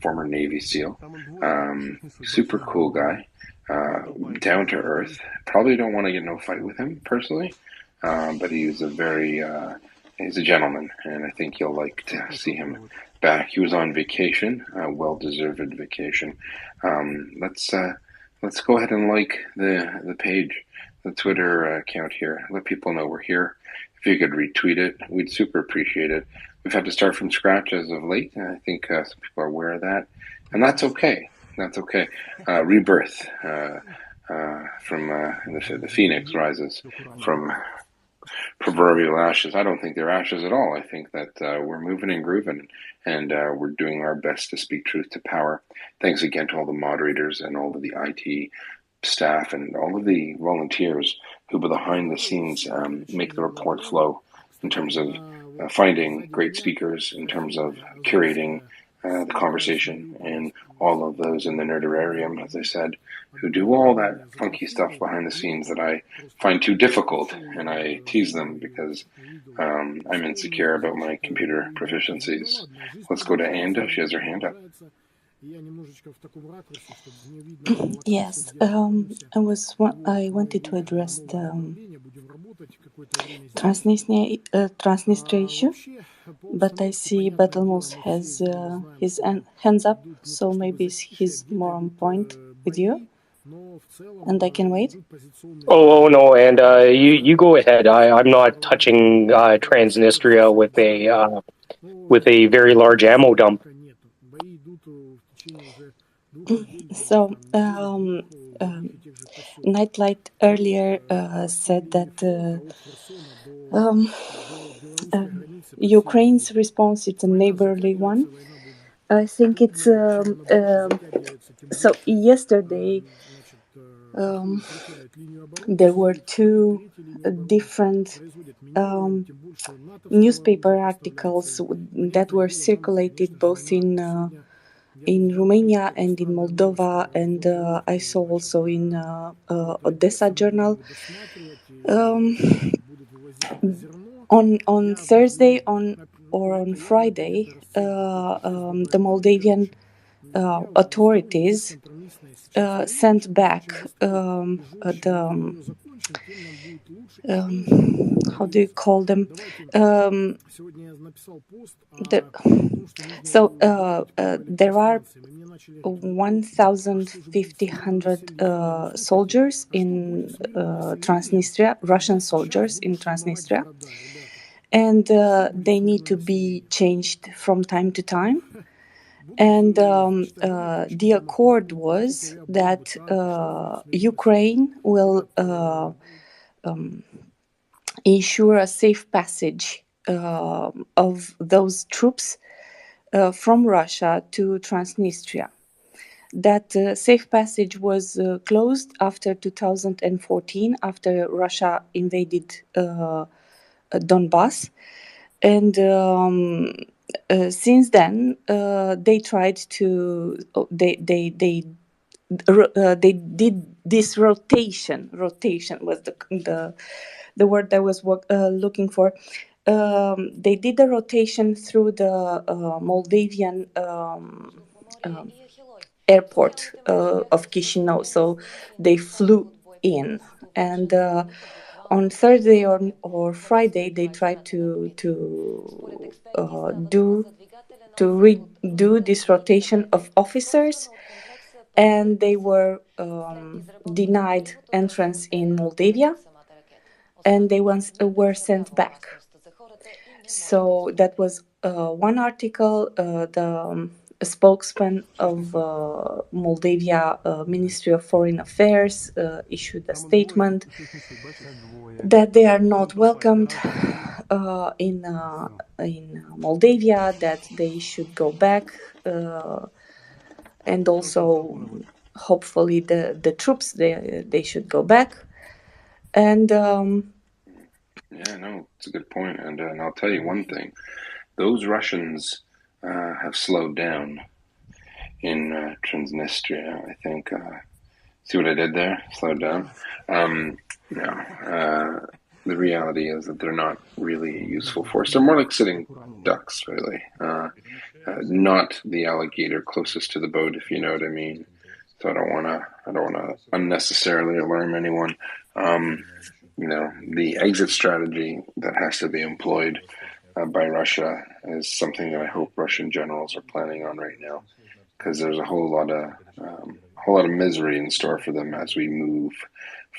former Navy SEAL. Super cool guy. Down to earth. Probably don't want to get in no fight with him personally, but he's he's a gentleman, and I think you'll like to see him back. He was on vacation, a well-deserved vacation. Let's go ahead and like the page, the Twitter account here. Let people know we're here. If you could retweet it, we'd super appreciate it. We've had to start from scratch as of late, and I think some people are aware of that, and that's okay. That's okay. Rebirth from the phoenix rises from proverbial ashes. I don't think they're ashes at all. I think that we're moving and grooving, and we're doing our best to speak truth to power. Thanks again to all the moderators and all of the IT staff and all of the volunteers who behind the scenes make the report flow in terms of finding great speakers, in terms of curating the conversation, and all of those in the Nerdarium, as I said, who do all that funky stuff behind the scenes that I find too difficult, and I tease them because I'm insecure about my computer proficiencies. Let's go to Anda. She has her hand up. Yes, I wanted to address the Transnistria issue, but I see Battlemoose has his hands up, so maybe he's more on point with you, and I can wait. Oh no, and you go ahead. I'm not touching Transnistria with a very large ammo dump. So, Nightlight earlier said that Ukraine's response is a neighborly one. I think it's so. Yesterday, there were two different newspaper articles that were circulated both in in Romania and in Moldova, and I saw also in Odessa Journal. On Thursday or on Friday, the Moldavian authorities sent back how do you call them? There are 1,500 soldiers in Transnistria, Russian soldiers in Transnistria, and they need to be changed from time to time. And the accord was that Ukraine will ensure a safe passage of those troops from Russia to Transnistria. That safe passage was closed after 2014, after Russia invaded Donbass. And since then, they tried to. They did this rotation. Rotation was the word I was looking for. They did the rotation through the Moldavian airport of Chisinau. So they flew in, and on Thursday or Friday they tried to redo this rotation of officers, and they were denied entrance in Moldavia, and they were sent back. So that was one article. The spokesman of Moldavia Ministry of Foreign Affairs issued a statement that they are not welcomed in Moldavia, that they should go back, and also hopefully the troops they should go back. And yeah, no, it's a good point. And I'll tell you one thing: those Russians have slowed down in Transnistria. I think. See what I did there? Slowed down. The reality is that they're not really a useful force. They're more like sitting ducks, really. Not the alligator closest to the boat, if you know what I mean. So I don't want to unnecessarily alarm anyone. The exit strategy that has to be employed by Russia is something that I hope Russian generals are planning on right now, because there's a whole lot of misery in store for them as we move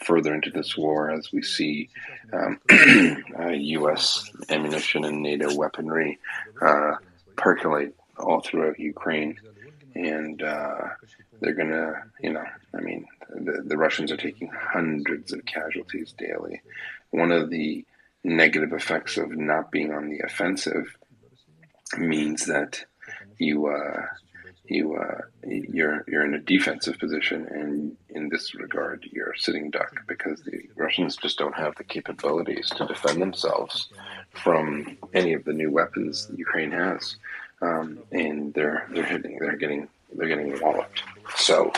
further into this war, as we see U.S. ammunition and NATO weaponry percolate all throughout Ukraine. And they're going to, the Russians are taking hundreds of casualties daily. One of the negative effects of not being on the offensive means that you're in a defensive position, and in this regard, you're sitting duck, because the Russians just don't have the capabilities to defend themselves from any of the new weapons that Ukraine has, and they're getting walloped. So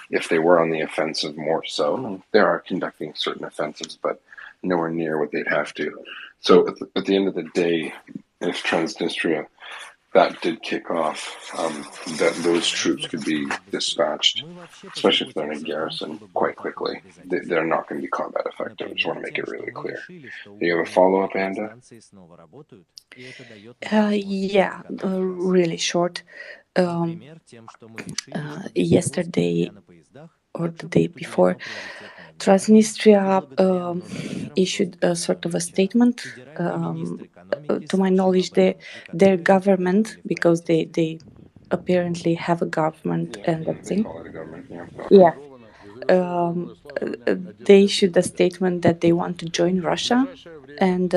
if they were on the offensive more so, they are conducting certain offensives, but nowhere near what they'd have to. So at the end of the day, if Transnistria that did kick off, that those troops could be dispatched, especially if they're in a garrison, quite quickly. They're not going to be combat effective. I just want to make it really clear. Do you have a follow-up, Anda? Yeah, really short. Yesterday or the day before, Transnistria issued a sort of a statement. To my knowledge, their government, because they apparently have a government and everything. Yeah. They issued a statement that they want to join Russia, and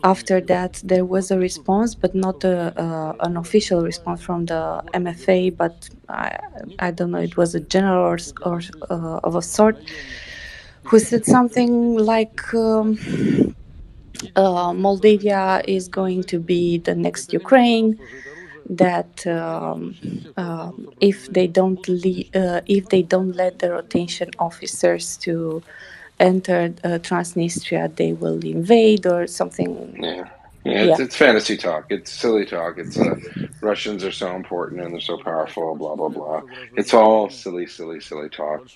after that there was a response, but not an official response from the MFA, but I don't know, it was a general or of a sort, who said something like Moldavia is going to be the next Ukraine, that if they don't let the rotation officers to enter Transnistria, they will invade or something. Yeah, Yeah. it's fantasy talk. It's silly talk. It's Russians are so important and they're so powerful. Blah blah blah. It's all silly talk.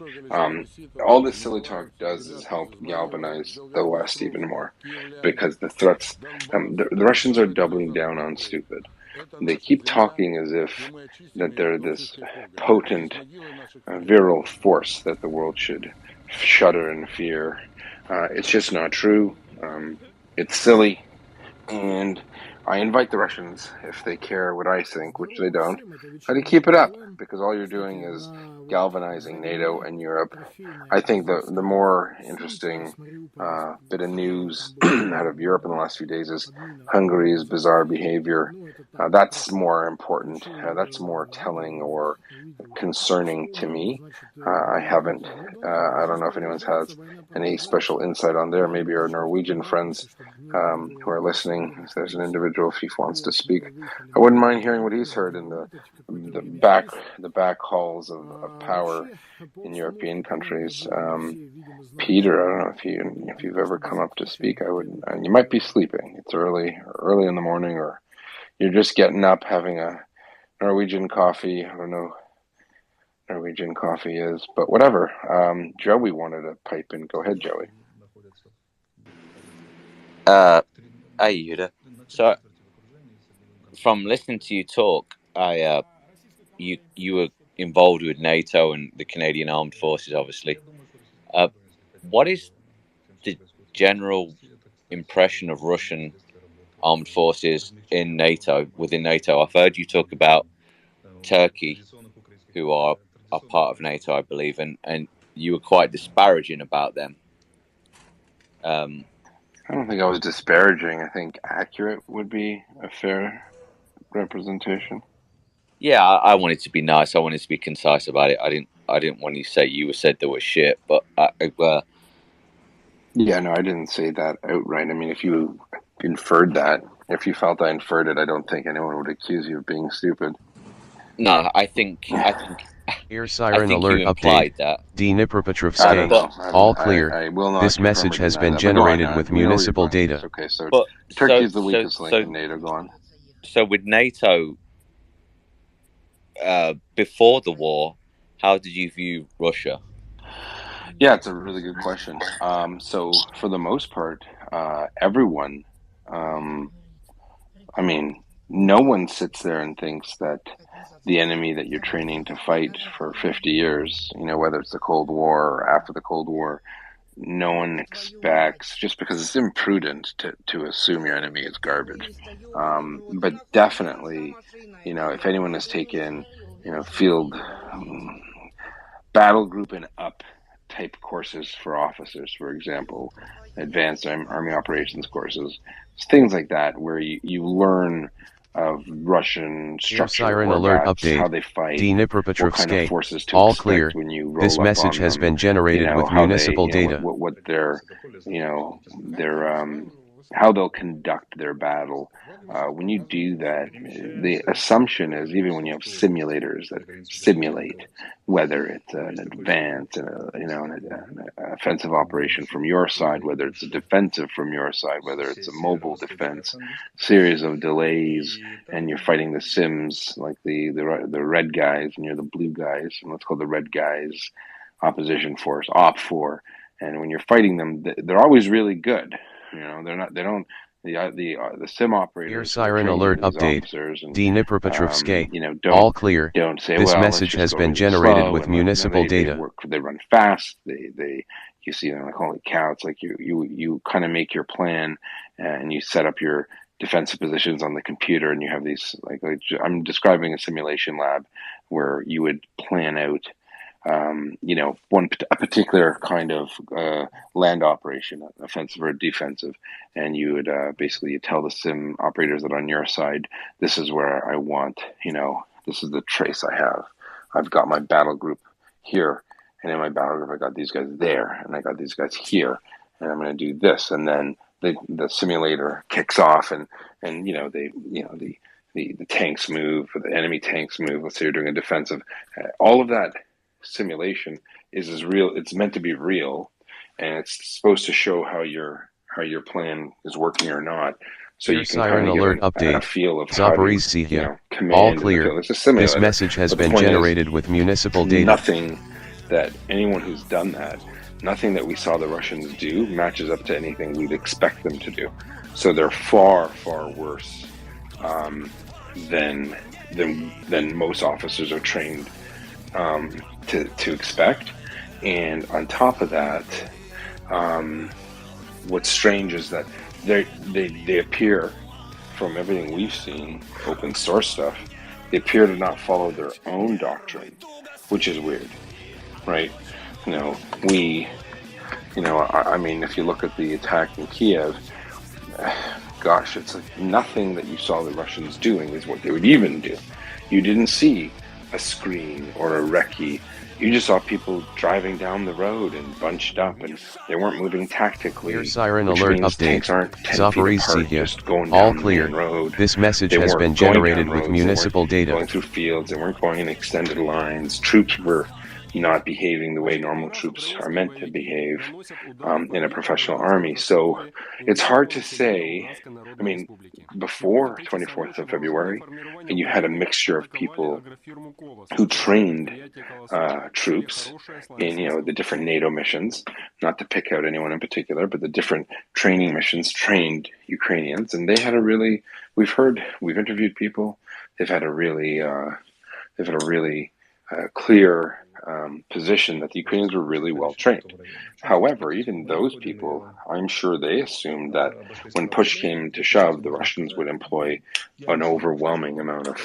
All this silly talk does is help galvanize the West even more, because the threats. The Russians are doubling down on stupid. They keep talking as if that they're this potent, virile force that the world should shudder in fear. It's just not true. It's silly. And I invite the Russians, if they care what I think, which they don't, to keep it up, because all you're doing is galvanizing NATO and Europe. I think the more interesting bit of news out of Europe in the last few days is Hungary's bizarre behavior. That's more important. That's more telling or concerning to me. I haven't. I don't know if anyone has any special insight on there. Maybe our Norwegian friends who are listening, if there's an individual, if he wants to speak, I wouldn't mind hearing what he's heard in the back halls of power in European countries. Peter, I don't know if you've ever come up to speak. I would. You might be sleeping. It's early in the morning, or you're just getting up having a Norwegian coffee. I don't know what Norwegian coffee is, but whatever. Joey wanted to pipe in. Go ahead, Joey. Hey, Yuda. So, from listening to you talk, you were involved with NATO and the Canadian Armed Forces, obviously. What is the general impression of Russian armed forces in NATO, within NATO? I've heard you talk about Turkey, who are part of NATO, I believe, and you were quite disparaging about them. I don't think I was disparaging. I think accurate would be a fair representation. Yeah, I wanted to be nice. I wanted to be concise about it. I didn't want you to say you said they were shit, but yeah, no, I didn't say that outright. I mean, if you inferred that, if you felt I inferred it, I don't think anyone would accuse you of being stupid. No, I think Air siren think alert you implied update. that. Dnipropetrovsk. All clear. I will not This message has been generated with municipal data. Okay, so But Turkey is the weakest link in NATO. Go on. So with NATO, before the war, how did you view Russia? Yeah, it's a really good question. So for the most part, everyone, I mean, no one sits there and thinks that the enemy that you're training to fight for 50 years, whether it's the Cold War or after the Cold War, no one expects, just because it's imprudent to assume your enemy is garbage. But definitely, if anyone has taken, field battle group and up type courses for officers, for example, advanced army operations courses, things like that, where you learn of Russian structure, Siren alert update. how they fight, what kind of forces to all expect clear. when you roll This up message on has them, been generated with how municipal they, data. what their how they'll conduct their battle. When you do that, the assumption is, even when you have simulators that simulate whether it's an advance, an offensive operation from your side, whether it's a defensive from your side, whether it's a mobile defense, series of delays, and you're fighting the Sims, like the red guys, and you're the blue guys, and let's call the red guys opposition force, OP4. And when you're fighting them, they're always really good. The sim operators. Air siren alert update. Dnipropetrovsk. Don't, all clear. Don't say, this well, message let's just has go been really generated slow, with and municipal data. They run fast. You see them like, holy cow! It's like you kind of make your plan, and you set up your defensive positions on the computer, and you have these like I'm describing a simulation lab where you would plan out. A particular kind of land operation, offensive or defensive, and you would basically tell the sim operators that on your side, this is where I want, this is the trace I have. I've got my battle group here, and in my battle group I got these guys there, and I got these guys here, and I'm going to do this, and then the simulator kicks off, and the the tanks move, or the enemy tanks move. Let's say you're doing a defensive. All of that simulation is as real. It's meant to be real, and it's supposed to show how your plan is working or not. So Clear you can siren kind of alert get a update. feel of how to, Zaporizhzhia. command All in the clear. field. It's a simulator. This message has But the been point is, generated with municipal data. nothing that anyone who's done that, nothing that we saw the Russians do matches up to anything we'd expect them to do. So they're far, far worse than most officers are trained to expect. And on top of that, what's strange is that they appear, from everything we've seen, open source stuff, they appear to not follow their own doctrine, which is weird, right? I mean, if you look at the attack in Kiev, gosh, it's like nothing that you saw the Russians doing is what they would even do. You didn't see a screen or a recce. You just saw people driving down the road and bunched up, and they weren't moving tactically. Clear siren which alert means update. tanks aren't 10 feet apart, Zaporizhzhia. just going All down clear. the main road. This message They has weren't been going generated down with roads, municipal they weren't data. going through fields, they weren't going in extended lines. Troops were not behaving the way normal troops are meant to behave in a professional army. So it's hard to say. I mean, before 24th of February, and you had a mixture of people who trained troops in the different NATO missions, not to pick out anyone in particular, but the different training missions trained Ukrainians, and they had we've interviewed people, they've had a really clear position that the Ukrainians were really well trained. However, even those people, I'm sure they assumed that when push came to shove, the Russians would employ an overwhelming amount of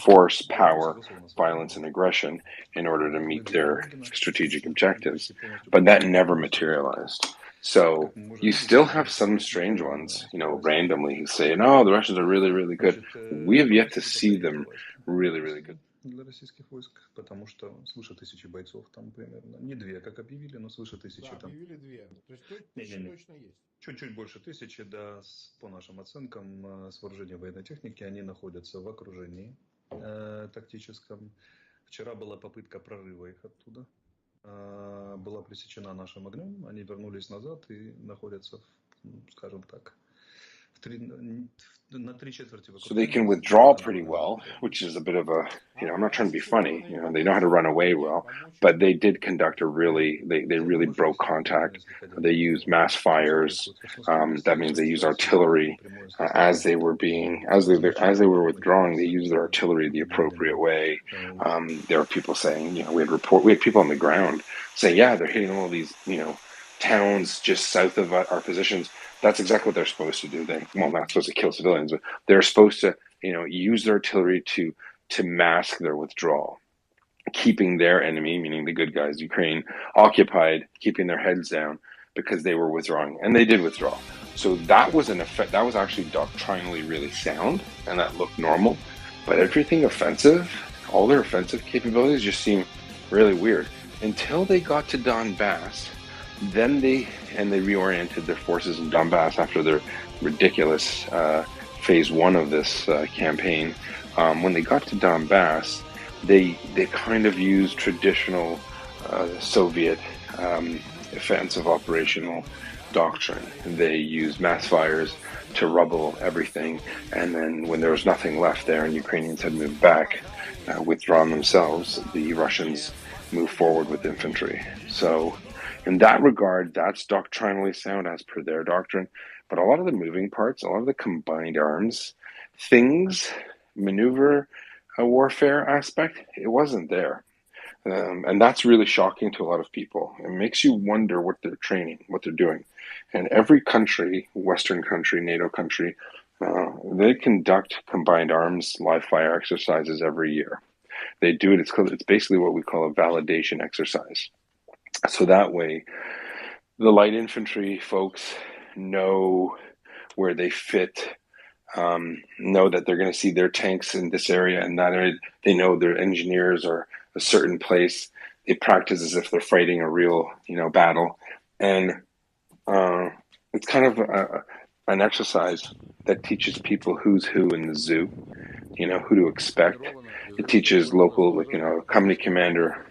force, power, violence, and aggression in order to meet their strategic objectives. But that never materialized. So you still have some strange ones, randomly who say, no, the Russians are really, really good. We have yet to see them really, really good. Для российских войск, потому что свыше 1000 бойцов там примерно. Не 2, как объявили, но свыше 1000 там. Объявили 2. То есть точно есть. Чуть-чуть больше 1000, да, по нашим оценкам, с вооружением военной техники, они находятся в окружении тактическом. Вчера была попытка прорыва их оттуда. Была пресечена нашим огнем. Они вернулись назад и находятся, скажем так, so they can withdraw pretty well, which is a bit of a, I'm not trying to be funny, they know how to run away well, but they did conduct they really broke contact. They used mass fires. That means they used artillery as they were withdrawing. They used their artillery the appropriate way. There were people saying, we had people on the ground saying, yeah, they're hitting all these, towns just south of our positions. That's exactly what they're supposed to do. They're not supposed to kill civilians, but they're supposed to, use their artillery to mask their withdrawal, keeping their enemy, meaning the good guys, Ukraine, occupied, keeping their heads down because they were withdrawing, and they did withdraw. So that was an effect. That was actually doctrinally really sound, and that looked normal. But everything offensive, all their offensive capabilities, just seemed really weird until they got to Donbass. Then they reoriented their forces in Donbass after their ridiculous phase 1 of this campaign. When they got to Donbass, they kind of used traditional Soviet offensive operational doctrine. They used mass fires to rubble everything, and then when there was nothing left there and Ukrainians had moved back, withdrawn themselves, the Russians moved forward with infantry. So in that regard, that's doctrinally sound as per their doctrine. But a lot of the moving parts, a lot of the combined arms things, maneuver warfare aspect, it wasn't there. And that's really shocking to a lot of people. It makes you wonder what they're training, what they're doing. And every country, Western country, NATO country, they conduct combined arms live fire exercises every year. They do it, it's basically what we call a validation exercise. So that way, the light infantry folks know where they fit, know that they're going to see their tanks in this area and that area. They know their engineers are a certain place. They practice as if they're fighting a real, battle. And it's kind of an exercise that teaches people who's who in the zoo, who to expect. It teaches local, company commander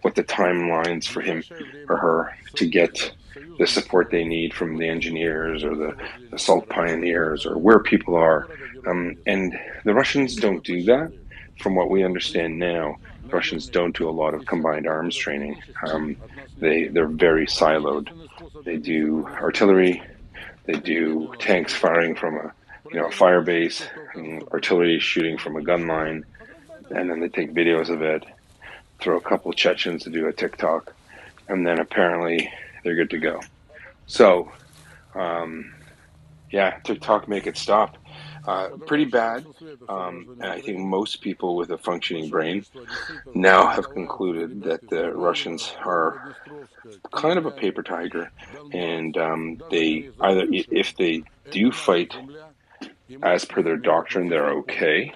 what the timelines for him or her to get the support they need from the engineers or the assault pioneers or where people are. And the Russians don't do that. From what we understand now, the Russians don't do a lot of combined arms training. They're very siloed. They do artillery, they do tanks firing from a fire base, and artillery shooting from a gun line, and then they take videos of it, throw a couple of Chechens to do a TikTok, and then apparently they're good to go. So, TikTok, make it stop. Pretty bad, and I think most people with a functioning brain now have concluded that the Russians are kind of a paper tiger, and they either, if they do fight as per their doctrine, they're okay,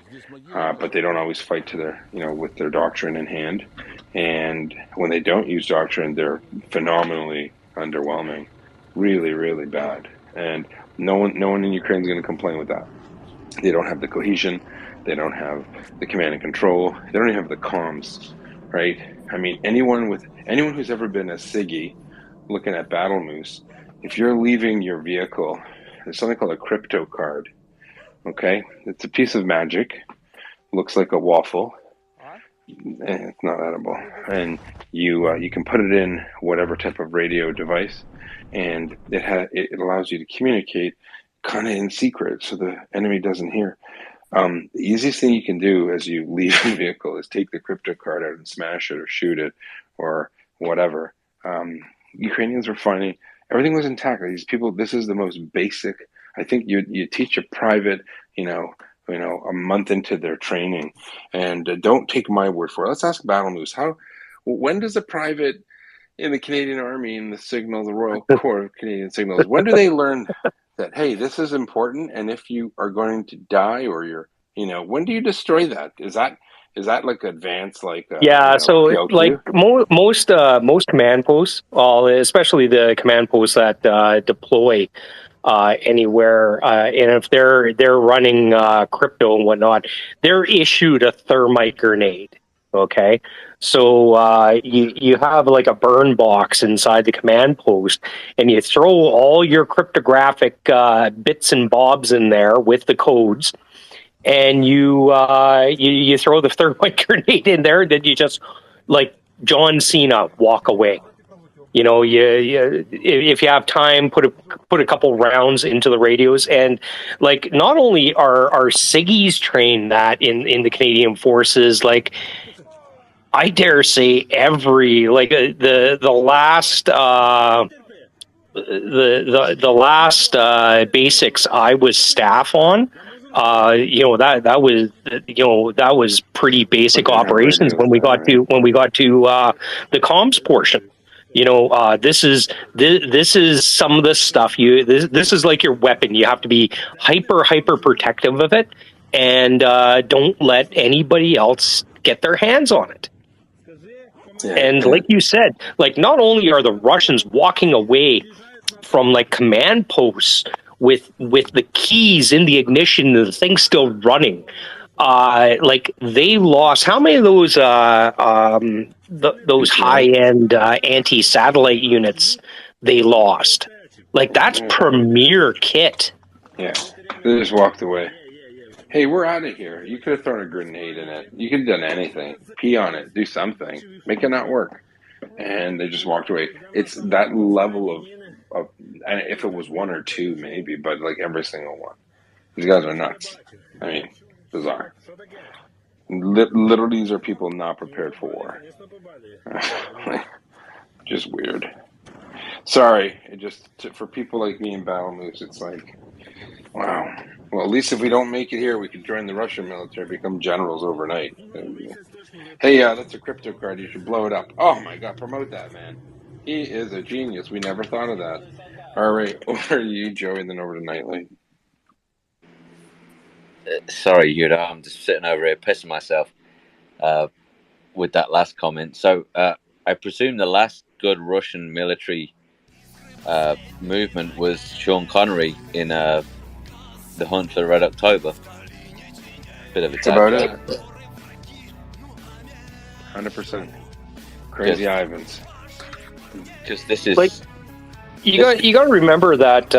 but they don't always fight to their, with their doctrine in hand, and when they don't use doctrine, they're phenomenally underwhelming, really, really bad, and no one in Ukraine is going to complain with that. They don't have the cohesion. They don't have the command and control. They don't even have the comms, right? I mean, anyone who's ever been a SIGI looking at Battle Moose, if you're leaving your vehicle, there's something called a crypto card, okay? It's a piece of magic, looks like a waffle, and it's not edible. And you can put it in whatever type of radio device, and it allows you to communicate kind of in secret, so the enemy doesn't hear. The easiest thing you can do as you leave the vehicle is take the crypto card out and smash it or shoot it or whatever. Ukrainians were finding everything was intact. These people, this is the most basic. I think you teach a private, a month into their training, and don't take my word for it. Let's ask Battle Moose. When does a private in the Canadian Army, in the Royal Corps of Canadian Signals, when do they learn that, hey, this is important, and if you are going to die or you're, when do you destroy that? Is that like advanced, so PLQ? like most command posts, especially the command posts that deploy anywhere, and if they're running crypto and whatnot, they're issued a thermite grenade. Okay, so you have like a burn box inside the command post, and you throw all your cryptographic bits and bobs in there with the codes, and you throw the thermite grenade in there, then you just, like John Cena, walk away. If you have time, put a couple rounds into the radios, and like not only are SIGIs trained that in the Canadian Forces, like I dare say every the last basics I was staff on, that was pretty basic operations when we got to the comms portion. This is some of the stuff this is like your weapon. You have to be hyper protective of it, and don't let anybody else get their hands on it. And like you said, like not only are the Russians walking away from like command posts with the keys in the ignition and the thing still running, like they lost how many of those high-end anti-satellite units they lost? Like that's premier kit. Yeah, they just walked away. Hey, we're out of here. You could have thrown a grenade in it. You could have done anything. Pee on it. Do something. Make it not work. And they just walked away. It's that level of and if it was one or two, maybe, but like every single one. These guys are nuts. I mean, bizarre. Literally, these are people not prepared for war. Just weird. Sorry. For people like me in Battle Moose, it's like, wow. Well, at least if we don't make it here, we could join the Russian military, become generals overnight. Hey, that's a crypto card. You should blow it up. Oh my God, promote that, man. He is a genius. We never thought of that. All right, over to you, Joey, and then over to Nightly. Sorry, Yuda, I'm just sitting over here pissing myself with that last comment. So I presume the last good Russian military movement was Sean Connery in The Hunt for Red October. Bit of a That's dad about joke. it. 100%. Crazy Ivans. Just this is like you got to remember that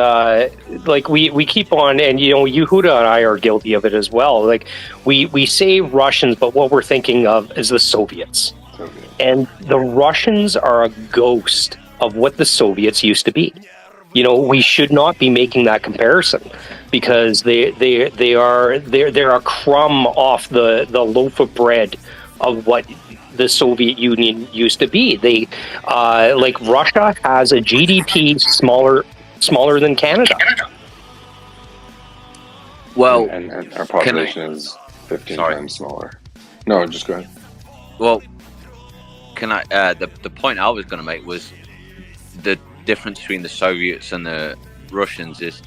like we keep on, and Yehuda and I are guilty of it as well. Like we say Russians, but what we're thinking of is the Soviets. And the Russians are a ghost of what the Soviets used to be. We should not be making that comparison, because they're a crumb off the loaf of bread of what the Soviet Union used to be. They like Russia has a GDP smaller than Canada. Well, and our population is 15 times smaller. No, just go ahead. Well, can I? The point I was going to make was the difference between the Soviets and the Russians is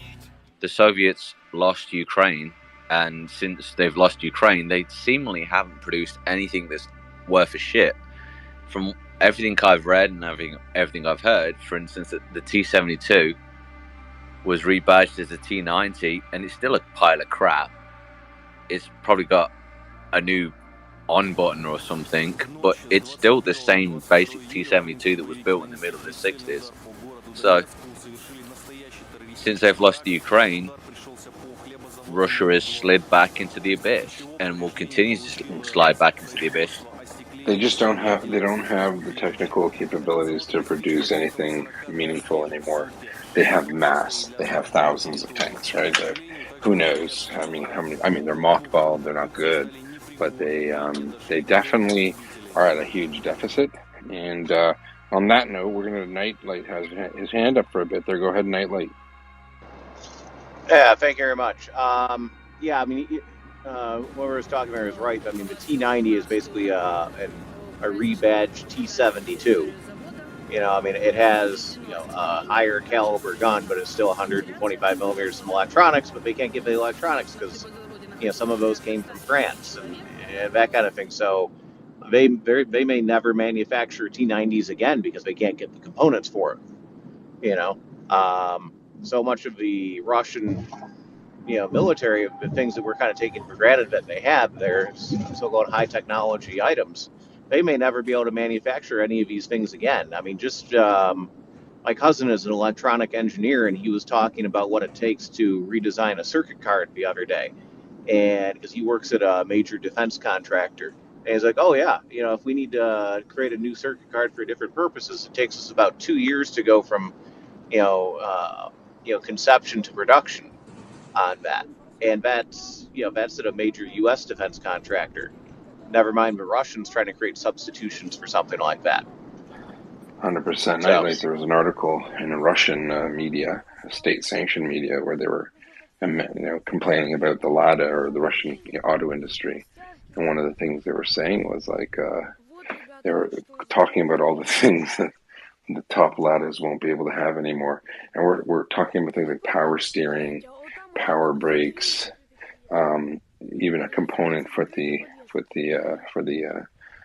the Soviets lost Ukraine, and since they've lost Ukraine, they seemingly haven't produced anything that's worth a shit. From everything I've read and everything I've heard, for instance, the T-72 was rebadged as a T-90, and it's still a pile of crap. It's probably got a new on button or something, but it's still the same basic T-72 that was built in the middle of the 60s. So, since they've lost the Ukraine, Russia has slid back into the abyss and will continue to slide back into the abyss. They just don't have the technical capabilities to produce anything meaningful anymore. They have mass. They have thousands of tanks, right? Who knows? I mean, how many? I mean, they're mothballed. They're not good, but they definitely are at a huge deficit. And on that note, we're going to Nightlight has his hand up for a bit there. Go ahead, Nightlight. Yeah, thank you very much. Yeah, I mean, what we were talking about is right. I mean, the T-90 is basically a rebadged T-72. I mean, it has a higher caliber gun, but it's still 125 millimeters of electronics. But they can't get the electronics because some of those came from France and that kind of thing. So they may never manufacture T-90s again because they can't get the components for it. So much of the Russian military, the things that we're kind of taking for granted that they have, their so-called high technology items, they may never be able to manufacture any of these things again. I mean, just my cousin is an electronic engineer, and he was talking about what it takes to redesign a circuit card the other day, and because he works at a major defense contractor, and he's like, oh yeah, if we need to create a new circuit card for different purposes, it takes us about 2 years to go from conception to production on that. And that's at a major U.S. defense contractor. Never mind the Russians trying to create substitutions for something like that. 100%. Nightlight, there was an article in a Russian media, state-sanctioned media, where they were complaining about the Lada, or the Russian auto industry. And one of the things they were saying was they were talking about all the things that the top Ladas won't be able to have anymore. And we're talking about things like power steering, power brakes, even a component for the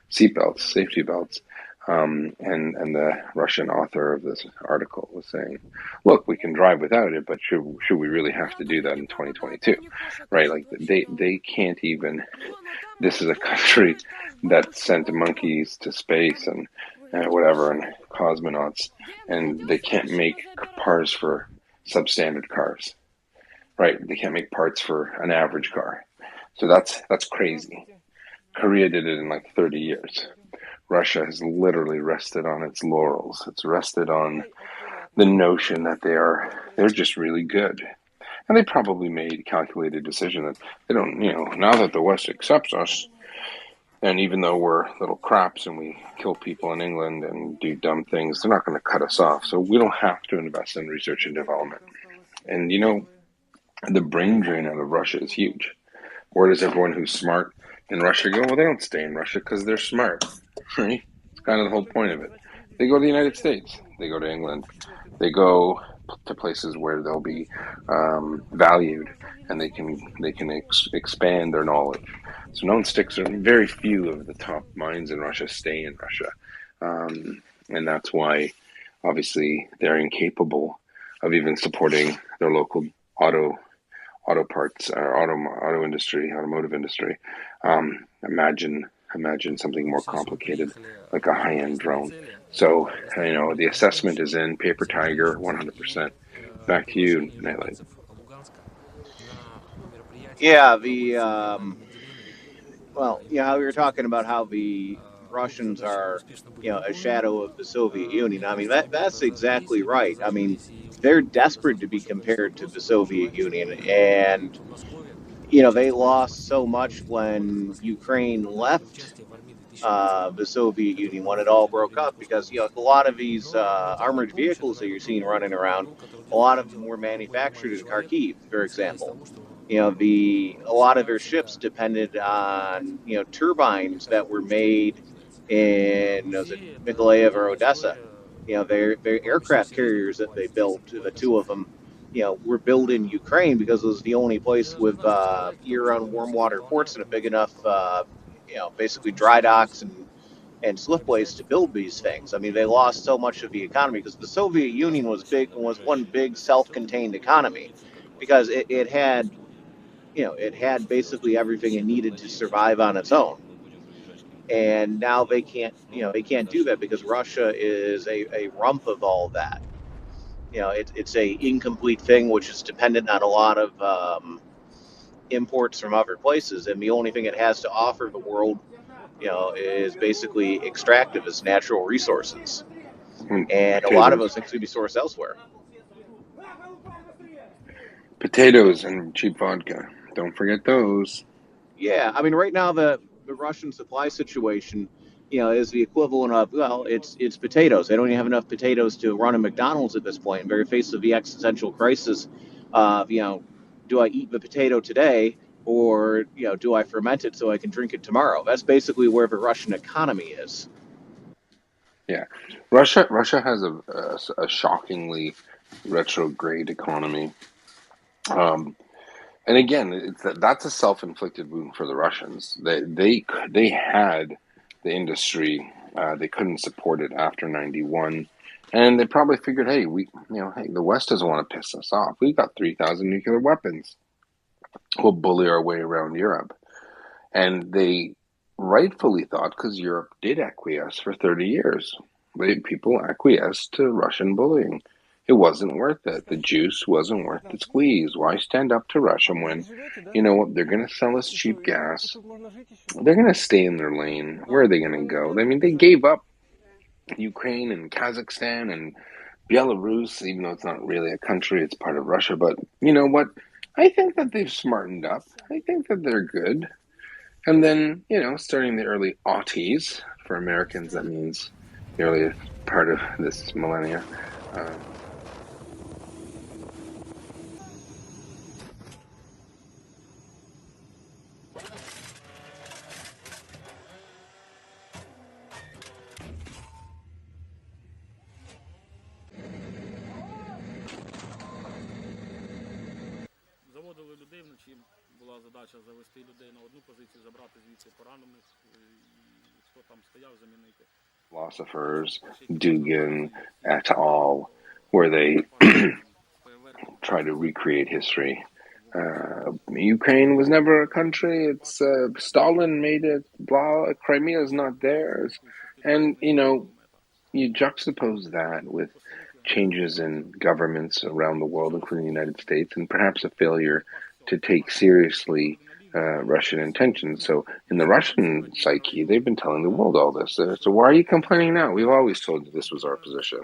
seat belts, safety belts. And the Russian author of this article was saying, look, we can drive without it, but should we really have to do that in 2022? Right? Like they can't even. This is a country that sent monkeys to space and whatever, and cosmonauts, and they can't make parts for substandard cars. Right? They can't make parts for an average car. So that's crazy. Korea did it in like 30 years. Russia has literally rested on its laurels. It's rested on the notion that they're just really good. And they probably made a calculated decision that they don't, now that the West accepts us, and even though we're little craps and we kill people in England and do dumb things, they're not going to cut us off. So we don't have to invest in research and development. And the brain drain out of Russia is huge. Where does everyone who's smart in Russia go? Well, they don't stay in Russia because they're smart, right? It's kind of the whole point of it. They go to the United States. They go to England. They go to places where they'll be valued, and they can expand their knowledge. So no one sticks. Very few of the top minds in Russia stay in Russia, and that's why obviously they're incapable of even supporting their local auto parts or automotive industry. Imagine something more complicated, like a high-end drone. So, the assessment is in. Paper Tiger, 100%. Back to you, Nightlight. Yeah, well, how we were talking about how the Russians are, a shadow of the Soviet Union. I mean, that's exactly right. I mean, they're desperate to be compared to the Soviet Union, and they lost so much when Ukraine left the Soviet Union when it all broke up, because a lot of these armored vehicles that you're seeing running around, a lot of them were manufactured in Kharkiv, for example. A lot of their ships depended on turbines that were made in Mykolaiv or Odessa. Their aircraft carriers that they built, the two of them, were built in Ukraine because it was the only place with year-round warm water ports and a big enough, basically dry docks and slipways to build these things. I mean, they lost so much of the economy because the Soviet Union was one big self-contained economy, because it had basically everything it needed to survive on its own. And now they can't do that because Russia is a rump of all that. It's a incomplete thing which is dependent on a lot of imports from other places, and the only thing it has to offer the world, is basically extractive as natural resources, and a lot of those things could be sourced elsewhere. Potatoes and cheap vodka. Don't forget those. Yeah, I mean, right now the Russian supply situation, is the equivalent of, well, it's potatoes. They don't even have enough potatoes to run a McDonald's at this point. In the face of the existential crisis, do I eat the potato today, or do I ferment it so I can drink it tomorrow? That's basically where the Russian economy is. Yeah, Russia has a shockingly retrograde economy. And again, that's a self-inflicted wound for the Russians. They had the industry, they couldn't support it after '91, and they probably figured, hey, the West doesn't want to piss us off. We've got 3,000 nuclear weapons. We'll bully our way around Europe, and they rightfully thought, because Europe did acquiesce for 30 years. People acquiesced to Russian bullying. It wasn't worth it. The juice wasn't worth the squeeze. Why stand up to Russia when, they're going to sell us cheap gas? They're going to stay in their lane. Where are they going to go? I mean, they gave up Ukraine and Kazakhstan and Belarus, even though it's not really a country, it's part of Russia. But you know what? I think that they've smartened up. I think that they're good. And then, starting the early aughties, for Americans, that means the earliest part of this millennia, Заводили людей вночі, була задача завести людей на одну позицію, забрати звідси поранених, і хто там стояв, замінити. Philosophers, Dugin, et al., where they try to recreate history. Ukraine was never a country. It's Stalin made it. Blah. Crimea is not theirs. And you juxtapose that with changes in governments around the world, including the United States, and perhaps a failure to take seriously Russian intentions. So in the Russian psyche, they've been telling the world all this. So why are you complaining now? We've always told you this was our position.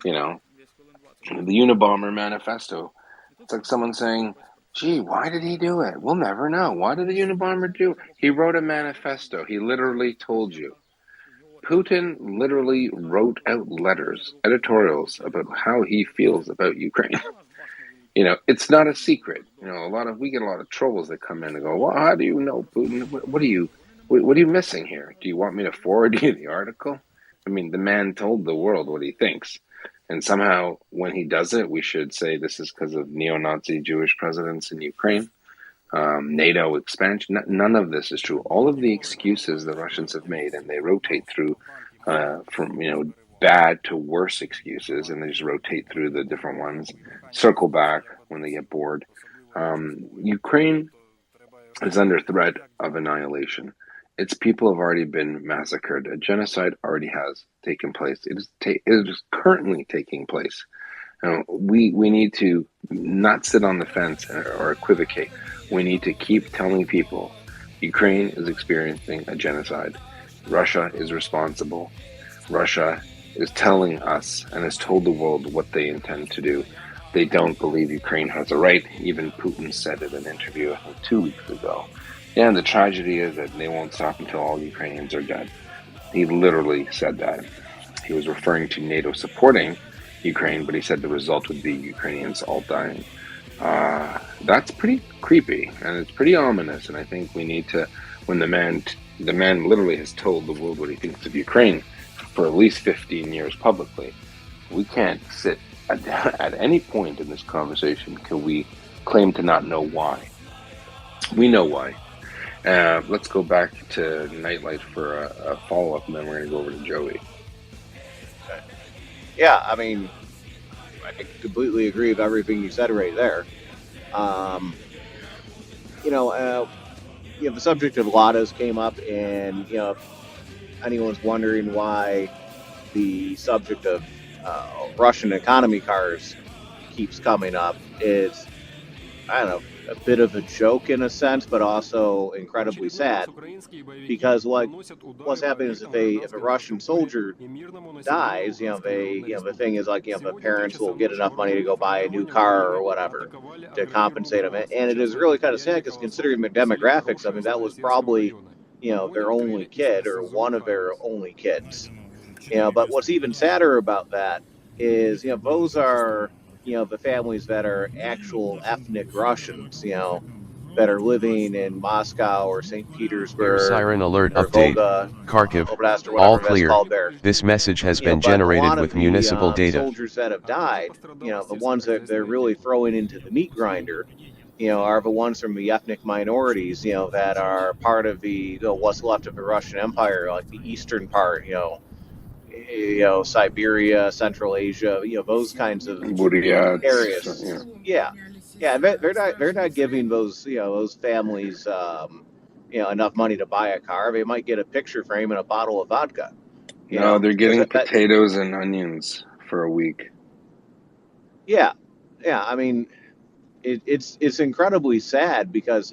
The Unabomber manifesto. It's like someone saying, gee, why did he do it? We'll never know. Why did the Unabomber do it? He wrote a manifesto. He literally told you. Putin literally wrote out letters, editorials about how he feels about Ukraine. It's not a secret. We get a lot of trolls that come in and go, well, how do you know Putin? What are you missing here? Do you want me to forward you the article? I mean, the man told the world what he thinks. And somehow when he does it, we should say this is because of neo-Nazi Jewish presidents in Ukraine, NATO expansion. None of this is true. All of the excuses the Russians have made, and they rotate through from bad to worse excuses, and they just rotate through the different ones, circle back when they get bored. Ukraine is under threat of annihilation. Its people have already been massacred. A genocide already has taken place. It is currently taking place. We need to not sit on the fence or equivocate. We need to keep telling people Ukraine is experiencing a genocide. Russia is responsible. Russia is telling us and has told the world what they intend to do. They don't believe Ukraine has a right. Even Putin said in an interview, I think 2 weeks ago. Yeah, and the tragedy is that they won't stop until all Ukrainians are dead. He literally said that. He was referring to NATO supporting Ukraine, but he said the result would be Ukrainians all dying. That's pretty creepy, and it's pretty ominous, and I think we need to, when the man literally has told the world what he thinks of Ukraine for at least 15 years publicly, we can't sit at any point in this conversation can we claim to not know why. We know why. Let's go back to Nightlight for a follow-up, and then we're going to go over to Joey. Yeah, I mean, I completely agree with everything you said right there. The subject of Ladas came up, and if anyone's wondering why the subject of Russian economy cars keeps coming up, it's, I don't know, a bit of a joke in a sense, but also incredibly sad, because what's happening is if a Russian soldier dies, the thing is the parents will get enough money to go buy a new car or whatever to compensate them, and it is really kind of sad because considering the demographics, I mean that was probably their only kid or one of their only kids, but what's even sadder about that is those are the families that are actual ethnic Russians, that are living in Moscow or St. Petersburg. Siren alert or update. Volga, Kharkiv. Oblast, or All whatever that's clear. called there. This message has been But a lot generated of with the, municipal data. soldiers that have died, the ones that they're really throwing into the meat grinder, are the ones from the ethnic minorities, that are part of the what's left of the Russian Empire, like the eastern part, Siberia, Central Asia, those kinds of Buryats, areas. Yeah, they're not giving those those families enough money to buy a car. They might get a picture frame and a bottle of vodka. No, they're getting that- potatoes and onions for a week. Yeah, I mean, it's incredibly sad because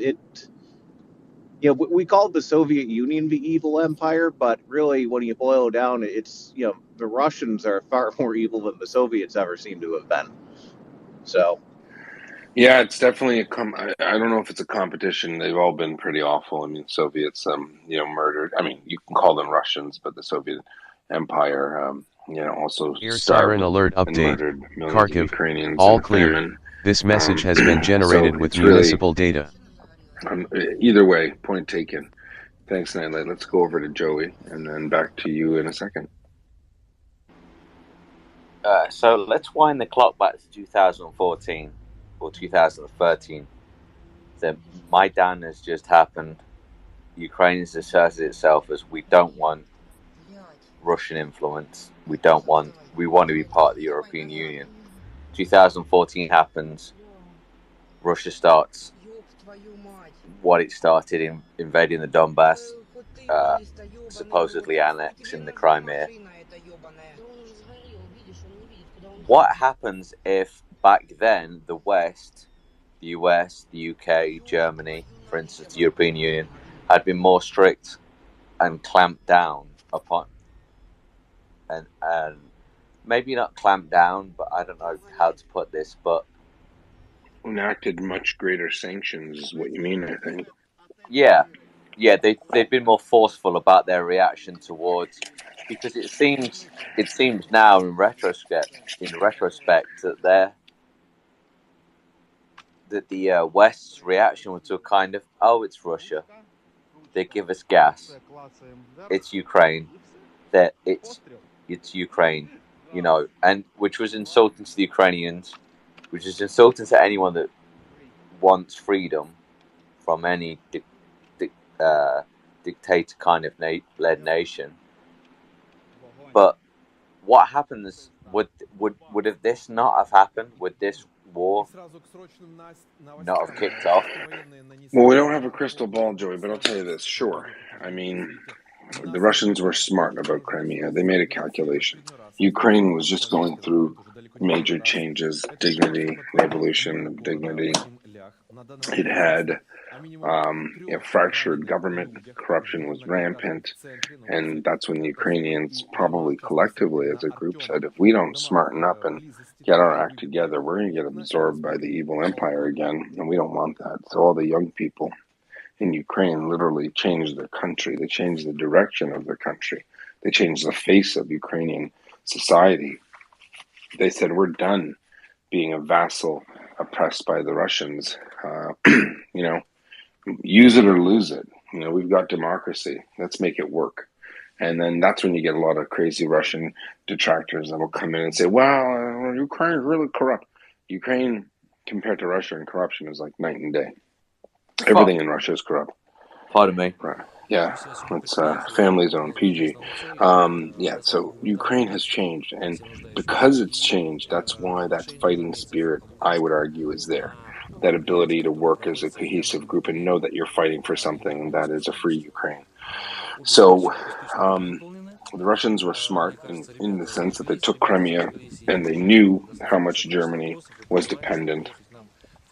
we called the Soviet Union the evil empire, but really, when you boil it down, it's the Russians are far more evil than the Soviets ever seem to have been. So, Yeah, it's definitely I don't know if it's a competition. They've all been pretty awful. I mean, Soviets, murdered. I mean, you can call them Russians, but the Soviet Empire, also Ear starved siren alert and update. murdered millions of Kharkiv. Ukrainians. All in clear. famine. This message has been generated so with it's really- municipal data. Either way, point taken. Thanks, Nightlight. Let's go over to Joey, and then back to you in a second. So let's wind the clock back to 2014 or 2013. The Maidan has just happened. Ukraine has asserted itself as we don't want Russian influence. We want to be part of the European Union. 2014 happens. Russia starts what it started in invading the Donbass, supposedly annexing the Crimea. What happens if back then the West, the US, the UK, Germany, for instance, the European Union, had been more strict and clamped down upon, and maybe not clamped down, but I don't know how to put this, but Enacted much greater sanctions is what you mean, I think. yeah, they've been more forceful about their reaction towards, because it seems now in retrospect that the West's reaction was to a kind of, oh, it's Russia, they give us gas, it's Ukraine, that it's Ukraine, and which was insulting to the Ukrainians, which is insulting to anyone that wants freedom from any dictator kind of led nation. But what happens would if this not have happened? Would this war not have kicked off? Well, we don't have a crystal ball, Joey, but I'll tell you this. Sure. I mean, the Russians were smart about Crimea. They made a calculation. Ukraine was just going through major changes, dignity, the evolution of dignity. It had a fractured government. Corruption was rampant. And that's when the Ukrainians probably collectively as a group said, if we don't smarten up and get our act together, we're going to get absorbed by the evil empire again. And we don't want that. So all the young people in Ukraine literally changed their country. They changed the direction of their country. They changed the face of Ukrainian society. They said, we're done being a vassal oppressed by the Russians. Use it or lose it. We've got democracy. Let's make it work. And then that's when you get a lot of crazy Russian detractors that will come in and say, well, Ukraine is really corrupt. Ukraine, compared to Russia in corruption, is like night and day. Everything in Russia is corrupt. Pardon me. Right. Yeah, it's family zone, PG. So Ukraine has changed. And because it's changed, that's why that fighting spirit, I would argue, is there. That ability to work as a cohesive group and know that you're fighting for something that is a free Ukraine. So the Russians were smart in the sense that they took Crimea and they knew how much Germany was dependent.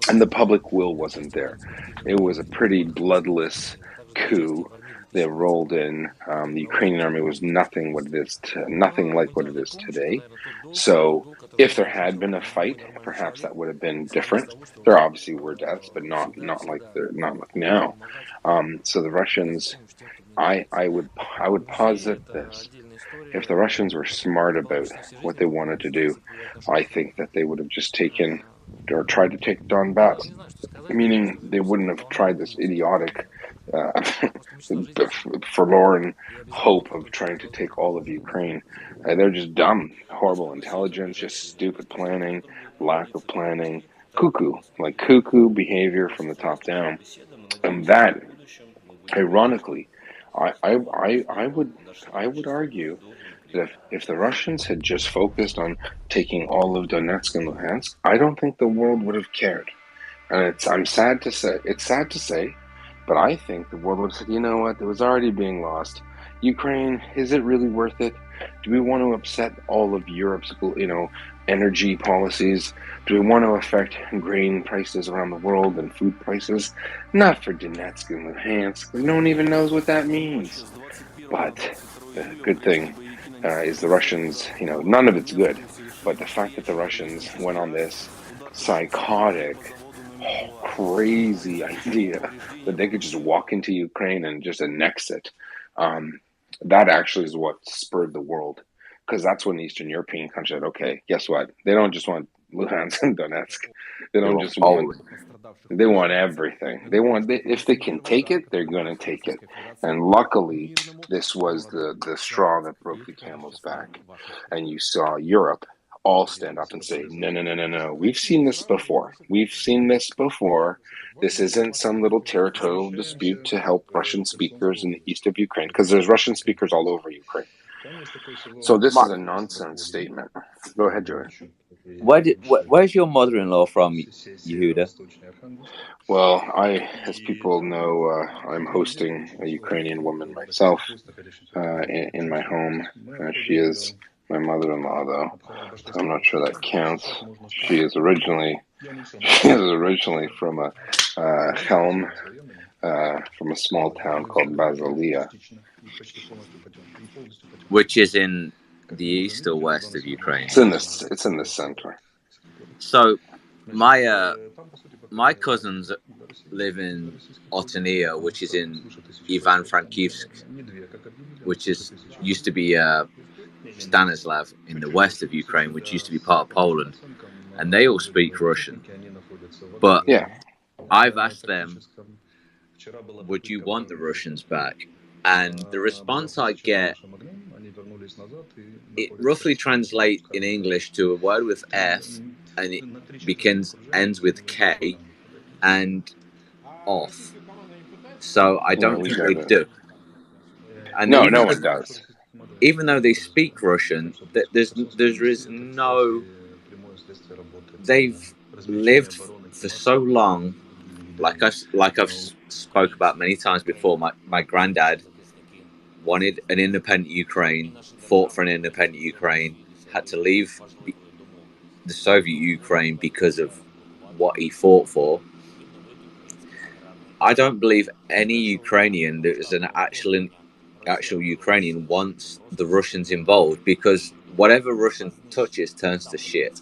And the public will wasn't there. It was a pretty bloodless coup. They rolled in. The Ukrainian army was nothing like what it is today. So if there had been a fight, perhaps that would have been different. There obviously were deaths, but not like now. So the Russians, I would posit this. If the Russians were smart about what they wanted to do, I think that they would have just taken or tried to take Donbass, meaning they wouldn't have tried this idiotic, forlorn hope of trying to take all of Ukraine. They're just dumb, horrible intelligence, just stupid planning, lack of planning, cuckoo behavior from the top down. And that, ironically, I would argue that if the Russians had just focused on taking all of Donetsk and Luhansk, I don't think the world would have cared. And it's sad to say, but I think the world would have said, you know what, it was already being lost. Ukraine, is it really worth it? Do we want to upset all of Europe's, energy policies? Do we want to affect grain prices around the world and food prices? Not for Donetsk and Luhansk. No one even knows what that means. But the good thing is the Russians, none of it's good. But the fact that the Russians went on this psychotic, crazy idea that they could just walk into Ukraine and just annex it, that actually is what spurred the world. Because that's when the Eastern European countries said, okay, guess what? They don't just want Luhansk and Donetsk. They don't just want... They want everything. If they can take it, they're going to take it. And luckily, this was the straw that broke the camel's back. And you saw Europe all stand up and say, no. We've seen this before. This isn't some little territorial dispute to help Russian speakers in the east of Ukraine, because there's Russian speakers all over Ukraine. So this is a nonsense statement. Go ahead, Joey. Where's your mother-in-law from, Yehuda? Well, as people know, I'm hosting a Ukrainian woman myself in my home. She is my mother-in-law, though, so I'm not sure that counts. She is originally from a Chelm, from a small town called Basilia, which is in the east or west of Ukraine. It's in the center. So my cousins live in Otonia, which is in Ivano-Frankivsk, which used to be Stanislav in the west of Ukraine, which used to be part of Poland, and they all speak Russian. But I've asked them, would you want the Russians back? And the response I get, it roughly translates in English to a word with F, and it ends with K, and off. So I don't think they do. And no one does. even though they speak Russian, there is no. They've lived for so long, like I've spoke about many times before. My granddad wanted an independent Ukraine, fought for an independent Ukraine, had to leave the Soviet Ukraine because of what he fought for. I don't believe any Ukrainian that is an actual Ukrainian wants the Russians involved, because whatever Russian touches turns to shit.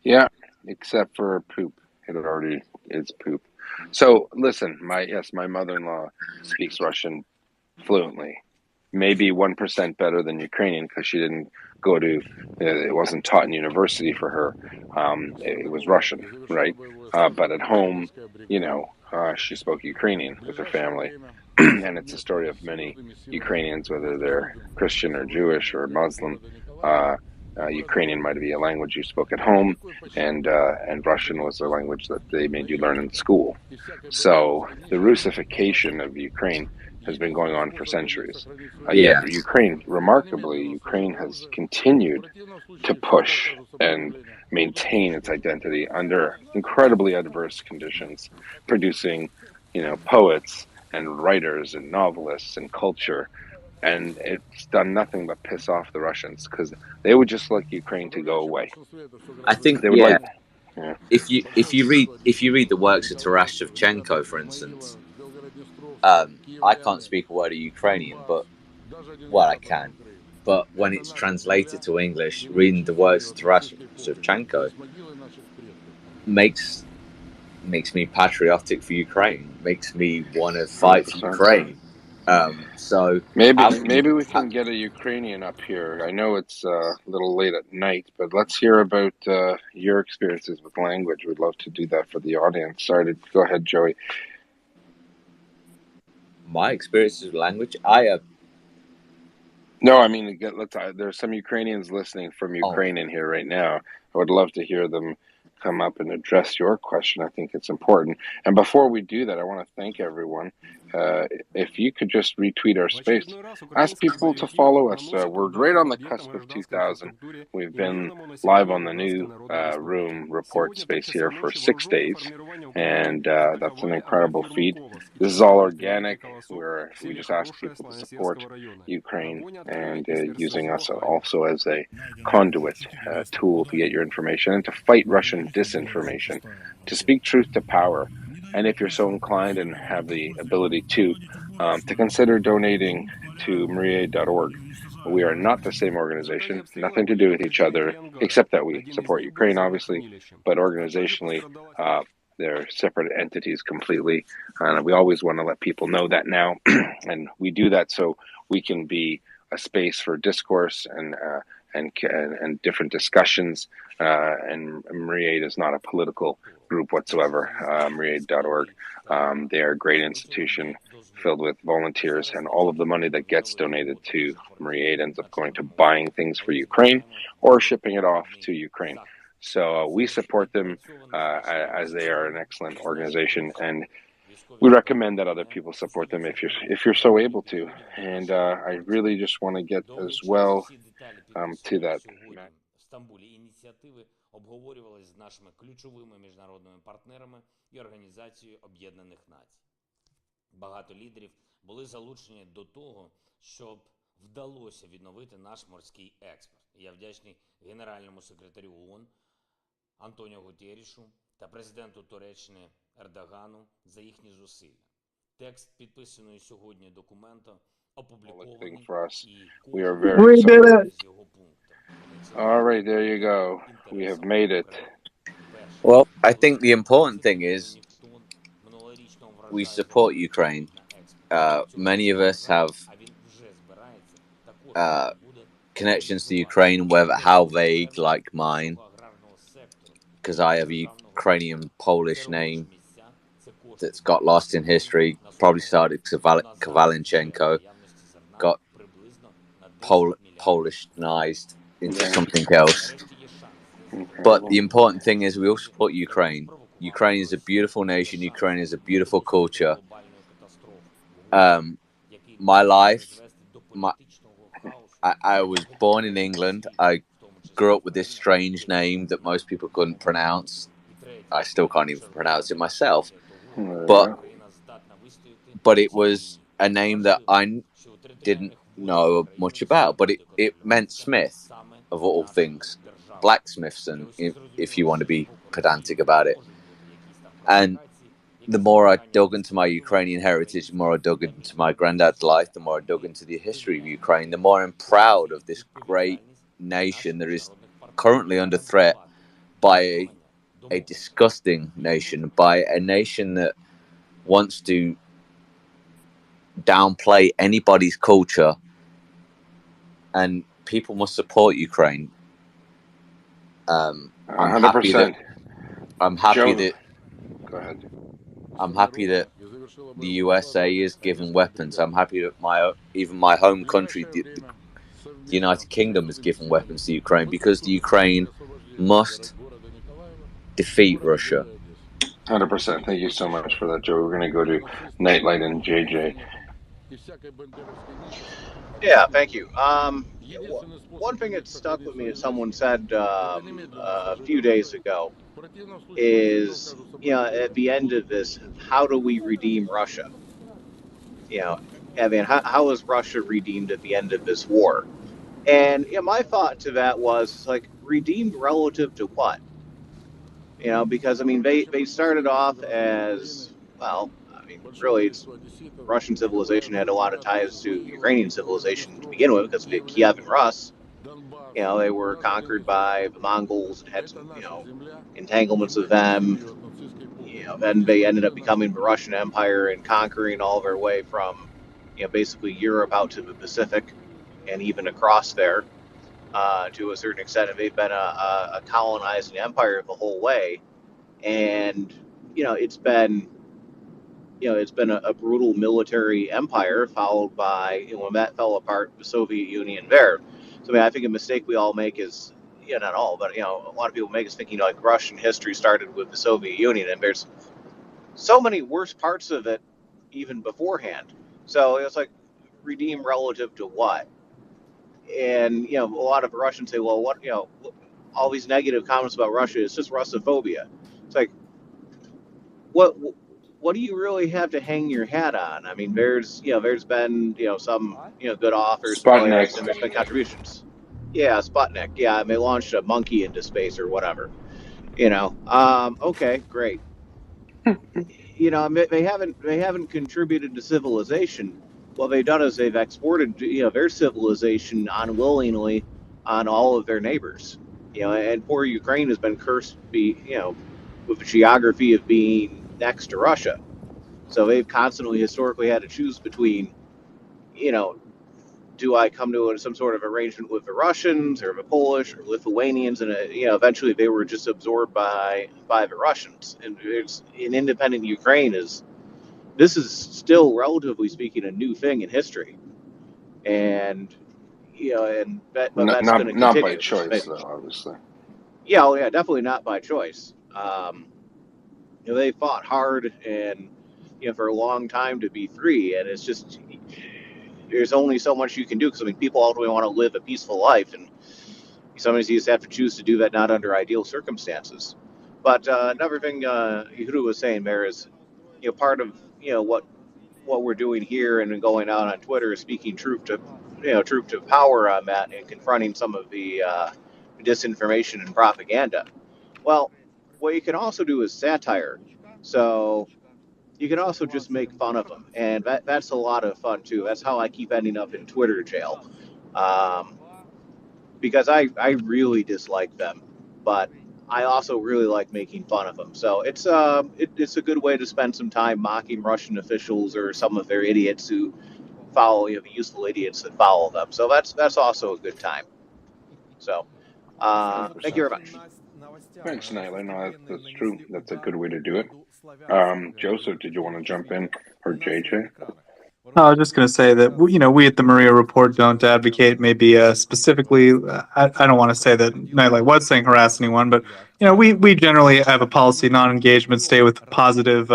Yeah, except for poop. It already is poop. So listen, my mother-in-law speaks Russian fluently. Maybe 1% better than Ukrainian because she didn't go to. It wasn't taught in university for her. It was Russian, right? But at home, she spoke Ukrainian with her family, and it's a story of many Ukrainians, whether they're Christian or Jewish or Muslim. Ukrainian might be a language you spoke at home, and Russian was a language that they made you learn in school. So the Russification of Ukraine has been going on for centuries. Yet Ukraine has continued to push and maintain its identity under incredibly adverse conditions, producing, poets and writers and novelists and culture. And it's done nothing but piss off the Russians because they would just like Ukraine to go away. I think they would if you read the works of Taras Shevchenko, for instance, I can't speak a word of Ukrainian, but I can. But when it's translated to English, reading the works of Taras Shevchenko makes me patriotic for Ukraine. Makes me want to fight for Ukraine. So maybe we can get a Ukrainian up here. I know it's a little late at night, but let's hear about your experiences with language. We'd love to do that for the audience. Sorry, go ahead, Joey. My experiences with language, No, I mean, there's some Ukrainians listening from Ukraine in here right now. I would love to hear them come up and address your question. I think it's important. And before we do that, I want to thank everyone. If you could just retweet our space, ask people to follow us. We're right on the cusp of 2,000. We've been live on the new room report space here for 6 days, and that's an incredible feat. This is all organic, where we just ask people to support Ukraine and using us also as a conduit tool to get your information and to fight Russian disinformation, to speak truth to power. And if you're so inclined and have the ability to consider donating to MariaAid.org. We are not the same organization, nothing to do with each other, except that we support Ukraine, obviously, but organizationally, they're separate entities completely. And we always want to let people know that now. And we do that so we can be a space for discourse and different discussions. And MariaAid is not a political group whatsoever. MariaAid.org. They are a great institution filled with volunteers, and all of the money that gets donated to MariaAid ends up going to buying things for Ukraine or shipping it off to Ukraine. So we support them as they are an excellent organization, and we recommend that other people support them if you're so able to. And I really just want to get as well to that. В Стамбулі ініціативи обговорювалися з нашими ключовими міжнародними партнерами і Організацією Об'єднаних Націй. Багато лідерів були залучені до того, щоб вдалося відновити наш морський експорт. Я вдячний генеральному секретарю ООН Антоніо Гутеррішу та президенту Туреччини Ердогану за їхні зусилля. Текст підписаної сьогодні документа опублікований і We are very sorry. All right, there you go. We have made it. Well, I think the important thing is we support Ukraine. Many of us have connections to Ukraine, how vague, like mine, because I have a Ukrainian Polish name that's got lost in history. Probably started Kavalinchenko, got Polishnized into something else. But the important thing is we all support Ukraine. Ukraine is a beautiful nation. Ukraine is a beautiful culture. My life I was born in England. I grew up with this strange name that most people couldn't pronounce. I still can't even pronounce it myself. But it was a name that I didn't know much about. But it meant Smith, of all things. Blacksmiths, and if you want to be pedantic about it. And the more I dug into my Ukrainian heritage, the more I dug into my granddad's life, the more I dug into the history of Ukraine, the more I'm proud of this great nation that is currently under threat by a disgusting nation, by a nation that wants to downplay anybody's culture, and people must support Ukraine. I'm 100%. happy that Go ahead. I'm happy that the USA is giving weapons. I'm happy that even my home country, the United Kingdom, is giving weapons to Ukraine, because the Ukraine must defeat Russia. 100%. Thank you so much for that, Joe. We're going to go to Nightlight and JJ. Yeah, thank you. One thing that stuck with me is someone said a few days ago is, at the end of this, how do we redeem Russia? How is Russia redeemed at the end of this war? And my thought to that was, like, redeemed relative to what? Because they started off as, well, really, Russian civilization had a lot of ties to Ukrainian civilization to begin with, because of Kiev and Rus. They were conquered by the Mongols and had some, entanglements with them. Then they ended up becoming the Russian Empire and conquering all their way from, basically Europe out to the Pacific and even across there to a certain extent. And they've been a colonizing empire the whole way. And, it's been a brutal military empire, followed by, when that fell apart, the Soviet Union there. So, I think a mistake we all make is, not all, but, a lot of people make is thinking, like, Russian history started with the Soviet Union, and there's so many worse parts of it even beforehand. So it's like, redeem relative to what? And, a lot of Russians say, well, what, all these negative comments about Russia, it's just Russophobia. It's like, what do you really have to hang your hat on? There's been, some, good authors, Sputnik. And there's been contributions. Yeah, Sputnik. Yeah, and they launched a monkey into space or whatever. Okay, great. They haven't contributed to civilization. What they've done is they've exported, their civilization unwillingly on all of their neighbors. And poor Ukraine has been cursed, with the geography of being next to Russia. So they've constantly, historically, had to choose between, do I come to some sort of arrangement with the Russians or the Polish or Lithuanians? And, eventually they were just absorbed by the Russians. And it's an independent Ukraine this is still, relatively speaking, a new thing in history. And, that's going to continue. Not by choice, though, obviously. Yeah, definitely not by choice. They fought hard and, for a long time to be free. And it's just, there's only so much you can do, because people ultimately want to live a peaceful life, and sometimes you just have to choose to do that, not under ideal circumstances. But another thing Yehuda was saying there is, part of what we're doing here and going out on Twitter is speaking truth to power on that and confronting some of the disinformation and propaganda. Well, what you can also do is satire. So you can also just make fun of them, and that's a lot of fun too. That's how I keep ending up in Twitter jail, because I really dislike them, but I also really like making fun of them. So it's a good way to spend some time mocking Russian officials or some of their idiots who follow, the useful idiots that follow them. So that's also a good time. So thank you very much. Thanks, Nyla. No, that's true. That's a good way to do it. Joseph, did you want to jump in, or JJ? I was just going to say that we at the Maria Report don't advocate maybe specifically. I don't want to say that Nightlight was saying harass anyone, but we generally have a policy non-engagement, stay with positive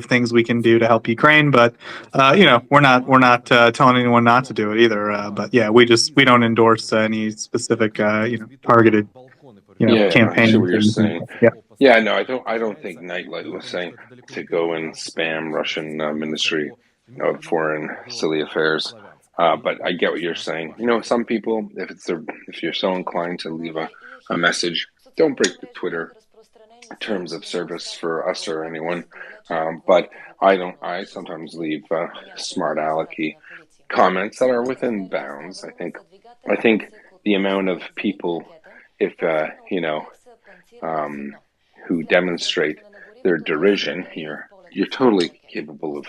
things we can do to help Ukraine. But we're not telling anyone not to do it either. But yeah, we don't endorse any specific targeted campaign. I see what you're saying. Yeah. Yeah, no, I don't think Nightlight was saying to go and spam Russian Ministry of Foreign Silly Affairs. But I get what you're saying. Some people, if you're so inclined to leave a message, don't break the Twitter terms of service for us or anyone. But I sometimes leave smart alecky comments that are within bounds. I think the amount of people, if who demonstrate their derision, you're totally capable of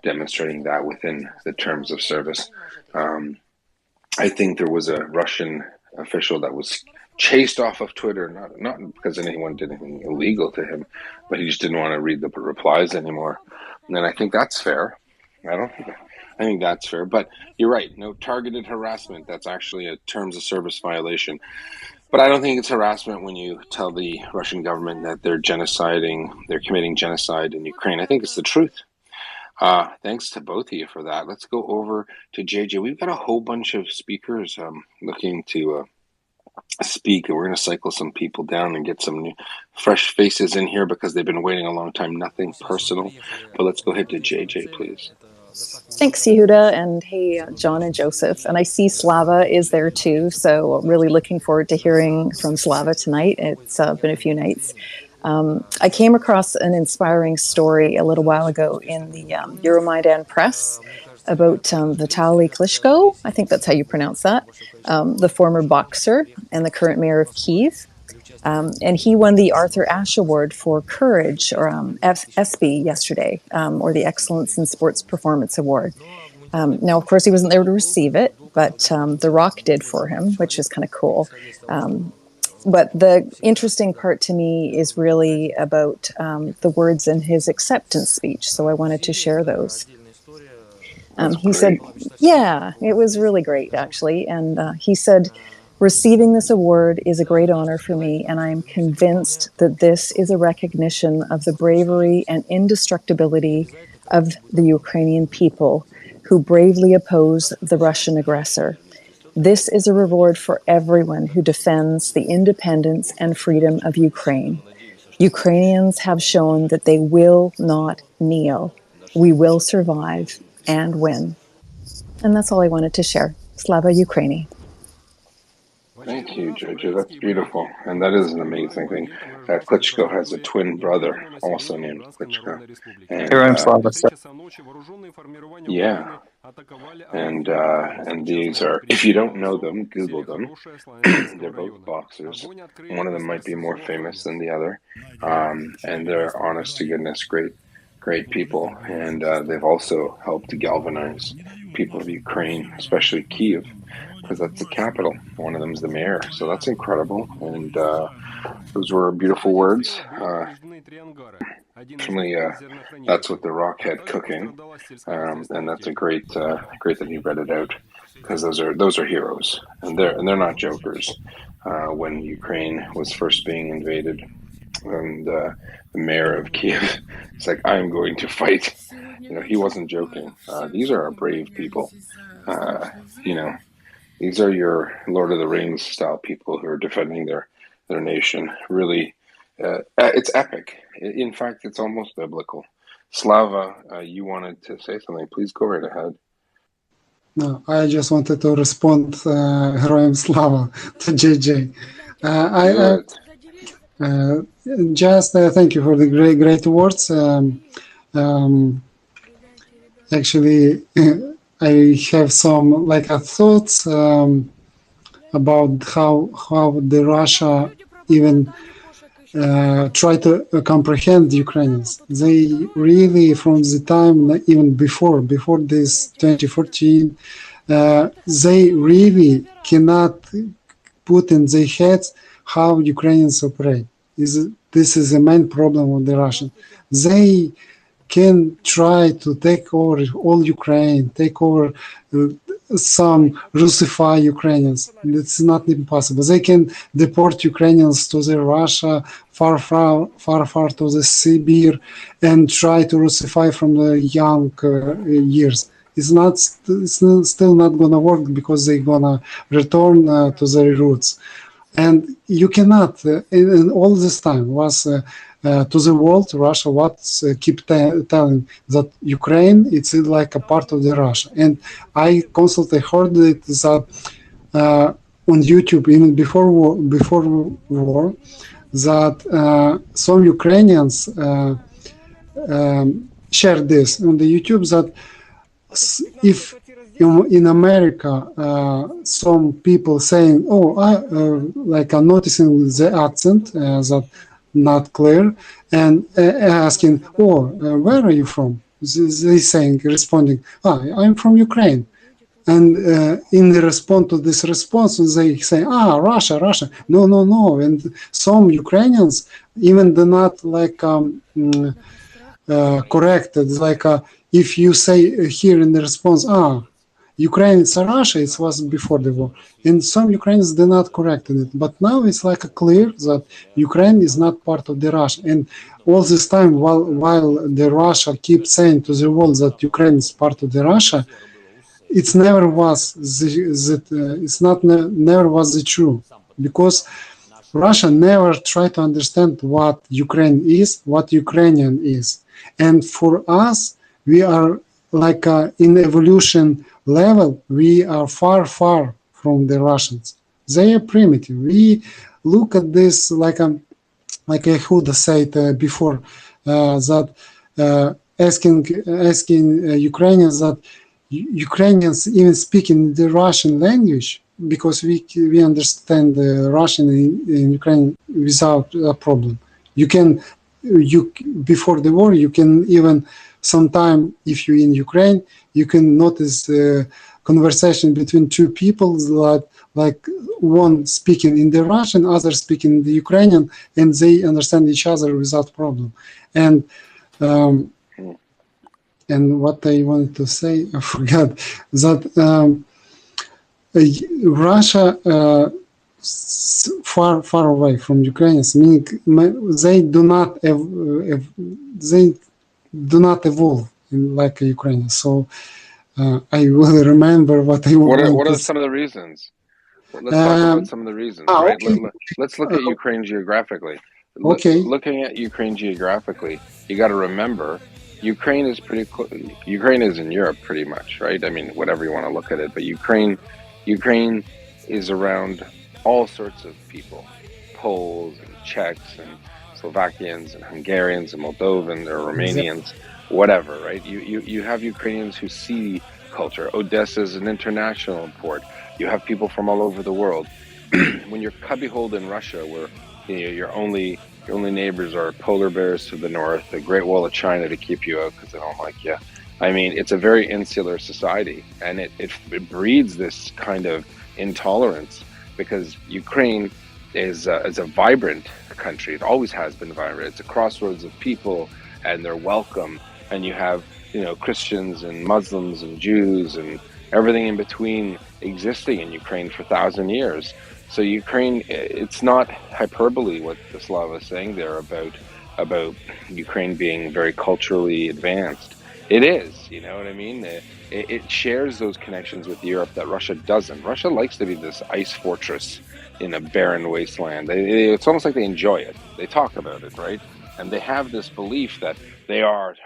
demonstrating that within the terms of service. I think there was a Russian official that was chased off of Twitter, not because anyone did anything illegal to him, but he just didn't want to read the replies anymore. And I think that's fair. I think that's fair. But you're right. No targeted harassment. That's actually a terms of service violation. But I don't think it's harassment when you tell the Russian government that they're committing genocide in Ukraine. I think it's the truth. Thanks to both of you for that. Let's go over to JJ. We've got a whole bunch of speakers looking to speak, and we're going to cycle some people down and get some new, fresh faces in here because they've been waiting a long time. Nothing personal, but let's go ahead to JJ, please. Thanks, Yehuda, and hey, John and Joseph. And I see Slava is there too, so really looking forward to hearing from Slava tonight. It's been a few nights. I came across an inspiring story a little while ago in the Euromaidan Press about Vitaly Klitschko. I think that's how you pronounce that. The former boxer and the current mayor of Kyiv. And he won the Arthur Ashe Award for Courage, or ESPY, yesterday, or the Excellence in Sports Performance Award. Now, of course, he wasn't there to receive it, but The Rock did for him, which is kind of cool. But the interesting part to me is really about the words in his acceptance speech. So I wanted to share those. He said, yeah, it was really great, actually. And he said, receiving this award is a great honor for me, and I am convinced that this is a recognition of the bravery and indestructibility of the Ukrainian people who bravely oppose the Russian aggressor. This is a reward for everyone who defends the independence and freedom of Ukraine. Ukrainians have shown that they will not kneel. We will survive and win. And that's all I wanted to share. Slava Ukraini. Thank you, Jojo. That's beautiful. And that is an amazing thing. Klitschko has a twin brother, also named Klitschko. And, yeah. And these are, if you don't know them, Google them. They're both boxers. One of them might be more famous than the other. And they're honest to goodness, great people. And they've also helped to galvanize people of Ukraine, especially Kyiv, because that's the capital. One of them is the mayor. So that's incredible. And those were beautiful words. Certainly, that's what The Rock had cooking. And that's a great that he read it out, because those are heroes. And they're not jokers. When Ukraine was first being invaded, and the mayor of Kyiv, it's like, I'm going to fight. He wasn't joking. These are our brave people. These are your Lord of the Rings style people who are defending their nation. Really, it's epic. In fact, it's almost biblical. Slava, you wanted to say something. Please go right ahead. No, I just wanted to respond, Heroyam Slava, to JJ. Thank you for the great words. Actually, I have some thoughts about how the Russia even try to comprehend Ukrainians. They really, from the time even before this 2014, they really cannot put in their heads how Ukrainians operate. This is the main problem with the Russian. They can try to take over all Ukraine, take over some Russify Ukrainians. It's not impossible. They can deport Ukrainians to the Russia, far to the Sibir, and try to Russify from the young years. It's still not gonna work because they're gonna return to their roots. And you cannot, in all this time, was to the world, Russia, keep telling that Ukraine, it's like a part of the Russia. And I constantly heard it that on YouTube, even before war, that some Ukrainians shared this on the YouTube, that if in America, some people saying, I'm noticing the accent that not clear, and asking, where are you from? They saying, responding, I'm from Ukraine. And in the response to this response, they say, Russia. No. And some Ukrainians, even they're not corrected. Like if you say here in the response, Ukraine, it's Russia, it was before the war. And some Ukrainians did not correct it. But now it's clear that Ukraine is not part of the Russia. And all this time, while the Russia keeps saying to the world that Ukraine is part of the Russia, it never was never was the true. Because Russia never tried to understand what Ukraine is, what Ukrainian is. And for us, we are in evolution level, we are far from the Russians. They are primitive. We look at this like Yehuda said before, that asking Ukrainians that Ukrainians even speaking the Russian language, because we understand the Russian in Ukraine without a problem. Before the war, you can even sometime, if you're in Ukraine, you can notice conversation between two people, like one speaking in the Russian, other speaking in the Ukrainian, and they understand each other without problem. And what I wanted to say, I forgot, that Russia far away from Ukrainians, meaning they do not evolve like a Ukrainian. So I will remember what I want. What are some of the reasons? Let's talk about some of the reasons, right? Okay. Let's look at Ukraine geographically. Okay. Looking at Ukraine geographically, you got to remember, Ukraine is Ukraine is in Europe pretty much, right? I mean, whatever you want to look at it, but Ukraine is around all sorts of people, Poles and Czechs and Slovakians and Hungarians and Moldovans or Romanians, whatever, right? You have Ukrainians who see culture. Odessa is an international port. You have people from all over the world. When you're cubbyholed in Russia, where your only neighbors are polar bears to the north, the Great Wall of China to keep you out because they don't like you. I mean, it's a very insular society, and it breeds this kind of intolerance, because Ukraine is a vibrant country. It always has been vibrant. It's a crossroads of people, and they're welcome. And you have, Christians and Muslims and Jews and everything in between existing in Ukraine for 1,000 years. So Ukraine, it's not hyperbole what the Slava is saying there about Ukraine being very culturally advanced. It is, you know what I mean? It shares those connections with Europe that Russia doesn't. Russia likes to be this ice fortress in a barren wasteland. It's almost like they enjoy it. They talk about it, right? And they have this belief that they are